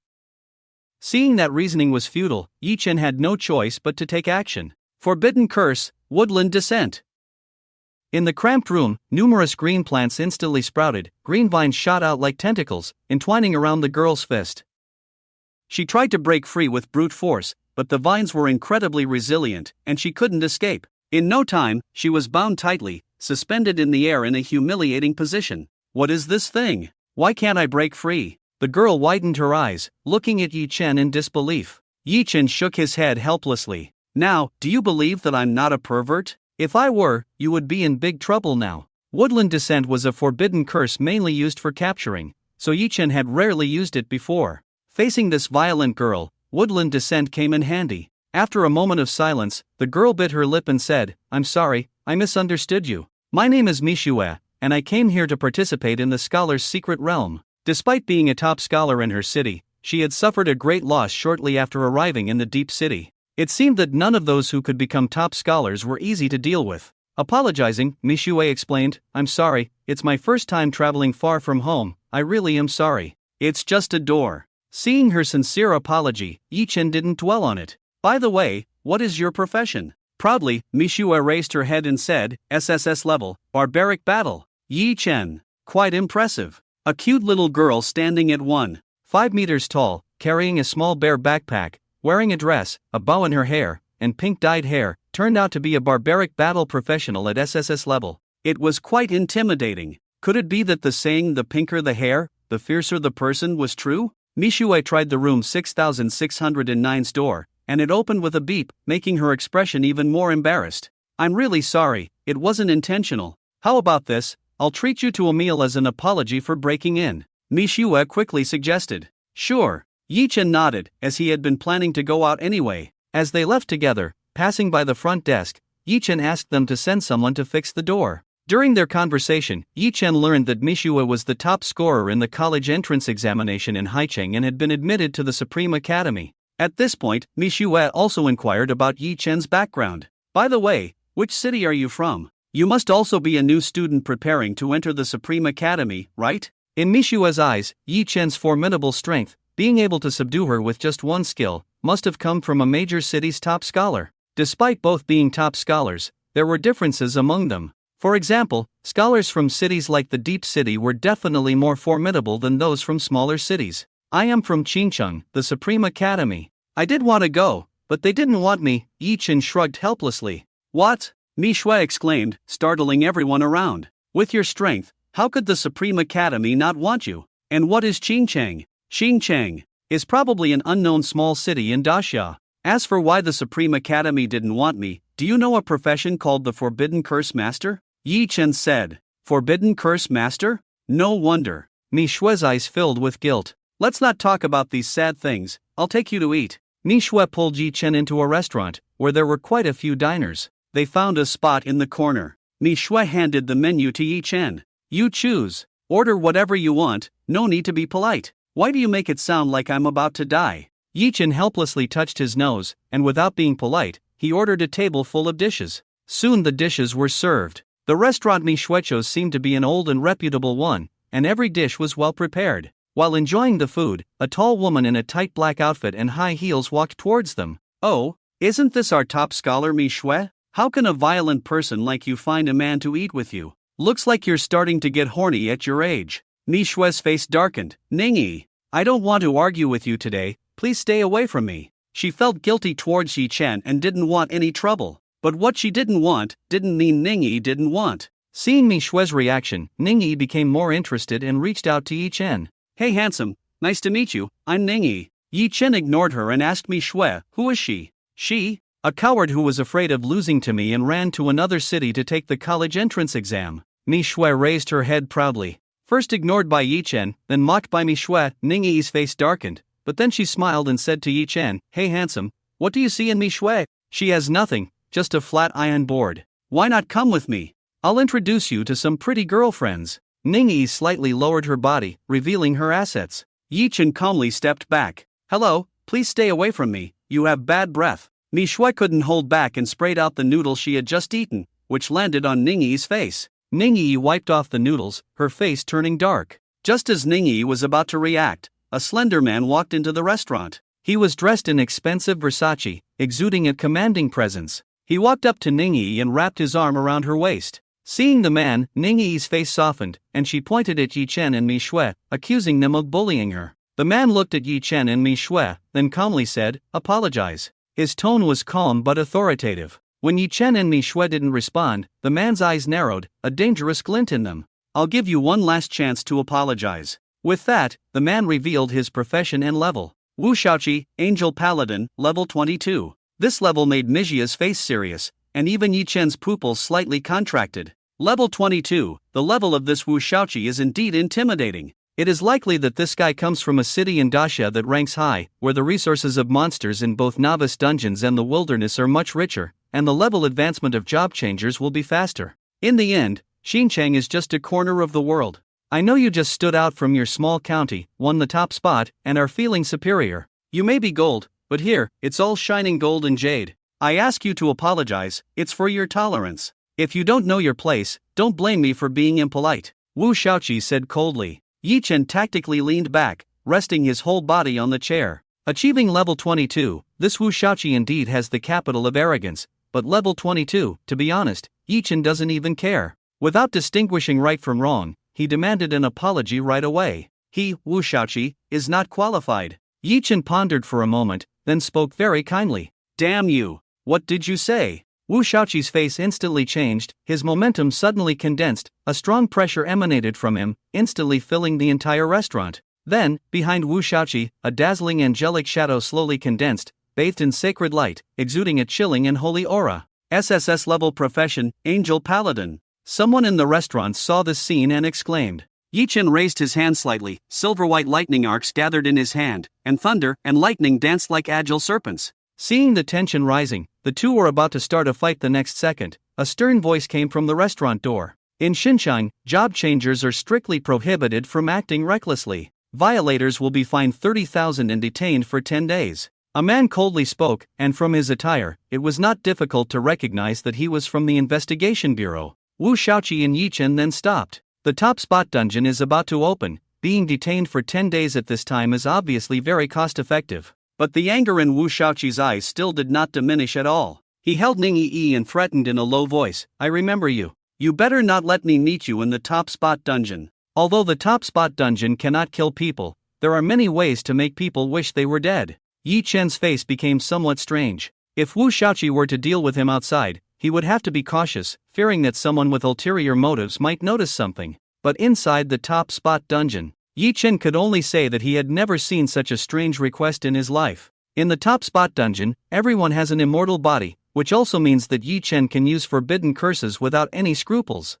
Seeing that reasoning was futile, Yi Chen had no choice but to take action. Forbidden curse, woodland descent. In the cramped room, numerous green plants instantly sprouted, green vines shot out like tentacles, entwining around the girl's fist. She tried to break free with brute force, but the vines were incredibly resilient, and she couldn't escape. In no time, she was bound tightly, suspended in the air in a humiliating position. What is this thing? Why can't I break free? The girl widened her eyes, looking at Yi Chen in disbelief. Yi Chen shook his head helplessly. Now, do you believe that I'm not a pervert? If I were, you would be in big trouble now. Woodland descent was a forbidden curse mainly used for capturing, so Yi Chen had rarely used it before. Facing this violent girl, woodland descent came in handy. After a moment of silence, the girl bit her lip and said, "I'm sorry, I misunderstood you. My name is Mishue, and I came here to participate in the scholar's secret realm." Despite being a top scholar in her city, she had suffered a great loss shortly after arriving in the deep city. It seemed that none of those who could become top scholars were easy to deal with. Apologizing, Mishue explained, "I'm sorry, it's my first time traveling far from home, I really am sorry. It's just a door." Seeing her sincere apology, Yi Chen didn't dwell on it. "By the way, what is your profession?" Proudly, Mishue raised her head and said, "SSS level, barbaric battle." Yi Chen. Quite impressive. A cute little girl standing at 1.5 meters tall, carrying a small bear backpack, wearing a dress, a bow in her hair, and pink-dyed hair, turned out to be a barbaric battle professional at SSS level. It was quite intimidating. Could it be that the saying "the pinker the hair, the fiercer the person" was true? Mishue tried the room 6609's door, and it opened with a beep, making her expression even more embarrassed. "I'm really sorry, it wasn't intentional. How about this? I'll treat you to a meal as an apology for breaking in," Mishue quickly suggested. "Sure." Yi Chen nodded, as he had been planning to go out anyway. As they left together, passing by the front desk, Yi Chen asked them to send someone to fix the door. During their conversation, Yi Chen learned that Mishue was the top scorer in the college entrance examination in Haicheng and had been admitted to the Supreme Academy. At this point, Mishue also inquired about Yi Chen's background. "By the way, which city are you from? You must also be a new student preparing to enter the Supreme Academy, right?" In Mishue's eyes, Yi Chen's formidable strength, being able to subdue her with just one skill, must have come from a major city's top scholar. Despite both being top scholars, there were differences among them. For example, scholars from cities like the Deep City were definitely more formidable than those from smaller cities. "I am from Qingcheng, the Supreme Academy. I did want to go, but they didn't want me," Yi Chen shrugged helplessly. "What?" Mishue exclaimed, startling everyone around. "With your strength, how could the Supreme Academy not want you? And what is Qingcheng?" Qingcheng is probably an unknown small city in Daxia. As for why the Supreme Academy didn't want me, do you know a profession called the Forbidden Curse Master? Yi Chen said. Forbidden Curse Master? No wonder. Mishue's eyes filled with guilt. "Let's not talk about these sad things, I'll take you to eat." Mishue pulled Yi Chen into a restaurant, where there were quite a few diners. They found a spot in the corner. Mishue handed the menu to Yi Chen. "You choose. Order whatever you want, no need to be polite. Why do you make it sound like I'm about to die?" Yi Chen helplessly touched his nose, and without being polite, he ordered a table full of dishes. Soon the dishes were served. The restaurant Mishue chose seemed to be an old and reputable one, and every dish was well prepared. While enjoying the food, a tall woman in a tight black outfit and high heels walked towards them. "Oh, isn't this our top scholar Mishue? How can a violent person like you find a man to eat with you? Looks like you're starting to get horny at your age." Mishue's face darkened. "Ningyi, I don't want to argue with you today, please stay away from me." She felt guilty towards Yi Chen and didn't want any trouble. But what she didn't want didn't mean Ningyi didn't want. Seeing Mishue's reaction, Ningyi became more interested and reached out to Yi Chen. "Hey handsome, nice to meet you, I'm Ningyi. Yi Chen ignored her and asked me Shui, who is she? She? A coward who was afraid of losing to me and ran to another city to take the college entrance exam. Mi Shui raised her head proudly. First ignored by Yi Chen, then mocked by Mi Shui, Ning Yi's face darkened, but then she smiled and said to Yi Chen, hey handsome, what do you see in Mi Shui? She has nothing, just a flat iron board. Why not come with me? I'll introduce you to some pretty girlfriends. Ning Yi slightly lowered her body, revealing her assets. Yi Chen calmly stepped back. Hello, please stay away from me, you have bad breath. Mi Shui couldn't hold back and sprayed out the noodle she had just eaten, which landed on Ning Yi's face. Ning Yi wiped off the noodles, her face turning dark. Just as Ning Yi was about to react, a slender man walked into the restaurant. He was dressed in expensive Versace, exuding a commanding presence. He walked up to Ning Yi and wrapped his arm around her waist. Seeing the man, Ning Yi's face softened, and she pointed at Yi Chen and Mi Shui, accusing them of bullying her. The man looked at Yi Chen and Mi Shui, then calmly said, apologize. His tone was calm but authoritative. When Yi Chen and Mi Shui didn't respond, the man's eyes narrowed, a dangerous glint in them. I'll give you one last chance to apologize. With that, the man revealed his profession and level. Wu Shaoqi, Angel Paladin, level 22. This level made Mijia's face serious, and even Yi Chen's pupils slightly contracted. Level 22, the level of this Wu Shaoqi is indeed intimidating. It is likely that this guy comes from a city in Daxia that ranks high, where the resources of monsters in both novice dungeons and the wilderness are much richer, and the level advancement of job changers will be faster. In the end, Xinjiang is just a corner of the world. I know you just stood out from your small county, won the top spot, and are feeling superior. You may be gold, but here, it's all shining gold and jade. I ask you to apologize, it's for your tolerance. If you don't know your place, don't blame me for being impolite. Wu Shaoqi said coldly. Yi Chen tactically leaned back, resting his whole body on the chair. Achieving level 22, this Wu Shaoqi indeed has the capital of arrogance, but level 22, to be honest, Yi Chen doesn't even care. Without distinguishing right from wrong, he demanded an apology right away. He, Wu Shaoqi, is not qualified. Yi Chen pondered for a moment, then spoke very kindly. Damn you! What did you say? Wu Shaoqi's face instantly changed, his momentum suddenly condensed, a strong pressure emanated from him, instantly filling the entire restaurant. Then, behind Wu Shaoqi, a dazzling angelic shadow slowly condensed, bathed in sacred light, exuding a chilling and holy aura. SSS level profession, Angel Paladin. Someone in the restaurant saw this scene and exclaimed. Yi Chen raised his hand slightly, silver-white lightning arcs gathered in his hand, and thunder and lightning danced like agile serpents. Seeing the tension rising, the two were about to start a fight the next second. A stern voice came from the restaurant door. In Xinjiang, job changers are strictly prohibited from acting recklessly. Violators will be fined 30,000 and detained for 10 days. A man coldly spoke, and from his attire, it was not difficult to recognize that he was from the investigation bureau. Wu Shaoqi and Yi Chen then stopped. The top spot dungeon is about to open. Being detained for 10 days at this time is obviously very cost-effective. But the anger in Wu Shaoqi's eyes still did not diminish at all. He held Ning Yi and threatened in a low voice, I remember you. You better not let me meet you in the top spot dungeon. Although the top spot dungeon cannot kill people, there are many ways to make people wish they were dead. Yi Chen's face became somewhat strange. If Wu Shaoqi were to deal with him outside, he would have to be cautious, fearing that someone with ulterior motives might notice something. But inside the top spot dungeon, Yi Chen could only say that he had never seen such a strange request in his life. In the top spot dungeon, everyone has an immortal body, which also means that Yi Chen can use forbidden curses without any scruples.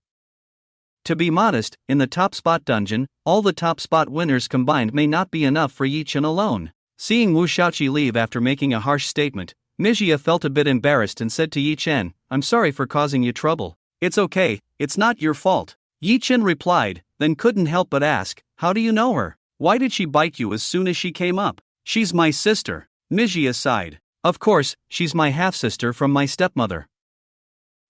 To be modest, in the top spot dungeon, all the top spot winners combined may not be enough for Yi Chen alone. Seeing Wu Shaoqi leave after making a harsh statement, Mijia felt a bit embarrassed and said to Yi Chen, I'm sorry for causing you trouble. It's okay, it's not your fault. Yi Chen replied, then couldn't help but ask, how do you know her? Why did she bite you as soon as she came up? She's my sister. Mijia sighed. Of course, she's my half-sister from my stepmother.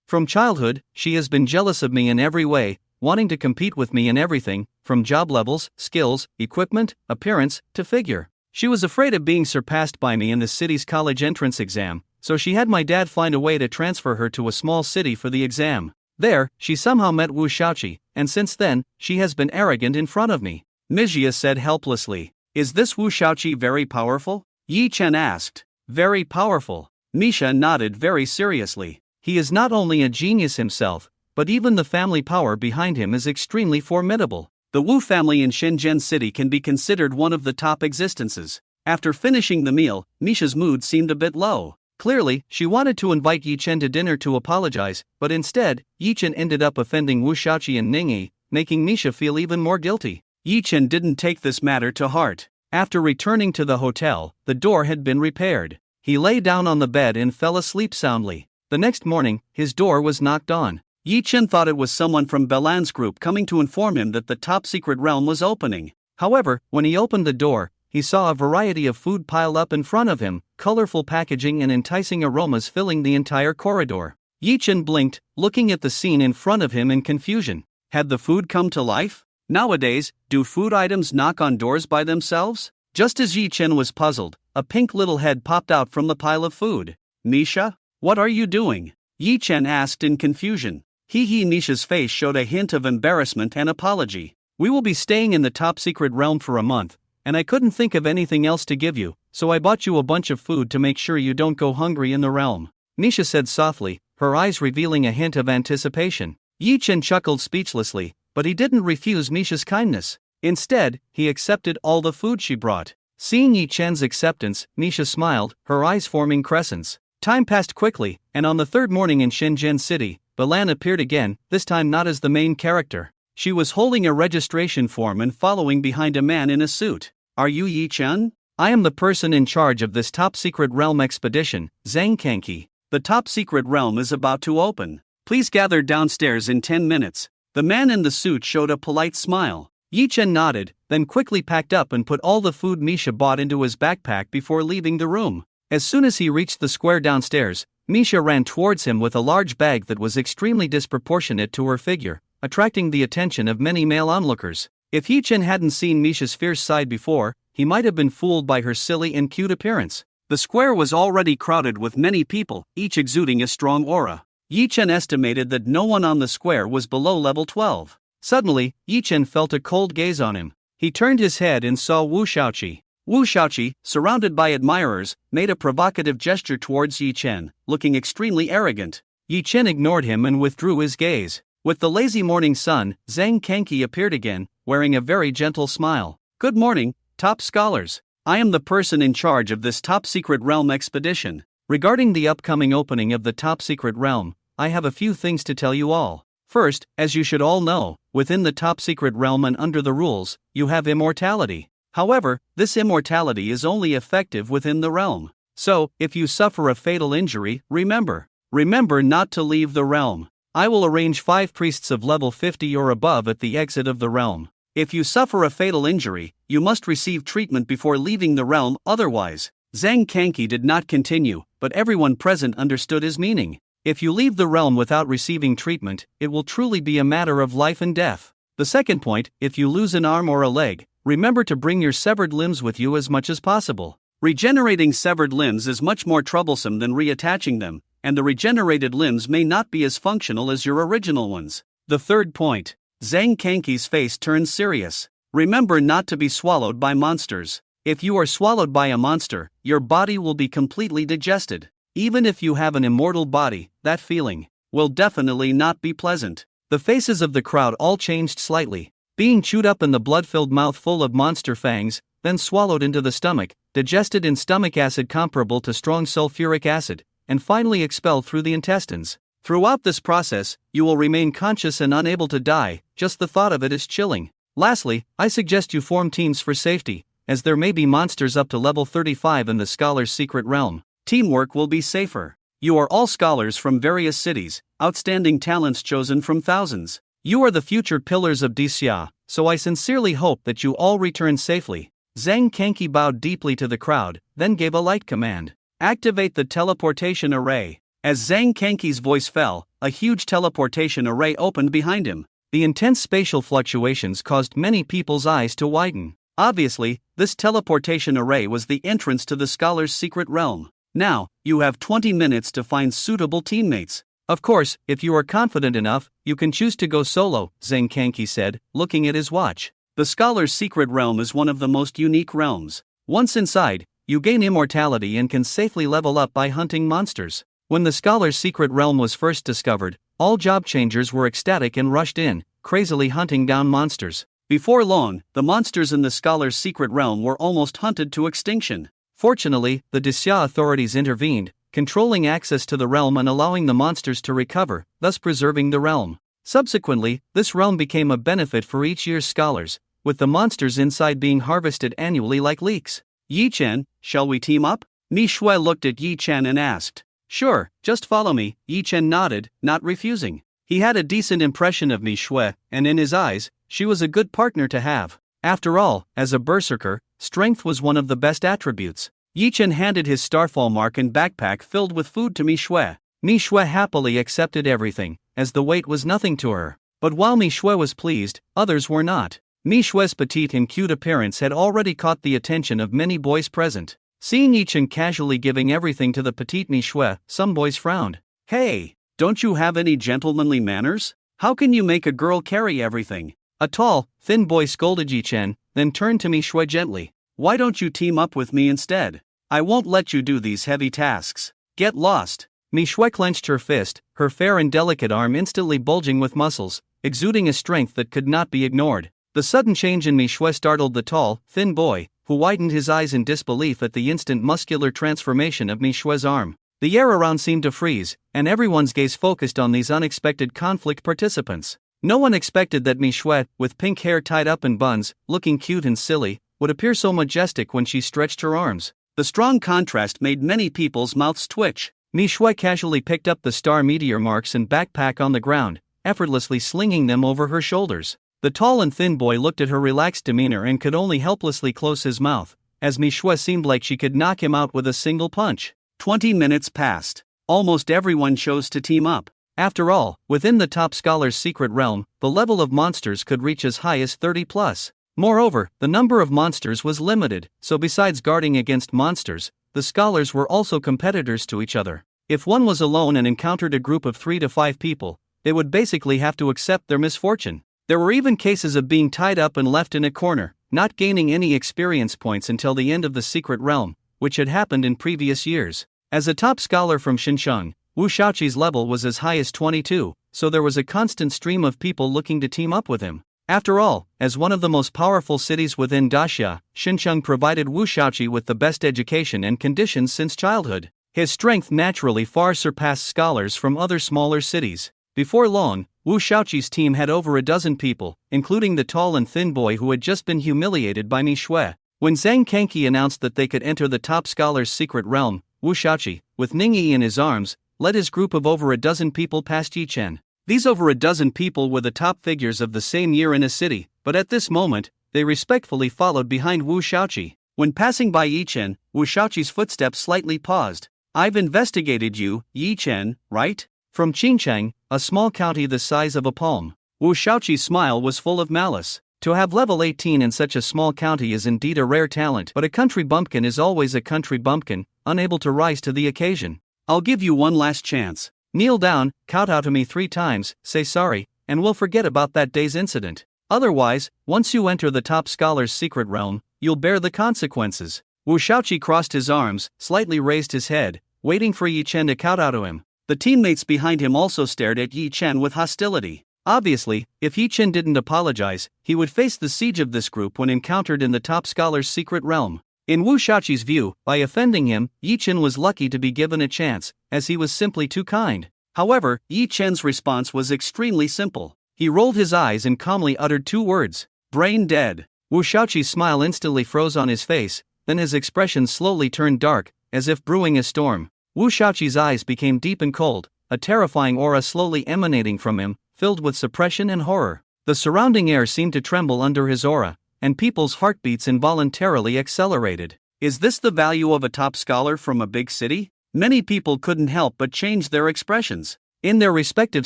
From childhood, she has been jealous of me in every way, wanting to compete with me in everything, from job levels, skills, equipment, appearance, to figure. She was afraid of being surpassed by me in the city's college entrance exam, so she had my dad find a way to transfer her to a small city for the exam. There, she somehow met Wu Shaoqi, and since then, she has been arrogant in front of me. Mijia said helplessly. Is this Wu Shaoqi very powerful? Yi Chen asked. Very powerful. Misha nodded very seriously. He is not only a genius himself, but even the family power behind him is extremely formidable. The Wu family in Shenzhen City can be considered one of the top existences. After finishing the meal, Misha's mood seemed a bit low. Clearly, she wanted to invite Yi Chen to dinner to apologize, but instead, Yi Chen ended up offending Wu Shaoqi and Ningyi, making Misha feel even more guilty. Yi Chen didn't take this matter to heart. After returning to the hotel, the door had been repaired. He lay down on the bed and fell asleep soundly. The next morning, his door was knocked on. Yi Chen thought it was someone from Belan's group coming to inform him that the top secret realm was opening. However, when he opened the door, he saw a variety of food piled up in front of him, colorful packaging and enticing aromas filling the entire corridor. Yi Chen blinked, looking at the scene in front of him in confusion. Had the food come to life? Nowadays, do food items knock on doors by themselves? Just as Yi Chen was puzzled, a pink little head popped out from the pile of food. Misha? What are you doing? Yi Chen asked in confusion. Misha's face showed a hint of embarrassment and apology. We will be staying in the top secret realm for a month, and I couldn't think of anything else to give you, so I bought you a bunch of food to make sure you don't go hungry in the realm, Misha said softly, her eyes revealing a hint of anticipation. Yi Chen chuckled speechlessly, but he didn't refuse Misha's kindness. Instead, he accepted all the food she brought. Seeing Yi Chen's acceptance, Misha smiled, her eyes forming crescents. Time passed quickly, and on the third morning in Shenzhen City, Belan appeared again, this time not as the main character. She was holding a registration form and following behind a man in a suit. Are you Yi Chen? I am the person in charge of this top secret realm expedition, Zhang Kanki. The top secret realm is about to open. Please gather downstairs in 10 minutes. The man in the suit showed a polite smile. Yi Chen nodded, then quickly packed up and put all the food Misha bought into his backpack before leaving the room. As soon as he reached the square downstairs, Misha ran towards him with a large bag that was extremely disproportionate to her figure, attracting the attention of many male onlookers. If Yi Chen hadn't seen Misha's fierce side before, he might have been fooled by her silly and cute appearance. The square was already crowded with many people, each exuding a strong aura. Yi Chen estimated that no one on the square was below level 12. Suddenly, Yi Chen felt a cold gaze on him. He turned his head and saw Wu Shaoqi. Wu Shaoqi, surrounded by admirers, made a provocative gesture towards Yi Chen, looking extremely arrogant. Yi Chen ignored him and withdrew his gaze. With the lazy morning sun, Zhang Kanki appeared again, wearing a very gentle smile. Good morning, top scholars. I am the person in charge of this top secret realm expedition. Regarding the upcoming opening of the top secret realm, I have a few things to tell you all. First, as you should all know, within the top secret realm and under the rules, you have immortality. However, this immortality is only effective within the realm. So, if you suffer a fatal injury, remember not to leave the realm. I will arrange 5 priests of level 50 or above at the exit of the realm. If you suffer a fatal injury, you must receive treatment before leaving the realm, otherwise. Zhang Kanki did not continue, but everyone present understood his meaning. If you leave the realm without receiving treatment, it will truly be a matter of life and death. The second point, if you lose an arm or a leg, remember to bring your severed limbs with you as much as possible. Regenerating severed limbs is much more troublesome than reattaching them, and the regenerated limbs may not be as functional as your original ones. The third point. Zhang Kanki's face turned serious. Remember not to be swallowed by monsters. If you are swallowed by a monster, your body will be completely digested. Even if you have an immortal body, that feeling will definitely not be pleasant. The faces of the crowd all changed slightly. Being chewed up in the blood-filled mouth full of monster fangs, then swallowed into the stomach, digested in stomach acid comparable to strong sulfuric acid, and finally expelled through the intestines. Throughout this process, you will remain conscious and unable to die, just the thought of it is chilling. Lastly, I suggest you form teams for safety, as there may be monsters up to level 35 in the Scholar's secret realm. Teamwork will be safer. You are all scholars from various cities, outstanding talents chosen from thousands. You are the future pillars of Dixia, so I sincerely hope that you all return safely. Zhang Kanki bowed deeply to the crowd, then gave a light command. Activate the teleportation array. As Zhang Kanki's voice fell, a huge teleportation array opened behind him. The intense spatial fluctuations caused many people's eyes to widen. Obviously, this teleportation array was the entrance to the Scholar's secret realm. Now, you have 20 minutes to find suitable teammates. Of course, if you are confident enough, you can choose to go solo, Zhang Kanki said, looking at his watch. The Scholar's secret realm is one of the most unique realms. Once inside, you gain immortality and can safely level up by hunting monsters. When the Scholar's secret realm was first discovered, all job changers were ecstatic and rushed in, crazily hunting down monsters. Before long, the monsters in the scholar's secret realm were almost hunted to extinction. Fortunately, the Disya authorities intervened, controlling access to the realm and allowing the monsters to recover, thus preserving the realm. Subsequently, this realm became a benefit for each year's scholars, with the monsters inside being harvested annually like leeks. Yi Chen, shall we team up? Mi Shui looked at Yi Chen and asked. Sure, just follow me. Yi Chen nodded, not refusing. He had a decent impression of Mi Shui, and in his eyes, she was a good partner to have. After all, as a berserker, strength was one of the best attributes. Yi Chen handed his starfall mark and backpack filled with food to Mi Shui. Mi Shui happily accepted everything, as the weight was nothing to her. But while Mi Shui was pleased, others were not. Mi Shui's petite and cute appearance had already caught the attention of many boys present. Seeing Yi Chen casually giving everything to the petite Mi Shui, some boys frowned. Hey, don't you have any gentlemanly manners? How can you make a girl carry everything? A tall, thin boy scolded Yi Chen, then turned to Mi Shui gently. Why don't you team up with me instead? I won't let you do these heavy tasks. Get lost. Mi Shui clenched her fist, her fair and delicate arm instantly bulging with muscles, exuding a strength that could not be ignored. The sudden change in Mi Shui startled the tall, thin boy, who widened his eyes in disbelief at the instant muscular transformation of Mi Shui's arm. The air around seemed to freeze, and everyone's gaze focused on these unexpected conflict participants. No one expected that Mi Shui, with pink hair tied up in buns, looking cute and silly, would appear so majestic when she stretched her arms. The strong contrast made many people's mouths twitch. Mi Shui casually picked up the star meteor marks and backpack on the ground, effortlessly slinging them over her shoulders. The tall and thin boy looked at her relaxed demeanor and could only helplessly close his mouth, as Mi Shui seemed like she could knock him out with a single punch. 20 minutes passed. Almost everyone chose to team up. After all, within the top scholar's secret realm, the level of monsters could reach as high as 30 plus. Moreover, the number of monsters was limited, so besides guarding against monsters, the scholars were also competitors to each other. If one was alone and encountered a group of 3 to 5 people, they would basically have to accept their misfortune. There were even cases of being tied up and left in a corner, not gaining any experience points until the end of the secret realm, which had happened in previous years. As a top scholar from Xinjiang, Wu Shaoqi's level was as high as 22, so there was a constant stream of people looking to team up with him. After all, as one of the most powerful cities within Daxia, Xinjiang provided Wu Shaoqi with the best education and conditions since childhood. His strength naturally far surpassed scholars from other smaller cities. Before long, Wu Shaoqi's team had over a dozen people, including the tall and thin boy who had just been humiliated by Mi Shui. When Zhang Kangqi announced that they could enter the top scholar's secret realm, Wu Shaoqi, with Ningyi in his arms, led his group of over a dozen people past Yi Chen. These over a dozen people were the top figures of the same year in a city, but at this moment, they respectfully followed behind Wu Shaoqi. When passing by Yi Chen, Wu Shaoqi's footsteps slightly paused. I've investigated you, Yi Chen, right? From Qincheng, a small county the size of a palm. Wu Shaoqi's smile was full of malice. To have level 18 in such a small county is indeed a rare talent, but a country bumpkin is always a country bumpkin, unable to rise to the occasion. I'll give you one last chance. Kneel down, kowtow to me 3 times, say sorry, and we'll forget about that day's incident. Otherwise, once you enter the top scholar's secret realm, you'll bear the consequences. Wu Shaoqi crossed his arms, slightly raised his head, waiting for Yi Chen to kowtow to him. The teammates behind him also stared at Yi Chen with hostility. Obviously, if Yi Chen didn't apologize, he would face the siege of this group when encountered in the top scholar's secret realm. In Wu Shaoqi's view, by offending him, Yi Chen was lucky to be given a chance, as he was simply too kind. However, Yi Chen's response was extremely simple. He rolled his eyes and calmly uttered 2 words, brain dead. Wu Shaoqi's smile instantly froze on his face, then his expression slowly turned dark, as if brewing a storm. Wu Shaoqi's eyes became deep and cold, a terrifying aura slowly emanating from him, filled with suppression and horror. The surrounding air seemed to tremble under his aura, and people's heartbeats involuntarily accelerated. Is this the value of a top scholar from a big city? Many people couldn't help but change their expressions. In their respective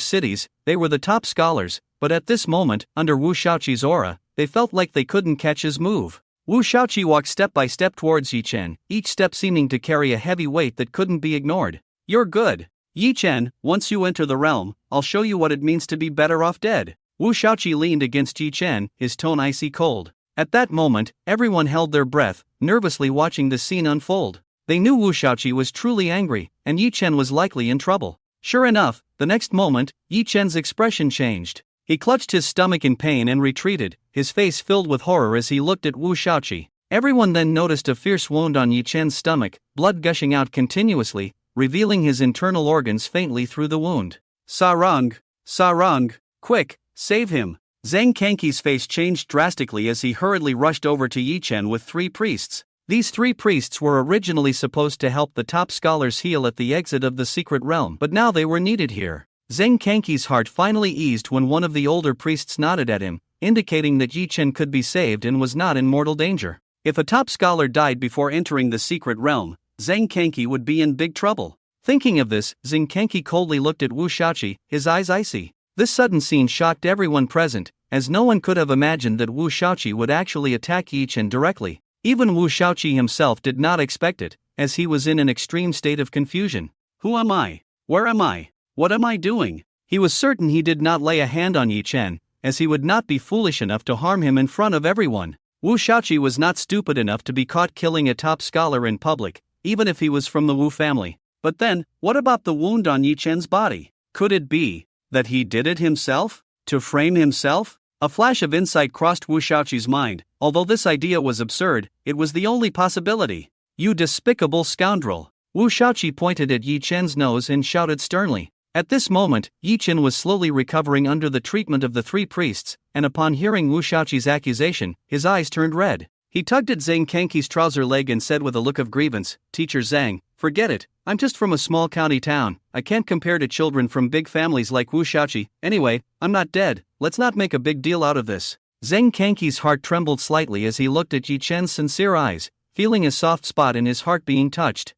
cities, they were the top scholars, but at this moment, under Wu Shaoqi's aura, they felt like they couldn't catch his move. Wu Shaoqi walked step by step towards Yi Chen, each step seeming to carry a heavy weight that couldn't be ignored. You're good. Yi Chen, once you enter the realm, I'll show you what it means to be better off dead. Wu Shaoqi leaned against Yi Chen, his tone icy cold. At that moment, everyone held their breath, nervously watching the scene unfold. They knew Wu Shaoqi was truly angry, and Yi Chen was likely in trouble. Sure enough, the next moment, Yi Chen's expression changed. He clutched his stomach in pain and retreated, his face filled with horror as he looked at Wu Shaoqi. Everyone then noticed a fierce wound on Yi Chen's stomach, blood gushing out continuously, revealing his internal organs faintly through the wound. Sarang! Sarang! Quick, save him! Zhang Kanki's face changed drastically as he hurriedly rushed over to Yi Chen with 3 priests. These 3 priests were originally supposed to help the top scholars heal at the exit of the secret realm, but now they were needed here. Zhang Kanki's heart finally eased when one of the older priests nodded at him, indicating that Yi Chen could be saved and was not in mortal danger. If a top scholar died before entering the secret realm, Zhang Kanki would be in big trouble. Thinking of this, Zhang Kanki coldly looked at Wu Shaoqi, his eyes icy. This sudden scene shocked everyone present, as no one could have imagined that Wu Shaoqi would actually attack Yi Chen directly. Even Wu Shaoqi himself did not expect it, as he was in an extreme state of confusion. Who am I? Where am I? What am I doing? He was certain he did not lay a hand on Yi Chen, as he would not be foolish enough to harm him in front of everyone. Wu Shaoqi was not stupid enough to be caught killing a top scholar in public, even if he was from the Wu family. But then, what about the wound on Yi Chen's body? Could it be that he did it himself? To frame himself? A flash of insight crossed Wu Shaoqi's mind. Although this idea was absurd, it was the only possibility. You despicable scoundrel! Wu Shaoqi pointed at Yi Chen's nose and shouted sternly. At this moment, Yi Chen was slowly recovering under the treatment of the 3 priests, and upon hearing Wu Shaoqi's accusation, his eyes turned red. He tugged at Zhang Kanki's trouser leg and said with a look of grievance, "Teacher Zhang, forget it, I'm just from a small county town, I can't compare to children from big families like Wu Shaoqi. Anyway, I'm not dead, let's not make a big deal out of this." Zhang Kanki's heart trembled slightly as he looked at Yi Chen's sincere eyes, feeling a soft spot in his heart being touched.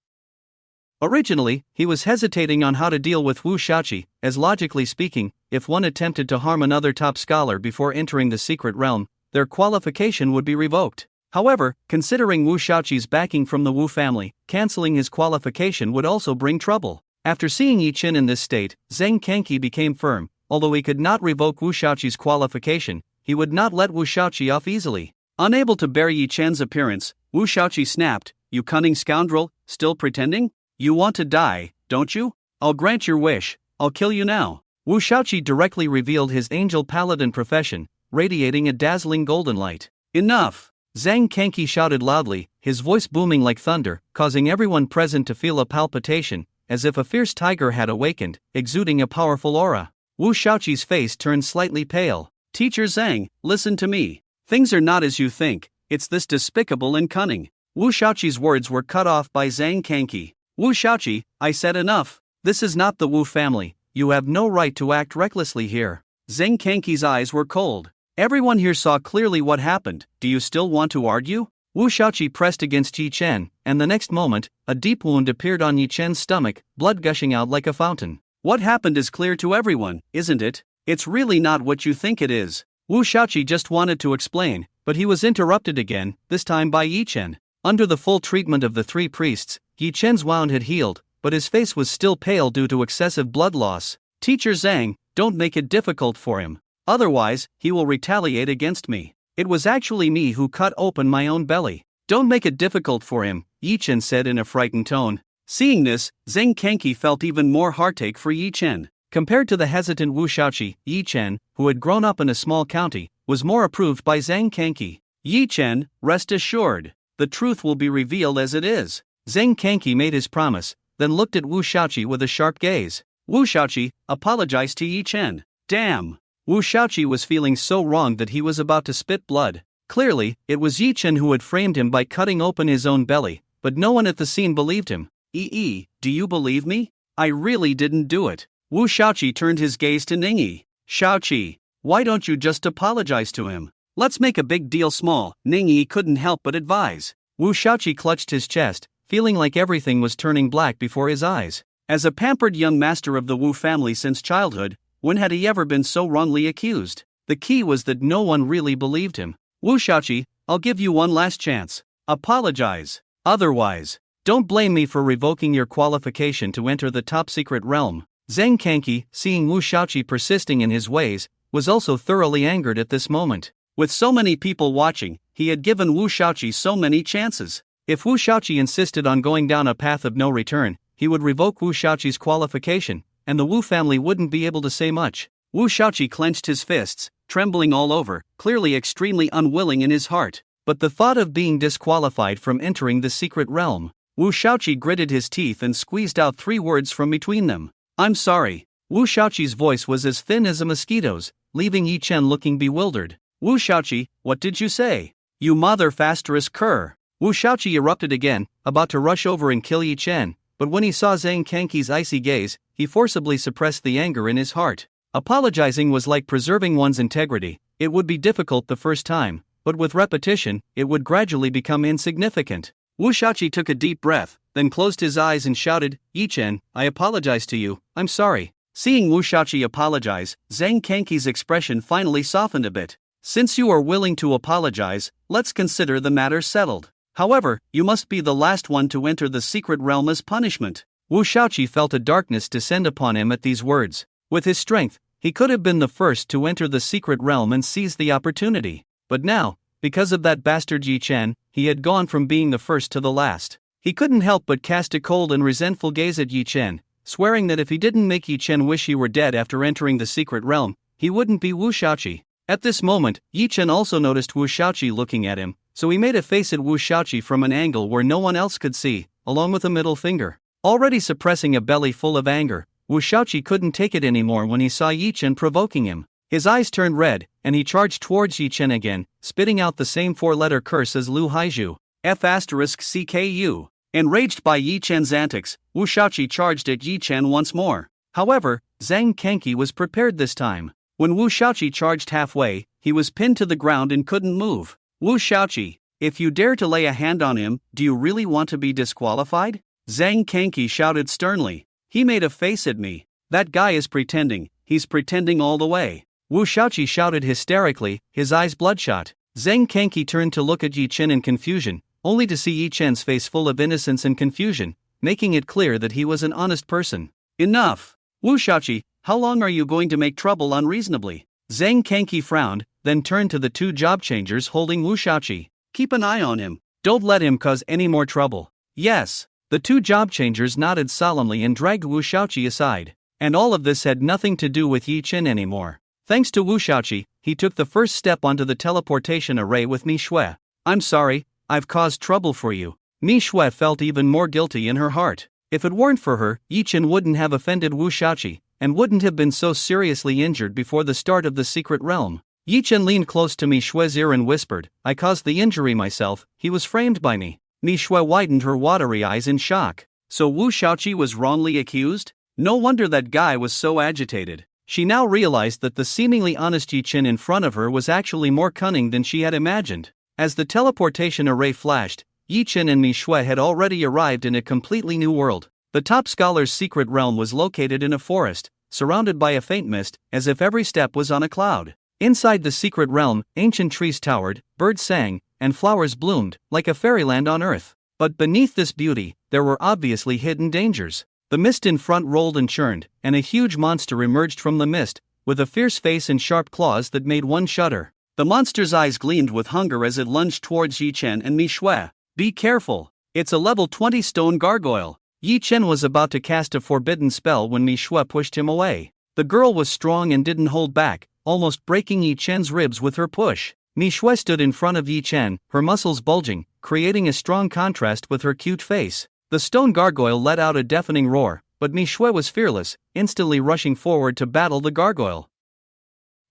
Originally, he was hesitating on how to deal with Wu Shaoqi, as logically speaking, if one attempted to harm another top scholar before entering the secret realm, their qualification would be revoked. However, considering Wu Shaoqi's backing from the Wu family, cancelling his qualification would also bring trouble. After seeing Yi Chen in this state, Zhang Kanki became firm. Although he could not revoke Wu Shaoqi's qualification, he would not let Wu Shaoqi off easily. Unable to bear Yi Chen's appearance, Wu Shaoqi snapped, "You cunning scoundrel, still pretending? You want to die, don't you? I'll grant your wish, I'll kill you now." Wu Shaoqi directly revealed his angel paladin profession, radiating a dazzling golden light. "Enough!" Zhang Kanki shouted loudly, his voice booming like thunder, causing everyone present to feel a palpitation, as if a fierce tiger had awakened, exuding a powerful aura. Wu Shaoqi's face turned slightly pale. "Teacher Zhang, listen to me. Things are not as you think, it's this despicable and cunning." Wu Shaoqi's words were cut off by Zhang Kanki. "Wu Shaoqi, I said enough. This is not the Wu family, you have no right to act recklessly here." Zhang Kanki's eyes were cold. "Everyone here saw clearly what happened, do you still want to argue?" Wu Shaoqi pressed against Yi Chen, and the next moment, a deep wound appeared on Yi Chen's stomach, blood gushing out like a fountain. "What happened is clear to everyone, isn't it? It's really not what you think it is." Wu Shaoqi just wanted to explain, but he was interrupted again, this time by Yi Chen. Under the full treatment of the 3 priests, Yi Chen's wound had healed, but his face was still pale due to excessive blood loss. "Teacher Zhang, don't make it difficult for him. Otherwise, he will retaliate against me. It was actually me who cut open my own belly." "Don't make it difficult for him," Yi Chen said in a frightened tone. Seeing this, Zhang Kanki felt even more heartache for Yi Chen. Compared to the hesitant Wu Shaoqi, Yi Chen, who had grown up in a small county, was more approved by Zhang Kanki. "Yi Chen, rest assured, the truth will be revealed as it is." Zhang Kanki made his promise, then looked at Wu Shaoqi with a sharp gaze. Wu Shaoqi, apologized to Yi Chen. Damn! Wu Shaoqi was feeling so wrong that he was about to spit blood. Clearly, it was Yi Chen who had framed him by cutting open his own belly, but no one at the scene believed him. Do you believe me? I really didn't do it." Wu Shaoqi turned his gaze to Ningyi. "Shaoqi, why don't you just apologize to him? Let's make a big deal small," Ningyi couldn't help but advise. Wu Shaoqi clutched his chest, feeling like everything was turning black before his eyes. As a pampered young master of the Wu family since childhood, when had he ever been so wrongly accused? The key was that no one really believed him. "Wu Shaoqi, I'll give you one last chance. Apologize. Otherwise, don't blame me for revoking your qualification to enter the top secret realm." Zhang Kanki, seeing Wu Shaoqi persisting in his ways, was also thoroughly angered at this moment. With so many people watching, he had given Wu Shaoqi so many chances. If Wu Shaoqi insisted on going down a path of no return, he would revoke Wu Shaoqi's qualification, and the Wu family wouldn't be able to say much. Wu Shaoqi clenched his fists, trembling all over, clearly extremely unwilling in his heart. But the thought of being disqualified from entering the secret realm. Wu Shaoqi gritted his teeth and squeezed out 3 words from between them. I'm sorry. Wu Shaoqi's voice was as thin as a mosquito's, leaving Yi Chen looking bewildered. Wu Shaoqi, what did you say? You mother ****. Wu Shaoqi erupted again, about to rush over and kill Yi Chen, but when he saw Zhang Kanqi's icy gaze, he forcibly suppressed the anger in his heart. Apologizing was like preserving one's integrity. It would be difficult the first time, but with repetition, it would gradually become insignificant. Wu Shaoqi took a deep breath, then closed his eyes and shouted, Yi Chen, I apologize to you, I'm sorry. Seeing Wu Shaoqi apologize, Zhang Kanqi's expression finally softened a bit. Since you are willing to apologize, let's consider the matter settled. However, you must be the last one to enter the secret realm as punishment. Wu Shaoqi felt a darkness descend upon him at these words. With his strength, he could have been the first to enter the secret realm and seize the opportunity. But now, because of that bastard Yi Chen, he had gone from being the first to the last. He couldn't help but cast a cold and resentful gaze at Yi Chen, swearing that if he didn't make Yi Chen wish he were dead after entering the secret realm, he wouldn't be Wu Shaoqi. At this moment, Yi Chen also noticed Wu Shaoqi looking at him, so he made a face at Wu Shaoqi from an angle where no one else could see, along with a middle finger. Already suppressing a belly full of anger, Wu Shaoqi couldn't take it anymore when he saw Yi Chen provoking him. His eyes turned red, and he charged towards Yi Chen again, spitting out the same 4-letter curse as Lu Haizhu, F****CKU. Enraged by Yi Chen's antics, Wu Shaoqi charged at Yi Chen once more. However, Zhang Kanqi was prepared this time. When Wu Shaoqi charged halfway, he was pinned to the ground and couldn't move. Wu Shaoqi, if you dare to lay a hand on him, do you really want to be disqualified? Zhang Kanqi shouted sternly. He made a face at me. That guy is pretending, he's pretending all the way. Wu Shaoqi shouted hysterically, his eyes bloodshot. Zhang Kanqi turned to look at Yi Chen in confusion, only to see Yi Chen's face full of innocence and confusion, making it clear that he was an honest person. Enough! Wu Shaoqi, how long are you going to make trouble unreasonably? Zhang Kanqi frowned, then turned to the 2 job changers holding Wu Shaoqi. Keep an eye on him. Don't let him cause any more trouble. Yes. The 2 job changers nodded solemnly and dragged Wu Shaoqi aside. And all of this had nothing to do with Yi Chen anymore. Thanks to Wu Shaoqi, he took the first step onto the teleportation array with Mi Shui. I'm sorry, I've caused trouble for you. Mi Shui felt even more guilty in her heart. If it weren't for her, Yi Chen wouldn't have offended Wu Shaoqi, and wouldn't have been so seriously injured before the start of the secret realm. Yi Chen leaned close to Mi Shui's ear and whispered, I caused the injury myself, he was framed by me. Mi Shui widened her watery eyes in shock. So Wu Shaoqi was wrongly accused? No wonder that guy was so agitated. She now realized that the seemingly honest Yi Chen in front of her was actually more cunning than she had imagined. As the teleportation array flashed, Yi Chen and Mi Shui had already arrived in a completely new world. The top scholar's secret realm was located in a forest, surrounded by a faint mist, as if every step was on a cloud. Inside the secret realm, ancient trees towered, birds sang, and flowers bloomed, like a fairyland on earth. But beneath this beauty, there were obviously hidden dangers. The mist in front rolled and churned, and a huge monster emerged from the mist, with a fierce face and sharp claws that made one shudder. The monster's eyes gleamed with hunger as it lunged towards Yi Chen and Mi Shui. Be careful, it's a level 20 stone gargoyle. Yi Chen was about to cast a forbidden spell when Mi Shui pushed him away. The girl was strong and didn't hold back, almost breaking Yi Chen's ribs with her push. Mi Shui stood in front of Yi Chen, her muscles bulging, creating a strong contrast with her cute face. The stone gargoyle let out a deafening roar, but Mi Shui was fearless, instantly rushing forward to battle the gargoyle.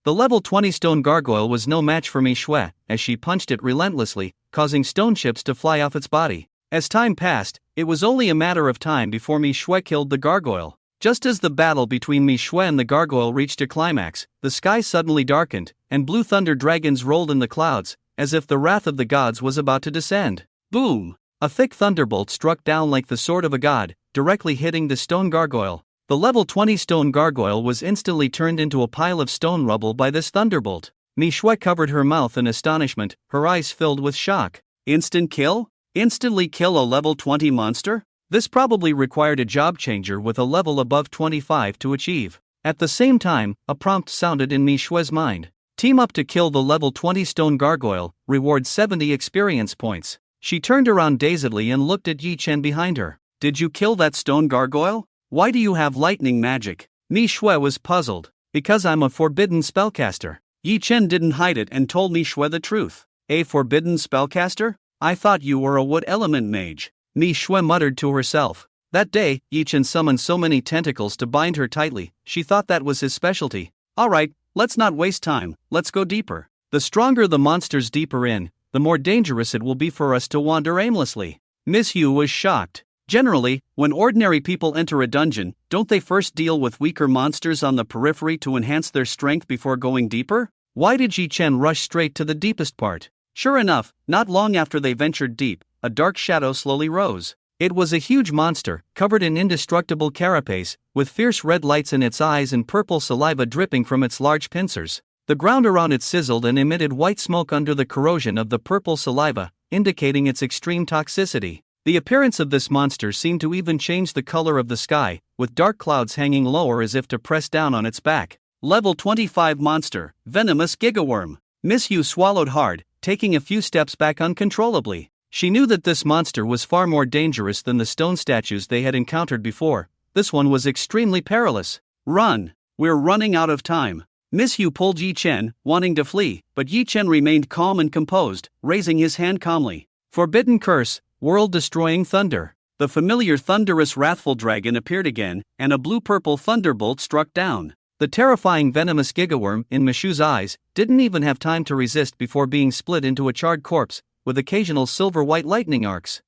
The level 20 stone gargoyle was no match for Mi Shui, as she punched it relentlessly, causing stone chips to fly off its body. As time passed, it was only a matter of time before Mi Shui killed the gargoyle. Just as the battle between Mi Shui and the gargoyle reached a climax, the sky suddenly darkened, and blue thunder dragons rolled in the clouds, as if the wrath of the gods was about to descend. Boom! A thick thunderbolt struck down like the sword of a god, directly hitting the stone gargoyle. The level 20 stone gargoyle was instantly turned into a pile of stone rubble by this thunderbolt. Mi Shui covered her mouth in astonishment, her eyes filled with shock. Instant kill? Instantly kill a level 20 monster? This probably required a job changer with a level above 25 to achieve. At the same time, a prompt sounded in Mi Shui's mind. Team up to kill the level 20 stone gargoyle, reward 70 experience points. She turned around dazedly and looked at Yi Chen behind her. Did you kill that stone gargoyle? Why do you have lightning magic? Mi Shui was puzzled. Because I'm a forbidden spellcaster. Yi Chen didn't hide it and told Mi Shui the truth. A forbidden spellcaster? I thought you were a wood element mage. Mi Shui muttered to herself. That day, Yi Chen summoned so many tentacles to bind her tightly, she thought that was his specialty. Alright, let's not waste time, let's go deeper. The stronger the monsters deeper in, the more dangerous it will be for us to wander aimlessly. Miss Yu was shocked. Generally, when ordinary people enter a dungeon, don't they first deal with weaker monsters on the periphery to enhance their strength before going deeper? Why did Yi Chen rush straight to the deepest part? Sure enough, not long after they ventured deep, a dark shadow slowly rose. It was a huge monster, covered in indestructible carapace, with fierce red lights in its eyes and purple saliva dripping from its large pincers. The ground around it sizzled and emitted white smoke under the corrosion of the purple saliva, indicating its extreme toxicity. The appearance of this monster seemed to even change the color of the sky, with dark clouds hanging lower as if to press down on its back. Level 25 monster, venomous gigaworm. Miss Yu swallowed hard, taking a few steps back uncontrollably. She knew that this monster was far more dangerous than the stone statues they had encountered before. This one was extremely perilous. Run! We're running out of time. Miss Yu pulled Yi Chen, wanting to flee, but Yi Chen remained calm and composed, raising his hand calmly. Forbidden curse, world-destroying thunder. The familiar thunderous wrathful dragon appeared again, and a blue-purple thunderbolt struck down. The terrifying venomous gigaworm, in Mishu's eyes, didn't even have time to resist before being split into a charred corpse, with occasional silver-white lightning arcs.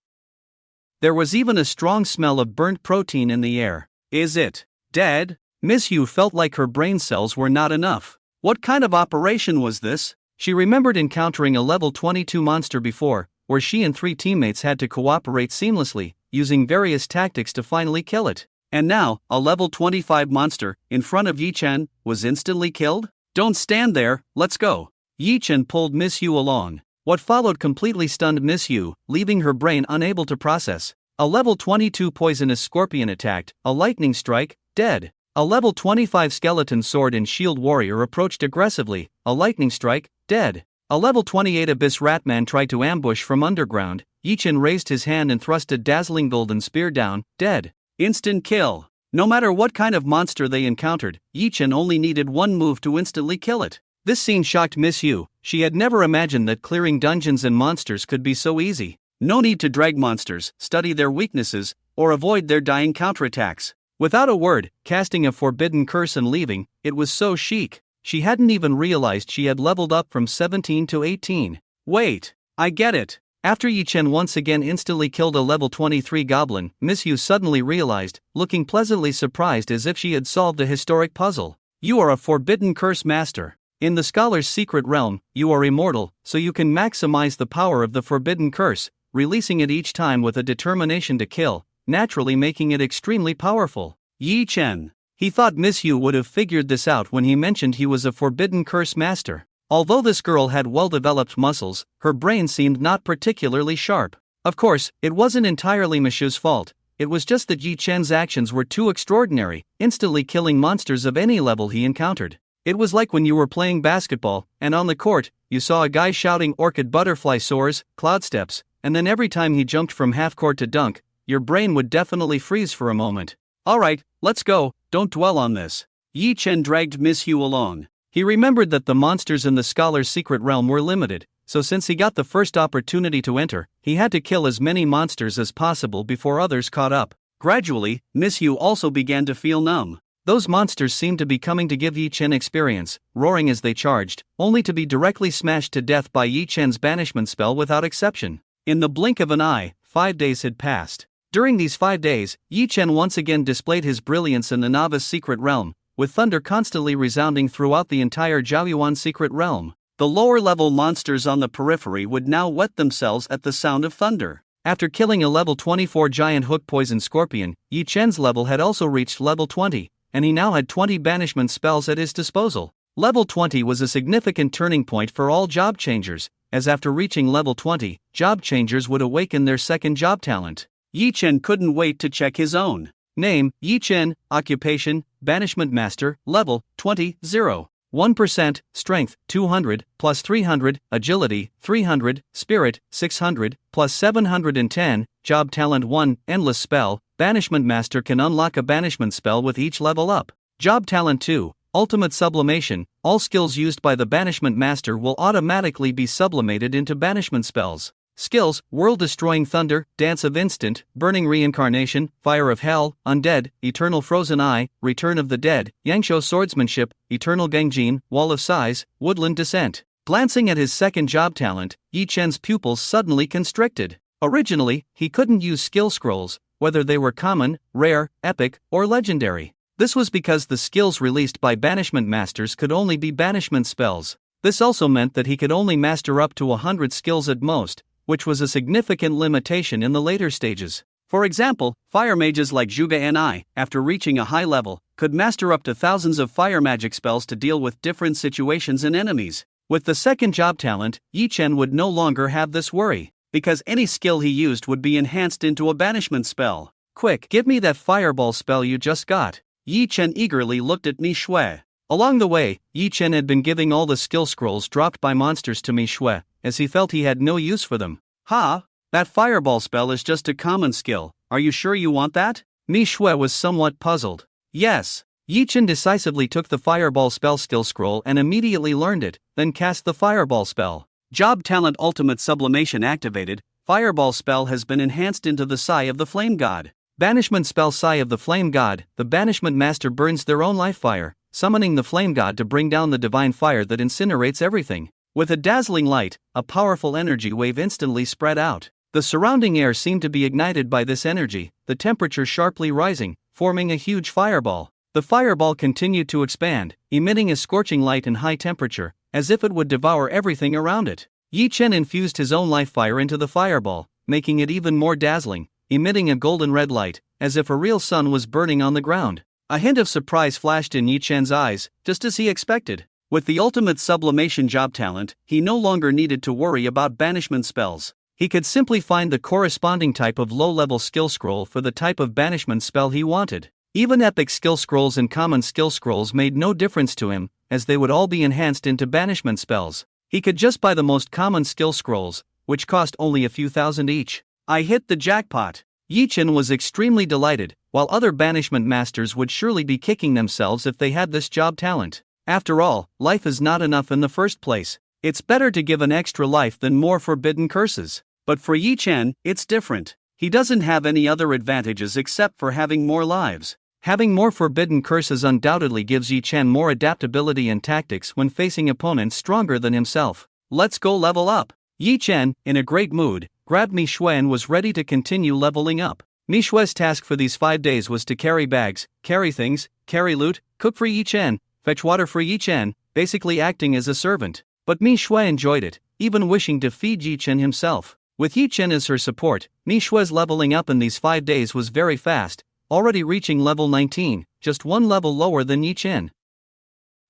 There was even a strong smell of burnt protein in the air. Is it dead? Miss Yu felt like her brain cells were not enough. What kind of operation was this? She remembered encountering a level 22 monster before, where she and 3 teammates had to cooperate seamlessly, using various tactics to finally kill it. And now, a level 25 monster, in front of Yi Chen, was instantly killed? Don't stand there, let's go. Yi Chen pulled Miss Yu along. What followed completely stunned Miss Yu, leaving her brain unable to process. A level 22 poisonous scorpion attacked, a lightning strike, dead. A level 25 skeleton sword and shield warrior approached aggressively, a lightning strike, dead. A level 28 abyss ratman tried to ambush from underground. Yi Chen raised his hand and thrust a dazzling golden spear down, dead. Instant kill. No matter what kind of monster they encountered, Yi Chen only needed one move to instantly kill it. This scene shocked Miss Yu. She had never imagined that clearing dungeons and monsters could be so easy. No need to drag monsters, study their weaknesses, or avoid their dying counterattacks. Without a word, casting a forbidden curse and leaving, it was so chic. She hadn't even realized she had leveled up from 17 to 18. Wait, I get it. After Yi Chen once again instantly killed a level 23 goblin, Miss Yu suddenly realized, looking pleasantly surprised as if she had solved a historic puzzle. You are a forbidden curse master. In the scholar's secret realm, you are immortal, so you can maximize the power of the forbidden curse, releasing it each time with a determination to kill, naturally making it extremely powerful. Yi Chen. He thought Miss Yu would have figured this out when he mentioned he was a forbidden curse master. Although this girl had well-developed muscles, her brain seemed not particularly sharp. Of course, it wasn't entirely Mishu's fault. It was just that Yi Chen's actions were too extraordinary, instantly killing monsters of any level he encountered. It was like when you were playing basketball, and on the court, you saw a guy shouting orchid butterfly soars, cloud steps, and then every time he jumped from half-court to dunk, your brain would definitely freeze for a moment. Alright, let's go, don't dwell on this. Yi Chen dragged Miss Yu along. He remembered that the monsters in the scholar's secret realm were limited, so since he got the first opportunity to enter, he had to kill as many monsters as possible before others caught up. Gradually, Miss Yu also began to feel numb. Those monsters seemed to be coming to give Yi Chen experience, roaring as they charged, only to be directly smashed to death by Yi Chen's banishment spell without exception. In the blink of an eye, 5 days had passed. During these 5 days, Yi Chen once again displayed his brilliance in the novice secret realm, with thunder constantly resounding throughout the entire Zhaoyuan secret realm. The lower-level monsters on the periphery would now wet themselves at the sound of thunder. After killing a level 24 giant hook-poison scorpion, Yi Chen's level had also reached level 20, and he now had 20 banishment spells at his disposal. Level 20 was a significant turning point for all job changers, as after reaching level 20, job changers would awaken their second job talent. Yi Chen couldn't wait to check his own. Name, Yi Chen, occupation, banishment master, level, 20, 0. 1%, strength, 200, plus 300, agility, 300, spirit, 600, plus 710, job talent 1, endless spell, banishment master can unlock a banishment spell with each level up. Job talent 2, Ultimate sublimation, all skills used by the banishment master will automatically be sublimated into banishment spells. Skills: world-destroying thunder, dance of instant, burning reincarnation, fire of hell, undead, eternal frozen eye, return of the dead, yangsho swordsmanship, eternal gangjin, wall of size, woodland descent. Glancing at his second job talent, Yi Chen's pupils suddenly constricted. Originally, he couldn't use skill scrolls, whether they were common, rare, epic, or legendary. This was because the skills released by banishment masters could only be banishment spells. This also meant that he could only master up to 100 skills at most, which was a significant limitation in the later stages. For example, fire mages like Zhuge and I, after reaching a high level, could master up to thousands of fire magic spells to deal with different situations and enemies. With the second job talent, Yi Chen would no longer have this worry, because any skill he used would be enhanced into a banishment spell. Quick, give me that fireball spell you just got. Yi Chen eagerly looked at Mi Shui. Along the way, Yi Chen had been giving all the skill scrolls dropped by monsters to Mi Shui, as he felt he had no use for them. Ha! That fireball spell is just a common skill, are you sure you want that? Mi Shui was somewhat puzzled. Yes. Yi Chen decisively took the fireball spell skill scroll and immediately learned it, then cast the fireball spell. Job talent ultimate sublimation activated, fireball spell has been enhanced into the Sai of the Flame God. Banishment spell Sai of the Flame God, the banishment master burns their own life fire, summoning the Flame God to bring down the divine fire that incinerates everything. With a dazzling light, a powerful energy wave instantly spread out. The surrounding air seemed to be ignited by this energy, the temperature sharply rising, forming a huge fireball. The fireball continued to expand, emitting a scorching light and high temperature, as if it would devour everything around it. Yi Chen infused his own life fire into the fireball, making it even more dazzling, emitting a golden red light, as if a real sun was burning on the ground. A hint of surprise flashed in Yi Chen's eyes, just as he expected. With the ultimate sublimation job talent, he no longer needed to worry about banishment spells. He could simply find the corresponding type of low-level skill scroll for the type of banishment spell he wanted. Even epic skill scrolls and common skill scrolls made no difference to him, as they would all be enhanced into banishment spells. He could just buy the most common skill scrolls, which cost only a few thousand each. I hit the jackpot. Yi Chen was extremely delighted, while other banishment masters would surely be kicking themselves if they had this job talent. After all, life is not enough in the first place. It's better to give an extra life than more forbidden curses. But for Yi Chen, it's different. He doesn't have any other advantages except for having more lives. Having more forbidden curses undoubtedly gives Yi Chen more adaptability and tactics when facing opponents stronger than himself. Let's go level up. Yi Chen, in a great mood, grabbed Mi Shui and was ready to continue leveling up. Mi Shui's task for these 5 days was to carry bags, carry things, carry loot, cook for Yi Chen, fetch water for Yi Chen, basically acting as a servant. But Mi Shui enjoyed it, even wishing to feed Yi Chen himself. With Yi Chen as her support, Mi Shui's leveling up in these 5 days was very fast, already reaching level 19, just one level lower than Yi Chen.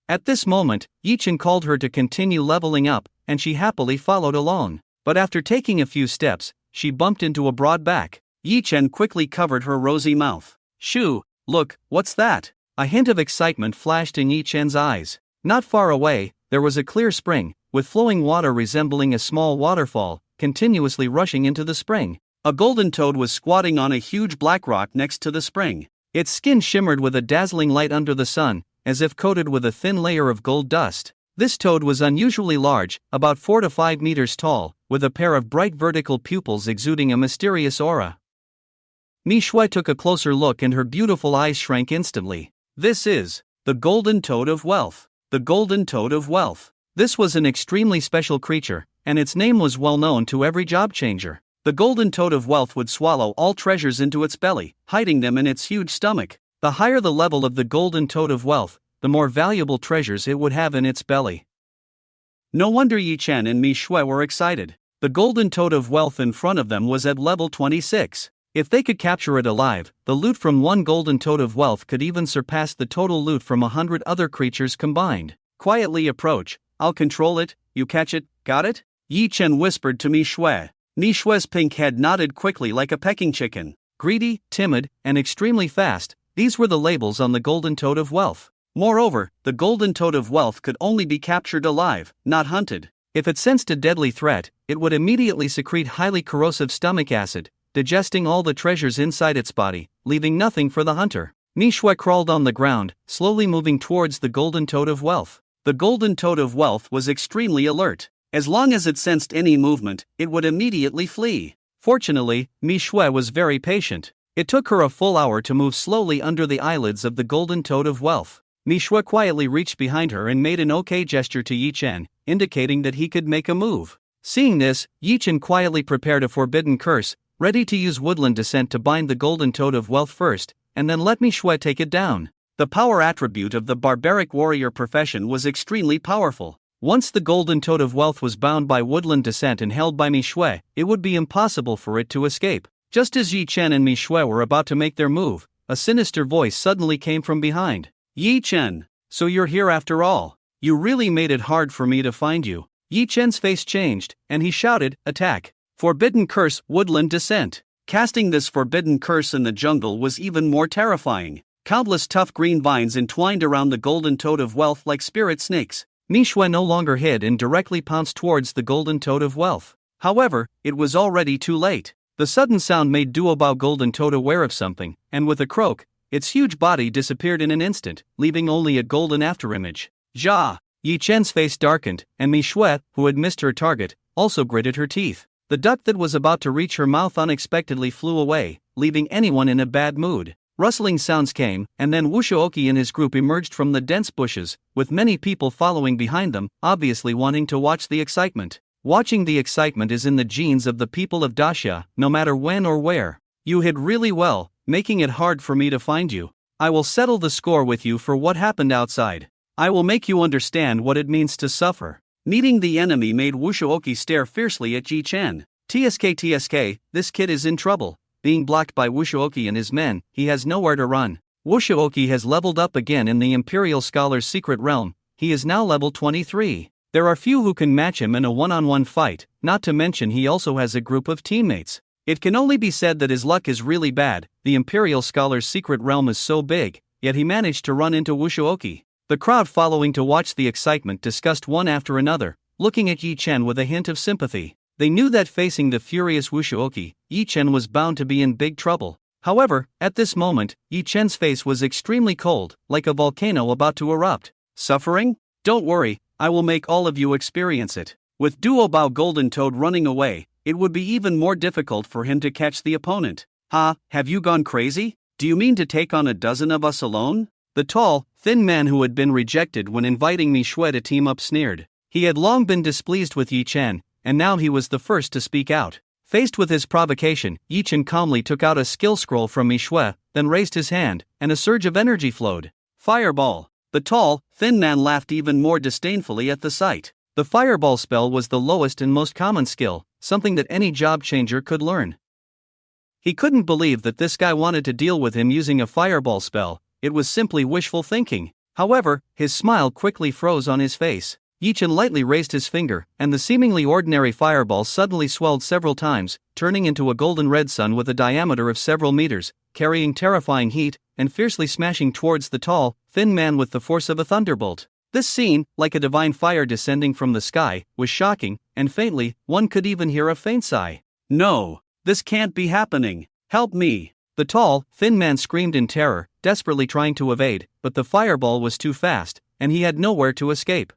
At this moment, Yi Chen called her to continue leveling up, and she happily followed along. But after taking a few steps, she bumped into a broad back. Yi Chen quickly covered her rosy mouth. Shoo, look, what's that? A hint of excitement flashed in Yi Chen's eyes. Not far away, there was a clear spring, with flowing water resembling a small waterfall, continuously rushing into the spring. A golden toad was squatting on a huge black rock next to the spring. Its skin shimmered with a dazzling light under the sun, as if coated with a thin layer of gold dust. This toad was unusually large, about 4 to 5 meters tall, with a pair of bright vertical pupils exuding a mysterious aura. Mi Shui took a closer look and her beautiful eyes shrank instantly. This is the Golden Toad of Wealth. The Golden Toad of Wealth. This was an extremely special creature, and its name was well known to every job changer. The Golden Toad of Wealth would swallow all treasures into its belly, hiding them in its huge stomach. The higher the level of the Golden Toad of Wealth, the more valuable treasures it would have in its belly. No wonder Yi Chen and Mi Shui were excited. The Golden Toad of Wealth in front of them was at level 26. If they could capture it alive, the loot from one Golden Toad of Wealth could even surpass the total loot from 100 other creatures combined. Quietly approach. I'll control it, you catch it, got it? Yi Chen whispered to Mi Shui. Mi Shui's pink head nodded quickly like a pecking chicken. Greedy, timid, and extremely fast, these were the labels on the Golden Toad of Wealth. Moreover, the Golden Toad of Wealth could only be captured alive, not hunted. If it sensed a deadly threat, it would immediately secrete highly corrosive stomach acid, digesting all the treasures inside its body, leaving nothing for the hunter. Mishue crawled on the ground, slowly moving towards the golden toad of wealth. The golden toad of wealth was extremely alert. As long as it sensed any movement, it would immediately flee. Fortunately, Mishue was very patient. It took her a full hour to move slowly under the eyelids of the golden toad of wealth. Mishue quietly reached behind her and made an OK gesture to Yi Chen, indicating that he could make a move. Seeing this, Yi Chen quietly prepared a forbidden curse, ready to use woodland descent to bind the golden toad of wealth first, and then let Mishue take it down. The power attribute of the barbaric warrior profession was extremely powerful. Once the golden toad of wealth was bound by woodland descent and held by Mishue, it would be impossible for it to escape. Just as Yi Chen and Mishue were about to make their move, a sinister voice suddenly came from behind. Yi Chen, so you're here after all. You really made it hard for me to find you. Yi Chen's face changed, and he shouted, attack. Forbidden curse, woodland descent. Casting this forbidden curse in the jungle was even more terrifying. Countless tough green vines entwined around the golden toad of wealth like spirit snakes. Mishue no longer hid and directly pounced towards the golden toad of wealth. However, it was already too late. The sudden sound made Duobao golden toad aware of something, and with a croak, its huge body disappeared in an instant, leaving only a golden afterimage. Ja! Yi Chen's face darkened, and Mishue, who had missed her target, also gritted her teeth. The duck that was about to reach her mouth unexpectedly flew away, leaving anyone in a bad mood. Rustling sounds came, and then Wushuoki and his group emerged from the dense bushes, with many people following behind them, obviously wanting to watch the excitement. Watching the excitement is in the genes of the people of Daxia, no matter when or where. You hid really well, making it hard for me to find you. I will settle the score with you for what happened outside. I will make you understand what it means to suffer. Meeting the enemy made Wushuoki stare fiercely at Yi Chen. TSK, this kid is in trouble. Being blocked by Wushuoki and his men, he has nowhere to run. Wushuoki has leveled up again in the Imperial Scholar's secret realm. He is now level 23. There are few who can match him in a one-on-one fight, not to mention he also has a group of teammates. It can only be said that his luck is really bad. The Imperial Scholar's secret realm is so big, yet he managed to run into Wushuoki. The crowd following to watch the excitement discussed one after another, looking at Yi Chen with a hint of sympathy. They knew that facing the furious Wushuoki, Yi Chen was bound to be in big trouble. However, at this moment, Yi Chen's face was extremely cold, like a volcano about to erupt. Suffering? Don't worry, I will make all of you experience it. With Duobao Golden Toad running away, it would be even more difficult for him to catch the opponent. Ha, have you gone crazy? Do you mean to take on a dozen of us alone? The tall, thin man who had been rejected when inviting Mishue to team up sneered. He had long been displeased with Yi Chen, and now he was the first to speak out. Faced with his provocation, Yi Chen calmly took out a skill scroll from Mishue, then raised his hand, and a surge of energy flowed. Fireball! The tall, thin man laughed even more disdainfully at the sight. The fireball spell was the lowest and most common skill, something that any job changer could learn. He couldn't believe that this guy wanted to deal with him using a fireball spell. It was simply wishful thinking. However, his smile quickly froze on his face. Yi Chen lightly raised his finger, and the seemingly ordinary fireball suddenly swelled several times, turning into a golden red sun with a diameter of several meters, carrying terrifying heat, and fiercely smashing towards the tall, thin man with the force of a thunderbolt. This scene, like a divine fire descending from the sky, was shocking, and faintly, one could even hear a faint sigh. No, this can't be happening. Help me! The tall, thin man screamed in terror, desperately trying to evade, but the fireball was too fast, and he had nowhere to escape.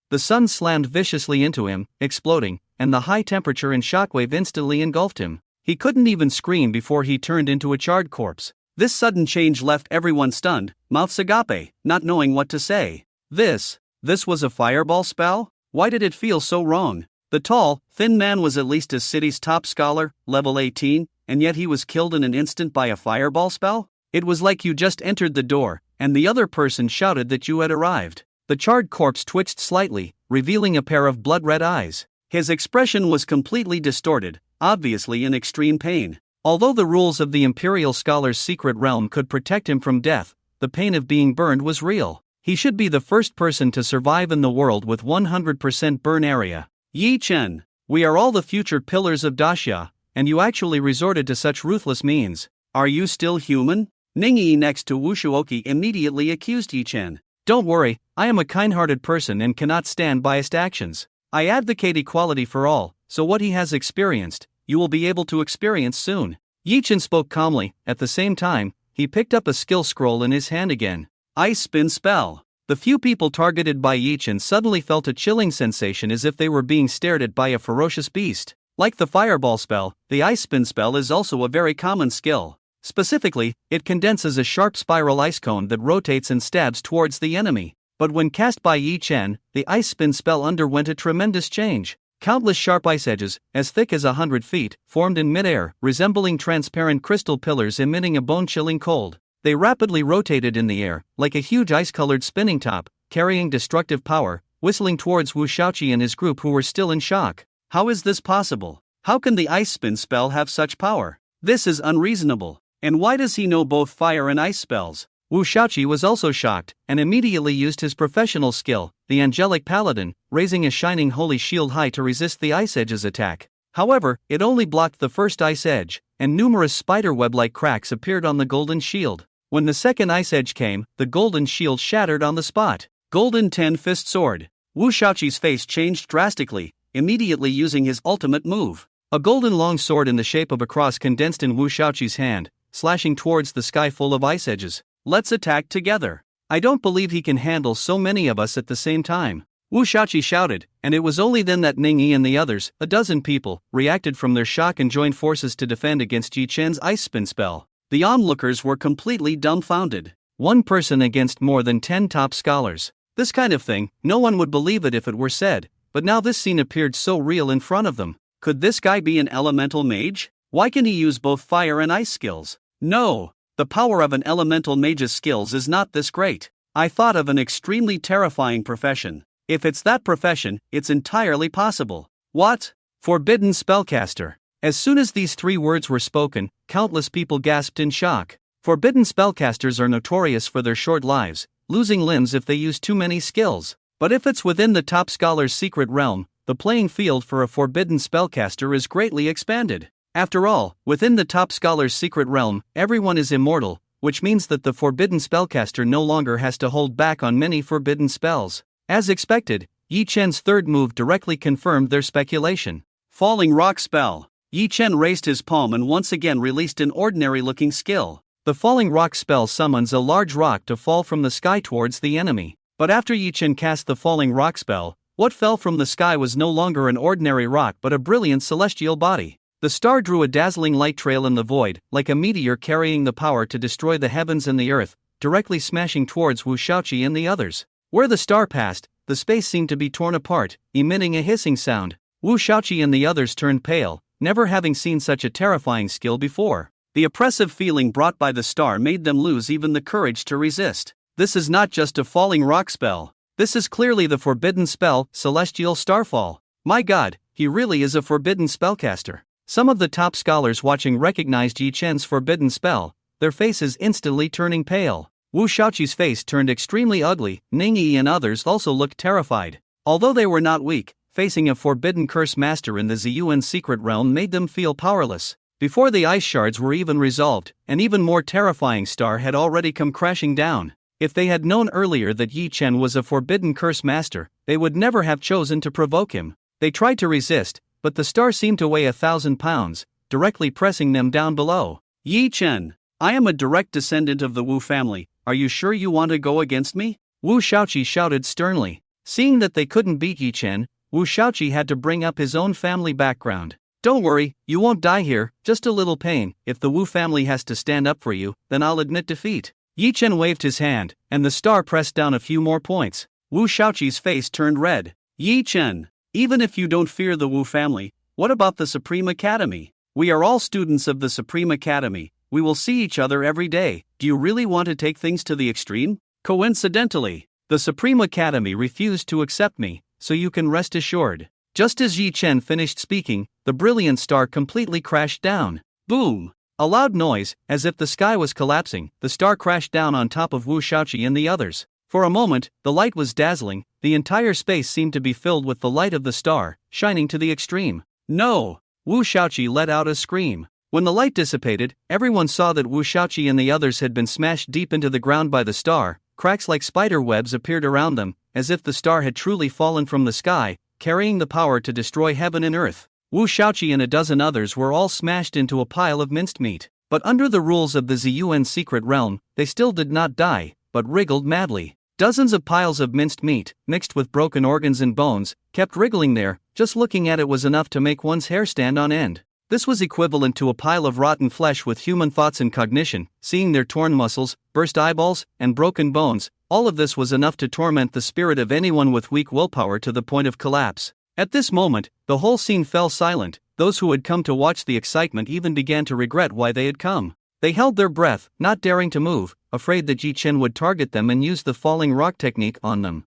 The sun slammed viciously into him, exploding, and the high temperature and shockwave instantly engulfed him. He couldn't even scream before he turned into a charred corpse. This sudden change left everyone stunned, mouths agape, not knowing what to say. This was a fireball spell? Why did it feel so wrong? The tall, thin man was at least a city's top scholar, level 18, and yet he was killed in an instant by a fireball spell? It was like you just entered the door, and the other person shouted that you had arrived. The charred corpse twitched slightly, revealing a pair of blood-red eyes. His expression was completely distorted, obviously in extreme pain. Although the rules of the Imperial Scholar's secret realm could protect him from death, the pain of being burned was real. He should be the first person to survive in the world with 100% burn area. Yi Chen, we are all the future pillars of Daxia, and you actually resorted to such ruthless means. Are you still human? Ningyi next to Wushuoki immediately accused Yi Chen. Don't worry, I am a kind-hearted person and cannot stand biased actions. I advocate equality for all, so what he has experienced, you will be able to experience soon. Yi Chen spoke calmly. At the same time, he picked up a skill scroll in his hand again. Ice spin spell. The few people targeted by Yi Chen suddenly felt a chilling sensation as if they were being stared at by a ferocious beast. Like the fireball spell, the ice spin spell is also a very common skill. Specifically, it condenses a sharp spiral ice cone that rotates and stabs towards the enemy. But when cast by Yi Chen, the ice spin spell underwent a tremendous change. Countless sharp ice edges, as thick as 100 feet, formed in midair, resembling transparent crystal pillars emitting a bone-chilling cold. They rapidly rotated in the air, like a huge ice-colored spinning top, carrying destructive power, whistling towards Wu Shaoqi and his group who were still in shock. How is this possible? How can the ice spin spell have such power? This is unreasonable. And why does he know both fire and ice spells? Wu Shaoqi was also shocked, and immediately used his professional skill, the Angelic Paladin, raising a shining holy shield high to resist the ice edge's attack. However, it only blocked the first ice edge, and numerous spiderweb-like cracks appeared on the golden shield. When the second ice edge came, the golden shield shattered on the spot. Golden 10-fist sword. Wu Shaoqi's face changed drastically, immediately using his ultimate move. A golden long sword in the shape of a cross condensed in Wu Shaoqi's hand, slashing towards the sky full of ice edges. Let's attack together. I don't believe he can handle so many of us at the same time. Wu Shaoqi shouted, and it was only then that Ningyi and the others, a dozen people, reacted from their shock and joined forces to defend against Yi Chen's ice spin spell. The onlookers were completely dumbfounded. One person against more than 10 top scholars. This kind of thing, no one would believe it if it were said, but now this scene appeared so real in front of them. Could this guy be an elemental mage? Why can he use both fire and ice skills? No, the power of an elemental mage's skills is not this great. I thought of an extremely terrifying profession. If it's that profession, it's entirely possible. What? Forbidden spellcaster. As soon as these three words were spoken, countless people gasped in shock. Forbidden spellcasters are notorious for their short lives, losing limbs if they use too many skills. But if it's within the top scholar's secret realm, the playing field for a forbidden spellcaster is greatly expanded. After all, within the top scholar's secret realm, everyone is immortal, which means that the forbidden spellcaster no longer has to hold back on many forbidden spells. As expected, Yi Chen's third move directly confirmed their speculation. Falling rock spell. Yi Chen raised his palm and once again released an ordinary-looking skill. The falling rock spell summons a large rock to fall from the sky towards the enemy. But after Yi Chen cast the falling rock spell, what fell from the sky was no longer an ordinary rock but a brilliant celestial body. The star drew a dazzling light trail in the void, like a meteor carrying the power to destroy the heavens and the earth, directly smashing towards Wu Shaoqi and the others. Where the star passed, the space seemed to be torn apart, emitting a hissing sound. Wu Shaoqi and the others turned pale, never having seen such a terrifying skill before. The oppressive feeling brought by the star made them lose even the courage to resist. This is not just a falling rock spell. This is clearly the forbidden spell, Celestial Starfall. My god, he really is a forbidden spellcaster. Some of the top scholars watching recognized Yi Chen's forbidden spell, their faces instantly turning pale. Wu Shaoqi's face turned extremely ugly. Ningyi and others also looked terrified. Although they were not weak, facing a forbidden curse master in the Ziyuan secret realm made them feel powerless. Before the ice shards were even resolved, an even more terrifying star had already come crashing down. If they had known earlier that Yi Chen was a forbidden curse master, they would never have chosen to provoke him. They tried to resist, but the star seemed to weigh 1,000 pounds, directly pressing them down below. Yi Chen, I am a direct descendant of the Wu family. Are you sure you want to go against me? Wu Shaoqi shouted sternly. Seeing that they couldn't beat Yi Chen, Wu Shaoqi had to bring up his own family background. Don't worry, you won't die here, just a little pain. If the Wu family has to stand up for you, then I'll admit defeat. Yi Chen waved his hand, and the star pressed down a few more points. Wu Shaoqi's face turned red. Yi Chen, even if you don't fear the Wu family, what about the Supreme Academy? We are all students of the Supreme Academy. We will see each other every day. Do you really want to take things to the extreme? Coincidentally, the Supreme Academy refused to accept me, so you can rest assured. Just as Yi Chen finished speaking, the brilliant star completely crashed down. Boom! A loud noise, as if the sky was collapsing, the star crashed down on top of Wu Shaoqi and the others. For a moment, the light was dazzling, the entire space seemed to be filled with the light of the star, shining to the extreme. No! Wu Shaoqi let out a scream. When the light dissipated, everyone saw that Wu Shaoqi and the others had been smashed deep into the ground by the star. Cracks like spider webs appeared around them, as if the star had truly fallen from the sky, carrying the power to destroy heaven and earth. Wu Shaoqi and a dozen others were all smashed into a pile of minced meat. But under the rules of the Zun secret realm, they still did not die, but wriggled madly. Dozens of piles of minced meat, mixed with broken organs and bones, kept wriggling there. Just looking at it was enough to make one's hair stand on end. This was equivalent to a pile of rotten flesh with human thoughts and cognition. Seeing their torn muscles, burst eyeballs, and broken bones, all of this was enough to torment the spirit of anyone with weak willpower to the point of collapse. At this moment, the whole scene fell silent. Those who had come to watch the excitement even began to regret why they had come. They held their breath, not daring to move, afraid that Yi Chen would target them and use the falling rock technique on them.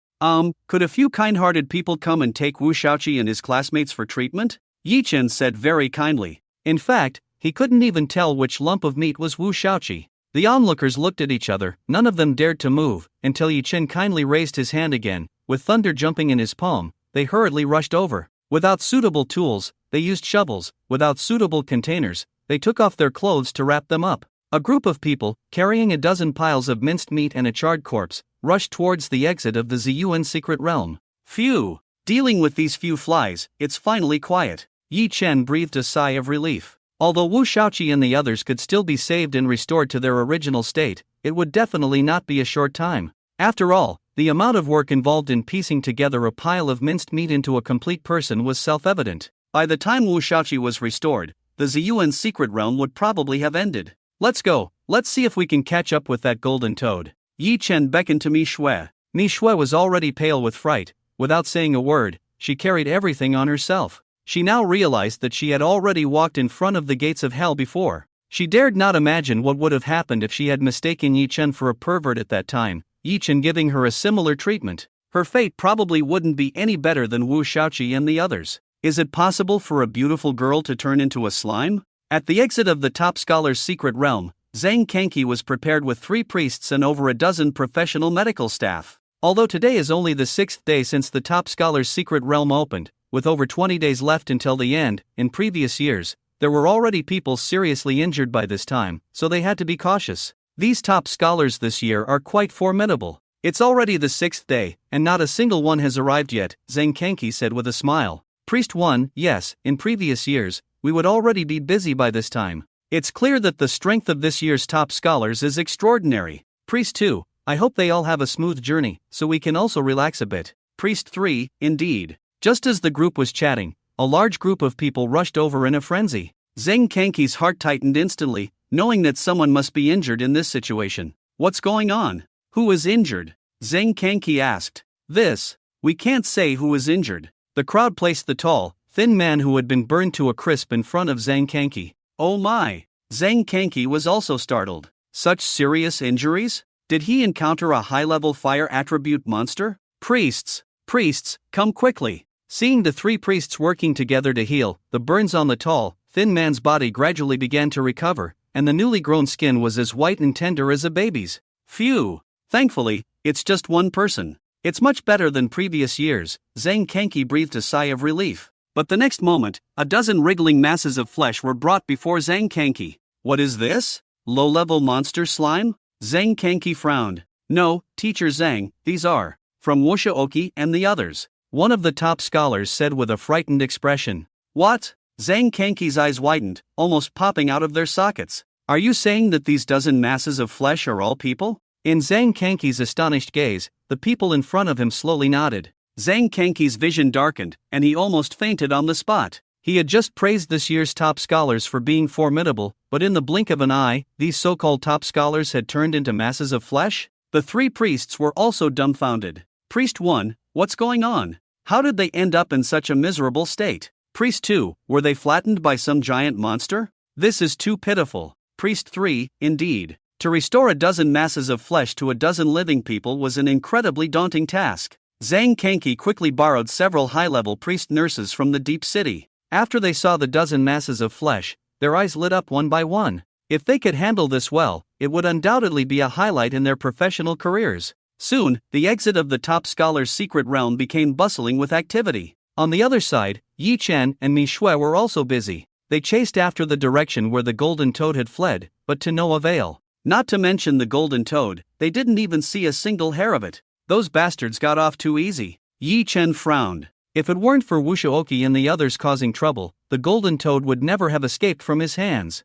Could a few kind-hearted people come and take Wu Shaoqi and his classmates for treatment? Yi Chen said very kindly. In fact, he couldn't even tell which lump of meat was Wu Shaoqi. The onlookers looked at each other, none of them dared to move, until Yi Chen kindly raised his hand again. With thunder jumping in his palm, they hurriedly rushed over. Without suitable tools, they used shovels. Without suitable containers, they took off their clothes to wrap them up. A group of people, carrying a dozen piles of minced meat and a charred corpse, rushed towards the exit of the Zun secret realm. Phew! Dealing with these few flies, it's finally quiet. Yi Chen breathed a sigh of relief. Although Wu Shaoqi and the others could still be saved and restored to their original state, it would definitely not be a short time. After all, the amount of work involved in piecing together a pile of minced meat into a complete person was self-evident. By the time Wu Shaoqi was restored, the Zun secret realm would probably have ended. Let's go, let's see if we can catch up with that golden toad. Yi Chen beckoned to Mi Shui. Mi Shui was already pale with fright. Without saying a word, she carried everything on herself. She now realized that she had already walked in front of the gates of hell before. She dared not imagine what would have happened if she had mistaken Yi Chen for a pervert at that time, Yi Chen giving her a similar treatment. Her fate probably wouldn't be any better than Wu Shaoqi and the others. Is it possible for a beautiful girl to turn into a slime? At the exit of the top scholar's secret realm, Zhang Kanki was prepared with 3 priests and over a dozen professional medical staff. Although today is only the 6th day since the top scholar's secret realm opened, with over 20 days left until the end, in previous years, there were already people seriously injured by this time, so they had to be cautious. These top scholars this year are quite formidable. It's already the 6th day, and not a single one has arrived yet, Zhang Kanki said with a smile. Priest 1, yes, in previous years, we would already be busy by this time. It's clear that the strength of this year's top scholars is extraordinary. Priest 2, I hope they all have a smooth journey, so we can also relax a bit. Priest 3, indeed. Just as the group was chatting, a large group of people rushed over in a frenzy. Zhang Kanki's heart tightened instantly, knowing that someone must be injured in this situation. What's going on? Who is injured? Zhang Kanki asked. We can't say who is injured. The crowd placed the tall, thin man who had been burned to a crisp in front of Zhang Kanki. Oh my! Zhang Kanki was also startled. Such serious injuries? Did he encounter a high-level fire attribute monster? Priests, come quickly. Seeing the 3 priests working together to heal, the burns on the tall, thin man's body gradually began to recover, and the newly grown skin was as white and tender as a baby's. Phew! Thankfully, it's just one person. It's much better than previous years. Zhang Kanki breathed a sigh of relief. But the next moment, a dozen wriggling masses of flesh were brought before Zhang Kanki. What is this? Low-level monster slime? Zhang Kanki frowned. No, Teacher Zhang, these are from Wu Shaoqi and the others. One of the top scholars said with a frightened expression. What? Zhang Kanki's eyes widened, almost popping out of their sockets. Are you saying that these dozen masses of flesh are all people? In Zhang Kanki's astonished gaze, the people in front of him slowly nodded. Zhang Kanki's vision darkened, and he almost fainted on the spot. He had just praised this year's top scholars for being formidable, but in the blink of an eye, these so-called top scholars had turned into masses of flesh? The 3 priests were also dumbfounded. Priest 1, what's going on? How did they end up in such a miserable state? Priest 2, were they flattened by some giant monster? This is too pitiful. Priest 3, indeed. To restore a dozen masses of flesh to a dozen living people was an incredibly daunting task. Zhang Kanki quickly borrowed several high-level priest nurses from the deep city. After they saw the dozen masses of flesh, their eyes lit up one by one. If they could handle this well, it would undoubtedly be a highlight in their professional careers. Soon, the exit of the top scholar's secret realm became bustling with activity. On the other side, Yi Chen and Mi Shui were also busy. They chased after the direction where the golden toad had fled, but to no avail. Not to mention the golden toad, they didn't even see a single hair of it. Those bastards got off too easy. Yi Chen frowned. If it weren't for Wu Shaoqi and the others causing trouble, the golden toad would never have escaped from his hands.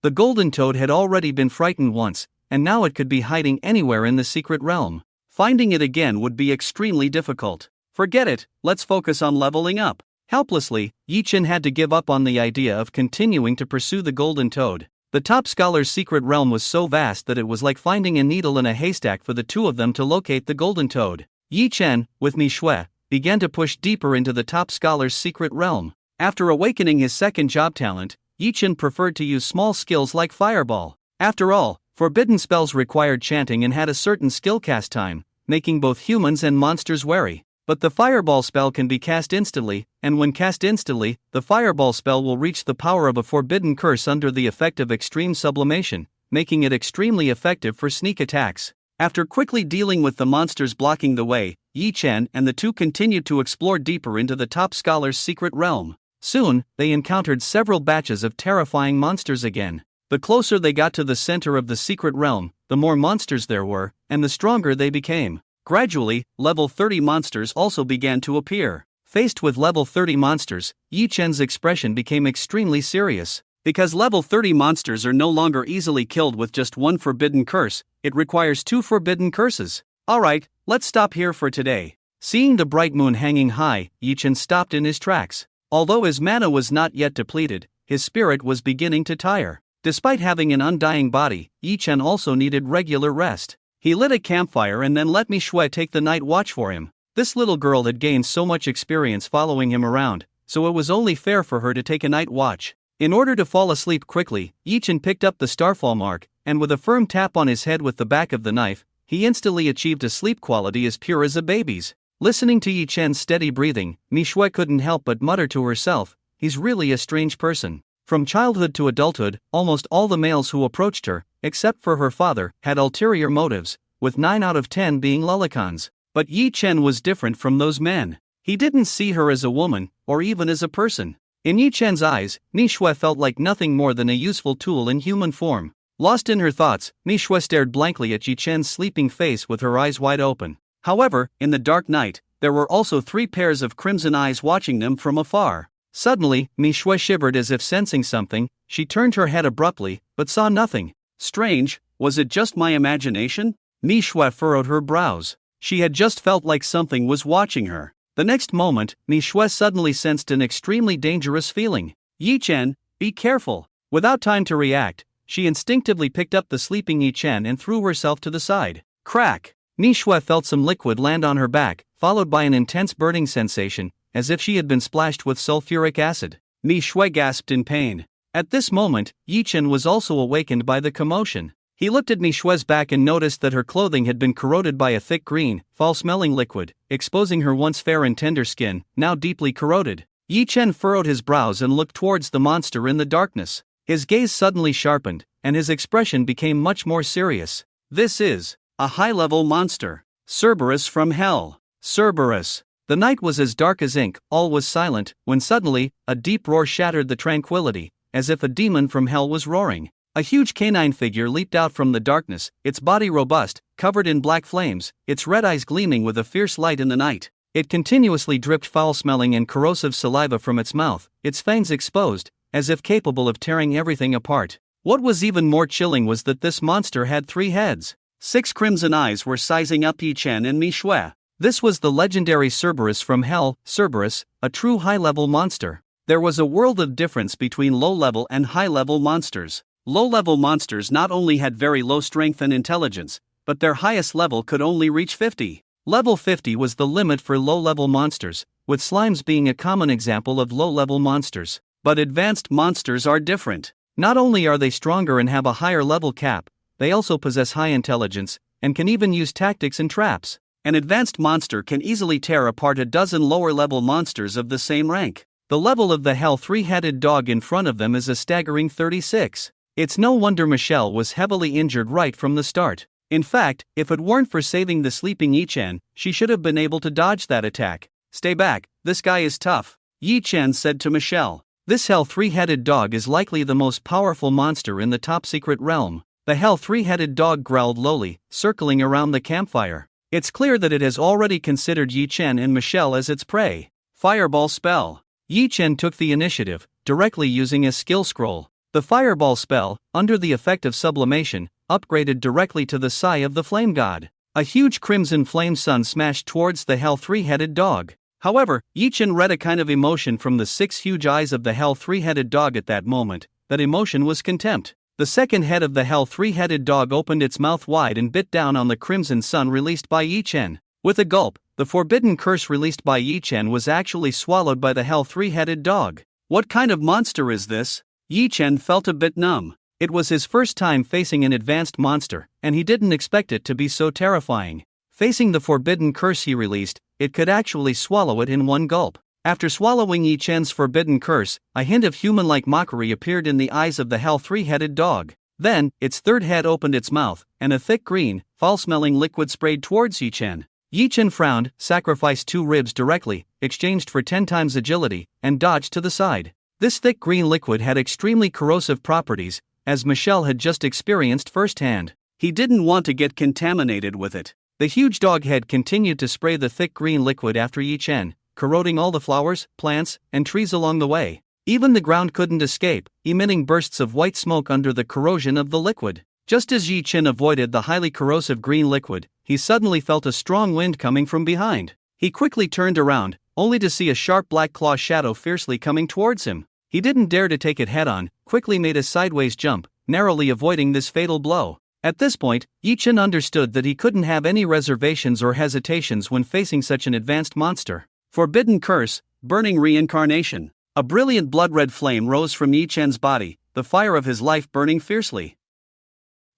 The golden toad had already been frightened once, and now it could be hiding anywhere in the secret realm. Finding it again would be extremely difficult. Forget it, let's focus on leveling up. Helplessly, Yi Chen had to give up on the idea of continuing to pursue the golden toad. The top scholar's secret realm was so vast that it was like finding a needle in a haystack for the two of them to locate the golden toad. Yi Chen, with Mi Shui, began to push deeper into the top scholar's secret realm. After awakening his second job talent, Yi Chen preferred to use small skills like fireball. After all, forbidden spells required chanting and had a certain skill cast time, making both humans and monsters wary. But the fireball spell can be cast instantly, and when cast instantly, the fireball spell will reach the power of a forbidden curse under the effect of extreme sublimation, making it extremely effective for sneak attacks. After quickly dealing with the monsters blocking the way, Yi Chen and the two continued to explore deeper into the top scholar's secret realm. Soon, they encountered several batches of terrifying monsters again. The closer they got to the center of the secret realm, the more monsters there were, and the stronger they became. Gradually, level 30 monsters also began to appear. Faced with level 30 monsters, Yi Chen's expression became extremely serious. Because level 30 monsters are no longer easily killed with just one forbidden curse, it requires 2 forbidden curses. Alright, let's stop here for today. Seeing the bright moon hanging high, Yi Chen stopped in his tracks. Although his mana was not yet depleted, his spirit was beginning to tire. Despite having an undying body, Yi Chen also needed regular rest. He lit a campfire and then let Mi Shui take the night watch for him. This little girl had gained so much experience following him around, so it was only fair for her to take a night watch. In order to fall asleep quickly, Yi Chen picked up the starfall mark, and with a firm tap on his head with the back of the knife, he instantly achieved a sleep quality as pure as a baby's. Listening to Yi Chen's steady breathing, Mi Shui couldn't help but mutter to herself, "He's really a strange person." From childhood to adulthood, almost all the males who approached her, except for her father, had ulterior motives, with 9 out of 10 being lollicons. But Yi Chen was different from those men. He didn't see her as a woman, or even as a person. In Yi Chen's eyes, Mi Shui felt like nothing more than a useful tool in human form. Lost in her thoughts, Mi Shui stared blankly at Yi Chen's sleeping face with her eyes wide open. However, in the dark night, there were also 3 pairs of crimson eyes watching them from afar. Suddenly, Mi Shui shivered as if sensing something. She turned her head abruptly, but saw nothing. Strange, was it just my imagination? Mi Shui furrowed her brows. She had just felt like something was watching her. The next moment, Mi Shui suddenly sensed an extremely dangerous feeling. "Yi Chen, be careful." Without time to react, she instinctively picked up the sleeping Yi Chen and threw herself to the side. Crack! Mi Shui felt some liquid land on her back, followed by an intense burning sensation, as if she had been splashed with sulfuric acid. Mi Shui gasped in pain. At this moment, Yi Chen was also awakened by the commotion. He looked at Mi Shui's back and noticed that her clothing had been corroded by a thick green, foul-smelling liquid, exposing her once fair and tender skin, now deeply corroded. Yi Chen furrowed his brows and looked towards the monster in the darkness. His gaze suddenly sharpened, and his expression became much more serious. "This is a high-level monster. Cerberus from hell. Cerberus." The night was as dark as ink, all was silent, when suddenly, a deep roar shattered the tranquility, as if a demon from hell was roaring. A huge canine figure leaped out from the darkness, its body robust, covered in black flames, its red eyes gleaming with a fierce light in the night. It continuously dripped foul-smelling and corrosive saliva from its mouth, its fangs exposed, as if capable of tearing everything apart. What was even more chilling was that this monster had 3 heads. 6 crimson eyes were sizing up Yi Chen and Mi Shui. This was the legendary Cerberus from hell, Cerberus, a true high-level monster. There was a world of difference between low-level and high-level monsters. Low-level monsters not only had very low strength and intelligence, but their highest level could only reach 50. Level 50 was the limit for low-level monsters, with slimes being a common example of low-level monsters. But advanced monsters are different. Not only are they stronger and have a higher level cap, they also possess high intelligence, and can even use tactics and traps. An advanced monster can easily tear apart a dozen lower-level monsters of the same rank. The level of the hell 3-headed dog in front of them is a staggering 36. It's no wonder Michelle was heavily injured right from the start. In fact, if it weren't for saving the sleeping Yi Chen, she should have been able to dodge that attack. "Stay back, this guy is tough," Yi Chen said to Michelle. This hell 3-headed dog is likely the most powerful monster in the top secret realm. The hell 3-headed dog growled lowly, circling around the campfire. It's clear that it has already considered Yi Chen and Michelle as its prey. Fireball spell. Yi Chen took the initiative, directly using a skill scroll. The fireball spell, under the effect of sublimation, upgraded directly to the Sai of the flame god. A huge crimson flame sun smashed towards the hell three-headed dog. However, Yi-Chen read a kind of emotion from the 6 huge eyes of the hell three-headed dog at that moment. That emotion was contempt. The second head of the hell three-headed dog opened its mouth wide and bit down on the crimson sun released by Yi-Chen. With a gulp, the forbidden curse released by Yi-Chen was actually swallowed by the hell three-headed dog. What kind of monster is this? Yi-Chen felt a bit numb. It was his first time facing an advanced monster, and he didn't expect it to be so terrifying. Facing the forbidden curse he released, it could actually swallow it in one gulp. After swallowing Yi-Chen's forbidden curse, a hint of human-like mockery appeared in the eyes of the hell three-headed dog. Then, its third head opened its mouth, and a thick green, foul-smelling liquid sprayed towards Yi-Chen. Yi-Chen frowned, sacrificed 2 ribs directly, exchanged for 10 times agility, and dodged to the side. This thick green liquid had extremely corrosive properties, as Michelle had just experienced firsthand. He didn't want to get contaminated with it. The huge dog head continued to spray the thick green liquid after Yi-Chen, corroding all the flowers, plants, and trees along the way. Even the ground couldn't escape, emitting bursts of white smoke under the corrosion of the liquid. Just as Yi-Chen avoided the highly corrosive green liquid, he suddenly felt a strong wind coming from behind. He quickly turned around, only to see a sharp black claw shadow fiercely coming towards him. He didn't dare to take it head-on, quickly made a sideways jump, narrowly avoiding this fatal blow. At this point, Yi-Chen understood that he couldn't have any reservations or hesitations when facing such an advanced monster. Forbidden curse, burning reincarnation. A brilliant blood-red flame rose from Yi-Chen's body, the fire of his life burning fiercely.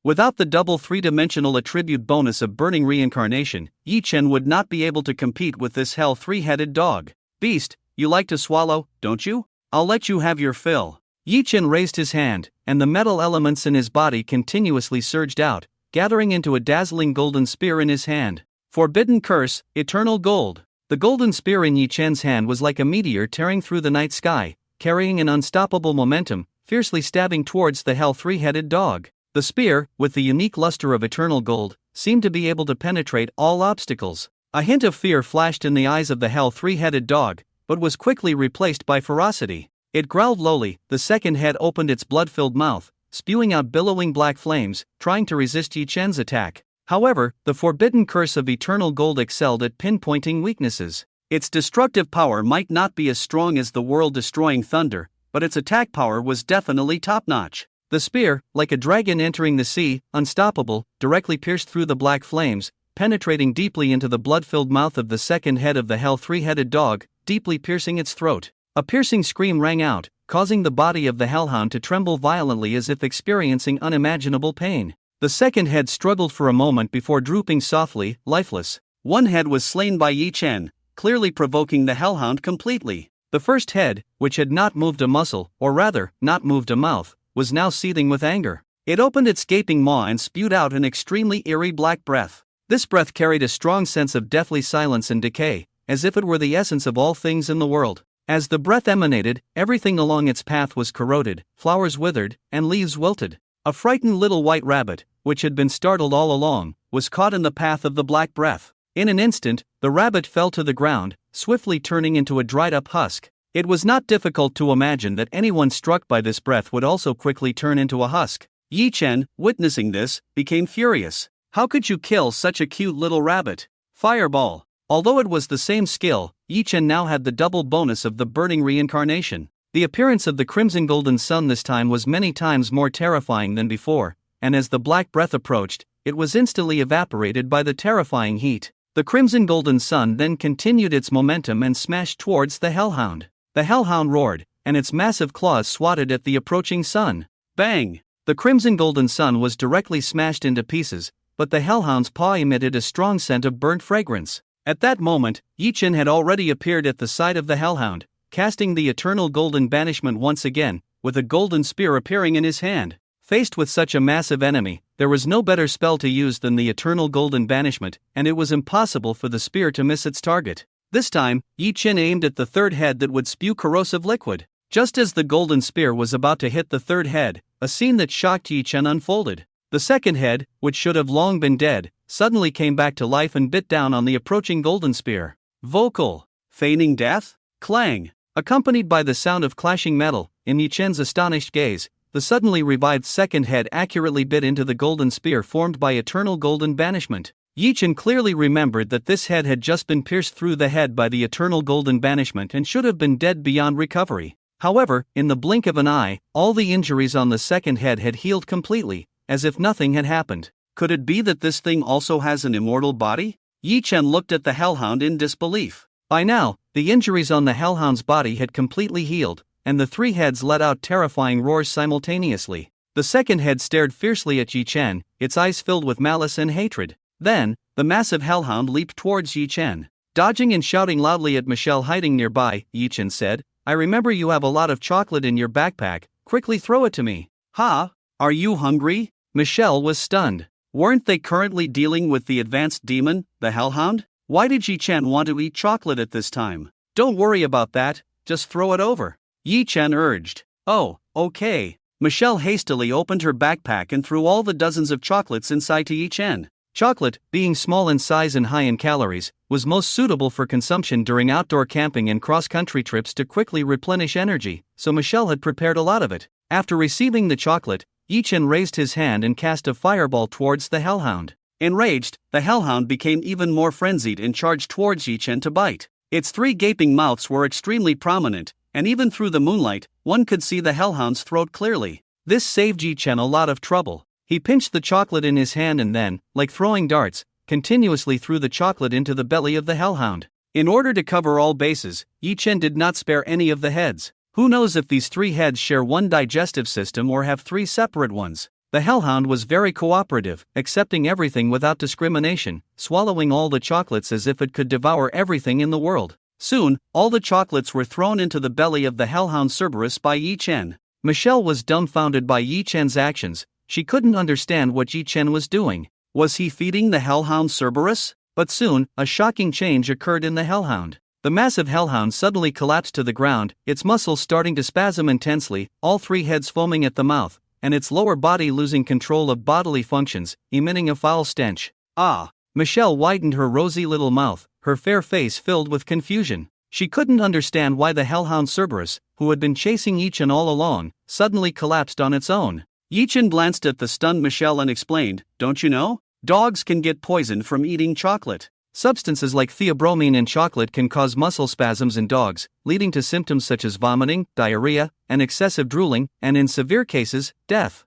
Without the double 3-dimensional attribute bonus of burning reincarnation, Yi-Chen would not be able to compete with this hell three-headed dog. Beast, you like to swallow, don't you? I'll let you have your fill. Yi-Chen raised his hand, and the metal elements in his body continuously surged out, gathering into a dazzling golden spear in his hand. Forbidden curse, eternal gold. The golden spear in Yi-Chen's hand was like a meteor tearing through the night sky, carrying an unstoppable momentum, fiercely stabbing towards the hell three-headed dog. The spear, with the unique luster of eternal gold, seemed to be able to penetrate all obstacles. A hint of fear flashed in the eyes of the hell three-headed dog, but was quickly replaced by ferocity. It growled lowly, the second head opened its blood-filled mouth, spewing out billowing black flames, trying to resist Yi-Chen's attack. However, the forbidden curse of eternal gold excelled at pinpointing weaknesses. Its destructive power might not be as strong as the world-destroying thunder, but its attack power was definitely top-notch. The spear, like a dragon entering the sea, unstoppable, directly pierced through the black flames, penetrating deeply into the blood-filled mouth of the second head of the hell three-headed dog, deeply piercing its throat. A piercing scream rang out, causing the body of the hellhound to tremble violently as if experiencing unimaginable pain. The second head struggled for a moment before drooping softly, lifeless. One head was slain by Yi-Chen, clearly provoking the hellhound completely. The first head, which had not moved a muscle, or rather, not moved a mouth, was now seething with anger. It opened its gaping maw and spewed out an extremely eerie black breath. This breath carried a strong sense of deathly silence and decay, as if it were the essence of all things in the world. As the breath emanated, everything along its path was corroded, flowers withered, and leaves wilted. A frightened little white rabbit, which had been startled all along, was caught in the path of the black breath. In an instant, the rabbit fell to the ground, swiftly turning into a dried-up husk. It was not difficult to imagine that anyone struck by this breath would also quickly turn into a husk. Yi-Chen, witnessing this, became furious. How could you kill such a cute little rabbit? Fireball. Although it was the same skill, Yi-Chen now had the double bonus of the burning reincarnation. The appearance of the crimson golden sun this time was many times more terrifying than before, and as the black breath approached, it was instantly evaporated by the terrifying heat. The crimson golden sun then continued its momentum and smashed towards the hellhound. The hellhound roared, and its massive claws swatted at the approaching sun. Bang! The crimson golden sun was directly smashed into pieces, but the hellhound's paw emitted a strong scent of burnt fragrance. At that moment, Yi-Chen had already appeared at the side of the hellhound, casting the eternal golden banishment once again, with a golden spear appearing in his hand. Faced with such a massive enemy, there was no better spell to use than the eternal golden banishment, and it was impossible for the spear to miss its target. This time, Yi-Chen aimed at the third head that would spew corrosive liquid. Just as the golden spear was about to hit the third head, a scene that shocked Yi-Chen unfolded. The second head, which should have long been dead, suddenly came back to life and bit down on the approaching golden spear. Vocal. Feigning death? Clang. Accompanied by the sound of clashing metal, in Yi-Chen's astonished gaze, the suddenly revived second head accurately bit into the golden spear formed by eternal golden banishment. Yi-Chen clearly remembered that this head had just been pierced through the head by the eternal golden banishment and should have been dead beyond recovery. However, in the blink of an eye, all the injuries on the second head had healed completely, as if nothing had happened. Could it be that this thing also has an immortal body? Yi-Chen looked at the hellhound in disbelief. By now, the injuries on the hellhound's body had completely healed, and the three heads let out terrifying roars simultaneously. The second head stared fiercely at Yi-Chen, its eyes filled with malice and hatred. Then, the massive hellhound leaped towards Yi-Chen. Dodging and shouting loudly at Michelle hiding nearby, Yi-Chen said, "I remember you have a lot of chocolate in your backpack, quickly throw it to me." "Ha? Are you hungry?" Michelle was stunned. Weren't they currently dealing with the advanced demon, the hellhound? Why did Yi-Chen want to eat chocolate at this time? "Don't worry about that, just throw it over," Yi-Chen urged. "Oh, okay." Michelle hastily opened her backpack and threw all the dozens of chocolates inside to Yi-Chen. Chocolate, being small in size and high in calories, was most suitable for consumption during outdoor camping and cross-country trips to quickly replenish energy, so Michelle had prepared a lot of it. After receiving the chocolate, Yi-Chen raised his hand and cast a fireball towards the hellhound. Enraged, the hellhound became even more frenzied and charged towards Yi-Chen to bite. Its three gaping mouths were extremely prominent, and even through the moonlight, one could see the hellhound's throat clearly. This saved Yi-Chen a lot of trouble. He pinched the chocolate in his hand and then, like throwing darts, continuously threw the chocolate into the belly of the hellhound. In order to cover all bases, Yi-Chen did not spare any of the heads. Who knows if these three heads share one digestive system or have three separate ones? The hellhound was very cooperative, accepting everything without discrimination, swallowing all the chocolates as if it could devour everything in the world. Soon, all the chocolates were thrown into the belly of the hellhound Cerberus by Yi-Chen. Michelle was dumbfounded by Yi-Chen's actions. She couldn't understand what Yi-Chen was doing. Was he feeding the hellhound Cerberus? But soon, a shocking change occurred in the hellhound. The massive hellhound suddenly collapsed to the ground, its muscles starting to spasm intensely, all three heads foaming at the mouth, and its lower body losing control of bodily functions, emitting a foul stench. "Ah!" Michelle widened her rosy little mouth, her fair face filled with confusion. She couldn't understand why the hellhound Cerberus, who had been chasing Yi-Chen all along, suddenly collapsed on its own. Yi-Chen glanced at the stunned Michelle and explained, "Don't you know? Dogs can get poisoned from eating chocolate. Substances like theobromine in chocolate can cause muscle spasms in dogs, leading to symptoms such as vomiting, diarrhea, and excessive drooling, and in severe cases, death."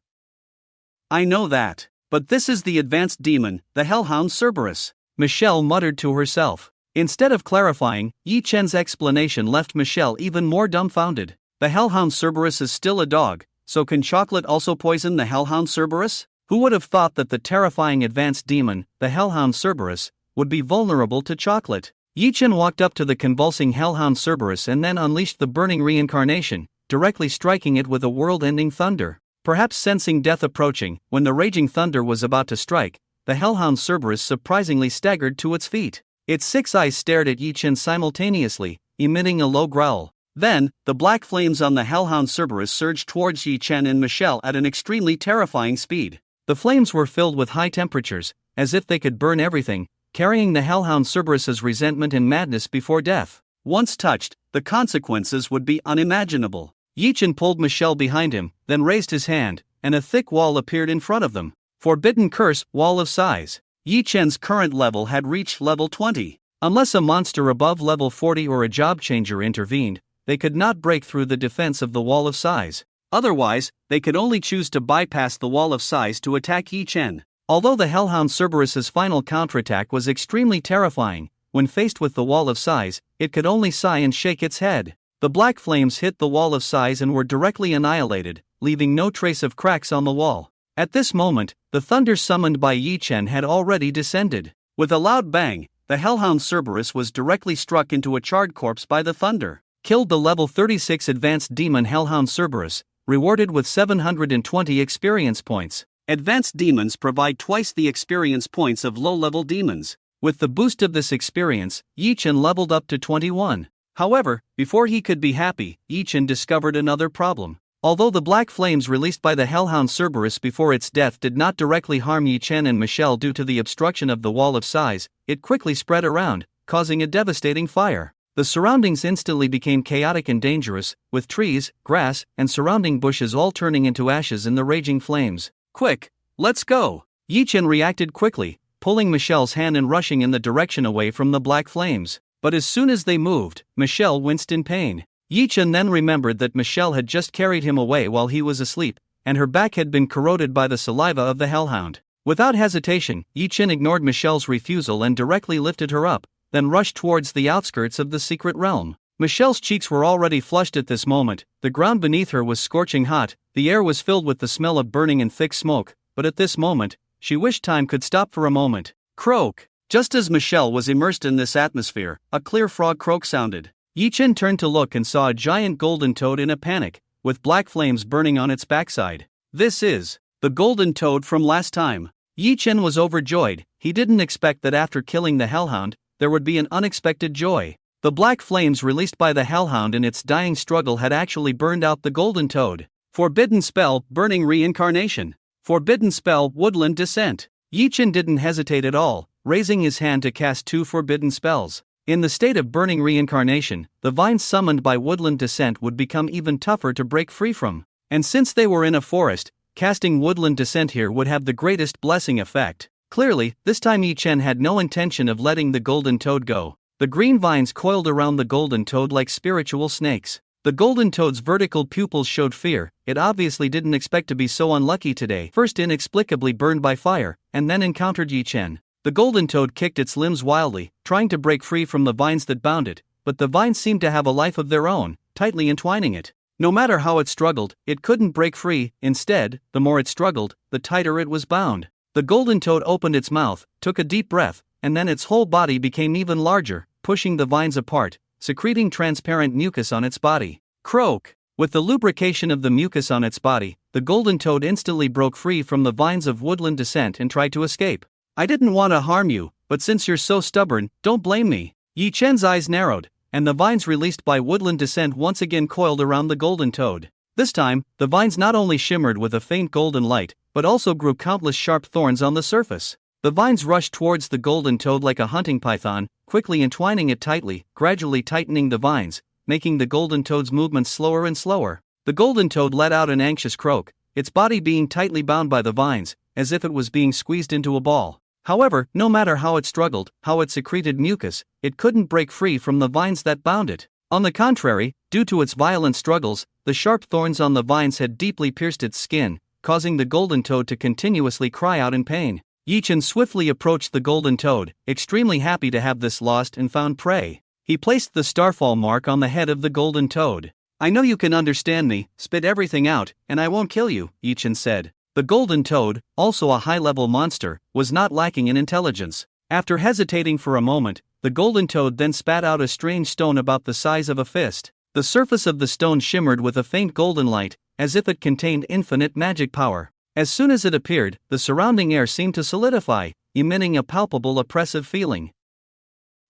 "I know that. But this is the advanced demon, the hellhound Cerberus," Michelle muttered to herself. Instead of clarifying, Yi-Chen's explanation left Michelle even more dumbfounded. The hellhound Cerberus is still a dog, so can chocolate also poison the hellhound Cerberus? Who would have thought that the terrifying advanced demon, the hellhound Cerberus, would be vulnerable to chocolate? Yi-Chen walked up to the convulsing hellhound Cerberus and then unleashed the burning reincarnation, directly striking it with a world-ending thunder. Perhaps sensing death approaching, when the raging thunder was about to strike, the hellhound Cerberus surprisingly staggered to its feet. Its 6 eyes stared at Yi-Chen simultaneously, emitting a low growl. Then, the black flames on the hellhound Cerberus surged towards Yi-Chen and Michelle at an extremely terrifying speed. The flames were filled with high temperatures, as if they could burn everything, carrying the hellhound Cerberus's resentment and madness before death. Once touched, the consequences would be unimaginable. Yi-Chen pulled Michelle behind him, then raised his hand, and a thick wall appeared in front of them. Forbidden curse, wall of size. Yi-Chen's current level had reached level 20. Unless a monster above level 40 or a job changer intervened, they could not break through the defense of the wall of size. Otherwise, they could only choose to bypass the wall of size to attack Yi-Chen. Although the hellhound Cerberus's final counterattack was extremely terrifying, when faced with the wall of size, it could only sigh and shake its head. The black flames hit the wall of size and were directly annihilated, leaving no trace of cracks on the wall. At this moment, the thunder summoned by Yi-Chen had already descended. With a loud bang, the hellhound Cerberus was directly struck into a charred corpse by the thunder. Killed the level 36 advanced demon hellhound Cerberus, rewarded with 720 experience points. Advanced demons provide twice the experience points of low-level demons. With the boost of this experience, Yi-Chen leveled up to 21. However, before he could be happy, Yi-Chen discovered another problem. Although the black flames released by the hellhound Cerberus before its death did not directly harm Yi-Chen and Michelle due to the obstruction of the wall of size, it quickly spread around, causing a devastating fire. The surroundings instantly became chaotic and dangerous, with trees, grass, and surrounding bushes all turning into ashes in the raging flames. Quick, let's go! Yi Chen reacted quickly, pulling Michelle's hand and rushing in the direction away from the black flames. But as soon as they moved, Michelle winced in pain. Yi Chen then remembered that Michelle had just carried him away while he was asleep, and her back had been corroded by the saliva of the hellhound. Without hesitation, Yi Chen ignored Michelle's refusal and directly lifted her up, then rushed towards the outskirts of the secret realm. Michelle's cheeks were already flushed at this moment, the ground beneath her was scorching hot, the air was filled with the smell of burning and thick smoke, but at this moment, she wished time could stop for a moment. Croak! Just as Michelle was immersed in this atmosphere, a clear frog croak sounded. Yi Chen turned to look and saw a giant golden toad in a panic, with black flames burning on its backside. This is the golden toad from last time. Yi Chen was overjoyed. He didn't expect that after killing the hellhound, there would be an unexpected joy. The black flames released by the hellhound in its dying struggle had actually burned out the golden toad. Forbidden spell, burning reincarnation. Forbidden spell, woodland descent. Yi Chen didn't hesitate at all, raising his hand to cast 2 forbidden spells. In the state of burning reincarnation, the vines summoned by woodland descent would become even tougher to break free from. And since they were in a forest, casting woodland descent here would have the greatest blessing effect. Clearly, this time Yi Chen had no intention of letting the golden toad go. The green vines coiled around the golden toad like spiritual snakes. The golden toad's vertical pupils showed fear. It obviously didn't expect to be so unlucky today. First inexplicably burned by fire, and then encountered Yi Chen. The golden toad kicked its limbs wildly, trying to break free from the vines that bound it, but the vines seemed to have a life of their own, tightly entwining it. No matter how it struggled, it couldn't break free. Instead, the more it struggled, the tighter it was bound. The golden toad opened its mouth, took a deep breath, and then its whole body became even larger, pushing the vines apart, secreting transparent mucus on its body. Croak! With the lubrication of the mucus on its body, the golden toad instantly broke free from the vines of woodland descent and tried to escape. I didn't want to harm you, but since you're so stubborn, don't blame me. Yi Chen's eyes narrowed, and the vines released by woodland descent once again coiled around the golden toad. This time, the vines not only shimmered with a faint golden light, but also grew countless sharp thorns on the surface. The vines rushed towards the golden toad like a hunting python, quickly entwining it tightly, gradually tightening the vines, making the golden toad's movements slower and slower. The golden toad let out an anxious croak, its body being tightly bound by the vines, as if it was being squeezed into a ball. However, no matter how it struggled, how it secreted mucus, it couldn't break free from the vines that bound it. On the contrary, due to its violent struggles, the sharp thorns on the vines had deeply pierced its skin, causing the golden toad to continuously cry out in pain. Yi Chen swiftly approached the golden toad, extremely happy to have this lost and found prey. He placed the starfall mark on the head of the golden toad. I know you can understand me, spit everything out, and I won't kill you, Yi Chen said. The golden toad, also a high-level monster, was not lacking in intelligence. After hesitating for a moment, the golden toad then spat out a strange stone about the size of a fist. The surface of the stone shimmered with a faint golden light, as if it contained infinite magic power. As soon as it appeared, the surrounding air seemed to solidify, emitting a palpable oppressive feeling.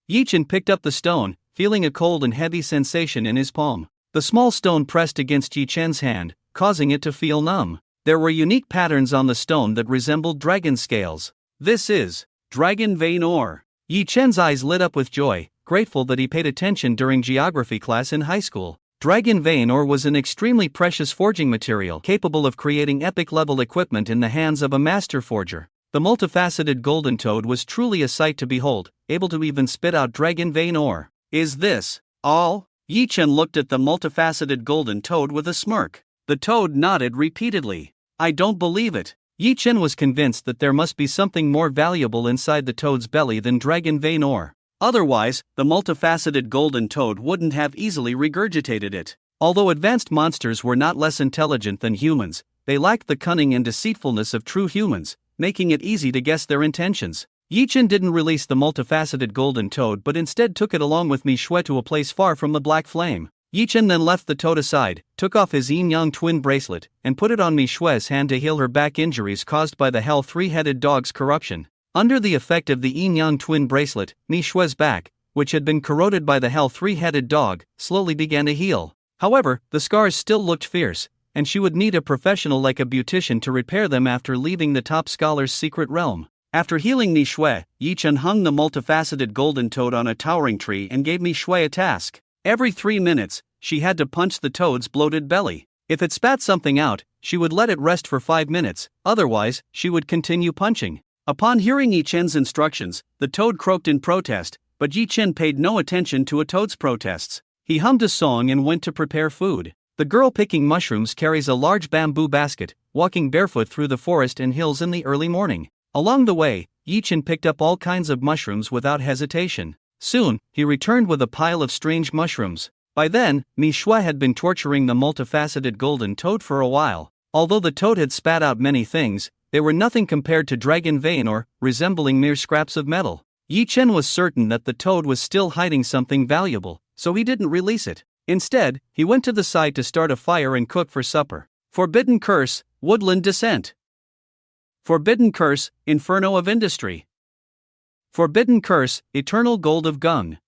Yi Chen picked up the stone, feeling a cold and heavy sensation in his palm. The small stone pressed against Yi Chen's hand, causing it to feel numb. There were unique patterns on the stone that resembled dragon scales. This is dragon vein ore. Yi Chen's eyes lit up with joy, grateful that he paid attention during geography class in high school. Dragon vein ore was an extremely precious forging material capable of creating epic-level equipment in the hands of a master forger. The multifaceted golden toad was truly a sight to behold, able to even spit out dragon vein ore. Is this all? Yi Chen looked at the multifaceted golden toad with a smirk. The toad nodded repeatedly. I don't believe it. Yi Chen was convinced that there must be something more valuable inside the toad's belly than dragon vein ore. Otherwise, the multifaceted golden toad wouldn't have easily regurgitated it. Although advanced monsters were not less intelligent than humans, they lacked the cunning and deceitfulness of true humans, making it easy to guess their intentions. Yi Chen didn't release the multifaceted golden toad but instead took it along with Michue to a place far from the black flame. Yi Chen then left the toad aside, took off his yin-yang twin bracelet, and put it on Michue's hand to heal her back injuries caused by the hell three-headed dog's corruption. Under the effect of the yin-yang twin bracelet, Michue's back, which had been corroded by the hell three-headed dog, slowly began to heal. However, the scars still looked fierce, and she would need a professional like a beautician to repair them after leaving the top scholar's secret realm. After healing Mi Shui, Yi Chen hung the multifaceted golden toad on a towering tree and gave Mi Shui a task. Every 3 minutes, she had to punch the toad's bloated belly. If it spat something out, she would let it rest for 5 minutes, otherwise, she would continue punching. Upon hearing Yi Chen's instructions, the toad croaked in protest, but Yi Chen paid no attention to a toad's protests. He hummed a song and went to prepare food. The girl picking mushrooms carries a large bamboo basket, walking barefoot through the forest and hills in the early morning. Along the way, Yi Chen picked up all kinds of mushrooms without hesitation. Soon, he returned with a pile of strange mushrooms. By then, Mi Shui had been torturing the multifaceted golden toad for a while. Although the toad had spat out many things, they were nothing compared to dragon vein or, resembling mere scraps of metal. Yi Chen was certain that the toad was still hiding something valuable, so he didn't release it. Instead, he went to the side to start a fire and cook for supper. Forbidden Curse, Woodland Descent. Forbidden Curse, Inferno of Industry. Forbidden Curse, Eternal Gold of Gung.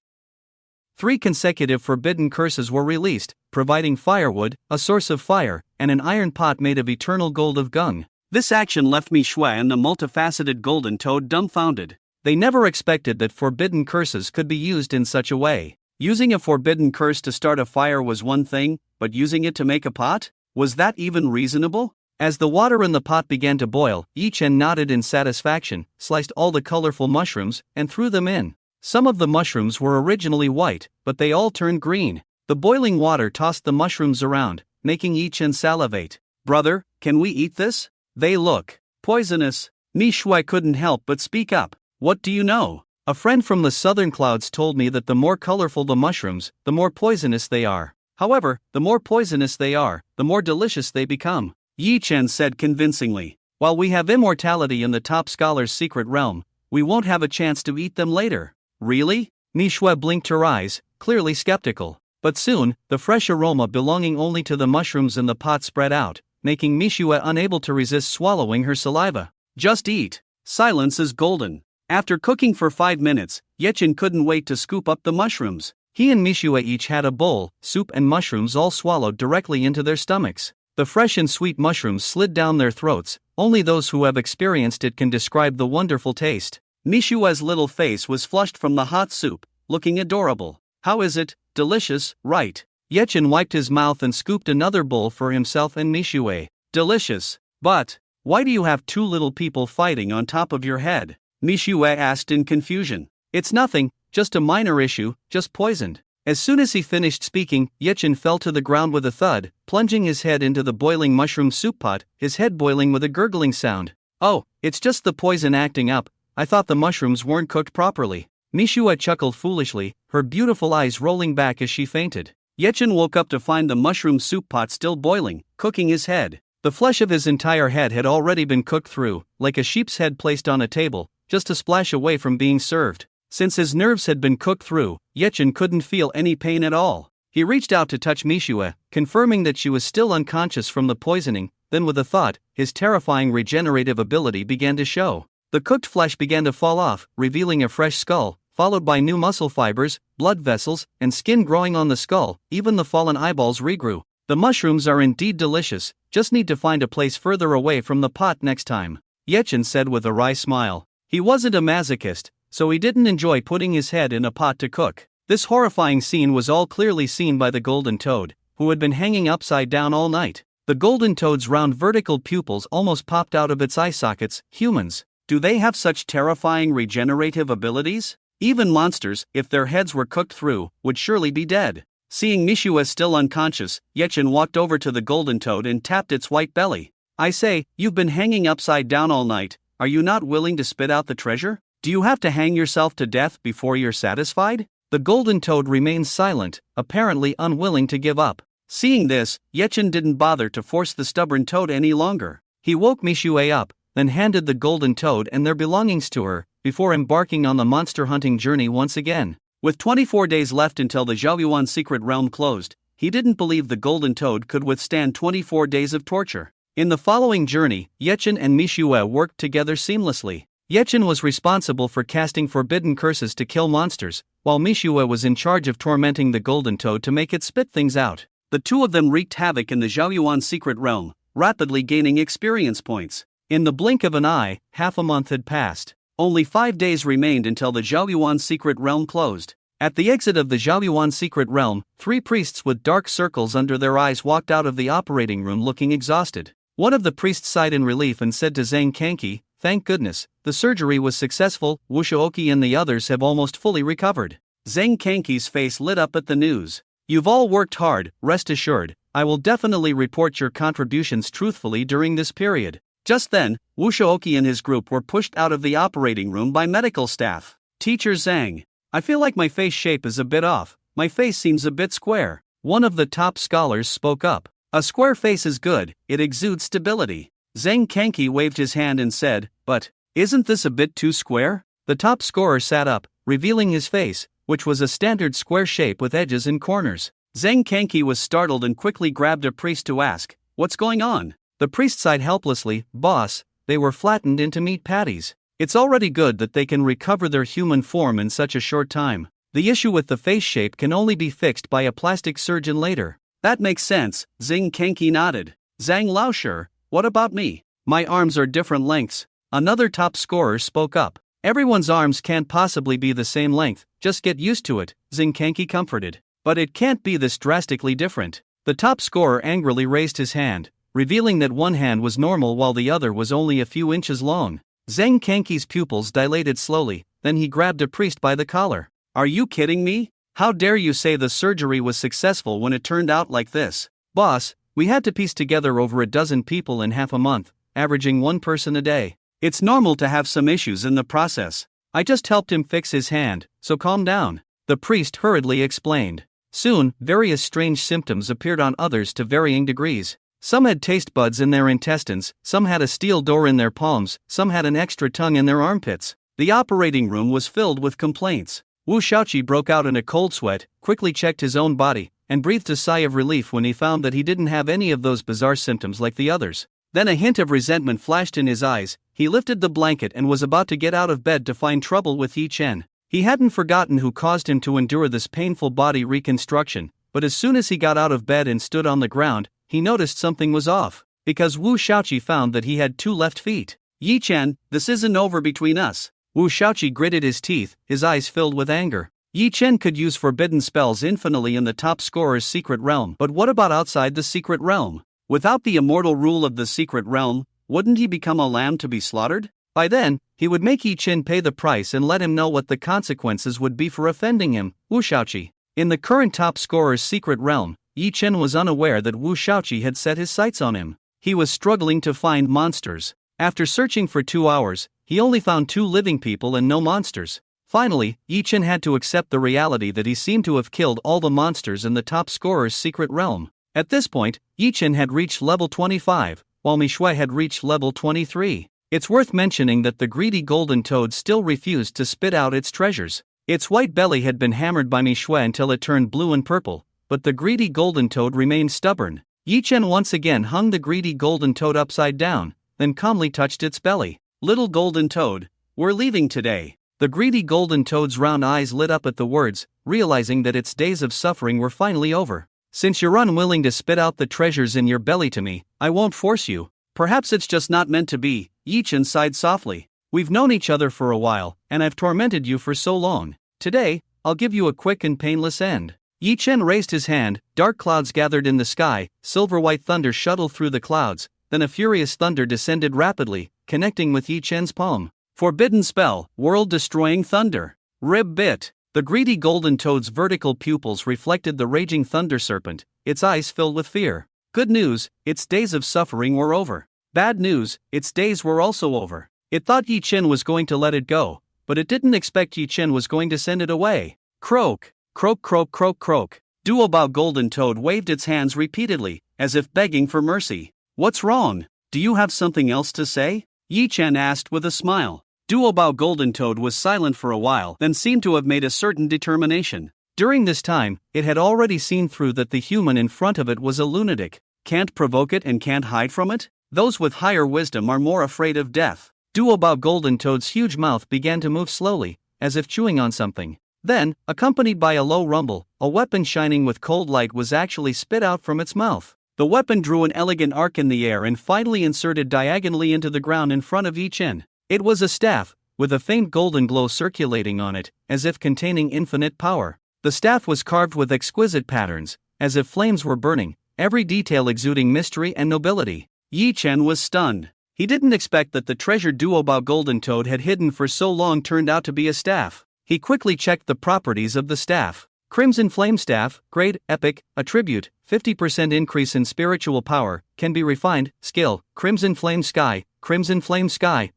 3 consecutive forbidden curses were released, providing firewood, a source of fire, and an iron pot made of eternal gold of Gung. This action left Mi Shui and the multifaceted golden toad dumbfounded. They never expected that forbidden curses could be used in such a way. Using a forbidden curse to start a fire was one thing, but using it to make a pot? Was that even reasonable? As the water in the pot began to boil, Yi Chen nodded in satisfaction, sliced all the colorful mushrooms, and threw them in. Some of the mushrooms were originally white, but they all turned green. The boiling water tossed the mushrooms around, making Yi Chen salivate. Brother, can we eat this? They look poisonous. Mi Shui couldn't help but speak up. What do you know? A friend from the southern clouds told me that the more colorful the mushrooms, the more poisonous they are. However, the more poisonous they are, the more delicious they become. Yi Chen said convincingly. While we have immortality in the top scholar's secret realm, we won't have a chance to eat them later. Really? Mi Shui blinked her eyes, clearly skeptical. But soon, the fresh aroma belonging only to the mushrooms in the pot spread out, making Mi Shui unable to resist swallowing her saliva. Just eat. Silence is golden. After cooking for 5 minutes, Yi Chen couldn't wait to scoop up the mushrooms. He and Mi Shui each had a bowl, soup and mushrooms all swallowed directly into their stomachs. The fresh and sweet mushrooms slid down their throats. Only those who have experienced it can describe the wonderful taste. Mi Shui's little face was flushed from the hot soup, looking adorable. How is it? Delicious, right? Yi Chen wiped his mouth and scooped another bowl for himself and Mi Shui. Delicious. But why do you have 2 little people fighting on top of your head? Mi Shui asked in confusion. It's nothing, just a minor issue, just poisoned. As soon as he finished speaking, Yi Chen fell to the ground with a thud, plunging his head into the boiling mushroom soup pot, his head boiling with a gurgling sound. Oh, it's just the poison acting up. I thought the mushrooms weren't cooked properly. Mi Shui chuckled foolishly, her beautiful eyes rolling back as she fainted. Yi Chen woke up to find the mushroom soup pot still boiling, cooking his head. The flesh of his entire head had already been cooked through, like a sheep's head placed on a table, just a splash away from being served. Since his nerves had been cooked through, Yi Chen couldn't feel any pain at all. He reached out to touch Mi Shui, confirming that she was still unconscious from the poisoning, then with a thought, his terrifying regenerative ability began to show. The cooked flesh began to fall off, revealing a fresh skull, followed by new muscle fibers, blood vessels, and skin growing on the skull. Even the fallen eyeballs regrew. The mushrooms are indeed delicious, just need to find a place further away from the pot next time, Yi Chen said with a wry smile. He wasn't a masochist, so he didn't enjoy putting his head in a pot to cook. This horrifying scene was all clearly seen by the golden toad, who had been hanging upside down all night. The golden toad's round vertical pupils almost popped out of its eye sockets. Humans, do they have such terrifying regenerative abilities? Even monsters, if their heads were cooked through, would surely be dead. Seeing Mi Shui still unconscious, Yi Chen walked over to the golden toad and tapped its white belly. I say, you've been hanging upside down all night. Are you not willing to spit out the treasure? Do you have to hang yourself to death before you're satisfied? The golden toad remained silent, apparently unwilling to give up. Seeing this, Yi Chen didn't bother to force the stubborn toad any longer. He woke Mi Shui up, then handed the golden toad and their belongings to her, before embarking on the monster hunting journey once again. With 24 days left until the Zhaoyuan secret realm closed, he didn't believe the golden toad could withstand 24 days of torture. In the following journey, Yi Chen and Mi Shui worked together seamlessly. Yi Chen was responsible for casting forbidden curses to kill monsters, while Mi Shui was in charge of tormenting the golden toad to make it spit things out. The two of them wreaked havoc in the Zhaoyuan secret realm, rapidly gaining experience points. In the blink of an eye, half a month had passed. Only 5 days remained until the Zhaoyuan secret realm closed. At the exit of the Zhaoyuan secret realm, 3 priests with dark circles under their eyes walked out of the operating room looking exhausted. One of the priests sighed in relief and said to Zhang Kanki, "Thank goodness, the surgery was successful. Wuxiaoqi and the others have almost fully recovered." Zhang Kanki's face lit up at the news. "You've all worked hard, rest assured. I will definitely report your contributions truthfully during this period." Just then, Wuxiaoqi and his group were pushed out of the operating room by medical staff. "Teacher Zhang, I feel like my face shape is a bit off. My face seems a bit square." One of the top scholars spoke up. "A square face is good, it exudes stability." Zhang Kanki waved his hand and said, "But, isn't this a bit too square?" The top scorer sat up, revealing his face, which was a standard square shape with edges and corners. Zhang Kanki was startled and quickly grabbed a priest to ask, "What's going on?" The priest sighed helplessly, "Boss, they were flattened into meat patties. It's already good that they can recover their human form in such a short time. The issue with the face shape can only be fixed by a plastic surgeon later." "That makes sense," Zhang Kanki nodded. "Zhang Laosher, what about me? My arms are different lengths." Another top scorer spoke up. "Everyone's arms can't possibly be the same length, just get used to it," Zhang Kanki comforted. "But it can't be this drastically different." The top scorer angrily raised his hand, revealing that one hand was normal while the other was only a few inches long. Zhang Kanki's pupils dilated slowly, then he grabbed a priest by the collar. "Are you kidding me? How dare you say the surgery was successful when it turned out like this?" "Boss, we had to piece together over a dozen people in half a month, averaging 1 person a day. It's normal to have some issues in the process. I just helped him fix his hand, so calm down," the priest hurriedly explained. Soon, various strange symptoms appeared on others to varying degrees. Some had taste buds in their intestines, some had a steel door in their palms, some had an extra tongue in their armpits. The operating room was filled with complaints. Wu Shaoqi broke out in a cold sweat, quickly checked his own body, and breathed a sigh of relief when he found that he didn't have any of those bizarre symptoms like the others. Then a hint of resentment flashed in his eyes. He lifted the blanket and was about to get out of bed to find trouble with Yi Chen. He hadn't forgotten who caused him to endure this painful body reconstruction, but as soon as he got out of bed and stood on the ground, he noticed something was off, because Wu Shaoqi found that he had 2 left feet. "Yi Chen, this isn't over between us." Wu Shaoqi gritted his teeth, his eyes filled with anger. Yi Chen could use forbidden spells infinitely in the top scorer's secret realm, but what about outside the secret realm? Without the immortal rule of the secret realm, wouldn't he become a lamb to be slaughtered? By then, he would make Yi Chen pay the price and let him know what the consequences would be for offending him. Wu Shaoqi. In the current top scorer's secret realm, Yi Chen was unaware that Wu Shaoqi had set his sights on him. He was struggling to find monsters. After searching for 2 hours, he only found 2 living people and no monsters. Finally, Yi Chen had to accept the reality that he seemed to have killed all the monsters in the top scorer's secret realm. At this point, Yi Chen had reached level 25, while Mishui had reached level 23. It's worth mentioning that the greedy golden toad still refused to spit out its treasures. Its white belly had been hammered by Mishui until it turned blue and purple, but the greedy golden toad remained stubborn. Yi Chen once again hung the greedy golden toad upside down, then calmly touched its belly. "Little golden toad, we're leaving today." The greedy golden toad's round eyes lit up at the words, realizing that its days of suffering were finally over. "Since you're unwilling to spit out the treasures in your belly to me, I won't force you. Perhaps it's just not meant to be," Yi Chen sighed softly. "We've known each other for a while, and I've tormented you for so long. Today, I'll give you a quick and painless end." Yi Chen raised his hand, dark clouds gathered in the sky, silver-white thunder shuttled through the clouds, then a furious thunder descended rapidly, connecting with Yi Chen's palm. Forbidden spell, world-destroying thunder. Rib bit. The greedy golden toad's vertical pupils reflected the raging thunder serpent, its eyes filled with fear. Good news, its days of suffering were over. Bad news, its days were also over. It thought Yi Chen was going to let it go, but it didn't expect Yi Chen was going to send it away. Croak. Croak croak croak croak. Duobao golden toad waved its hands repeatedly, as if begging for mercy. "What's wrong? Do you have something else to say?" Yi Chen asked with a smile. Duobao golden toad was silent for a while, then seemed to have made a certain determination. During this time, it had already seen through that the human in front of it was a lunatic. Can't provoke it and can't hide from it? Those with higher wisdom are more afraid of death. Duobao golden toad's huge mouth began to move slowly, as if chewing on something. Then, accompanied by a low rumble, a weapon shining with cold light was actually spit out from its mouth. The weapon drew an elegant arc in the air and finally inserted diagonally into the ground in front of Yi Chen. It was a staff, with a faint golden glow circulating on it, as if containing infinite power. The staff was carved with exquisite patterns, as if flames were burning, every detail exuding mystery and nobility. Yi Chen was stunned. He didn't expect that the treasured duobao golden toad had hidden for so long turned out to be a staff. He quickly checked the properties of the staff. Crimson Flame Staff, Grade, Epic, Attribute, 50% increase in spiritual power, can be refined, Skill, Crimson Flame Sky,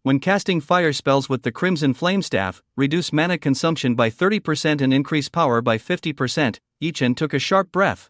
when casting fire spells with the Crimson Flame Staff, reduce mana consumption by 30% and increase power by 50%, Yi Chen took a sharp breath.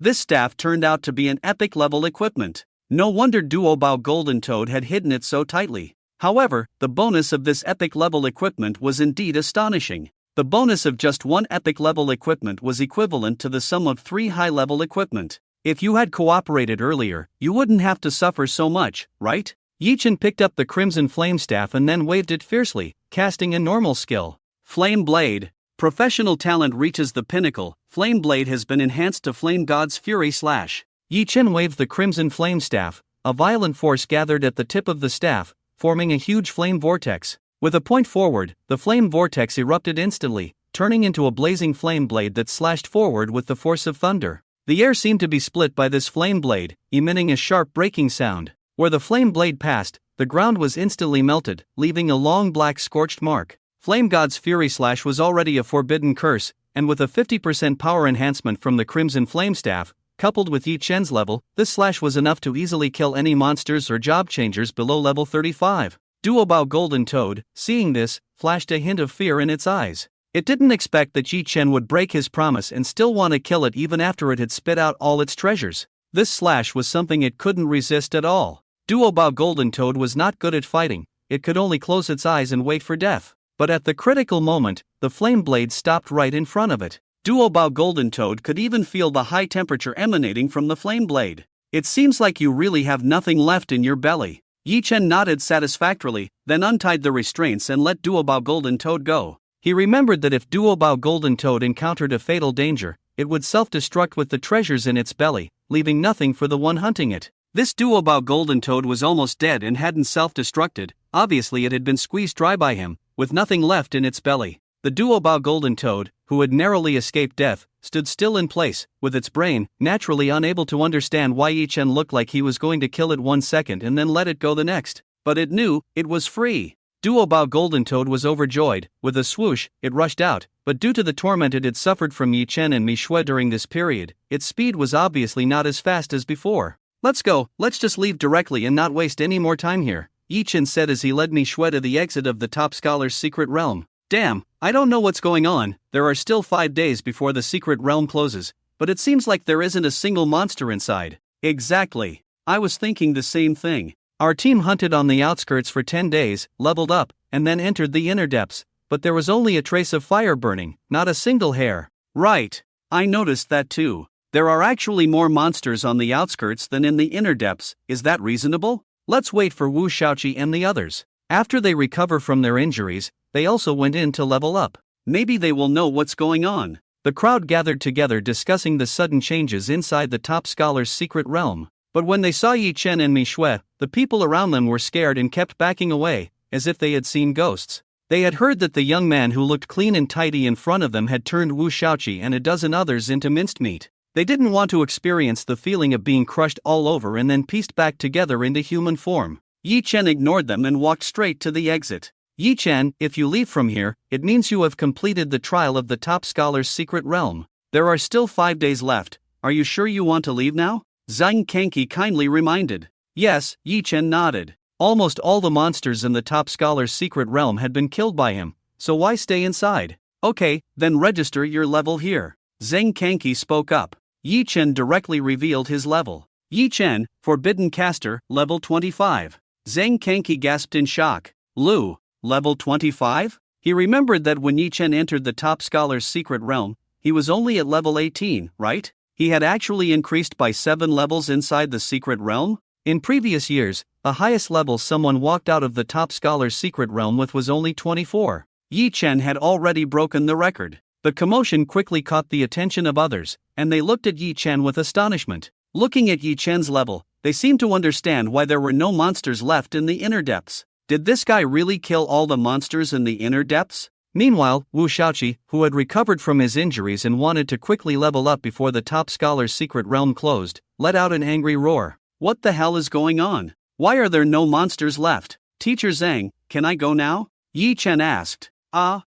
This staff turned out to be an epic level equipment. No wonder Duobao Golden Toad had hidden it so tightly. However, the bonus of this epic level equipment was indeed astonishing. The bonus of just one epic level equipment was equivalent to the sum of 3 high level equipment. If you had cooperated earlier, you wouldn't have to suffer so much, right? Yi Chen picked up the Crimson Flame Staff and then waved it fiercely, casting a normal skill. Flame Blade. Professional talent reaches the pinnacle. Flame Blade has been enhanced to Flame God's Fury Slash. Yi Chen waved the Crimson Flame Staff. A violent force gathered at the tip of the staff, forming a huge flame vortex. With a point forward, the flame vortex erupted instantly, turning into a blazing flame blade that slashed forward with the force of thunder. The air seemed to be split by this flame blade, emitting a sharp breaking sound. Where the flame blade passed, the ground was instantly melted, leaving a long black scorched mark. Flame God's Fury Slash was already a forbidden curse, and with a 50% power enhancement from the Crimson Flame Staff, coupled with Yi Chen's level, this slash was enough to easily kill any monsters or job changers below level 35. Duobao Golden Toad, seeing this, flashed a hint of fear in its eyes. It didn't expect that Yi Chen would break his promise and still want to kill it even after it had spit out all its treasures. This slash was something it couldn't resist at all. Duobao Golden Toad was not good at fighting, it could only close its eyes and wait for death. But at the critical moment, the flame blade stopped right in front of it. Duobao Golden Toad could even feel the high temperature emanating from the flame blade. It seems like you really have nothing left in your belly. Yi Chen nodded satisfactorily, then untied the restraints and let Duobao Golden Toad go. He remembered that if Duobao Golden Toad encountered a fatal danger, it would self-destruct with the treasures in its belly, leaving nothing for the one hunting it. This Duobao Golden Toad was almost dead and hadn't self-destructed. Obviously it had been squeezed dry by him, with nothing left in its belly. The Duobao Golden Toad, who had narrowly escaped death, stood still in place, with its brain, naturally unable to understand why Yi Chen looked like he was going to kill it 1 second and then let it go the next. But it knew, it was free. Duobao Golden Toad was overjoyed. With a swoosh, it rushed out, but due to the torment it had suffered from Yi Chen and Mishue during this period, its speed was obviously not as fast as before. Let's go, let's just leave directly and not waste any more time here, Yi Chen said as he led Mishue to the exit of the top scholar's secret realm. Damn, I don't know what's going on, there are still 5 days before the secret realm closes, but it seems like there isn't a single monster inside. Exactly. I was thinking the same thing. Our team hunted on the outskirts for 10 days, leveled up, and then entered the inner depths, but there was only a trace of fire burning, not a single hair. Right. I noticed that too. There are actually more monsters on the outskirts than in the inner depths, is that reasonable? Let's wait for Wu Shaoqi and the others. After they recover from their injuries, they also went in to level up. Maybe they will know what's going on. The crowd gathered together discussing the sudden changes inside the top scholar's secret realm. But when they saw Yi Chen and Mishue, the people around them were scared and kept backing away, as if they had seen ghosts. They had heard that the young man who looked clean and tidy in front of them had turned Wu Shaoqi and a dozen others into minced meat. They didn't want to experience the feeling of being crushed all over and then pieced back together into human form. Yi Chen ignored them and walked straight to the exit. Yi Chen, if you leave from here, it means you have completed the trial of the top scholar's secret realm. There are still 5 days left. Are you sure you want to leave now? Zhang Kanki kindly reminded. Yes, Yi Chen nodded. Almost all the monsters in the top scholar's secret realm had been killed by him, so why stay inside? Okay, then register your level here. Zhang Kanki spoke up. Yi Chen directly revealed his level. Yi Chen, Forbidden Caster, level 25. Zhang Kanki gasped in shock. Lu, level 25? He remembered that when Yi Chen entered the top scholar's secret realm, he was only at level 18, right? He had actually increased by 7 levels inside the secret realm? In previous years, the highest level someone walked out of the top scholar's secret realm with was only 24. Yi Chen had already broken the record. The commotion quickly caught the attention of others, and they looked at Yi Chen with astonishment. Looking at Yi Chen's level, they seemed to understand why there were no monsters left in the inner depths. Did this guy really kill all the monsters in the inner depths? Meanwhile, Wu Shaoqi, who had recovered from his injuries and wanted to quickly level up before the top scholar's secret realm closed, let out an angry roar. What the hell is going on? Why are there no monsters left? Teacher Zhang, can I go now? Yi Chen asked. Oh,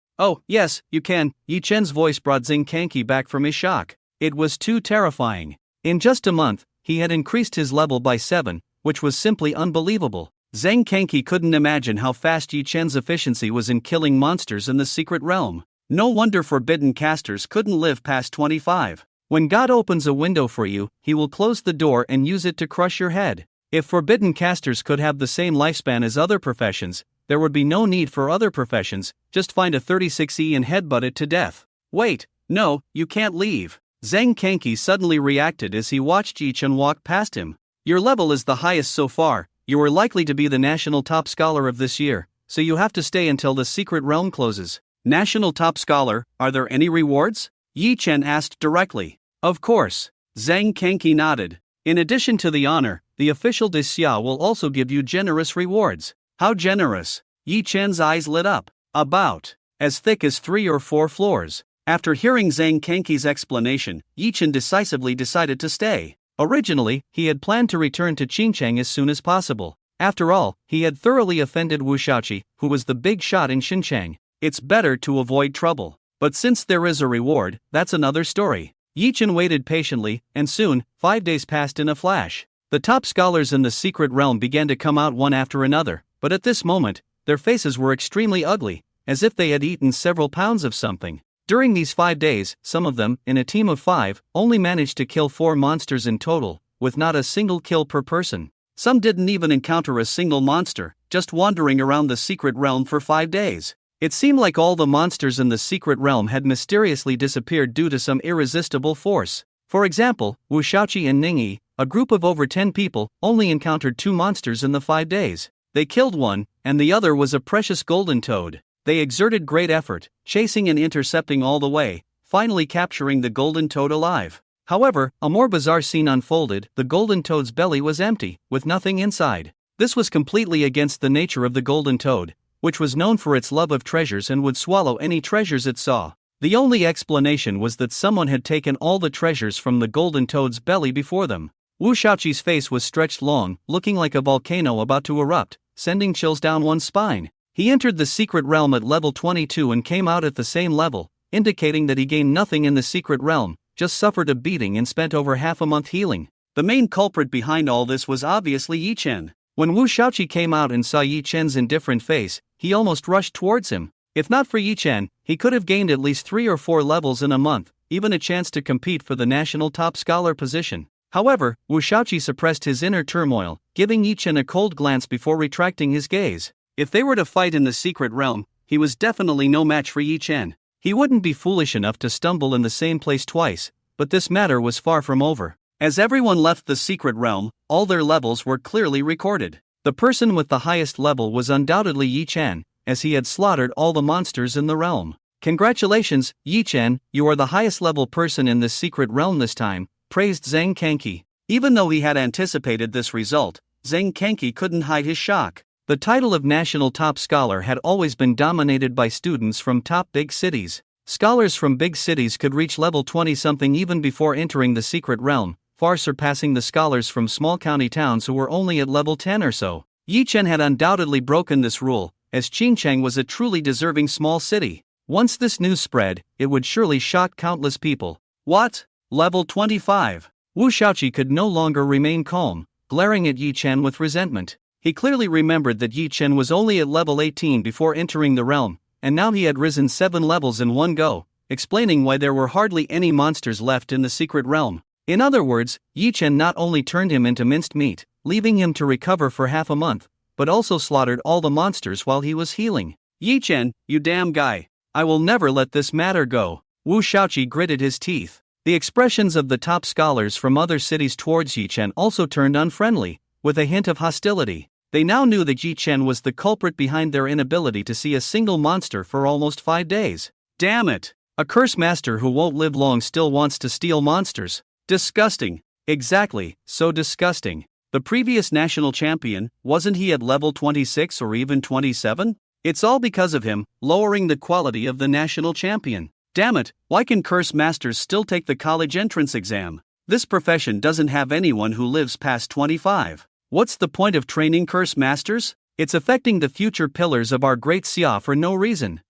yes, you can. Yi Chen's voice brought Zhang Kanki back from his shock. It was too terrifying. In just a month, he had increased his level by 7, which was simply unbelievable. Zhang Kanki couldn't imagine how fast Yi Chen's efficiency was in killing monsters in the secret realm. No wonder forbidden casters couldn't live past 25. When God opens a window for you, he will close the door and use it to crush your head. If forbidden casters could have the same lifespan as other professions, there would be no need for other professions, just find a 36E and headbutt it to death. Wait, no, you can't leave. Zhang Kanki suddenly reacted as he watched Yi Chen walk past him. Your level is the highest so far. You are likely to be the national top scholar of this year, so you have to stay until the secret realm closes. National top scholar, are there any rewards? Yi Chen asked directly. Of course. Zhang Kanki nodded. In addition to the honor, the official de Xia will also give you generous rewards. How generous? Yi Chen's eyes lit up. About as thick as 3 or 4 floors. After hearing Zhang Kanki's explanation, Yi Chen decisively decided to stay. Originally, he had planned to return to Xinjiang as soon as possible. After all, he had thoroughly offended Wu Shaoqi, who was the big shot in Xinjiang. It's better to avoid trouble. But since there is a reward, that's another story. Yi Chen waited patiently, and soon, 5 days passed in a flash. The top scholars in the secret realm began to come out one after another, but at this moment, their faces were extremely ugly, as if they had eaten several pounds of something. During these 5 days, some of them, in a team of 5, only managed to kill 4 monsters in total, with not a single kill per person. Some didn't even encounter a single monster, just wandering around the secret realm for 5 days. It seemed like all the monsters in the secret realm had mysteriously disappeared due to some irresistible force. For example, Wu Shaoqi and Ningyi, a group of over 10 people, only encountered 2 monsters in the 5 days. They killed one, and the other was a precious golden toad. They exerted great effort, chasing and intercepting all the way, finally capturing the golden toad alive. However, a more bizarre scene unfolded. The golden toad's belly was empty, with nothing inside. This was completely against the nature of the golden toad, which was known for its love of treasures and would swallow any treasures it saw. The only explanation was that someone had taken all the treasures from the golden toad's belly before them. Wu Shaoqi's face was stretched long, looking like a volcano about to erupt, sending chills down one's spine. He entered the secret realm at level 22 and came out at the same level, indicating that he gained nothing in the secret realm, just suffered a beating and spent over half a month healing. The main culprit behind all this was obviously Yi Chen. When Wu Shaoqi came out and saw Yi Chen's indifferent face, he almost rushed towards him. If not for Yi Chen, he could have gained at least 3 or 4 levels in a month, even a chance to compete for the national top scholar position. However, Wu Shaoqi suppressed his inner turmoil, giving Yi Chen a cold glance before retracting his gaze. If they were to fight in the secret realm, he was definitely no match for Yi Chen. He wouldn't be foolish enough to stumble in the same place twice, but this matter was far from over. As everyone left the secret realm, all their levels were clearly recorded. The person with the highest level was undoubtedly Yi Chen, as he had slaughtered all the monsters in the realm. Congratulations, Yi Chen, you are the highest level person in this secret realm this time, praised Zhang Kanki. Even though he had anticipated this result, Zhang Kanki couldn't hide his shock. The title of National Top Scholar had always been dominated by students from top big cities. Scholars from big cities could reach level 20-something even before entering the secret realm, far surpassing the scholars from small county towns who were only at level 10 or so. Yi Chen had undoubtedly broken this rule, as Xinjiang was a truly deserving small city. Once this news spread, it would surely shock countless people. What? Level 25? Wu Shaoqi could no longer remain calm, glaring at Yi Chen with resentment. He clearly remembered that Yi Chen was only at level 18 before entering the realm, and now he had risen 7 levels in one go, explaining why there were hardly any monsters left in the secret realm. In other words, Yi Chen not only turned him into minced meat, leaving him to recover for half a month, but also slaughtered all the monsters while he was healing. Yi Chen, you damn guy. I will never let this matter go. Wu Shaoqi gritted his teeth. The expressions of the top scholars from other cities towards Yi Chen also turned unfriendly, with a hint of hostility. They now knew that Yi Chen was the culprit behind their inability to see a single monster for almost 5 days. Damn it! A curse master who won't live long still wants to steal monsters. Disgusting. Exactly, so disgusting. The previous national champion, wasn't he at level 26 or even 27? It's all because of him, lowering the quality of the national champion. Damn it, why can curse masters still take the college entrance exam? This profession doesn't have anyone who lives past 25. What's the point of training curse masters? It's affecting the future pillars of our great Xia for no reason.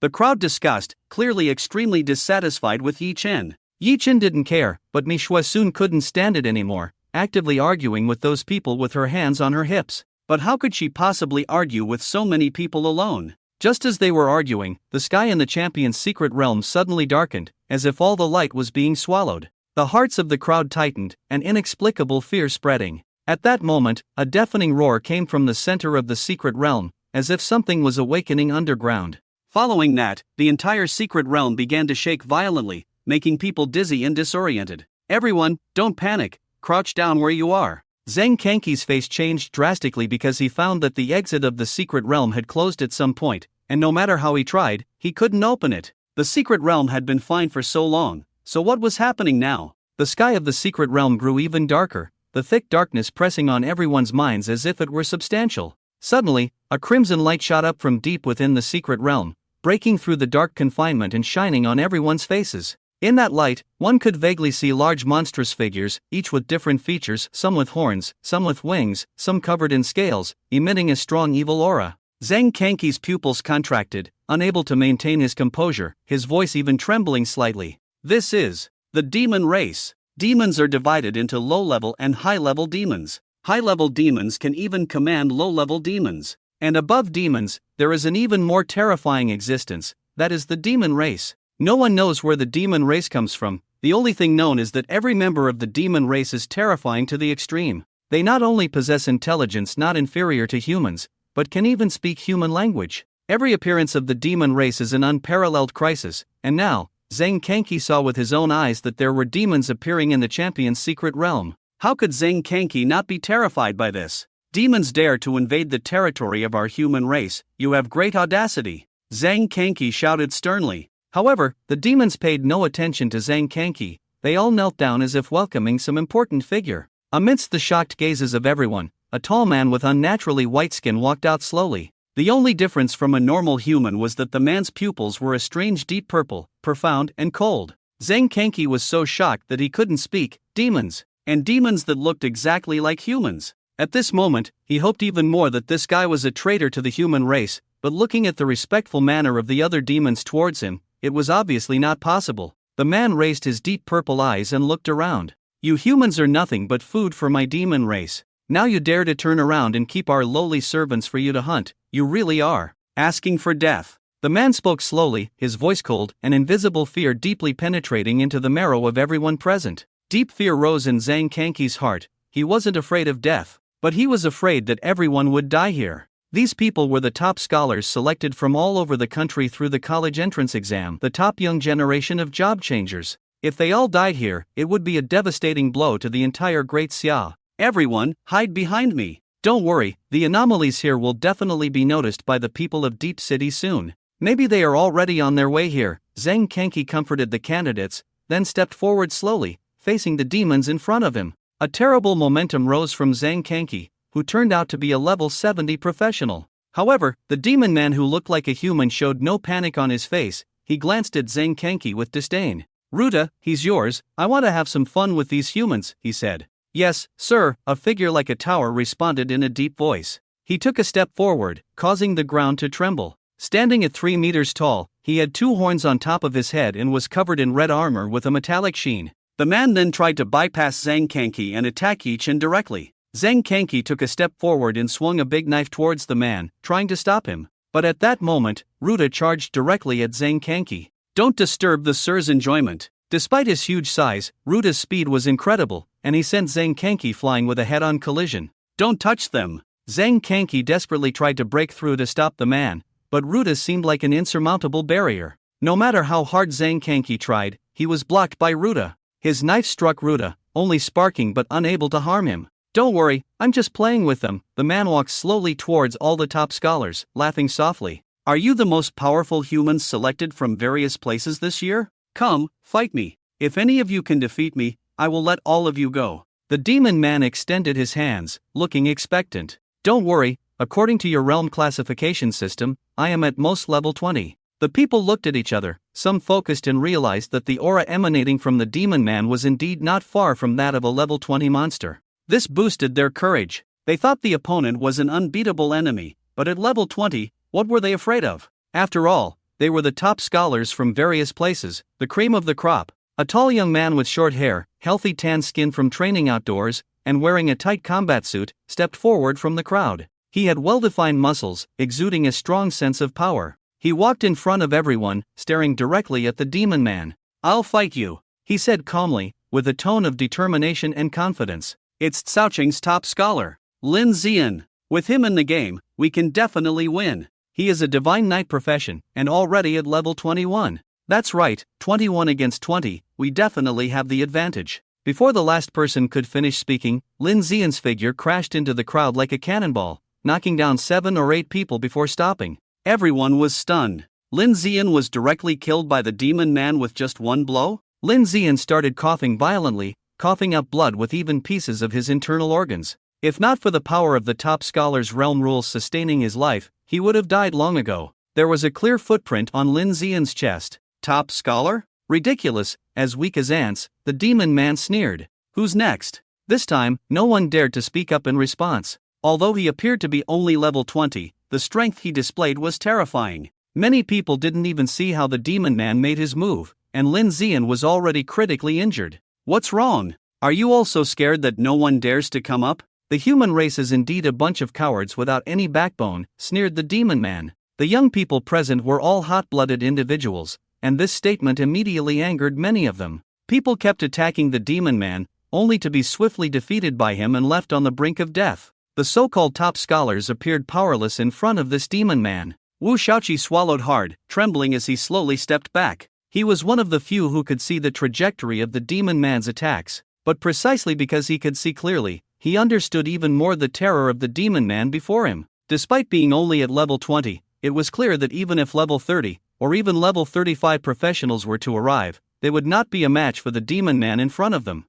The crowd discussed, clearly extremely dissatisfied with Yi Chen. Yi Chen didn't care, but Mi Shui soon couldn't stand it anymore, actively arguing with those people with her hands on her hips. But how could she possibly argue with so many people alone? Just as they were arguing, the sky in the champion's secret realm suddenly darkened, as if all the light was being swallowed. The hearts of the crowd tightened, an inexplicable fear spreading. At that moment, a deafening roar came from the center of the secret realm, as if something was awakening underground. Following that, the entire secret realm began to shake violently, making people dizzy and disoriented. Everyone, don't panic, crouch down where you are. Zhang Kanki's face changed drastically because he found that the exit of the secret realm had closed at some point, and no matter how he tried, he couldn't open it. The secret realm had been fine for so long, so what was happening now? The sky of the secret realm grew even darker, the thick darkness pressing on everyone's minds as if it were substantial. Suddenly, a crimson light shot up from deep within the secret realm, breaking through the dark confinement and shining on everyone's faces. In that light, one could vaguely see large monstrous figures, each with different features, some with horns, some with wings, some covered in scales, emitting a strong evil aura. Zhang Kanki's pupils contracted, unable to maintain his composure, his voice even trembling slightly. This is the demon race. Demons are divided into low-level and high-level demons. High-level demons can even command low-level demons. And above demons, there is an even more terrifying existence, that is the demon race. No one knows where the demon race comes from. The only thing known is that every member of the demon race is terrifying to the extreme. They not only possess intelligence not inferior to humans, but can even speak human language. Every appearance of the demon race is an unparalleled crisis, and now, Zhang Kanki saw with his own eyes that there were demons appearing in the champion's secret realm. How could Zhang Kanki not be terrified by this? Demons dare to invade the territory of our human race, you have great audacity. Zhang Kanki shouted sternly. However, the demons paid no attention to Zhang Kanki, they all knelt down as if welcoming some important figure. Amidst the shocked gazes of everyone, a tall man with unnaturally white skin walked out slowly. The only difference from a normal human was that the man's pupils were a strange deep purple, profound and cold. Zhang Kanki was so shocked that he couldn't speak. Demons, and demons that looked exactly like humans. At this moment, he hoped even more that this guy was a traitor to the human race, but looking at the respectful manner of the other demons towards him, it was obviously not possible. The man raised his deep purple eyes and looked around. You humans are nothing but food for my demon race. Now you dare to turn around and keep our lowly servants for you to hunt. You really are asking for death. The man spoke slowly, his voice cold, an invisible fear deeply penetrating into the marrow of everyone present. Deep fear rose in Zhang Kanki's heart. He wasn't afraid of death, but he was afraid that everyone would die here. These people were the top scholars selected from all over the country through the college entrance exam, the top young generation of job changers. If they all died here, it would be a devastating blow to the entire Great Xia. Everyone, hide behind me. Don't worry, the anomalies here will definitely be noticed by the people of Deep City soon. Maybe they are already on their way here. Zhang Kanki comforted the candidates, then stepped forward slowly, facing the demons in front of him. A terrible momentum rose from Zhang Kanki, who turned out to be a level 70 professional. However, the demon man who looked like a human showed no panic on his face. He glanced at Zhang Kanki with disdain. Ruta, he's yours, I want to have some fun with these humans, he said. Yes, sir, a figure like a tower responded in a deep voice. He took a step forward, causing the ground to tremble. Standing at 3 meters tall, he had 2 horns on top of his head and was covered in red armor with a metallic sheen. The man then tried to bypass Zhang Kanki and attack Yi Chen directly. Zhang Kanki took a step forward and swung a big knife towards the man, trying to stop him. But at that moment, Ruta charged directly at Zhang Kanki. Don't disturb the sir's enjoyment. Despite his huge size, Ruta's speed was incredible, and he sent Zhang Kanki flying with a head-on collision. Don't touch them. Zhang Kanki desperately tried to break through to stop the man, but Ruta seemed like an insurmountable barrier. No matter how hard Zhang Kanki tried, he was blocked by Ruta. His knife struck Ruta, only sparking but unable to harm him. Don't worry, I'm just playing with them. The man walked slowly towards all the top scholars, laughing softly. Are you the most powerful humans selected from various places this year? Come, fight me. If any of you can defeat me, I will let all of you go. The demon man extended his hands, looking expectant. Don't worry, according to your realm classification system, I am at most level 20. The people looked at each other, some focused and realized that the aura emanating from the demon man was indeed not far from that of a level 20 monster. This boosted their courage. They thought the opponent was an unbeatable enemy, but at level 20, what were they afraid of? After all, they were the top scholars from various places, the cream of the crop. A tall young man with short hair, healthy tan skin from training outdoors, and wearing a tight combat suit, stepped forward from the crowd. He had well-defined muscles, exuding a strong sense of power. He walked in front of everyone, staring directly at the demon man. I'll fight you, he said calmly, with a tone of determination and confidence. It's Caoqing's top scholar, Lin Zian. With him in the game, we can definitely win. He is a divine knight profession, and already at level 21. That's right, 21 against 20, we definitely have the advantage. Before the last person could finish speaking, Lin Zian's figure crashed into the crowd like a cannonball, knocking down 7 or 8 people before stopping. Everyone was stunned. Lin Zian was directly killed by the demon man with just one blow? Lin Zian started coughing violently, coughing up blood with even pieces of his internal organs. If not for the power of the top scholar's realm rules sustaining his life, he would have died long ago. There was a clear footprint on Lin Zian's chest. Top scholar? Ridiculous, as weak as ants, the demon man sneered. Who's next? This time, no one dared to speak up in response. Although he appeared to be only level 20, the strength he displayed was terrifying. Many people didn't even see how the demon man made his move, and Lin Zian was already critically injured. What's wrong? Are you all so scared that no one dares to come up? The human race is indeed a bunch of cowards without any backbone, sneered the demon man. The young people present were all hot-blooded individuals, and this statement immediately angered many of them. People kept attacking the demon man, only to be swiftly defeated by him and left on the brink of death. The so-called top scholars appeared powerless in front of this demon man. Wu Shaoqi swallowed hard, trembling as he slowly stepped back. He was one of the few who could see the trajectory of the demon man's attacks, but precisely because he could see clearly, he understood even more the terror of the demon man before him. Despite being only at level 20, it was clear that even if level 30, or even level 35 professionals were to arrive, they would not be a match for the demon man in front of them.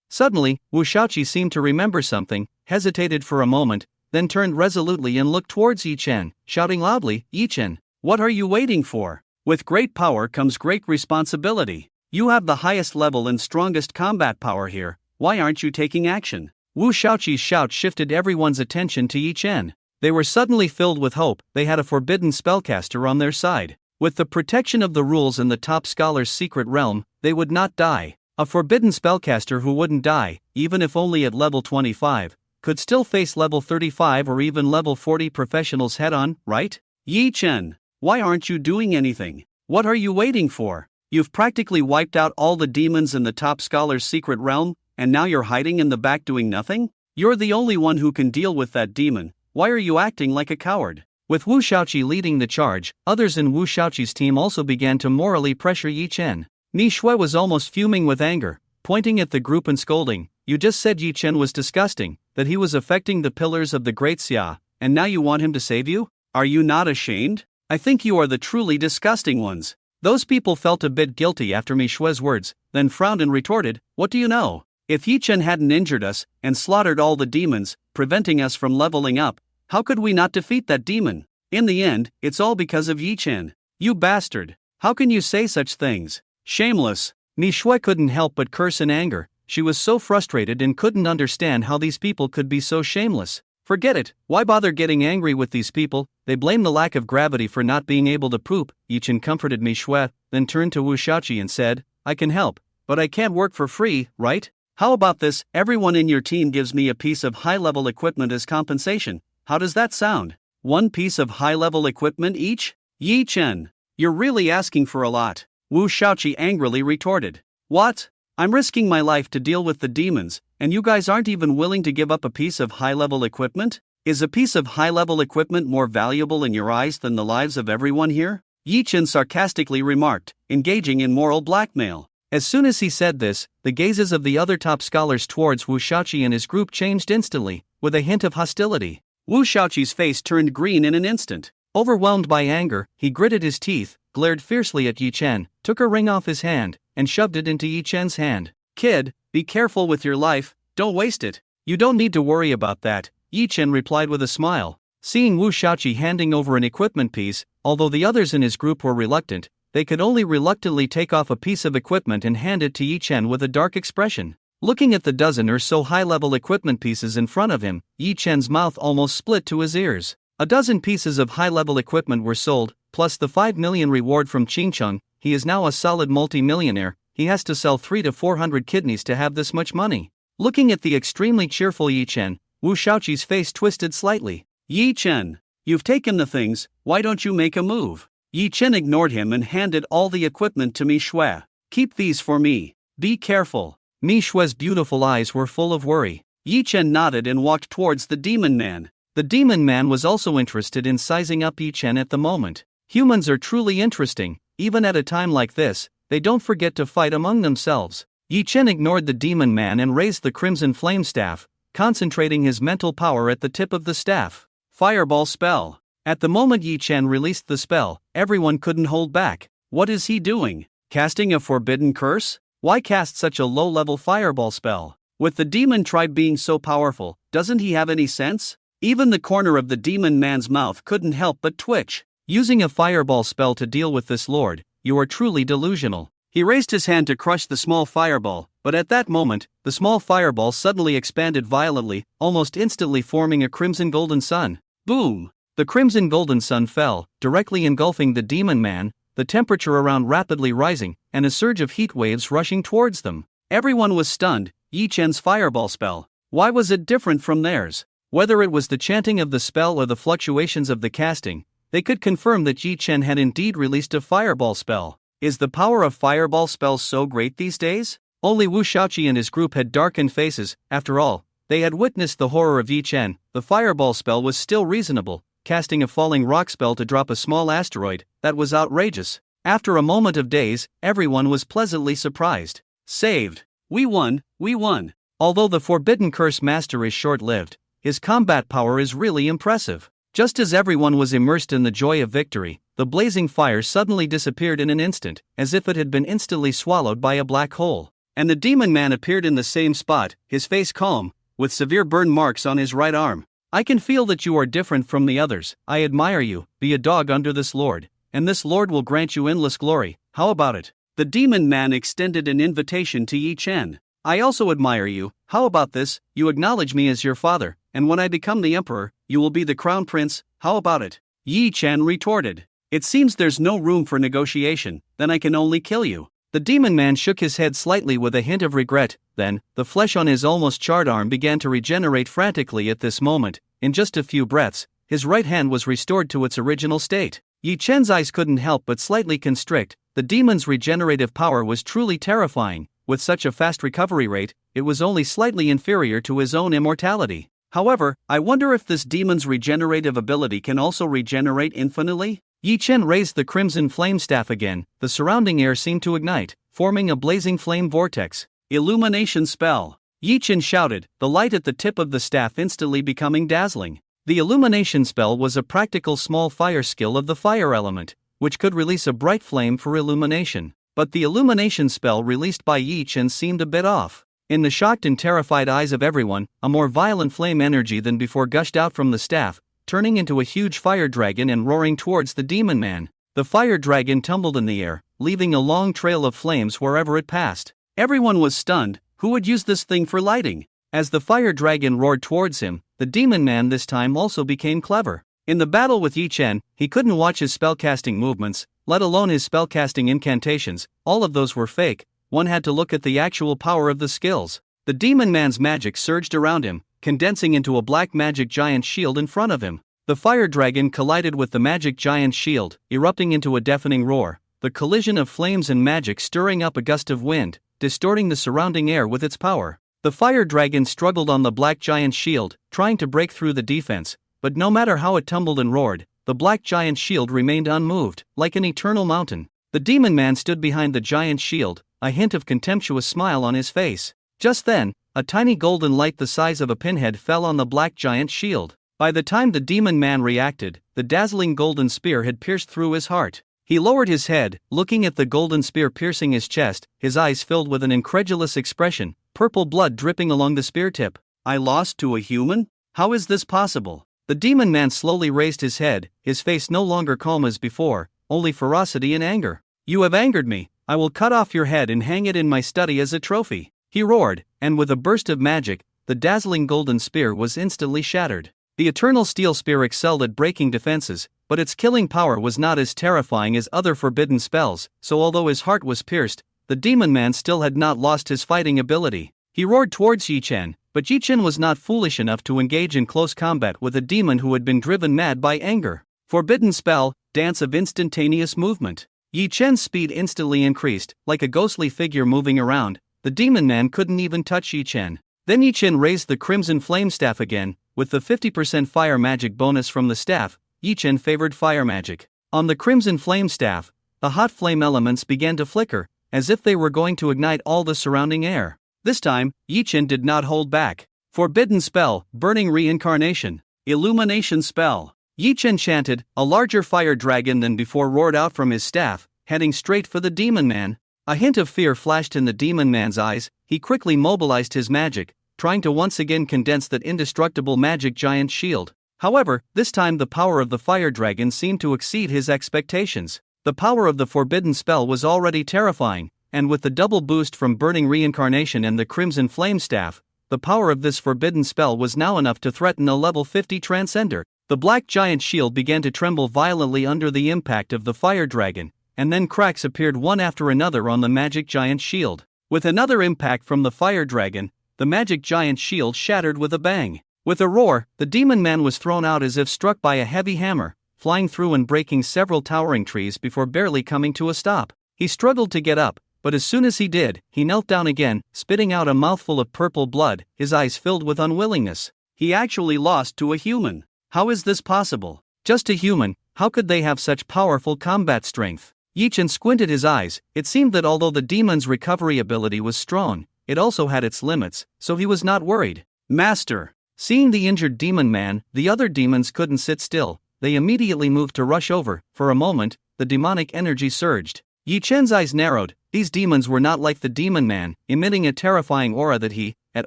Suddenly, Wu Shaoqi seemed to remember something, hesitated for a moment, then turned resolutely and looked towards Yi Chen, shouting loudly, Yi Chen, what are you waiting for? With great power comes great responsibility. You have the highest level and strongest combat power here, why aren't you taking action? Wu Shaoqi's shout shifted everyone's attention to Yi Chen. They were suddenly filled with hope. They had a forbidden spellcaster on their side. With the protection of the rules in the top scholar's secret realm, they would not die. A forbidden spellcaster who wouldn't die, even if only at level 25, could still face level 35 or even level 40 professionals head-on, right? Yi Chen, why aren't you doing anything? What are you waiting for? You've practically wiped out all the demons in the top scholar's secret realm, and now you're hiding in the back doing nothing? You're the only one who can deal with that demon. Why are you acting like a coward? With Wu Shaoqi leading the charge, others in Wu Shaoqi's team also began to morally pressure Yi Chen. Ni Shui was almost fuming with anger, pointing at the group and scolding. You just said Yi Chen was disgusting, that he was affecting the pillars of the Great Xia, and now you want him to save you? Are you not ashamed? I think you are the truly disgusting ones. Those people felt a bit guilty after Mi Shui's words, then frowned and retorted, what do you know? If Yi Chen hadn't injured us, and slaughtered all the demons, preventing us from leveling up, how could we not defeat that demon? In the end, it's all because of Yi Chen. You bastard! How can you say such things? Shameless! Mi Shui couldn't help but curse in anger. She was so frustrated and couldn't understand how these people could be so shameless. Forget it, why bother getting angry with these people? They blame the lack of gravity for not being able to poop. Yi Chen comforted Mi Shui, then turned to Wu Shaoqi and said, I can help, but I can't work for free, right? How about this, everyone in your team gives me a piece of high-level equipment as compensation. How does that sound? One piece of high-level equipment each? Yi Chen, you're really asking for a lot. Wu Shaoqi angrily retorted. What? I'm risking my life to deal with the demons, and you guys aren't even willing to give up a piece of high-level equipment? Is a piece of high-level equipment more valuable in your eyes than the lives of everyone here? Yi Chen sarcastically remarked, engaging in moral blackmail. As soon as he said this, the gazes of the other top scholars towards Wu Shaoqi and his group changed instantly, with a hint of hostility. Wu Shaoqi's face turned green in an instant. Overwhelmed by anger, he gritted his teeth, glared fiercely at Yi Chen, took a ring off his hand, and shoved it into Yi Chen's hand. Kid, be careful with your life, don't waste it. You don't need to worry about that, Yi Chen replied with a smile. Seeing Wu Shaoqi handing over an equipment piece, although the others in his group were reluctant, they could only reluctantly take off a piece of equipment and hand it to Yi Chen with a dark expression. Looking at the dozen or so high-level equipment pieces in front of him, Yi Chen's mouth almost split to his ears. A dozen pieces of high-level equipment were sold, plus the 5 million reward from Qingcheng. He is now a solid multi-millionaire. He has to sell 300 to 400 kidneys to have this much money. Looking at the extremely cheerful Yi Chen, Wu Shaoqi's face twisted slightly. Yi Chen, you've taken the things, why don't you make a move? Yi Chen ignored him and handed all the equipment to Mi Shui. Keep these for me. Be careful. Mi Shui's beautiful eyes were full of worry. Yi Chen nodded and walked towards the demon man. The demon man was also interested in sizing up Yi Chen at the moment. Humans are truly interesting, even at a time like this, they don't forget to fight among themselves. Yi Chen ignored the demon man and raised the crimson flame staff, concentrating his mental power at the tip of the staff. Fireball spell. At the moment Yi Chen released the spell, everyone couldn't hold back. What is he doing? Casting a forbidden curse? Why cast such a low-level fireball spell? With the demon tribe being so powerful, doesn't he have any sense? Even the corner of the demon man's mouth couldn't help but twitch. Using a fireball spell to deal with this lord, you are truly delusional. He raised his hand to crush the small fireball, but at that moment, the small fireball suddenly expanded violently, almost instantly forming a crimson golden sun. Boom! The crimson golden sun fell, directly engulfing the demon man, the temperature around rapidly rising, and a surge of heat waves rushing towards them. Everyone was stunned. Yi Chen's fireball spell. Why was it different from theirs? Whether it was the chanting of the spell or the fluctuations of the casting, they could confirm that Yi Chen had indeed released a fireball spell. Is the power of fireball spells so great these days? Only Wu Shaoqi and his group had darkened faces. After all, they had witnessed the horror of Yi Chen. The fireball spell was still reasonable. Casting a falling rock spell to drop a small asteroid, that was outrageous. After a moment of daze, everyone was pleasantly surprised. Saved. We won, we won. Although the Forbidden Curse Master is short-lived, his combat power is really impressive. Just as everyone was immersed in the joy of victory, the blazing fire suddenly disappeared in an instant, as if it had been instantly swallowed by a black hole. And the demon man appeared in the same spot, his face calm, with severe burn marks on his right arm. I can feel that you are different from the others. I admire you. Be a dog under this lord, and this lord will grant you endless glory. How about it? The demon man extended an invitation to Yi Chen. I also admire you. How about this? You acknowledge me as your father, and when I become the emperor, you will be the crown prince. How about it? Yi Chen retorted. It seems there's no room for negotiation, then I can only kill you. The demon man shook his head slightly with a hint of regret. Then, the flesh on his almost charred arm began to regenerate frantically at this moment. In just a few breaths, his right hand was restored to its original state. Yi Chen's eyes couldn't help but slightly constrict. The demon's regenerative power was truly terrifying. With such a fast recovery rate, it was only slightly inferior to his own immortality. However, I wonder if this demon's regenerative ability can also regenerate infinitely? Yi Chen raised the crimson flame staff again. The surrounding air seemed to ignite, forming a blazing flame vortex. Illumination spell. Yi Chen shouted, the light at the tip of the staff instantly becoming dazzling. The illumination spell was a practical small fire skill of the fire element, which could release a bright flame for illumination. But the illumination spell released by Yi Chen seemed a bit off. In the shocked and terrified eyes of everyone, a more violent flame energy than before gushed out from the staff, turning into a huge fire dragon and roaring towards the demon man. The fire dragon tumbled in the air, leaving a long trail of flames wherever it passed. Everyone was stunned. Who would use this thing for lighting? As the fire dragon roared towards him, the demon man this time also became clever. In the battle with Yi Chen, he couldn't watch his spellcasting movements, let alone his spellcasting incantations. All of those were fake. One had to look at the actual power of the skills. The demon man's magic surged around him, condensing into a black magic giant shield in front of him. The fire dragon collided with the magic giant shield, erupting into a deafening roar. The collision of flames and magic stirring up a gust of wind, distorting the surrounding air with its power. The fire dragon struggled on the black giant shield, trying to break through the defense, but no matter how it tumbled and roared, the black giant shield remained unmoved, like an eternal mountain. The demon man stood behind the giant shield, a hint of contemptuous smile on his face. Just then, a tiny golden light the size of a pinhead fell on the black giant shield. By the time the demon man reacted, the dazzling golden spear had pierced through his heart. He lowered his head, looking at the golden spear piercing his chest, his eyes filled with an incredulous expression, purple blood dripping along the spear tip. I lost to a human? How is this possible? The demon man slowly raised his head, his face no longer calm as before, only ferocity and anger. You have angered me. I will cut off your head and hang it in my study as a trophy. He roared, and with a burst of magic, the dazzling golden spear was instantly shattered. The eternal steel spear excelled at breaking defenses, but its killing power was not as terrifying as other forbidden spells, so although his heart was pierced, the demon man still had not lost his fighting ability. He roared towards Yi Chen, but Yi Chen was not foolish enough to engage in close combat with a demon who had been driven mad by anger. Forbidden spell, dance of instantaneous movement. Yi Chen's speed instantly increased, like a ghostly figure moving around. The demon man couldn't even touch Yi Chen. Then Yi Chen raised the crimson flame staff again. With the 50% fire magic bonus from the staff, Yi Chen favored fire magic. On the crimson flame staff, the hot flame elements began to flicker, as if they were going to ignite all the surrounding air. This time, Yi Chen did not hold back. Forbidden spell, burning reincarnation. Illumination spell. Yi Chen chanted, a larger fire dragon than before roared out from his staff, heading straight for the demon man. A hint of fear flashed in the demon man's eyes. He quickly mobilized his magic, trying to once again condense that indestructible magic giant shield. However, this time the power of the fire dragon seemed to exceed his expectations. The power of the forbidden spell was already terrifying, and with the double boost from burning reincarnation and the crimson flame staff, the power of this forbidden spell was now enough to threaten a level 50 transcender. The black giant shield began to tremble violently under the impact of the fire dragon, and then cracks appeared one after another on the magic giant shield. With another impact from the fire dragon, the magic giant shield shattered with a bang. With a roar, the demon man was thrown out as if struck by a heavy hammer, flying through and breaking several towering trees before barely coming to a stop. He struggled to get up, but as soon as he did, he knelt down again, spitting out a mouthful of purple blood, his eyes filled with unwillingness. He actually lost to a human. How is this possible? Just a human, how could they have such powerful combat strength? Yi Chen squinted his eyes. It seemed that although the demon's recovery ability was strong, it also had its limits, so he was not worried. Master. Seeing the injured demon man, the other demons couldn't sit still. They immediately moved to rush over. For a moment, the demonic energy surged. Yi Chen's eyes narrowed. These demons were not like the demon man, emitting a terrifying aura that he, at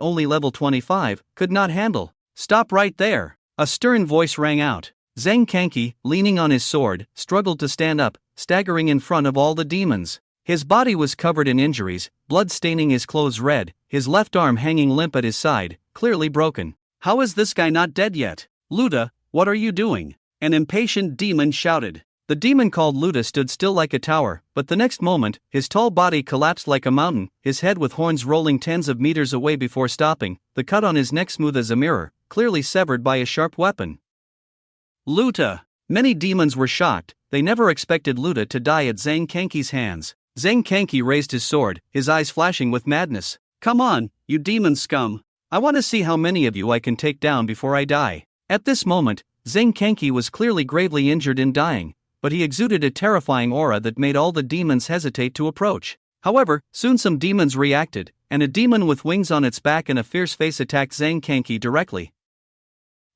only level 25, could not handle. Stop right there. A stern voice rang out. Zhang Kanki, leaning on his sword, struggled to stand up, staggering in front of all the demons. His body was covered in injuries, blood staining his clothes red, his left arm hanging limp at his side, clearly broken. How is this guy not dead yet? Luda, what are you doing? An impatient demon shouted. The demon called Luda stood still like a tower, but the next moment, his tall body collapsed like a mountain, his head with horns rolling tens of meters away before stopping, the cut on his neck smooth as a mirror, clearly severed by a sharp weapon. Luda! Many demons were shocked. They never expected Luda to die at Zhang Kanki's hands. Zhang Kanki raised his sword, his eyes flashing with madness. Come on, you demon scum! I want to see how many of you I can take down before I die. At this moment, Zhang Kanki was clearly gravely injured and dying, but he exuded a terrifying aura that made all the demons hesitate to approach. However, soon some demons reacted, and a demon with wings on its back and a fierce face attacked Zhang Kanki directly.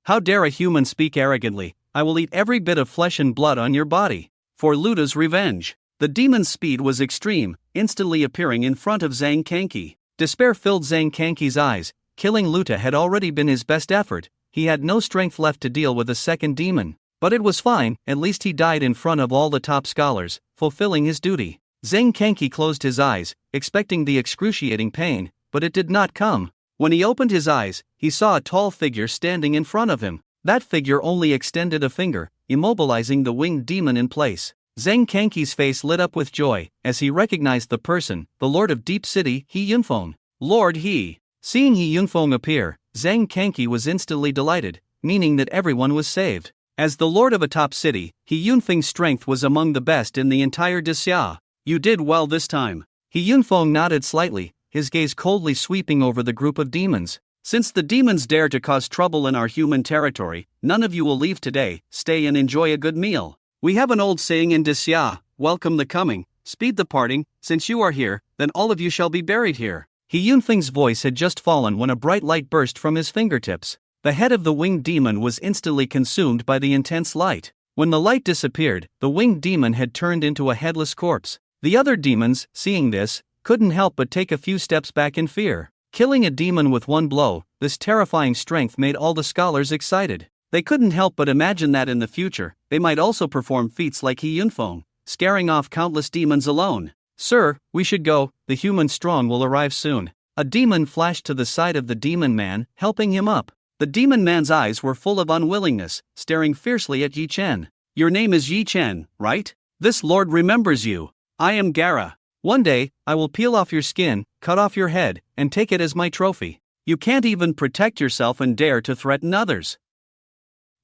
How dare a human speak arrogantly? I will eat every bit of flesh and blood on your body. For Luda's revenge. The demon's speed was extreme, instantly appearing in front of Zhang Kanki. Despair filled Zhang Kanki's eyes. Killing Luda had already been his best effort. He had no strength left to deal with a second demon. But it was fine, at least he died in front of all the top scholars, fulfilling his duty. Zhang Kanki closed his eyes, expecting the excruciating pain, but it did not come. When he opened his eyes, he saw a tall figure standing in front of him. That figure only extended a finger, immobilizing the winged demon in place. Zhang Kanki's face lit up with joy, as he recognized the person, the Lord of Deep City, He Yunfeng. Lord He. Seeing He Yunfeng appear, Zhang Kanki was instantly delighted, meaning that everyone was saved. As the Lord of a top city, He Yunfeng's strength was among the best in the entire Dixia. You did well this time. He Yunfeng nodded slightly, his gaze coldly sweeping over the group of demons. Since the demons dare to cause trouble in our human territory, none of you will leave today. Stay and enjoy a good meal. We have an old saying in Dixia, welcome the coming, speed the parting. Since you are here, then all of you shall be buried here. He Yunfeng's voice had just fallen when a bright light burst from his fingertips. The head of the winged demon was instantly consumed by the intense light. When the light disappeared, the winged demon had turned into a headless corpse. The other demons, seeing this, couldn't help but take a few steps back in fear. Killing a demon with one blow, this terrifying strength made all the scholars excited. They couldn't help but imagine that in the future, they might also perform feats like He Yunfeng, scaring off countless demons alone. Sir, we should go, the human strong will arrive soon. A demon flashed to the side of the demon man, helping him up. The demon man's eyes were full of unwillingness, staring fiercely at Yi Chen. Your name is Yi Chen, right? This lord remembers you. I am Gara. One day, I will peel off your skin, cut off your head, and take it as my trophy. You can't even protect yourself and dare to threaten others.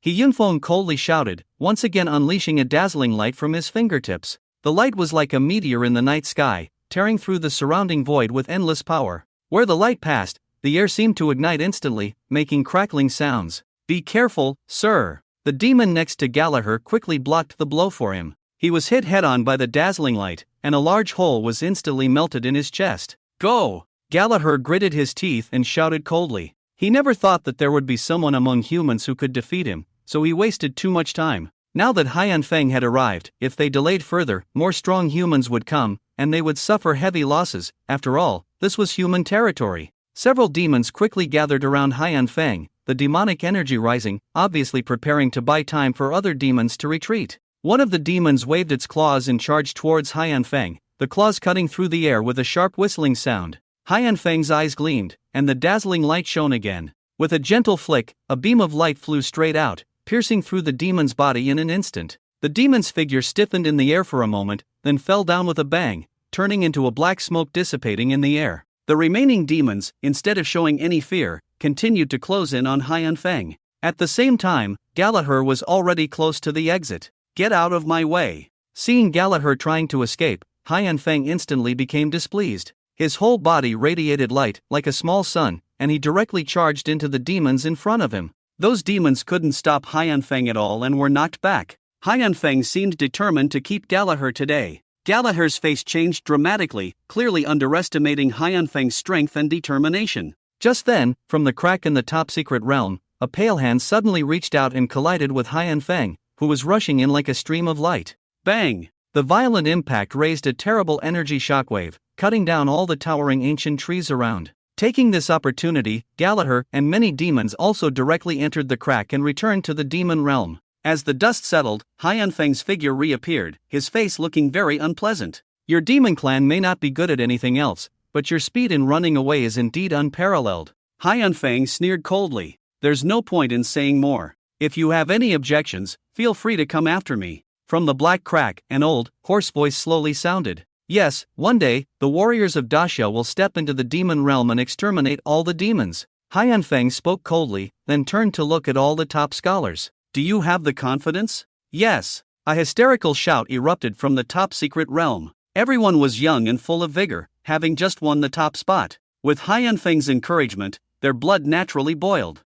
He Yunfeng coldly shouted, once again unleashing a dazzling light from his fingertips. The light was like a meteor in the night sky, tearing through the surrounding void with endless power. Where the light passed, the air seemed to ignite instantly, making crackling sounds. Be careful, sir. The demon next to Gallagher quickly blocked the blow for him. He was hit head-on by the dazzling light, and a large hole was instantly melted in his chest. Go! Gallagher gritted his teeth and shouted coldly. He never thought that there would be someone among humans who could defeat him, so he wasted too much time. Now that Haiyan Feng had arrived, if they delayed further, more strong humans would come, and they would suffer heavy losses. After all, this was human territory. Several demons quickly gathered around Haiyan Feng, the demonic energy rising, obviously preparing to buy time for other demons to retreat. One of the demons waved its claws and charged towards Haiyan Feng, the claws cutting through the air with a sharp whistling sound. Haiyan Feng's eyes gleamed, and the dazzling light shone again. With a gentle flick, a beam of light flew straight out, piercing through the demon's body in an instant. The demon's figure stiffened in the air for a moment, then fell down with a bang, turning into a black smoke dissipating in the air. The remaining demons, instead of showing any fear, continued to close in on Haiyan Feng. At the same time, Gallagher was already close to the exit. Get out of my way. Seeing Gallagher trying to escape, Haiyan Feng instantly became displeased. His whole body radiated light, like a small sun, and he directly charged into the demons in front of him. Those demons couldn't stop Haiyan Feng at all and were knocked back. Haiyan Feng seemed determined to keep Gallagher today. Gallagher's face changed dramatically, clearly underestimating Haiyan Feng's strength and determination. Just then, from the crack in the top-secret realm, a pale hand suddenly reached out and collided with Haiyan Feng, who was rushing in like a stream of light. Bang! The violent impact raised a terrible energy shockwave, cutting down all the towering ancient trees around. Taking this opportunity, Gallagher and many demons also directly entered the crack and returned to the demon realm. As the dust settled, Haiyan Feng's figure reappeared, his face looking very unpleasant. Your demon clan may not be good at anything else, but your speed in running away is indeed unparalleled. Haiyan Feng sneered coldly. There's no point in saying more. If you have any objections, feel free to come after me. From the black crack, an old, hoarse voice slowly sounded. Yes, one day, the warriors of Daxia will step into the demon realm and exterminate all the demons. Haiyan Feng spoke coldly, then turned to look at all the top scholars. Do you have the confidence? Yes. A hysterical shout erupted from the top-secret realm. Everyone was young and full of vigor, having just won the top spot. With Haiyan Feng's encouragement, their blood naturally boiled.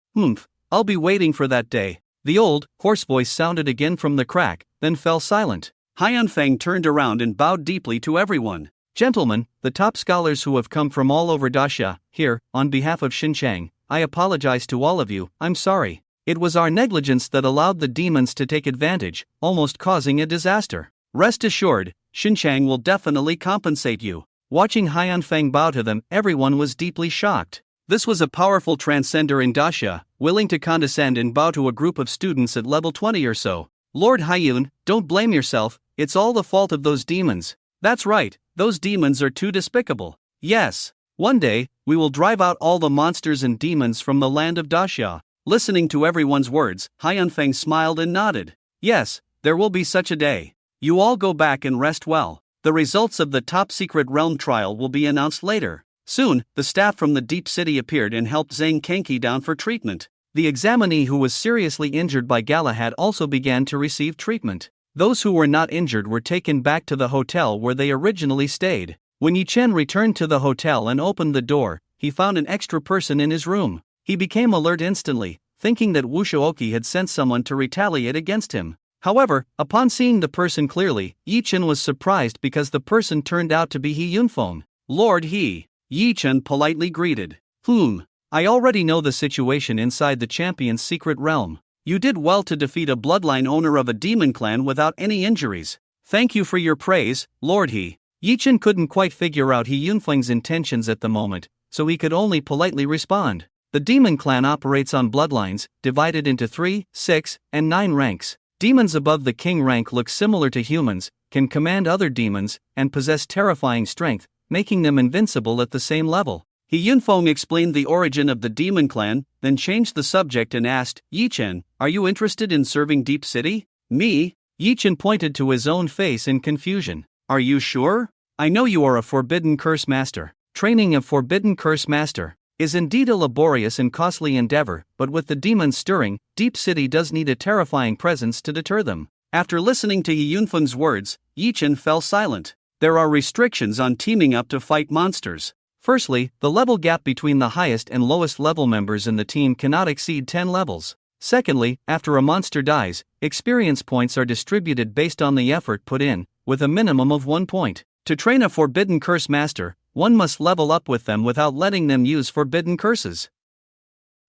I'll be waiting for that day. The old, hoarse voice sounded again from the crack, then fell silent. Haiyan Feng turned around and bowed deeply to everyone. Gentlemen, the top scholars who have come from all over Daxia, here, on behalf of Xinjiang, I apologize to all of you. I'm sorry. It was our negligence that allowed the demons to take advantage, almost causing a disaster. Rest assured, Xinjiang will definitely compensate you. Watching Haiyan Feng bow to them, everyone was deeply shocked. This was a powerful transcender in Daxia, willing to condescend and bow to a group of students at level 20 or so. Lord Haiyun, don't blame yourself, it's all the fault of those demons. That's right, those demons are too despicable. Yes, one day, we will drive out all the monsters and demons from the land of Daxia. Listening to everyone's words, Haiyan Feng smiled and nodded. Yes, there will be such a day. You all go back and rest well. The results of the top-secret realm trial will be announced later. Soon, the staff from the Deep City appeared and helped Zhang Kenki down for treatment. The examinee who was seriously injured by Galahad also began to receive treatment. Those who were not injured were taken back to the hotel where they originally stayed. When Yi Chen returned to the hotel and opened the door, he found an extra person in his room. He became alert instantly, thinking that Wu Shouoqi had sent someone to retaliate against him. However, upon seeing the person clearly, Yi Chen was surprised because the person turned out to be He Yunfeng. Lord He. Yi Chen politely greeted. I already know the situation inside the champion's secret realm. You did well to defeat a bloodline owner of a demon clan without any injuries. Thank you for your praise, Lord He. Yichen couldn't quite figure out He Yunfeng's intentions at the moment, so he could only politely respond. The demon clan operates on bloodlines, divided into 3, 6, and 9 ranks. Demons above the king rank look similar to humans, can command other demons, and possess terrifying strength, making them invincible at the same level. He Yunfeng explained the origin of the demon clan, then changed the subject and asked, Yichen, are you interested in serving Deep City? Me? Yichen pointed to his own face in confusion. Are you sure? I know you are a forbidden curse master. Training a forbidden curse master is indeed a laborious and costly endeavor, but with the demons stirring, Deep City does need a terrifying presence to deter them. After listening to Yi Yunfeng's words, Yichen fell silent. There are restrictions on teaming up to fight monsters. Firstly, the level gap between the highest and lowest level members in the team cannot exceed 10 levels. Secondly, after a monster dies, experience points are distributed based on the effort put in, with a minimum of 1 point. To train a forbidden curse master, one must level up with them without letting them use forbidden curses.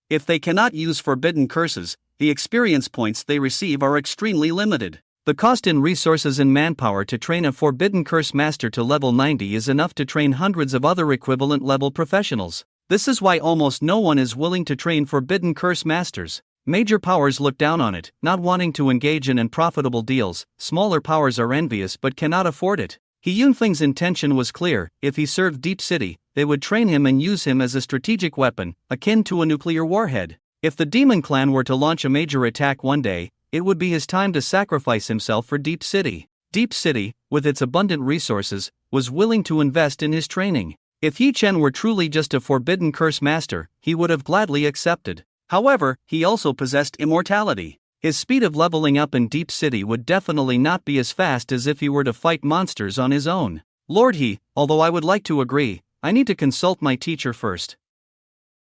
If they cannot use forbidden curses, the experience points they receive are extremely limited. The cost in resources and manpower to train a forbidden curse master to level 90 is enough to train hundreds of other equivalent level professionals. This is why almost no one is willing to train forbidden curse masters. Major powers look down on it, not wanting to engage in unprofitable deals. Smaller powers are envious but cannot afford it. He Yunfeng's intention was clear: if he served Deep City, they would train him and use him as a strategic weapon, akin to a nuclear warhead. If the demon clan were to launch a major attack one day, it would be his time to sacrifice himself for Deep City. Deep City, with its abundant resources, was willing to invest in his training. If Yi Chen were truly just a forbidden curse master, he would have gladly accepted. However, he also possessed immortality. His speed of leveling up in Deep City would definitely not be as fast as if he were to fight monsters on his own. Lord He, although I would like to agree, I need to consult my teacher first.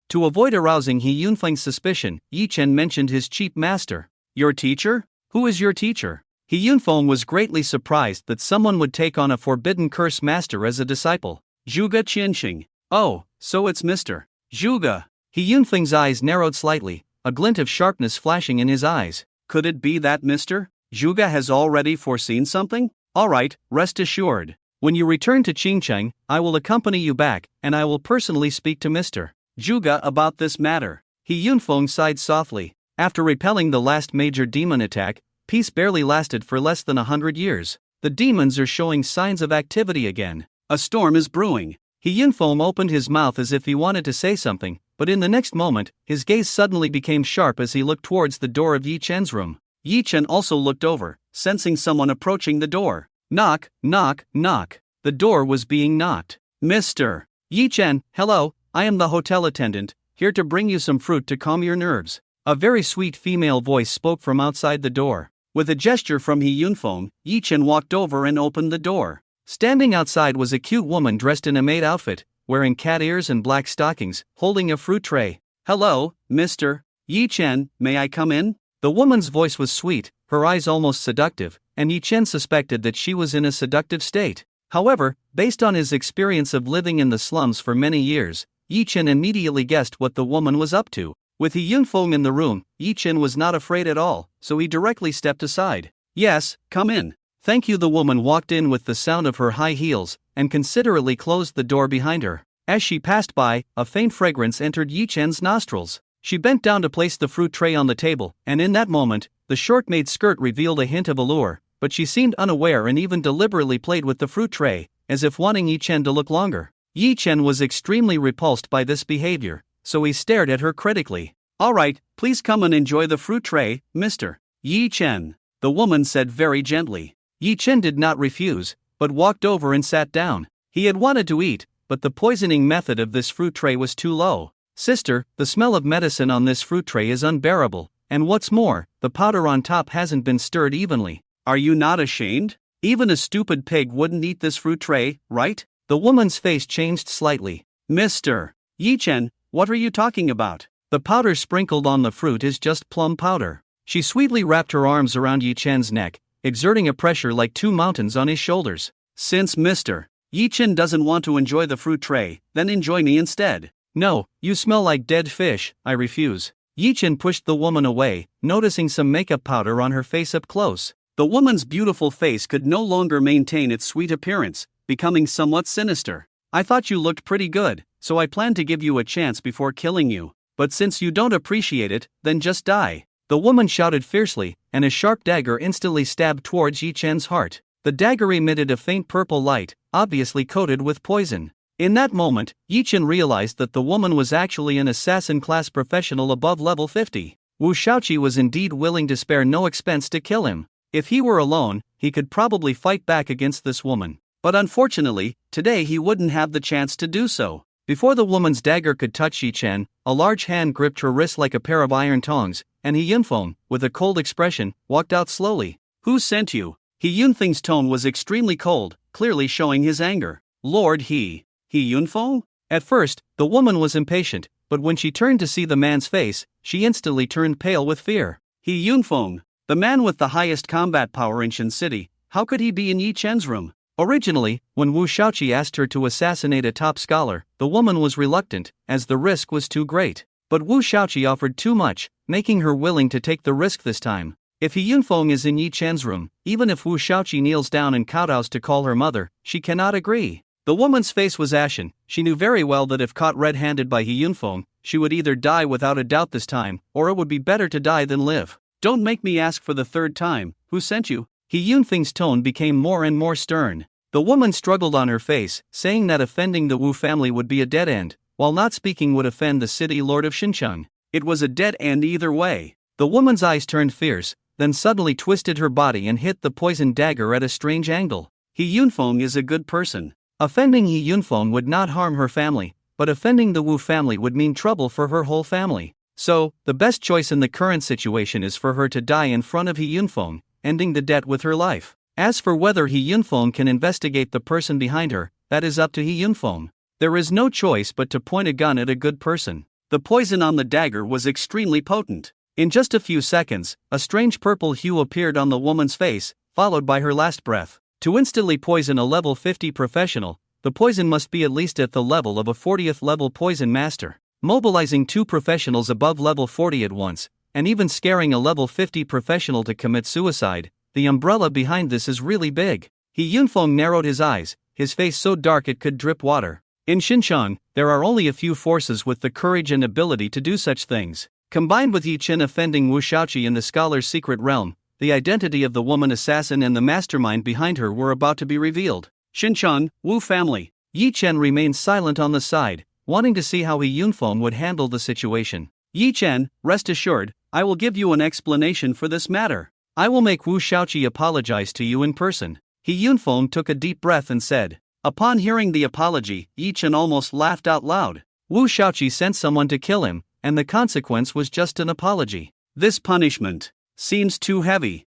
To avoid arousing He Yunfeng's suspicion, Yi Chen mentioned his cheap master. Your teacher? Who is your teacher? He Yunfeng was greatly surprised that someone would take on a forbidden curse master as a disciple. Zhuge Qianxing. Oh, so it's Mr. Zhuge. He Yunfeng's eyes narrowed slightly, a glint of sharpness flashing in his eyes. Could it be that Mr. Zhuge has already foreseen something? Alright, rest assured. When you return to Qingcheng, I will accompany you back, and I will personally speak to Mr. Zhuge about this matter. He Yunfeng sighed softly. After repelling the last major demon attack, peace barely lasted for less than 100 years. The demons are showing signs of activity again. A storm is brewing. He Yunfeng opened his mouth as if he wanted to say something, but in the next moment, his gaze suddenly became sharp as he looked towards the door of Yi Chen's room. Yi Chen also looked over, sensing someone approaching the door. Knock, knock, knock. The door was being knocked. Mr. Yi Chen, hello, I am the hotel attendant, here to bring you some fruit to calm your nerves. A very sweet female voice spoke from outside the door. With a gesture from He Yunfeng, Yi Chen walked over and opened the door. Standing outside was a cute woman dressed in a maid outfit, wearing cat ears and black stockings, holding a fruit tray. Hello, Mr. Yi Chen, may I come in? The woman's voice was sweet, her eyes almost seductive, and Yi Chen suspected that she was in a seductive state. However, based on his experience of living in the slums for many years, Yi Chen immediately guessed what the woman was up to. With He Yunfeng in the room, Yi Chen was not afraid at all, so he directly stepped aside. Yes, come in. Thank you. The woman walked in with the sound of her high heels, and considerately closed the door behind her. As she passed by, a faint fragrance entered Yi Chen's nostrils. She bent down to place the fruit tray on the table, and in that moment, the short-made skirt revealed a hint of allure, but she seemed unaware and even deliberately played with the fruit tray, as if wanting Yi Chen to look longer. Yi Chen was extremely repulsed by this behavior, so he stared at her critically. Alright, please come and enjoy the fruit tray, Mr. Yi Chen, the woman said very gently. Yi Chen did not refuse, but walked over and sat down. He had wanted to eat, but the poisoning method of this fruit tray was too low. Sister, the smell of medicine on this fruit tray is unbearable, and what's more, the powder on top hasn't been stirred evenly. Are you not ashamed? Even a stupid pig wouldn't eat this fruit tray, right? The woman's face changed slightly. Mr. Yi Chen, what are you talking about? The powder sprinkled on the fruit is just plum powder. She sweetly wrapped her arms around Yi Chen's neck, exerting a pressure like 2 mountains on his shoulders. Since Mr. Yi Chen doesn't want to enjoy the fruit tray, then enjoy me instead. No, you smell like dead fish, I refuse. Yi Chen pushed the woman away, noticing some makeup powder on her face up close. The woman's beautiful face could no longer maintain its sweet appearance, becoming somewhat sinister. I thought you looked pretty good, so I planned to give you a chance before killing you. But since you don't appreciate it, then just die. The woman shouted fiercely, and a sharp dagger instantly stabbed towards Yi Chen's heart. The dagger emitted a faint purple light, obviously coated with poison. In that moment, Yi Chen realized that the woman was actually an assassin class professional above level 50. Wu Shaoqi was indeed willing to spare no expense to kill him. If he were alone, he could probably fight back against this woman. But unfortunately, today he wouldn't have the chance to do so. Before the woman's dagger could touch Yi Chen, a large hand gripped her wrist like a pair of iron tongs, and He Yunfeng, with a cold expression, walked out slowly. Who sent you? He Yunfeng's tone was extremely cold, clearly showing his anger. Lord He Yunfeng? At first, the woman was impatient, but when she turned to see the man's face, she instantly turned pale with fear. He Yunfeng, the man with the highest combat power in Shen City, how could he be in Yi Chen's room? Originally, when Wu Shaoqi asked her to assassinate a top scholar, the woman was reluctant, as the risk was too great. But Wu Shaoqi offered too much, making her willing to take the risk this time. If He Yunfeng is in Yi Chen's room, even if Wu Shaoqi kneels down and kowtows to call her mother, she cannot agree. The woman's face was ashen. She knew very well that if caught red-handed by He Yunfeng, she would either die without a doubt this time, or it would be better to die than live. Don't make me ask for the third time, who sent you? He Yunfeng's tone became more and more stern. The woman struggled on her face, saying that offending the Wu family would be a dead end, while not speaking would offend the city lord of Xincheng. It was a dead end either way. The woman's eyes turned fierce, then suddenly twisted her body and hit the poisoned dagger at a strange angle. He Yunfeng is a good person. Offending He Yunfeng would not harm her family, but offending the Wu family would mean trouble for her whole family. So, the best choice in the current situation is for her to die in front of He Yunfeng, ending the debt with her life. As for whether He Yunfeng can investigate the person behind her, that is up to He Yunfeng. There is no choice but to point a gun at a good person. The poison on the dagger was extremely potent. In just a few seconds, a strange purple hue appeared on the woman's face, followed by her last breath. To instantly poison a level 50 professional, the poison must be at least at the level of a 40th level poison master. Mobilizing two professionals above level 40 at once, and even scaring a level 50 professional to commit suicide, the umbrella behind this is really big. He Yunfeng narrowed his eyes, his face so dark it could drip water. In Xincheng, there are only a few forces with the courage and ability to do such things. Combined with Yi Chen offending Wu Shaoqi in the scholar's secret realm, the identity of the woman assassin and the mastermind behind her were about to be revealed. Xincheng, Wu family. Yi Chen remained silent on the side, wanting to see how He Yunfeng would handle the situation. Yi Chen, rest assured, I will give you an explanation for this matter. I will make Wu Shaoqi apologize to you in person. He Yunfeng took a deep breath and said. Upon hearing the apology, Yi Chen almost laughed out loud. Wu Shaoqi sent someone to kill him, and the consequence was just an apology. This punishment seems too heavy.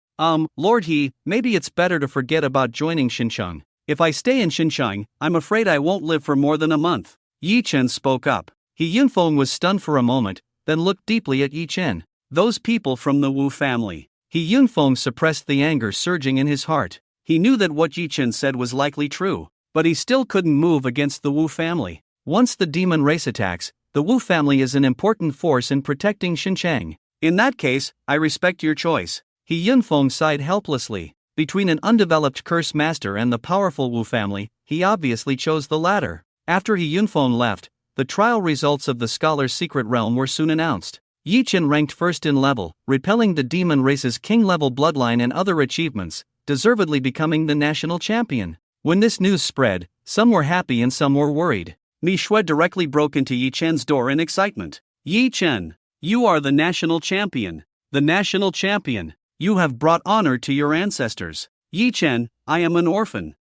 Lord He, maybe it's better to forget about joining Xincheng. If I stay in Xincheng, I'm afraid I won't live for more than a month. Yi Chen spoke up. He Yunfeng was stunned for a moment, then looked deeply at Yi Chen. Those people from the Wu family. He Yunfeng suppressed the anger surging in his heart. He knew that what Yi Chen said was likely true, but he still couldn't move against the Wu family. Once the demon race attacks, the Wu family is an important force in protecting Xincheng. In that case, I respect your choice. He Yunfeng sighed helplessly. Between an undeveloped curse master and the powerful Wu family, he obviously chose the latter. After He Yunfeng left, the trial results of the scholar's secret realm were soon announced. Yi Chen ranked first in level, repelling the demon race's king-level bloodline and other achievements, deservedly becoming the national champion. When this news spread, some were happy and some were worried. Mi Shui directly broke into Yi Chen's door in excitement. Yi Chen, you are the national champion. The national champion. You have brought honor to your ancestors. Yi Chen, I am an orphan.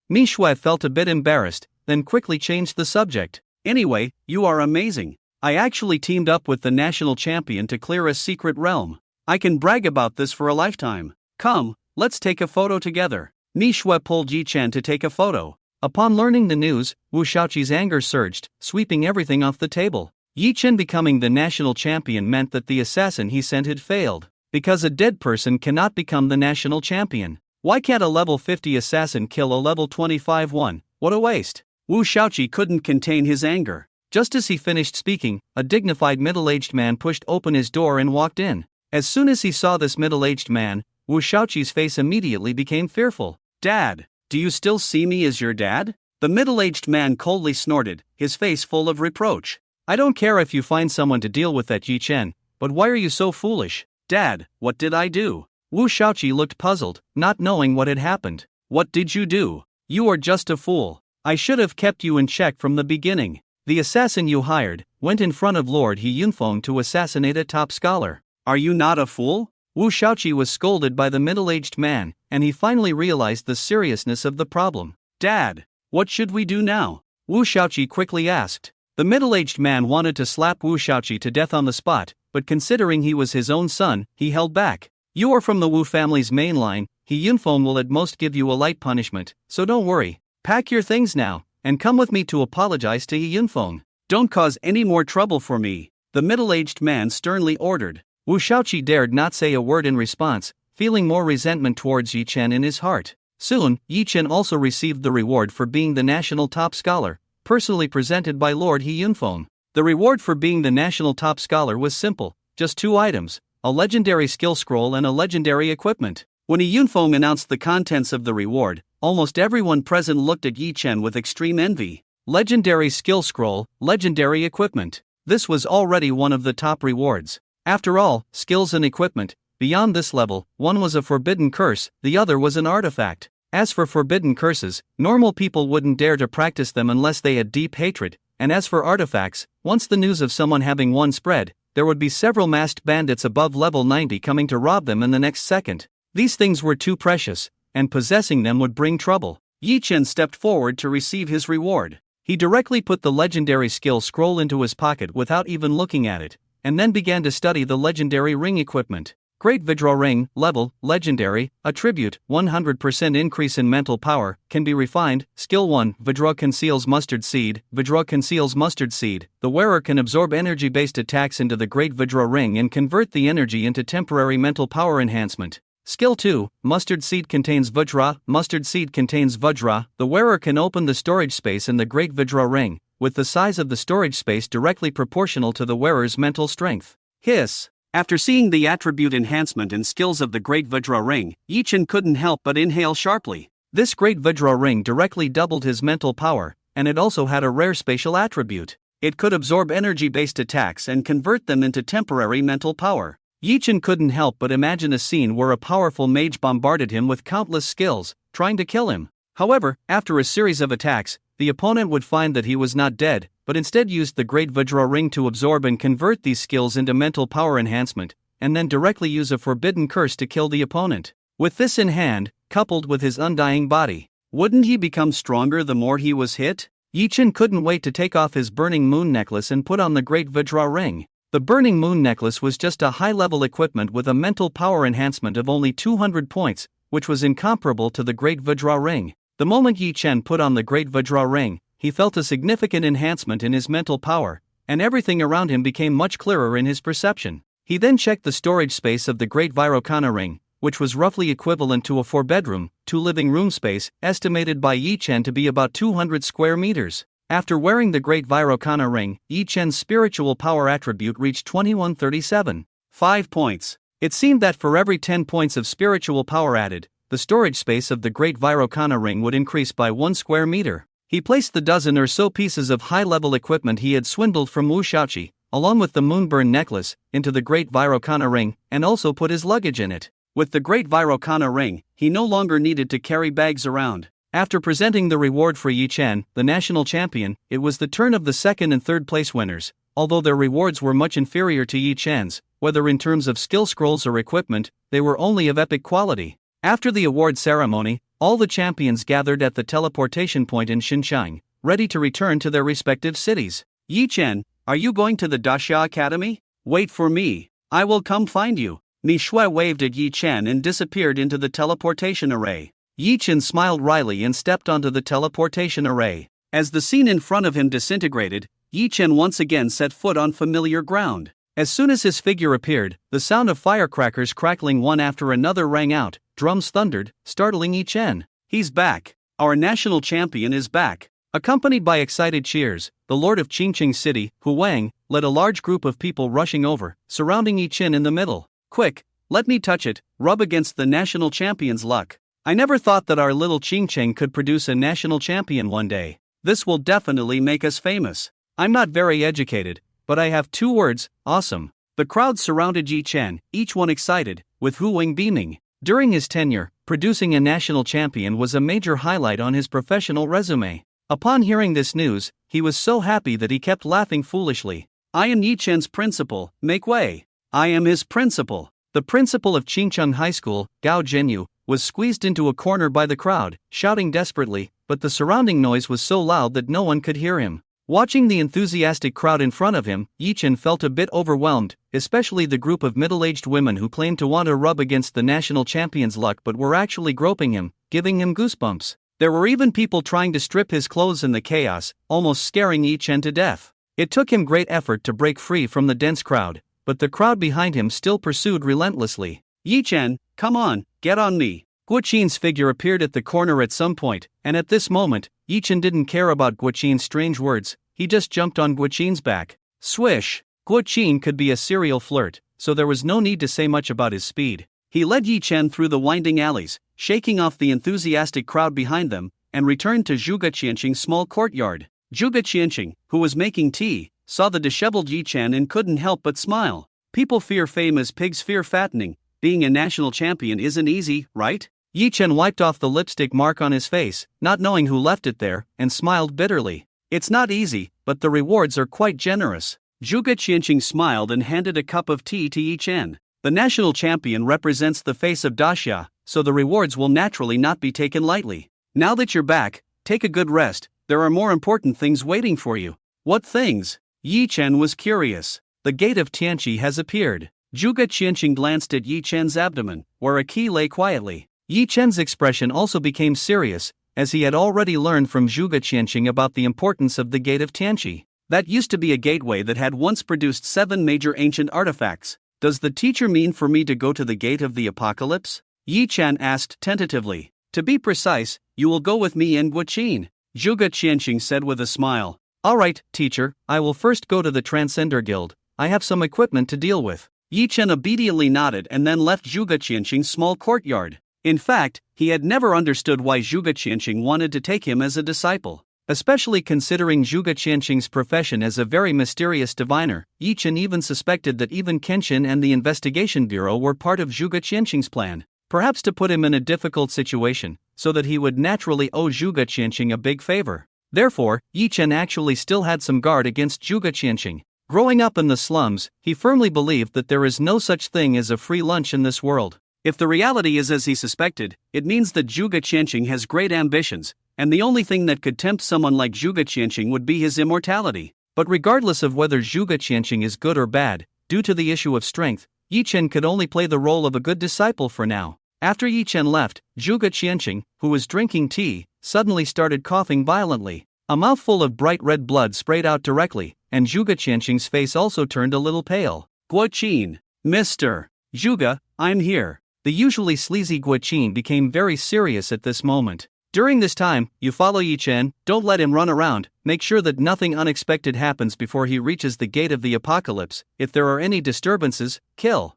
Mi Shui felt a bit embarrassed, then quickly changed the subject. Anyway, you are amazing. I actually teamed up with the national champion to clear a secret realm. I can brag about this for a lifetime. Come, let's take a photo together. Mi Shui pulled Yi Chen to take a photo. Upon learning the news, Wu Shaoqi's anger surged, sweeping everything off the table. Yi Chen becoming the national champion meant that the assassin he sent had failed. Because a dead person cannot become the national champion. Why can't a level 50 assassin kill a level 25 one? What a waste. Wu Shaoqi couldn't contain his anger. Just as he finished speaking, a dignified middle-aged man pushed open his door and walked in. As soon as he saw this middle-aged man, Wu Shaoqi's face immediately became fearful. "Dad, do you still see me as your dad?" The middle-aged man coldly snorted, his face full of reproach. "I don't care if you find someone to deal with that Yi Chen, but why are you so foolish?" "Dad, what did I do?" Wu Shaoqi looked puzzled, not knowing what had happened. "What did you do? You are just a fool. I should have kept you in check from the beginning. The assassin you hired went in front of Lord He Yunfeng to assassinate a top scholar. Are you not a fool?" Wu Shaoqi was scolded by the middle-aged man, and he finally realized the seriousness of the problem. "Dad, what should we do now?" Wu Shaoqi quickly asked. The middle-aged man wanted to slap Wu Shaoqi to death on the spot, but considering he was his own son, he held back. "You are from the Wu family's main line, He Yunfeng will at most give you a light punishment, so don't worry. Pack your things now, and come with me to apologize to He Yunfeng. Don't cause any more trouble for me," the middle-aged man sternly ordered. Wu Shaoqi dared not say a word in response, feeling more resentment towards Yi Chen in his heart. Soon, Yi Chen also received the reward for being the national top scholar, personally presented by Lord He Yunfeng. The reward for being the national top scholar was simple, just 2 items, a legendary skill scroll and a legendary equipment. When He Yunfeng announced the contents of the reward, almost everyone present looked at Yi Chen with extreme envy. Legendary skill scroll, legendary equipment. This was already one of the top rewards. After all, skills and equipment, beyond this level, one was a forbidden curse, the other was an artifact. As for forbidden curses, normal people wouldn't dare to practice them unless they had deep hatred, and as for artifacts, once the news of someone having one spread, there would be several masked bandits above level 90 coming to rob them in the next second. These things were too precious, and possessing them would bring trouble. Yi Chen stepped forward to receive his reward. He directly put the legendary skill scroll into his pocket without even looking at it, and then began to study the legendary ring equipment. Great Vidra Ring, level, legendary, attribute, 100% increase in mental power, can be refined. Skill 1, Vidra conceals mustard seed. Vidra conceals mustard seed. The wearer can absorb energy-based attacks into the Great Vidra Ring and convert the energy into temporary mental power enhancement. Skill 2, Mustard Seed contains Vajra. Mustard Seed contains Vajra. The wearer can open the storage space in the Great Vidra Ring, with the size of the storage space directly proportional to the wearer's mental strength. Hiss. After seeing the attribute enhancement and skills of the Great Vajra Ring, Yi Chen couldn't help but inhale sharply. This Great Vajra Ring directly doubled his mental power, and it also had a rare spatial attribute. It could absorb energy-based attacks and convert them into temporary mental power. Yi Chen couldn't help but imagine a scene where a powerful mage bombarded him with countless skills, trying to kill him. However, after a series of attacks, the opponent would find that he was not dead, but instead used the Great Vajra Ring to absorb and convert these skills into mental power enhancement, and then directly use a forbidden curse to kill the opponent. With this in hand, coupled with his undying body, wouldn't he become stronger the more he was hit? Yi Chen couldn't wait to take off his Burning Moon necklace and put on the Great Vajra Ring. The Burning Moon necklace was just a high-level equipment with a mental power enhancement of only 200 points, which was incomparable to the Great Vajra Ring. The moment Yi Chen put on the Great Vajra Ring, he felt a significant enhancement in his mental power, and everything around him became much clearer in his perception. He then checked the storage space of the Great Vairocana Ring, which was roughly equivalent to a 4-bedroom, 2-living room space, estimated by Yi Chen to be about 200 square meters. After wearing the Great Vairocana Ring, Yi Chen's spiritual power attribute reached 2137. 5 points. It seemed that for every 10 points of spiritual power added, the storage space of the Great Vairocana Ring would increase by 1 square meter. He placed the dozen or so pieces of high-level equipment he had swindled from Wu Shaoqi, along with the Moonburn necklace, into the Great Vairocana Ring, and also put his luggage in it. With the Great Vairocana Ring, he no longer needed to carry bags around. After presenting the reward for Yi Chen, the national champion, it was the turn of the second and third place winners. Although their rewards were much inferior to Yi Chen's, whether in terms of skill scrolls or equipment, they were only of epic quality. After the award ceremony, all the champions gathered at the teleportation point in Xinjiang, ready to return to their respective cities. "Yi Chen, are you going to the Daxia Academy? Wait for me. I will come find you." Ni Shui waved at Yi Chen and disappeared into the teleportation array. Yi Chen smiled wryly and stepped onto the teleportation array. As the scene in front of him disintegrated, Yi Chen once again set foot on familiar ground. As soon as his figure appeared, the sound of firecrackers crackling one after another rang out, drums thundered, startling Yi Chen. "He's back. Our national champion is back." Accompanied by excited cheers, the lord of Qingqing City, Hu Wang, led a large group of people rushing over, surrounding Yi Chen in the middle. Quick, let me touch it, rub against the national champion's luck. I never thought that our little Qingqing could produce a national champion one day. This will definitely make us famous. I'm not very educated, but I have 2 words, awesome. The crowd surrounded Yi Chen, each one excited, with Hu Wang beaming. During his tenure, producing a national champion was a major highlight on his professional resume. Upon hearing this news, he was so happy that he kept laughing foolishly. I am Yi Chen's principal, make way. I am his principal. The principal of Qingcheng High School, Gao Zhenyu, was squeezed into a corner by the crowd, shouting desperately, but the surrounding noise was so loud that no one could hear him. Watching the enthusiastic crowd in front of him, Yi Chen felt a bit overwhelmed, especially the group of middle-aged women who claimed to want to rub against the national champion's luck but were actually groping him, giving him goosebumps. There were even people trying to strip his clothes in the chaos, almost scaring Yi Chen to death. It took him great effort to break free from the dense crowd, but the crowd behind him still pursued relentlessly. Yi Chen, come on, get on me. Guo Qin's figure appeared at the corner at some point, and at this moment, Yi Chen didn't care about Guo Qin's strange words, he just jumped on Guo Qin's back. Swish! Guo Qin could be a serial flirt, so there was no need to say much about his speed. He led Yi Chen through the winding alleys, shaking off the enthusiastic crowd behind them, and returned to Zhuge Qianqing's small courtyard. Zhuge Qianqing, who was making tea, saw the disheveled Yi Chen and couldn't help but smile. People fear fame as pigs fear fattening. Being a national champion isn't easy, right? Yi Chen wiped off the lipstick mark on his face, not knowing who left it there, and smiled bitterly. It's not easy, but the rewards are quite generous. Zhuge Qianqing smiled and handed a cup of tea to Yi Chen. The national champion represents the face of Daxia, so the rewards will naturally not be taken lightly. Now that you're back, take a good rest, there are more important things waiting for you. What things? Yi Chen was curious. The gate of Tianqi has appeared. Zhuge Qianqing glanced at Yi Chen's abdomen, where a key lay quietly. Yi Chen's expression also became serious, as he had already learned from Zhuge Qianqing about the importance of the gate of Tianqi. That used to be a gateway that had once produced 7 major ancient artifacts. Does the teacher mean for me to go to the gate of the apocalypse? Yi Chen asked tentatively. To be precise, you will go with me and Guo Qin, Zhuge Qianqing said with a smile. Alright, teacher, I will first go to the Transcender Guild, I have some equipment to deal with. Yi Chen obediently nodded and then left Zhuge Qianqing's small courtyard. In fact, he had never understood why Zhuge Qianqing wanted to take him as a disciple. Especially considering Zhuge Qianqing's profession as a very mysterious diviner, Yi Chen even suspected that even Kenshin and the Investigation Bureau were part of Zhuge Qianqing's plan, perhaps to put him in a difficult situation, so that he would naturally owe Zhuge Qianqing a big favor. Therefore, Yi Chen actually still had some guard against Zhuge Qianqing. Growing up in the slums, he firmly believed that there is no such thing as a free lunch in this world. If the reality is as he suspected, it means that Zhuge Qianqing has great ambitions, and the only thing that could tempt someone like Zhuge Qianqing would be his immortality. But regardless of whether Zhuge Qianqing is good or bad, due to the issue of strength, Yi Chen could only play the role of a good disciple for now. After Yi Chen left, Zhuge Qianqing, who was drinking tea, suddenly started coughing violently. A mouthful of bright red blood sprayed out directly, and Zhuge Qianqing's face also turned a little pale. Guo Qin, Mr. Zhuge, I'm here. The usually sleazy Guo Qin became very serious at this moment. During this time, you follow Yi Chen, don't let him run around, make sure that nothing unexpected happens before he reaches the gate of the apocalypse. If there are any disturbances, kill.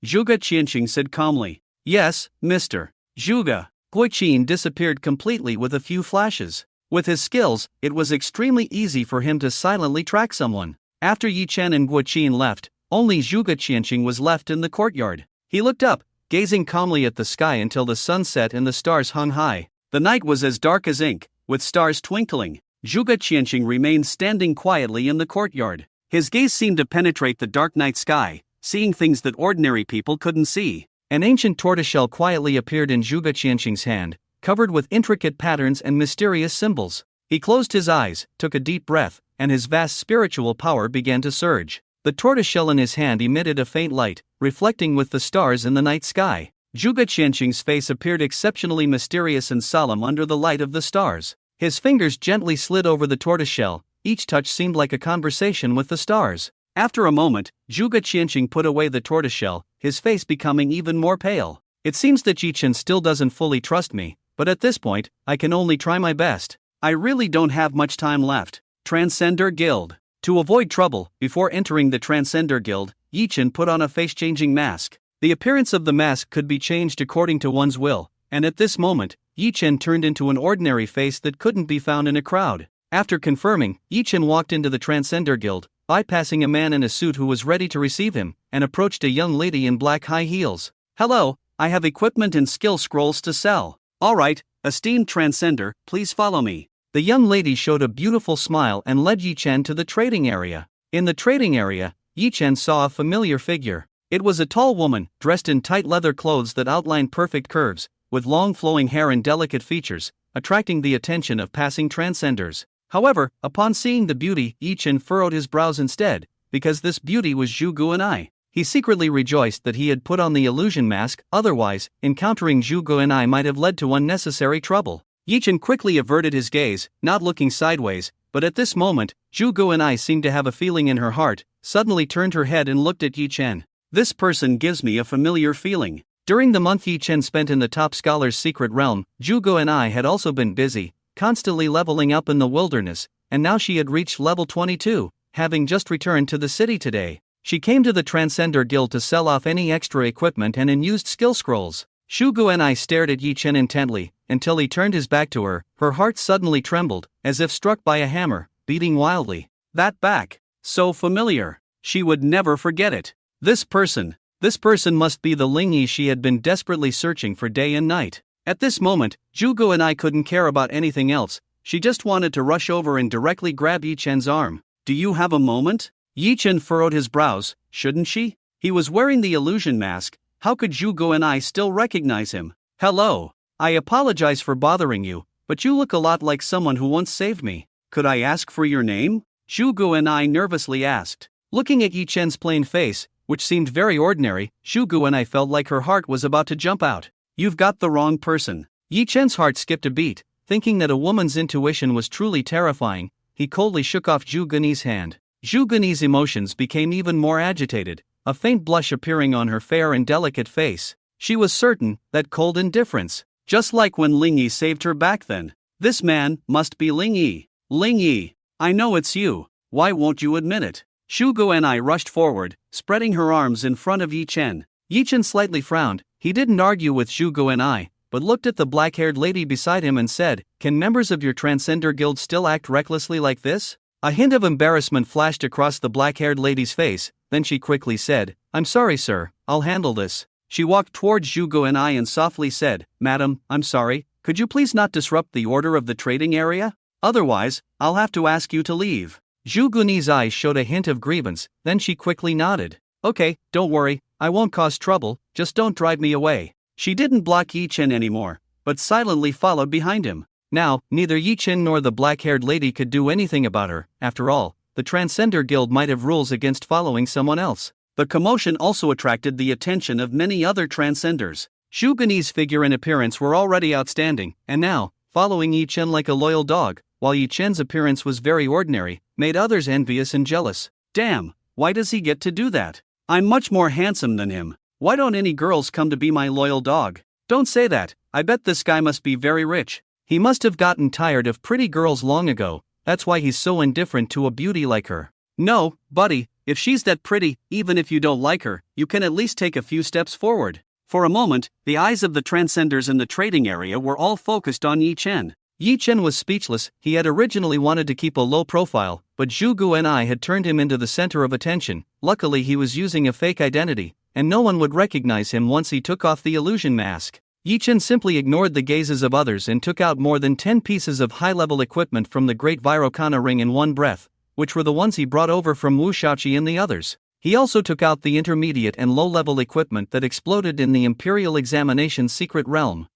Zhuge Qianqing said calmly. Yes, Mr. Zhuge. Guo Qin disappeared completely with a few flashes. With his skills, it was extremely easy for him to silently track someone. After Yi Chen and Guo Qin left, only Zhuge Qianqing was left in the courtyard. He looked up, gazing calmly at the sky until the sun set and the stars hung high. The night was as dark as ink, with stars twinkling. Zhuge Qianqing remained standing quietly in the courtyard. His gaze seemed to penetrate the dark night sky, seeing things that ordinary people couldn't see. An ancient tortoiseshell quietly appeared in Zhuge Qianqing's hand, covered with intricate patterns and mysterious symbols. He closed his eyes, took a deep breath, and his vast spiritual power began to surge. The tortoiseshell in his hand emitted a faint light, reflecting with the stars in the night sky. Zhuge Qianqing's face appeared exceptionally mysterious and solemn under the light of the stars. His fingers gently slid over the tortoiseshell, each touch seemed like a conversation with the stars. After a moment, Zhuge Qianqing put away the tortoiseshell, his face becoming even more pale. It seems that Yi Chen still doesn't fully trust me, but at this point, I can only try my best. I really don't have much time left. Transcender Guild. To avoid trouble, before entering the Transcender Guild, Yi-Chen put on a face-changing mask. The appearance of the mask could be changed according to one's will, and at this moment, Yi-Chen turned into an ordinary face that couldn't be found in a crowd. After confirming, Yi-Chen walked into the Transcender Guild, bypassing a man in a suit who was ready to receive him, and approached a young lady in black high heels. Hello, I have equipment and skill scrolls to sell. Alright, esteemed Transcender, please follow me. The young lady showed a beautiful smile and led Yi-Chen to the trading area. In the trading area, Yi-Chen saw a familiar figure. It was a tall woman, dressed in tight leather clothes that outlined perfect curves, with long flowing hair and delicate features, attracting the attention of passing transcenders. However, upon seeing the beauty, Yi-Chen furrowed his brows instead, because this beauty was Zhu Guanai. He secretly rejoiced that he had put on the illusion mask, otherwise, encountering Zhu Guanai might have led to unnecessary trouble. Yi-Chen quickly averted his gaze, not looking sideways, but at this moment, Zhu Guanai seemed to have a feeling in her heart, suddenly turned her head and looked at Yi-Chen. This person gives me a familiar feeling. During the month Yi-Chen spent in the top scholar's secret realm, Zhu Guanai had also been busy, constantly leveling up in the wilderness, and now she had reached level 22, having just returned to the city today. She came to the Transcender Guild to sell off any extra equipment and unused skill scrolls. Zhu Guanai stared at Yi-Chen intently, until he turned his back to her. Her heart suddenly trembled, as if struck by a hammer, beating wildly. That back, so familiar. She would never forget it. This person must be the Ling Yi she had been desperately searching for day and night. At this moment, Zhu Guanai couldn't care about anything else. She just wanted to rush over and directly grab Yi-Chen's arm. Do you have a moment? Yi-Chen furrowed his brows. Shouldn't she? He was wearing the illusion mask. How could Zhu Guanai still recognize him? Hello. I apologize for bothering you, but you look a lot like someone who once saved me. Could I ask for your name? Zhu Guanai nervously asked. Looking at Yi-Chen's plain face, which seemed very ordinary, Zhu Guanai felt like her heart was about to jump out. You've got the wrong person. Yi-Chen's heart skipped a beat, thinking that a woman's intuition was truly terrifying. He coldly shook off Zhu Guanai's hand. Zhu Guanai's emotions became even more agitated, a faint blush appearing on her fair and delicate face. She was certain that cold indifference, just like when Ling Yi saved her back then. This man must be Ling Yi. Ling Yi, I know it's you. Why won't you admit it? Zhu Guanai rushed forward, spreading her arms in front of Yi-Chen. Yi-Chen slightly frowned. He didn't argue with Zhu Guanai, but looked at the black-haired lady beside him and said, Can members of your Transcender Guild still act recklessly like this? A hint of embarrassment flashed across the black-haired lady's face, then she quickly said, I'm sorry sir, I'll handle this. She walked towards Zhu Guanai and softly said, Madam, I'm sorry, could you please not disrupt the order of the trading area? Otherwise, I'll have to ask you to leave. Zhu Guanai's eyes showed a hint of grievance, then she quickly nodded. Okay, don't worry, I won't cause trouble, just don't drive me away. She didn't block Yi-Chen anymore, but silently followed behind him. Now, neither Yi-Chen nor the black-haired lady could do anything about her. After all, the Transcender Guild might have rules against following someone else. The commotion also attracted the attention of many other Transcenders. Zhu Guanai's figure and appearance were already outstanding, and now, following Yi-Chen like a loyal dog, while Yi-Chen's appearance was very ordinary, made others envious and jealous. Damn, why does he get to do that? I'm much more handsome than him. Why don't any girls come to be my loyal dog? Don't say that, I bet this guy must be very rich. He must have gotten tired of pretty girls long ago, that's why he's so indifferent to a beauty like her. No, buddy, if she's that pretty, even if you don't like her, you can at least take a few steps forward. For a moment, the eyes of the Transcenders in the trading area were all focused on Yi-Chen. Yi-Chen was speechless. He had originally wanted to keep a low profile, but Zhu Guanai had turned him into the center of attention. Luckily he was using a fake identity, and no one would recognize him once he took off the illusion mask. Yi-Chen simply ignored the gazes of others and took out more than 10 pieces of high-level equipment from the Great Virokana ring in one breath, which were the ones he brought over from Wu Shaoqi and the others. He also took out the intermediate and low-level equipment that exploded in the Imperial Examination's secret realm.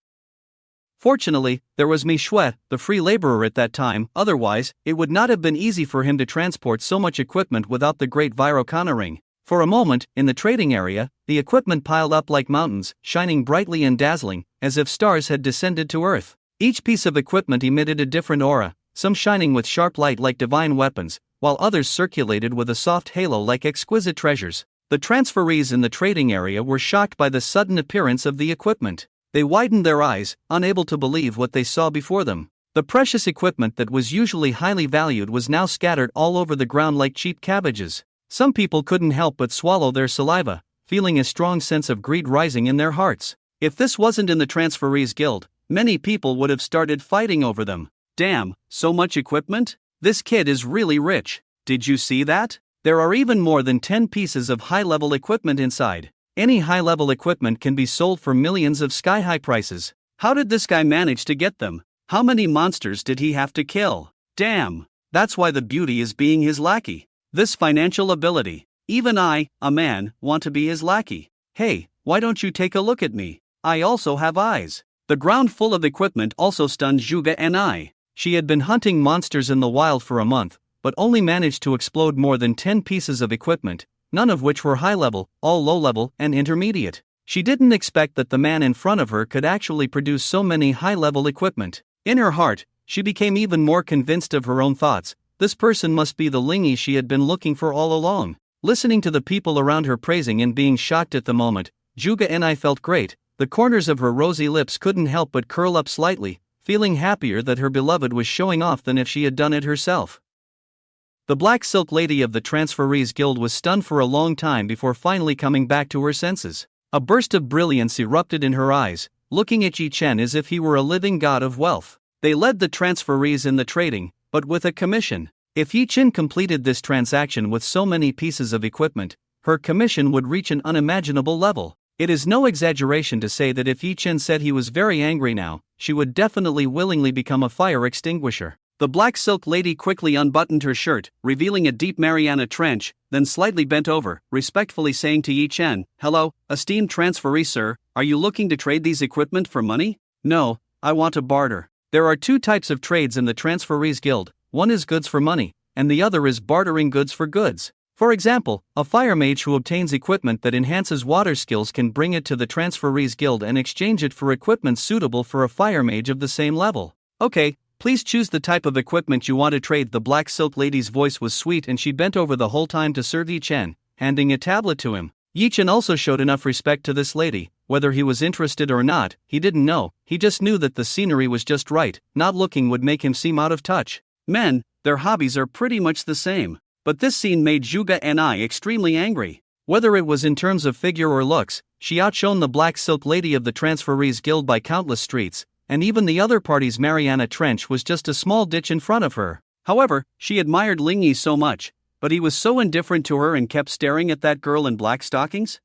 Fortunately, there was Mi Shui, the free laborer at that time, otherwise, it would not have been easy for him to transport so much equipment without the Great Virokana ring. For a moment, in the trading area, the equipment piled up like mountains, shining brightly and dazzling, as if stars had descended to Earth. Each piece of equipment emitted a different aura, some shining with sharp light like divine weapons, while others circulated with a soft halo like exquisite treasures. The transferees in the trading area were shocked by the sudden appearance of the equipment. They widened their eyes, unable to believe what they saw before them. The precious equipment that was usually highly valued was now scattered all over the ground like cheap cabbages. Some people couldn't help but swallow their saliva, feeling a strong sense of greed rising in their hearts. If this wasn't in the Transferees Guild, many people would have started fighting over them. Damn, so much equipment? This kid is really rich. Did you see that? There are even more than 10 pieces of high-level equipment inside. Any high-level equipment can be sold for millions of sky-high prices. How did this guy manage to get them? How many monsters did he have to kill? Damn, that's why the beauty is being his lackey. This financial ability. Even I, a man, want to be his lackey. Hey, why don't you take a look at me? I also have eyes. The ground full of equipment also stunned Juga and I. She had been hunting monsters in the wild for a month, but only managed to explode more than 10 pieces of equipment, none of which were high-level, all low-level and intermediate. She didn't expect that the man in front of her could actually produce so many high-level equipment. In her heart, she became even more convinced of her own thoughts. This person must be the Lingy she had been looking for all along. Listening to the people around her praising and being shocked at the moment, Juga and I felt great. The corners of her rosy lips couldn't help but curl up slightly, feeling happier that her beloved was showing off than if she had done it herself. The Black Silk Lady of the Transferees Guild was stunned for a long time before finally coming back to her senses. A burst of brilliance erupted in her eyes, looking at Yi Chen as if he were a living god of wealth. They led the Transferees in the trading, but with a commission. If Yi Chen completed this transaction with so many pieces of equipment, her commission would reach an unimaginable level. It is no exaggeration to say that if Yi Chen said he was very angry now, she would definitely willingly become a fire extinguisher. The Black Silk Lady quickly unbuttoned her shirt, revealing a deep Mariana trench, then slightly bent over, respectfully saying to Yi Chen, "Hello, esteemed transferee sir, are you looking to trade these equipment for money?" "No, I want to barter." There are two types of trades in the Transferees Guild, one is goods for money, and the other is bartering goods for goods. For example, a fire mage who obtains equipment that enhances water skills can bring it to the Transferees Guild and exchange it for equipment suitable for a fire mage of the same level. "Okay, please choose the type of equipment you want to trade." The Black Silk Lady's voice was sweet and she bent over the whole time to serve Yi Chen, handing a tablet to him. Yi Chen also showed enough respect to this lady. Whether he was interested or not, he didn't know, he just knew that the scenery was just right. Not looking would make him seem out of touch. Men, their hobbies are pretty much the same. But this scene made Juga and I extremely angry. Whether it was in terms of figure or looks, she outshone the Black Silk Lady of the Transferees Guild by countless streets, and even the other party's Mariana Trench was just a small ditch in front of her. However, she admired Lingy so much, but he was so indifferent to her and kept staring at that girl in black stockings?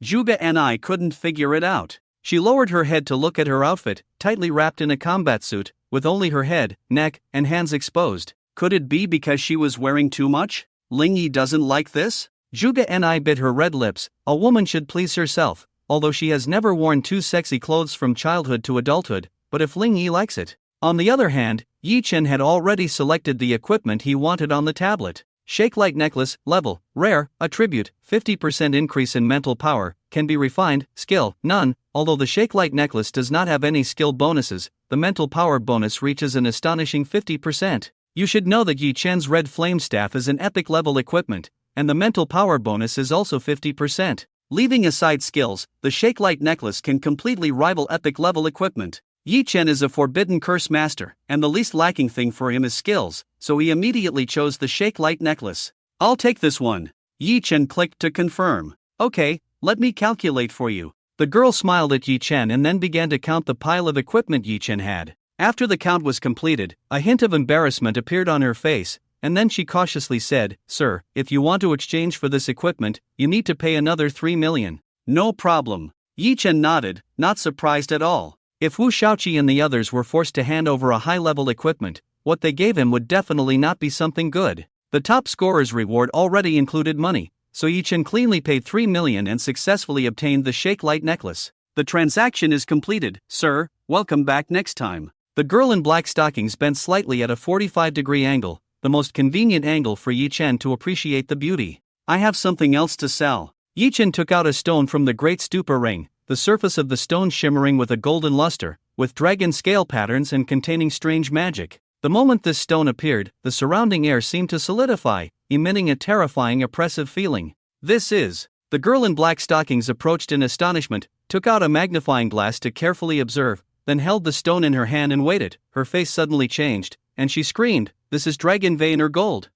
Juga and I couldn't figure it out. She lowered her head to look at her outfit, tightly wrapped in a combat suit, with only her head, neck, and hands exposed. Could it be because she was wearing too much? Lingy doesn't like this? Juga and I bit her red lips. A woman should please herself, although she has never worn too sexy clothes from childhood to adulthood, but if Lingy likes it. On the other hand, Yi Chen had already selected the equipment he wanted on the tablet. Shake Light Necklace, level, rare, attribute, 50% increase in mental power, can be refined, skill, none. Although the Shake Light Necklace does not have any skill bonuses, the mental power bonus reaches an astonishing 50%. You should know that Yi Chen's Red Flame Staff is an epic level equipment, and the mental power bonus is also 50%. Leaving aside skills, the Shake Light Necklace can completely rival epic level equipment. Yi Chen is a forbidden curse master, and the least lacking thing for him is skills, so he immediately chose the Shake Light Necklace. "I'll take this one." Yi Chen clicked to confirm. "Okay, let me calculate for you." The girl smiled at Yi Chen and then began to count the pile of equipment Yi Chen had. After the count was completed, a hint of embarrassment appeared on her face, and then she cautiously said, "Sir, if you want to exchange for this equipment, you need to pay another 3 million. "No problem." Yi Chen nodded, not surprised at all. If Wu Shaoqi and the others were forced to hand over a high-level equipment, what they gave him would definitely not be something good. The top scorer's reward already included money, so Yi Chen cleanly paid 3 million and successfully obtained the Shake Light Necklace. "The transaction is completed, sir. Welcome back next time." The girl in black stockings bent slightly at a 45-degree angle, the most convenient angle for Yi Chen to appreciate the beauty. "I have something else to sell." Yi Chen took out a stone from the Great Stupa Ring, the surface of the stone shimmering with a golden luster, with dragon scale patterns and containing strange magic. The moment this stone appeared, the surrounding air seemed to solidify, emitting a terrifying oppressive feeling. "This is..." The girl in black stockings approached in astonishment, took out a magnifying glass to carefully observe. then held the stone in her hand and waited. Her face suddenly changed, and she screamed, "This is dragon vein or gold."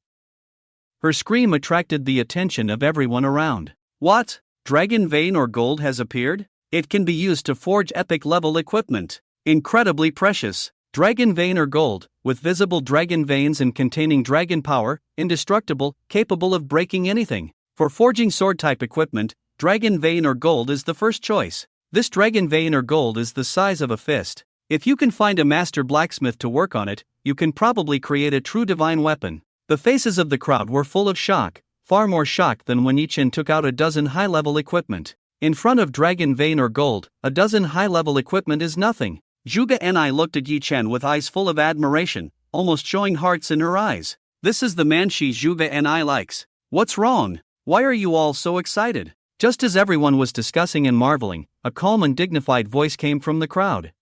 Her scream attracted the attention of everyone around. What? Dragon vein or gold has appeared? It can be used to forge epic level equipment. Incredibly precious. Dragon vein or gold, with visible dragon veins and containing dragon power, indestructible, capable of breaking anything. For forging sword type equipment, dragon vein or gold is the first choice. This dragon vein or gold is the size of a fist. If you can find a master blacksmith to work on it, you can probably create a true divine weapon. The faces of the crowd were full of shock, far more shock than when Yi-Chen took out a dozen high-level equipment. In front of dragon vein or gold, a dozen high-level equipment is nothing. Zhuge Ni looked at Yi-Chen with eyes full of admiration, almost showing hearts in her eyes. This is the man she Zhuge Ni likes. What's wrong? Why are you all so excited? Just as everyone was discussing and marveling, a calm and dignified voice came from the crowd.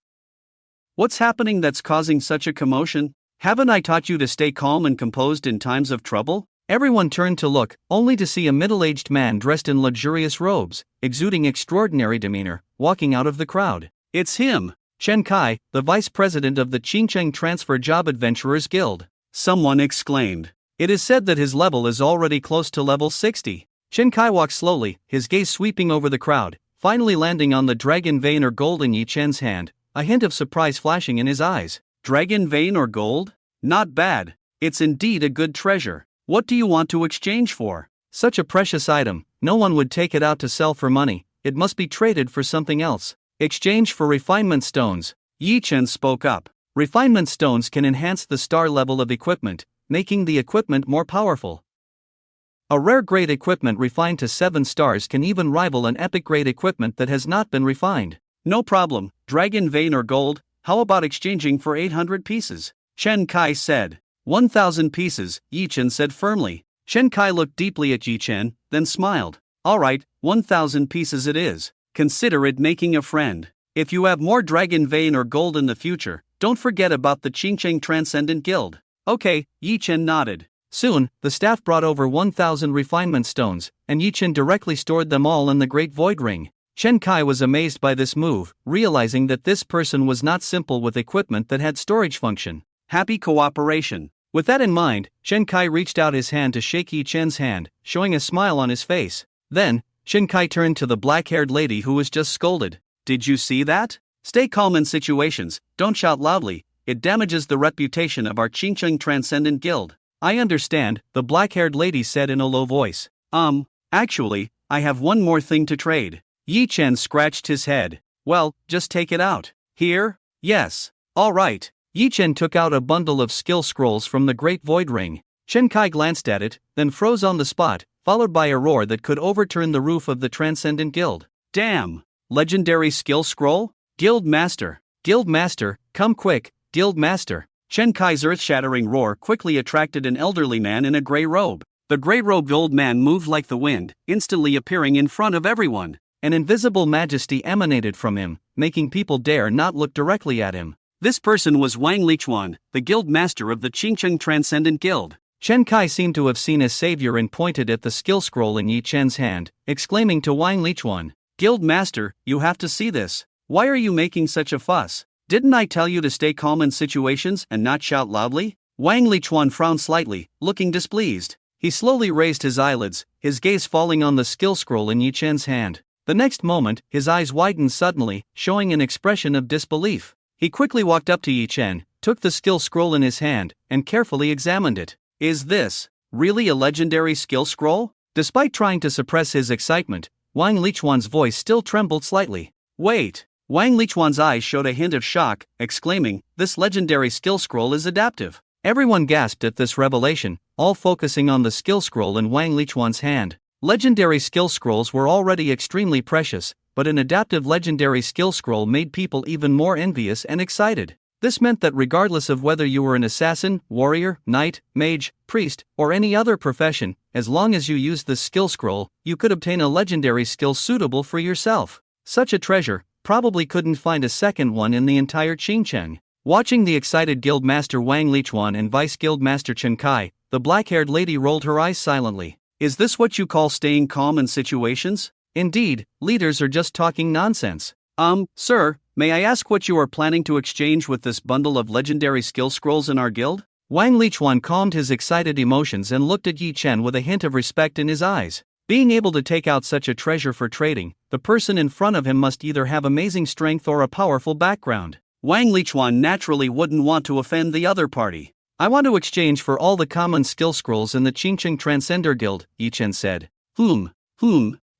What's happening that's causing such a commotion? Haven't I taught you to stay calm and composed in times of trouble? Everyone turned to look, only to see a middle-aged man dressed in luxurious robes, exuding extraordinary demeanor, walking out of the crowd. It's him, Chen Kai, the vice president of the Qingcheng Transfer Job Adventurers Guild. Someone exclaimed. It is said that his level is already close to level 60. Chen Kai walked slowly, his gaze sweeping over the crowd, finally landing on the dragon vein or gold in Yi-Chen's hand, a hint of surprise flashing in his eyes. Dragon vein or gold? Not bad. It's indeed a good treasure. What do you want to exchange for? Such a precious item, no one would take it out to sell for money, it must be traded for something else. Exchange for refinement stones. Yi-Chen spoke up. Refinement stones can enhance the star level of equipment, making the equipment more powerful. A rare grade equipment refined to 7 stars can even rival an epic grade equipment that has not been refined. No problem, dragon vein or gold, how about exchanging for 800 pieces? Chen Kai said. 1,000 pieces, Yi-Chen said firmly. Chen Kai looked deeply at Yi-Chen, then smiled. Alright, 1,000 pieces it is. Consider it making a friend. If you have more dragon vein or gold in the future, don't forget about the Qingcheng Transcendent Guild. Okay, Yi-Chen nodded. Soon, the staff brought over 1,000 refinement stones, and Yi-Chen directly stored them all in the Great Void Ring. Chen Kai was amazed by this move, realizing that this person was not simple with equipment that had storage function. Happy cooperation. With that in mind, Chen Kai reached out his hand to shake Yi-Chen's hand, showing a smile on his face. Then, Chen Kai turned to the black-haired lady who was just scolded. Did you see that? Stay calm in situations, don't shout loudly, it damages the reputation of our Qingcheng Transcendent Guild. I understand, the black-haired lady said in a low voice. Actually, I have one more thing to trade. Yi-Chen scratched his head. Well, just take it out. Here? Yes. All right. Yi-Chen took out a bundle of skill scrolls from the Great Void Ring. Chen Kai glanced at it, then froze on the spot, followed by a roar that could overturn the roof of the Transcendent Guild. Damn! Legendary skill scroll? Guild Master! Guild Master, come quick, Guild Master! Chen Kai's earth-shattering roar quickly attracted an elderly man in a gray robe. The gray-robed old man moved like the wind, instantly appearing in front of everyone. An invisible majesty emanated from him, making people dare not look directly at him. This person was Wang Lichuan, the guild master of the Qingcheng Transcendent Guild. Chen Kai seemed to have seen his savior and pointed at the skill scroll in Yi-Chen's hand, exclaiming to Wang Lichuan, Guild Master, you have to see this. Why are you making such a fuss? Didn't I tell you to stay calm in situations and not shout loudly? Wang Lichuan frowned slightly, looking displeased. He slowly raised his eyelids, his gaze falling on the skill scroll in Yi-Chen's hand. The next moment, his eyes widened suddenly, showing an expression of disbelief. He quickly walked up to Yi-Chen, took the skill scroll in his hand, and carefully examined it. Is this really a legendary skill scroll? Despite trying to suppress his excitement, Wang Lichuan's voice still trembled slightly. Wait! Wang Lichuan's eyes showed a hint of shock, exclaiming, this legendary skill scroll is adaptive. Everyone gasped at this revelation, all focusing on the skill scroll in Wang Lichuan's hand. Legendary skill scrolls were already extremely precious, but an adaptive legendary skill scroll made people even more envious and excited. This meant that regardless of whether you were an assassin, warrior, knight, mage, priest, or any other profession, as long as you used this skill scroll, you could obtain a legendary skill suitable for yourself. Such a treasure, probably couldn't find a second one in the entire Qingcheng. Watching the excited Guild Master Wang Lichuan and Vice Guild Master Chen Kai, the black-haired lady rolled her eyes silently. Is this what you call staying calm in situations? Indeed, leaders are just talking nonsense. Sir, may I ask what you are planning to exchange with this bundle of legendary skill scrolls in our guild? Wang Lichuan calmed his excited emotions and looked at Yi Chen with a hint of respect in his eyes. Being able to take out such a treasure for trading, the person in front of him must either have amazing strength or a powerful background. Wang Lichuan naturally wouldn't want to offend the other party. I want to exchange for all the common skill scrolls in the Qingqing Transcender Guild, Yi Chen said. Whom?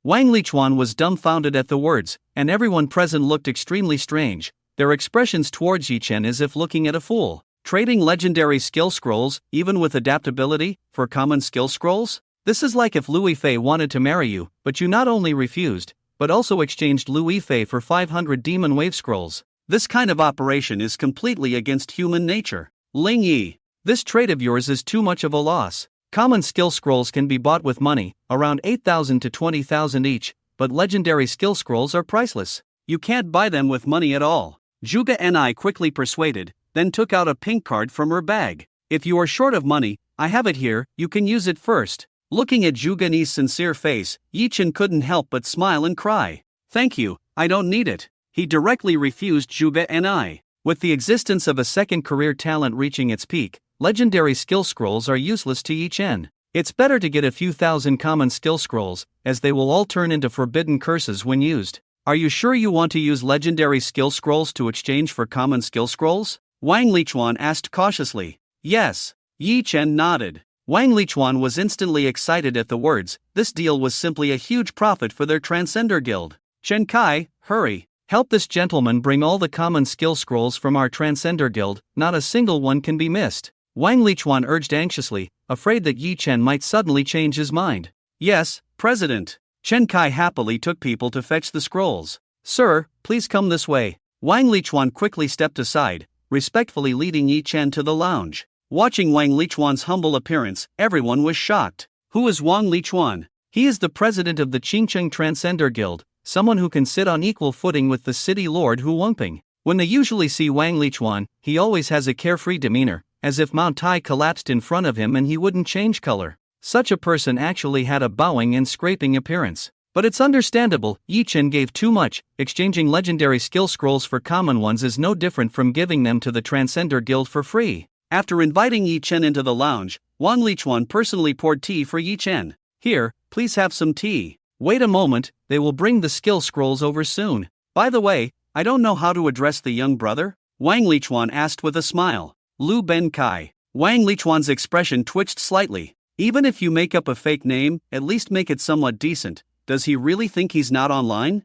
Wang Lichuan was dumbfounded at the words, and everyone present looked extremely strange, their expressions towards Yi Chen as if looking at a fool. Trading legendary skill scrolls, even with adaptability, for common skill scrolls? This is like if Louis Fei wanted to marry you, but you not only refused, but also exchanged Louis Fei for 500 demon wave scrolls. This kind of operation is completely against human nature. Ling Yi, this trade of yours is too much of a loss. Common skill scrolls can be bought with money, around 8,000 to 20,000 each, but legendary skill scrolls are priceless. You can't buy them with money at all. Zhuge Ni quickly persuaded, then took out a pink card from her bag. If you are short of money, I have it here, you can use it first. Looking at Zhuge Ni's sincere face, Yi Chen couldn't help but smile and cry. Thank you, I don't need it. He directly refused Zhuge Ni. With the existence of a second career talent reaching its peak, legendary skill scrolls are useless to Yi Chen. It's better to get a few thousand common skill scrolls, as they will all turn into forbidden curses when used. Are you sure you want to use legendary skill scrolls to exchange for common skill scrolls? Wang Lichuan asked cautiously. Yes. Yi Chen nodded. Wang Lichuan was instantly excited at the words. This deal was simply a huge profit for their Transcender Guild. Chen Kai, hurry. Help this gentleman bring all the common skill scrolls from our Transcender Guild, not a single one can be missed. Wang Lichuan urged anxiously, afraid that Yi Chen might suddenly change his mind. Yes, President. Chen Kai happily took people to fetch the scrolls. Sir, please come this way. Wang Lichuan quickly stepped aside, respectfully leading Yi Chen to the lounge. Watching Wang Lichuan's humble appearance, everyone was shocked. Who is Wang Lichuan? He is the president of the Qingqing Transcender Guild, someone who can sit on equal footing with the city lord Hu Wengping. When they usually see Wang Lichuan, he always has a carefree demeanor, as if Mount Tai collapsed in front of him and he wouldn't change color. Such a person actually had a bowing and scraping appearance. But it's understandable, Yi Chen gave too much. Exchanging legendary skill scrolls for common ones is no different from giving them to the Transcender Guild for free. After inviting Yi Chen into the lounge, Wang Lichuan personally poured tea for Yi Chen. Here, please have some tea. Wait a moment, they will bring the skill scrolls over soon. By the way, I don't know how to address the young brother, Wang Lichuan asked with a smile. Lu Ben Kai. Wang Lichuan's expression twitched slightly. Even if you make up a fake name, at least make it somewhat decent. Does he really think he's not online?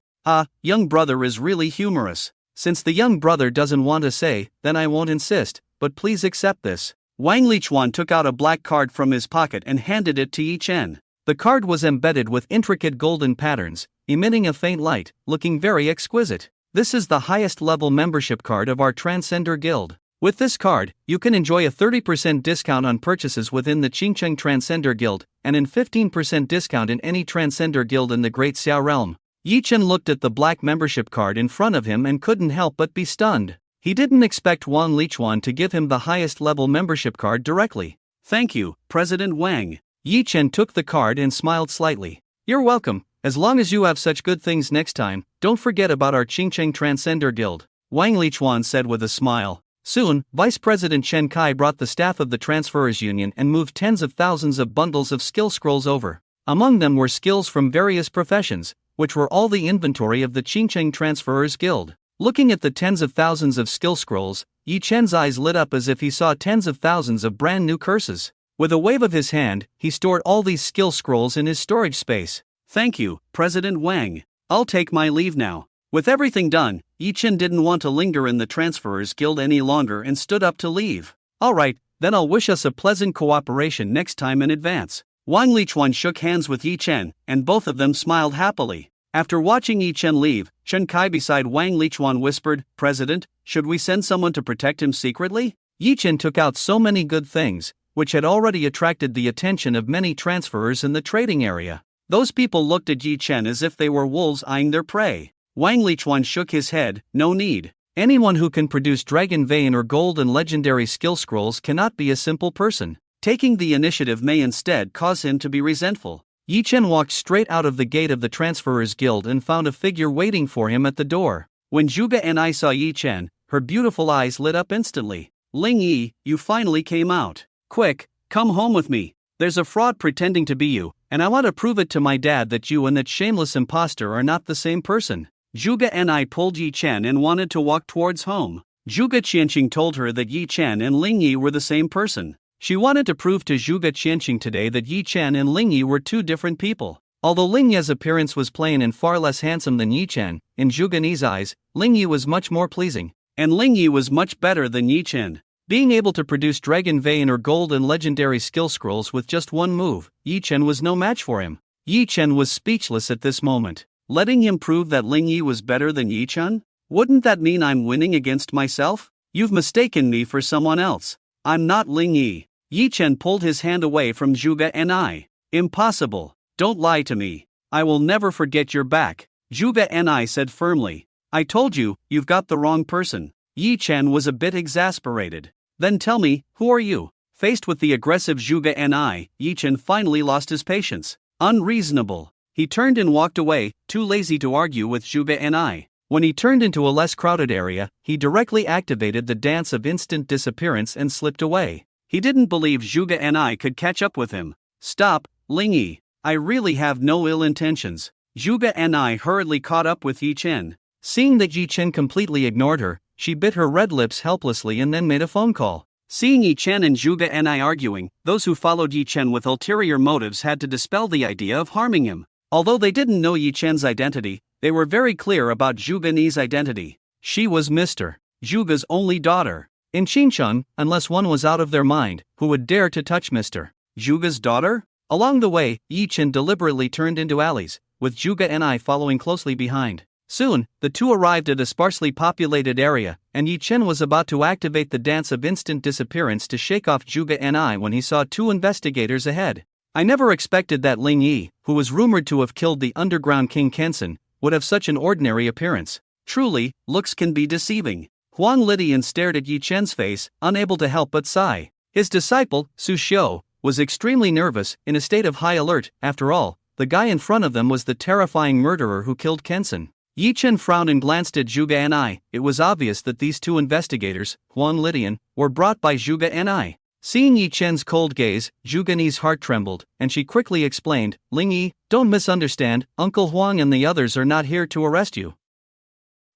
Young brother is really humorous. Since the young brother doesn't want to say, then I won't insist, but please accept this. Wang Lichuan took out a black card from his pocket and handed it to Yi Chen. The card was embedded with intricate golden patterns, emitting a faint light, looking very exquisite. This is the highest level membership card of our Transcender Guild. With this card, you can enjoy a 30% discount on purchases within the Qingqing Transcender Guild, and a 15% discount in any Transcender Guild in the Great Xiao Realm. Yi Chen looked at the black membership card in front of him and couldn't help but be stunned. He didn't expect Wang Lichuan to give him the highest level membership card directly. Thank you, President Wang. Yi Chen took the card and smiled slightly. You're welcome. As long as you have such good things next time, don't forget about our Qingqing Transcender Guild, Wang Lichuan said with a smile. Soon, Vice President Chen Kai brought the staff of the Transferers Union and moved tens of thousands of bundles of skill scrolls over. Among them were skills from various professions, which were all the inventory of the Qingqing Transferers Guild. Looking at the tens of thousands of skill scrolls, Yi Chen's eyes lit up as if he saw tens of thousands of brand new curses. With a wave of his hand, he stored all these skill scrolls in his storage space. Thank you, President Wang. I'll take my leave now. With everything done, Yi Chen didn't want to linger in the Transferers Guild any longer and stood up to leave. Alright, then I'll wish us a pleasant cooperation next time in advance. Wang Lichuan shook hands with Yi Chen, and both of them smiled happily. After watching Yi Chen leave, Chen Kai beside Wang Lichuan whispered, President, should we send someone to protect him secretly? Yi Chen took out so many good things, which had already attracted the attention of many transferers in the trading area. Those people looked at Yi Chen as if they were wolves eyeing their prey. Wang Lichuan shook his head, no need. Anyone who can produce Dragon Vein or Gold and Legendary Skill Scrolls cannot be a simple person. Taking the initiative may instead cause him to be resentful. Yi Chen walked straight out of the gate of the Transferers Guild and found a figure waiting for him at the door. When Zhuge and I saw Yi Chen, her beautiful eyes lit up instantly. Ling Yi, you finally came out. Quick, come home with me. There's a fraud pretending to be you, and I want to prove it to my dad that you and that shameless imposter are not the same person. Zhuge and I pulled Yi Chen and wanted to walk towards home. Zhuge Qianqing told her that Yi Chen and Ling Yi were the same person. She wanted to prove to Zhuge Qianqing today that Yi Chen and Ling Yi were two different people. Although Ling Yi's appearance was plain and far less handsome than Yi Chen, in Zhuge Ni's eyes, Ling Yi was much more pleasing. And Ling Yi was much better than Yi Chen. Being able to produce Dragon Vein or Gold and Legendary Skill Scrolls with just one move, Yi Chen was no match for him. Yi Chen was speechless at this moment. Letting him prove that Ling Yi was better than Yi Chen? Wouldn't that mean I'm winning against myself? You've mistaken me for someone else. I'm not Ling Yi. Yi Chen pulled his hand away from Zhuge and I. Impossible. Don't lie to me. I will never forget your back. Zhuge and I said firmly. I told you, you've got the wrong person. Yi Chen was a bit exasperated. Then tell me, who are you? Faced with the aggressive Zhuge and I, Yi Chen finally lost his patience. Unreasonable. He turned and walked away, too lazy to argue with Zhuge and I. When he turned into a less crowded area, he directly activated the dance of instant disappearance and slipped away. He didn't believe Zhuge and I could catch up with him. Stop, Ling Yi. I really have no ill intentions. Zhuge and I hurriedly caught up with Yi Chen. Seeing that Yi Chen completely ignored her, she bit her red lips helplessly and then made a phone call. Seeing Yi Chen and Zhuge and I arguing, those who followed Yi Chen with ulterior motives had to dispel the idea of harming him. Although they didn't know Yi Chen's identity, they were very clear about Zhuge Ni's identity. She was Mr. Zhuge's only daughter. In Qincheng, unless one was out of their mind, who would dare to touch Mr. Zhuge's daughter? Along the way, Yi Chen deliberately turned into alleys, with Zhuge and I following closely behind. Soon, the two arrived at a sparsely populated area, and Yi Chen was about to activate the dance of instant disappearance to shake off Zhuge and I when he saw two investigators ahead. I never expected that Ling Yi, who was rumored to have killed the underground King Kenshin, would have such an ordinary appearance. Truly, looks can be deceiving. Huang Lidian stared at Yi Chen's face, unable to help but sigh. His disciple, Su Xiu, was extremely nervous, in a state of high alert. After all, the guy in front of them was the terrifying murderer who killed Kenshin. Yi Chen frowned and glanced at Zhuge and I. It was obvious that these two investigators, Huang Lidian, were brought by Zhuge and I. Seeing Yi Chen's cold gaze, Zhuge Ni's heart trembled, and she quickly explained, Ling Yi, don't misunderstand, Uncle Huang and the others are not here to arrest you.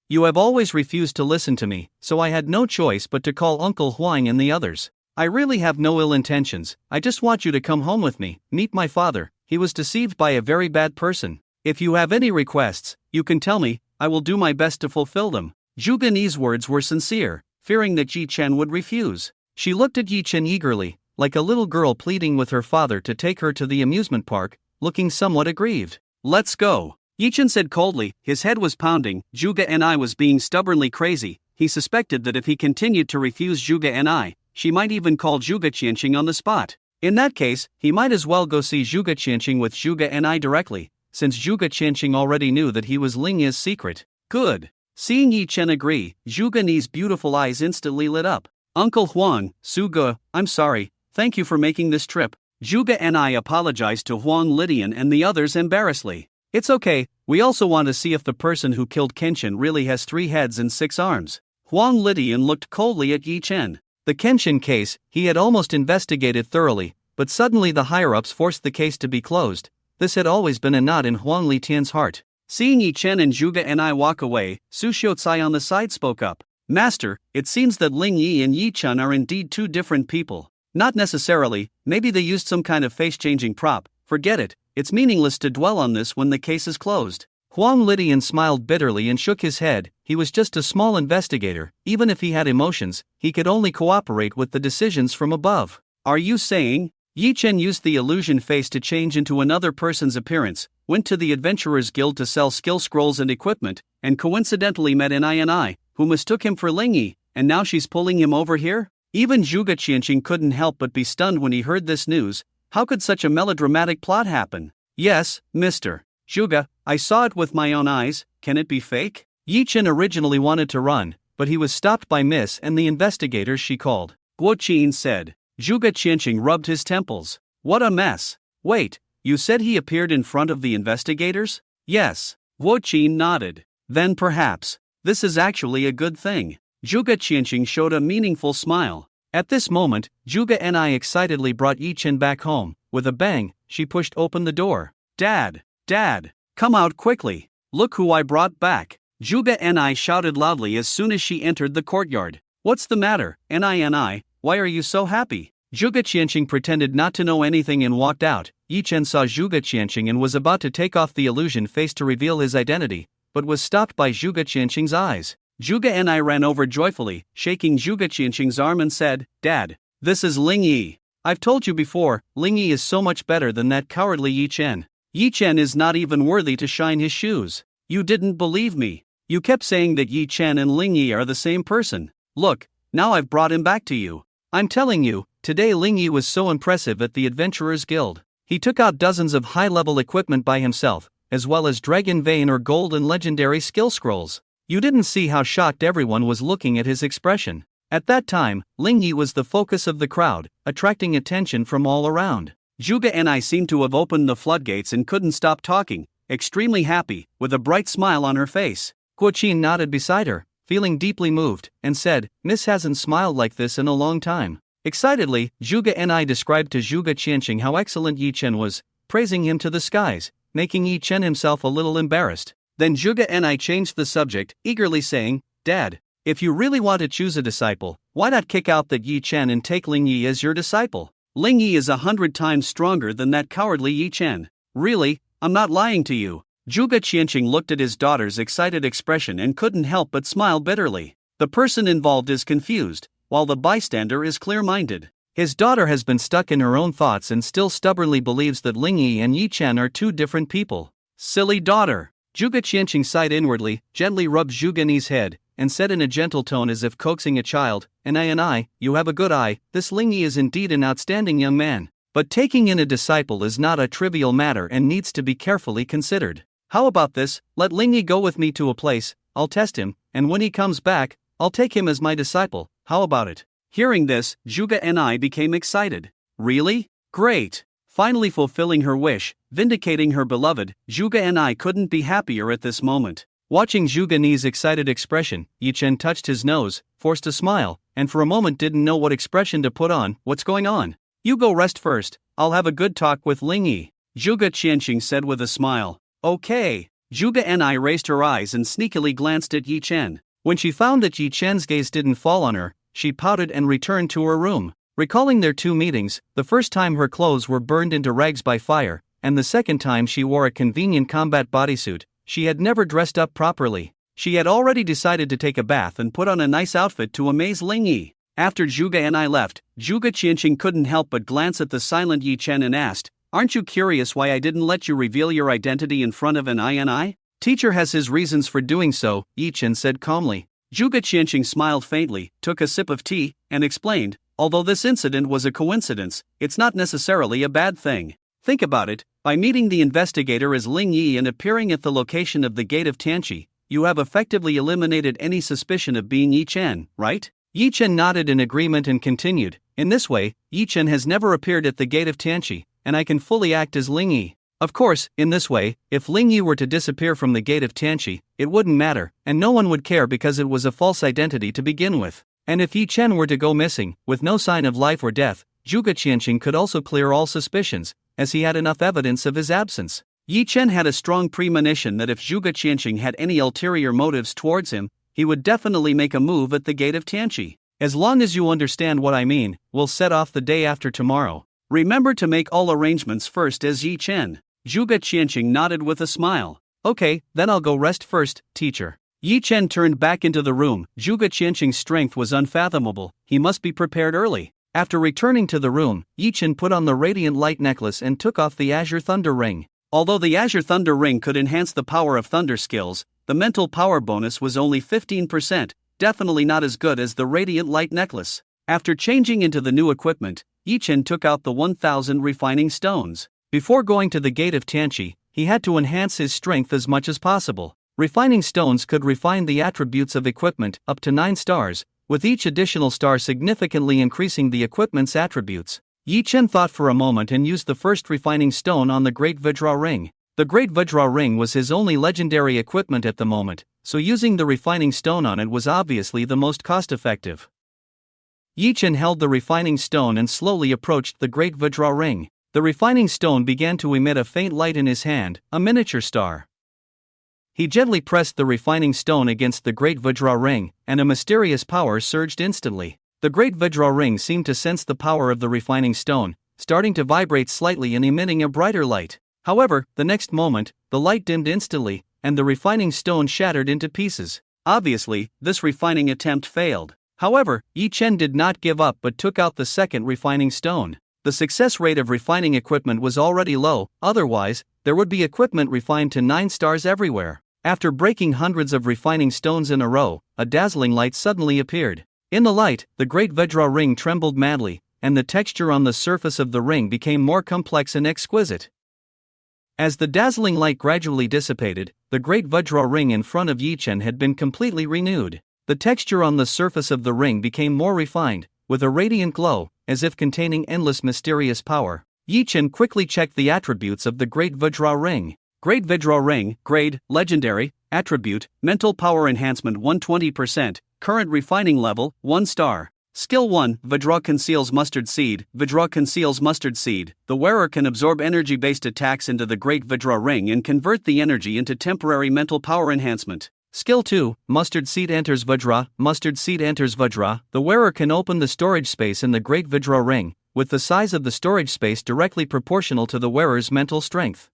You have always refused to listen to me, so I had no choice but to call Uncle Huang and the others. I really have no ill intentions, I just want you to come home with me, meet my father. He was deceived by a very bad person. If you have any requests, you can tell me, I will do my best to fulfill them. Zhuge Ni's words were sincere, fearing that Yi Chen would refuse. She looked at Yi Chen eagerly, like a little girl pleading with her father to take her to the amusement park, looking somewhat aggrieved. Let's go, Yi Chen said coldly. His head was pounding. Zhuge and I was being stubbornly crazy. He suspected that if he continued to refuse Zhuge and I, she might even call Zhuge Qianqing on the spot. In that case, he might as well go see Zhuge Qianqing with Zhuge and I directly, since Zhuge Qianqing already knew that he was Ling Yi's secret. Good. Seeing Yi Chen agree, Zhuge Ni's beautiful eyes instantly lit up. Uncle Huang, Su Ge, I'm sorry, thank you for making this trip. Zhuge and I apologized to Huang Lidian and the others embarrassedly. It's okay, we also want to see if the person who killed Kenshin really has 3 heads and 6 arms. Huang Lidian looked coldly at Yi Chen. The Kenshin case, he had almost investigated thoroughly, but suddenly the higher-ups forced the case to be closed. This had always been a knot in Huang Lidian's heart. Seeing Yi Chen and Zhuge and I walk away, Su Xiaocai on the side spoke up. Master, it seems that Ling Yi and Yi Chen are indeed 2 different people. Not necessarily, maybe they used some kind of face-changing prop. Forget it, it's meaningless to dwell on this when the case is closed. Huang Lidian smiled bitterly and shook his head. He was just a small investigator. Even if he had emotions, he could only cooperate with the decisions from above. Are you saying? Yi Chen used the illusion face to change into another person's appearance, went to the Adventurers Guild to sell skill scrolls and equipment, and coincidentally met an INI, who mistook him for Ling Yi, and now she's pulling him over here? Even Zhuge Qianqing couldn't help but be stunned when he heard this news. How could such a melodramatic plot happen? Yes, Mr. Zhuge, I saw it with my own eyes. Can it be fake? Yi Chen originally wanted to run, but he was stopped by Miss and the investigators she called. Guo Qin said. Zhuge Qianqing rubbed his temples. What a mess. Wait, you said he appeared in front of the investigators? Yes. Guo Qin nodded. Then perhaps This is actually a good thing. Juga Qianqing showed a meaningful smile. At this moment, Juga Ni excitedly brought Yi Chen back home. With a bang, she pushed open the door. Dad! Dad! Come out quickly! Look who I brought back! Juga Ni shouted loudly as soon as she entered the courtyard. What's the matter, Ni? Why are you so happy? Juga Qianqing pretended not to know anything and walked out. Yi Chen saw Juga Qianqing and was about to take off the illusion face to reveal his identity, but was stopped by Juga Qianqing's eyes. Juga Ni ran over joyfully, shaking Juga Qianqing's arm and said, Dad, this is Ling Yi. I've told you before, Ling Yi is so much better than that cowardly Yi Chen. Yi Chen is not even worthy to shine his shoes. You didn't believe me. You kept saying that Yi Chen and Ling Yi are the same person. Look, now I've brought him back to you. I'm telling you, today Ling Yi was so impressive at the Adventurers Guild. He took out dozens of high-level equipment by himself, as well as Dragon Vein or Gold and Legendary Skill Scrolls. You didn't see how shocked everyone was looking at his expression. At that time, Ling Yi was the focus of the crowd, attracting attention from all around. Juga Ni seemed to have opened the floodgates and couldn't stop talking, extremely happy, with a bright smile on her face. Guo Qin nodded beside her, feeling deeply moved, and said, Miss hasn't smiled like this in a long time. Excitedly, Juga Ni described to Juga Qianqing how excellent Yi Chen was, praising him to the skies, making Yi Chen himself a little embarrassed. Then Juga Ni changed the subject, eagerly saying, Dad, if you really want to choose a disciple, why not kick out that Yi Chen and take Ling Yi as your disciple? Ling Yi is 100 times stronger than that cowardly Yi Chen. Really, I'm not lying to you. Juga Qianqing looked at his daughter's excited expression and couldn't help but smile bitterly. The person involved is confused, while the bystander is clear-minded. His daughter has been stuck in her own thoughts and still stubbornly believes that Ling Yi and Yi Chen are two different people. Silly daughter! Juga Qianqing sighed inwardly, gently rubbed Juga Ni's head, and said in a gentle tone as if coaxing a child, Ni, you have a good eye, this Ling Yi is indeed an outstanding young man. But taking in a disciple is not a trivial matter and needs to be carefully considered. How about this, let Ling Yi go with me to a place, I'll test him, and when he comes back, I'll take him as my disciple, how about it? Hearing this, Juga Ni became excited. Really? Great! Finally fulfilling her wish, vindicating her beloved, Juga Ni couldn't be happier at this moment. Watching Juga Ni's excited expression, Yi Chen touched his nose, forced a smile, and for a moment didn't know what expression to put on. What's going on? You go rest first, I'll have a good talk with Ling Yi, Juga Qianqing said with a smile. Okay. Juga Ni raised her eyes and sneakily glanced at Yi Chen. When she found that Yi Chen's gaze didn't fall on her, she pouted and returned to her room. Recalling their two meetings, the first time her clothes were burned into rags by fire, and the second time she wore a convenient combat bodysuit, she had never dressed up properly. She had already decided to take a bath and put on a nice outfit to amaze Ling Yi. After Juga Ni left, Juga Qianqing couldn't help but glance at the silent Yi Chen and asked, Aren't you curious why I didn't let you reveal your identity in front of an INI? Teacher has his reasons for doing so, Yi Chen said calmly. Juga Qianqing smiled faintly, took a sip of tea, and explained, although this incident was a coincidence, it's not necessarily a bad thing. Think about it, by meeting the investigator as Ling Yi and appearing at the location of the Gate of Tianqi, you have effectively eliminated any suspicion of being Yi Chen, right? Yi Chen nodded in agreement and continued, in this way, Yi Chen has never appeared at the Gate of Tianqi, and I can fully act as Ling Yi. Of course, in this way, if Ling Yi were to disappear from the Gate of Tianqi, it wouldn't matter, and no one would care because it was a false identity to begin with. And if Yi Chen were to go missing, with no sign of life or death, Juga Qianqing could also clear all suspicions, as he had enough evidence of his absence. Yi Chen had a strong premonition that if Juga Qianqing had any ulterior motives towards him, he would definitely make a move at the Gate of Tianqi. As long as you understand what I mean, we'll set off the day after tomorrow. Remember to make all arrangements first as Yi Chen. Juga Qianqing nodded with a smile. Okay, then I'll go rest first, teacher. Yi Chen turned back into the room. Juga Qianqing's strength was unfathomable, he must be prepared early. After returning to the room, Yi Chen put on the Radiant Light necklace and took off the Azure Thunder Ring. Although the Azure Thunder Ring could enhance the power of thunder skills, the mental power bonus was only 15%, definitely not as good as the Radiant Light necklace. After changing into the new equipment, Yi Chen took out the 1000 refining stones. Before going to the Gate of Tianqi, he had to enhance his strength as much as possible. Refining stones could refine the attributes of equipment up to 9 stars, with each additional star significantly increasing the equipment's attributes. Yi Chen thought for a moment and used the first refining stone on the Great Vajra Ring. The Great Vajra Ring was his only legendary equipment at the moment, so using the refining stone on it was obviously the most cost-effective. Yi Chen held the refining stone and slowly approached the great Vajra ring. The refining stone began to emit a faint light in his hand, a miniature star. He gently pressed the refining stone against the great Vajra ring, and a mysterious power surged instantly. The great Vajra ring seemed to sense the power of the refining stone, starting to vibrate slightly and emitting a brighter light. However, the next moment, the light dimmed instantly, and the refining stone shattered into pieces. Obviously, this refining attempt failed. However, Yi Chen did not give up but took out the second refining stone. The success rate of refining equipment was already low, otherwise, there would be equipment refined to 9 stars everywhere. After breaking hundreds of refining stones in a row, a dazzling light suddenly appeared. In the light, the great Vajra ring trembled madly, and the texture on the surface of the ring became more complex and exquisite. As the dazzling light gradually dissipated, the great Vajra ring in front of Yi Chen had been completely renewed. The texture on the surface of the ring became more refined, with a radiant glow, as if containing endless mysterious power. Yi Chen quickly checked the attributes of the Great Vajra Ring. Great Vajra Ring, Grade, Legendary, Attribute, Mental Power Enhancement 120%, Current Refining Level, 1 star. Skill 1, Vajra conceals mustard seed. Vajra conceals mustard seed. The wearer can absorb energy-based attacks into the Great Vajra Ring and convert the energy into temporary mental power enhancement. Skill 2, Mustard Seed enters Vajra. Mustard Seed enters Vajra. The wearer can open the storage space in the Great Vajra Ring, with the size of the storage space directly proportional to the wearer's mental strength.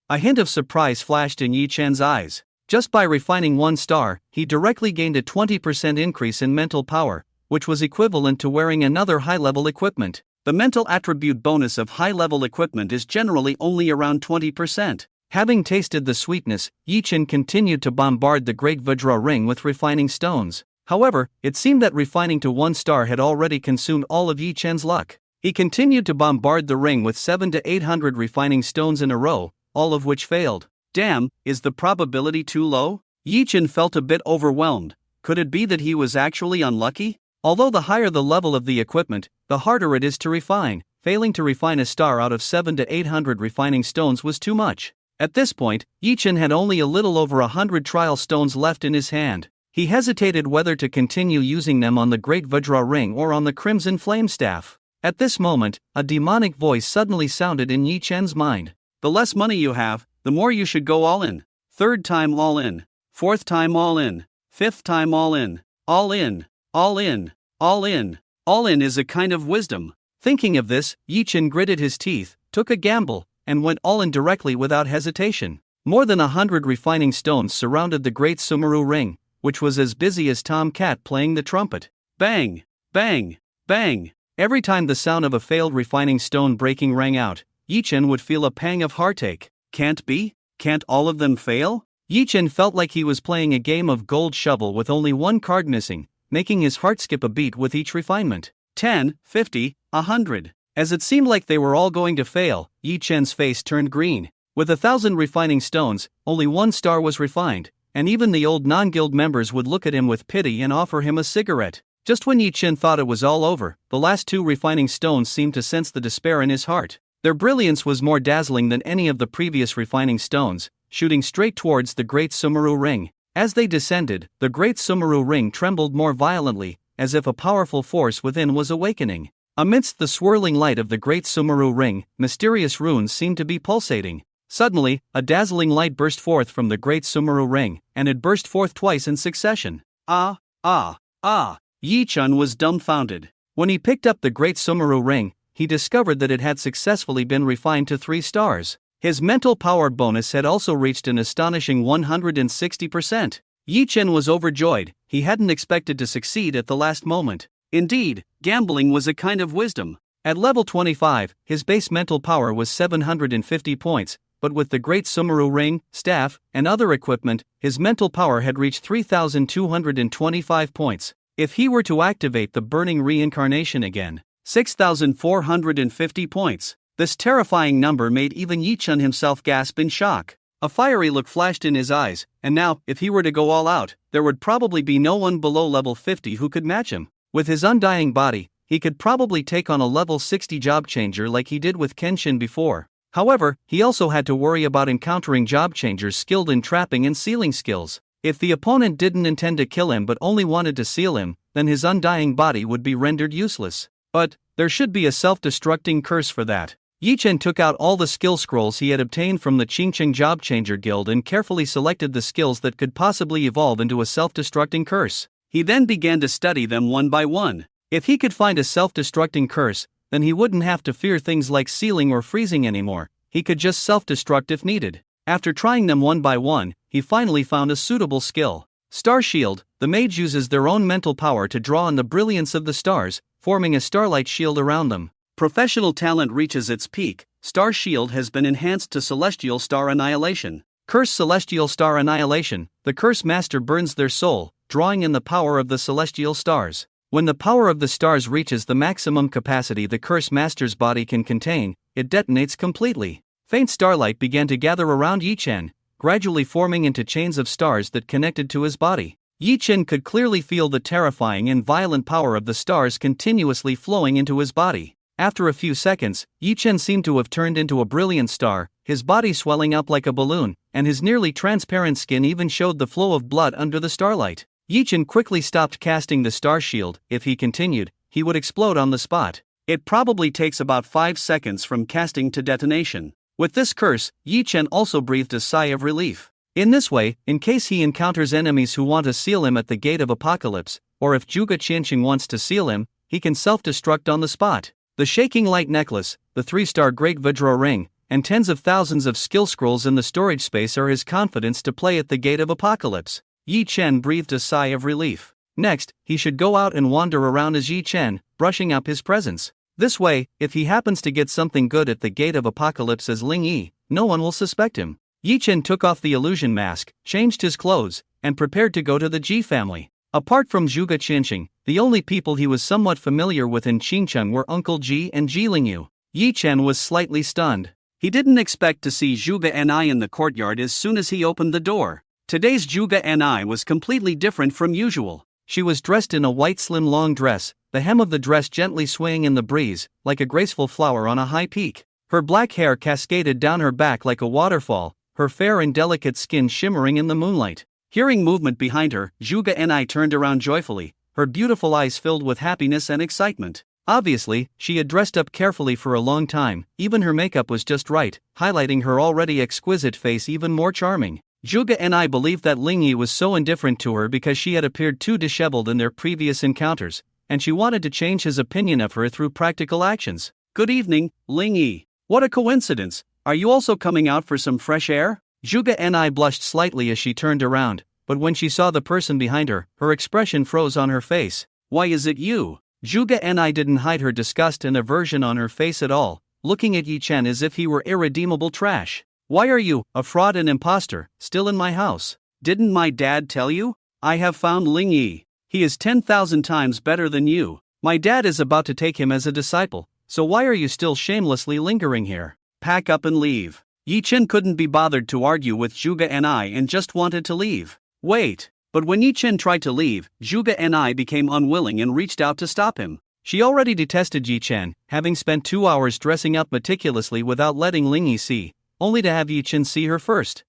A hint of surprise flashed in Yi Chen's eyes. Just by refining 1 star, he directly gained a 20% increase in mental power, which was equivalent to wearing another high-level equipment. The mental attribute bonus of high-level equipment is generally only around 20%. Having tasted the sweetness, Yi Chen continued to bombard the Great Vajra Ring with refining stones. However, it seemed that refining to 1 star had already consumed all of Yi Chen's luck. He continued to bombard the ring with 700 to 800 refining stones in a row, all of which failed. Damn, is the probability too low? Yi Chen felt a bit overwhelmed. Could it be that he was actually unlucky? Although the higher the level of the equipment, the harder it is to refine. Failing to refine a star out of 700 to 800 refining stones was too much. At this point, Yi Chen had only a little over 100 trial stones left in his hand. He hesitated whether to continue using them on the Great Vajra Ring or on the Crimson Flame Staff. At this moment, a demonic voice suddenly sounded in Yi Chen's mind. The less money you have, the more you should go all in. 3rd time all in. 4th time all in. 5th time all in. All in. All in. All in. All in is a kind of wisdom. Thinking of this, Yi Chen gritted his teeth, took a gamble, and went all in directly without hesitation. More than 100 refining stones surrounded the Great Sumeru Ring, which was as busy as Tom Cat playing the trumpet. Bang! Bang! Bang! Every time the sound of a failed refining stone breaking rang out, Yi Chen would feel a pang of heartache. Can't be? Can't all of them fail? Yi Chen felt like he was playing a game of gold shovel with only 1 card missing, making his heart skip a beat with each refinement. 10, 50, 100. As it seemed like they were all going to fail, Yi Chen's face turned green. With 1,000 refining stones, only 1 star was refined, and even the old non-guild members would look at him with pity and offer him a cigarette. Just when Yi Chen thought it was all over, the last 2 refining stones seemed to sense the despair in his heart. Their brilliance was more dazzling than any of the previous refining stones, shooting straight towards the Great Sumeru Ring. As they descended, the Great Sumeru Ring trembled more violently, as if a powerful force within was awakening. Amidst the swirling light of the Great Sumeru Ring, mysterious runes seemed to be pulsating. Suddenly, a dazzling light burst forth from the Great Sumeru Ring, and it burst forth twice in succession. Ah! Ah! Ah! Yi Chen was dumbfounded. When he picked up the Great Sumeru Ring, he discovered that it had successfully been refined to 3 stars. His mental power bonus had also reached an astonishing 160%. Yi Chen was overjoyed. He hadn't expected to succeed at the last moment. Indeed, gambling was a kind of wisdom. At level 25, his base mental power was 750 points, but with the Great Sumeru Ring, staff, and other equipment, his mental power had reached 3,225 points. If he were to activate the Burning Reincarnation again, 6,450 points. This terrifying number made even Yi Chen himself gasp in shock. A fiery look flashed in his eyes, and now, if he were to go all out, there would probably be no one below level 50 who could match him. With his undying body, he could probably take on a level 60 job changer like he did with Kenshin before. However, he also had to worry about encountering job changers skilled in trapping and sealing skills. If the opponent didn't intend to kill him but only wanted to seal him, then his undying body would be rendered useless. But there should be a self-destructing curse for that. Yi Chen took out all the skill scrolls he had obtained from the Qingcheng Job Changer Guild and carefully selected the skills that could possibly evolve into a self-destructing curse. He then began to study them one by one. If he could find a self-destructing curse, then he wouldn't have to fear things like sealing or freezing anymore. He could just self-destruct if needed. After trying them one by one, he finally found a suitable skill. Star Shield. The mage uses their own mental power to draw on the brilliance of the stars, forming a starlight shield around them. Professional talent reaches its peak. Star Shield has been enhanced to Celestial Star Annihilation. Curse Celestial Star Annihilation. The curse master burns their soul, drawing in the power of the celestial stars. When the power of the stars reaches the maximum capacity the curse master's body can contain, it detonates completely. Faint starlight began to gather around Yi Chen, gradually forming into chains of stars that connected to his body. Yi Chen could clearly feel the terrifying and violent power of the stars continuously flowing into his body. After a few seconds, Yi Chen seemed to have turned into a brilliant star, his body swelling up like a balloon, and his nearly transparent skin even showed the flow of blood under the starlight. Yi Chen quickly stopped casting the star shield. If he continued, he would explode on the spot. It probably takes about 5 seconds from casting to detonation. With this curse, Yi Chen also breathed a sigh of relief. In this way, in case he encounters enemies who want to seal him at the gate of apocalypse, or if Zhuge Qianqing wants to seal him, he can self-destruct on the spot. The Shaking Light Necklace, the 3-star Great Vajra Ring, and tens of thousands of skill scrolls in the storage space are his confidence to play at the gate of apocalypse. Yi Chen breathed a sigh of relief. Next, he should go out and wander around as Yi Chen, brushing up his presence. This way, if he happens to get something good at the gate of apocalypse as Ling Yi, no one will suspect him. Yi Chen took off the illusion mask, changed his clothes, and prepared to go to the Ji family. Apart from Zhuge Qianqing, the only people he was somewhat familiar with in Qingcheng were Uncle Ji and Ji Lingyu. Yi Chen was slightly stunned. He didn't expect to see Zhuge Ni in the courtyard as soon as he opened the door. Today's Zhuge Ni was completely different from usual. She was dressed in a white slim long dress, the hem of the dress gently swaying in the breeze, like a graceful flower on a high peak. Her black hair cascaded down her back like a waterfall, her fair and delicate skin shimmering in the moonlight. Hearing movement behind her, Zhuge Ni turned around joyfully, her beautiful eyes filled with happiness and excitement. Obviously, she had dressed up carefully for a long time, even her makeup was just right, highlighting her already exquisite face even more charming. Zhuge Ni believed that Ling Yi was so indifferent to her because she had appeared too disheveled in their previous encounters, and she wanted to change his opinion of her through practical actions. "Good evening, Ling Yi. What a coincidence, are you also coming out for some fresh air?" Zhuge Ni blushed slightly as she turned around, but when she saw the person behind her, her expression froze on her face. "Why is it you?" Zhuge Ni didn't hide her disgust and aversion on her face at all, looking at Yi Chen as if he were irredeemable trash. "Why are you, a fraud and imposter, still in my house? Didn't my dad tell you? I have found Ling Yi. He is 10,000 times better than you. My dad is about to take him as a disciple, so why are you still shamelessly lingering here? Pack up and leave." Yi Chen couldn't be bothered to argue with Zhuge Ni and just wanted to leave. Wait. But when Yi Chen tried to leave, Zhuge Ni became unwilling and reached out to stop him. She already detested Yi Chen, having spent 2 hours dressing up meticulously without letting Ling Yi see, only to have Yi Chen see her first.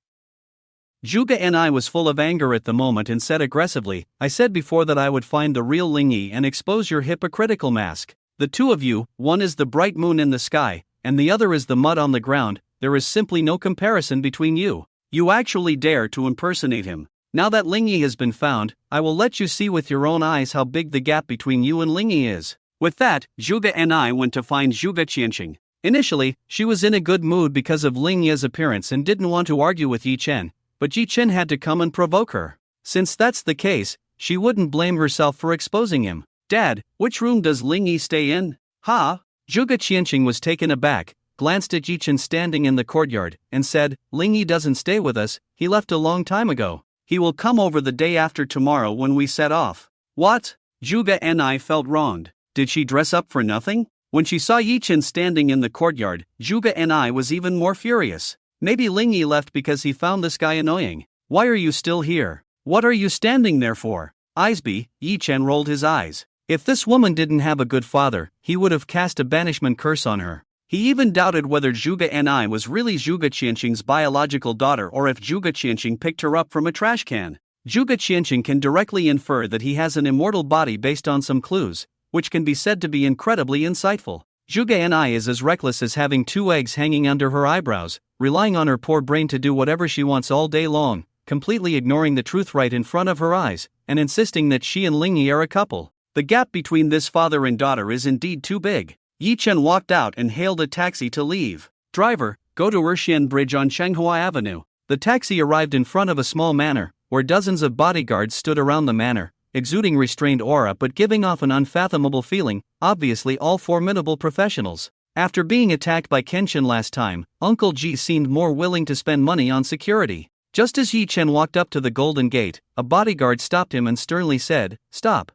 Zhuge Ni was full of anger at the moment and said aggressively, "I said before that I would find the real Ling Yi and expose your hypocritical mask. The two of you, one is the bright moon in the sky, and the other is the mud on the ground. There is simply no comparison between you. You actually dare to impersonate him. Now that Ling Yi has been found, I will let you see with your own eyes how big the gap between you and Ling Yi is." With that, Zhuge Ni went to find Zhuge Qianqing. Initially, she was in a good mood because of Ling Yi's appearance and didn't want to argue with Yi Chen, but Yi Chen had to come and provoke her. Since that's the case, she wouldn't blame herself for exposing him. "Dad, which room does Ling Yi stay in?" "Huh?" Zhuge Qianqing was taken aback, glanced at Yi Chen standing in the courtyard, and said, "Ling Yi doesn't stay with us, he left a long time ago. He will come over the day after tomorrow when we set off." "What?" Zhuge Ni felt wronged. Did she dress up for nothing? When she saw Yi Chen standing in the courtyard, Zhuge Ni was even more furious. Maybe Ling Yi left because he found this guy annoying. "Why are you still here? What are you standing there for?" "Eisby," Yi Chen rolled his eyes. If this woman didn't have a good father, he would have cast a banishment curse on her. He even doubted whether Zhuge Ni was really Zhuge Qianqing's biological daughter or if Zhuge Qianqing picked her up from a trash can. Zhuge Qianqing can directly infer that he has an immortal body based on some clues, which can be said to be incredibly insightful. Zhuge Ni is as reckless as having 2 eggs hanging under her eyebrows, relying on her poor brain to do whatever she wants all day long, completely ignoring the truth right in front of her eyes, and insisting that she and Lingyi are a couple. The gap between this father and daughter is indeed too big. Yi Chen walked out and hailed a taxi to leave. Driver, go to Erxian Bridge on Shanghua Avenue. The taxi arrived in front of a small manor, where dozens of bodyguards stood around the manor, exuding restrained aura but giving off an unfathomable feeling, obviously all formidable professionals. After being attacked by Kenshin last time, Uncle Ji seemed more willing to spend money on security. Just as Yi Chen walked up to the Golden Gate, a bodyguard stopped him and sternly said, "Stop.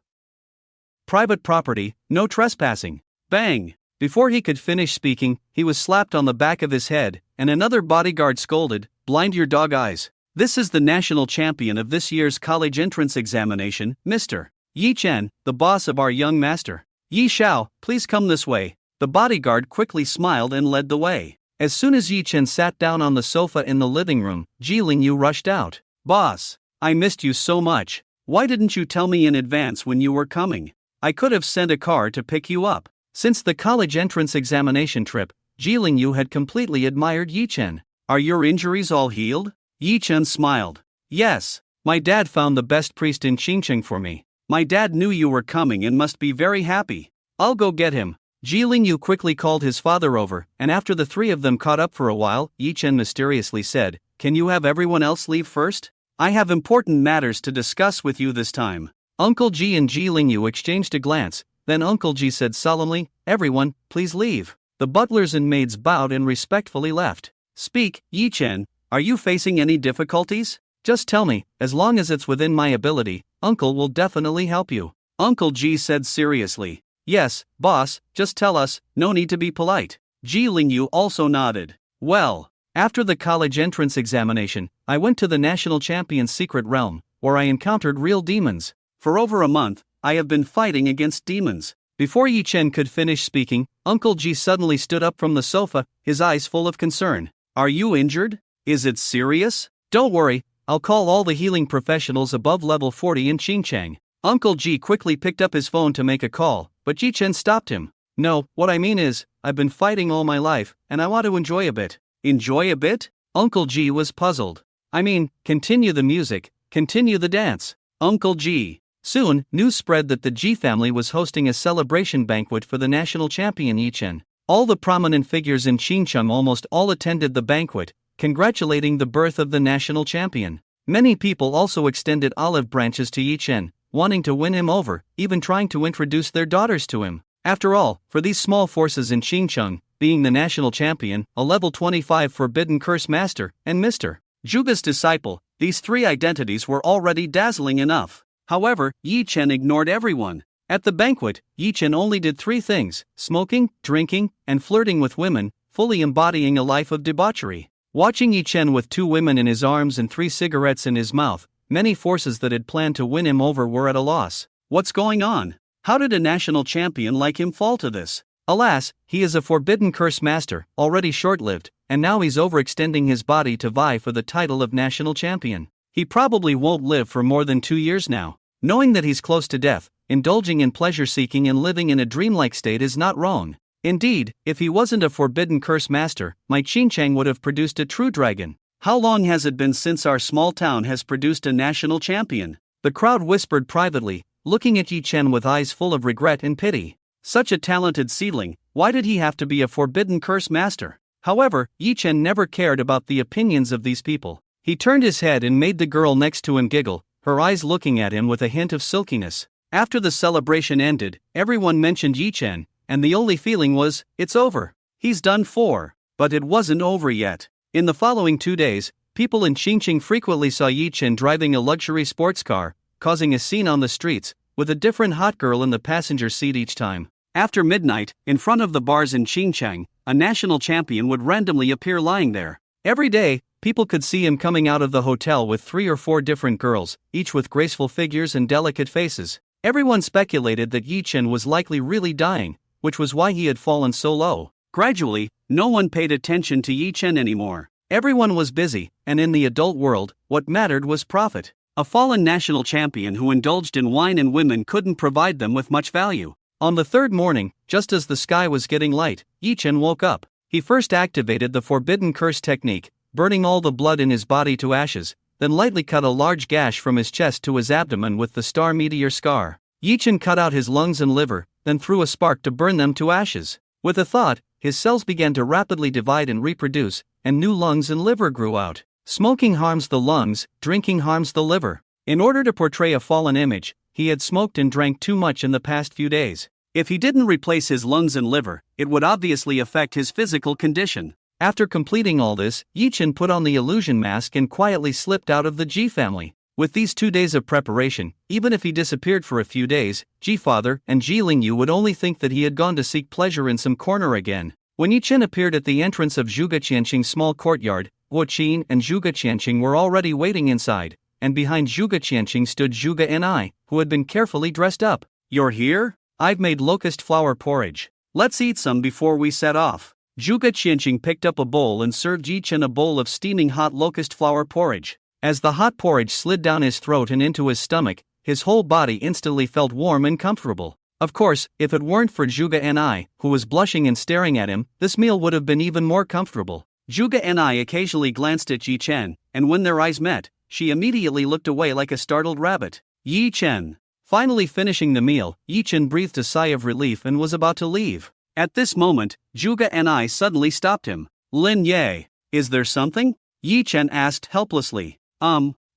Private property, no trespassing." Bang! Before he could finish speaking, he was slapped on the back of his head, and another bodyguard scolded, "Blind your dog eyes. This is the national champion of this year's college entrance examination, Mr. Yi Chen, the boss of our young master. Yi Xiao, please come this way." The bodyguard quickly smiled and led the way. As soon as Yi Chen sat down on the sofa in the living room, Ji Lingyu rushed out. "Boss, I missed you so much. Why didn't you tell me in advance when you were coming? I could have sent a car to pick you up." Since the college entrance examination trip, Ji Lingyu had completely admired Yi Chen. "Are your injuries all healed?" Yi Chen smiled. "Yes, my dad found the best priest in Qingcheng for me. My dad knew you were coming and must be very happy. I'll go get him." Ji Lingyu quickly called his father over, and after the 3 of them caught up for a while, Yi Chen mysteriously said, "Can you have everyone else leave first? I have important matters to discuss with you this time." Uncle Ji and Ji Lingyu exchanged a glance, then Uncle Ji said solemnly, "Everyone, please leave." The butlers and maids bowed and respectfully left. "Speak, Yi Chen, are you facing any difficulties? Just tell me, as long as it's within my ability, Uncle will definitely help you." Uncle Ji said seriously. "Yes, boss, just tell us, no need to be polite." Ji Lingyu also nodded. "Well, after the college entrance examination, I went to the national champion's secret realm, where I encountered real demons. For over a month, I have been fighting against demons." Before Yi Chen could finish speaking, Uncle Ji suddenly stood up from the sofa, his eyes full of concern. "Are you injured? Is it serious?" "Don't worry, I'll call all the healing professionals above level 40 in Xinjiang." Uncle Ji quickly picked up his phone to make a call, but Yi Chen stopped him. "No, what I mean is, I've been fighting all my life, and I want to enjoy a bit." "Enjoy a bit?" Uncle Ji was puzzled. "I mean, continue the music, continue the dance." Uncle Ji. Soon, news spread that the Ji family was hosting a celebration banquet for the national champion Yi Chen. All the prominent figures in Xinjiang almost all attended the banquet, congratulating the birth of the national champion. Many people also extended olive branches to Yi Chen, wanting to win him over, even trying to introduce their daughters to him. After all, for these small forces in Xinjiang, being the national champion, a level 25 forbidden curse master, and Mr. Zhuge's disciple, these 3 identities were already dazzling enough. However, Yi Chen ignored everyone. At the banquet, Yi Chen only did 3 things: smoking, drinking, and flirting with women, fully embodying a life of debauchery. Watching Yi Chen with 2 women in his arms and 3 cigarettes in his mouth, many forces that had planned to win him over were at a loss. What's going on? How did a national champion like him fall to this? Alas, he is a forbidden curse master, already short-lived, and now he's overextending his body to vie for the title of national champion. He probably won't live for more than 2 years now. Knowing that he's close to death, indulging in pleasure-seeking and living in a dreamlike state is not wrong. Indeed, if he wasn't a forbidden curse master, my Qinchang would have produced a true dragon. How long has it been since our small town has produced a national champion? The crowd whispered privately, looking at Yi Chen with eyes full of regret and pity. Such a talented seedling, why did he have to be a forbidden curse master? However, Yi Chen never cared about the opinions of these people. He turned his head and made the girl next to him giggle, her eyes looking at him with a hint of silkiness. After the celebration ended, everyone mentioned Yi Chen, and the only feeling was, it's over. He's done for. But it wasn't over yet. In the following 2 days, people in Xinjiang frequently saw Yi Chen driving a luxury sports car, causing a scene on the streets, with a different hot girl in the passenger seat each time. After midnight, in front of the bars in Xinjiang, a national champion would randomly appear lying there. Every day, people could see him coming out of the hotel with 3 or 4 different girls, each with graceful figures and delicate faces. Everyone speculated that Yi Chen was likely really dying, which was why he had fallen so low. Gradually, no one paid attention to Yi Chen anymore. Everyone was busy, and in the adult world, what mattered was profit. A fallen national champion who indulged in wine and women couldn't provide them with much value. On the third morning, just as the sky was getting light, Yi-Chen woke up. He first activated the forbidden curse technique, burning all the blood in his body to ashes, then lightly cut a large gash from his chest to his abdomen with the star meteor scar. Yi-Chen cut out his lungs and liver, then threw a spark to burn them to ashes. With a thought, his cells began to rapidly divide and reproduce, and new lungs and liver grew out. Smoking harms the lungs, drinking harms the liver. In order to portray a fallen image, he had smoked and drank too much in the past few days. If he didn't replace his lungs and liver, it would obviously affect his physical condition. After completing all this, Yi-Chen put on the illusion mask and quietly slipped out of the Ji family. With these 2 days of preparation, even if he disappeared for a few days, Ji father and Ji Lingyu would only think that he had gone to seek pleasure in some corner again. When Yi-Chen appeared at the entrance of Zhuge Qianqing's small courtyard, Guo Qin and Zhuge Qianqing were already waiting inside, and behind Zhuge Qianqing stood Zhuge Ni, who had been carefully dressed up. "You're here? I've made locust flower porridge. Let's eat some before we set off." Zhuge Qianqing picked up a bowl and served Yi-Chen a bowl of steaming hot locust flower porridge. As the hot porridge slid down his throat and into his stomach, his whole body instantly felt warm and comfortable. Of course, if it weren't for Zhuge Ni, who was blushing and staring at him, this meal would have been even more comfortable. Zhuge Ni occasionally glanced at Yi-Chen, and when their eyes met, she immediately looked away like a startled rabbit. Yi-Chen. Finally finishing the meal, Yi-Chen breathed a sigh of relief and was about to leave. At this moment, Zhuge Ni suddenly stopped him. "Lin Ye, is there something?" Yi-Chen asked helplessly.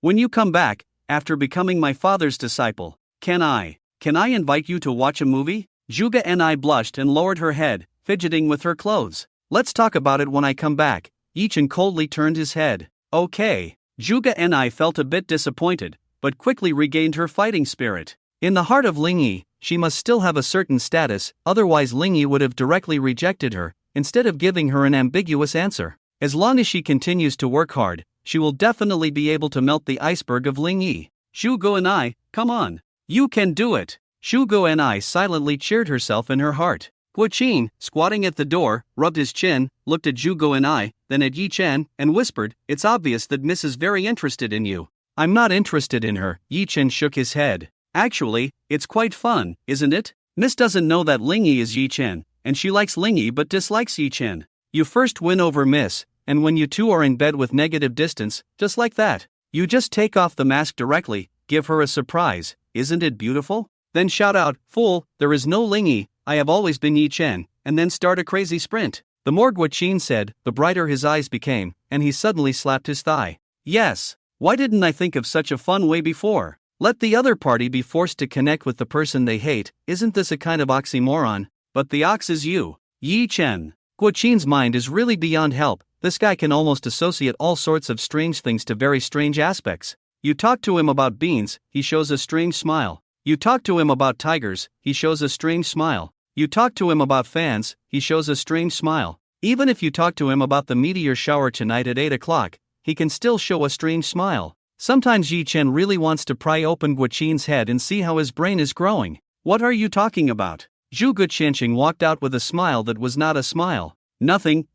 When you come back, after becoming my father's disciple, can I invite you to watch a movie?" Zhuge Ni blushed and lowered her head, fidgeting with her clothes. "Let's talk about it when I come back." Yi-Chen coldly turned his head. "Okay." Zhuge Ni felt a bit disappointed, but quickly regained her fighting spirit. In the heart of Lingyi, she must still have a certain status, otherwise Lingyi would have directly rejected her, instead of giving her an ambiguous answer. As long as she continues to work hard, she will definitely be able to melt the iceberg of Lingyi. "Zhuge Ni, come on. You can do it." Zhuge Ni silently cheered herself in her heart. Guo Qin, squatting at the door, rubbed his chin, looked at Zhuge Ni, then at Yi-Chen, and whispered, "It's obvious that Miss is very interested in you." "I'm not interested in her," Yi-Chen shook his head. "Actually, it's quite fun, isn't it? Miss doesn't know that Lingyi is Yi-Chen, and she likes Lingyi but dislikes Yi-Chen. You first win over Miss, and when you two are in bed with negative distance, just like that, you just take off the mask directly, give her a surprise. Isn't it beautiful? Then shout out, 'Fool, there is no Lingyi, I have always been Yi-Chen,' and then start a crazy sprint." The more Guo Qin said, the brighter his eyes became, and he suddenly slapped his thigh. "Yes, why didn't I think of such a fun way before? Let the other party be forced to connect with the person they hate. Isn't this a kind of oxymoron? But the ox is you, Yi-Chen." Guo Qin's mind is really beyond help. This guy can almost associate all sorts of strange things to very strange aspects. You talk to him about beans, he shows a strange smile. You talk to him about tigers, he shows a strange smile. You talk to him about fans, he shows a strange smile. Even if you talk to him about the meteor shower tonight at 8 o'clock, he can still show a strange smile. Sometimes Yi-Chen really wants to pry open Guo Qin's head and see how his brain is growing. "What are you talking about?" Zhuge Qianqing walked out with a smile that was not a smile. Nothing,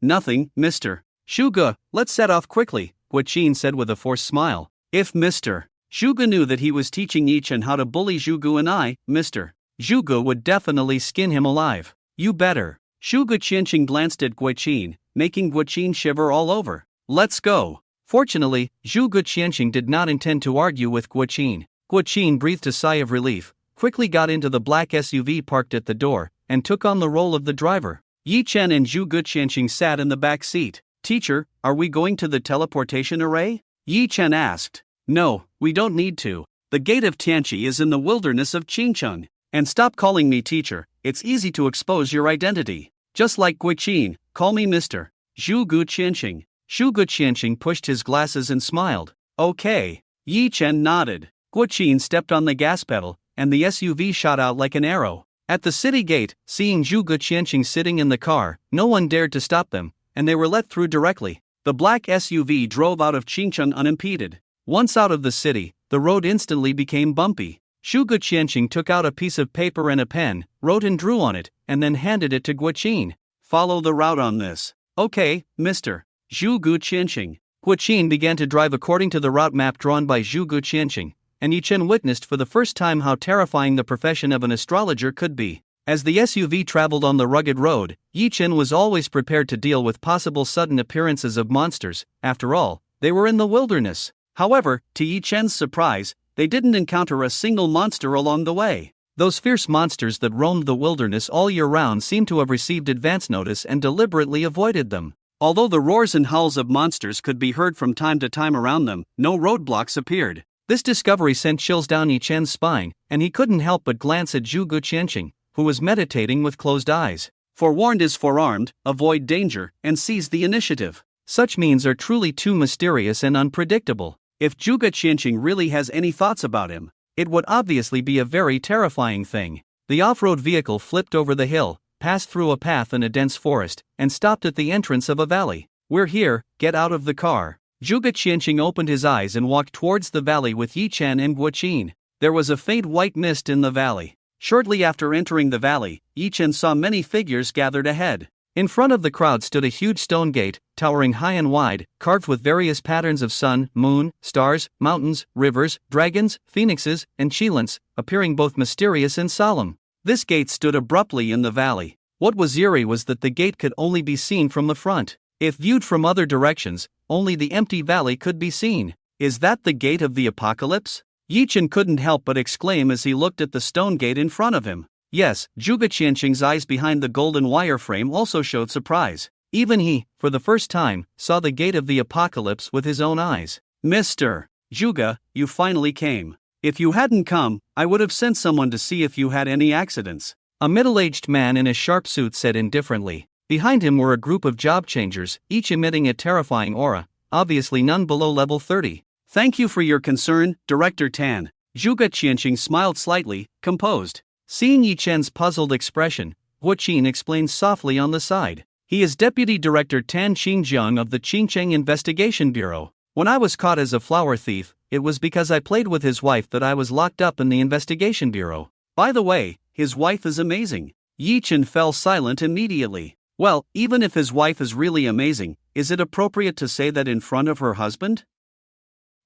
mister. "Zhuge, let's set off quickly," Guo Qin said with a forced smile. If Mr. Zhuge knew that he was teaching Yi-Chen how to bully Zhuge Ni, Mr. Zhuge would definitely skin him alive. "You better." Zhuge Qianqing glanced at Guo Qin, making Guo Qin shiver all over. "Let's go." Fortunately, Zhuge Qianqing did not intend to argue with Guo Qin. Guo Qin breathed a sigh of relief, quickly got into the black SUV parked at the door, and took on the role of the driver. Yi-Chen and Zhuge Qianqing sat in the back seat. "Teacher, are we going to the teleportation array?" Yi-Chen asked. "No, we don't need to. The gate of Tianqi is in the wilderness of Qingcheng. And stop calling me teacher, it's easy to expose your identity. Just like Guo Qin, call me Mr. Zhuge Qianqing." Zhuge Qianqing pushed his glasses and smiled. "Okay." Yi-Chen nodded. Guo Qin stepped on the gas pedal, and the SUV shot out like an arrow. At the city gate, seeing Zhuge Qianqing sitting in the car, no one dared to stop them, and they were let through directly. The black SUV drove out of Qingcheng unimpeded. Once out of the city, the road instantly became bumpy. Zhuge Qianqing took out a piece of paper and a pen, wrote and drew on it, and then handed it to Guo Qin. "Follow the route on this." "Okay, Mr. Zhuge Qianqing." Guo Qin began to drive according to the route map drawn by Zhu Guqianqing, and Yi Chen witnessed for the first time how terrifying the profession of an astrologer could be. As the SUV traveled on the rugged road, Yi Chen was always prepared to deal with possible sudden appearances of monsters. After all, they were in the wilderness. However, to Yi Chen's surprise, they didn't encounter a single monster along the way. Those fierce monsters that roamed the wilderness all year round seemed to have received advance notice and deliberately avoided them. Although the roars and howls of monsters could be heard from time to time around them, no roadblocks appeared. This discovery sent chills down Yi Chen's spine, and he couldn't help but glance at Zhu Guqianqing, who was meditating with closed eyes. Forewarned is forearmed, avoid danger, and seize the initiative. Such means are truly too mysterious and unpredictable. If Zhu Guqianqing really has any thoughts about him, it would obviously be a very terrifying thing. The off-road vehicle flipped over the hill, passed through a path in a dense forest, and stopped at the entrance of a valley. "We're here, get out of the car." Zhu Guqianqing opened his eyes and walked towards the valley with Yi Chen and Guo Qin. There was a faint white mist in the valley. Shortly after entering the valley, Yi Chen saw many figures gathered ahead. In front of the crowd stood a huge stone gate, towering high and wide, carved with various patterns of sun, moon, stars, mountains, rivers, dragons, phoenixes, and chilants, appearing both mysterious and solemn. This gate stood abruptly in the valley. What was eerie was that the gate could only be seen from the front. If viewed from other directions, only the empty valley could be seen. Is that the gate of the apocalypse? Yi Chen couldn't help but exclaim as he looked at the stone gate in front of him. Yes, Zhu Guqianqing's eyes behind the golden wire frame also showed surprise. Even he, for the first time, saw the gate of the apocalypse with his own eyes. "Mr. Zhuge, you finally came. If you hadn't come, I would have sent someone to see if you had any accidents," a middle-aged man in a sharp suit said indifferently. Behind him were a group of job changers, each emitting a terrifying aura, obviously none below level 30. "Thank you for your concern, Director Tan." Zhu Guqianqing smiled slightly, composed. Seeing Yi Chen's puzzled expression, Guo Qin explained softly on the side. "He is Deputy Director Tan Xinjiang of the Qingcheng Investigation Bureau. When I was caught as a flower thief, it was because I played with his wife that I was locked up in the Investigation Bureau. By the way, his wife is amazing." Yi Chen fell silent immediately. Well, even if his wife is really amazing, is it appropriate to say that in front of her husband?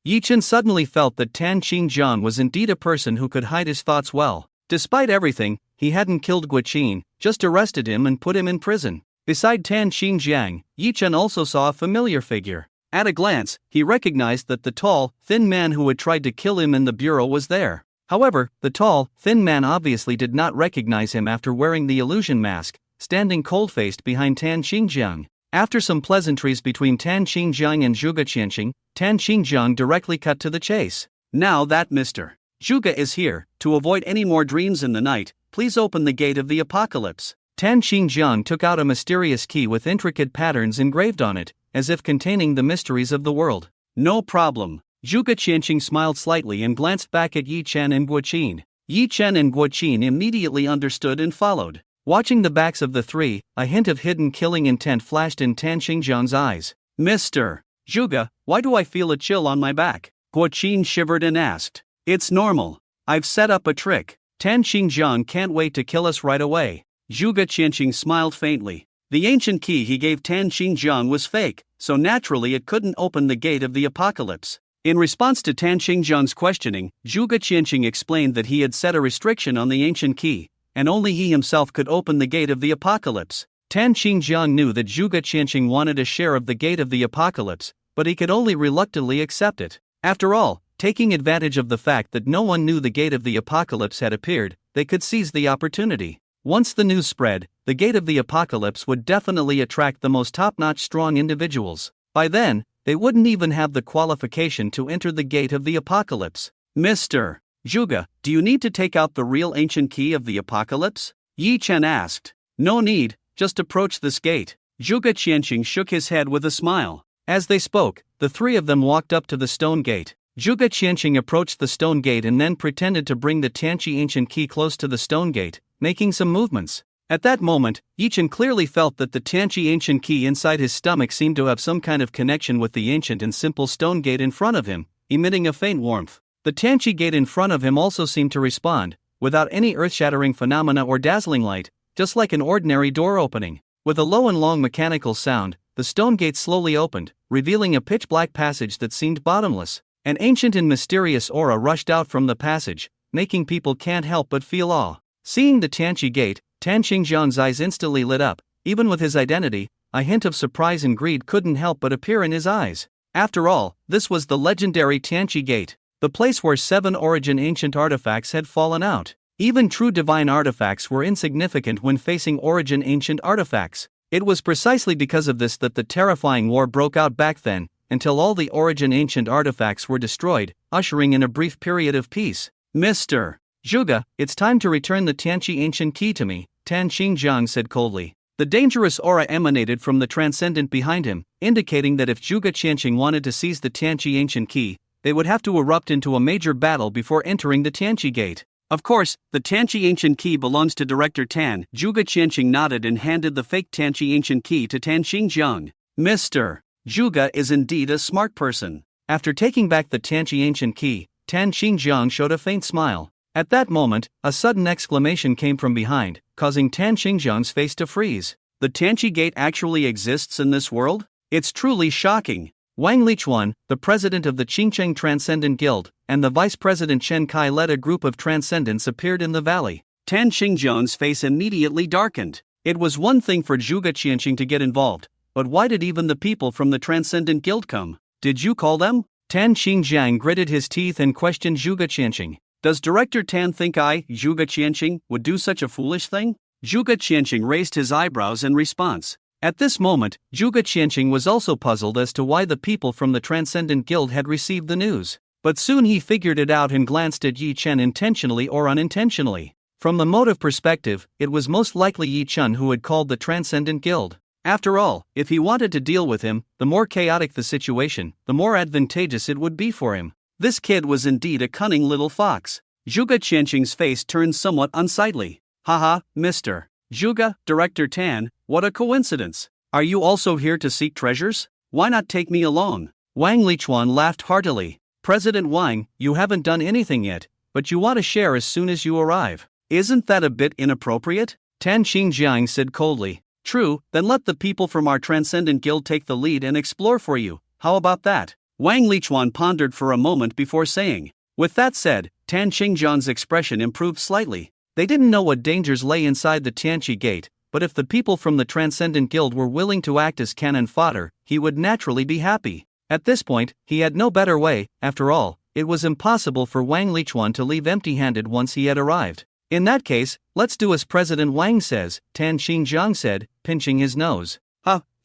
Yi Chen suddenly felt that Tan Xinjiang was indeed a person who could hide his thoughts well. Despite everything, he hadn't killed Guo Qin, just arrested him and put him in prison. Beside Tan Xinjiang, Yi Chen also saw a familiar figure. At a glance, he recognized that the tall, thin man who had tried to kill him in the bureau was there. However, the tall, thin man obviously did not recognize him after wearing the illusion mask, standing cold-faced behind Tan Xinjiang. After some pleasantries between Tan Xinjiang and Zhu Guqianqing, Tan Xinjiang directly cut to the chase. "Now that Mr. Zhuge is here, to avoid any more dreams in the night, please open the gate of the apocalypse." Tan Xinjiang took out a mysterious key with intricate patterns engraved on it, as if containing the mysteries of the world. "No problem." Zhu Guqianqing smiled slightly and glanced back at Yi Chen and Guo Qin. Yi Chen and Guo Qin immediately understood and followed. Watching the backs of the three, a hint of hidden killing intent flashed in Tan Xinjiang's eyes. "Mr. Zhuge, why do I feel a chill on my back?" Guo Qin shivered and asked. "It's normal. I've set up a trick. Tan Xinjiang can't wait to kill us right away." Zhu Guqianqing smiled faintly. The ancient key he gave Tan Xinjiang was fake, so naturally it couldn't open the gate of the apocalypse. In response to Tan Xinjiang's questioning, Zhu Guqianqing explained that he had set a restriction on the ancient key, and only he himself could open the gate of the apocalypse. Tan Xinjiang knew that Zhu Guqianqing wanted a share of the gate of the apocalypse, but he could only reluctantly accept it. After all, taking advantage of the fact that no one knew the gate of the apocalypse had appeared, they could seize the opportunity. Once the news spread, the gate of the apocalypse would definitely attract the most top-notch strong individuals. By then, they wouldn't even have the qualification to enter the gate of the apocalypse. "Mr. Zhuge, do you need to take out the real ancient key of the apocalypse?" Yi Chen asked. "No need, just approach this gate." Zhu Guqianqing shook his head with a smile. As they spoke, the three of them walked up to the stone gate. Zhu Guqianqing approached the stone gate and then pretended to bring the Tianqi ancient key close to the stone gate, making some movements. At that moment, Yi Chen clearly felt that the Tianqi ancient key inside his stomach seemed to have some kind of connection with the ancient and simple stone gate in front of him, emitting a faint warmth. The Tianqi gate in front of him also seemed to respond, without any earth-shattering phenomena or dazzling light, just like an ordinary door opening. With a low and long mechanical sound, the stone gate slowly opened, revealing a pitch-black passage that seemed bottomless. An ancient and mysterious aura rushed out from the passage, making people can't help but feel awe. Seeing the Tianqi gate, Tan Xingjiang's eyes instantly lit up. Even with his identity, a hint of surprise and greed couldn't help but appear in his eyes. After all, this was the legendary Tianqi gate, the place where 7 origin ancient artifacts had fallen out. Even true divine artifacts were insignificant when facing origin ancient artifacts. It was precisely because of this that the terrifying war broke out back then, until all the origin ancient artifacts were destroyed, ushering in a brief period of peace. Mr. Zhuge, it's time to return the Tianqi ancient key to me, Tan Xingjiang said coldly. The dangerous aura emanated from the transcendent behind him, indicating that if Zhuge Qianqing wanted to seize the Tianqi ancient key, they would have to erupt into a major battle before entering the Tianqi gate. Of course, the Tianqi ancient key belongs to Director Tan. Zhuge Qianqing nodded and handed the fake Tianqi ancient key to Tan Xingjiang. Mr. Zhuge is indeed a smart person. After taking back the Tianqi ancient key, Tan Xingjiang showed a faint smile. At that moment, a sudden exclamation came from behind, causing Tan Xingjiang's face to freeze. The Tianqi gate actually exists in this world? It's truly shocking. Wang Lichuan, the president of the Qingcheng Transcendent Guild, and the vice president Chen Kai led a group of transcendents appeared in the valley. Tan Xingjiang's face immediately darkened. It was one thing for Zhuge Qianqing to get involved, but why did even the people from the Transcendent Guild come? Did you call them? Tan Xingjiang gritted his teeth and questioned Zhuge Qianqing. Does Director Tan think I, Zhuge Qianqing, would do such a foolish thing? Zhuge Qianqing raised his eyebrows in response. At this moment, Zhuge Qianqing was also puzzled as to why the people from the Transcendent Guild had received the news. But soon he figured it out and glanced at Yi Chen intentionally or unintentionally. From the motive perspective, it was most likely Yi Chen who had called the Transcendent Guild. After all, if he wanted to deal with him, the more chaotic the situation, the more advantageous it would be for him. This kid was indeed a cunning little fox. Zhuge Qianqing's face turned somewhat unsightly. Haha, Mr. Zhuge, Director Tan, what a coincidence. Are you also here to seek treasures? Why not take me along? Wang Lichuan laughed heartily. President Wang, you haven't done anything yet, but you want to share as soon as you arrive. Isn't that a bit inappropriate? Tan Xingjiang said coldly. True, then let the people from our Transcendent Guild take the lead and explore for you. How about that? Wang Lichuan pondered for a moment before saying. With that said, Tan Xingjiang's expression improved slightly. They didn't know what dangers lay inside the Tianqi gate, but if the people from the Transcendent Guild were willing to act as cannon fodder, he would naturally be happy. At this point, he had no better way. After all, it was impossible for Wang Lichuan to leave empty-handed once he had arrived. In that case, let's do as President Wang says, Tan Xingjiang said, pinching his nose.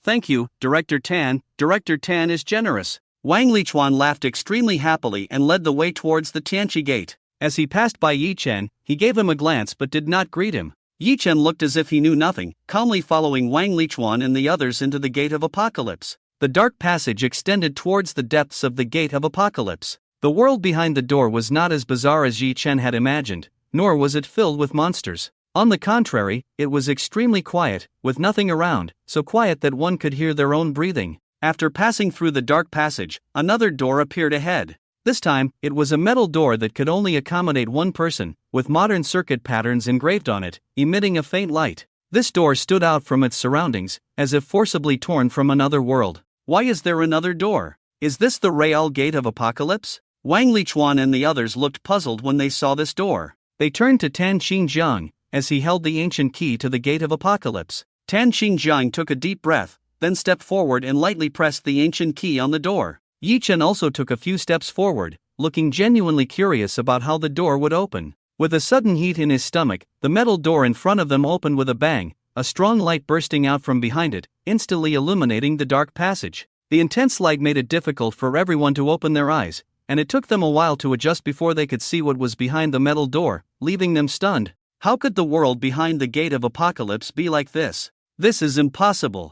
Thank you, Director Tan. Director Tan is generous. Wang Lichuan laughed extremely happily and led the way towards the Tianqi gate. As he passed by Yi Chen, he gave him a glance but did not greet him. Yi Chen looked as if he knew nothing, calmly following Wang Lichuan and the others into the Gate of Apocalypse. The dark passage extended towards the depths of the Gate of Apocalypse. The world behind the door was not as bizarre as Yi Chen had imagined, nor was it filled with monsters. On the contrary, it was extremely quiet, with nothing around, so quiet that one could hear their own breathing. After passing through the dark passage, another door appeared ahead. This time, it was a metal door that could only accommodate one person, with modern circuit patterns engraved on it, emitting a faint light. This door stood out from its surroundings, as if forcibly torn from another world. Why is there another door? Is this the Real Gate of Apocalypse? Wang Lichuan and the others looked puzzled when they saw this door. They turned to Tan Xingjiang, as he held the ancient key to the Gate of Apocalypse. Tan Xingjiang took a deep breath, then stepped forward and lightly pressed the ancient key on the door. Yi Chen also took a few steps forward, looking genuinely curious about how the door would open. With a sudden heat in his stomach, the metal door in front of them opened with a bang, a strong light bursting out from behind it, instantly illuminating the dark passage. The intense light made it difficult for everyone to open their eyes, and it took them a while to adjust before they could see what was behind the metal door, leaving them stunned. How could the world behind the Gate of Apocalypse be like this? This is impossible.